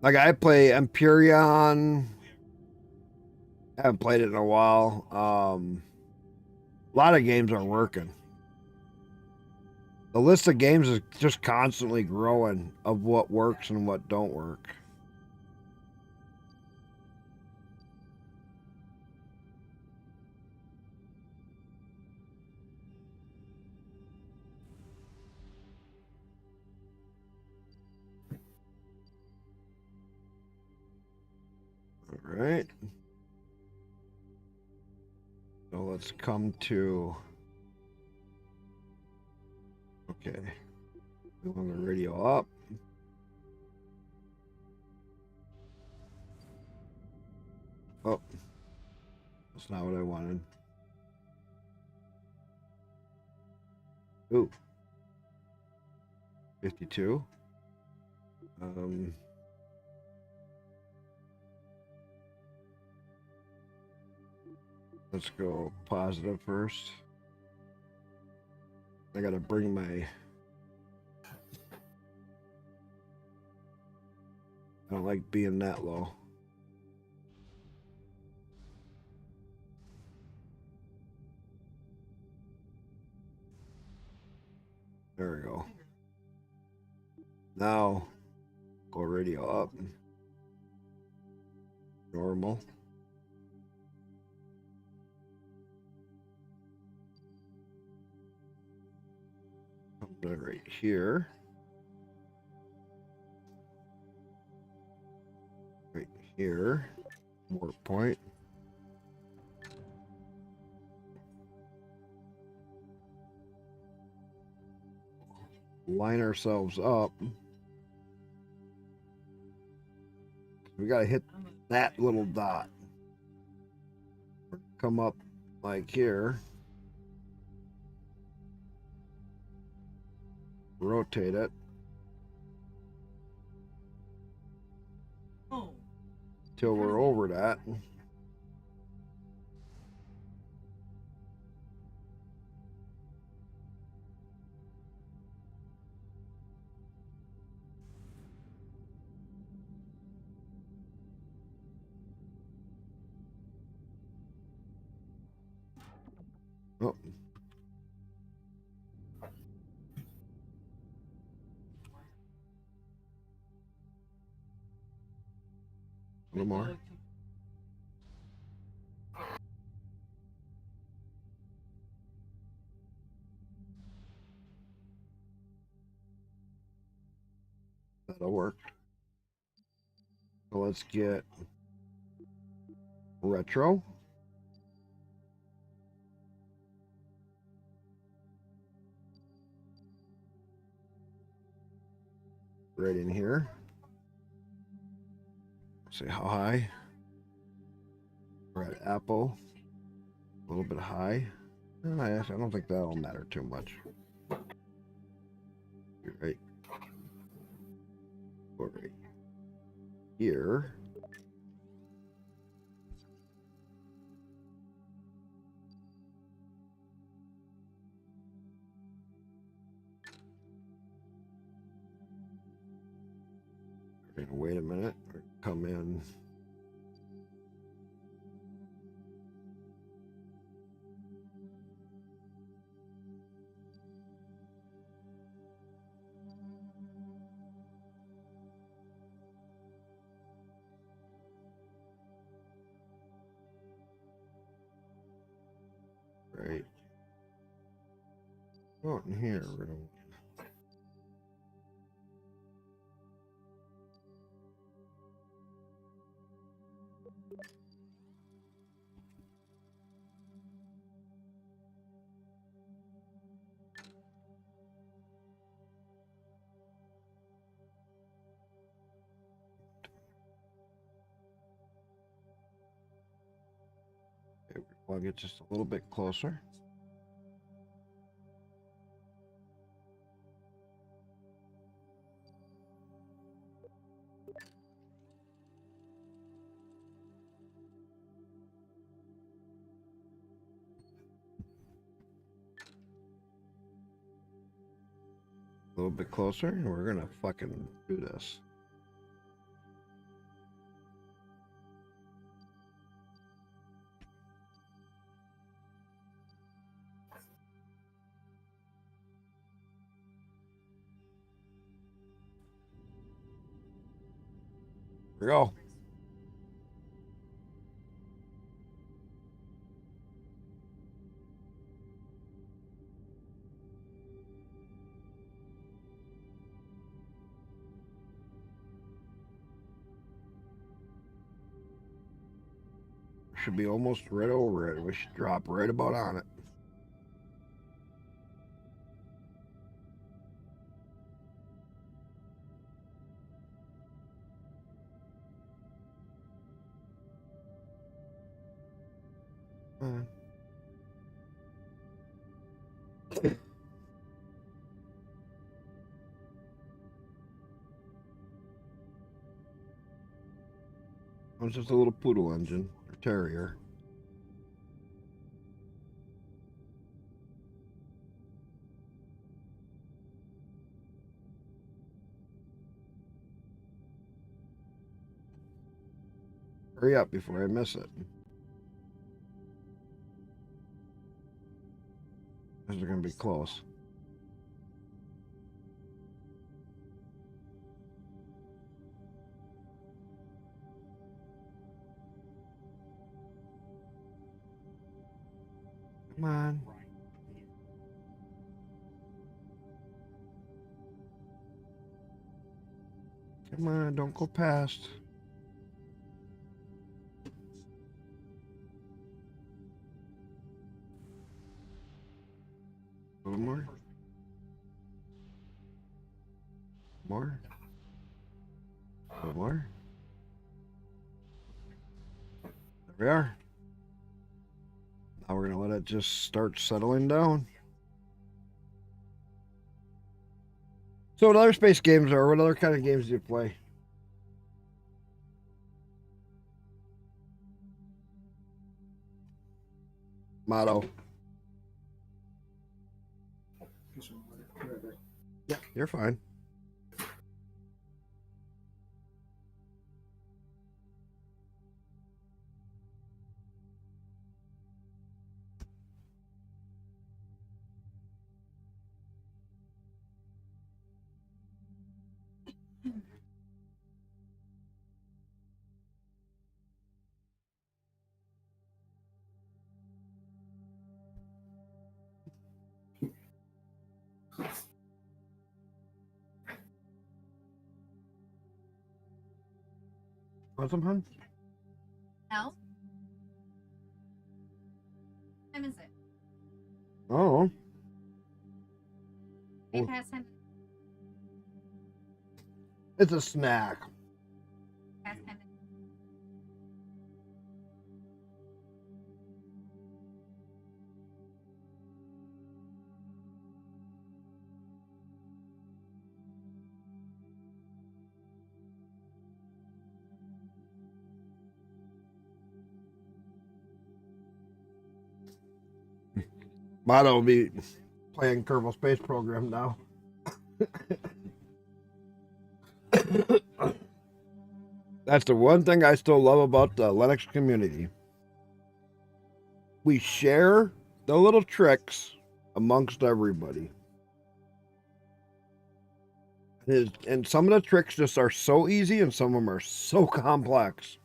Like I play Empyrean. I haven't played it in a while. A lot of games are working. The list of games is just constantly growing of what works and what don't work. All right. So let's come to. Okay. We want the radio up. Oh. That's not what I wanted. Ooh. 52. Let's go positive first. I gotta bring my. I don't like being that low. There we go. Now, go radio up. Normal. Come right here. Right here. More point. Line ourselves up. We gotta hit that little dot. Come up like here. Rotate it. Till we're over that. Oh. A little more. That'll work. So let's get retro. Right in here. See how high? We're at Apple. A little bit high. I don't think that'll matter too much. You're right. Go right here. We're gonna wait a minute. Come in. Right. Oh, in here, we're gonna. I'll get just a little bit closer. A little bit closer, and we're gonna fucking do this. Here we go. Should be almost right over it. We should drop right about on it. It's just a little poodle engine or terrier. Hurry up before I miss it. This is going to be close. Come on. Come on, don't go past. A little more. More. A little more. There we are. Now we're going to let it just start settling down. So what other space games are? What other kind of games do you play? Motto. Yeah, you're fine. Want some, hun? No. What time is it? Oh. Hey, past 10. It's a snack. Past 10. Motto will be playing Kerbal Space Program now. That's the one thing I still love about the Linux community. We share the little tricks amongst everybody. And some of the tricks just are so easy and some of them are so complex.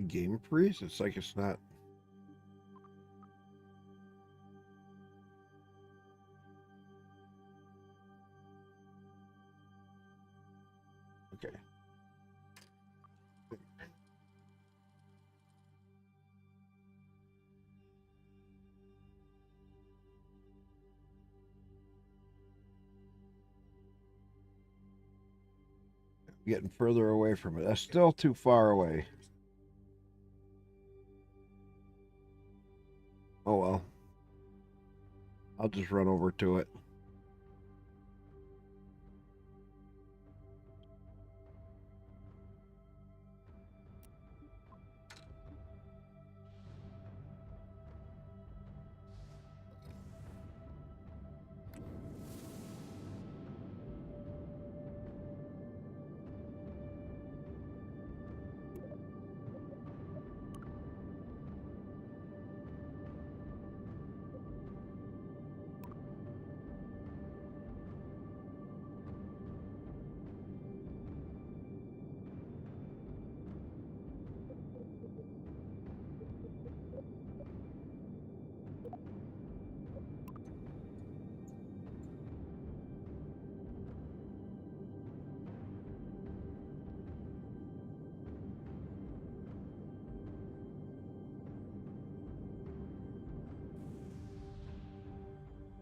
game freeze? It's like it's not. Okay. Getting further away from it. That's still too far away. Oh well. I'll just run over to it.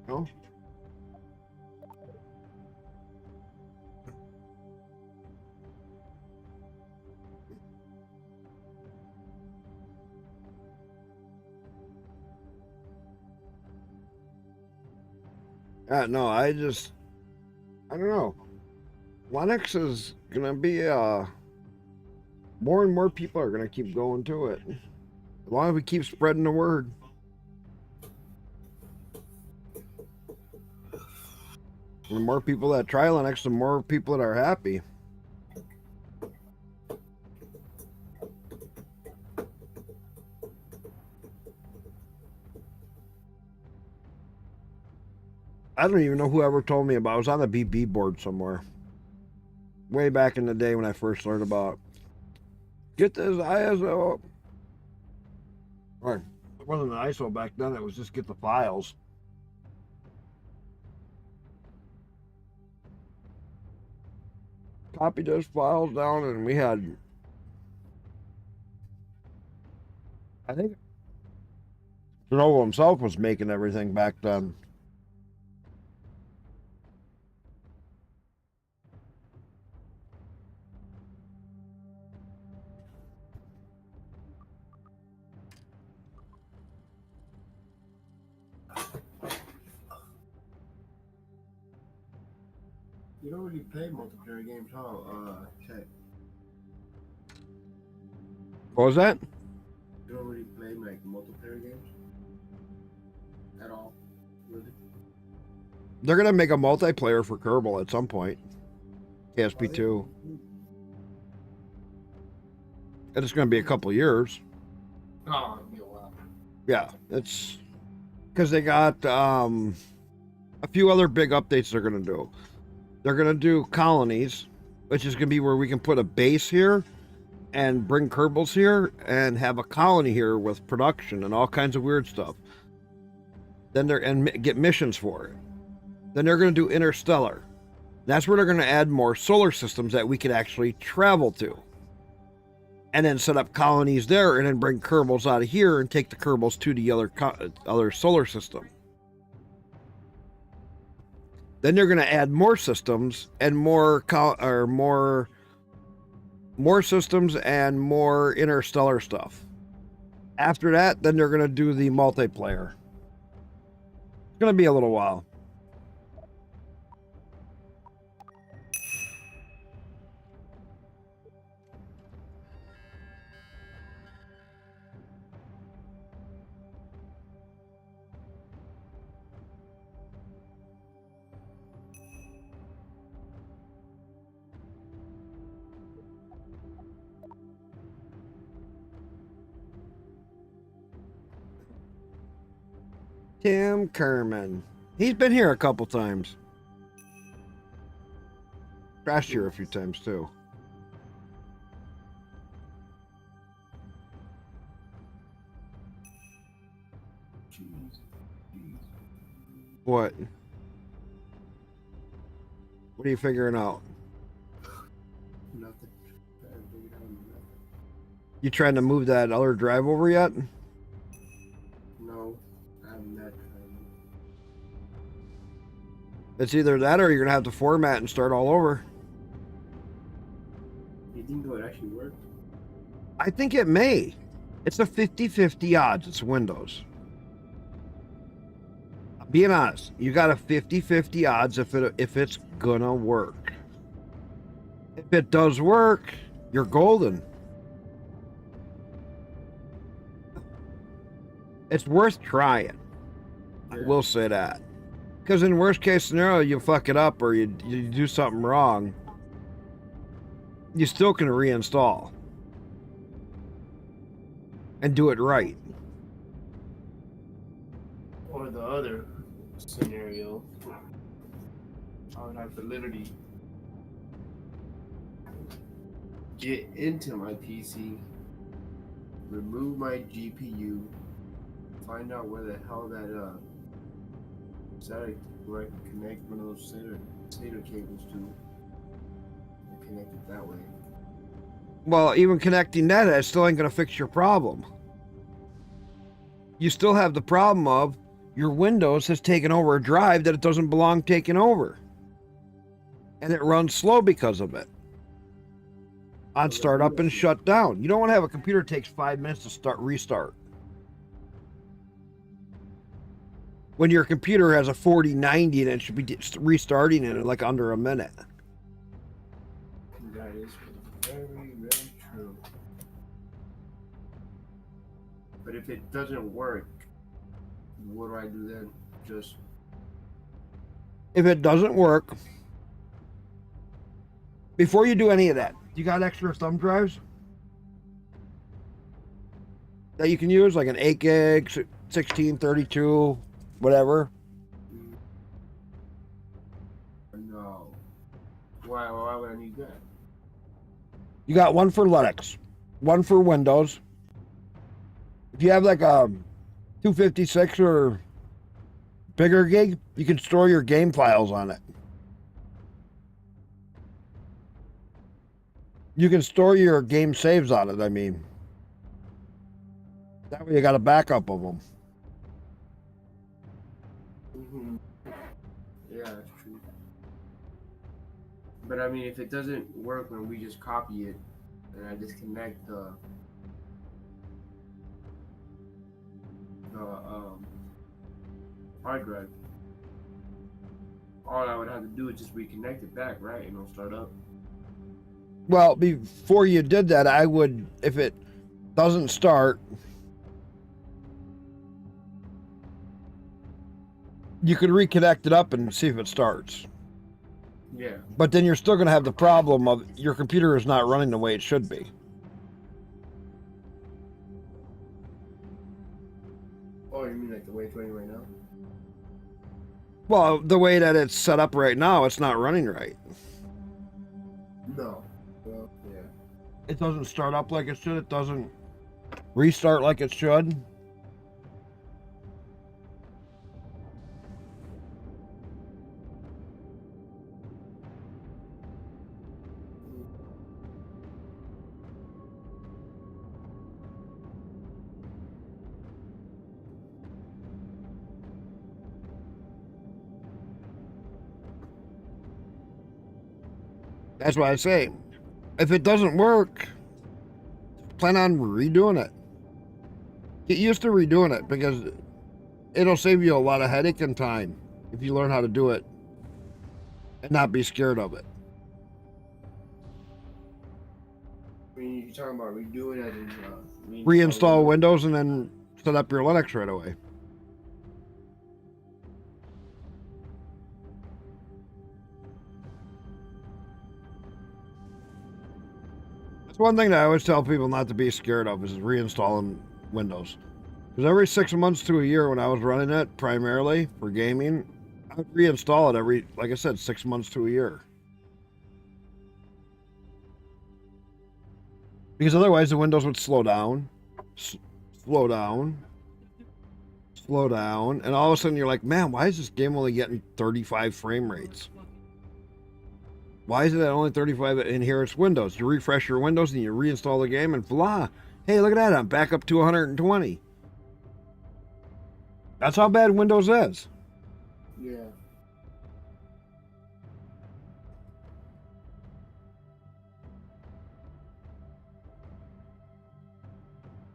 No? No, I don't know. Linux is gonna be more and more people are gonna keep going to it. As long as we keep spreading the word. The more people that try Linux, the more people that are happy. I don't even know who ever told me about it. I was on the BB board somewhere. Way back in the day when I first learned about get this ISO. Right. It wasn't an ISO back then, it was just get the files. Copy those files down, and we had, I think Lenovo himself was making everything back then. You don't really play multiplayer games, huh? Chet. What was that? You don't really play like multiplayer games at all, really. They're gonna make a multiplayer for Kerbal at some point. KSP2. And it's gonna be a couple years. Oh, it'll be a while. Yeah, it's because they got a few other big updates they're gonna do. They're gonna do colonies, which is gonna be where we can put a base here and bring Kerbals here and have a colony here with production and all kinds of weird stuff. Then get missions for it. Then they're gonna do interstellar. That's where they're gonna add more solar systems that we could actually travel to. And then set up colonies there and then bring Kerbals out of here and take the Kerbals to the other solar system. Then they're going to add more systems and more systems and more interstellar stuff. After that, then they're going to do the multiplayer. It's going to be a little while. Tim Kerman. He's been here a couple times. Crashed here a few times too. What? What are you figuring out? Nothing. Trying to figure it out nothing. You trying to move that other drive over yet? No, I'm not trying. It's either that or you're gonna have to format and start all over. You think it would actually work? I think it may. It's a 50-50 odds. It's Windows. Being honest, you got a 50-50 odds if it's gonna work. If it does work, you're golden. It's worth trying. I will say that. Because in worst case scenario, you fuck it up or you do something wrong, you still can reinstall and do it right. Or the other scenario, I would have to literally get into my PC, remove my GPU, find out where the hell that static, where I can connect one of those SATA cables to, and connect it that way. Well, even connecting that, it still ain't gonna fix your problem. You still have the problem of your Windows has taken over a drive that it doesn't belong taking over. And it runs slow because of it. On startup and shut down. You don't want to have a computer that takes 5 minutes to restart. When your computer has a 4090 and it should be restarting in like under a minute. That is very, very true. But if it doesn't work, what do I do then? Just If it doesn't work, before you do any of that, you got extra thumb drives that you can use, like an 8 gig, 16, 32, whatever. no. Why would I need that? You got one for Linux, one for Windows. If you have like a 256 or bigger gig, you can store your game files on it. You can store your game saves on it, I mean. That way you got a backup of them. Mm-hmm. Yeah, that's true. But I mean, if it doesn't work when we just copy it, and I disconnect the hard drive, all I would have to do is just reconnect it back, right? And it'll start up. Well, before you did that, I would, if it doesn't start, you could reconnect it up and see if it starts. Yeah. But then you're still going to have the problem of your computer is not running the way it should be. Oh, you mean like the way it's running right now? Well, the way that it's set up right now, it's not running right. No. Well, yeah. It doesn't start up like it should. It doesn't restart like it should. That's why I say, if it doesn't work, plan on redoing it. Get used to redoing it because it'll save you a lot of headache and time if you learn how to do it and not be scared of it. I mean, you're talking about redoing it and Reinstall Windows and then set up your Linux right away. That's one thing that I always tell people not to be scared of is reinstalling Windows. Because every 6 months to a year when I was running it primarily for gaming, I would reinstall it every, like I said, 6 months to a year. Because otherwise the Windows would slow down, slow down, and all of a sudden you're like, man, why is this game only getting 35 frame rates? Why is it at only 35? And here it's Windows. You refresh your Windows and you reinstall the game, and blah. Hey, look at that. I'm back up to 120. That's how bad Windows is. Yeah.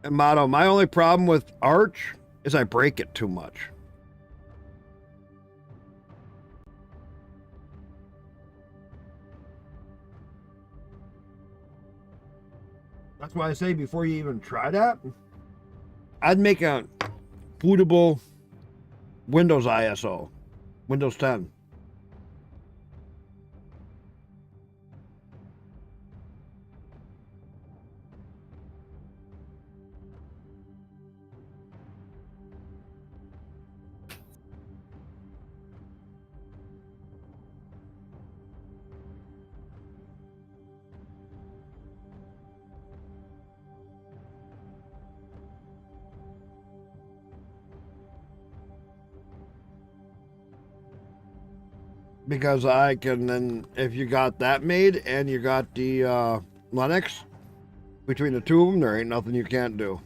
And Motto, my only problem with Arch is I break it too much. That's why I say before you even try that, I'd make a bootable Windows ISO, Windows 10. Because I can then, if you got that made and you got the Linux, between the two of them, there ain't nothing you can't do.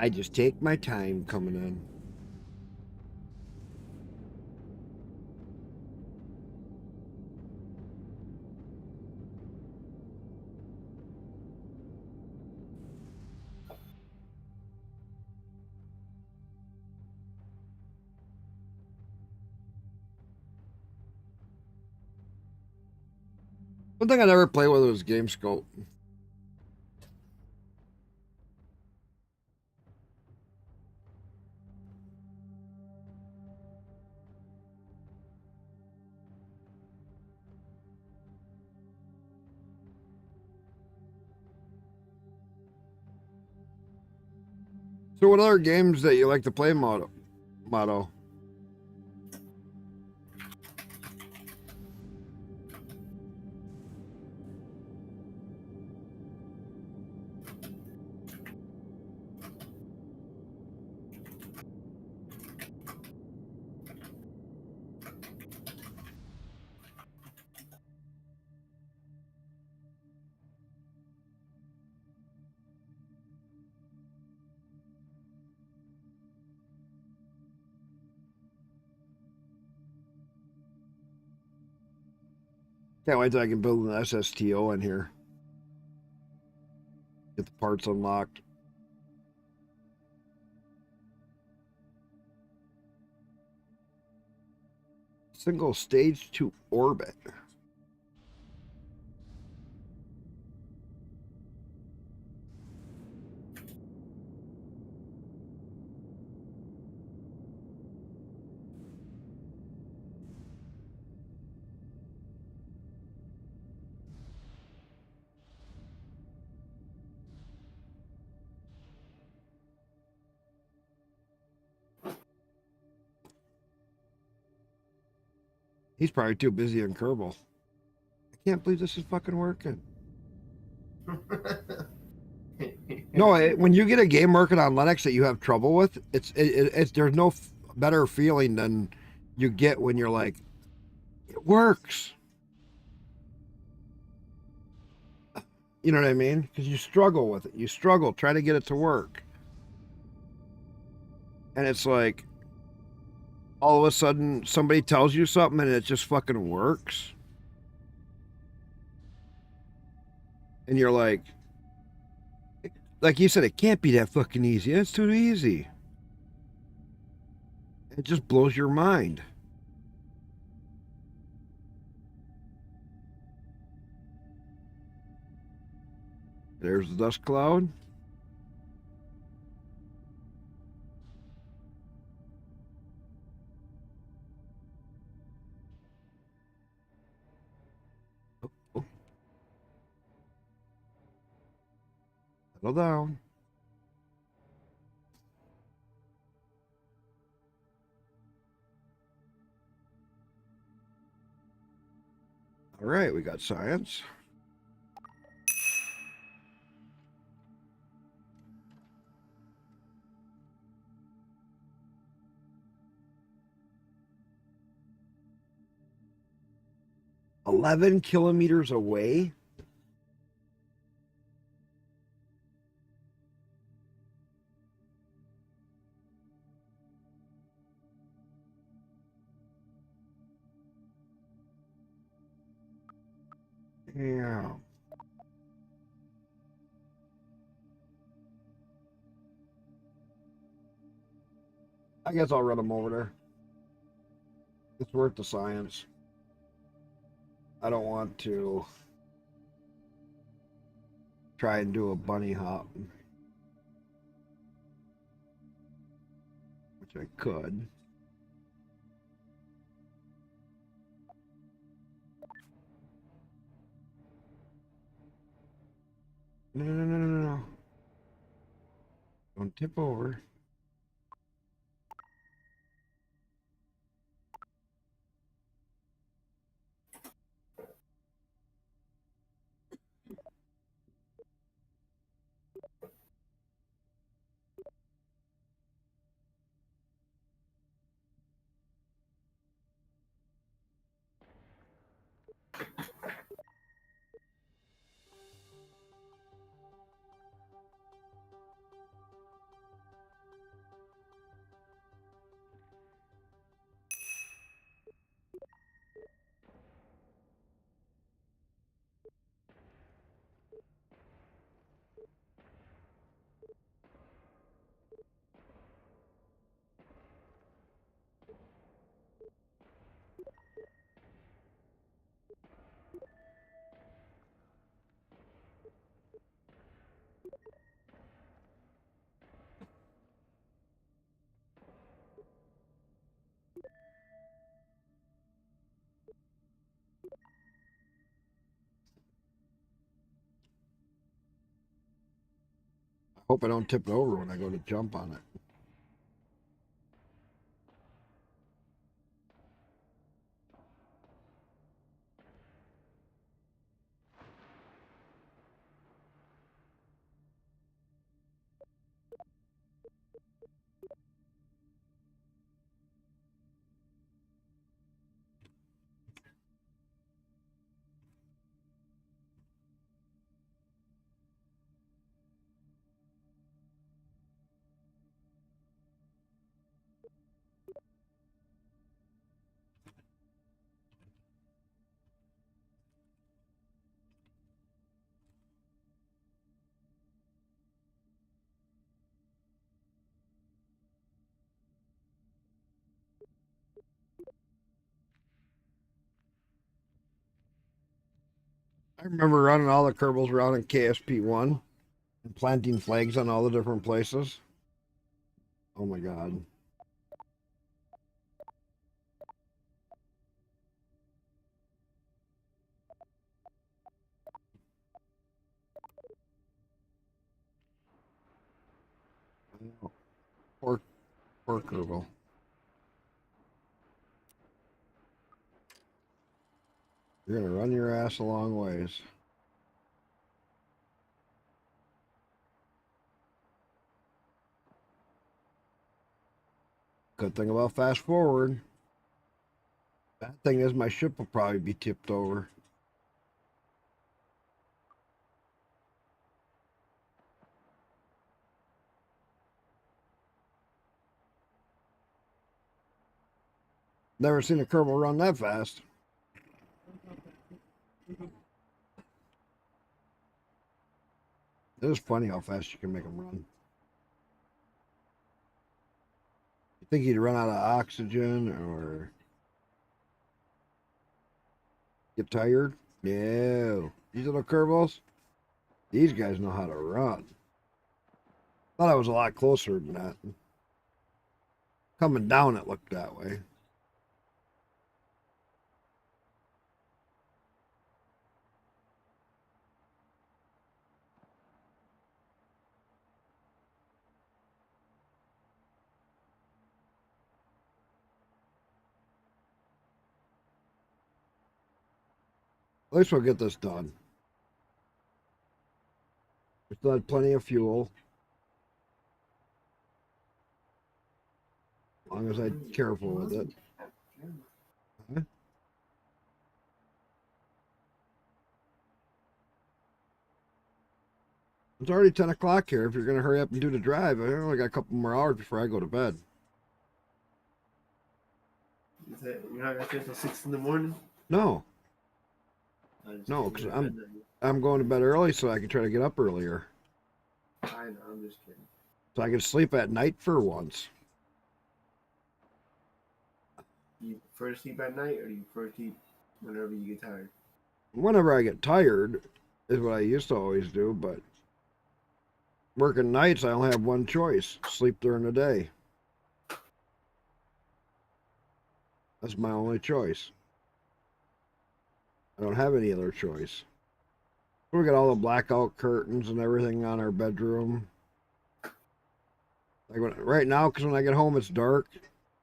I just take my time coming in. One thing I never played with was Game Scope. So what other games that you like to play, Motto? Can't wait till I can build an SSTO in here. Get the parts unlocked. Single stage to orbit. He's probably too busy in Kerbal. I can't believe this is fucking working. No, when you get a game working on Linux that you have trouble with, it's there's no better feeling than you get when you're like, it works. You know what I mean? Because you struggle with it. You struggle trying to get it to work. And it's like, all of a sudden, somebody tells you something and it just fucking works. And you're like you said, it can't be that fucking easy. It's too easy. It just blows your mind. There's the dust cloud. Settle down. All right, we got science. $11 kilometers away. Yeah. I guess I'll run them over there. It's worth the science. I don't want to try and do a bunny hop, which I could. No, no, no, no, no, no. Don't tip over. Hope I don't tip it over when I go to jump on it. I remember running all the Kerbals around in KSP1 and planting flags on all the different places. Oh my God. Poor Kerbal. You're gonna run your ass a long ways. Good thing about fast forward. Bad thing is my ship will probably be tipped over. Never seen a Kerbal run that fast. It is funny how fast you can make them run. You think he'd run out of oxygen or get tired? No. These little Kerbals, these guys know how to run. Thought I was a lot closer than that. Coming down, it looked that way. At least we'll get this done. We still had plenty of fuel. As long as I'm careful with it. Huh? It's already 10 o'clock here. If you're going to hurry up and do the drive, I only got a couple more hours before I go to bed. You're not gonna stay until 6 in the morning? No. I just No, can't because go to bed then. I'm going to bed early so I can try to get up earlier. I know, I'm just kidding. So I can sleep at night for once. Do you prefer to sleep at night, or do you prefer to sleep whenever you get tired? Whenever I get tired is what I used to always do, but working nights, I only have one choice: sleep during the day. That's my only choice. I don't have any other choice. We got all the blackout curtains and everything on our bedroom. Like right now, because when I get home, it's dark.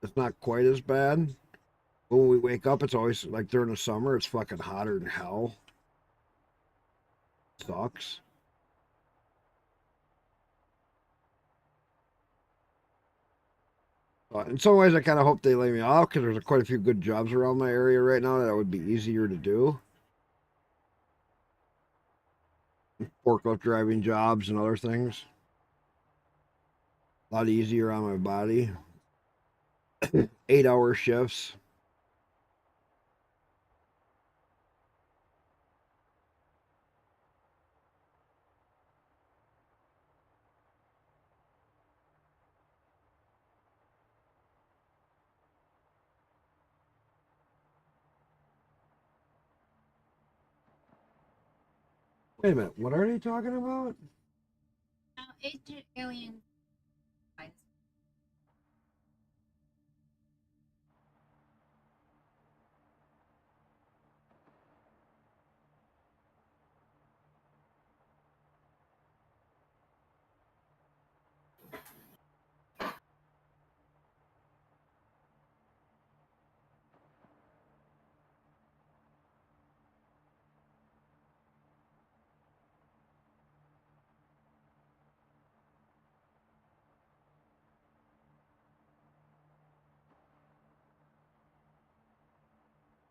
It's not quite as bad. But when we wake up, it's always like during the summer, it's fucking hotter than hell. Sucks. In some ways, I kind of hope they lay me off because there's quite a few good jobs around my area right now that would be easier to do. Forklift driving jobs and other things. A lot easier on my body. 8-hour shifts. Wait a minute, what are they talking about? Agent Alien.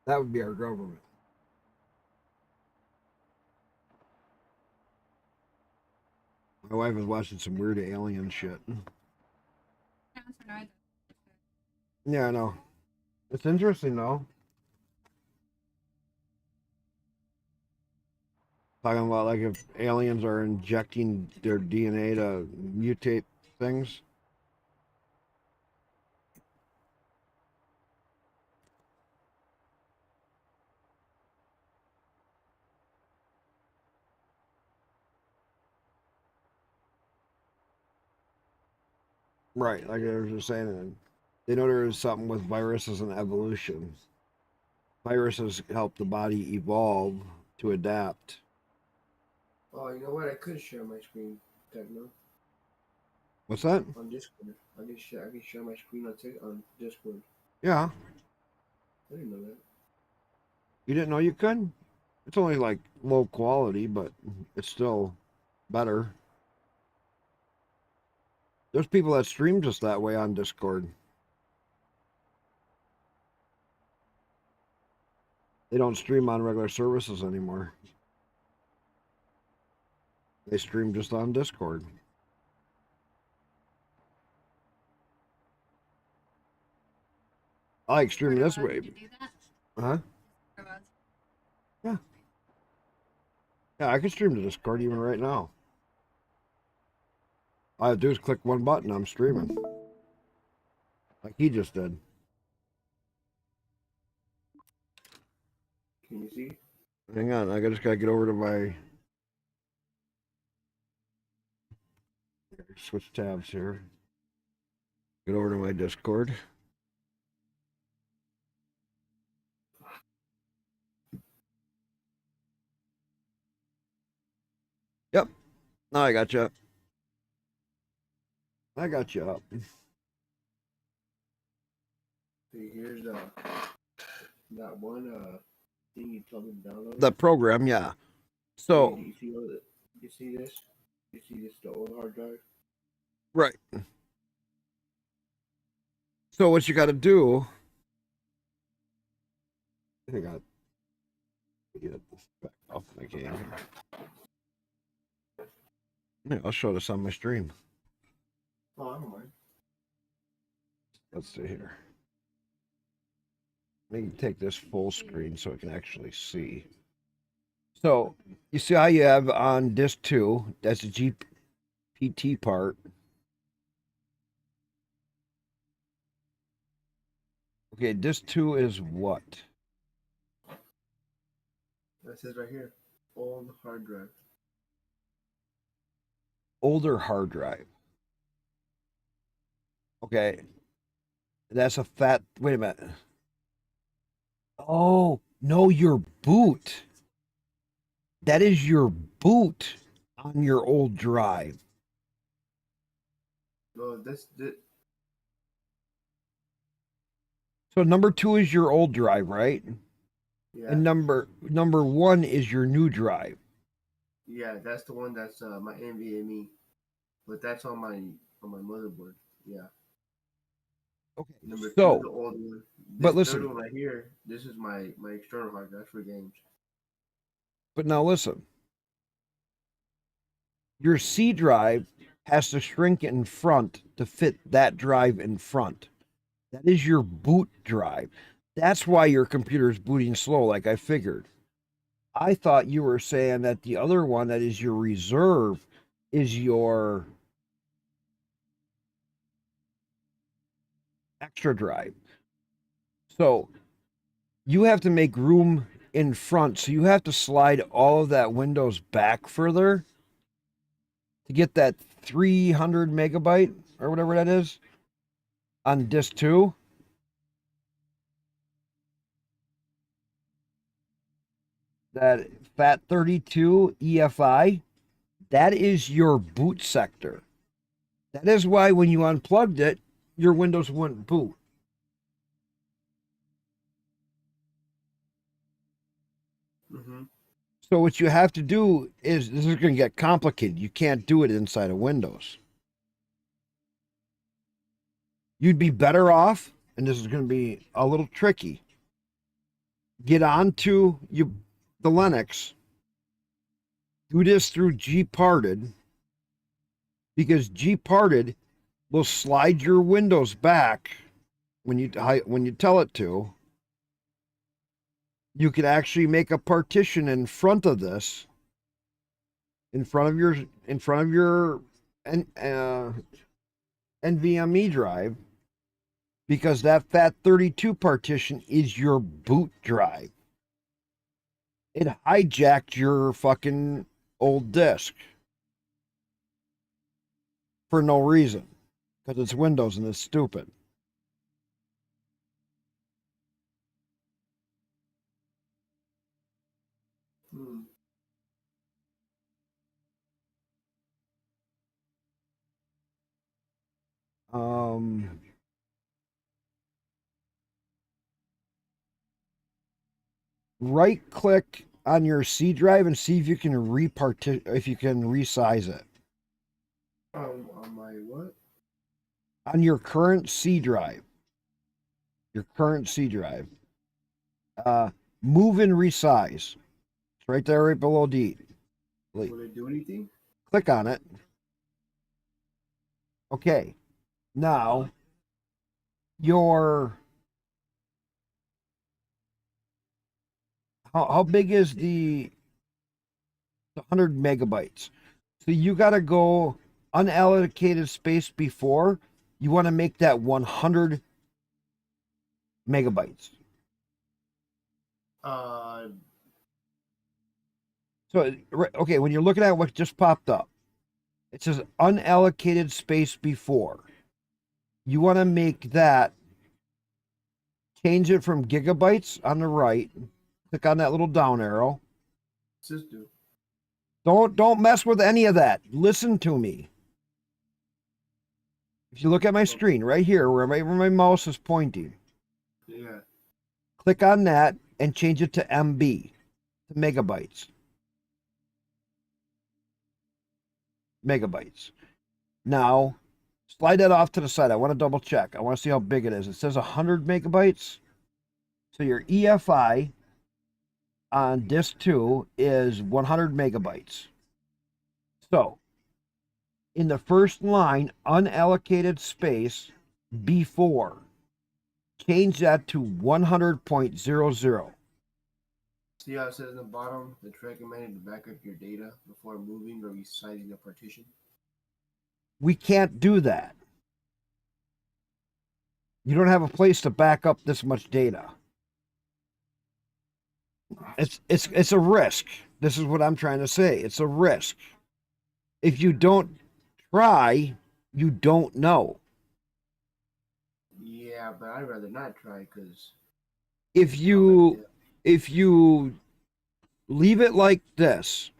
That would be our government. My wife is watching some weird alien shit. Yeah, I know. It's interesting though. Talking about like if aliens are injecting their DNA to mutate things. Right, like I was just saying, they know there is something with viruses and evolution. Viruses help the body evolve to adapt. Oh, you know what? I could share my screen, Techno. What's that? On Discord. I can share my screen on Discord. Yeah. I didn't know that. You didn't know you could? It's only like low quality, but it's still better. There's people that stream just that way on Discord. They don't stream on regular services anymore. They stream just on Discord. I like streaming this way. Huh? Yeah. Yeah, I can stream to Discord even right now. All I have to do is click one button, I'm streaming. Like he just did. Can you see? Hang on, I just gotta get over to my switch tabs here. Get over to my Discord. Yep. Now I got you. I got you up. See, here's that one You told him to download The it? program, yeah. So You see all the, you see this? You see this, the old hard drive? right. So what you got to do? I got to get this back off my game. Yeah, I'll show this on my stream. Oh, I don't mind. Let's see here. Let me take this full screen so I can actually see. So you see how you have on disk 2, that's the GPT part. Okay, disk 2 is what? That says right here, old hard drive. Older hard drive. Okay. That's a fat, wait a minute. Oh, no, your boot. That is your boot on your old drive. No, this. So number 2 is your old drive, right? Yeah. And number 1 is your new drive. Yeah, that's the one that's my NVMe, but that's on my motherboard. Yeah. Okay. Number 2 So, is the old one. but This listen. third one right here, this is my external hard drive for games. But now listen. Your C drive has to shrink in front to fit that drive in front. That is your boot drive. That's why your computer is booting slow, like I figured. I thought you were saying that the other one that is your reserve is your extra drive. So you have to make room in front. So you have to slide all of that Windows back further to get that 300 megabyte or whatever that is on disk 2. That FAT32 EFI, that is your boot sector. That is why when you unplugged it, your Windows wouldn't boot. Mm-hmm. So what you have to do is, this is going to get complicated. You can't do it inside of Windows. You'd be better off, and this is going to be a little tricky, get onto the Linux, do this through gparted, because gparted will slide your Windows back when you tell it to. You could actually make a partition in front of this, in front of your NVMe drive, because that FAT32 partition is your boot drive. It hijacked your fucking old disk for no reason, because it's Windows and it's stupid. Right click on your C drive and see if you can resize it. On my what? On your current C drive. Your current C drive. Move and resize. It's right there, right below D. Will it do anything? Click on it. Okay. Now, your... How big is the 100 megabytes? So you got to go unallocated space before. You want to make that 100 megabytes. So, okay, when you're looking at what just popped up, it says unallocated space before. You want to make that, change it from gigabytes on the right. Click on that little down arrow. Sister. Don't mess with any of that. Listen to me. If you look at my screen right here, where my mouse is pointing. Yeah. Click on that and change it to MB, to megabytes. Megabytes. Now, slide that off to the side. I want to double check. I want to see how big it is. It says 100 megabytes. So your EFI on disk 2 is 100 megabytes. So, in the first line, unallocated space, B4, change that to 100.00. See how it says in the bottom, it's recommended to back up your data before moving or resizing a partition? We can't do that. You don't have a place to back up this much data. It's a risk. This is what I'm trying to say. It's a risk. If you don't try, you don't know. Yeah, but I'd rather not try because If you leave it like this,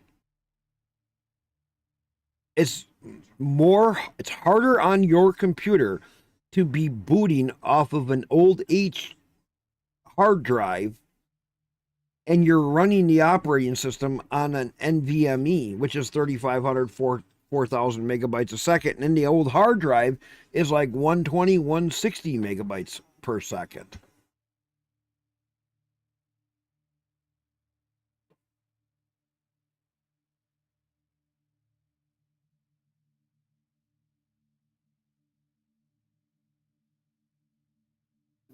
it's harder on your computer to be booting off of an old hard drive, and you're running the operating system on an NVMe, which is 3,500, 4,000 megabytes a second. And then the old hard drive is like 120, 160 megabytes per second.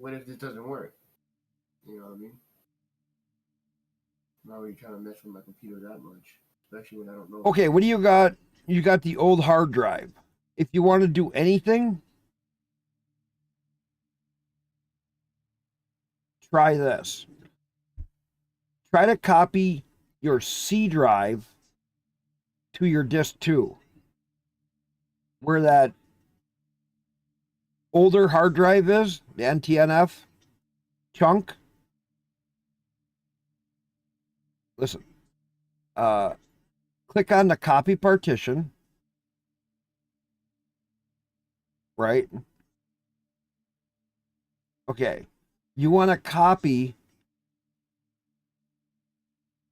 what if this doesn't work? You know what I mean? I'm not really trying to mess with my computer that much, especially when I don't know. Okay, what do you got? You got the old hard drive. If you want to do anything, try this. Try to copy your C drive to your disk 2, where that older hard drive is, the NTNF chunk. Listen, click on the copy partition, right? Okay, you want to copy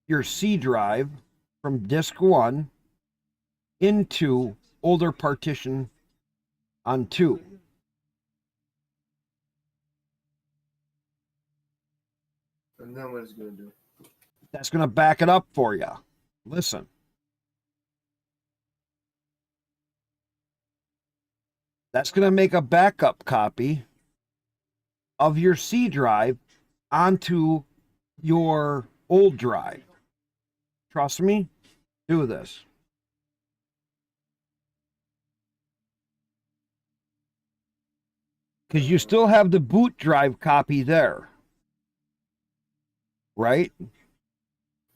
your C drive from disk 1 into older partition on 2. And then what it's going to do? That's going to back it up for you. Listen. That's going to make a backup copy of your C drive onto your old drive. Trust me, do this. Because you still have the boot drive copy there. Right?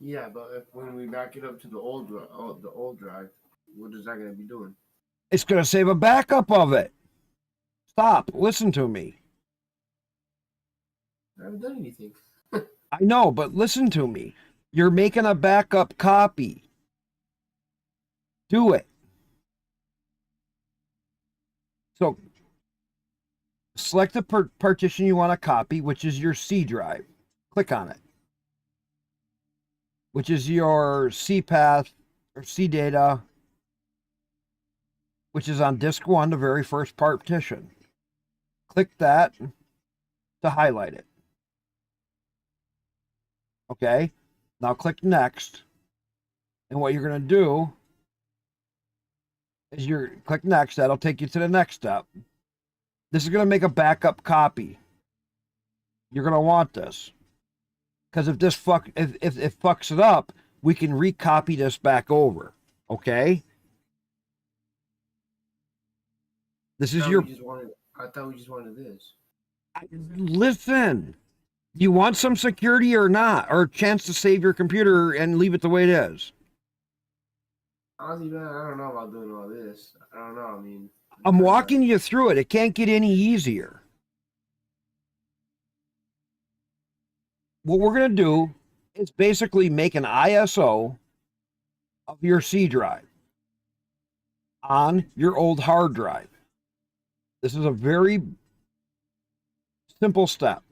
Yeah, but when we back it up to the old drive, what is that going to be doing? It's going to save a backup of it. Stop. Listen to me. I haven't done anything. I know, but listen to me. You're making a backup copy. Do it. So, select the partition you want to copy, which is your C drive. Click on it. Which is your C path or C data, which is on disk 1, the very first partition. Click that to highlight it. Okay, now click next. And what you're going to do is click next. That'll take you to the next step. This is going to make a backup copy. You're going to want this. Because if this if it fucks it up, we can recopy this back over. Okay? This is your. I thought we just wanted this. Listen, do you want some security or not, or a chance to save your computer and leave it the way it is? Honestly, man, I don't know about doing all this. I don't know. I mean, I'm walking you through it. It can't get any easier. What we're going to do is basically make an ISO of your C drive on your old hard drive. This is a very simple step.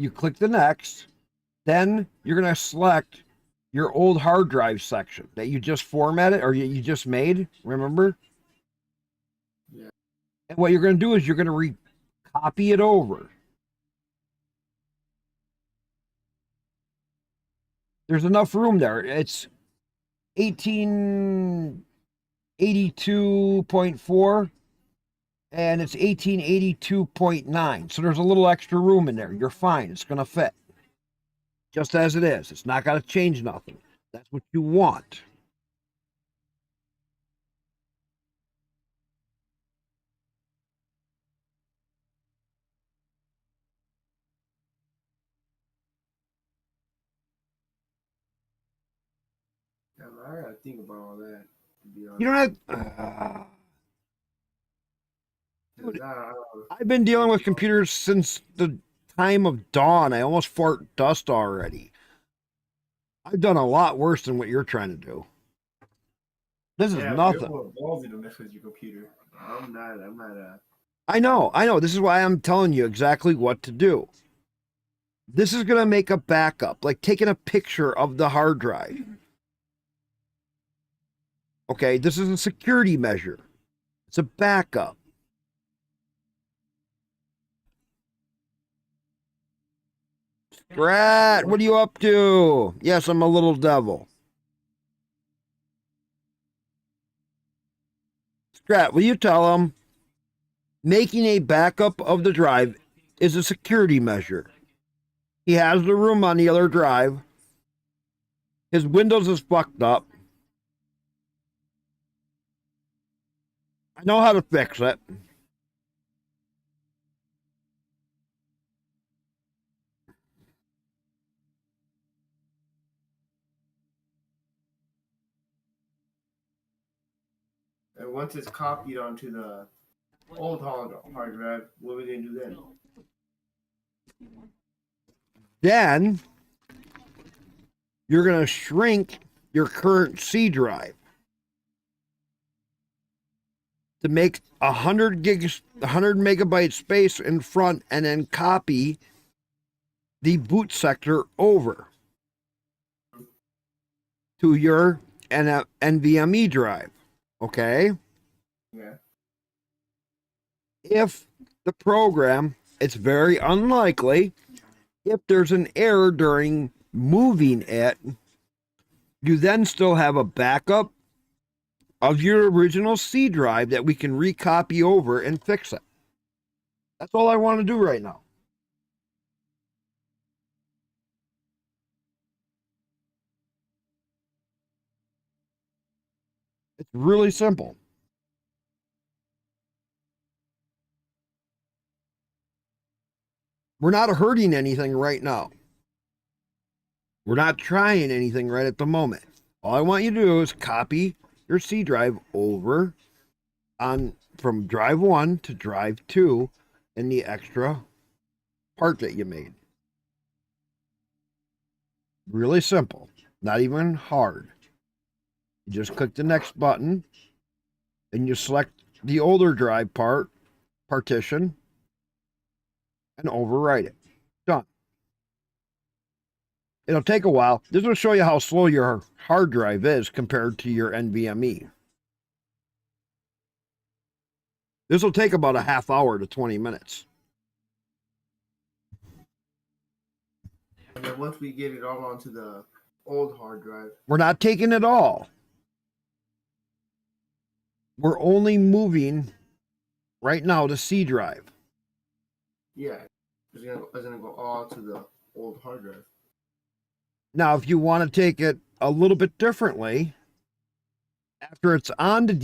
You click the next, then you're going to select your old hard drive section that you just formatted or you just made, remember? Yeah. And what you're going to do is you're going to copy it over. There's enough room there. It's 1882.4 and it's 1882.9. So there's a little extra room in there. You're fine. It's going to fit. Just as it is. It's not got to change nothing. That's what you want. Yeah, I gotta think about all that. To be honest. You don't have... 'Cause I've been dealing with computers since the time of dawn. I almost fart dust already. I've done a lot worse than what you're trying to do. This is nothing. You're more ballsy to mess with your computer. I'm not. I know. This is why I'm telling you exactly what to do. This is going to make a backup, like taking a picture of the hard drive. Okay, this is a security measure. It's a backup. Strat, what are you up to? Yes, I'm a little devil. Strat, will you tell him? Making a backup of the drive is a security measure. He has the room on the other drive. His Windows is fucked up. I know how to fix it. And once it's copied onto the old hard drive, what are we gonna do then? Then you're going to shrink your current C drive to make 100 megabyte space in front and then copy the boot sector over to your NVMe drive. Okay? Yeah. If the program, it's very unlikely, if there's an error during moving it, you then still have a backup of your original C drive that we can recopy over and fix it. That's all I want to do right now. It's really simple. We're not hurting anything right now. We're not trying anything right at the moment. All I want you to do is copy your C drive over from drive 1 to drive 2 and the extra part that you made. Really simple, not even hard. You just click the next button and you select the older drive partition and overwrite it. Done. It'll take a while. This will show you how slow your hard drive is compared to your NVMe. This will take about a half hour to 20 minutes. And then once we get it all onto the old hard drive, We're not taking it all. We're only moving right now to C drive. yeah, it's gonna go all to the old hard drive. Now, if you want to take it a little bit differently, after it's on the